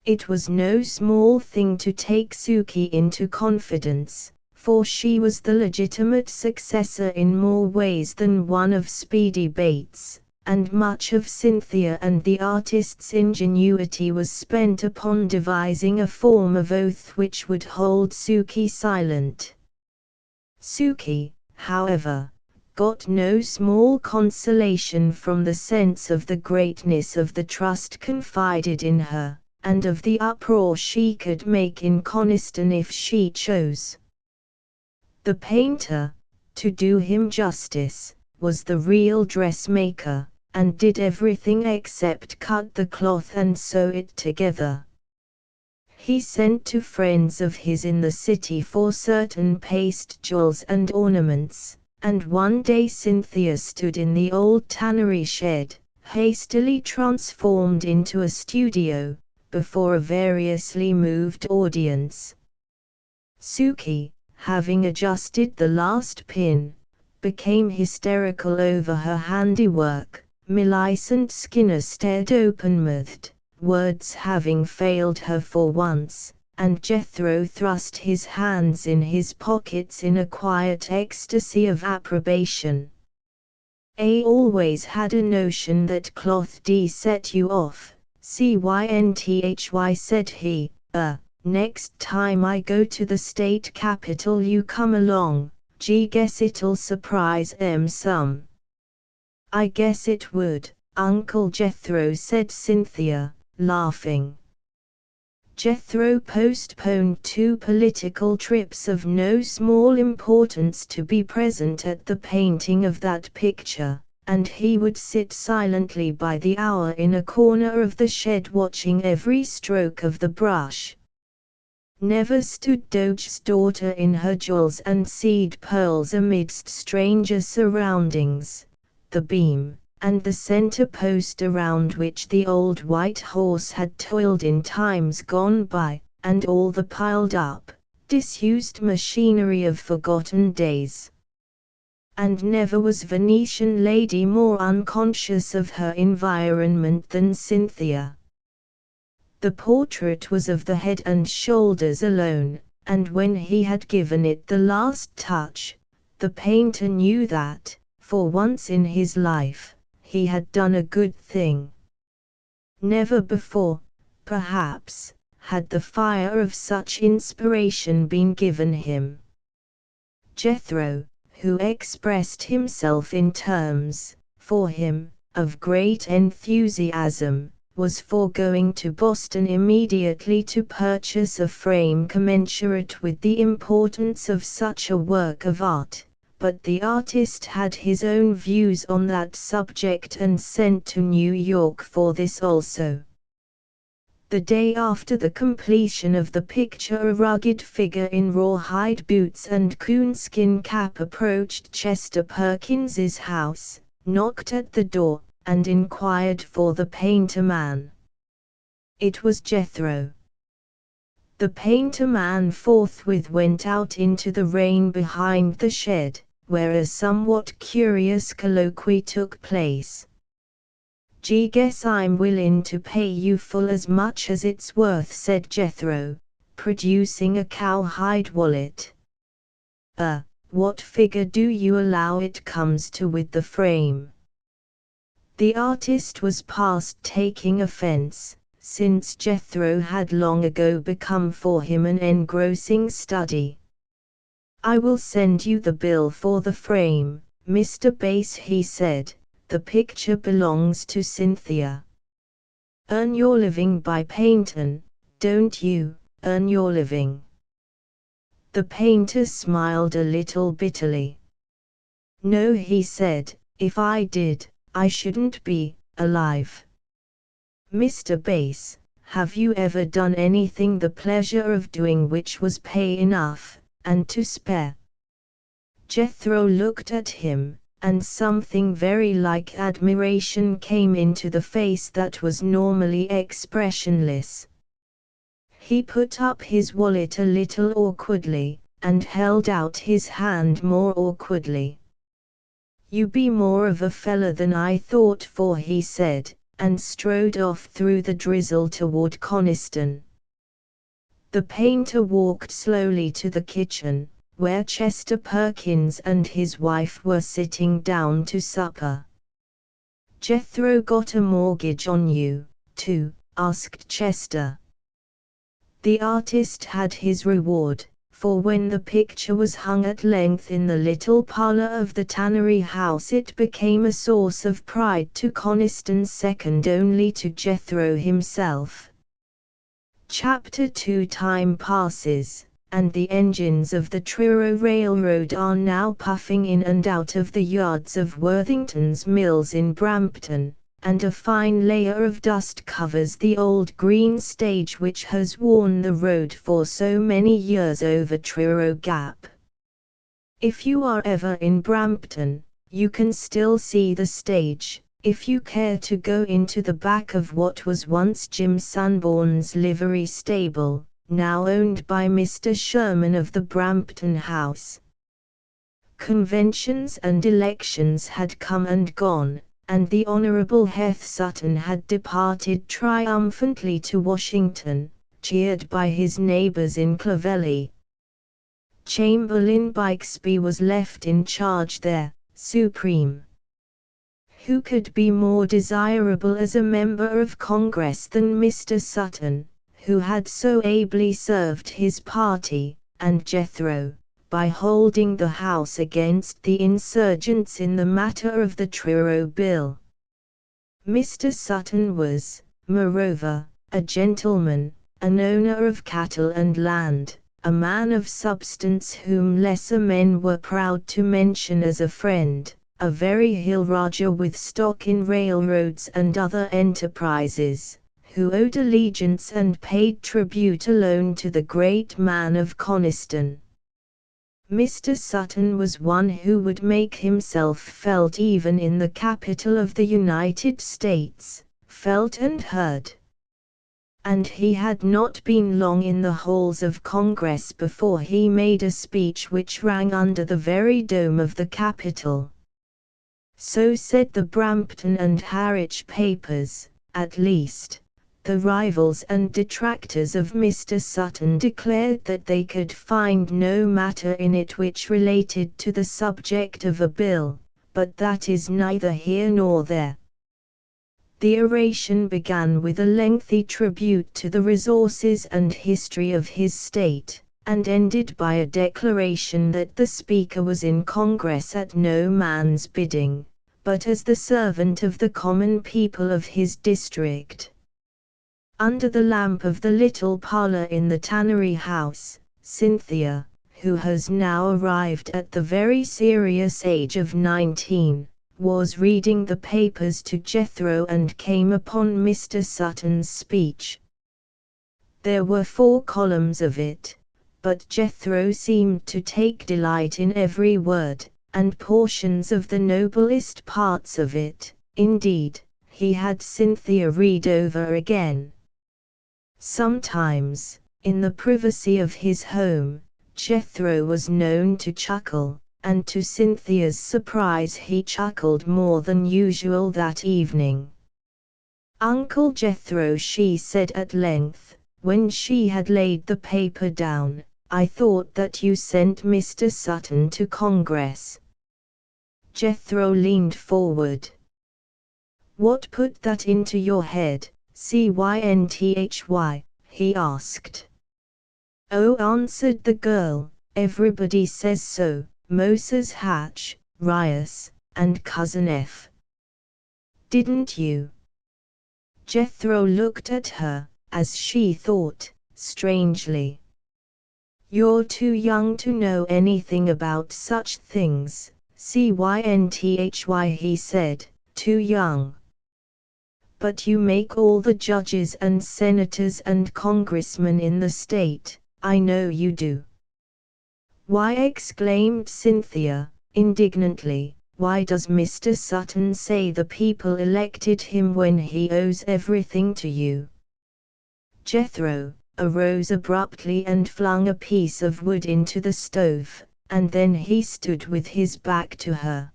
It was no small thing to take Suki into confidence, for she was the legitimate successor in more ways than one of Speedy Bates, and much of Cynthia and the artist's ingenuity was spent upon devising a form of oath which would hold Suki silent. Suki, however, got no small consolation from the sense of the greatness of the trust confided in her, and of the uproar she could make in Coniston if she chose. The painter, to do him justice, was the real dressmaker, and did everything except cut the cloth and sew it together. He sent to friends of his in the city for certain paste jewels and ornaments, and one day Cynthia stood in the old tannery shed, hastily transformed into a studio, before a variously moved audience. Suki, having adjusted the last pin, became hysterical over her handiwork. Millicent Skinner stared open-mouthed, words having failed her for once, and Jethro thrust his hands in his pockets in a quiet ecstasy of approbation. "I always had a notion that cloth d set you off, Cynthy," said he. Next time I go to the state capitol you come along. Guess it'll surprise some." "I guess it would, Uncle Jethro," said Cynthia, laughing. Jethro postponed 2 political trips of no small importance to be present at the painting of that picture, and he would sit silently by the hour in a corner of the shed watching every stroke of the brush. Never stood Doge's daughter in her jewels and seed pearls amidst stranger surroundings, the beam, and the center post around which the old white horse had toiled in times gone by, and all the piled up, disused machinery of forgotten days. And never was Venetian lady more unconscious of her environment than Cynthia. The portrait was of the head and shoulders alone, and when he had given it the last touch, the painter knew that, for once in his life, he had done a good thing. Never before, perhaps, had the fire of such inspiration been given him. Jethro, who expressed himself in terms, for him, of great enthusiasm, was for going to Boston immediately to purchase a frame commensurate with the importance of such a work of art, but the artist had his own views on that subject and sent to New York for this also. The day after the completion of the picture a rugged figure in rawhide boots and coonskin cap approached Chester Perkins's house, knocked at the door, and inquired for the painter-man. It was Jethro. The painter-man forthwith went out into the rain behind the shed, where a somewhat curious colloquy took place. "Guess I'm willin' to pay you full as much as it's worth," said Jethro, producing a cowhide wallet. What figure do you allow it comes to with the frame?" The artist was past taking offense, since Jethro had long ago become for him an engrossing study. "I will send you the bill for the frame, Mr. Bass," he said. "The picture belongs to Cynthia. Earn your living by paintin', don't you? Earn your living." The painter smiled a little bitterly. "No," he said, "if I did, I shouldn't be alive. Mr. Bass, have you ever done anything the pleasure of doing which was pay enough, and to spare?" Jethro looked at him, and something very like admiration came into the face that was normally expressionless. He put up his wallet a little awkwardly, and held out his hand more awkwardly. "You be more of a fella than I thought for," he said, and strode off through the drizzle toward Coniston. The painter walked slowly to the kitchen, where Chester Perkins and his wife were sitting down to supper. "Jethro got a mortgage on you, too?" asked Chester. The artist had his reward, for when the picture was hung at length in the little parlor of the tannery house it became a source of pride to Coniston, second only to Jethro himself. Chapter 2. Time passes, and the engines of the Truro Railroad are now puffing in and out of the yards of Worthington's mills in Brampton, and a fine layer of dust covers the old green stage which has worn the road for so many years over Truro Gap. If you are ever in Brampton, you can still see the stage, if you care to go into the back of what was once Jim Sanborn's livery stable, now owned by Mr. Sherman of the Brampton House. Conventions and elections had come and gone, and the Honourable Heth Sutton had departed triumphantly to Washington, cheered by his neighbours in Clovelly. Chamberlain Bixby was left in charge there, supreme. Who could be more desirable as a member of Congress than Mr. Sutton, who had so ably served his party, and Jethro, by holding the House against the insurgents in the matter of the Truro Bill? Mr. Sutton was, moreover, a gentleman, an owner of cattle and land, a man of substance whom lesser men were proud to mention as a friend, a very hill Roger with stock in railroads and other enterprises, who owed allegiance and paid tribute alone to the great man of Coniston. Mr. Sutton was one who would make himself felt even in the capital of the United States, felt and heard. And he had not been long in the halls of Congress before he made a speech which rang under the very dome of the Capitol. So said the Brampton and Harwich papers, at least. The rivals and detractors of Mr. Sutton declared that they could find no matter in it which related to the subject of a bill, but that is neither here nor there. The oration began with a lengthy tribute to the resources and history of his state, and ended by a declaration that the Speaker was in Congress at no man's bidding, but as the servant of the common people of his district. Under the lamp of the little parlour in the Tannery House, Cynthia, who has now arrived at the very serious age of 19, was reading the papers to Jethro and came upon Mr. Sutton's speech. There were 4 columns of it, but Jethro seemed to take delight in every word, and portions of the noblest parts of it, indeed, he had Cynthia read over again. Sometimes, in the privacy of his home, Jethro was known to chuckle, and to Cynthia's surprise he chuckled more than usual that evening. "Uncle Jethro," she said at length, when she had laid the paper down, "I thought that you sent Mr. Sutton to Congress." Jethro leaned forward. "What put that into your head, Cynthy?" he asked. "Oh," answered the girl, "everybody says so, Moses Hatch, Rias, and Cousin F." "Didn't you?" Jethro looked at her, as she thought, strangely. "You're too young to know anything about such things, Cynthy, he said, "too young. But you make all the judges and senators and congressmen in the state, I know you do." "Why," exclaimed Cynthia, indignantly, "why does Mr. Sutton say the people elected him when he owes everything to you?" Jethro arose abruptly and flung a piece of wood into the stove, and then he stood with his back to her.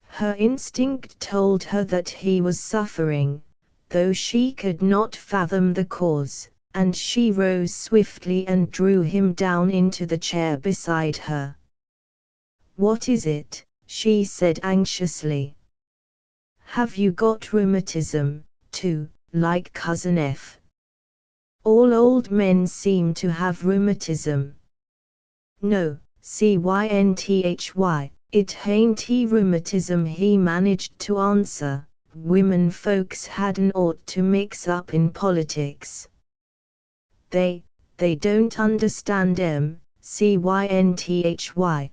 Her instinct told her that he was suffering, though she could not fathom the cause, and she rose swiftly and drew him down into the chair beside her. "What is it?" she said anxiously. "Have you got rheumatism, too, like Cousin F?" "All old men seem to have rheumatism." "No, Cynthy, it hain't rheumatism," he managed to answer. "Women folks hadn't ought to mix up in politics. They don't understand Cynthy.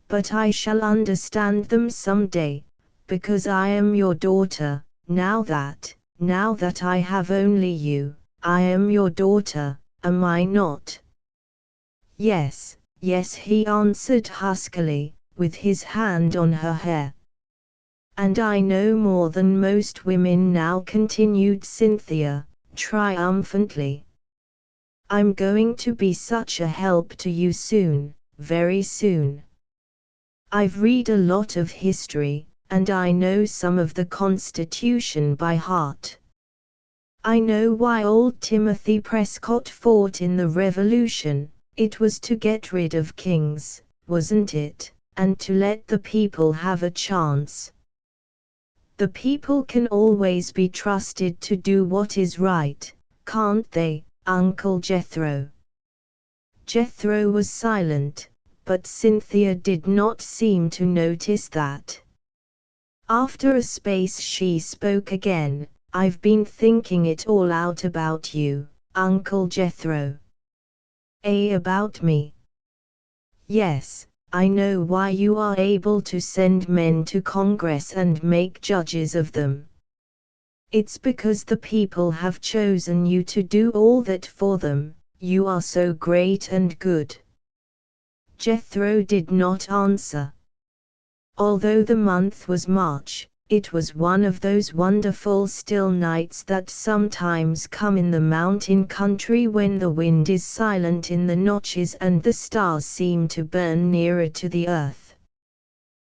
But I shall understand them some day, because I am your daughter. Now that I have only you, I am your daughter, am I not?" "Yes, yes," he answered huskily, with his hand on her hair. "And I know more than most women now," continued Cynthia, triumphantly. "I'm going to be such a help to you soon, very soon. I've read a lot of history, and I know some of the Constitution by heart. I know why old Timothy Prescott fought in the Revolution. It was to get rid of kings, wasn't it, and to let the people have a chance. The people can always be trusted to do what is right, can't they, Uncle Jethro?" Jethro was silent, but Cynthia did not seem to notice that. After a space she spoke again. "I've been thinking it all out about you, Uncle Jethro." "About me?" "Yes, I know why you are able to send men to Congress and make judges of them. It's because the people have chosen you to do all that for them. You are so great and good." Jethro did not answer. Although the month was March, it was one of those wonderful still nights that sometimes come in the mountain country when the wind is silent in the notches and the stars seem to burn nearer to the earth.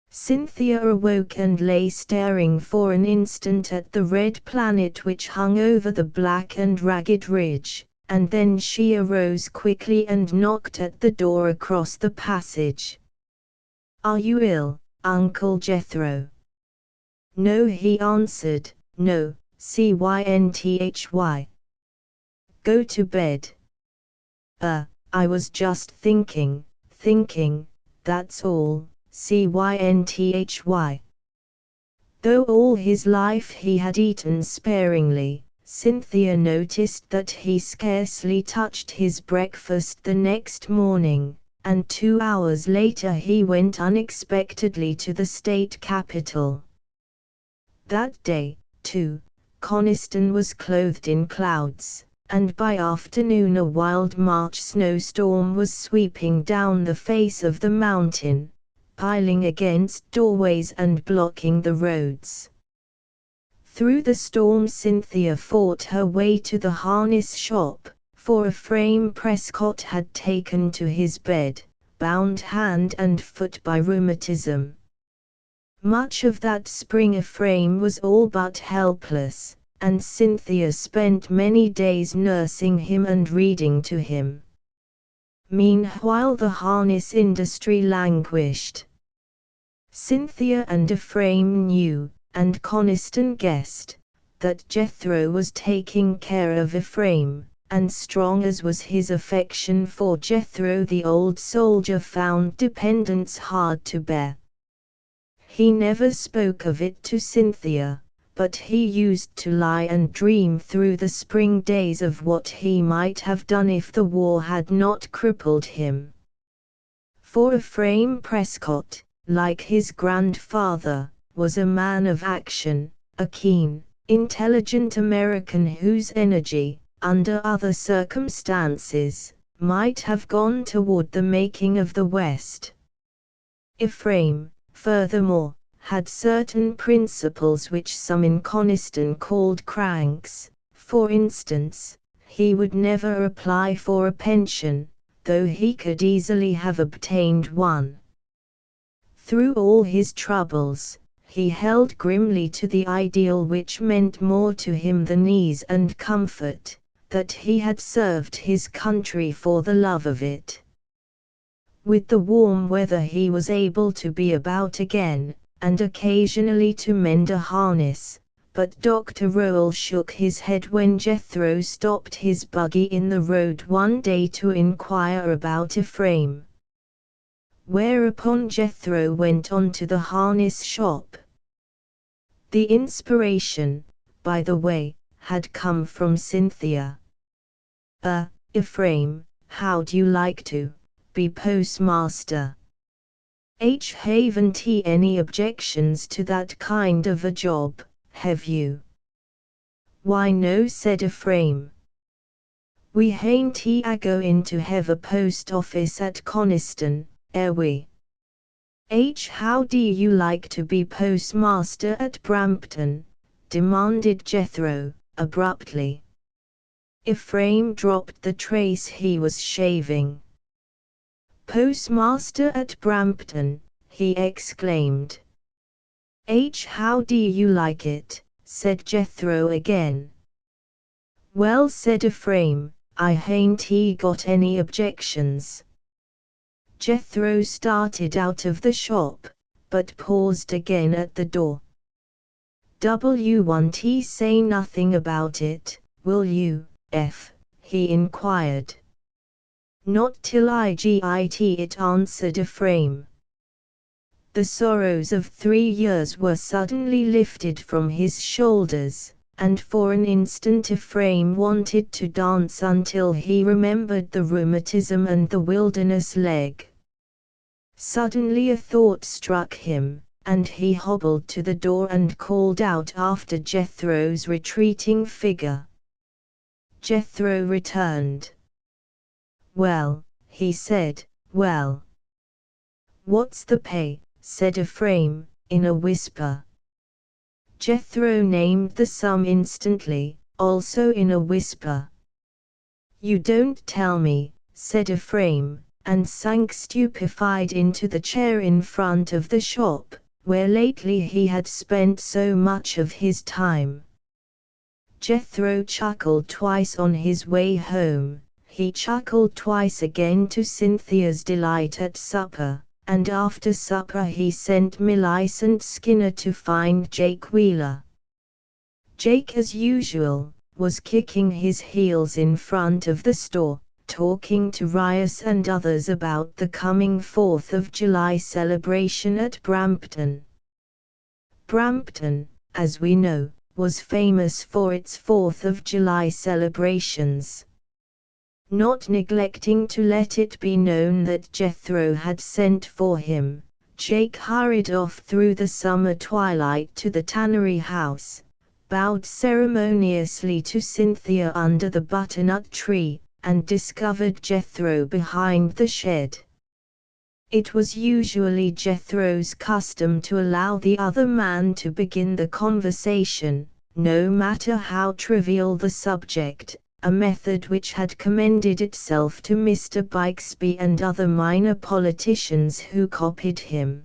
Cynthia awoke and lay staring for an instant at the red planet which hung over the black and ragged ridge, and then she arose quickly and knocked at the door across the passage. "Are you ill, Uncle Jethro?" "No," he answered, "no, Cynthy. Go to bed." I was just thinking, that's all, Cynthy." Though all his life he had eaten sparingly, Cynthia noticed that he scarcely touched his breakfast the next morning, and 2 hours later he went unexpectedly to the state capitol. That day, too, Coniston was clothed in clouds, and by afternoon a wild March snowstorm was sweeping down the face of the mountain, piling against doorways and blocking the roads. Through the storm Cynthia fought her way to the harness shop, for Ephraim Prescott had taken to his bed, bound hand and foot by rheumatism. Much of that spring Ephraim was all but helpless, and Cynthia spent many days nursing him and reading to him. Meanwhile the harness industry languished. Cynthia and Ephraim knew, and Coniston guessed, that Jethro was taking care of Ephraim, and strong as was his affection for Jethro, the old soldier found dependence hard to bear. He never spoke of it to Cynthia, but he used to lie and dream through the spring days of what he might have done if the war had not crippled him. For Ephraim Prescott, like his grandfather, was a man of action, a keen, intelligent American whose energy, under other circumstances, might have gone toward the making of the West. Ephraim, furthermore, had certain principles which some in Coniston called cranks. For instance, he would never apply for a pension, though he could easily have obtained one. Through all his troubles, he held grimly to the ideal which meant more to him than ease and comfort, that he had served his country for the love of it. With the warm weather he was able to be about again, and occasionally to mend a harness, but Dr. Rowell shook his head when Jethro stopped his buggy in the road one day to inquire about Ephraim. Whereupon Jethro went on to the harness shop. The inspiration, by the way, had come from Cynthia. "Ephraim, how'd you like to be postmaster?" Haven't any objections to that kind of a job, have you? Why no, said Ephraim. We hain't going to have a post office at Coniston, we? How do you like to be postmaster at Brampton? Demanded Jethro, abruptly. Ephraim dropped the trace he was shaving. Postmaster at Brampton, he exclaimed. How do you like it? Said Jethro again. Well, said Ephraim, I hain't got any objections. Jethro started out of the shop, but paused again at the door. Won't say nothing about it, will you, he inquired. Not till I get it, answered Ephraim. The sorrows of 3 years were suddenly lifted from his shoulders, and for an instant Ephraim wanted to dance until he remembered the rheumatism and the wilderness leg. Suddenly a thought struck him, and he hobbled to the door and called out after Jethro's retreating figure. Jethro returned. Well, he said, well. What's the pay? Said Ephraim, in a whisper. Jethro named the sum instantly, also in a whisper. You don't tell me, said Ephraim, and sank stupefied into the chair in front of the shop, where lately he had spent so much of his time. Jethro chuckled twice on his way home. He chuckled twice again to Cynthia's delight at supper, and after supper he sent Millicent Skinner to find Jake Wheeler. Jake, as usual, was kicking his heels in front of the store, talking to Rias and others about the coming 4th of July celebration at Brampton. Brampton, as we know, was famous for its 4th of July celebrations. Not neglecting to let it be known that Jethro had sent for him, Jake hurried off through the summer twilight to the tannery house, bowed ceremoniously to Cynthia under the butternut tree, and discovered Jethro behind the shed. It was usually Jethro's custom to allow the other man to begin the conversation, no matter how trivial the subject, a method which had commended itself to Mr. Bixby and other minor politicians who copied him.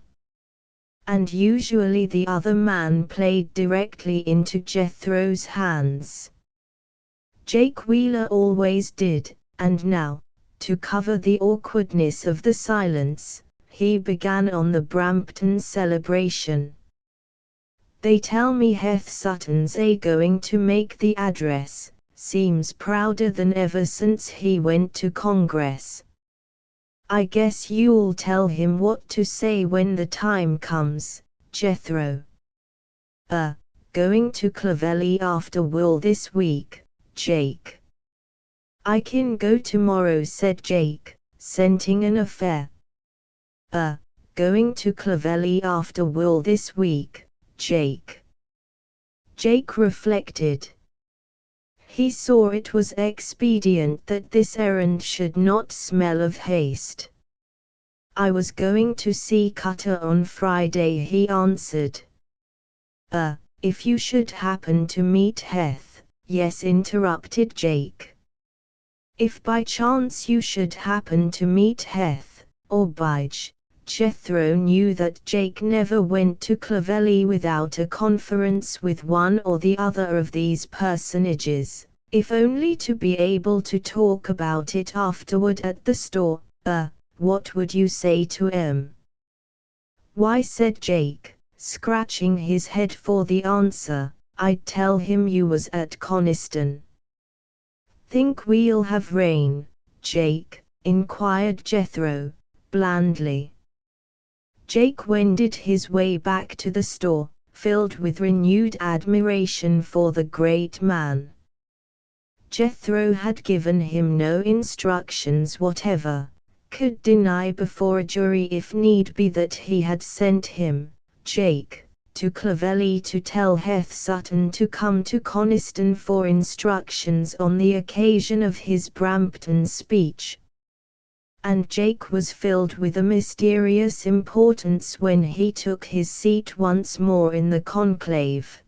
And usually the other man played directly into Jethro's hands. Jake Wheeler always did, and now, to cover the awkwardness of the silence, he began on the Brampton celebration. They tell me Heth Sutton's going to make the address. Seems prouder than ever since he went to Congress. I guess you'll tell him what to say when the time comes, Jethro. Going to Clovelly after wool this week, Jake. I can go tomorrow, said Jake, scenting an affair. Going to Clovelly after wool this week, Jake. Jake reflected. He saw it was expedient that this errand should not smell of haste. I was going to see Cutter on Friday, he answered. If you should happen to meet Heth, yes, interrupted Jake. If by chance you should happen to meet Heth, or Bige, Jethro knew that Jake never went to Clovelly without a conference with one or the other of these personages, if only to be able to talk about it afterward at the store. What would you say to him? Why, said Jake, scratching his head for the answer, I'd tell him you was at Coniston. Think we'll have rain, Jake? Inquired Jethro, blandly. Jake wended his way back to the store, filled with renewed admiration for the great man. Jethro had given him no instructions whatever, could deny before a jury if need be that he had sent him, Jake, to Clovelly to tell Heth Sutton to come to Coniston for instructions on the occasion of his Brampton speech. And Jake was filled with a mysterious importance when he took his seat once more in the conclave.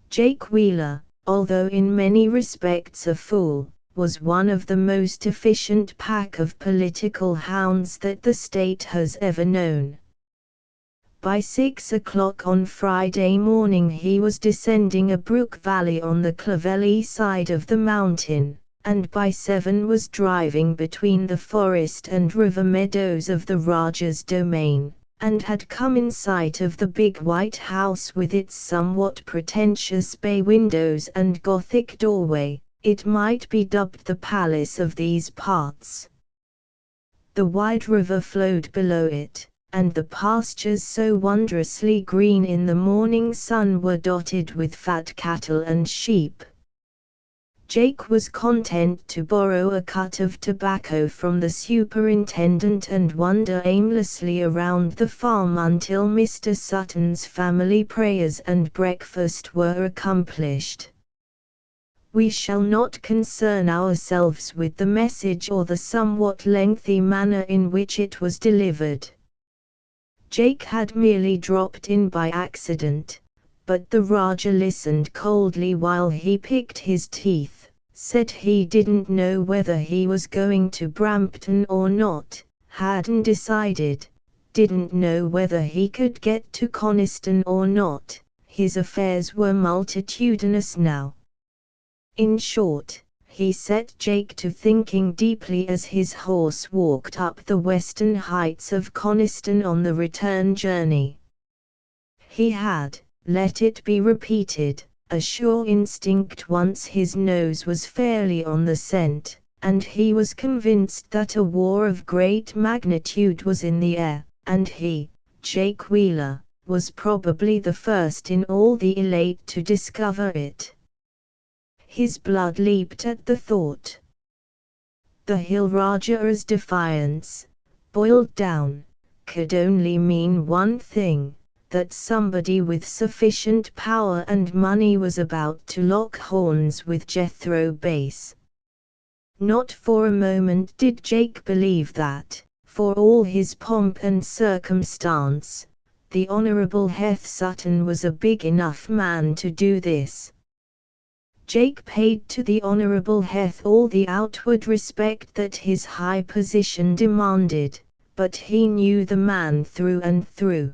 Jake Wheeler, although in many respects a fool, was one of the most efficient pack of political hounds that the state has ever known. By 6 o'clock on Friday morning he was descending a brook valley on the Clovelly side of the mountain, and by 7 was driving between the forest and river meadows of the Rajah's domain, and had come in sight of the big white house with its somewhat pretentious bay windows and Gothic doorway. It might be dubbed the palace of these parts. The wide river flowed below it, and the pastures so wondrously green in the morning sun were dotted with fat cattle and sheep. Jake was content to borrow a cut of tobacco from the superintendent and wander aimlessly around the farm until Mr. Sutton's family prayers and breakfast were accomplished. We shall not concern ourselves with the message or the somewhat lengthy manner in which it was delivered. Jake had merely dropped in by accident, but the Rajah listened coldly while he picked his teeth, said he didn't know whether he was going to Brampton or not, hadn't decided, didn't know whether he could get to Coniston or not, his affairs were multitudinous now. In short, he set Jake to thinking deeply as his horse walked up the western heights of Coniston on the return journey. He had, let it be repeated, a sure instinct once his nose was fairly on the scent, and he was convinced that a war of great magnitude was in the air, and he, Jake Wheeler, was probably the first in all the elate to discover it. His blood leaped at the thought. The Hill Rajah's defiance, boiled down, could only mean one thing, that somebody with sufficient power and money was about to lock horns with Jethro Base. Not for a moment did Jake believe that, for all his pomp and circumstance, the Honourable Heth Sutton was a big enough man to do this. Jake paid to the Honourable Heth all the outward respect that his high position demanded, but he knew the man through and through.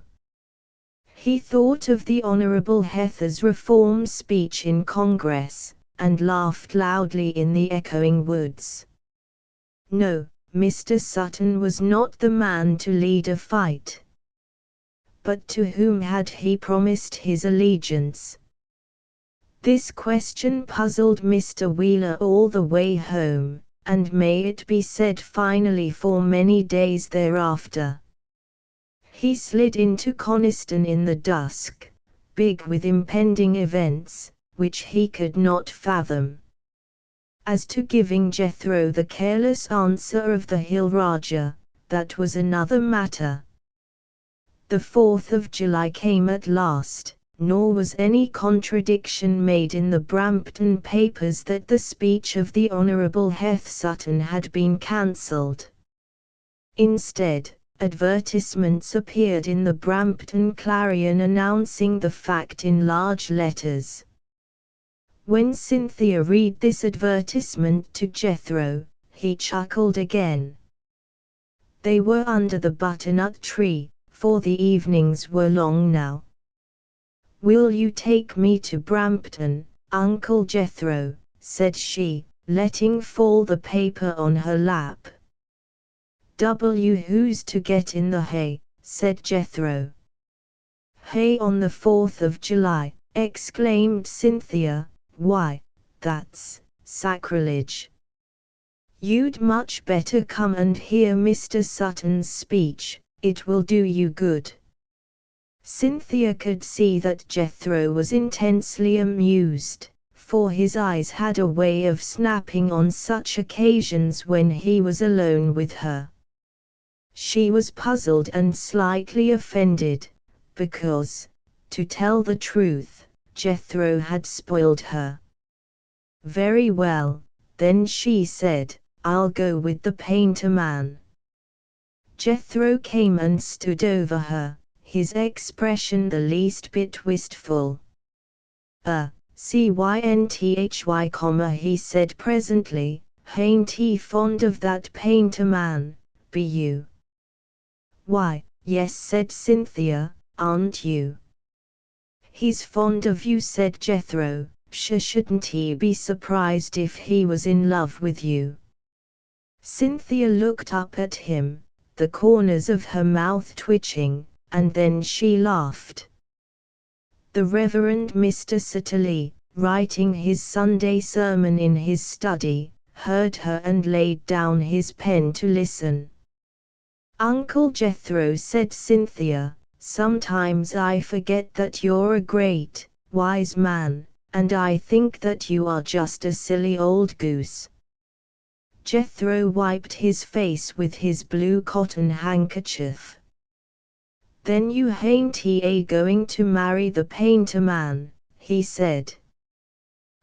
He thought of the Honourable Heth's reform speech in Congress, and laughed loudly in the echoing woods. No, Mr. Sutton was not the man to lead a fight. But to whom had he promised his allegiance? This question puzzled Mr. Wheeler all the way home, and may it be said finally for many days thereafter. He slid into Coniston in the dusk, big with impending events, which he could not fathom. As to giving Jethro the careless answer of the Hill Rajah, that was another matter. The 4th of July came at last. Nor was any contradiction made in the Brampton papers that the speech of the Honourable Heth Sutton had been cancelled. Instead, advertisements appeared in the Brampton Clarion announcing the fact in large letters. When Cynthia read this advertisement to Jethro, he chuckled again. They were under the butternut tree, for the evenings were long now. "Will you take me to Brampton, Uncle Jethro?" said she, letting fall the paper on her lap. "Who's to get in the hay?" said Jethro. "Hay on the 4th of July, exclaimed Cynthia, "why, that's sacrilege. You'd much better come and hear Mr. Sutton's speech, it will do you good." Cynthia could see that Jethro was intensely amused, for his eyes had a way of snapping on such occasions when he was alone with her. She was puzzled and slightly offended, because, to tell the truth, Jethro had spoiled her. "Very well, then," she said, "I'll go with the painter man." Jethro came and stood over her, his expression the least bit wistful. "Cynthhy, he said presently, "hain't he fond of that painter man, be you?" "Why, yes," said Cynthia, "aren't you?" "He's fond of you," said Jethro. Shouldn't he be surprised if he was in love with you?" Cynthia looked up at him, the corners of her mouth twitching, and then she laughed. The Reverend Mr. Satterley, writing his Sunday sermon in his study, heard her and laid down his pen to listen. "Uncle Jethro," said Cynthia, "sometimes I forget that you're a great, wise man, and I think that you are just a silly old goose." Jethro wiped his face with his blue cotton handkerchief. "Then you hain't going to marry the painter man," he said.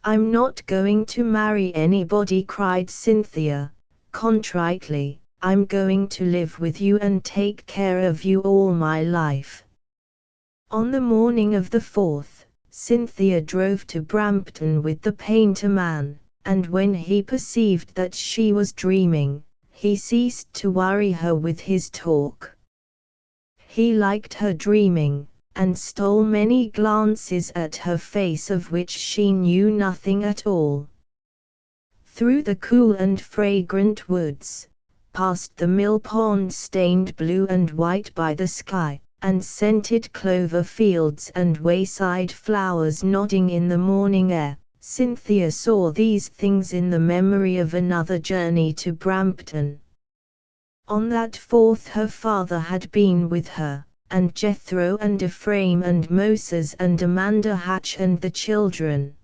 "I'm not going to marry anybody," cried Cynthia, contritely. "I'm going to live with you and take care of you all my life." On the morning of the 4th, Cynthia drove to Brampton with the painter man, and when he perceived that she was dreaming, he ceased to worry her with his talk. He liked her dreaming, and stole many glances at her face of which she knew nothing at all. Through the cool and fragrant woods, past the mill pond stained blue and white by the sky, and scented clover fields and wayside flowers nodding in the morning air, Cynthia saw these things in the memory of another journey to Brampton. On that 4th her father had been with her, and Jethro and Ephraim and Moses and Amanda Hatch and the children.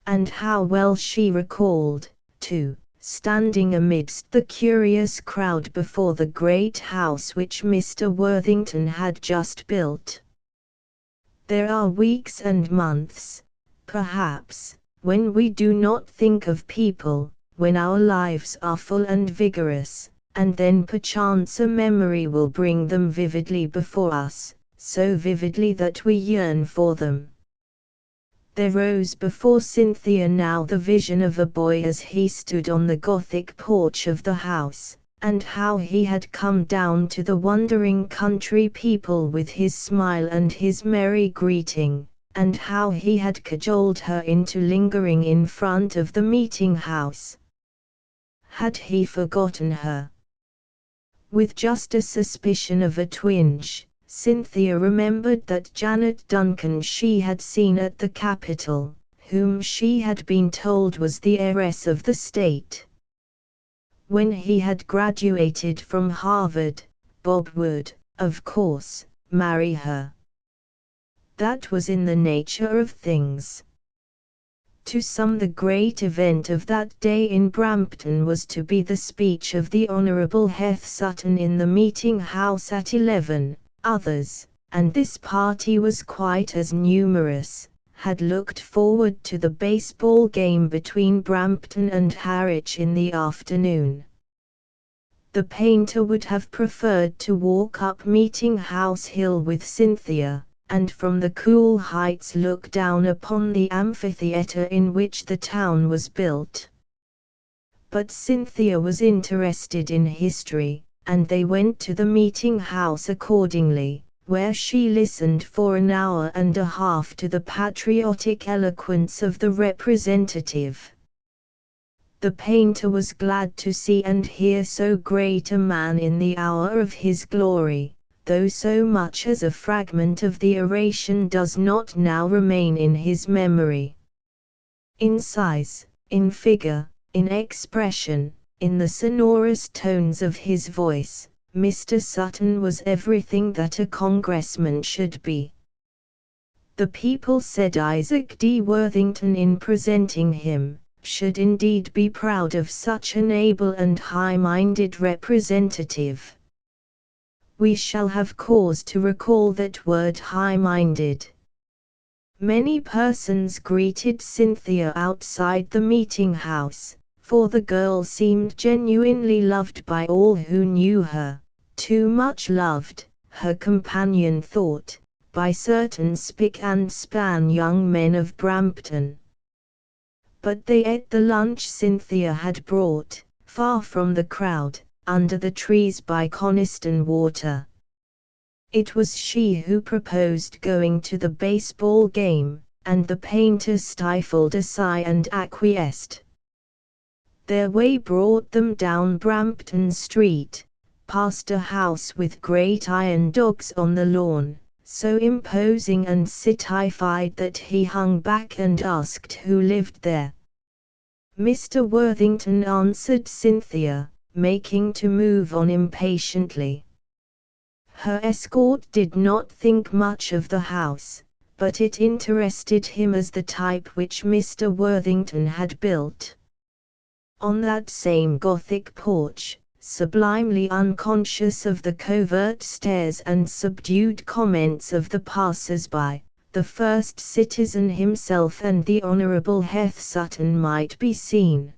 And how well she recalled, too, standing amidst the curious crowd before the great house which Mr. Worthington had just built. There are weeks and months, perhaps, when we do not think of people, when our lives are full and vigorous, and then perchance a memory will bring them vividly before us, so vividly that we yearn for them. There rose before Cynthia now the vision of a boy as he stood on the Gothic porch of the house, and how he had come down to the wondering country people with his smile and his merry greeting, and how he had cajoled her into lingering in front of the meeting house. Had he forgotten her? With just a suspicion of a twinge, Cynthia remembered that Janet Duncan she had seen at the Capitol, whom she had been told was the heiress of the state. When he had graduated from Harvard, Bob would, of course, marry her. That was in the nature of things. To some the great event of that day in Brampton was to be the speech of the Honourable Heth Sutton in the meeting house at 11. Others, and this party was quite as numerous, had looked forward to the baseball game between Brampton and Harwich in the afternoon. The painter would have preferred to walk up Meeting House Hill with Cynthia, and from the cool heights look down upon the amphitheatre in which the town was built. But Cynthia was interested in history, and they went to the meeting house accordingly, where she listened for an hour and a half to the patriotic eloquence of the representative. The painter was glad to see and hear so great a man in the hour of his glory, though so much as a fragment of the oration does not now remain in his memory. In size, in figure, in expression, in the sonorous tones of his voice, Mr. Sutton was everything that a congressman should be. The people said Isaac D. Worthington in presenting him, should indeed be proud of such an able and high-minded representative. we shall have cause to recall that word high-minded. Many persons greeted Cynthia outside the meeting house, for the girl seemed genuinely loved by all who knew her, too much loved, her companion thought, by certain spick and span young men of Brampton. But they ate the lunch Cynthia had brought, far from the crowd, under the trees by Coniston water. It was she who proposed going to the baseball game, and the painter stifled a sigh and acquiesced. Their way brought them down Brampton Street, past a house with great iron dogs on the lawn, so imposing and citified that he hung back and asked who lived there. Mr. Worthington answered Cynthia, making to move on impatiently. Her escort did not think much of the house, but it interested him as the type which Mr. Worthington had built. On that same Gothic porch, sublimely unconscious of the covert stares and subdued comments of the passers-by, the first citizen himself and the Honourable Heth Sutton might be seen.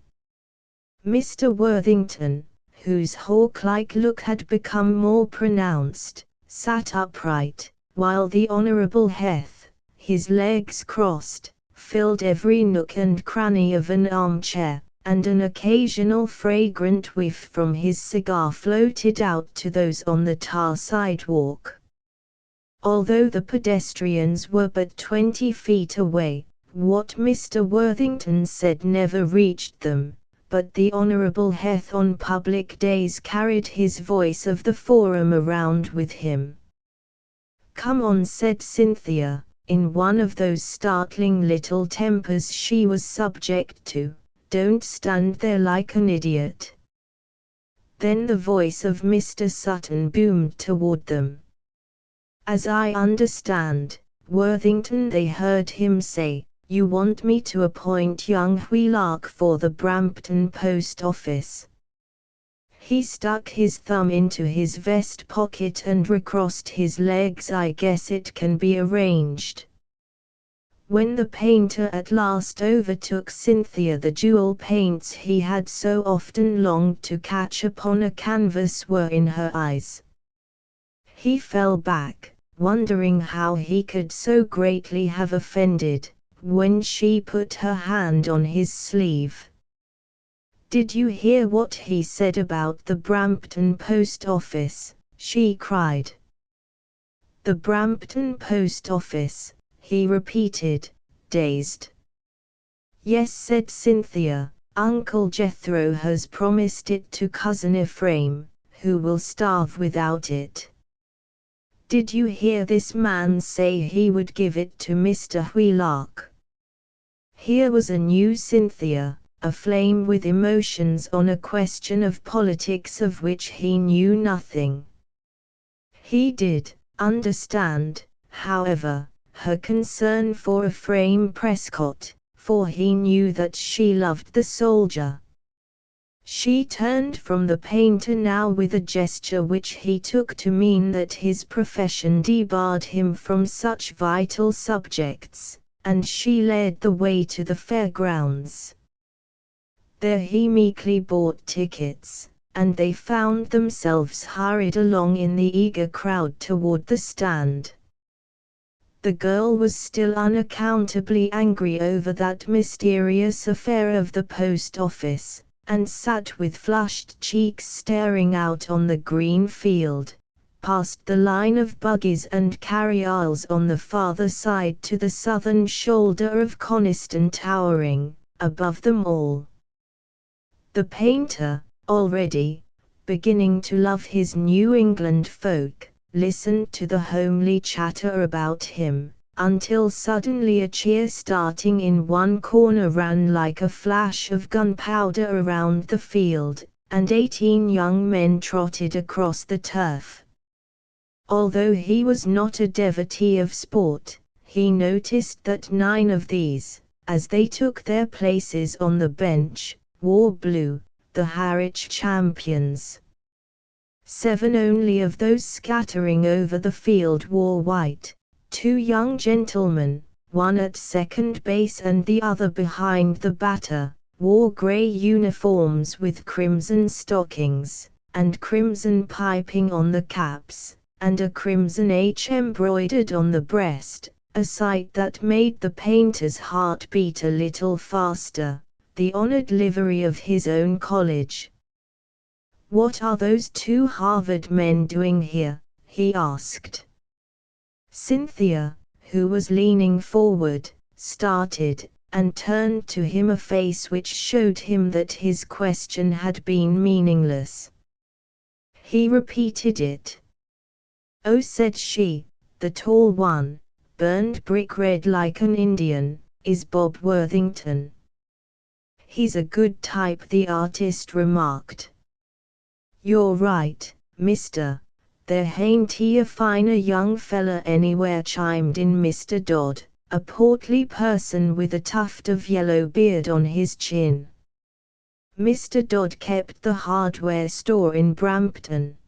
Mr. Worthington, whose hawk-like look had become more pronounced, sat upright, while the Honourable Heth, his legs crossed, filled every nook and cranny of an armchair, and an occasional fragrant whiff from his cigar floated out to those on the tar sidewalk. Although the pedestrians were but 20 feet away, what Mr. Worthington said never reached them, but the Honourable Heth on public days carried his voice of the forum around with him. "Come on," said Cynthia, in one of those startling little tempers she was subject to. "Don't stand there like an idiot." Then the voice of Mr. Sutton boomed toward them. "As I understand, Worthington," they heard him say, "you want me to appoint young Wheelock for the Brampton Post Office." He stuck his thumb into his vest pocket and recrossed his legs. "I guess it can be arranged." When the painter at last overtook Cynthia, the jewel paints he had so often longed to catch upon a canvas were in her eyes. He fell back, wondering how he could so greatly have offended, when she put her hand on his sleeve. "Did you hear what he said about the Brampton Post Office?" she cried. "The Brampton Post Office," he repeated, dazed. "Yes," said Cynthia, "Uncle Jethro has promised it to Cousin Ephraim, who will starve without it. Did you hear this man say he would give it to Mr. Wheelock?" Here was a new Cynthia, aflame with emotions on a question of politics of which he knew nothing. He did understand, however, her concern for Ephraim Prescott, for he knew that she loved the soldier. She turned from the painter now with a gesture which he took to mean that his profession debarred him from such vital subjects, and she led the way to the fairgrounds. There he meekly bought tickets, and they found themselves hurried along in the eager crowd toward the stand. The girl was still unaccountably angry over that mysterious affair of the post office, and sat with flushed cheeks staring out on the green field, past the line of buggies and carryalls on the farther side to the southern shoulder of Coniston towering above them all. The painter, already beginning to love his New England folk, listened to the homely chatter about him, until suddenly a cheer starting in one corner ran like a flash of gunpowder around the field, and 18 young men trotted across the turf. Although he was not a devotee of sport, he noticed that 9 of these, as they took their places on the bench, wore blue, the Harwich champions. 7 only of those scattering over the field wore white. 2 young gentlemen, one at second base and the other behind the batter, wore grey uniforms with crimson stockings, and crimson piping on the caps, and a crimson H embroidered on the breast, a sight that made the painter's heart beat a little faster, the honored livery of his own college. "What are those 2 Harvard men doing here?" he asked. Cynthia, who was leaning forward, started, and turned to him a face which showed him that his question had been meaningless. He repeated it. "Oh," said she, "the tall one, burned brick red like an Indian, is Bob Worthington." "He's a good type," the artist remarked. "You're right, mister. There hain't he a finer young fella anywhere," chimed in Mr. Dodd, a portly person with a tuft of yellow beard on his chin. Mr. Dodd kept the hardware store in Brampton.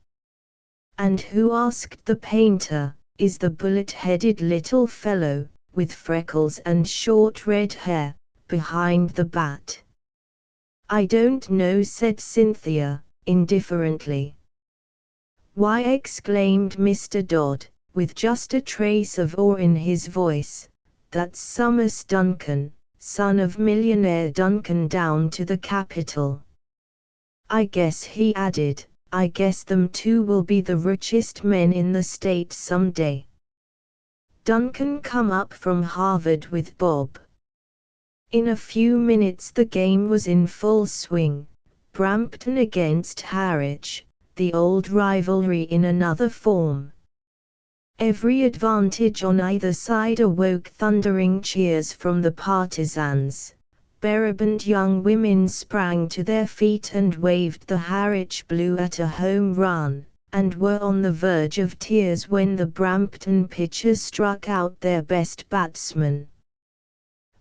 "And who," asked the painter, "is the bullet-headed little fellow, with freckles and short red hair, behind the bat?" "I don't know," said Cynthia, indifferently. "Why," exclaimed Mr. Dodd, with just a trace of awe in his voice, "that's Summers Duncan, son of millionaire Duncan down to the Capitol. I guess," he added, "I guess them 2 will be the richest men in the state some day." Duncan come up from Harvard with Bob. In a few minutes the game was in full swing. Brampton against Harwich, the old rivalry in another form. Every advantage on either side awoke thundering cheers from the partisans. Berabant young women sprang to their feet and waved the Harwich blue at a home run, and were on the verge of tears when the Brampton pitchers struck out their best batsman.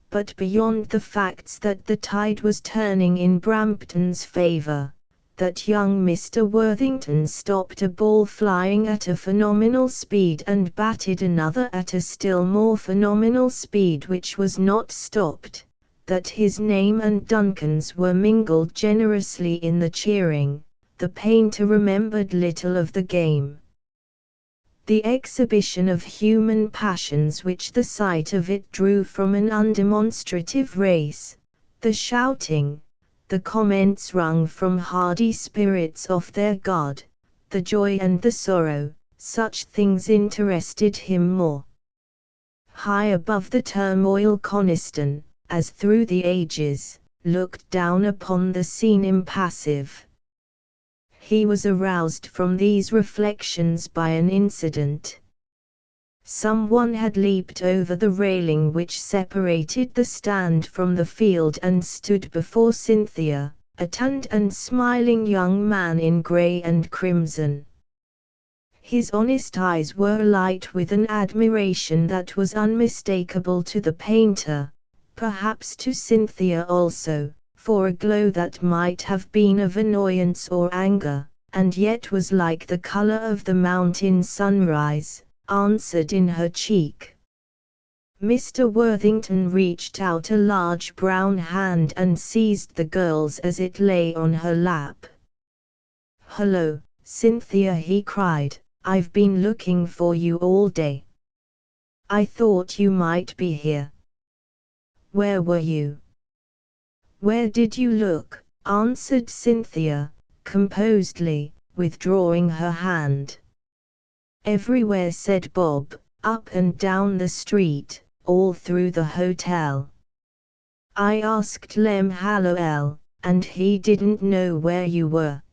But beyond the facts that the tide was turning in Brampton's favour, that young Mr. Worthington stopped a ball flying at a phenomenal speed and batted another at a still more phenomenal speed which was not stopped, that his name and Duncan's were mingled generously in the cheering, the painter remembered little of the game. The exhibition of human passions which the sight of it drew from an undemonstrative race, the shouting, the comments wrung from hardy spirits off their guard, the joy and the sorrow, such things interested him more. High above the turmoil Coniston, as through the ages, looked down upon the scene impassive. He was aroused from these reflections by an incident. Someone had leaped over the railing which separated the stand from the field and stood before Cynthia, a tanned and smiling young man in grey and crimson. His honest eyes were alight with an admiration that was unmistakable to the painter, perhaps to Cynthia also, for a glow that might have been of annoyance or anger, and yet was like the color of the mountain sunrise, answered in her cheek. Mr. Worthington reached out a large brown hand and seized the girl's as it lay on her lap. "Hello, Cynthia," he cried, "I've been looking for you all day. I thought you might be here." "Where were you?" "Where did you look?" answered Cynthia, composedly, withdrawing her hand. "Everywhere," said Bob, "up and down the street, all through the hotel. I asked Lem Hallowell, and he didn't know where you were.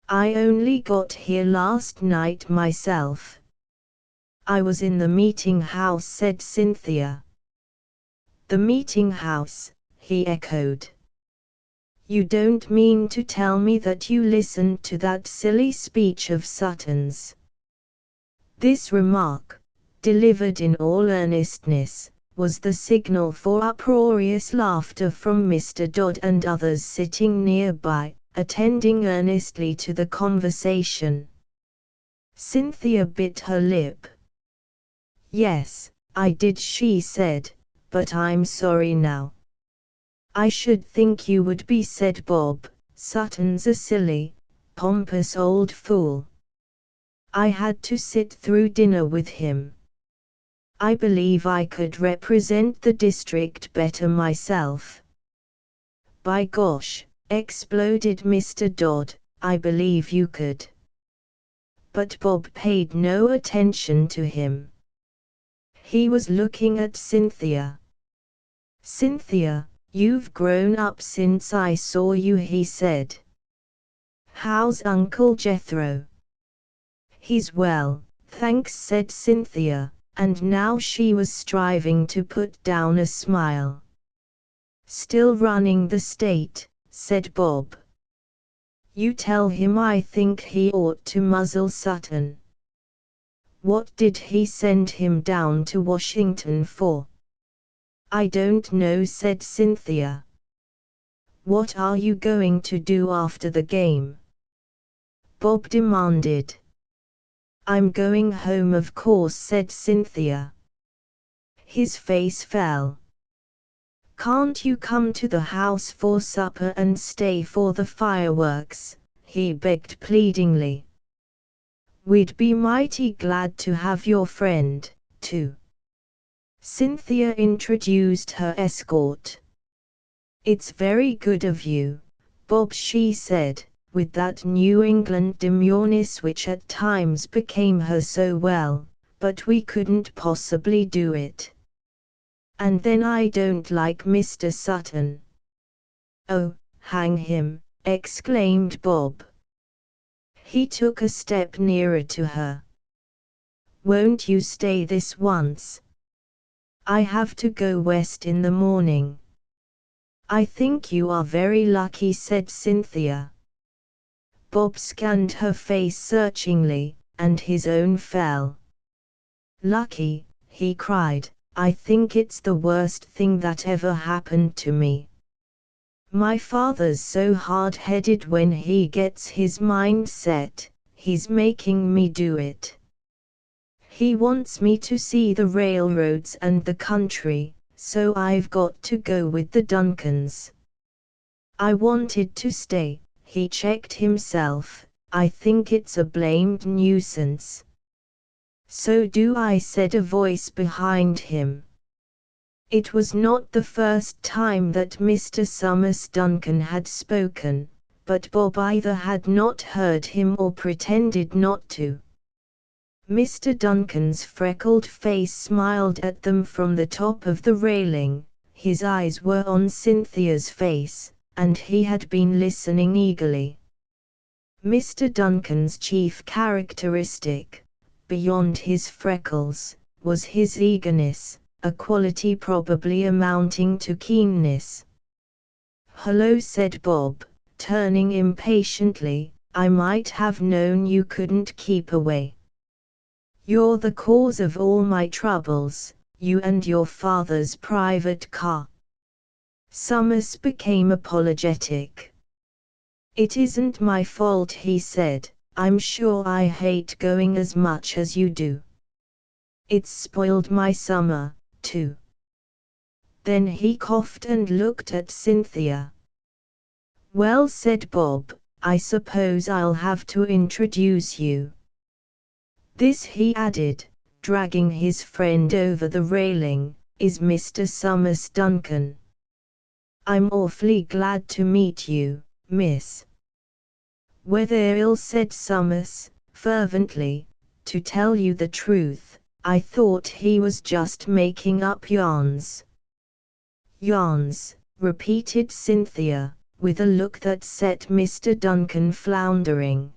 I only got here last night myself." "I was in the meeting house," said Cynthia. "The meeting house," he echoed. "You don't mean to tell me that you listened to that silly speech of Sutton's?" This remark, delivered in all earnestness, was the signal for uproarious laughter from Mr. Dodd and others sitting nearby, attending earnestly to the conversation. Cynthia bit her lip. "Yes, I did," she said, "but I'm sorry now." "I should think you would be," said Bob. "Sutton's a silly, pompous old fool. I had to sit through dinner with him. I believe I could represent the district better myself." "By gosh," exploded Mr. Dodd, "I believe you could." But Bob paid no attention to him. He was looking at Cynthia. "Cynthia, you've grown up since I saw you," he said. "How's Uncle Jethro?" "He's well, thanks," said Cynthia, and now she was striving to put down a smile. "Still running the state," said Bob. "You tell him I think he ought to muzzle Sutton." "What did he send him down to Washington for?" "I don't know," said Cynthia. "What are you going to do after the game?" Bob demanded. "I'm going home, of course," said Cynthia. His face fell. "Can't you come to the house for supper and stay for the fireworks?" he begged pleadingly. "We'd be mighty glad to have your friend, too." Cynthia introduced her escort. "It's very good of you, Bob," she said, with that New England demureness which at times became her so well, "but we couldn't possibly do it. And then I don't like Mr. Sutton." "Oh, hang him," exclaimed Bob. He took a step nearer to her. "Won't you stay this once? I have to go west in the morning." "I think you are very lucky," said Cynthia. Bob scanned her face searchingly, and his own fell. "Lucky," he cried, "I think it's the worst thing that ever happened to me. My father's so hard-headed when he gets his mind set, he's making me do it. He wants me to see the railroads and the country, so I've got to go with the Duncans. I wanted to stay," he checked himself, "I think it's a blamed nuisance." "So do I," said a voice behind him. It was not the first time that Mr. Summers Duncan had spoken, but Bob either had not heard him or pretended not to. Mr. Duncan's freckled face smiled at them from the top of the railing. His eyes were on Cynthia's face, and he had been listening eagerly. Mr. Duncan's chief characteristic, beyond his freckles, was his eagerness, a quality probably amounting to keenness. "Hello," said Bob, turning impatiently, "I might have known you couldn't keep away. You're the cause of all my troubles, you and your father's private car." Summers became apologetic. "It isn't my fault," he said, "I'm sure I hate going as much as you do. It's spoiled my summer, too." Then he coughed and looked at Cynthia. "Well," said Bob, "I suppose I'll have to introduce you. This," he added, dragging his friend over the railing, "is Mr. Summers Duncan. I'm awfully glad to meet you, miss." "Wetherill," said Summers, fervently, "to tell you the truth, I thought he was just making up yarns." "Yarns," repeated Cynthia, with a look that set Mr. Duncan floundering.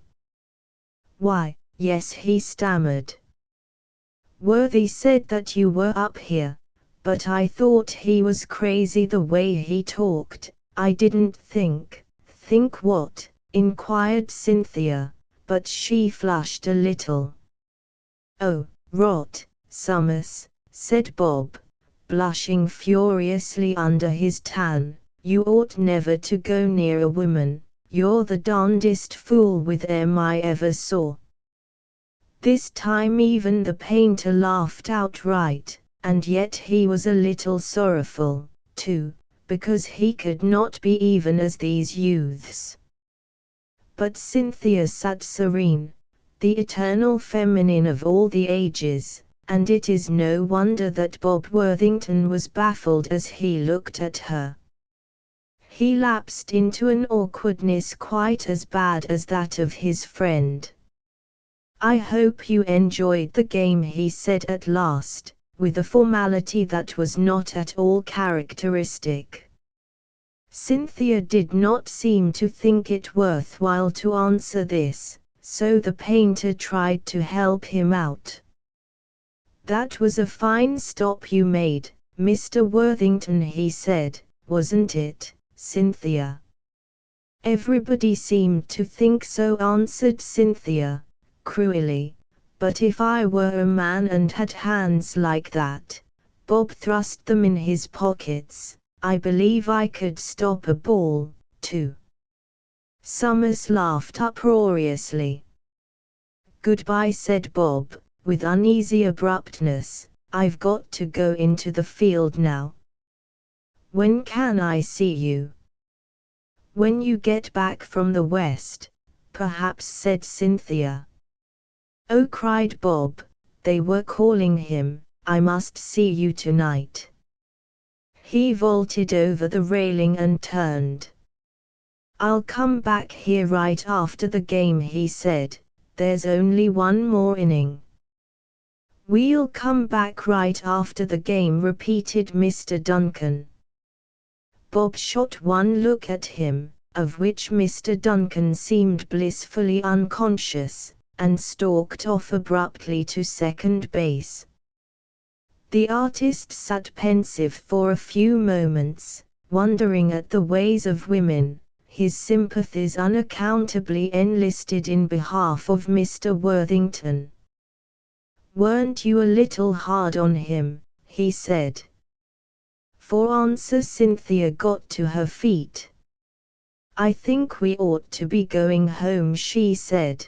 "Why, yes," he stammered. "Worthy said that you were up here, but I thought he was crazy the way he talked. I didn't think." "Think what?" inquired Cynthia, but she flushed a little. "Oh, rot, Summers," said Bob, blushing furiously under his tan. "You ought never to go near a woman, "You're the darndest fool with them I ever saw." This time even the painter laughed outright, and yet he was a little sorrowful, too, because he could not be even as these youths. But Cynthia sat serene, the eternal feminine of all the ages, and it is no wonder that Bob Worthington was baffled as he looked at her. He lapsed into an awkwardness quite as bad as that of his friend. "I hope you enjoyed the game," he said at last, with a formality that was not at all characteristic. Cynthia did not seem to think it worthwhile to answer this, so the painter tried to help him out. "That was a fine stop you made, Mr. Worthington," he said, "wasn't it, Cynthia?" "Everybody seemed to think so," answered Cynthia, cruelly, "but if I were a man and had hands like that," Bob thrust them in his pockets, "I believe I could stop a ball, too." Summers laughed uproariously. "Goodbye," said Bob, with uneasy abruptness, "I've got to go into the field now." "When can I see you?" "When you get back from the West, perhaps," said Cynthia. "Oh," cried Bob, they were calling him, "I must see you tonight." He vaulted over the railing and turned. "I'll come back here right after the game," he said, "there's only one more inning." "We'll come back right after the game," repeated Mr. Duncan. Bob shot one look at him, of which Mr. Duncan seemed blissfully unconscious, and stalked off abruptly to second base. The artist sat pensive for a few moments, wondering at the ways of women, his sympathies unaccountably enlisted in behalf of Mr. Worthington. "Weren't you a little hard on him?" he said. For answer Cynthia got to her feet. "I think we ought to be going home," she said.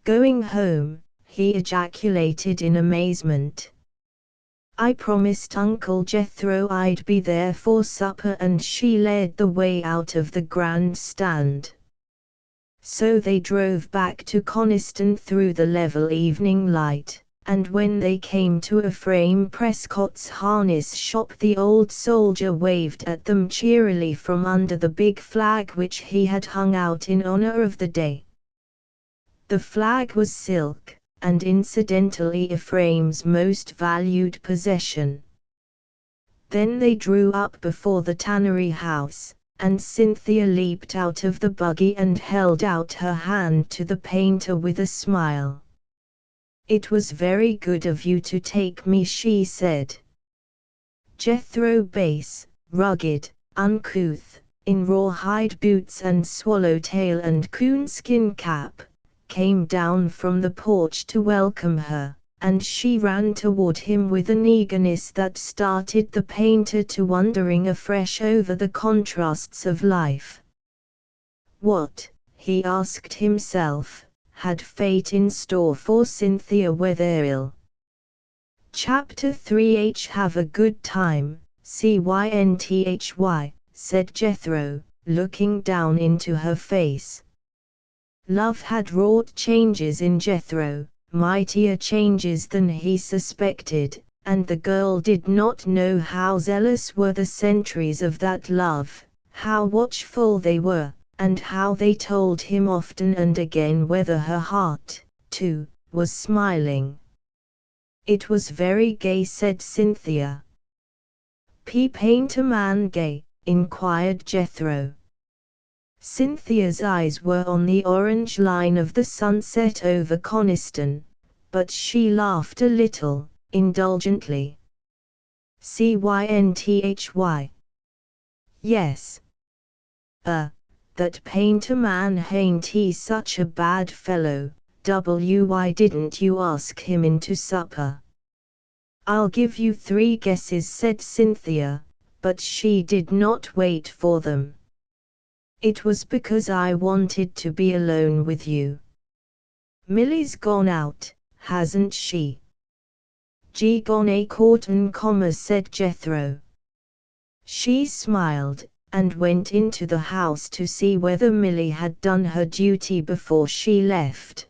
"Going home?" he ejaculated in amazement. "I promised Uncle Jethro I'd be there for supper," and she led the way out of the grandstand. So they drove back to Coniston through the level evening light, and when they came to Ephraim Prescott's harness shop, the old soldier waved at them cheerily from under the big flag which he had hung out in honor of the day. The flag was silk, and incidentally Ephraim's most valued possession. Then they drew up before the tannery house, and Cynthia leaped out of the buggy and held out her hand to the painter with a smile. "It was very good of you to take me," she said. Jethro Bass, rugged, uncouth, in rawhide boots and swallowtail and coonskin cap, came down from the porch to welcome her, and she ran toward him with an eagerness that started the painter to wondering afresh over the contrasts of life. What, he asked himself, had fate in store for Cynthia Wetherill? Chapter 3. Have a good time, Cynthy, said Jethro, looking down into her face. Love had wrought changes in Jethro, mightier changes than he suspected, and the girl did not know how zealous were the sentries of that love, how watchful they were, and how they told him often and again whether her heart, too, was smiling. "It was very gay," said Cynthia. "Ain't a man gay?" inquired Jethro. Cynthia's eyes were on the orange line of the sunset over Coniston, but she laughed a little, indulgently. "Cynthy? Yes. That painter man, ain't he such a bad fellow? Why didn't you ask him in to supper?" "I'll give you 3 guesses," said Cynthia, but she did not wait for them. It was because I wanted to be alone with you. Milly's gone out, hasn't she? Gone a courtin', said Jethro. She smiled, and went into the house to see whether Milly had done her duty before she left.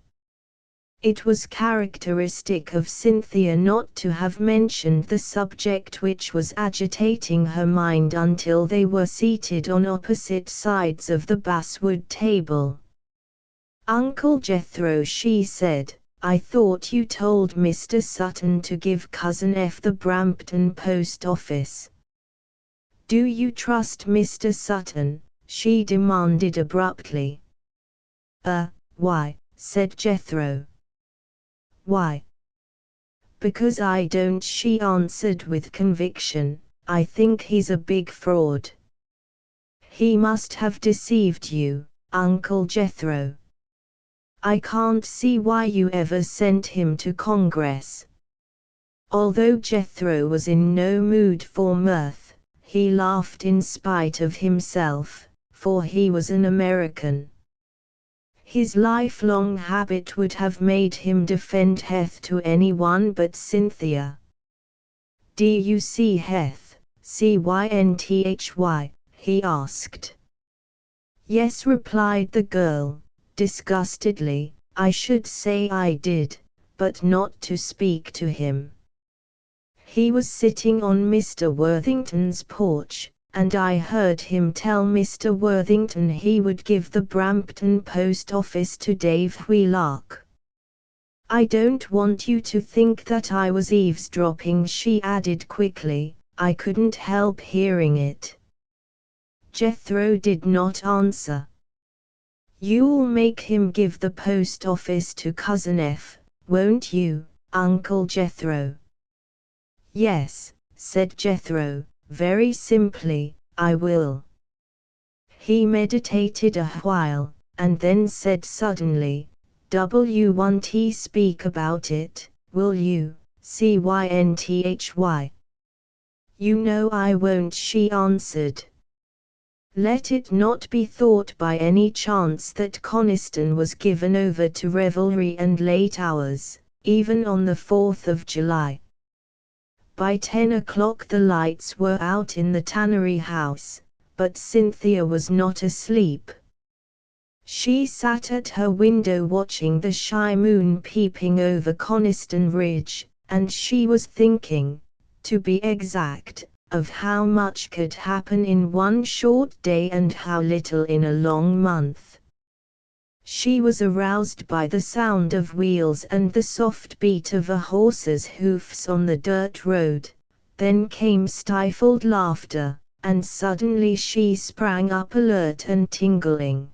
It was characteristic of Cynthia not to have mentioned the subject which was agitating her mind until they were seated on opposite sides of the basswood table. "Uncle Jethro," she said, "I thought you told Mr. Sutton to give Cousin F the Brampton post office." "Do you trust Mr. Sutton?" she demanded abruptly. Why?" said Jethro. "Why?" "Because I don't," she answered with conviction. "I think he's a big fraud." "He must have deceived you, Uncle Jethro." "I can't see why you ever sent him to Congress." Although Jethro was in no mood for mirth, he laughed in spite of himself, for he was an American. His lifelong habit would have made him defend Heth to anyone but Cynthia. "Do you see Heth, Cynthy?" he asked. "Yes," replied the girl, disgustedly. "I should say I did, but not to speak to him. He was sitting on Mr. Worthington's porch, and I heard him tell Mr. Worthington he would give the Brampton post office to Dave Wheelock. I don't want you to think that I was eavesdropping," she added quickly. "I couldn't help hearing it." Jethro did not answer. "You'll make him give the post office to Cousin F, won't you, Uncle Jethro?" "Yes," said Jethro, very simply, "I will." He meditated a while, and then said suddenly, "W1T speak about it, will you, Cynthy?" "You know I won't," she answered. Let it not be thought by any chance that Coniston was given over to revelry and late hours, even on the 4th of July. By 10 o'clock the lights were out in the tannery house, but Cynthia was not asleep. She sat at her window watching the shy moon peeping over Coniston Ridge, and she was thinking, to be exact, of how much could happen in one short day and how little in a long month. She was aroused by the sound of wheels and the soft beat of a horse's hoofs on the dirt road. Then came stifled laughter, and suddenly she sprang up alert and tingling.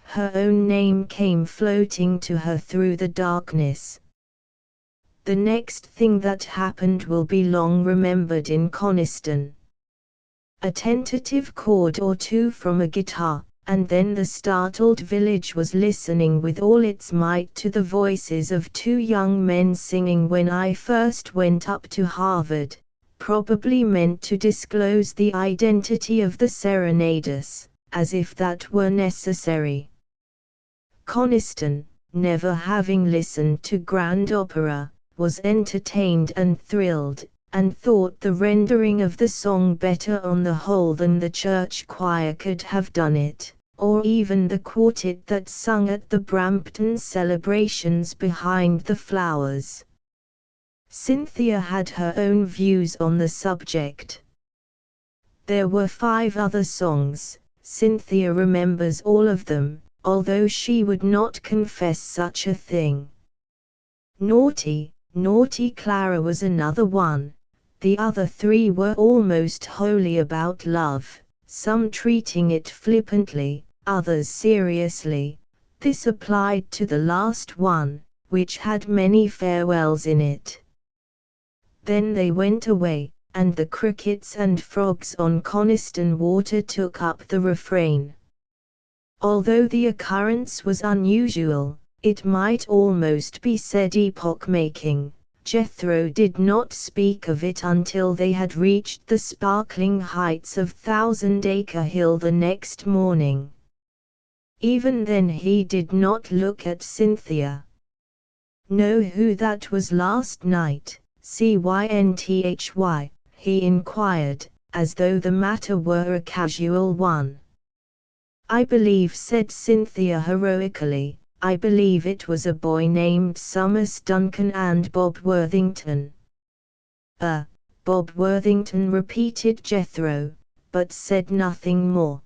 Her own name came floating to her through the darkness. The next thing that happened will be long remembered in Coniston. A tentative chord or two from a guitar, and then the startled village was listening with all its might to the voices of two young men singing "When I First Went Up to Harvard," probably meant to disclose the identity of the serenaders, as if that were necessary. Coniston, never having listened to grand opera, was entertained and thrilled, and thought the rendering of the song better on the whole than the church choir could have done it, or even the quartet that sung at the Brampton celebrations behind the flowers. Cynthia had her own views on the subject. There were 5 other songs, Cynthia remembers all of them, although she would not confess such a thing. Naughty, Naughty Clara was another one. The other 3 were almost wholly about love, some treating it flippantly, others seriously. This applied to the last one, which had many farewells in it. Then they went away, and the crickets and frogs on Coniston Water took up the refrain. Although the occurrence was unusual, it might almost be said epoch-making. Jethro did not speak of it until they had reached the sparkling heights of Thousand Acre Hill the next morning. Even then he did not look at Cynthia. "Know who that was last night, Cynthy?" he inquired, as though the matter were a casual one. "I believe," said Cynthia heroically, "I believe it was a boy named Summers Duncan and Bob Worthington." Bob Worthington," repeated Jethro, but said nothing more.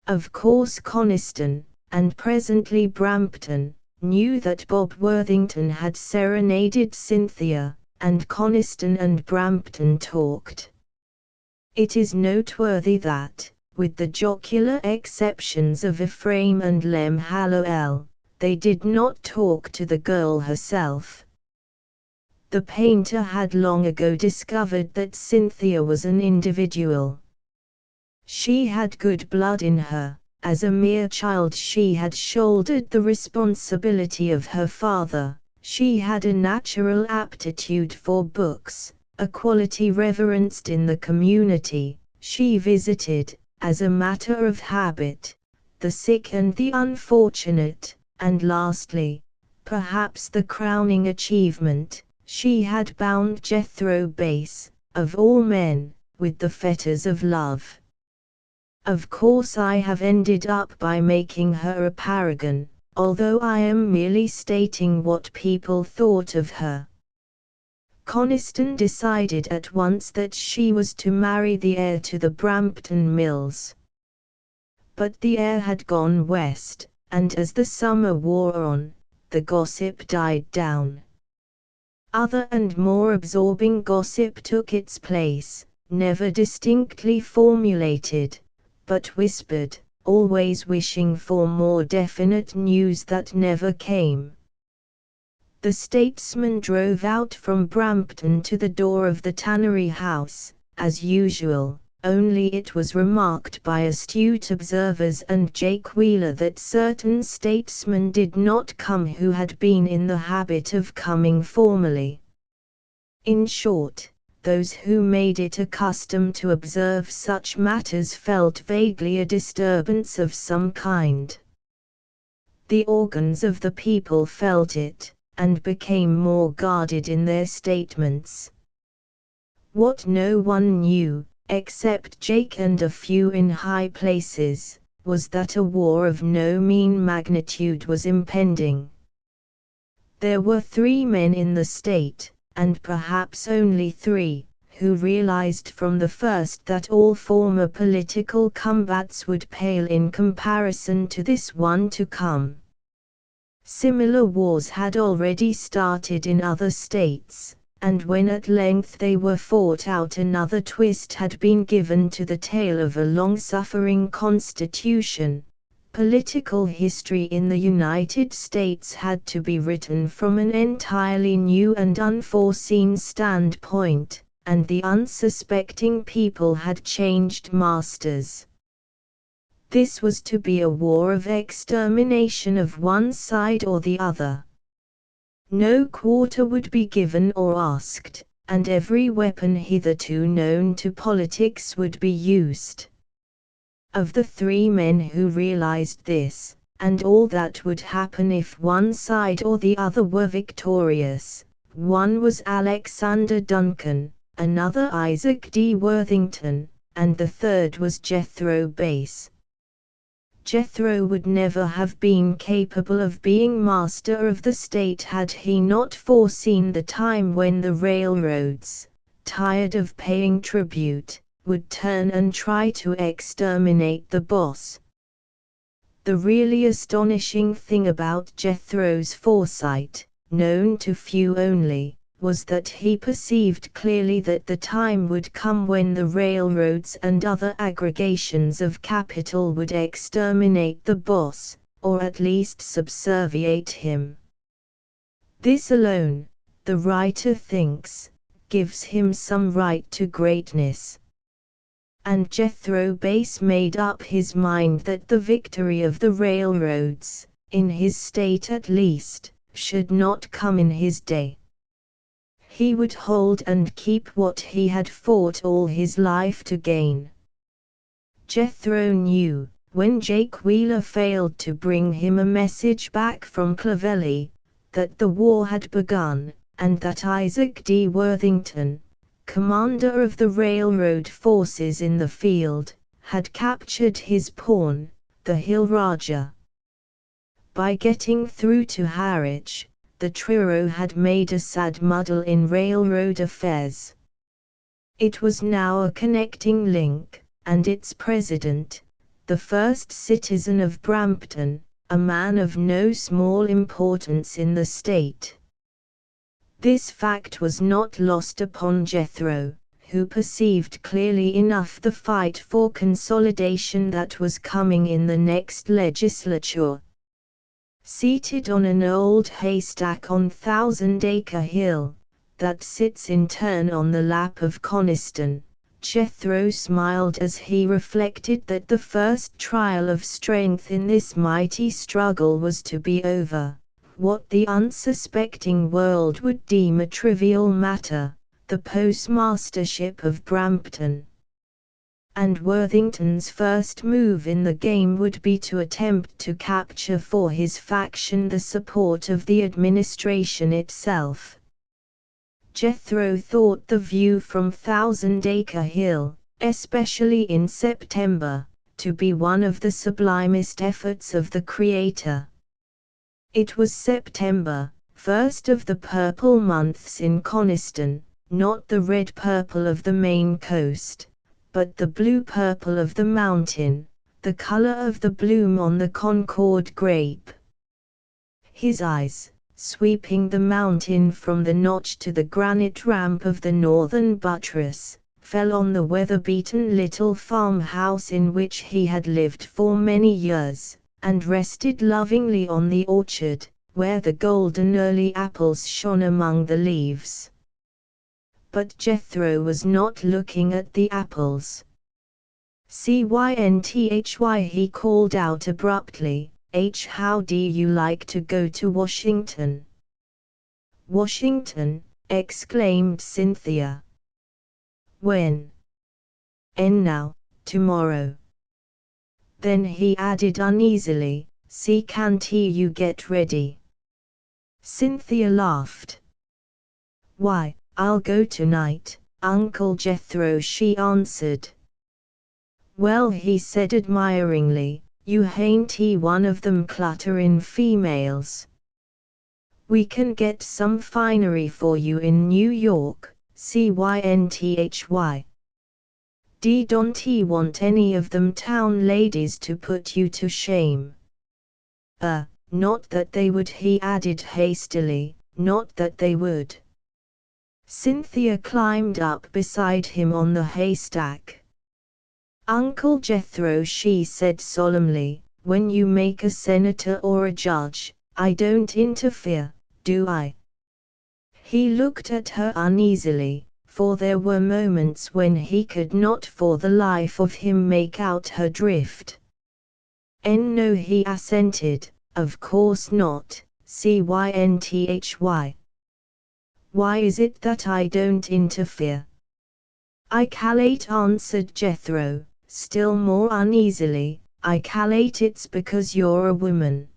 Of course Coniston, and presently Brampton, knew that Bob Worthington had serenaded Cynthia, and Coniston and Brampton talked. It is noteworthy that, with the jocular exceptions of Ephraim and Lem Hallowell, they did not talk to the girl herself. The painter had long ago discovered that Cynthia was an individual. She had good blood in her. As a mere child she had shouldered the responsibility of her father. She had a natural aptitude for books, a quality reverenced in the community. She visited, as a matter of habit, the sick and the unfortunate, and lastly, perhaps the crowning achievement, she had bound Jethro Bass, of all men, with the fetters of love. Of course I have ended up by making her a paragon, although I am merely stating what people thought of her. Coniston decided at once that she was to marry the heir to the Brampton Mills. But the heir had gone west, and as the summer wore on, the gossip died down. Other and more absorbing gossip took its place, never distinctly formulated, but whispered, always wishing for more definite news that never came. The statesman drove out from Brampton to the door of the tannery house, as usual, only it was remarked by astute observers and Jake Wheeler that certain statesmen did not come who had been in the habit of coming formally. In short, those who made it a custom to observe such matters felt vaguely a disturbance of some kind. The organs of the people felt it, and became more guarded in their statements. What no one knew, except Jake and a few in high places, was that a war of no mean magnitude was impending. There were 3 men in the state, and perhaps only 3, who realized from the first that all former political combats would pale in comparison to this one to come. Similar wars had already started in other states, and when at length they were fought out another twist had been given to the tale of a long-suffering constitution. Political history in the United States had to be written from an entirely new and unforeseen standpoint, and the unsuspecting people had changed masters. This was to be a war of extermination of one side or the other. No quarter would be given or asked, and every weapon hitherto known to politics would be used. Of the 3 men who realized this, and all that would happen if one side or the other were victorious, one was Alexander Duncan, another Isaac D. Worthington, and the third was Jethro Bass. Jethro would never have been capable of being master of the state had he not foreseen the time when the railroads, tired of paying tribute, would turn and try to exterminate the boss. The really astonishing thing about Jethro's foresight, known to few only, was that he perceived clearly that the time would come when the railroads and other aggregations of capital would exterminate the boss, or at least subserviate him. This alone, the writer thinks, gives him some right to greatness. And Jethro Bass made up his mind that the victory of the railroads, in his state at least, should not come in his day. He would hold and keep what he had fought all his life to gain. Jethro knew, when Jake Wheeler failed to bring him a message back from Clovelly, that the war had begun, and that Isaac D. Worthington, commander of the railroad forces in the field, had captured his pawn, the Hill Raja. By getting through to Harwich, the trio had made a sad muddle in railroad affairs. It was now a connecting link, and its president, the first citizen of Brampton, a man of no small importance in the state. This fact was not lost upon Jethro, who perceived clearly enough the fight for consolidation that was coming in the next legislature. Seated on an old haystack on Thousand Acre Hill, that sits in turn on the lap of Coniston, Jethro smiled as he reflected that the first trial of strength in this mighty struggle was to be over. What the unsuspecting world would deem a trivial matter, the postmastership of Brampton. And Worthington's first move in the game would be to attempt to capture for his faction the support of the administration itself. Jethro thought the view from Thousand Acre Hill, especially in September, to be one of the sublimest efforts of the Creator. It was September, first of the purple months in Coniston, not the red-purple of the Maine coast, but the blue-purple of the mountain, the color of the bloom on the Concord grape. His eyes, sweeping the mountain from the notch to the granite ramp of the northern buttress, fell on the weather-beaten little farmhouse in which he had lived for many years, and rested lovingly on the orchard, where the golden early apples shone among the leaves. But Jethro was not looking at the apples. "Cynthy," he called out abruptly, "how do you like to go to Washington?" "Washington?" exclaimed Cynthia. "When?" "And now, tomorrow." Then he added uneasily, "Can't you get ready?" Cynthia laughed. "Why, I'll go tonight, Uncle Jethro," she answered. "Well," he said admiringly, "you hain't one of them clutterin' females. We can get some finery for you in New York, Cynthy. Don't want any of them town ladies to put you to shame." Not that they would," he added hastily, "not that they would." Cynthia climbed up beside him on the haystack. "Uncle Jethro," she said solemnly, "when you make a senator or a judge, I don't interfere, do I?" He looked at her uneasily, for there were moments when he could not for the life of him make out her drift. "No," he assented, "of course not, Cynthy. Why is it that I don't interfere?" "I calate," answered Jethro, still more uneasily, "I calate it's because you're a woman."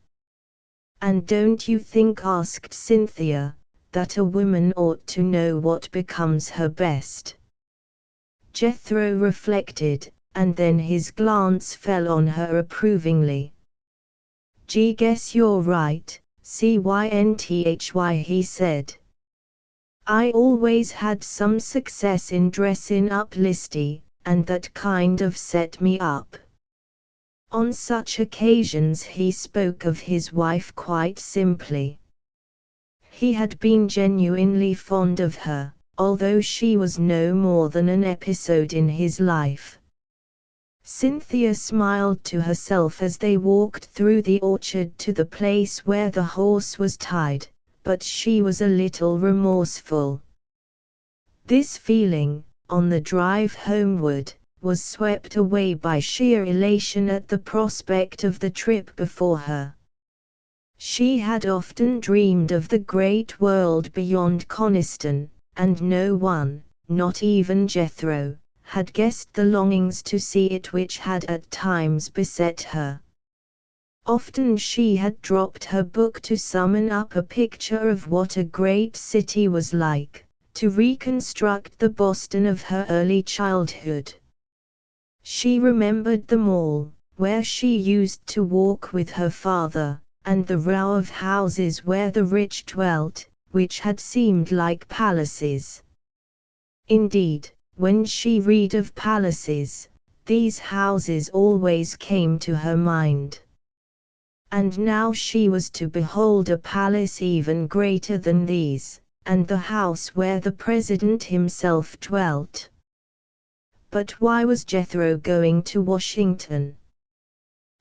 "And don't you think," asked Cynthia, "that a woman ought to know what becomes her best?" Jethro reflected, and then his glance fell on her approvingly. "Gee, guess you're right, Cynthy," he said. "I always had some success in dressin' up listy, and that kind of set me up." On such occasions he spoke of his wife quite simply. He had been genuinely fond of her, although she was no more than an episode in his life. Cynthia smiled to herself as they walked through the orchard to the place where the horse was tied, but she was a little remorseful. This feeling, on the drive homeward, was swept away by sheer elation at the prospect of the trip before her. She had often dreamed of the great world beyond Coniston, and no one, not even Jethro, had guessed the longings to see it which had at times beset her. Often she had dropped her book to summon up a picture of what a great city was like, to reconstruct the Boston of her early childhood. She remembered the mall, where she used to walk with her father, and the row of houses where the rich dwelt, which had seemed like palaces. Indeed, when she read of palaces, these houses always came to her mind. And now she was to behold a palace even greater than these, and the house where the president himself dwelt. But why was Jethro going to Washington?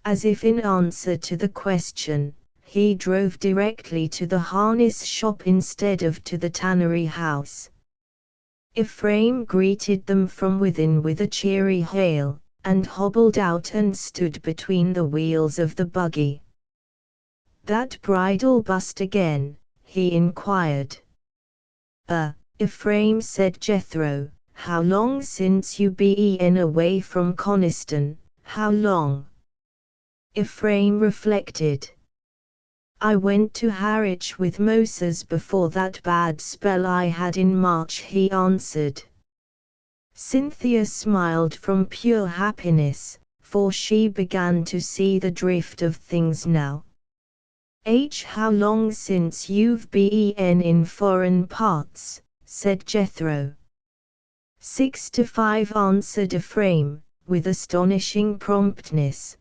As if in answer to the question, he drove directly to the harness shop instead of to the tannery house. Ephraim greeted them from within with a cheery hail, and hobbled out and stood between the wheels of the buggy. "That bridal bust again?" he inquired. Ephraim, said Jethro. "How long since you been away from Coniston, how long?" Ephraim reflected. "I went to Harwich with Moses before that bad spell I had in March," he answered. Cynthia smiled from pure happiness, for she began to see the drift of things now. "How long since you've been in foreign parts?" said Jethro. 6 to 5, answered Ephraim, with astonishing promptness.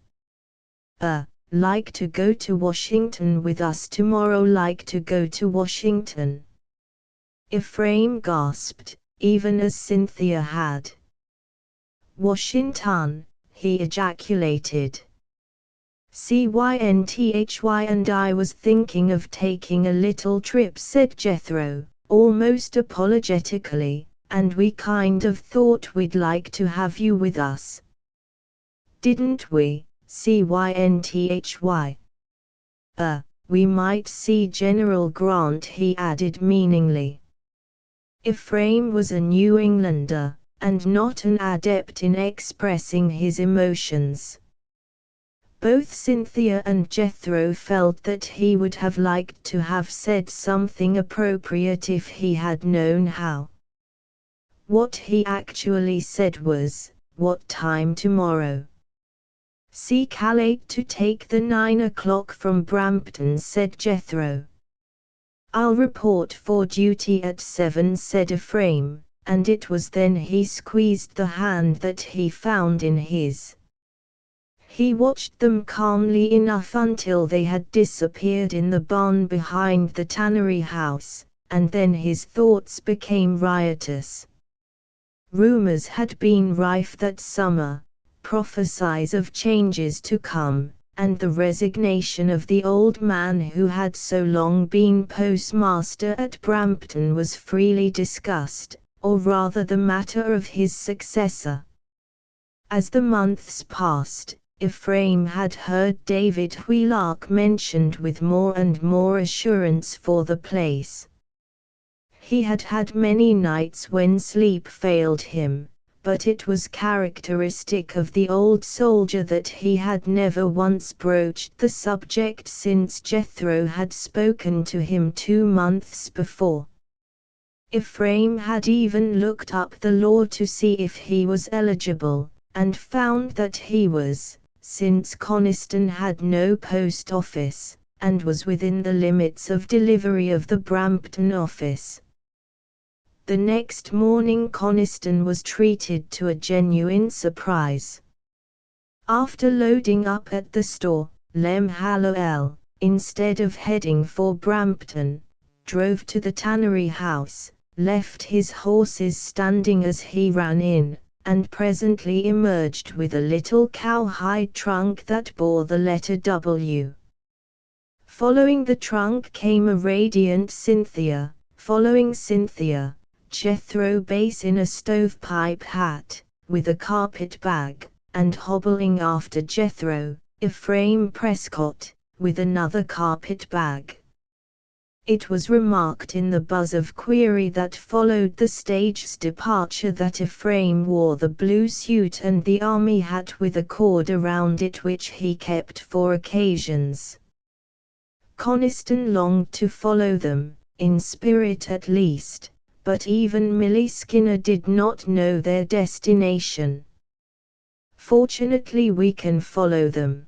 Like to go to Washington with us tomorrow? Like to go to Washington?" Ephraim gasped, even as Cynthia had. "Washington," he ejaculated. "Cynthy, and I was thinking of taking a little trip," said Jethro, almost apologetically, "and we kind of thought we'd like to have you with us." "Didn't we, Cynthy? We might see General Grant," he added meaningly. Ephraim was a New Englander, and not an adept in expressing his emotions. Both Cynthia and Jethro felt that he would have liked to have said something appropriate if he had known how. What he actually said was, "What time tomorrow?" "Calate to take the 9 o'clock from Brampton," said Jethro. "I'll report for duty at 7," said Ephraim, and it was then he squeezed the hand that he found in his. He watched them calmly enough until they had disappeared in the barn behind the tannery house, and then his thoughts became riotous. Rumors had been rife that summer, prophecies of changes to come, and the resignation of the old man who had so long been postmaster at Brampton was freely discussed, or rather the matter of his successor. As the months passed, Ephraim had heard David Wheelock mentioned with more and more assurance for the place. He had had many nights when sleep failed him, but it was characteristic of the old soldier that he had never once broached the subject since Jethro had spoken to him 2 months before. Ephraim had even looked up the law to see if he was eligible, and found that he was, since Coniston had no post office, and was within the limits of delivery of the Brampton office. The next morning Coniston was treated to a genuine surprise. After loading up at the store, Lem Hallowell, instead of heading for Brampton, drove to the tannery house, left his horses standing as he ran in, and presently emerged with a little cowhide trunk that bore the letter W. Following the trunk came a radiant Cynthia, following Cynthia, Jethro Bass in a stovepipe hat, with a carpet bag, and hobbling after Jethro, Ephraim Prescott, with another carpet bag. It was remarked in the buzz of query that followed the stage's departure that Ephraim wore the blue suit and the army hat with a cord around it which he kept for occasions. Coniston longed to follow them, in spirit at least, but even Milly Skinner did not know their destination. "Fortunately we can follow them."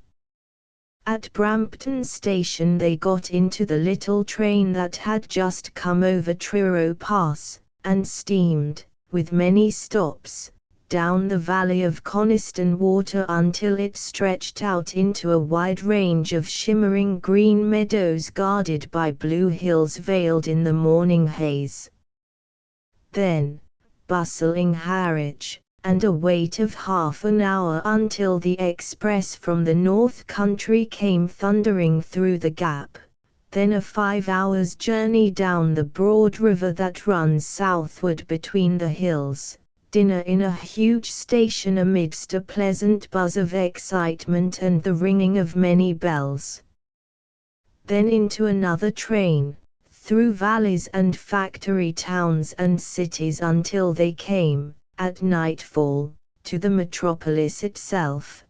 At Brampton station they got into the little train that had just come over Truro Pass, and steamed, with many stops, down the valley of Coniston Water until it stretched out into a wide range of shimmering green meadows guarded by blue hills veiled in the morning haze. Then, bustling Harwich, and a wait of half an hour until the express from the North Country came thundering through the gap, then a 5 hours' journey down the broad river that runs southward between the hills, dinner in a huge station amidst a pleasant buzz of excitement and the ringing of many bells. Then into another train, through valleys and factory towns and cities until they came, at nightfall, to the metropolis itself.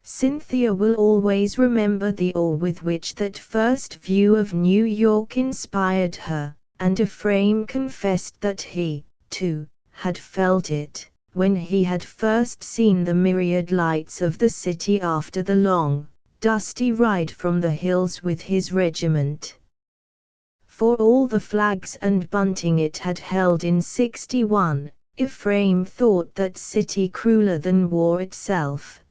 Cynthia will always remember the awe with which that first view of New York inspired her, and Ephraim confessed that he, too, had felt it, when he had first seen the myriad lights of the city after the long, dusty ride from the hills with his regiment. For all the flags and bunting it had held in '61, Ephraim thought that city crueler than war itself.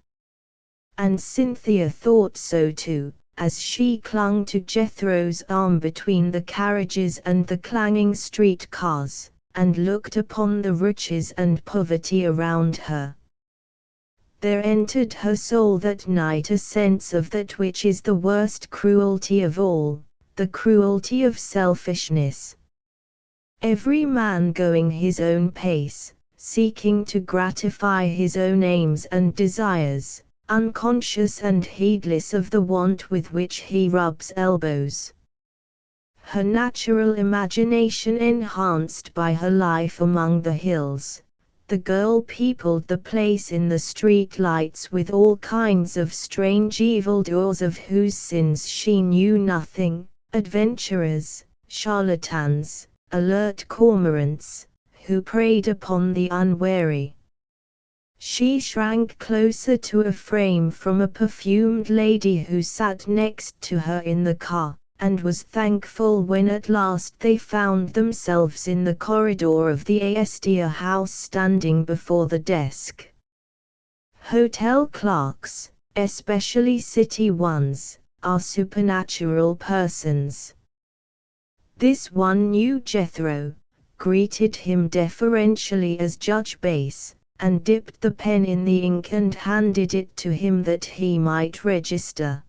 And Cynthia thought so too, as she clung to Jethro's arm between the carriages and the clanging street cars, and looked upon the riches and poverty around her. There entered her soul that night a sense of that which is the worst cruelty of all, the cruelty of selfishness. Every man going his own pace, seeking to gratify his own aims and desires, unconscious and heedless of the want with which he rubs elbows. Her natural imagination enhanced by her life among the hills, the girl peopled the place in the street lights with all kinds of strange evildoers of whose sins she knew nothing, adventurers, charlatans, alert cormorants, who preyed upon the unwary. She shrank closer to Ephraim from a perfumed lady who sat next to her in the car, and was thankful when at last they found themselves in the corridor of the Astor House standing before the desk. Hotel clerks, especially city ones, are supernatural persons. This one knew Jethro, greeted him deferentially as Judge Bass, and dipped the pen in the ink and handed it to him that he might register.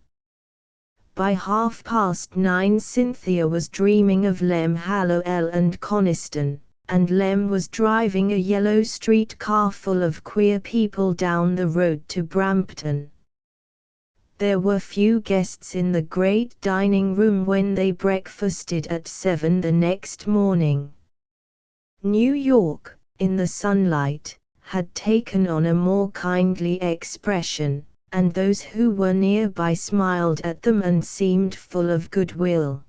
By 9:30 Cynthia was dreaming of Lem Hallowell and Coniston, and Lem was driving a yellow street car full of queer people down the road to Brampton. There were few guests in the great dining room when they breakfasted at 7 the next morning. New York, in the sunlight, had taken on a more kindly expression, and those who were nearby smiled at them and seemed full of goodwill.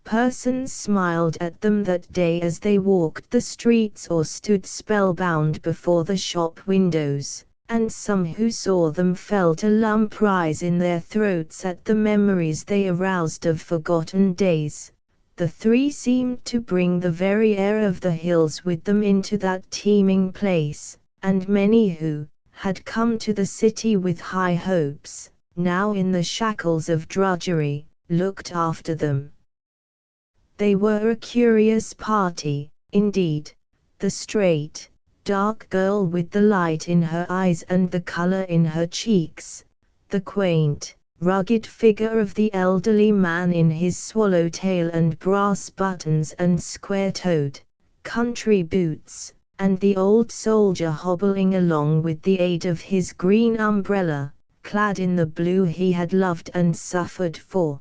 Persons smiled at them that day as they walked the streets or stood spellbound before the shop windows, and some who saw them felt a lump rise in their throats at the memories they aroused of forgotten days. The three seemed to bring the very air of the hills with them into that teeming place, and many who had come to the city with high hopes, now in the shackles of drudgery, looked after them. They were a curious party, indeed, the straight, dark girl with the light in her eyes and the color in her cheeks, the quaint, rugged figure of the elderly man in his swallowtail and brass buttons and square-toed, country boots, and the old soldier hobbling along with the aid of his green umbrella, clad in the blue he had loved and suffered for.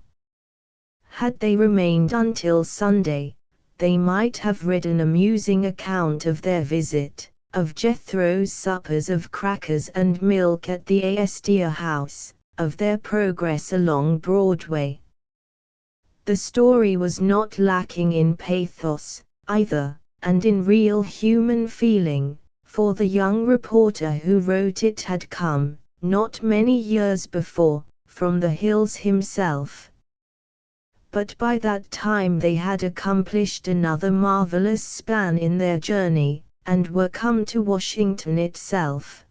Had they remained until Sunday, they might have read an amusing account of their visit, of Jethro's suppers of crackers and milk at the Astor house, of their progress along Broadway. The story was not lacking in pathos, either, and in real human feeling, for the young reporter who wrote it had come, not many years before, from the hills himself. But by that time they had accomplished another marvelous span in their journey, and were come to Washington itself.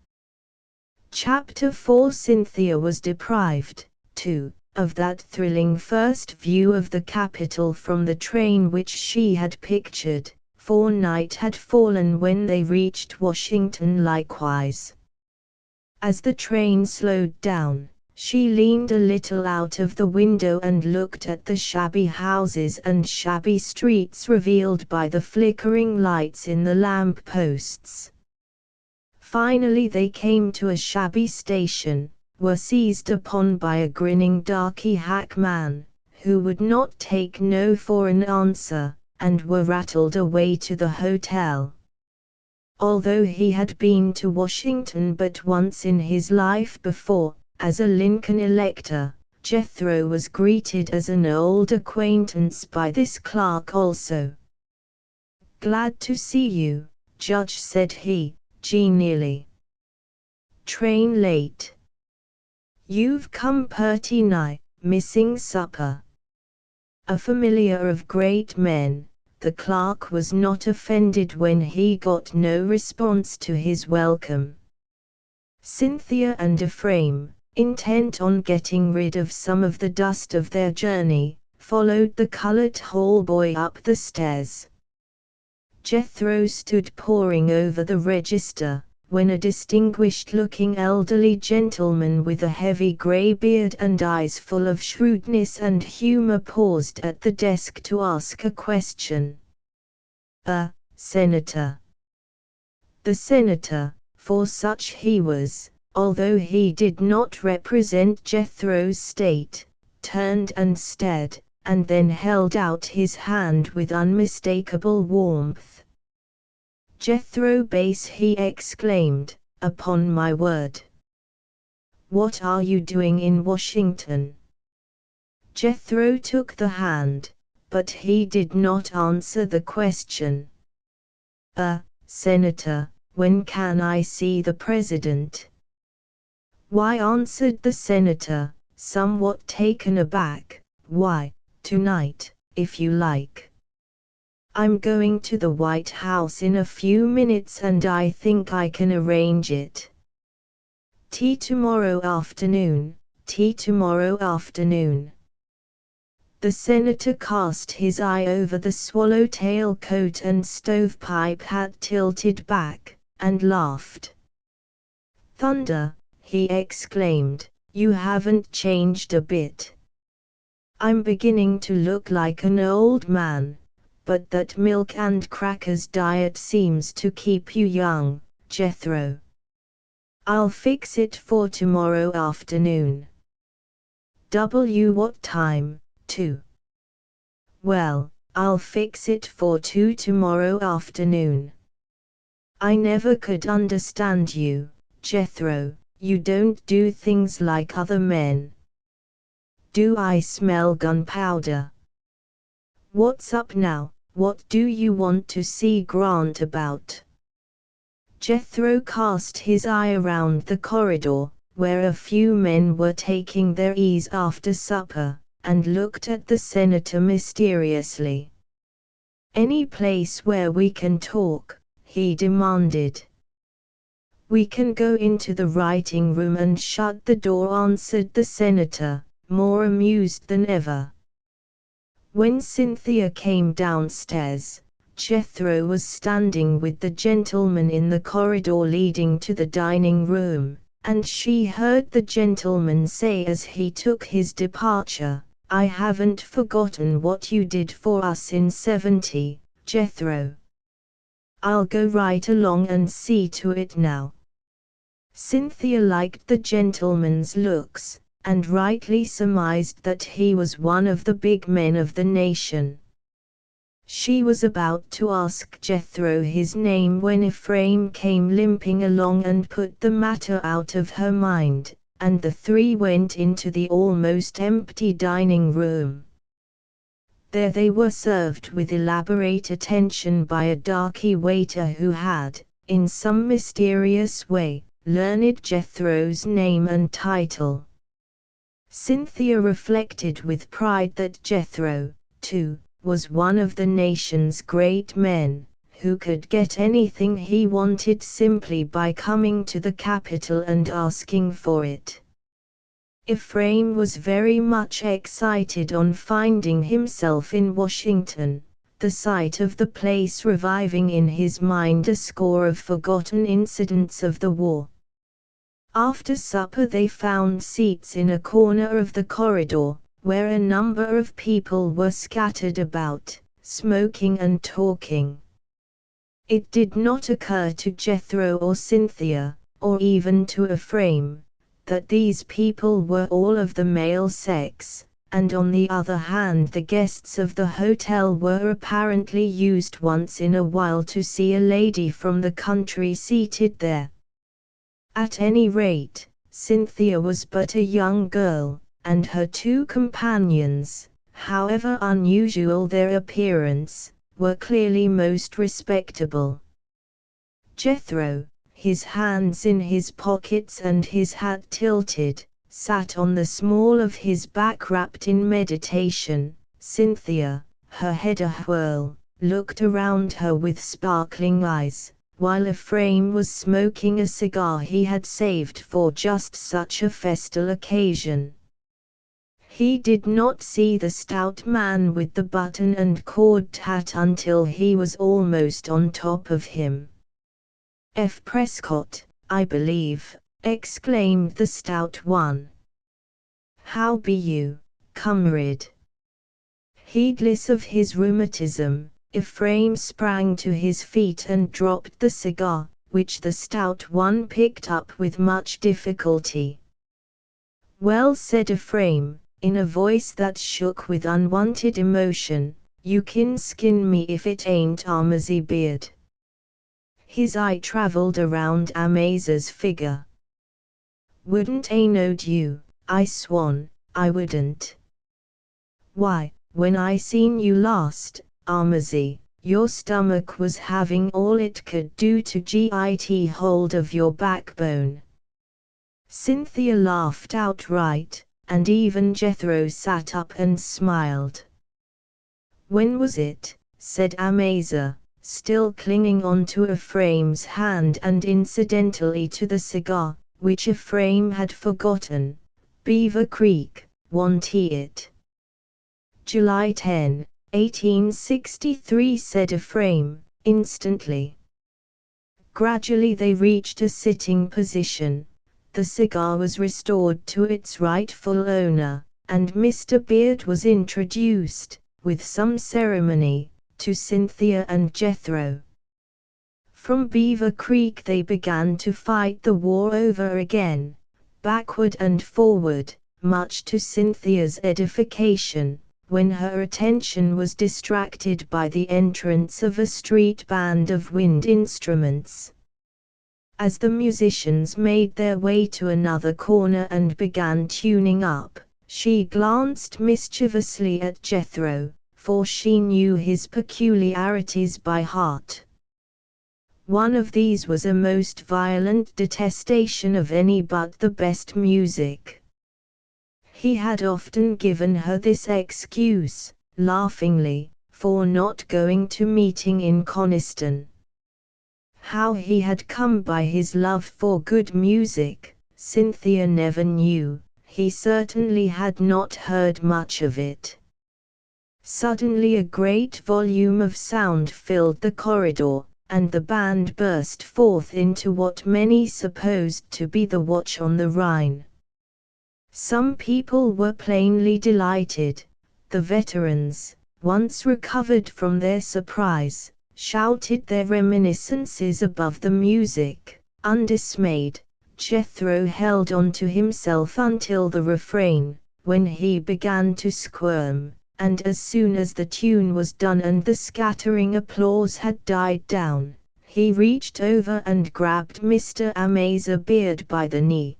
Chapter 4. Cynthia was deprived, too, of that thrilling first view of the capital from the train which she had pictured, for night had fallen when they reached Washington likewise. As the train slowed down, she leaned a little out of the window and looked at the shabby houses and shabby streets revealed by the flickering lights in the lamp posts. Finally they came to a shabby station, were seized upon by a grinning darky hackman, who would not take no for an answer, and were rattled away to the hotel. Although he had been to Washington but once in his life before, as a Lincoln elector, Jethro was greeted as an old acquaintance by this clerk also. "Glad to see you, Judge," said he, genially. "Train late? You've come purty nigh, missing supper." A familiar of great men, the clerk was not offended when he got no response to his welcome. Cynthia and Ephraim, intent on getting rid of some of the dust of their journey, followed the colored hall boy up the stairs. Jethro stood poring over the register, when a distinguished-looking elderly gentleman with a heavy grey beard and eyes full of shrewdness and humor paused at the desk to ask a question. Senator." The senator, for such he was, although he did not represent Jethro's state, turned and stared, and then held out his hand with unmistakable warmth. "Jethro Base," he exclaimed, "upon my word! What are you doing in Washington?" Jethro took the hand, but he did not answer the question. Senator, when can I see the President?" "Why," answered the senator, somewhat taken aback, "why, tonight, if you like. I'm going to the White House in a few minutes and I think I can arrange it." "Tea tomorrow afternoon, tea tomorrow afternoon." The senator cast his eye over the swallowtail coat and stovepipe hat tilted back, and laughed. "Thunder!" he exclaimed, "you haven't changed a bit. I'm beginning to look like an old man, but that milk and crackers diet seems to keep you young, Jethro. I'll fix it for tomorrow afternoon." What time, 2? "Well, I'll fix it for 2 tomorrow afternoon. I never could understand you, Jethro, you don't do things like other men." "Do I smell gunpowder? What's up now? What do you want to see Grant about?" Jethro cast his eye around the corridor, where a few men were taking their ease after supper, and looked at the senator mysteriously. "Any place where we can talk?" he demanded. "We can go into the writing room and shut the door," answered the senator, more amused than ever. When Cynthia came downstairs, Jethro was standing with the gentleman in the corridor leading to the dining room, and she heard the gentleman say as he took his departure, "I haven't forgotten what you did for us in '70, Jethro. I'll go right along and see to it now." Cynthia liked the gentleman's looks, and rightly surmised that he was one of the big men of the nation. She was about to ask Jethro his name when Ephraim came limping along and put the matter out of her mind, and the three went into the almost empty dining room. There they were served with elaborate attention by a darky waiter who had, in some mysterious way, learned Jethro's name and title. Cynthia reflected with pride that Jethro, too, was one of the nation's great men, who could get anything he wanted simply by coming to the capital and asking for it. Ephraim was very much excited on finding himself in Washington, the sight of the place reviving in his mind a score of forgotten incidents of the war. After supper they found seats in a corner of the corridor, where a number of people were scattered about, smoking and talking. It did not occur to Jethro or Cynthia, or even to Ephraim, that these people were all of the male sex, and on the other hand the guests of the hotel were apparently used once in a while to see a lady from the country seated there. At any rate, Cynthia was but a young girl, and her two companions, however unusual their appearance, were clearly most respectable. Jethro, his hands in his pockets and his hat tilted, sat on the small of his back wrapped in meditation. Cynthia, her head a-whirl, looked around her with sparkling eyes, while Ephraim was smoking a cigar he had saved for just such a festal occasion. He did not see the stout man with the button and cord hat until he was almost on top of him. "F. Prescott, I believe," exclaimed the stout one. "How be you, comrade?" Heedless of his rheumatism, Ephraim sprang to his feet and dropped the cigar, which the stout one picked up with much difficulty. "Well," said Ephraim, in a voice that shook with unwonted emotion, "you kin skin me if it ain't Amazie Beard." His eye traveled around Amaziah's figure. "Wouldn't I knowed you, I swan, I wouldn't. Why, when I seen you last, Amazie, your stomach was having all it could do to get hold of your backbone." Cynthia laughed outright, and even Jethro sat up and smiled. "When was it?" said Amaziah, still clinging on to Ephraim's hand and incidentally to the cigar, which Ephraim had forgotten. "Beaver Creek, want he it?" "July 10, 1863, said Ephraim, instantly. Gradually they reached a sitting position. The cigar was restored to its rightful owner, and Mr. Beard was introduced, with some ceremony, to Cynthia and Jethro. From Beaver Creek they began to fight the war over again, backward and forward, much to Cynthia's edification, when her attention was distracted by the entrance of a street band of wind instruments. As the musicians made their way to another corner and began tuning up, she glanced mischievously at Jethro, for she knew his peculiarities by heart. One of these was a most violent detestation of any but the best music. He had often given her this excuse, laughingly, for not going to meeting in Coniston. How he had come by his love for good music, Cynthia never knew. He certainly had not heard much of it. Suddenly a great volume of sound filled the corridor, and the band burst forth into what many supposed to be the Watch on the Rhine. Some people were plainly delighted. The veterans, once recovered from their surprise, shouted their reminiscences above the music, undismayed. Jethro held on to himself until the refrain, when he began to squirm, and as soon as the tune was done and the scattering applause had died down, he reached over and grabbed Mr. Amazer Beard by the knee.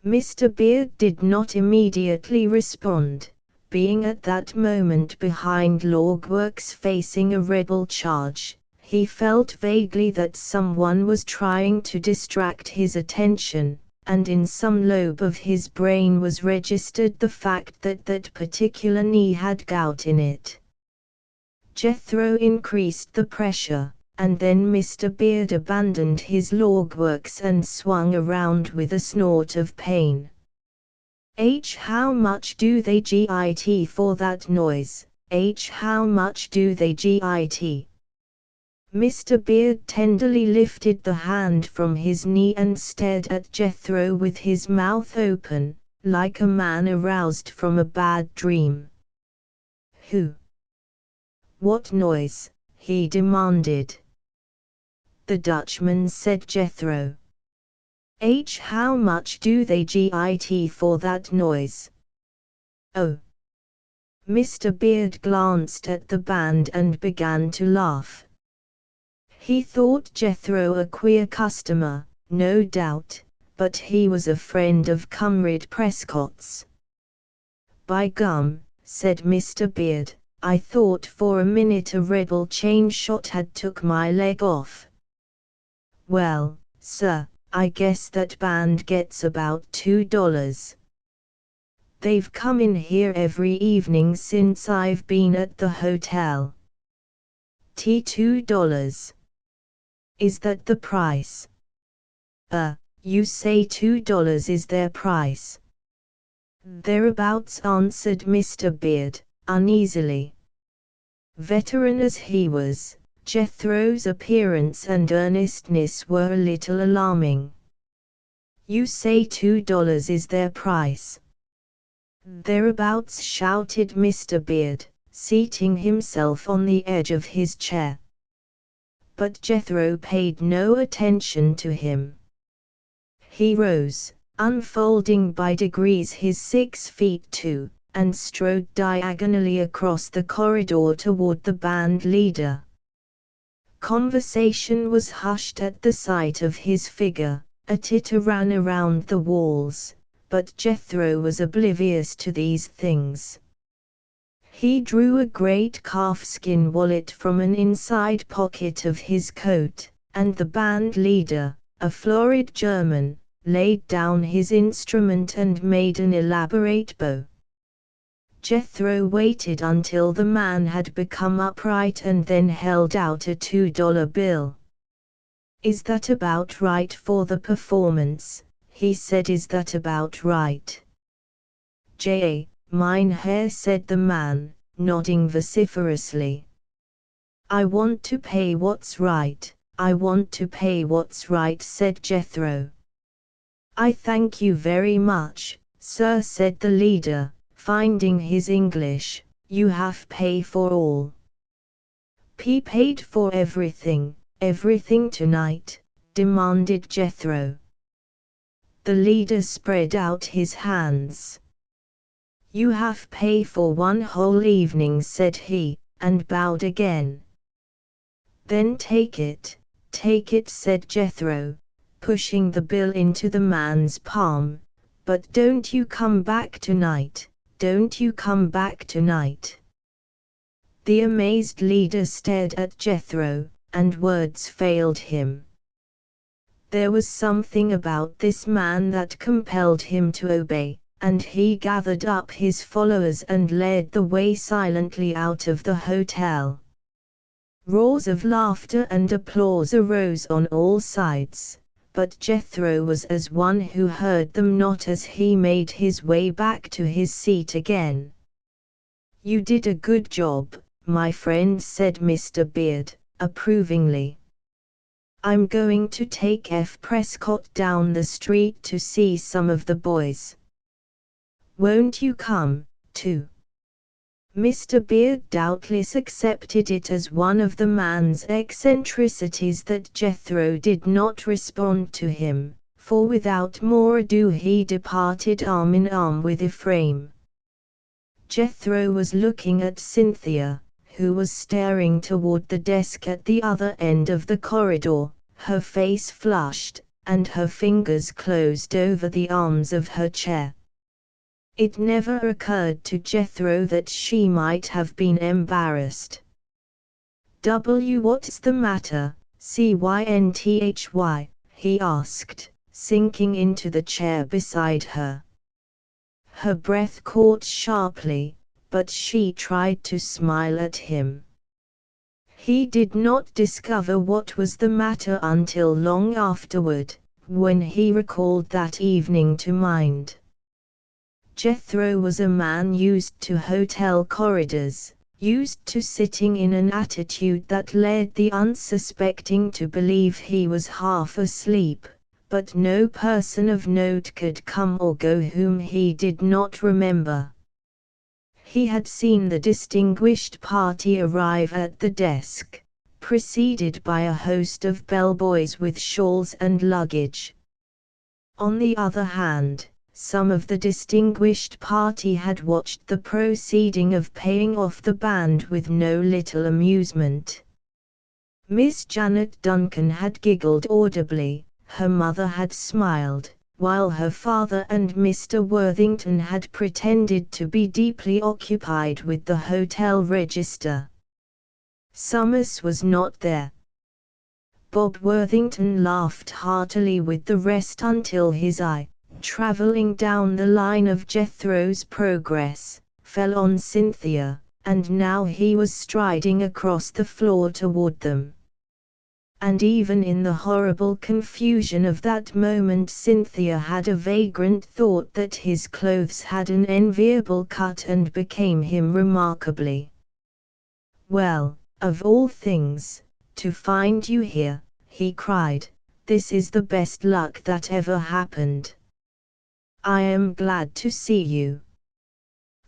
Mr. Beard did not immediately respond, being at that moment behind logworks facing a rebel charge. He felt vaguely that someone was trying to distract his attention, and in some lobe of his brain was registered the fact that that particular knee had gout in it. Jethro increased the pressure, and then Mr. Beard abandoned his logworks and swung around with a snort of pain. How much do they git for that noise? How much do they git? Mr. Beard tenderly lifted the hand from his knee and stared at Jethro with his mouth open, like a man aroused from a bad dream. Who? What noise? He demanded. The Dutchman, said Jethro. How much do they git for that noise? Oh. Mr. Beard glanced at the band and began to laugh. He thought Jethro a queer customer, no doubt, but he was a friend of Comrade Prescott's. By gum, said Mr. Beard, I thought for a minute a rebel chain shot had took my leg off. Well, sir, I guess that band gets about $2. They've come in here every evening since I've been at the hotel. $2. Is that the price? You say $2 is their price? Thereabouts, answered Mr. Beard, uneasily. Veteran as he was, Jethro's appearance and earnestness were a little alarming. You say $2 is their price? Thereabouts, shouted Mr. Beard, seating himself on the edge of his chair. But Jethro paid no attention to him. He rose, unfolding by degrees his 6 feet 2, and strode diagonally across the corridor toward the band leader. Conversation was hushed at the sight of his figure, a titter ran around the walls, but Jethro was oblivious to these things. He drew a great calfskin wallet from an inside pocket of his coat, and the band leader, a florid German, laid down his instrument and made an elaborate bow. Jethro waited until the man had become upright and then held out a $2 bill. Is that about right for the performance? He said. Is that about right? Mynheer, said the man, nodding vociferously. I want to pay what's right, I want to pay what's right, said Jethro. I thank you very much, sir, said the leader, finding his English. You have pay for all. P paid for everything tonight, demanded Jethro. The leader spread out his hands. You have pay for one whole evening, said he, and bowed again. Then take it, said Jethro, pushing the bill into the man's palm, but don't you come back tonight, don't you come back tonight. The amazed leader stared at Jethro, and words failed him. There was something about this man that compelled him to obey, and he gathered up his followers and led the way silently out of the hotel. Roars of laughter and applause arose on all sides, but Jethro was as one who heard them not as he made his way back to his seat again. You did a good job, my friend, said Mr. Beard, approvingly. I'm going to take F. Prescott down the street to see some of the boys. Won't you come, too? Mr. Beard doubtless accepted it as one of the man's eccentricities that Jethro did not respond to him, for without more ado he departed arm in arm with Ephraim. Jethro was looking at Cynthia, who was staring toward the desk at the other end of the corridor, her face flushed, and her fingers closed over the arms of her chair. It never occurred to Jethro that she might have been embarrassed. What's the matter, Cynthy? He asked, sinking into the chair beside her. Her breath caught sharply, but she tried to smile at him. He did not discover what was the matter until long afterward, when he recalled that evening to mind. Jethro was a man used to hotel corridors, used to sitting in an attitude that led the unsuspecting to believe he was half asleep, but no person of note could come or go whom he did not remember. He had seen the distinguished party arrive at the desk, preceded by a host of bellboys with shawls and luggage. On the other hand, some of the distinguished party had watched the proceeding of paying off the band with no little amusement. Miss Janet Duncan had giggled audibly, her mother had smiled, while her father and Mr. Worthington had pretended to be deeply occupied with the hotel register. Summers was not there. Bob Worthington laughed heartily with the rest until his eye, traveling down the line of Jethro's progress, fell on Cynthia, and now he was striding across the floor toward them. And even in the horrible confusion of that moment Cynthia had a vagrant thought that his clothes had an enviable cut and became him remarkably. "Well, of all things, to find you here," he cried, "this is the best luck that ever happened. I am glad to see you.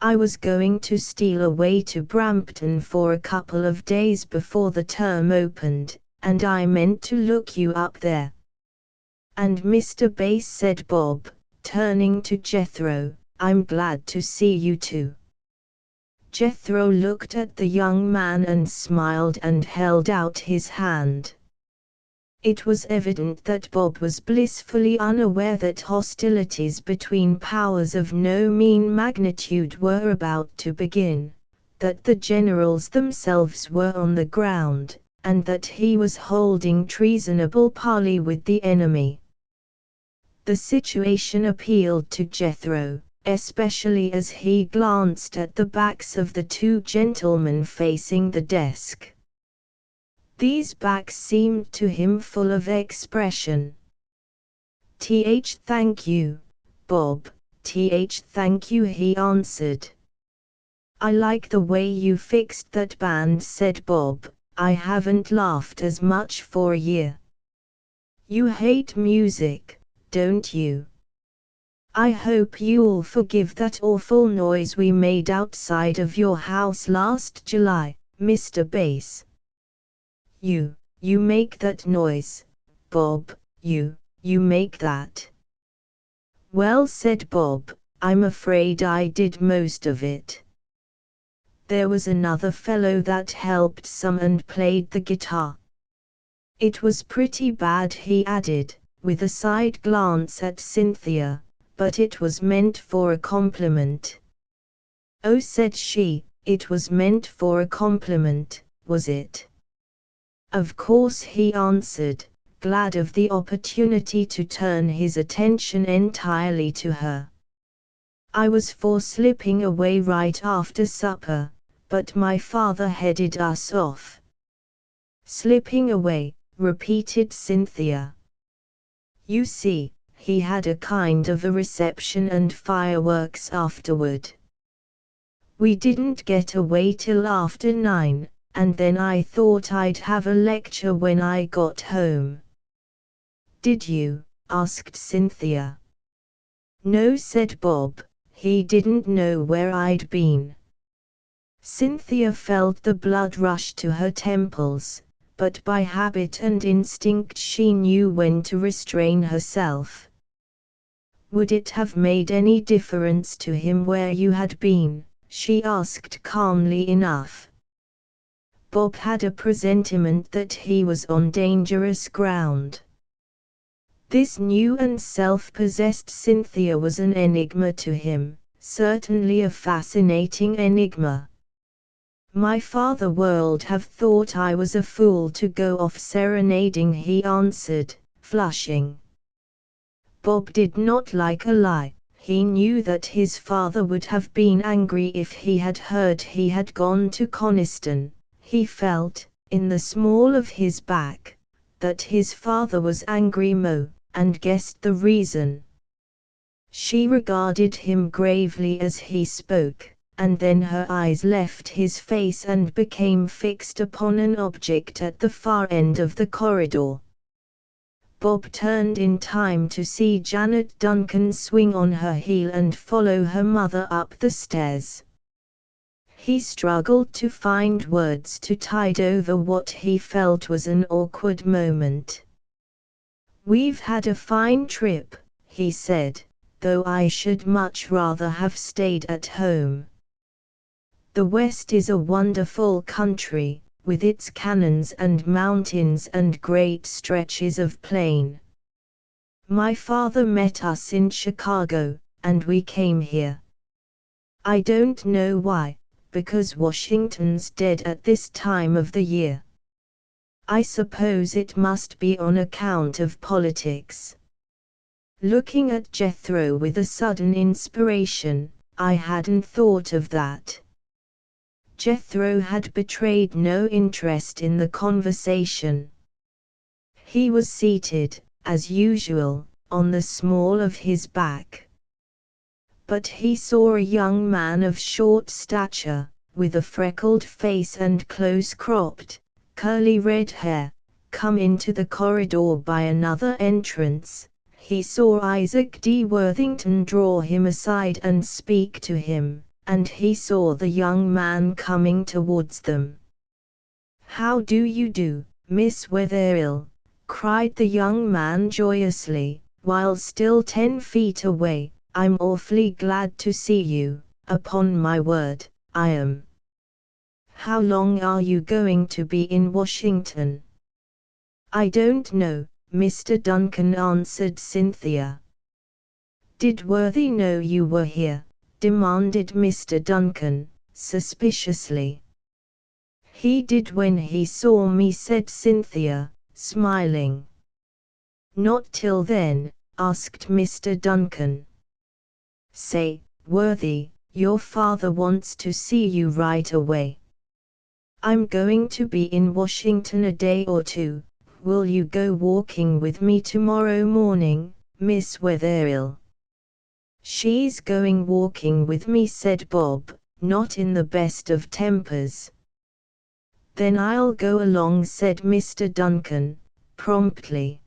I was going to steal away to Brampton for a couple of days before the term opened, and I meant to look you up there." "And Mr. Bass," said Bob, turning to Jethro, "I'm glad to see you too." Jethro looked at the young man and smiled and held out his hand. It was evident that Bob was blissfully unaware that hostilities between powers of no mean magnitude were about to begin, that the generals themselves were on the ground, and that he was holding treasonable parley with the enemy. The situation appealed to Jethro, especially as he glanced at the backs of the two gentlemen facing the desk. These backs seemed to him full of expression. Thank you, Bob, thank you," he answered. "I like the way you fixed that band," said Bob. "I haven't laughed as much for a year." "You hate music, don't you? I hope you'll forgive that awful noise we made outside of your house last July, Mr. Bass." You make that noise, Bob, you make that." "Well," said Bob, "I'm afraid I did most of it. There was another fellow that helped some and played the guitar. It was pretty bad," he added, with a side glance at Cynthia, "but it was meant for a compliment." "Oh," said she, "it was meant for a compliment, was it?" "Of course," he answered, glad of the opportunity to turn his attention entirely to her. "I was for slipping away right after supper, but my father headed us off." "Slipping away," repeated Cynthia. "You see, he had a kind of a reception and fireworks afterward. We didn't get away till after 9. And then I thought I'd have a lecture when I got home." "Did you?" asked Cynthia. "No," said Bob, "he didn't know where I'd been." Cynthia felt the blood rush to her temples, but by habit and instinct she knew when to restrain herself. "Would it have made any difference to him where you had been?" she asked calmly enough. Bob had a presentiment that he was on dangerous ground. This new and self-possessed Cynthia was an enigma to him, certainly a fascinating enigma. "My father would have thought I was a fool to go off serenading," he answered, flushing. Bob did not like a lie. He knew that his father would have been angry if he had heard he had gone to Coniston. He felt, in the small of his back, that his father was angry and guessed the reason. She regarded him gravely as he spoke, and then her eyes left his face and became fixed upon an object at the far end of the corridor. Bob turned in time to see Janet Duncan swing on her heel and follow her mother up the stairs. He struggled to find words to tide over what he felt was an awkward moment. "We've had a fine trip," he said, "though I should much rather have stayed at home. The West is a wonderful country, with its canyons and mountains and great stretches of plain. My father met us in Chicago, and we came here. I don't know why, because Washington's dead at this time of the year. I suppose it must be on account of politics." Looking at Jethro with a sudden inspiration, "I hadn't thought of that." Jethro had betrayed no interest in the conversation. He was seated, as usual, on the small of his back. But he saw a young man of short stature, with a freckled face and close-cropped, curly red hair, come into the corridor by another entrance. He saw Isaac D. Worthington draw him aside and speak to him, and he saw the young man coming towards them. "How do you do, Miss Wetherill?" cried the young man joyously, while still 10 feet away. "I'm awfully glad to see you, upon my word, I am. How long are you going to be in Washington?" "I don't know," Mr. Duncan answered Cynthia. "Did Worthy know you were here?" demanded Mr. Duncan, suspiciously. "He did when he saw me," said Cynthia, smiling. "Not till then?" asked Mr. Duncan. "Say, Worthy, your father wants to see you right away. I'm going to be in Washington a day or two. Will you go walking with me tomorrow morning, Miss Wetherill?" "She's going walking with me," said Bob, not in the best of tempers. "Then I'll go along," said Mr. Duncan, promptly.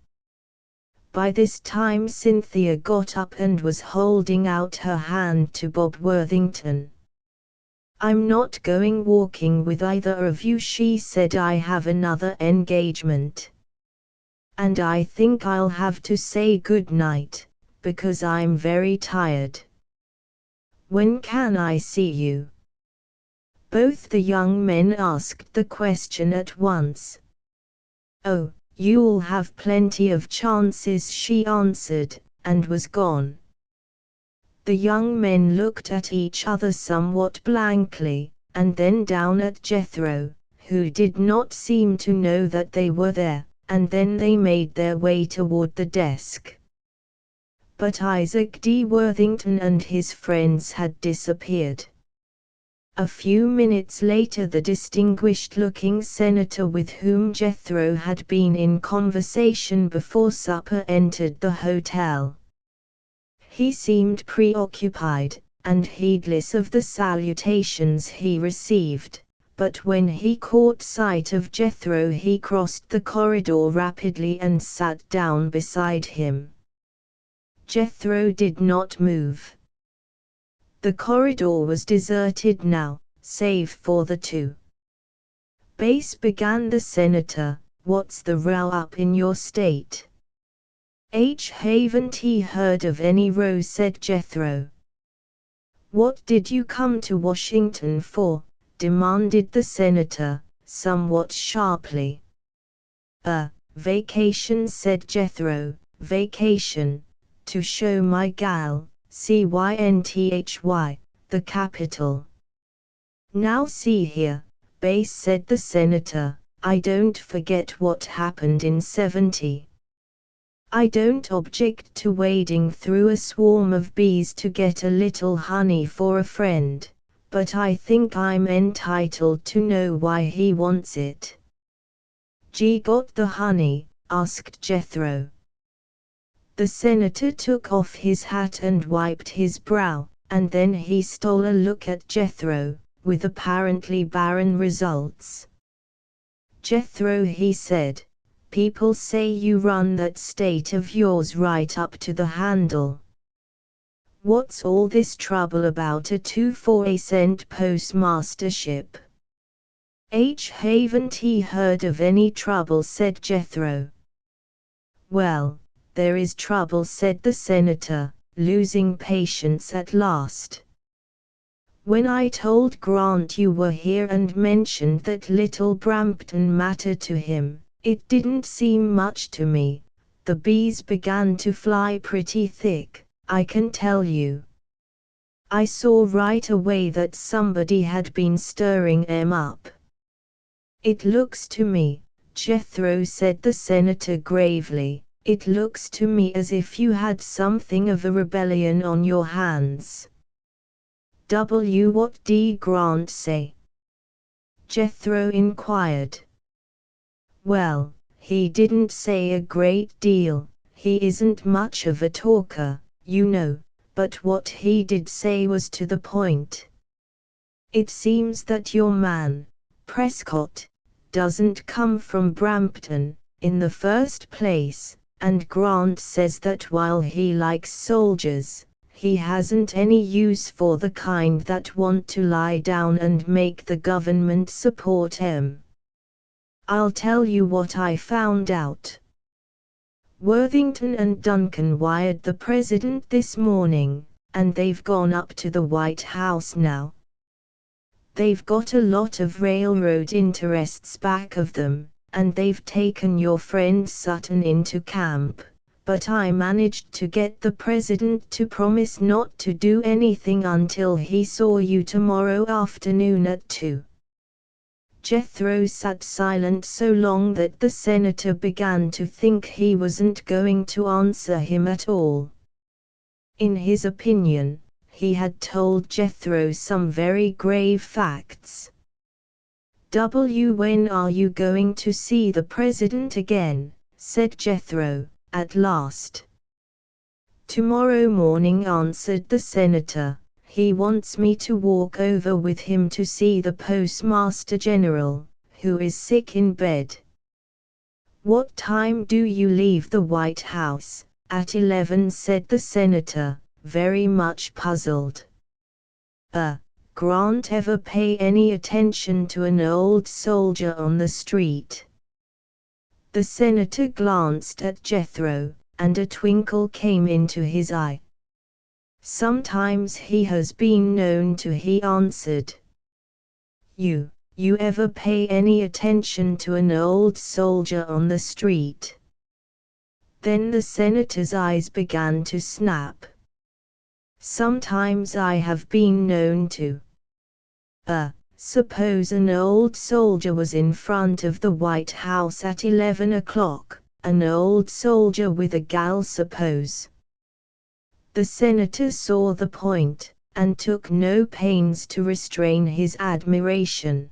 By this time Cynthia got up and was holding out her hand to Bob Worthington. "I'm not going walking with either of you," she said. "I have another engagement. And I think I'll have to say good night, because I'm very tired. When can I see you?" Both the young men asked the question at once. "Oh, you'll have plenty of chances," she answered, and was gone. The young men looked at each other somewhat blankly, and then down at Jethro, who did not seem to know that they were there, and then they made their way toward the desk. But Isaac D. Worthington and his friends had disappeared. A few minutes later the distinguished-looking senator with whom Jethro had been in conversation before supper entered the hotel. He seemed preoccupied, and heedless of the salutations he received, but when he caught sight of Jethro he crossed the corridor rapidly and sat down beside him. Jethro did not move. The corridor was deserted now, save for the two. Base, began the senator, what's the row up in your state? Haven't he heard of any row, said Jethro. What did you come to Washington for? Demanded the senator, somewhat sharply. Vacation, said Jethro, vacation, to show my gal, Cynthy, the capital. Now see here, Base, said the senator, I don't forget what happened in '70. I don't object to wading through a swarm of bees to get a little honey for a friend, but I think I'm entitled to know why he wants it. Got the honey? Asked Jethro. The senator took off his hat and wiped his brow, and then he stole a look at Jethro, with apparently barren results. Jethro, he said, people say you run that state of yours right up to the handle. What's all this trouble about a 2-for-a-cent postmastership? Haven't he heard of any trouble, said Jethro. Well, there is trouble, said the senator, losing patience at last. When I told Grant you were here and mentioned that Little Brampton mattered to him, it didn't seem much to me. The bees began to fly pretty thick, I can tell you. I saw right away that somebody had been stirring 'em up. It looks to me, Jethro, said the senator gravely, it looks to me as if you had something of a rebellion on your hands. What did Grant say? Jethro inquired. Well, he didn't say a great deal, he isn't much of a talker, you know, but what he did say was to the point. It seems that your man, Prescott, doesn't come from Brampton, in the first place, and Grant says that while he likes soldiers, he hasn't any use for the kind that want to lie down and make the government support 'em. I'll tell you what I found out. Worthington and Duncan wired the president this morning, and they've gone up to the White House now. They've got a lot of railroad interests back of them, and they've taken your friend Sutton into camp, but I managed to get the president to promise not to do anything until he saw you tomorrow afternoon at 2. Jethro sat silent so long that the senator began to think he wasn't going to answer him at all. In his opinion, he had told Jethro some very grave facts. When are you going to see the president again? Said Jethro, at last. Tomorrow morning, answered the senator. He wants me to walk over with him to see the Postmaster General, who is sick in bed. What time do you leave the White House? At 11, said the senator, very much puzzled. Grant ever pay any attention to an old soldier on the street? The senator glanced at Jethro, and a twinkle came into his eye. Sometimes he has been known to, he answered. You ever pay any attention to an old soldier on the street? Then the senator's eyes began to snap. Sometimes I have been known to. Suppose an old soldier was in front of the White House at 11 o'clock, an old soldier with a gal, suppose. The senator saw the point, and took no pains to restrain his admiration.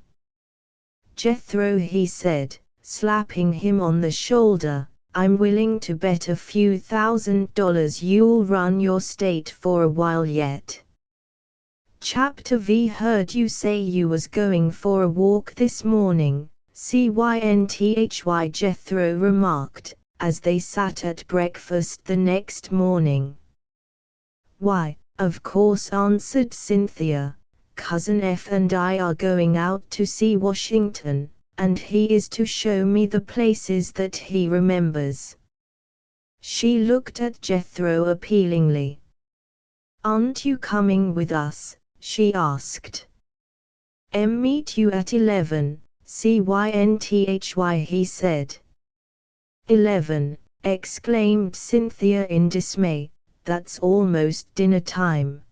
Jethro, he said, slapping him on the shoulder, I'm willing to bet a few $1,000 you'll run your state for a while yet. Chapter V. Heard you say you was going for a walk this morning, Cynthy, Jethro remarked, as they sat at breakfast the next morning. Why, of course, answered Cynthia. Cousin F and I are going out to see Washington. and he is to show me the places that he remembers." She looked at Jethro appealingly. "Aren't you coming with us?" she asked. "Meet you at 11, Cynthy," he said. 11, exclaimed Cynthia in dismay, "that's almost dinner time."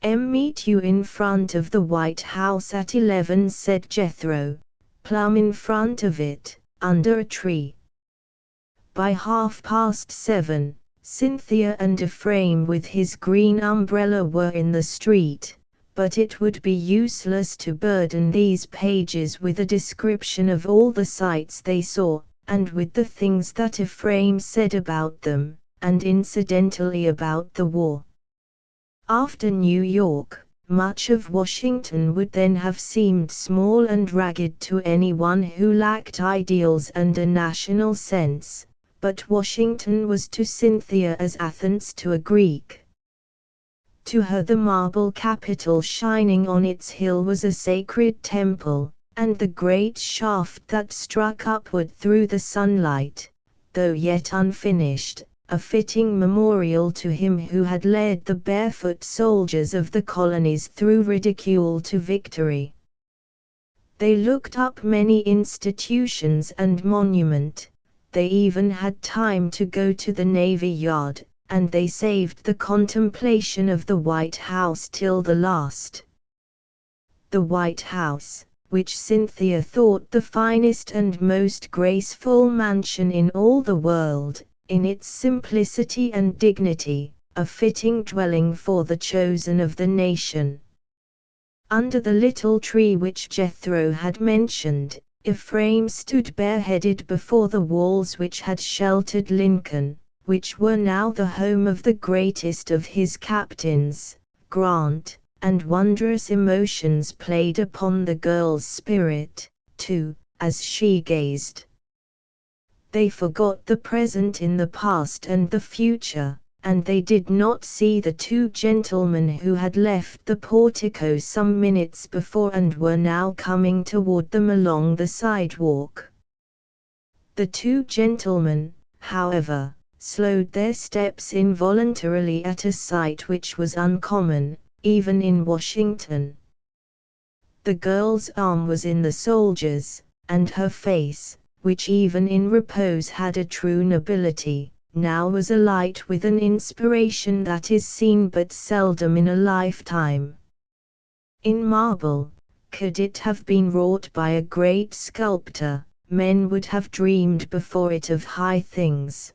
"Meet you in front of the White House at 11, said Jethro, "plumb in front of it, under a tree." By 7:30, Cynthia and Ephraim with his green umbrella were in the street, but it would be useless to burden these pages with a description of all the sights they saw, and with the things that Ephraim said about them, and incidentally about the war. After New York, much of Washington would then have seemed small and ragged to anyone who lacked ideals and a national sense, but Washington was to Cynthia as Athens to a Greek. To her the marble capital shining on its hill was a sacred temple, and the great shaft that struck upward through the sunlight, though yet unfinished, a fitting memorial to him who had led the barefoot soldiers of the colonies through ridicule to victory. They looked up many institutions and monument, they even had time to go to the Navy Yard, and they saved the contemplation of the White House till the last. The White House, which Cynthia thought the finest and most graceful mansion in all the world, in its simplicity and dignity, a fitting dwelling for the chosen of the nation. Under the little tree which Jethro had mentioned, Ephraim stood bareheaded before the walls which had sheltered Lincoln, which were now the home of the greatest of his captains, Grant, and wondrous emotions played upon the girl's spirit, too, as she gazed. They forgot the present in the past and the future, and they did not see the two gentlemen who had left the portico some minutes before and were now coming toward them along the sidewalk. The two gentlemen, however, slowed their steps involuntarily at a sight which was uncommon, even in Washington. The girl's arm was in the soldier's, and her face, which even in repose had a true nobility, now was alight with an inspiration that is seen but seldom in a lifetime. In marble, could it have been wrought by a great sculptor, men would have dreamed before it of high things.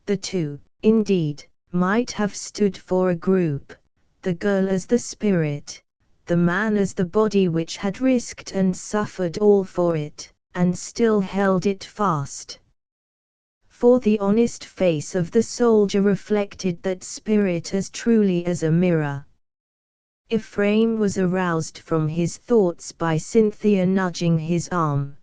The two, indeed, might have stood for a group, the girl as the spirit, the man as the body which had risked and suffered all for it, and still held it fast. For the honest face of the soldier reflected that spirit as truly as a mirror. Ephraim was aroused from his thoughts by Cynthia nudging his arm.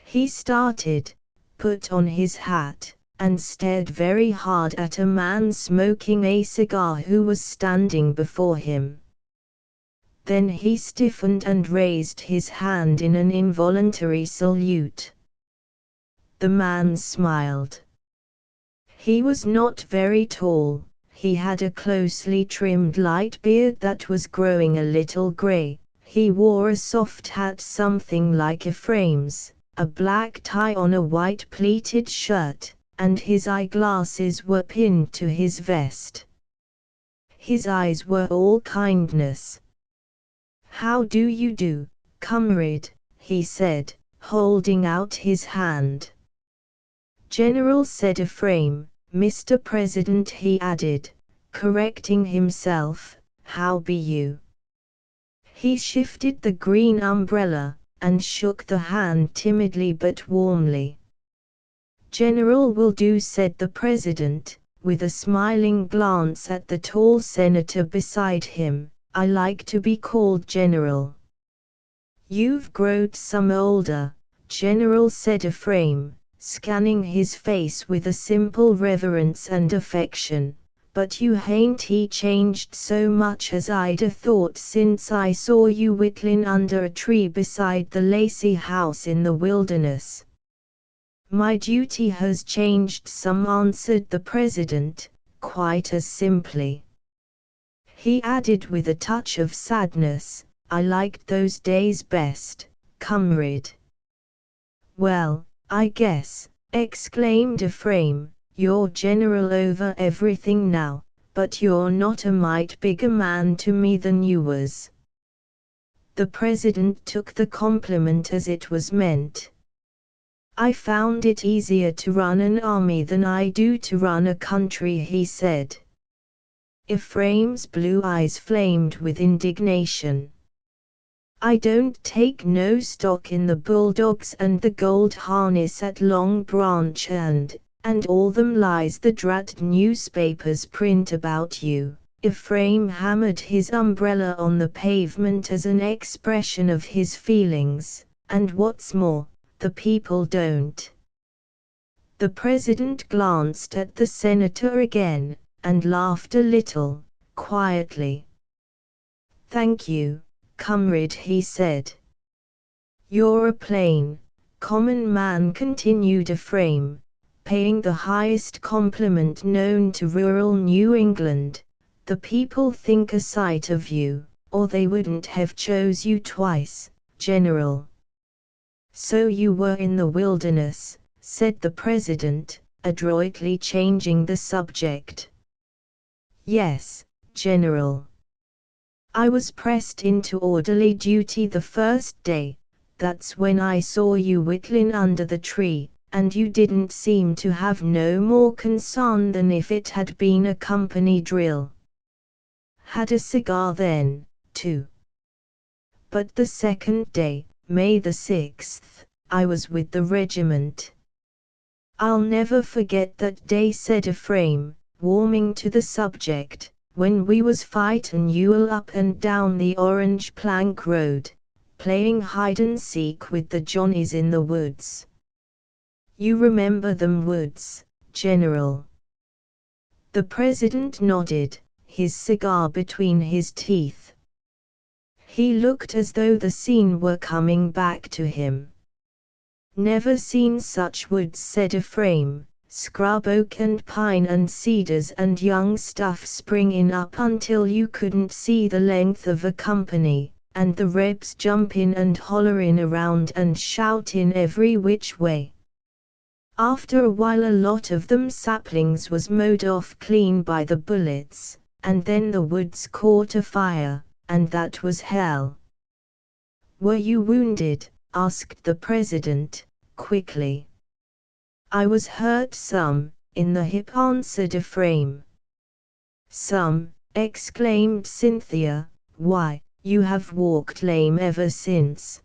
He started, put on his hat, and stared very hard at a man smoking a cigar who was standing before him. Then he stiffened and raised his hand in an involuntary salute. The man smiled. He was not very tall, he had a closely trimmed light beard that was growing a little gray, he wore a soft hat something like Ephraim's, a black tie on a white pleated shirt, and his eyeglasses were pinned to his vest. His eyes were all kindness. "How do you do, comrade?" he said, holding out his hand. "General," said Ephraim. "Mr. President," he added, correcting himself, "how be you?" He shifted the green umbrella, and shook the hand timidly but warmly. "General will do," said the President, with a smiling glance at the tall senator beside him. "I like to be called General." "You've growed some older, General," said Ephraim, scanning his face with a simple reverence and affection, but you hain't he changed so much as I'd a thought since I saw you whittlin' under a tree beside the Lacey house in the wilderness. My duty has changed some, answered the president, quite as simply. He added with a touch of sadness, I liked those days best, comrade. Well, I guess, exclaimed Ephraim, you're general over everything now, but you're not a mite bigger man to me than you was. The president took the compliment as it was meant. I found it easier to run an army than I do to run a country, he said. Ephraim's blue eyes flamed with indignation. I don't take no stock in the bulldogs and the gold harness at Long Branch and all them lies the drat newspapers print about you. Ephraim hammered his umbrella on the pavement as an expression of his feelings, and what's more, the people don't. The president glanced at the senator again, and laughed a little, quietly. Thank you, comrade, he said. You're a plain, common man, continued Ephraim, paying the highest compliment known to rural New England. The people think a sight of you, or they wouldn't have chose you twice, General. So you were in the wilderness, said the president, adroitly changing the subject. Yes, General. I was pressed into orderly duty the first day. That's when I saw you whittlin' under the tree, and you didn't seem to have no more concern than if it had been a company drill. Had a cigar then, too. But the second day, May the 6th, I was with the regiment. I'll never forget that day, said Ephraim, warming to the subject, when we was fightin' you up and down the Orange Plank Road, playing hide-and-seek with the Johnnies in the woods. You remember them woods, General? The president nodded, his cigar between his teeth. He looked as though the scene were coming back to him. Never seen such woods, said Ephraim, scrub oak and pine and cedars and young stuff springin' up until you couldn't see the length of a company, and the rebs jumpin' and hollerin' around and shoutin' every which way. After a while a lot of them saplings was mowed off clean by the bullets, and then the woods caught afire, and that was hell. Were you wounded? Asked the president, quickly. I was hurt some, in the hip, answered Ephraim. Some, exclaimed Cynthia, why, you have walked lame ever since.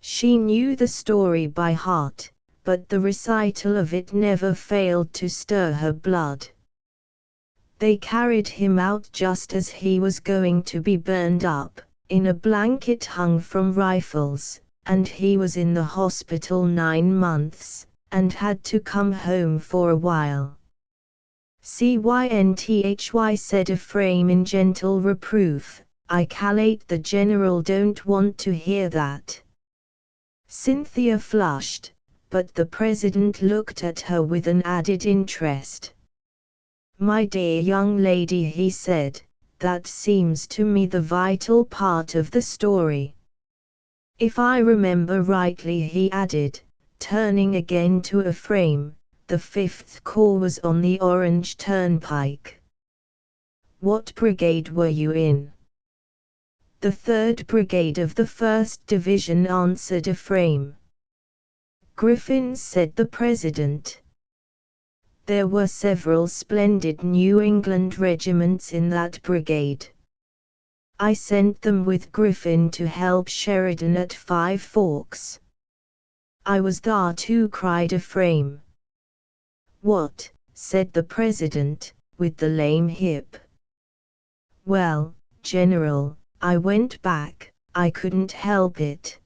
She knew the story by heart, but the recital of it never failed to stir her blood. They carried him out just as he was going to be burned up, in a blanket hung from rifles, and he was in the hospital 9 months, and had to come home for a while. Cynthy, said Ephraim in gentle reproof, I calculate the general don't want to hear that. Cynthia flushed, but the president looked at her with an added interest. My dear young lady, he said, that seems to me the vital part of the story. If I remember rightly, he added, turning again to Ephraim, the 5th Corps was on the Orange Turnpike. What brigade were you in? The 3rd Brigade of the 1st Division, answered Ephraim. Griffins, said the president. There were several splendid New England regiments in that brigade. I sent them with Griffin to help Sheridan at Five Forks. I was there too, cried Ephraim. What? Said the president, with the lame hip. Well, General, I went back, I couldn't help it.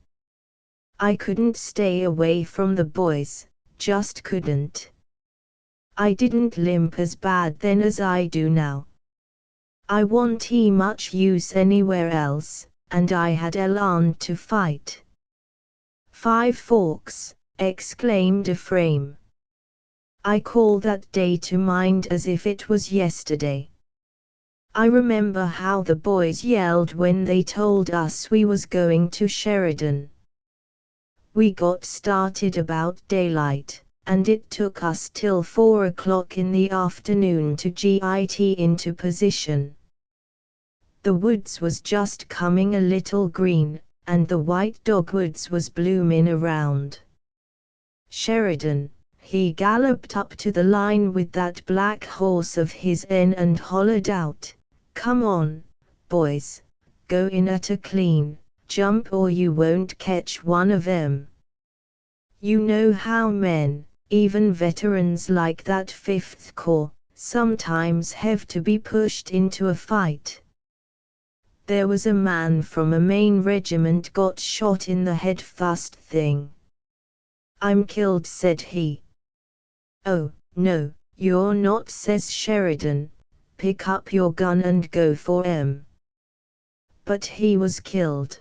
I couldn't stay away from the boys, just couldn't. I didn't limp as bad then as I do now. I wasn't much use anywhere else, and I had elan to fight. 5 forks, exclaimed Ephraim. I call that day to mind as if it was yesterday. I remember how the boys yelled when they told us we was going to Sheridan. We got started about daylight, and it took us till 4 o'clock in the afternoon to get into position. The woods was just coming a little green, and the white dogwoods was bloomin' around. Sheridan, he galloped up to the line with that black horse of his and hollered out, "Come on, boys, go in at a clean jump or you won't catch one of 'em." You know how men, even veterans like that 5th Corps, sometimes have to be pushed into a fight. There was a man from a Maine regiment got shot in the head first thing. "I'm killed," said he. "Oh, no, you're not," says Sheridan, "pick up your gun and go for 'em." But he was killed.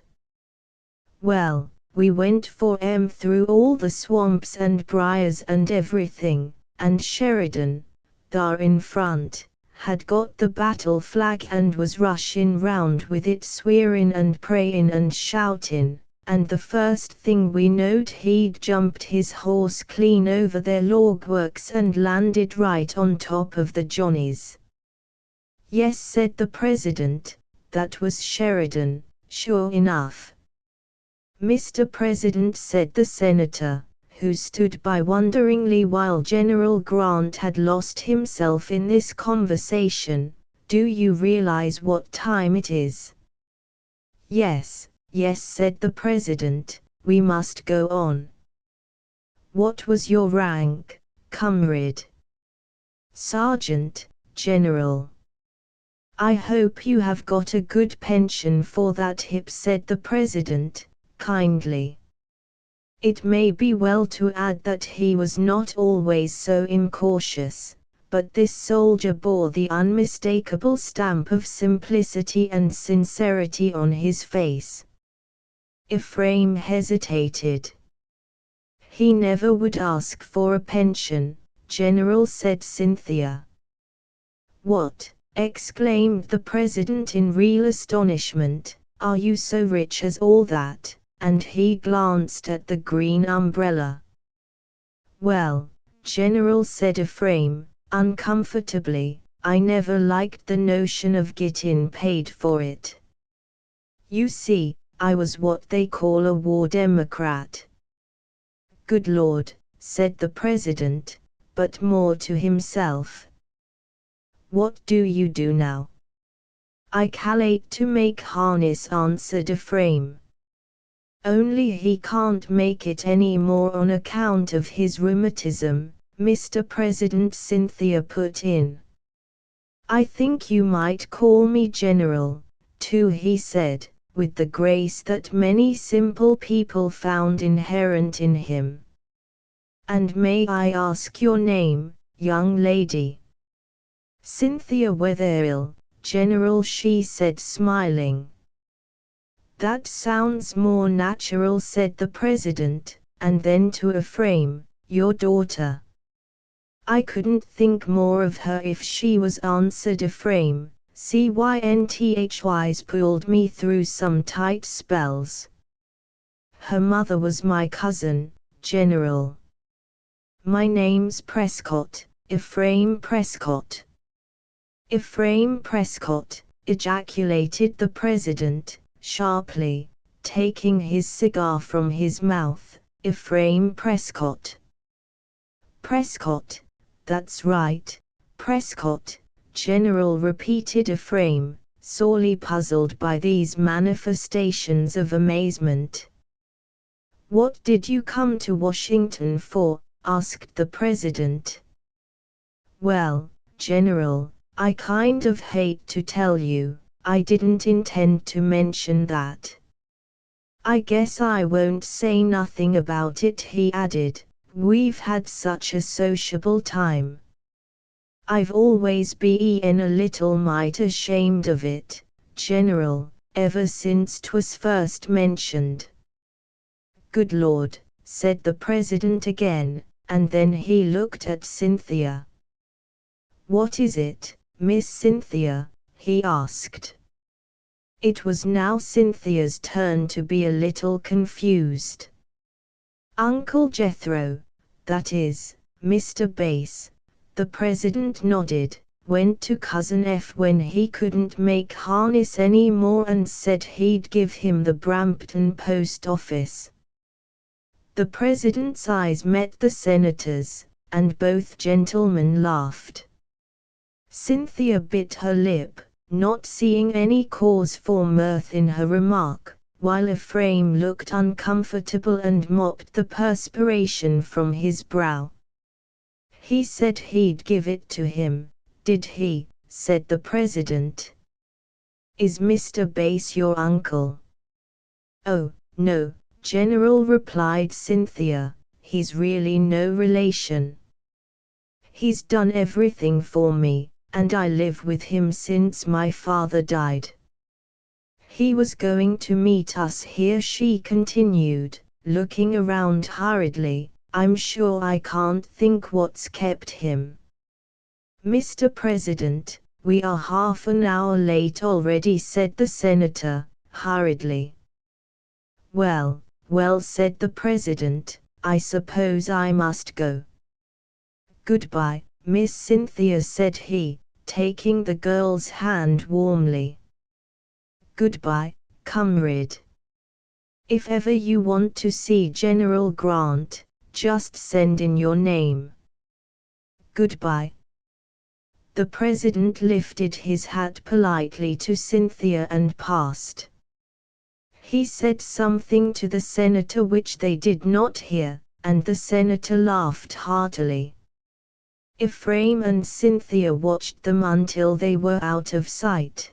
Well, we went for 'em through all the swamps and briars and everything, and Sheridan, thar in front, had got the battle flag and was rushin' round with it swearin' and prayin' and shoutin', and the first thing we knowed he'd jumped his horse clean over their logworks and landed right on top of the Johnnies. "Yes," said the president, "that was Sheridan, sure enough." "Mr. President," said the senator, who stood by wonderingly while General Grant had lost himself in this conversation, "do you realize what time it is?" "Yes, yes," said the president, "we must go on." "What was your rank, comrade?" "Sergeant, General." "I hope you have got a good pension for that hip," said the president, kindly. It may be well to add that he was not always so incautious, but this soldier bore the unmistakable stamp of simplicity and sincerity on his face. Ephraim hesitated. "He never would ask for a pension, General," said Cynthia. "What?" exclaimed the president in real astonishment, "are you so rich as all that?" And he glanced at the green umbrella. "Well, General," said Ephraim, uncomfortably, "I never liked the notion of gettin' paid for it. You see, I was what they call a war Democrat." "Good Lord," said the president, but more to himself. "What do you do now?" "I calculate to make harness," answered Ephraim. "Only he can't make it any more on account of his rheumatism," Mr. President, Cynthia put in. "I think you might call me General, too," he said, with the grace that many simple people found inherent in him. "And may I ask your name, young lady?" "Cynthia Wetherill, General," she said, smiling. "That sounds more natural," said the president, and then to Ephraim, "Your daughter." "I couldn't think more of her if she was," answered Ephraim. "Cynth's pulled me through some tight spells. Her mother was my cousin, General." "My name's Prescott, Ephraim Prescott." "Ephraim Prescott," ejaculated the president, sharply, taking his cigar from his mouth, "Ephraim Prescott." "Prescott, that's right, Prescott," General, repeated Ephraim, sorely puzzled by these manifestations of amazement. "What did you come to Washington for?" asked the president. "Well, General, I kind of hate to tell you, I didn't intend to mention that. I guess I won't say nothing about it," he added, "we've had such a sociable time." I've always been a little mite ashamed of it, General, ever since 'twas first mentioned. Good Lord, said the President again, and then he looked at Cynthia. What is it, Miss Cynthia? He asked. It was now Cynthia's turn to be a little confused. Uncle Jethro, that is, Mr. Bass, the President nodded, went to Cousin F when he couldn't make harness any more and said he'd give him the Brampton post office. The President's eyes met the Senator's, and both gentlemen laughed. Cynthia bit her lip, not seeing any cause for mirth in her remark, while Ephraim looked uncomfortable and mopped the perspiration from his brow. He said he'd give it to him, did he? Said the President. Is Mr. Bass your uncle? Oh, no, General, replied Cynthia, he's really no relation. He's done everything for me, and I live with him since my father died. He was going to meet us here, she continued, looking around hurriedly. I'm sure I can't think what's kept him. Mr. President, we are half an hour late already, said the Senator, hurriedly. Well, said the President, I suppose I must go. Goodbye, Miss Cynthia, said he, taking the girl's hand warmly. Goodbye, comrade. If ever you want to see General Grant, just send in your name. Goodbye. The President lifted his hat politely to Cynthia and passed. He said something to the Senator which they did not hear, and the Senator laughed heartily. Ephraim and Cynthia watched them until they were out of sight.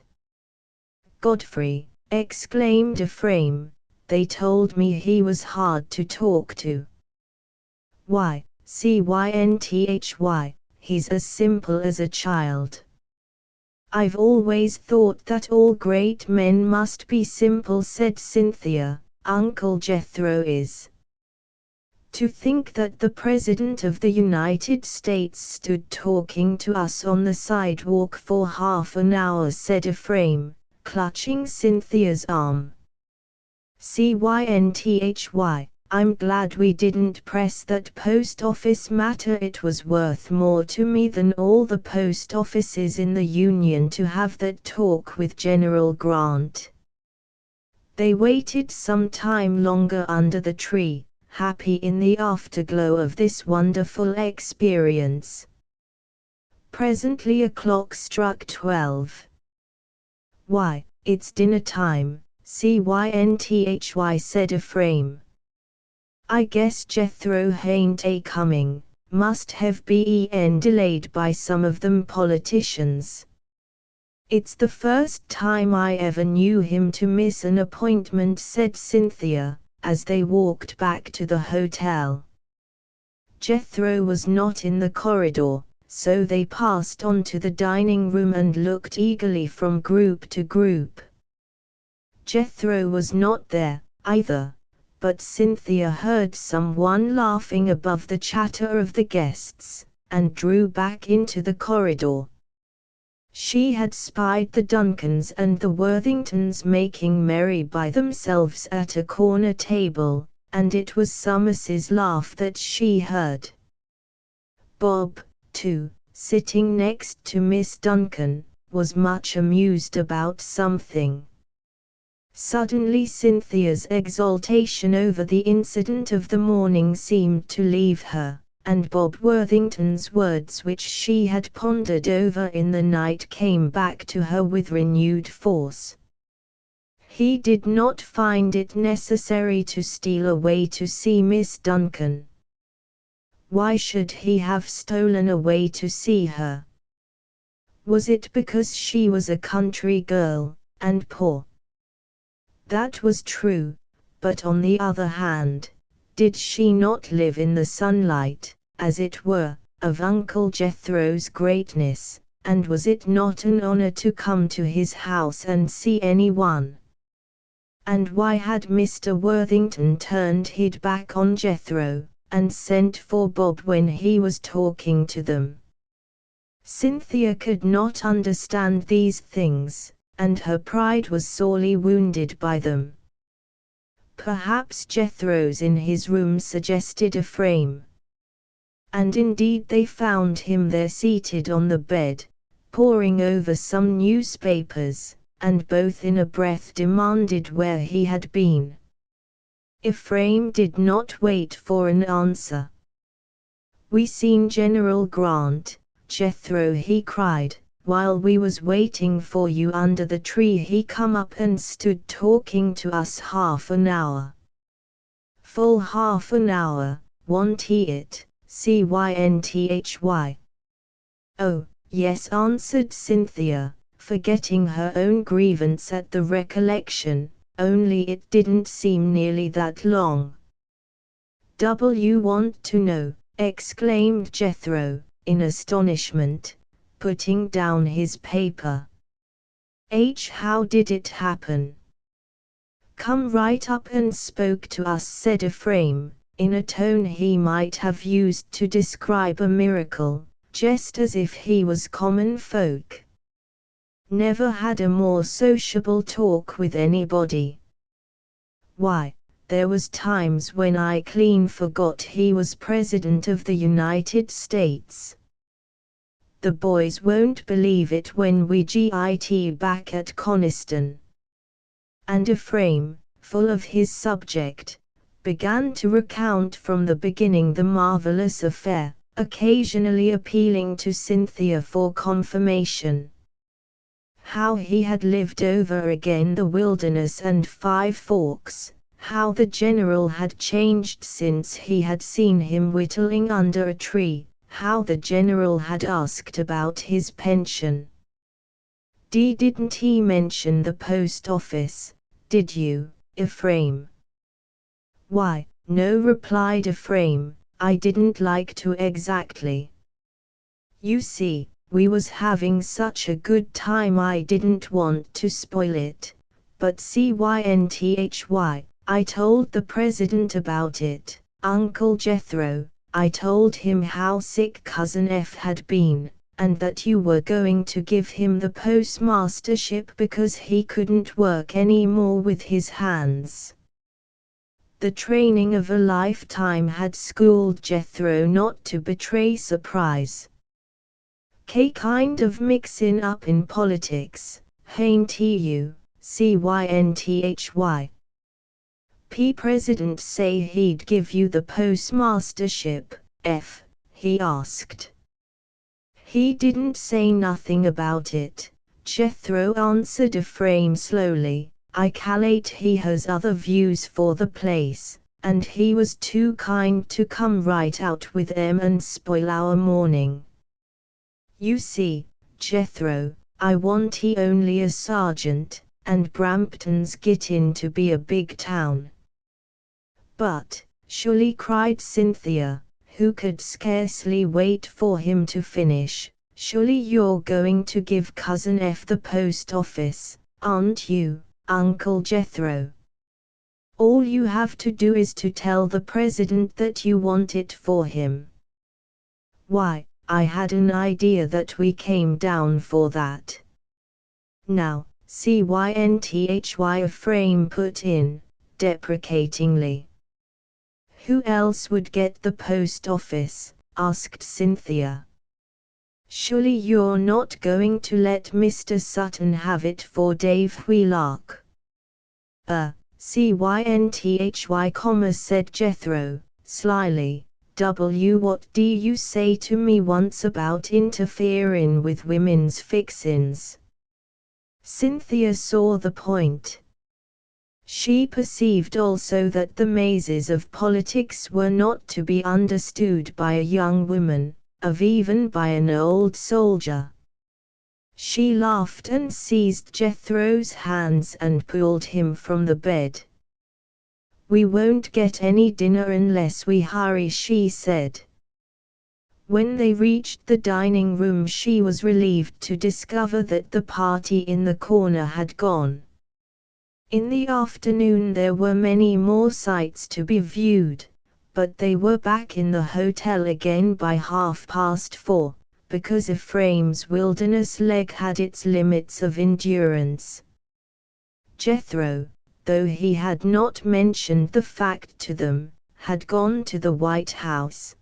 Godfrey, exclaimed Ephraim, they told me he was hard to talk to. Why, Cynthy, he's as simple as a child. I've always thought that all great men must be simple, said Cynthia. Uncle Jethro is. To think that the President of the United States stood talking to us on the sidewalk for half an hour, said Ephraim, clutching Cynthia's arm. Cynthy, I'm glad we didn't press that post office matter. It was worth more to me than all the post offices in the Union to have that talk with General Grant. They waited some time longer under the tree, happy in the afterglow of this wonderful experience. Presently a clock struck 12. Why, it's dinner time, Cynthy, said Ephraim. I guess Jethro hain't a coming, must have been delayed by some of them politicians. It's the first time I ever knew him to miss an appointment, said Cynthia, as they walked back to the hotel. Jethro was not in the corridor, so they passed on to the dining room and looked eagerly from group to group. Jethro was not there, either, but Cynthia heard someone laughing above the chatter of the guests, and drew back into the corridor. She had spied the Duncans and the Worthingtons making merry by themselves at a corner table, and it was Summers's laugh that she heard. Bob, too, sitting next to Miss Duncan, was much amused about something. Suddenly Cynthia's exultation over the incident of the morning seemed to leave her, and Bob Worthington's words, which she had pondered over in the night, came back to her with renewed force. He did not find it necessary to steal away to see Miss Duncan. Why should he have stolen away to see her? Was it because she was a country girl, and poor? That was true, but on the other hand, did she not live in the sunlight, as it were, of Uncle Jethro's greatness, and was it not an honor to come to his house and see anyone? And why had Mr. Worthington turned his back on Jethro, and sent for Bob when he was talking to them? Cynthia could not understand these things, and her pride was sorely wounded by them. Perhaps Jethro's in his room suggested Ephraim. And indeed they found him there seated on the bed, poring over some newspapers, and both in a breath demanded where he had been. Ephraim did not wait for an answer. "We seen General Grant, Jethro," he cried. "While we was waiting for you under the tree he come up and stood talking to us half an hour. Full half an hour, wa'n't he it, Cynthy?" "Oh, yes," answered Cynthia, forgetting her own grievance at the recollection, "only it didn't seem nearly that long." "You want to know?" exclaimed Jethro, in astonishment, putting down his paper. "How did it happen?" "Come right up and spoke to us," said Ephraim, in a tone he might have used to describe a miracle, just as if he was common folk. "Never had a more sociable talk with anybody. Why, there was times when I clean forgot he was President of the United States. The boys won't believe it when we get back at Coniston." And Ephraim, full of his subject, began to recount from the beginning the marvelous affair, occasionally appealing to Cynthia for confirmation. How he had lived over again the Wilderness and Five Forks, how the General had changed since he had seen him whittling under a tree, how the General had asked about his pension. "Didn't he mention the post office, did you, Ephraim?" "Why, no," replied Ephraim, "I didn't like to exactly. You see, we was having such a good time I didn't want to spoil it, but Cynthy, I told the President about it, Uncle Jethro. I told him how sick Cousin F had been, and that you were going to give him the postmastership because he couldn't work any more with his hands." The training of a lifetime had schooled Jethro not to betray surprise. "Kind of mixin' up in politics, hain't you, Cynthy? President say he'd give you the postmastership, F?" he asked. "He didn't say nothing about it," Jethro answered Ephraim slowly. "I calculate he has other views for the place, and he was too kind to come right out with them and spoil our morning. You see, Jethro, I want he only a sergeant, and Brampton's gettin' to be a big town." "But, surely," cried Cynthia, who could scarcely wait for him to finish, "surely you're going to give Cousin F the post office, aren't you, Uncle Jethro? All you have to do is to tell the President that you want it for him." "Why, I had an idea that we came down for that." "Now, Cynthy," Ephraim put in, deprecatingly. "Who else would get the post office?" asked Cynthia. "Surely you're not going to let Mr. Sutton have it for Dave Wheelock?" Cynthy, said Jethro, slyly. What do you say to me once about interferin' with women's fixin's?" Cynthia saw the point. She perceived also that the mazes of politics were not to be understood by a young woman, of even by an old soldier. She laughed and seized Jethro's hands and pulled him from the bed. "We won't get any dinner unless we hurry," she said. When they reached the dining room, she was relieved to discover that the party in the corner had gone. In the afternoon there were many more sights to be viewed, but they were back in the hotel again by 4:30, because Ephraim's wilderness leg had its limits of endurance. Jethro, though he had not mentioned the fact to them, had gone to the White House.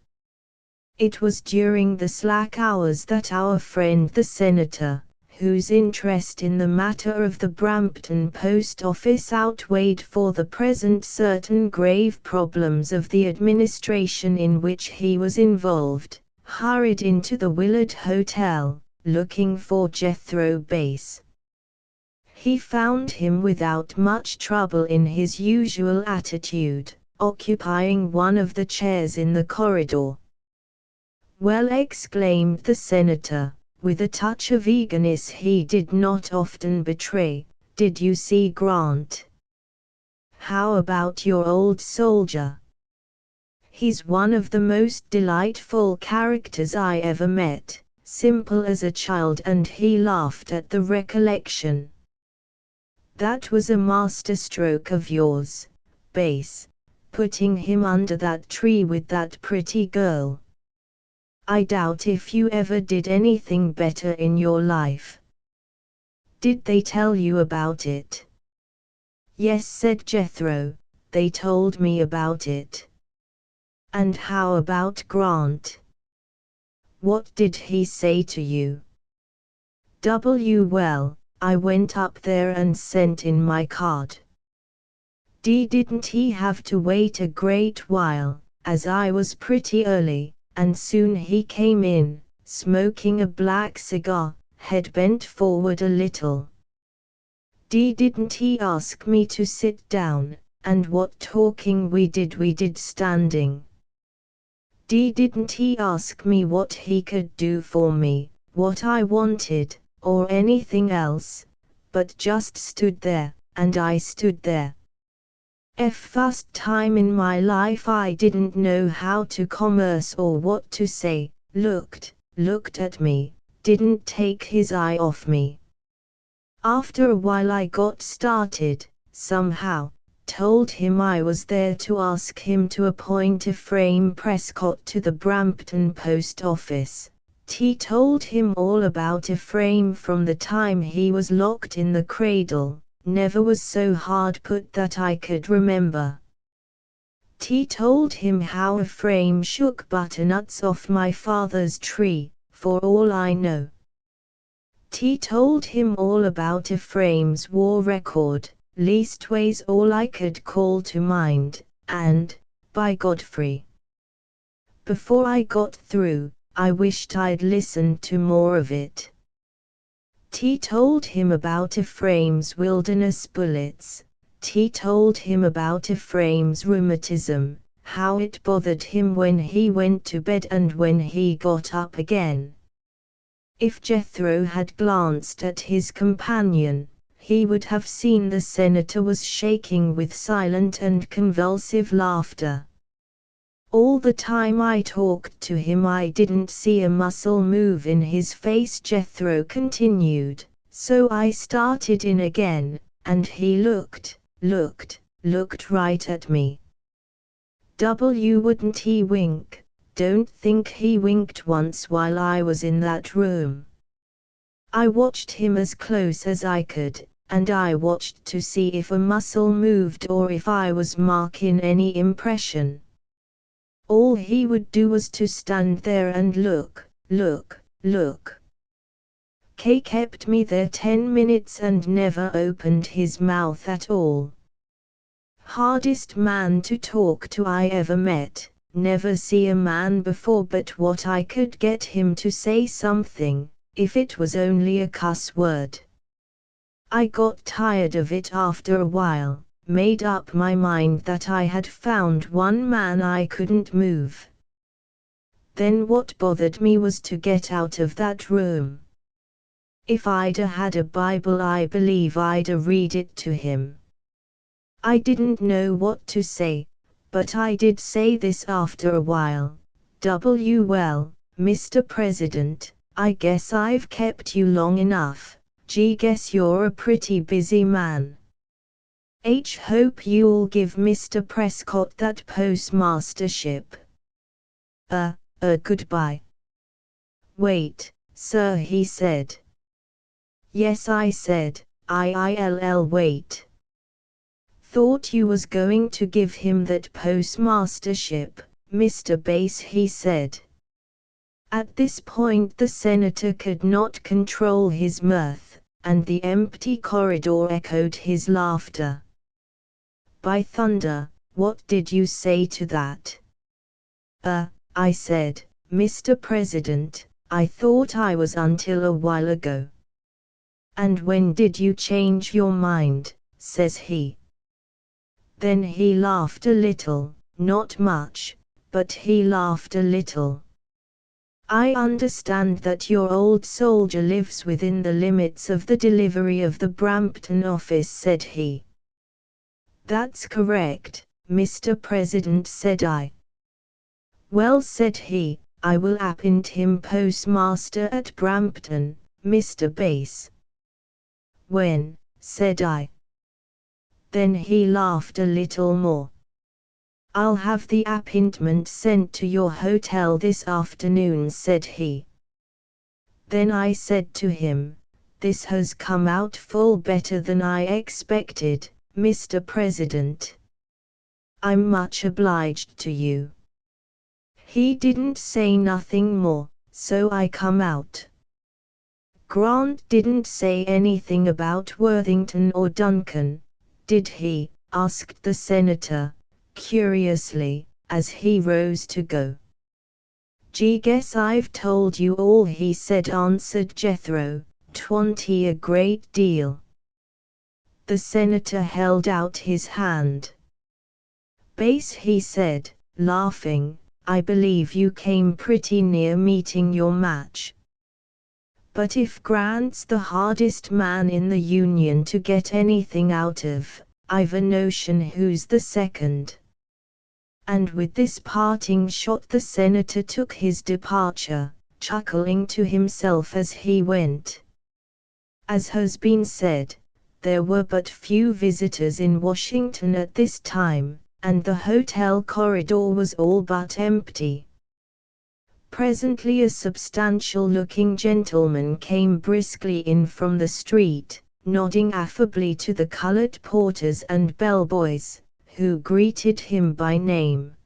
It was during the slack hours that our friend the senator, whose interest in the matter of the Brampton post office outweighed for the present certain grave problems of the administration in which he was involved, hurried into the Willard Hotel, looking for Jethro Bass. He found him without much trouble in his usual attitude, occupying one of the chairs in the corridor. "Well," exclaimed the senator, with a touch of eagerness he did not often betray, "did you see Grant? How about your old soldier? He's one of the most delightful characters I ever met, simple as a child," and he laughed at the recollection. "That was a masterstroke of yours, Bass, putting him under that tree with that pretty girl. I doubt if you ever did anything better in your life." "Did they tell you about it?" "Yes," said Jethro, "they told me about it." "And how about Grant? What did he say to you?" "Well, I went up there and sent in my card. Didn't he have to wait a great while, as I was pretty early, and soon he came in, smoking a black cigar, head bent forward a little. Didn't he ask me to sit down, and what talking we did standing. Didn't he ask me what he could do for me, what I wanted, or anything else, but just stood there, and I stood there. First time in my life I didn't know how to commerce or what to say, looked at me, didn't take his eye off me. After a while I got started, somehow, told him I was there to ask him to appoint Ephraim Prescott to the Brampton post office. Told him all about Ephraim from the time he was locked in the cradle. Never was so hard put that I could remember. Told him how Ephraim shook butternuts off my father's tree, for all I know. Told him all about Ephraim's war record, leastways all I could call to mind, and, by Godfrey. Before I got through, I wished I'd listened to more of it. Told him about Ephraim's wilderness bullets. Told him about Ephraim's rheumatism, how it bothered him when he went to bed and when he got up again. If Jethro had glanced at his companion, he would have seen the senator was shaking with silent and convulsive laughter. All the time I talked to him I didn't see a muscle move in his face, Jethro continued, so I started in again, and he looked right at me. Wouldn't he wink? Don't think he winked once while I was in that room. I watched him as close as I could, and I watched to see if a muscle moved or if I was marking any impression. All he would do was to stand there and look. K kept me there 10 minutes and never opened his mouth at all. Hardest man to talk to I ever met, never see a man before but what I could get him to say something, if it was only a cuss word. I got tired of it after a while. Made up my mind that I had found one man I couldn't move. Then what bothered me was to get out of that room. If I'd had a Bible I believe I'd read it to him. I didn't know what to say, but I did say this after a while. Well, Mr. President, I guess I've kept you long enough. Guess you're a pretty busy man. Hope you'll give Mr. Prescott that postmastership. Goodbye. Wait, sir, he said. Yes, I said, wait. Thought you was going to give him that postmastership, Mr. Bass, he said. At this point the senator could not control his mirth, and the empty corridor echoed his laughter. By thunder, what did you say to that? I said, Mr. President, I thought I was until a while ago. And when did you change your mind, says he. Then he laughed a little, not much, but he laughed a little. I understand that your old soldier lives within the limits of the delivery of the Brampton office, said he. That's correct, Mr. President, said I. Well, said he, I will appoint him postmaster at Brampton, Mr. Bass. When, said I. Then he laughed a little more. I'll have the appointment sent to your hotel this afternoon, said he. Then I said to him, this has come out full better than I expected, Mr. President. I'm much obliged to you. He didn't say nothing more, so I come out. Grant didn't say anything about Worthington or Duncan, did he? Asked the senator, curiously, as he rose to go. Guess I've told you all, he said, answered Jethro, 'twant a great deal. The senator held out his hand. Bass, he said, laughing, I believe you came pretty near meeting your match. But if Grant's the hardest man in the Union to get anything out of, I've a notion who's the second. And with this parting shot the senator took his departure, chuckling to himself as he went. As has been said, there were but few visitors in Washington at this time, and the hotel corridor was all but empty. Presently a substantial-looking gentleman came briskly in from the street, nodding affably to the colored porters and bellboys, who greeted him by name.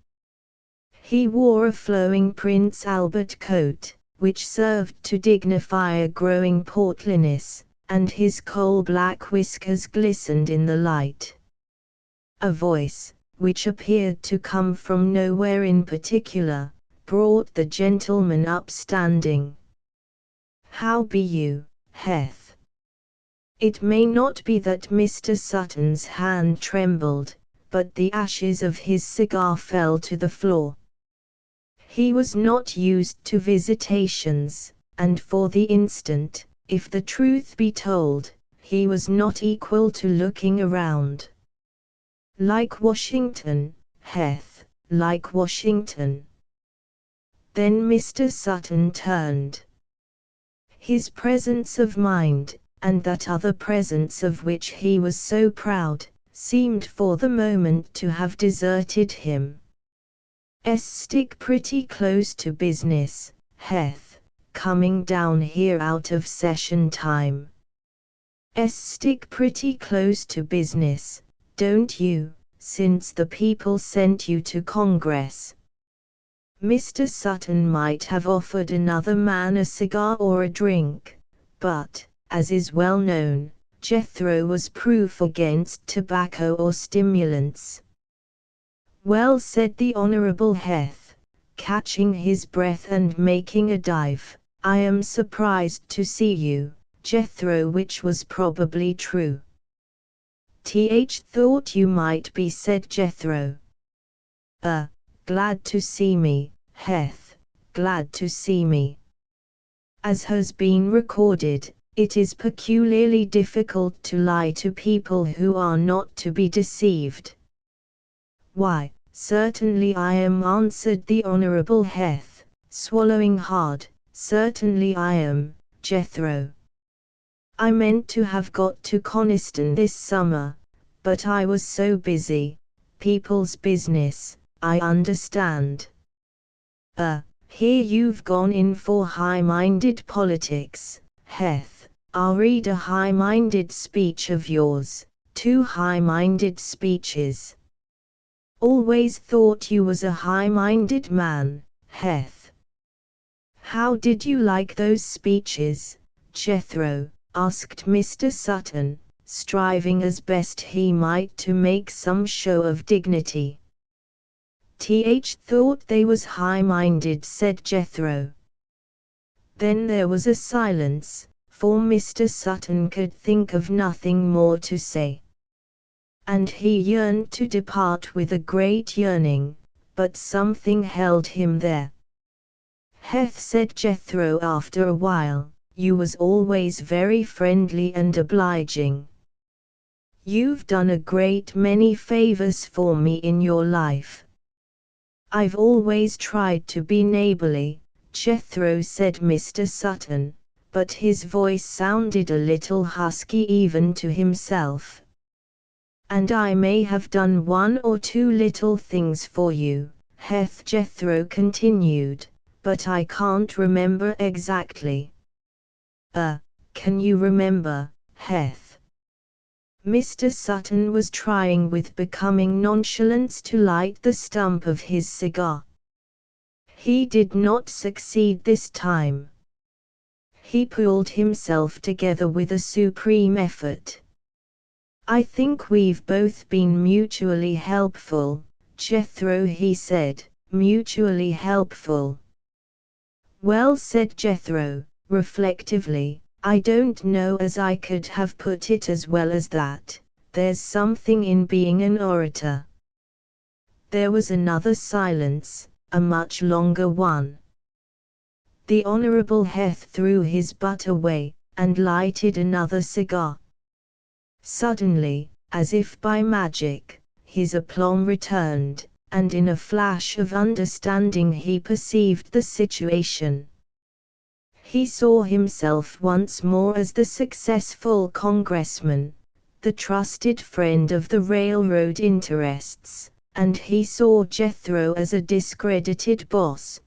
He wore a flowing Prince Albert coat, which served to dignify a growing portliness, and his coal-black whiskers glistened in the light. A voice, which appeared to come from nowhere in particular, brought the gentleman up standing. How be you, Heth? It may not be that Mr. Sutton's hand trembled, but the ashes of his cigar fell to the floor. He was not used to visitations, and for the instant, if the truth be told, he was not equal to looking around. Like Washington, Heth, like Washington. Then Mr. Sutton turned. His presence of mind, and that other presence of which he was so proud, seemed for the moment to have deserted him. Stick pretty close to business, Heth, coming down here out of session time. Stick pretty close to business, don't you, since the people sent you to Congress. Mr. Sutton might have offered another man a cigar or a drink, but, as is well known, Jethro was proof against tobacco or stimulants. Well, said the Honorable Heth, catching his breath and making a dive, I am surprised to see you, Jethro, which was probably true. Thought you might be, said Jethro. Glad to see me, Heth, glad to see me. As has been recorded, it is peculiarly difficult to lie to people who are not to be deceived. Why, certainly I am, answered the Honorable Heth, swallowing hard. Certainly I am, Jethro. I meant to have got to Coniston this summer, but I was so busy. People's business, I understand. Here you've gone in for high-minded politics, Heth. I'll read a high-minded speech of yours, 2 high-minded speeches. Always thought you was a high-minded man, Heth. How did you like those speeches, Jethro? Asked Mr. Sutton, striving as best he might to make some show of dignity. Thought they was high-minded, said Jethro. Then there was a silence, for Mr. Sutton could think of nothing more to say. And he yearned to depart with a great yearning, but something held him there. Heth, said Jethro after a while, you was always very friendly and obliging. You've done a great many favors for me in your life. I've always tried to be neighborly, Jethro, said Mr. Sutton, but his voice sounded a little husky even to himself. And I may have done 1 or 2 little things for you, Heth, Jethro continued, but I can't remember exactly. Can you remember, Heth? Mr. Sutton was trying with becoming nonchalance to light the stump of his cigar. He did not succeed this time. He pulled himself together with a supreme effort. I think we've both been mutually helpful, Jethro, he said. Mutually helpful. Well, said Jethro, reflectively, I don't know as I could have put it as well as that. There's something in being an orator. There was another silence, a much longer one. The Honorable Heth threw his butt away, and lighted another cigar. Suddenly, as if by magic, his aplomb returned, and in a flash of understanding he perceived the situation. He saw himself once more as the successful congressman, the trusted friend of the railroad interests, and he saw Jethro as a discredited boss.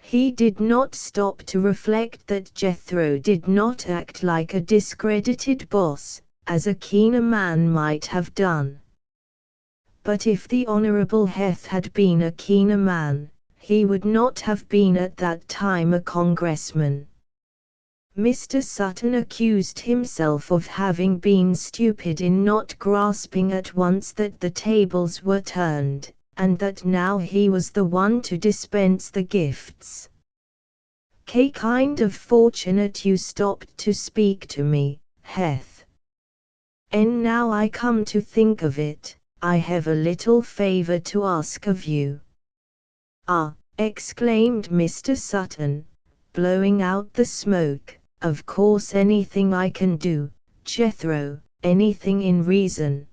He did not stop to reflect that Jethro did not act like a discredited boss, as a keener man might have done. But if the Honorable Heth had been a keener man, he would not have been at that time a congressman. Mr. Sutton accused himself of having been stupid in not grasping at once that the tables were turned, and that now he was the one to dispense the gifts. Kind of fortunate you stopped to speak to me, Heth. And now I come to think of it, I have a little favor to ask of you. Exclaimed Mr. Sutton, blowing out the smoke, of course anything I can do, Jethro, anything in reason.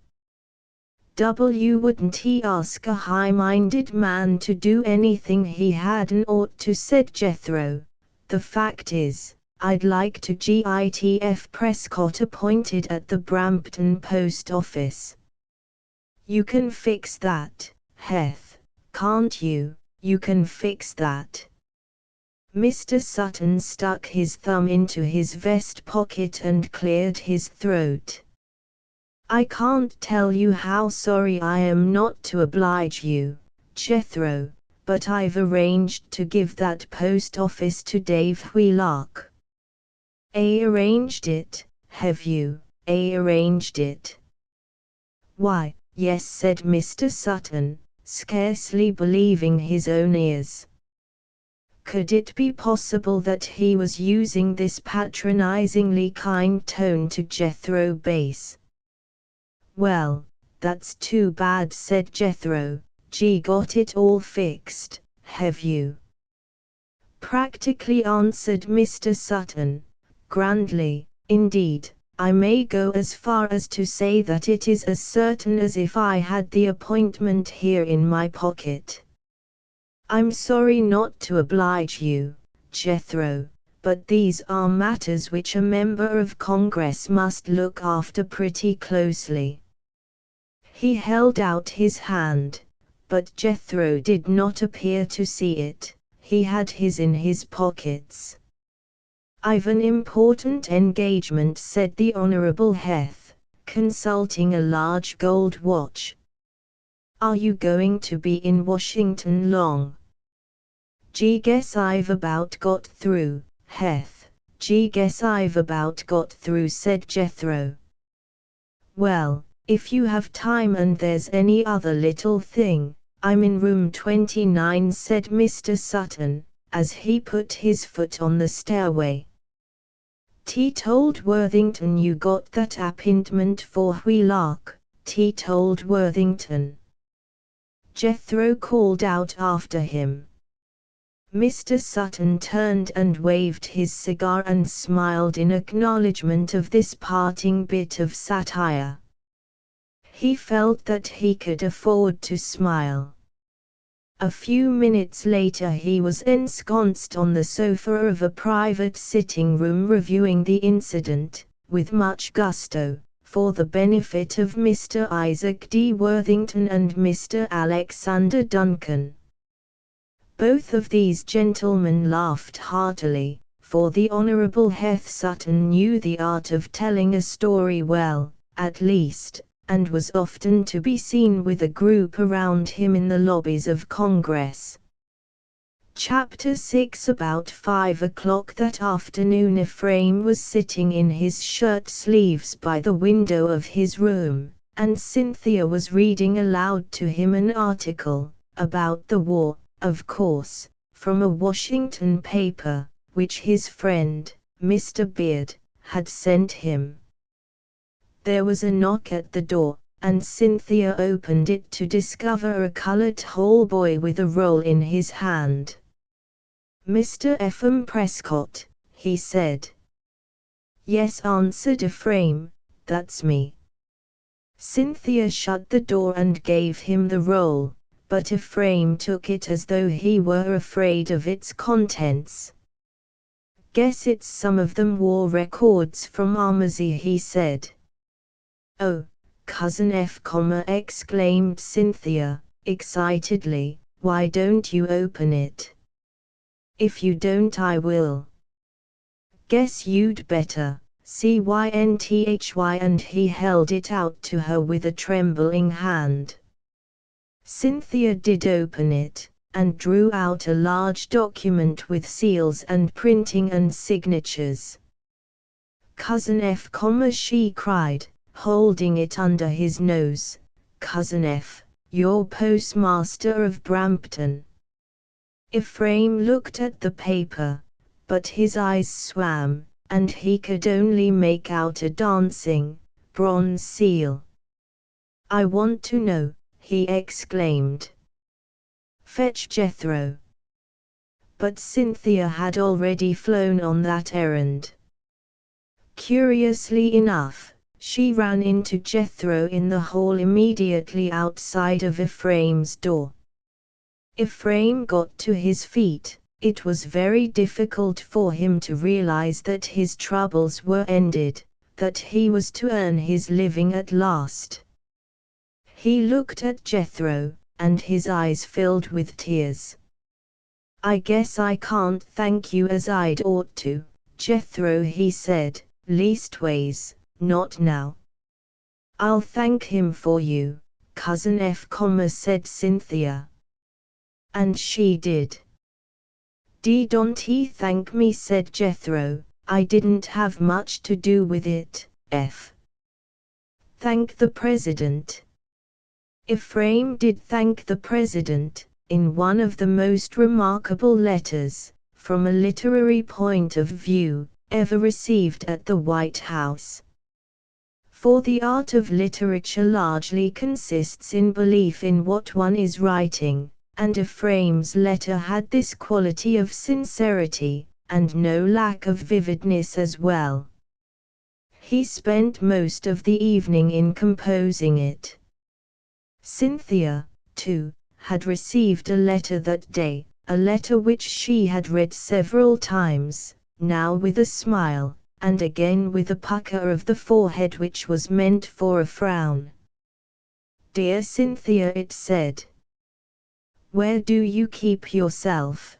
Wouldn't he ask a high-minded man to do anything he hadn't ought to, said Jethro. The fact is, I'd like to get Prescott appointed at the Brampton post office. You can fix that, Heth, can't you? You can fix that. Mr. Sutton stuck his thumb into his vest pocket and cleared his throat. I can't tell you how sorry I am not to oblige you, Jethro, but I've arranged to give that post office to Dave Wheelock. Arranged it, have you? Arranged it? Why, yes, said Mr. Sutton, scarcely believing his own ears. Could it be possible that he was using this patronizingly kind tone to Jethro Bass? Well, that's too bad, said Jethro. Got it all fixed, have you? Practically, answered Mr. Sutton, grandly. Indeed, I may go as far as to say that it is as certain as if I had the appointment here in my pocket. I'm sorry not to oblige you, Jethro, but these are matters which a member of Congress must look after pretty closely. He held out his hand, but Jethro did not appear to see it. He had his in his pockets. I've an important engagement, said the Honorable Heth, consulting a large gold watch. Are you going to be in Washington long? Gee, guess I've about got through, Heth. Gee, guess I've about got through, said Jethro. Well, if you have time and there's any other little thing, I'm in room 29, said Mr. Sutton, as he put his foot on the stairway. T told Worthington you got that appointment for Wheelock, T told Worthington. Jethro called out after him. Mr. Sutton turned and waved his cigar and smiled in acknowledgement of this parting bit of satire. He felt that he could afford to smile. A few minutes later he was ensconced on the sofa of a private sitting room reviewing the incident, with much gusto, for the benefit of Mr. Isaac D. Worthington and Mr. Alexander Duncan. Both of these gentlemen laughed heartily, for the Honorable Heth Sutton knew the art of telling a story well, at least, and was often to be seen with a group around him in the lobbies of Congress. Chapter 6. About 5 o'clock that afternoon Ephraim was sitting in his shirt sleeves by the window of his room, and Cynthia was reading aloud to him an article, about the war, of course, from a Washington paper, which his friend, Mr. Beard, had sent him. There was a knock at the door, and Cynthia opened it to discover a colored hall boy with a roll in his hand. Mr. Ephraim Prescott, he said. Yes, answered Ephraim, that's me. Cynthia shut the door and gave him the roll, but Ephraim took it as though he were afraid of its contents. Guess it's some of them war records from Armsy, he said. Oh, Cousin F, exclaimed Cynthia, excitedly, why don't you open it? If you don't I will. Guess you'd better, Cynthy, and he held it out to her with a trembling hand. Cynthia did open it, and drew out a large document with seals and printing and signatures. Cousin F, she cried, holding it under his nose, Cousin F, you're postmaster of Brampton. Ephraim looked at the paper, but his eyes swam, and he could only make out a dancing, bronze seal. I want to know, he exclaimed. Fetch Jethro. But Cynthia had already flown on that errand. Curiously enough, she ran into Jethro in the hall immediately outside of Ephraim's door. Ephraim got to his feet. It was very difficult for him to realize that his troubles were ended, that he was to earn his living at last. He looked at Jethro, and his eyes filled with tears. I guess I can't thank you as I'd ought to, Jethro, he said, leastways, not now. I'll thank him for you, Cousin F, said Cynthia. And she did. Don't he thank me, said Jethro, I didn't have much to do with it, F. Thank the President. Ephraim did thank the President, in one of the most remarkable letters, from a literary point of view, ever received at the White House. For the art of literature largely consists in belief in what one is writing, and Ephraim's letter had this quality of sincerity, and no lack of vividness as well. He spent most of the evening in composing it. Cynthia, too, had received a letter that day, a letter which she had read several times, now with a smile, and again with a pucker of the forehead which was meant for a frown. "Dear Cynthia," it said, "where do you keep yourself?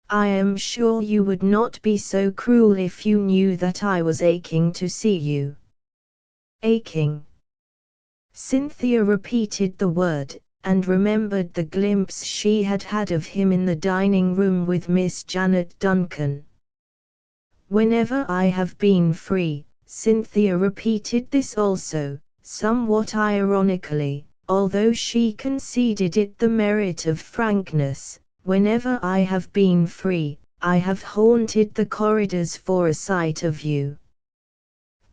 I am sure you would not be so cruel if you knew that I was aching to see you." Aching. Cynthia repeated the word, and remembered the glimpse she had had of him in the dining room with Miss Janet Duncan. "Whenever I have been free," Cynthia repeated this also, somewhat ironically, although she conceded it the merit of frankness. "Whenever I have been free, I have haunted the corridors for a sight of you.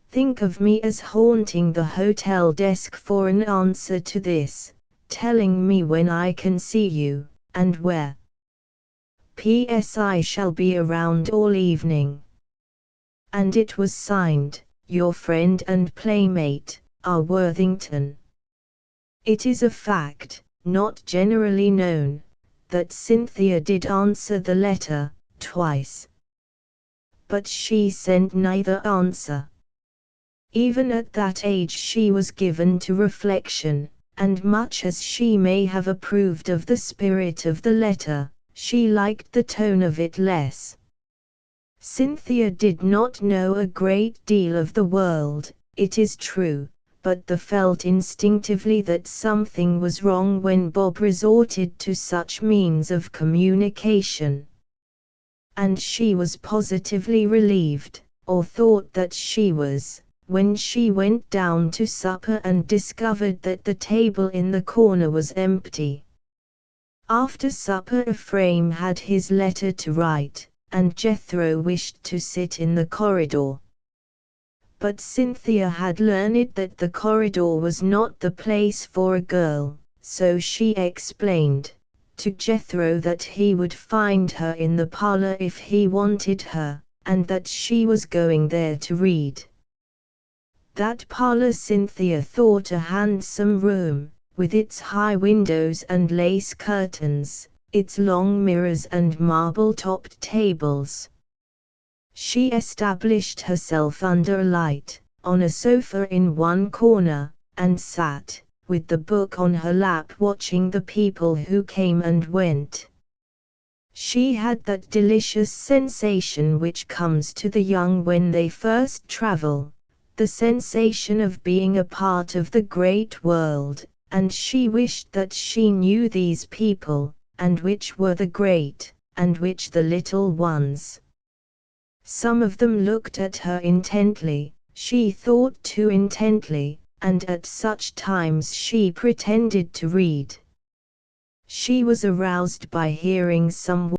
Think of me as haunting the hotel desk for an answer to this, telling me when I can see you, and where. P.S. I shall be around all evening." And it was signed, "Your friend and playmate, R. Worthington." It is a fact, not generally known, that Cynthia did answer the letter, twice. But she sent neither answer. Even at that age she was given to reflection, and much as she may have approved of the spirit of the letter, she liked the tone of it less. Cynthia did not know a great deal of the world, it is true, but felt instinctively that something was wrong when Bob resorted to such means of communication. And she was positively relieved, or thought that she was, when she went down to supper and discovered that the table in the corner was empty. After supper Ephraim had his letter to write, and Jethro wished to sit in the corridor. But Cynthia had learned that the corridor was not the place for a girl, so she explained to Jethro that he would find her in the parlor if he wanted her, and that she was going there to read. That parlor Cynthia thought a handsome room, with its high windows and lace curtains, its long mirrors and marble-topped tables. She established herself under a light, on a sofa in one corner, and sat, with the book on her lap watching the people who came and went. She had that delicious sensation which comes to the young when they first travel, the sensation of being a part of the great world, and she wished that she knew these people, and which were the great, and which the little ones. Some of them looked at her intently, she thought too intently, and at such times she pretended to read. She was aroused by hearing some